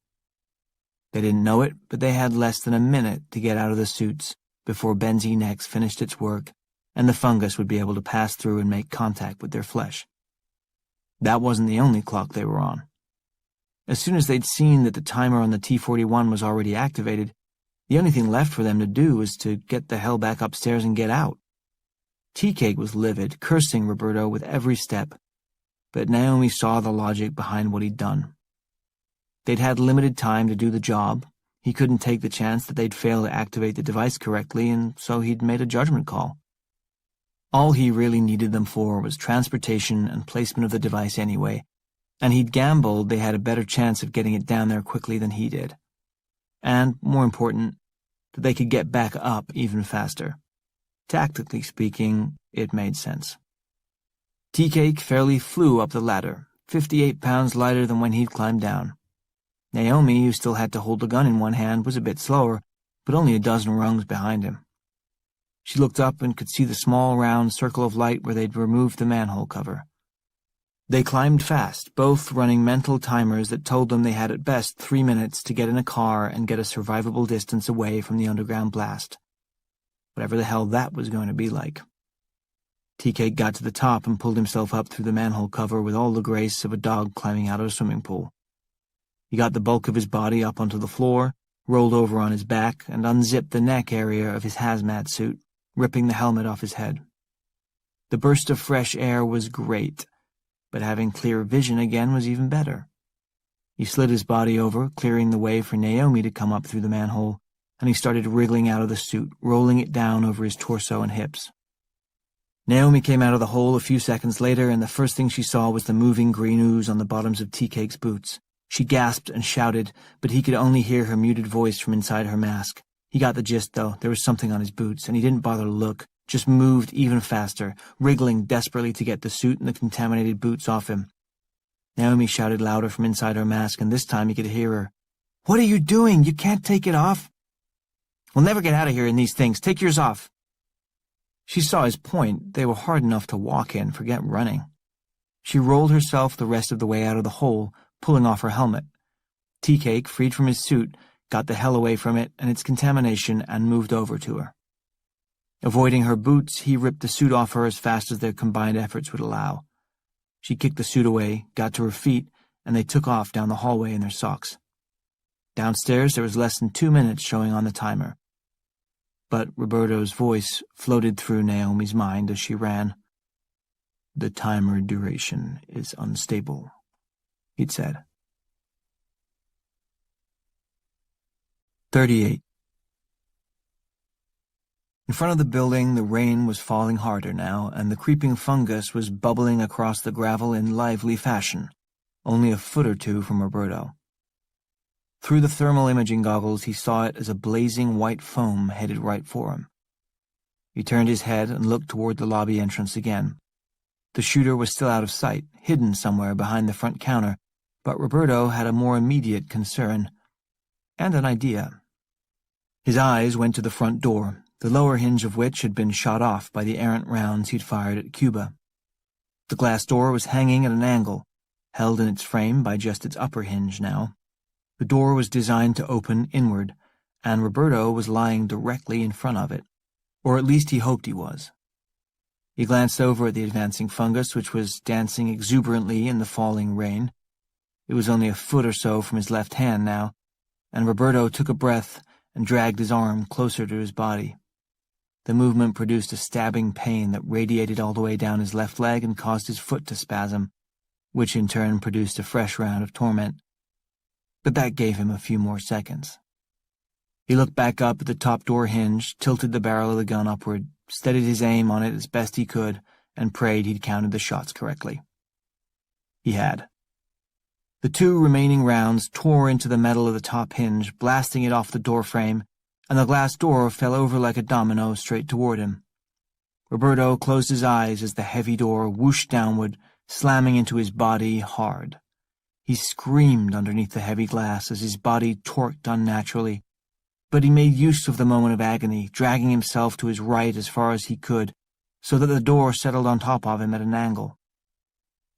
They didn't know it, but they had less than a minute to get out of the suits before Benzene X finished its work and the fungus would be able to pass through and make contact with their flesh. That wasn't the only clock they were on. As soon as they'd seen that the timer on the T-41 was already activated, the only thing left for them to do was to get the hell back upstairs and get out. Tea-Cake was livid, cursing Roberto with every step, but Naomi saw the logic behind what he'd done. They'd had limited time to do the job. He couldn't take the chance that they'd fail to activate the device correctly, and so he'd made a judgment call. All he really needed them for was transportation and placement of the device anyway, and he'd gambled they had a better chance of getting it down there quickly than he did. And, more important, that they could get back up even faster. Tactically speaking, it made sense. Tea-Cake fairly flew up the ladder, 58 pounds lighter than when he'd climbed down. Naomi, who still had to hold the gun in one hand, was a bit slower, but only a dozen rungs behind him. She looked up and could see the small round circle of light where they'd removed the manhole cover. They climbed fast, both running mental timers that told them they had at best 3 minutes to get in a car and get a survivable distance away from the underground blast. Whatever the hell that was going to be like. TK got to the top and pulled himself up through the manhole cover with all the grace of a dog climbing out of a swimming pool. He got the bulk of his body up onto the floor, rolled over on his back, and unzipped the neck area of his hazmat suit, ripping the helmet off his head. The burst of fresh air was great, but having clear vision again was even better. He slid his body over, clearing the way for Naomi to come up through the manhole, and he started wriggling out of the suit, rolling it down over his torso and hips. Naomi came out of the hole a few seconds later, and the first thing she saw was the moving green ooze on the bottoms of Tea-Cake's boots. She gasped and shouted, but he could only hear her muted voice from inside her mask. He got the gist, though. There was something on his boots, and he didn't bother to look, just moved even faster, wriggling desperately to get the suit and the contaminated boots off him. Naomi shouted louder from inside her mask, and this time he could hear her. "What are you doing? You can't take it off." "We'll never get out of here in these things. Take yours off." She saw his point. They were hard enough to walk in, forget running. She rolled herself the rest of the way out of the hole, pulling off her helmet. Tea-Cake, freed from his suit, got the hell away from it and its contamination and moved over to her. Avoiding her boots, he ripped the suit off her as fast as their combined efforts would allow. She kicked the suit away, got to her feet, and they took off down the hallway in their socks. Downstairs, there was less than 2 minutes showing on the timer. But Roberto's voice floated through Naomi's mind as she ran. "The timer duration is unstable," he'd said. 38. In front of the building, the rain was falling harder now, and the creeping fungus was bubbling across the gravel in lively fashion, only a foot or two from Roberto. Through the thermal imaging goggles, he saw it as a blazing white foam headed right for him. He turned his head and looked toward the lobby entrance again. The shooter was still out of sight, hidden somewhere behind the front counter, but Roberto had a more immediate concern, and an idea. His eyes went to the front door, the lower hinge of which had been shot off by the errant rounds he'd fired at Cuba. The glass door was hanging at an angle, held in its frame by just its upper hinge now. The door was designed to open inward, and Roberto was lying directly in front of it, or at least he hoped he was. He glanced over at the advancing fungus, which was dancing exuberantly in the falling rain. It was only a foot or so from his left hand now, and Roberto took a breath and dragged his arm closer to his body. The movement produced a stabbing pain that radiated all the way down his left leg and caused his foot to spasm, which in turn produced a fresh round of torment. But that gave him a few more seconds. He looked back up at the top door hinge, tilted the barrel of the gun upward, steadied his aim on it as best he could, and prayed he'd counted the shots correctly. He had. The 2 remaining rounds tore into the metal of the top hinge, blasting it off the door frame, and the glass door fell over like a domino straight toward him. Roberto closed his eyes as the heavy door whooshed downward, slamming into his body hard. He screamed underneath the heavy glass as his body torqued unnaturally, but he made use of the moment of agony, dragging himself to his right as far as he could, so that the door settled on top of him at an angle.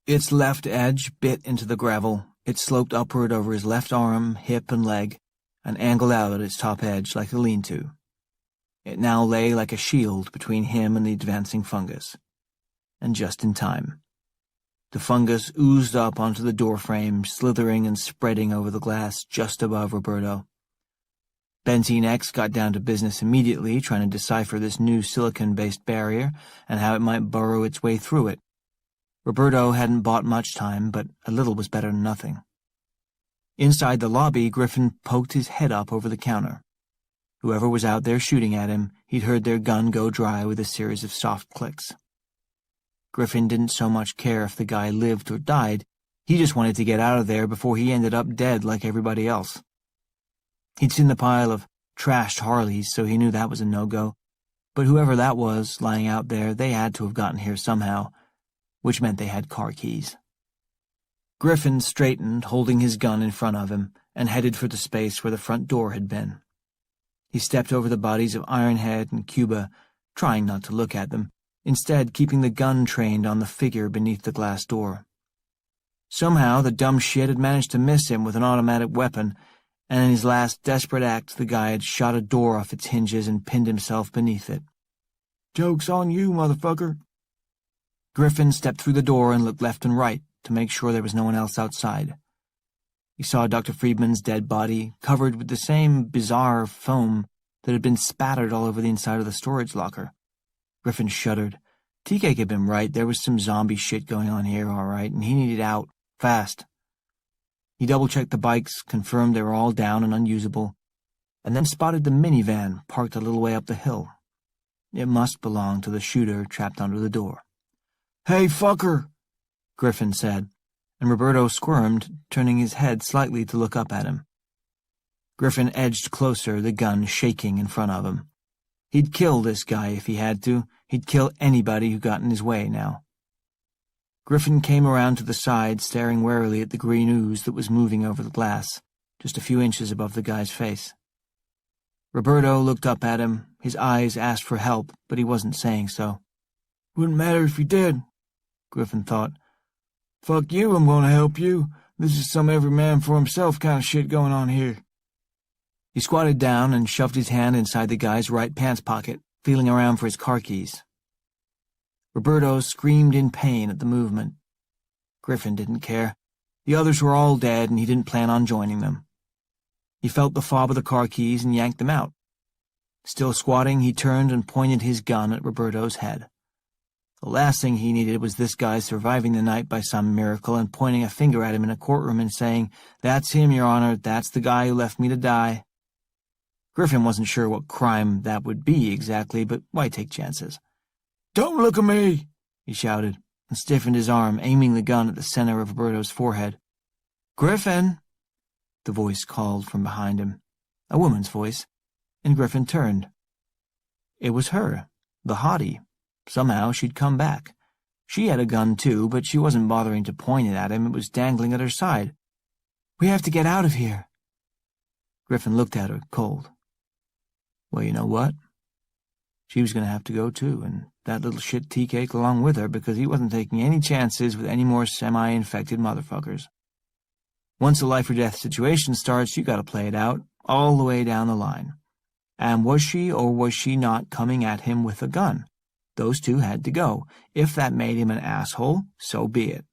Its left edge bit into the gravel. It sloped upward over his left arm, hip, and leg, and angled out at its top edge like a lean-to. It now lay like a shield between him and the advancing fungus. And just in time. The fungus oozed up onto the doorframe, slithering and spreading over the glass just above Roberto. Benzine X got down to business immediately, trying to decipher this new silicon-based barrier and how it might burrow its way through it. Roberto hadn't bought much time, but a little was better than nothing. Inside the lobby, Griffin poked his head up over the counter. Whoever was out there shooting at him, he'd heard their gun go dry with a series of soft clicks. Griffin didn't so much care if the guy lived or died. He just wanted to get out of there before he ended up dead like everybody else. He'd seen the pile of trashed Harleys, so he knew that was a no-go. But whoever that was lying out there, they had to have gotten here somehow, which meant they had car keys. Griffin straightened, holding his gun in front of him, and headed for the space where the front door had been. He stepped over the bodies of Ironhead and Cuba, trying not to look at them, instead keeping the gun trained on the figure beneath the glass door. Somehow the dumb shit had managed to miss him with an automatic weapon, and in his last desperate act the guy had shot a door off its hinges and pinned himself beneath it. "Joke's on you, motherfucker." Griffin stepped through the door and looked left and right to make sure there was no one else outside. He saw Dr. Friedman's dead body, covered with the same bizarre foam that had been spattered all over the inside of the storage locker. Griffin shuddered. TK had been right. There was some zombie shit going on here, all right, and he needed out. Fast. He double-checked the bikes, confirmed they were all down and unusable, and then spotted the minivan parked a little way up the hill. It must belong to the shooter trapped under the door. "Hey, fucker!" Griffin said, and Roberto squirmed, turning his head slightly to look up at him. Griffin edged closer, the gun shaking in front of him. He'd kill this guy if he had to. He'd kill anybody who got in his way now. Griffin came around to the side, staring warily at the green ooze that was moving over the glass, just a few inches above the guy's face. Roberto looked up at him. His eyes asked for help, but he wasn't saying so. "Wouldn't matter if you did," Griffin thought. "Fuck you, I'm going to help you. This is some every man for himself kind of shit going on here." He squatted down and shoved his hand inside the guy's right pants pocket, feeling around for his car keys. Roberto screamed in pain at the movement. Griffin didn't care. The others were all dead, and he didn't plan on joining them. He felt the fob of the car keys and yanked them out. Still squatting, he turned and pointed his gun at Roberto's head. The last thing he needed was this guy surviving the night by some miracle and pointing a finger at him in a courtroom and saying, "That's him, Your Honor, that's the guy who left me to die." Griffin wasn't sure what crime that would be exactly, but why take chances? "Don't look at me!" he shouted, and stiffened his arm, aiming the gun at the center of Roberto's forehead. "Griffin!" the voice called from behind him, a woman's voice, and Griffin turned. It was her, the hottie. Somehow she'd come back. She had a gun too, but she wasn't bothering to point it at him. It was dangling at her side. "We have to get out of here." Griffin looked at her, cold. Well, you know what? She was going to have to go too, and that little shit tea cake along with her, because he wasn't taking any chances with any more semi-infected motherfuckers. Once a life-or-death situation starts, you gotta play it out, all the way down the line. And was she or was she not coming at him with a gun? Those two had to go. If that made him an asshole, so be it.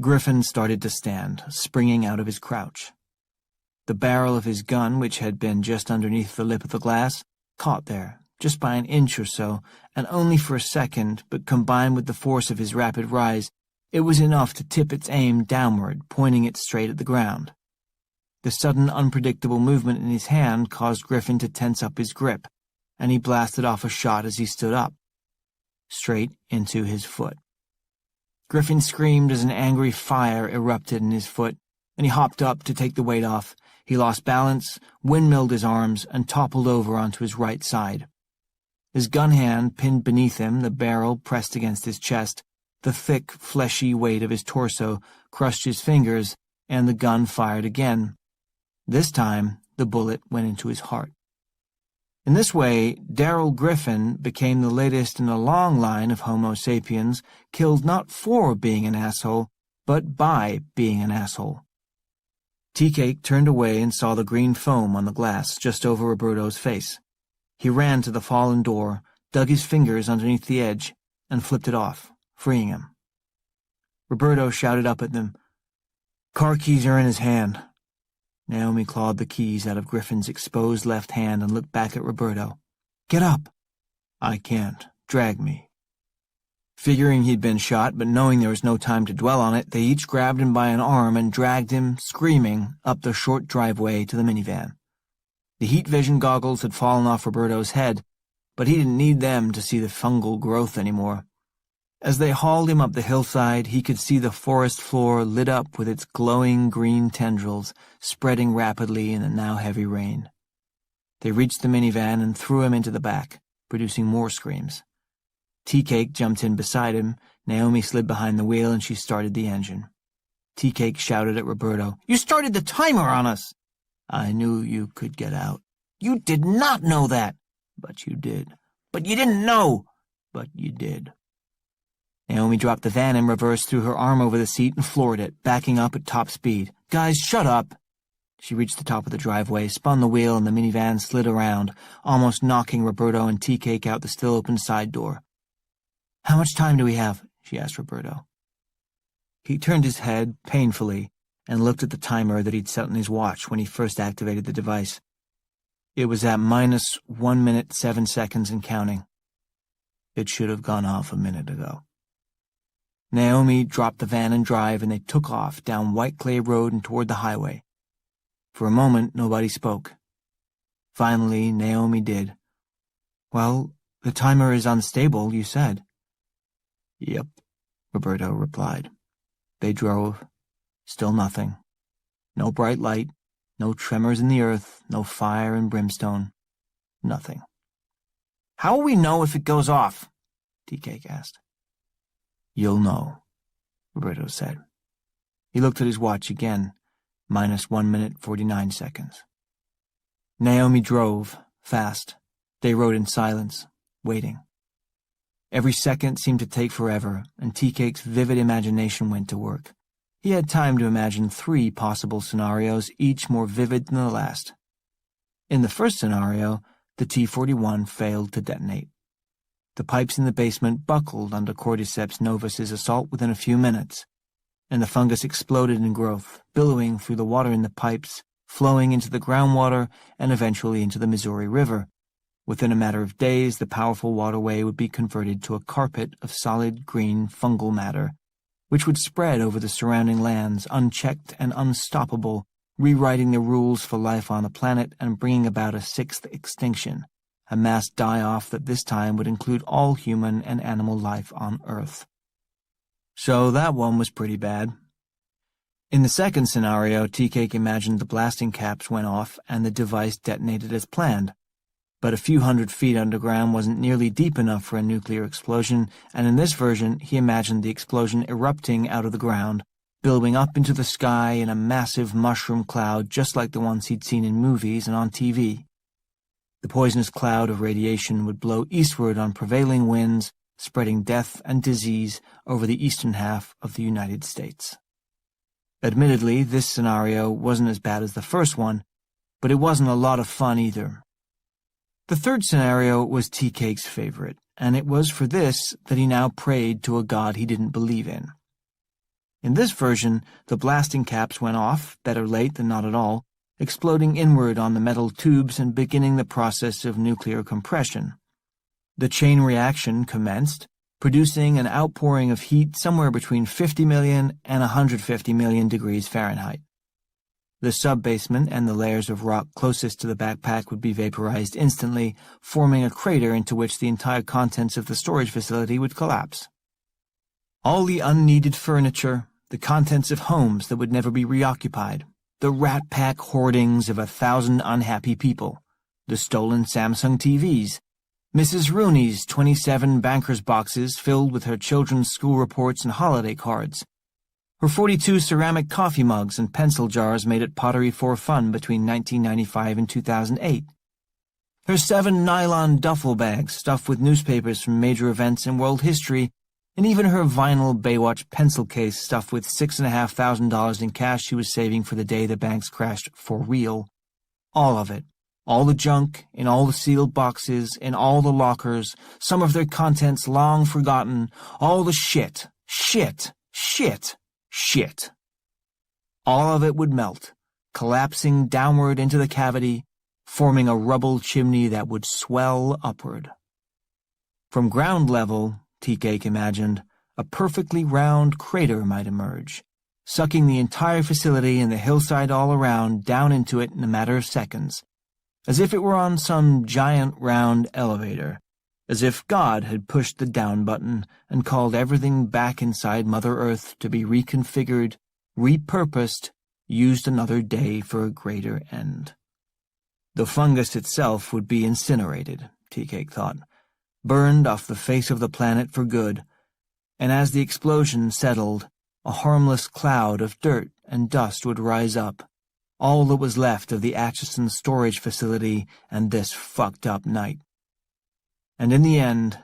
Griffin started to stand, springing out of his crouch. The barrel of his gun, which had been just underneath the lip of the glass, caught there, just by an inch or so, and only for a second, but combined with the force of his rapid rise, it was enough to tip its aim downward, pointing it straight at the ground. The sudden, unpredictable movement in his hand caused Griffin to tense up his grip, and he blasted off a shot as he stood up, straight into his foot. Griffin screamed as an angry fire erupted in his foot, and he hopped up to take the weight off. He lost balance, windmilled his arms, and toppled over onto his right side. His gun hand pinned beneath him, the barrel pressed against his chest. The thick, fleshy weight of his torso crushed his fingers, and the gun fired again. This time, the bullet went into his heart. In this way, Darrell Griffin became the latest in a long line of Homo sapiens killed not for being an asshole, but by being an asshole. Tea-Cake turned away and saw the green foam on the glass just over Roberto's face. He ran to the fallen door, dug his fingers underneath the edge, and flipped it off, freeing him. Roberto shouted up at them. "Car keys are in his hand." Naomi clawed the keys out of Griffin's exposed left hand and looked back at Roberto. "Get up." "I can't. Drag me." Figuring he'd been shot, but knowing there was no time to dwell on it, they each grabbed him by an arm and dragged him, screaming, up the short driveway to the minivan. The heat vision goggles had fallen off Roberto's head, but he didn't need them to see the fungal growth anymore. As they hauled him up the hillside, he could see the forest floor lit up with its glowing green tendrils, spreading rapidly in the now heavy rain. They reached the minivan and threw him into the back, producing more screams. Tea-Cake jumped in beside him. Naomi slid behind the wheel and she started the engine. Tea-Cake shouted at Roberto, "You started the timer on us!" "I knew you could get out." "You did not know that!" "But you did." "But you didn't know!" "But you did." Naomi dropped the van in reverse, threw her arm over the seat, and floored it, backing up at top speed. "Guys, shut up!" She reached the top of the driveway, spun the wheel, and the minivan slid around, almost knocking Roberto and Tea-Cake out the still-open side door. "How much time do we have?" she asked Roberto. He turned his head, painfully, and looked at the timer that he'd set on his watch when he first activated the device. It was at -1 minute 7 seconds and counting. It should have gone off a minute ago. Naomi dropped the van and drive, and they took off down White Clay Road and toward the highway. For a moment, nobody spoke. Finally, Naomi did. "Well, the timer is unstable, you said." "Yep," Roberto replied. They drove. Still nothing. No bright light, no tremors in the earth, no fire and brimstone. Nothing. "How will we know if it goes off?" Tea-Cake asked. "You'll know," Roberto said. He looked at his watch again, -1 minute 49 seconds. Naomi drove, fast. They rode in silence, waiting. Every second seemed to take forever, and Tea-Cake's vivid imagination went to work. He had time to imagine 3 possible scenarios, each more vivid than the last. In the first scenario, the T-41 failed to detonate. The pipes in the basement buckled under Cordyceps novus's assault within a few minutes, and the fungus exploded in growth, billowing through the water in the pipes, flowing into the groundwater, and eventually into the Missouri River. Within a matter of days, the powerful waterway would be converted to a carpet of solid green fungal matter, which would spread over the surrounding lands, unchecked and unstoppable, rewriting the rules for life on the planet and bringing about a sixth extinction, a mass die-off that this time would include all human and animal life on Earth. So that one was pretty bad. In the second scenario, Tea-Cake imagined the blasting caps went off and the device detonated as planned. But a few hundred feet underground wasn't nearly deep enough for a nuclear explosion, and in this version he imagined the explosion erupting out of the ground, billowing up into the sky in a massive mushroom cloud just like the ones he'd seen in movies and on TV. The poisonous cloud of radiation would blow eastward on prevailing winds, spreading death and disease over the eastern half of the United States. Admittedly, this scenario wasn't as bad as the first one, but it wasn't a lot of fun either. The third scenario was Tea-Cake's favorite, and it was for this that he now prayed to a god he didn't believe in. In this version, the blasting caps went off, better late than not at all, exploding inward on the metal tubes and beginning the process of nuclear compression. The chain reaction commenced, producing an outpouring of heat somewhere between 50 million and 150 million degrees Fahrenheit. The sub-basement and the layers of rock closest to the backpack would be vaporized instantly, forming a crater into which the entire contents of the storage facility would collapse. All the unneeded furniture, the contents of homes that would never be reoccupied, the rat pack hoardings of 1,000 unhappy people, the stolen Samsung TVs, Mrs. Rooney's 27 banker's boxes filled with her children's school reports and holiday cards, her 42 ceramic coffee mugs and pencil jars made at Pottery for Fun between 1995 and 2008, her 7 nylon duffel bags stuffed with newspapers from major events in world history, and even her vinyl Baywatch pencil case stuffed with $6,500 in cash she was saving for the day the banks crashed for real. All of it. All the junk, in all the sealed boxes, in all the lockers, some of their contents long forgotten, all the shit. All of it would melt, collapsing downward into the cavity, forming a rubble chimney that would swell upward. From ground level, Tea-Cake imagined, a perfectly round crater might emerge, sucking the entire facility and the hillside all around down into it in a matter of seconds, as if it were on some giant round elevator, as if God had pushed the down button and called everything back inside Mother Earth to be reconfigured, repurposed, used another day for a greater end. The fungus itself would be incinerated, Tea-Cake thought, burned off the face of the planet for good, and as the explosion settled, a harmless cloud of dirt and dust would rise up, all that was left of the Atchison storage facility and this fucked-up night. And in the end,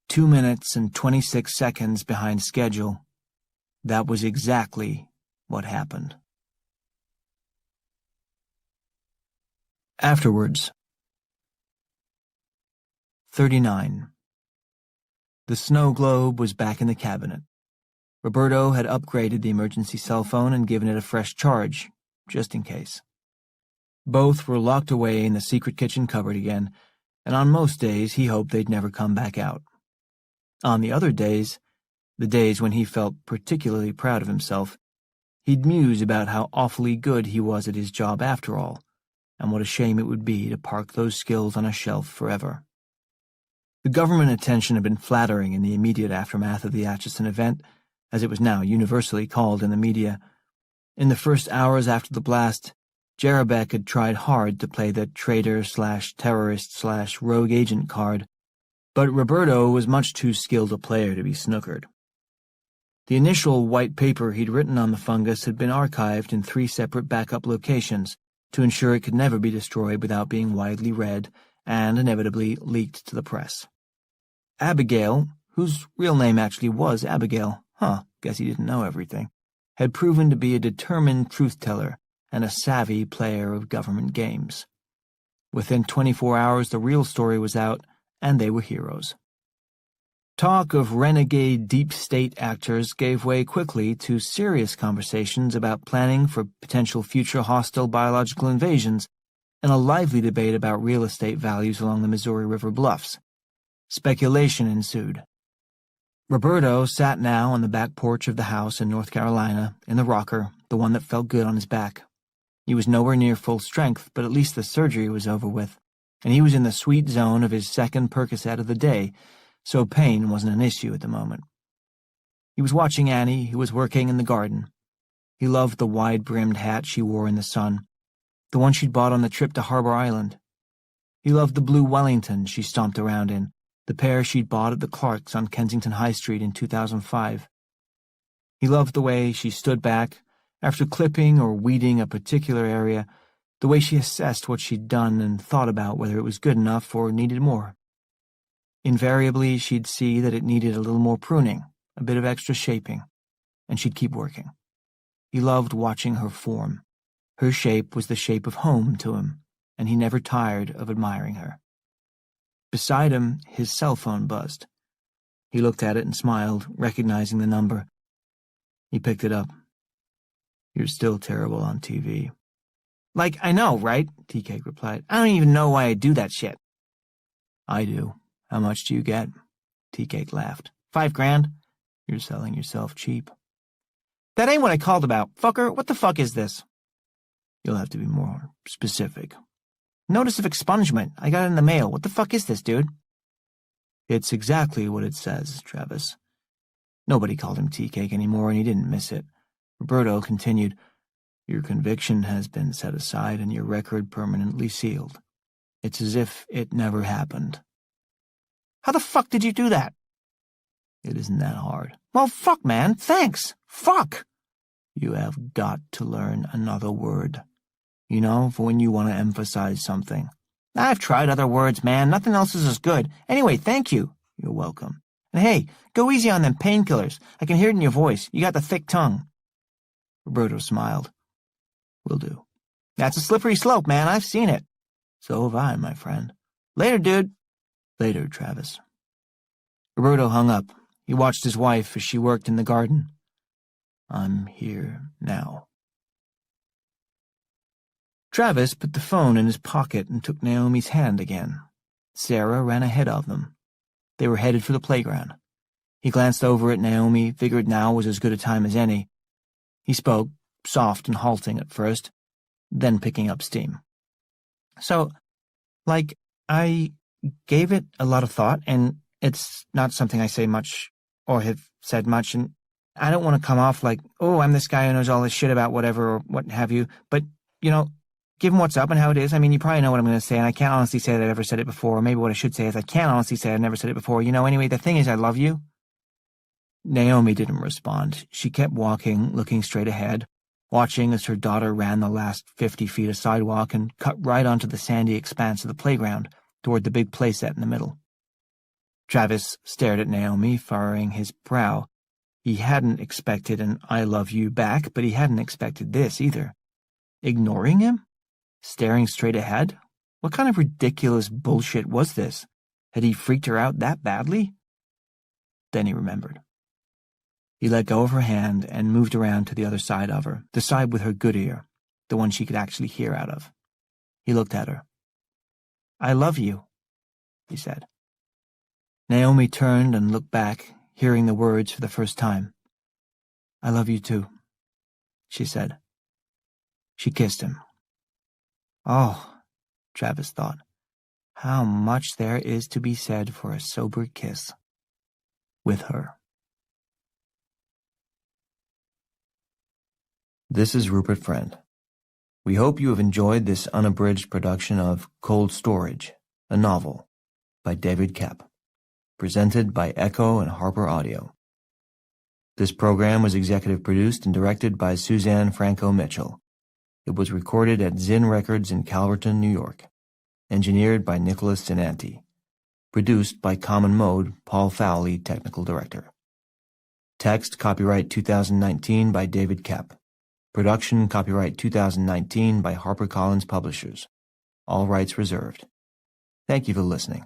2 minutes and 26 seconds behind schedule, that was exactly what happened. Afterwards. 39. The snow globe was back in the cabinet. Roberto had upgraded the emergency cell phone and given it a fresh charge, just in case. Both were locked away in the secret kitchen cupboard again, and on most days he hoped they'd never come back out. On the other days, the days when he felt particularly proud of himself, he'd muse about how awfully good he was at his job after all, and what a shame it would be to park those skills on a shelf forever. The government attention had been flattering in the immediate aftermath of the Atchison event, as it was now universally called in the media. In the first hours after the blast, Jarabek had tried hard to play the traitor-slash-terrorist-slash-rogue agent card, but Roberto was much too skilled a player to be snookered. The initial white paper he'd written on the fungus had been archived in 3 separate backup locations to ensure it could never be destroyed without being widely read and inevitably leaked to the press. Abigail, whose real name actually was Abigail, guess he didn't know everything, had proven to be a determined truth-teller and a savvy player of government games. Within 24 hours, the real story was out, and they were heroes. Talk of renegade deep state actors gave way quickly to serious conversations about planning for potential future hostile biological invasions and a lively debate about real estate values along the Missouri River bluffs. Speculation ensued. Roberto sat now on the back porch of the house in North Carolina, in the rocker, the one that felt good on his back. He was nowhere near full strength, but at least the surgery was over with, and he was in the sweet zone of his second Percocet of the day, so pain wasn't an issue at the moment. He was watching Annie, who was working in the garden. He loved the wide-brimmed hat she wore in the sun, the one she'd bought on the trip to Harbor Island. He loved the blue Wellington she stomped around in, the pair she'd bought at the Clark's on Kensington High Street in 2005. He loved the way she stood back, after clipping or weeding a particular area, the way she assessed what she'd done and thought about whether it was good enough or needed more. Invariably, she'd see that it needed a little more pruning, a bit of extra shaping, and she'd keep working. He loved watching her form. Her shape was the shape of home to him, and he never tired of admiring her. Beside him, his cell phone buzzed. He looked at it and smiled, recognizing the number. He picked it up. "You're still terrible on TV." "Like, I know, right?" TK replied. "I don't even know why I do that shit." "I do. How much do you get?" TK laughed. $5,000. "You're selling yourself cheap." "That ain't what I called about. Fucker, what the fuck is this?" "You'll have to be more specific." "Notice of expungement. I got it in the mail. What the fuck is this, dude?" "It's exactly what it says, Travis." Nobody called him Tea-Cake anymore, and he didn't miss it. Roberto continued, "Your conviction has been set aside and your record permanently sealed. It's as if it never happened." "How the fuck did you do that?" "It isn't that hard." "Well, fuck, man. Thanks. Fuck." "You have got to learn another word. You know, for when you want to emphasize something." "I've tried other words, man. Nothing else is as good. Anyway, thank you." "You're welcome." "And hey, go easy on them painkillers. I can hear it in your voice. You got the thick tongue." Roberto smiled. "Will do." "That's a slippery slope, man. I've seen it." "So have I, my friend." "Later, dude." "Later, Travis." Roberto hung up. He watched his wife as she worked in the garden. "I'm here now." Travis put the phone in his pocket and took Naomi's hand again. Sarah ran ahead of them. They were headed for the playground. He glanced over at Naomi, figured now was as good a time as any. He spoke, soft and halting at first, then picking up steam. "So, I gave it a lot of thought, and it's not something I say much or have said much, and I don't want to come off like, oh, I'm this guy who knows all this shit about whatever or what have you, but, given what's up and how it is, I mean, you probably know what I'm going to say, and I can't honestly say that I've ever said it before, or maybe what I should say is I can't honestly say I've never said it before. Anyway, the thing is I love you." Naomi didn't respond. She kept walking, looking straight ahead, watching as her daughter ran the last 50 feet of sidewalk and cut right onto the sandy expanse of the playground, toward the big playset in the middle. Travis stared at Naomi, furrowing his brow. He hadn't expected an "I love you" back, but he hadn't expected this either. Ignoring him? Staring straight ahead? What kind of ridiculous bullshit was this? Had he freaked her out that badly? Then he remembered. He let go of her hand and moved around to the other side of her, the side with her good ear, the one she could actually hear out of. He looked at her. "I love you," he said. Naomi turned and looked back, hearing the words for the first time. "I love you too," she said. She kissed him. Oh, Travis thought, how much there is to be said for a sober kiss. With her. This is Rupert Friend. We hope you have enjoyed this unabridged production of Cold Storage, a novel, by David Koepp, presented by Echo and Harper Audio. This program was executive produced and directed by Suzanne Franco Mitchell. It was recorded at Zinn Records in Calverton, New York. Engineered by Nicholas Sinanti. Produced by Common Mode, Paul Fowley, Technical Director. Text copyright 2019 by David Koepp. Production copyright 2019 by HarperCollins Publishers. All rights reserved. Thank you for listening.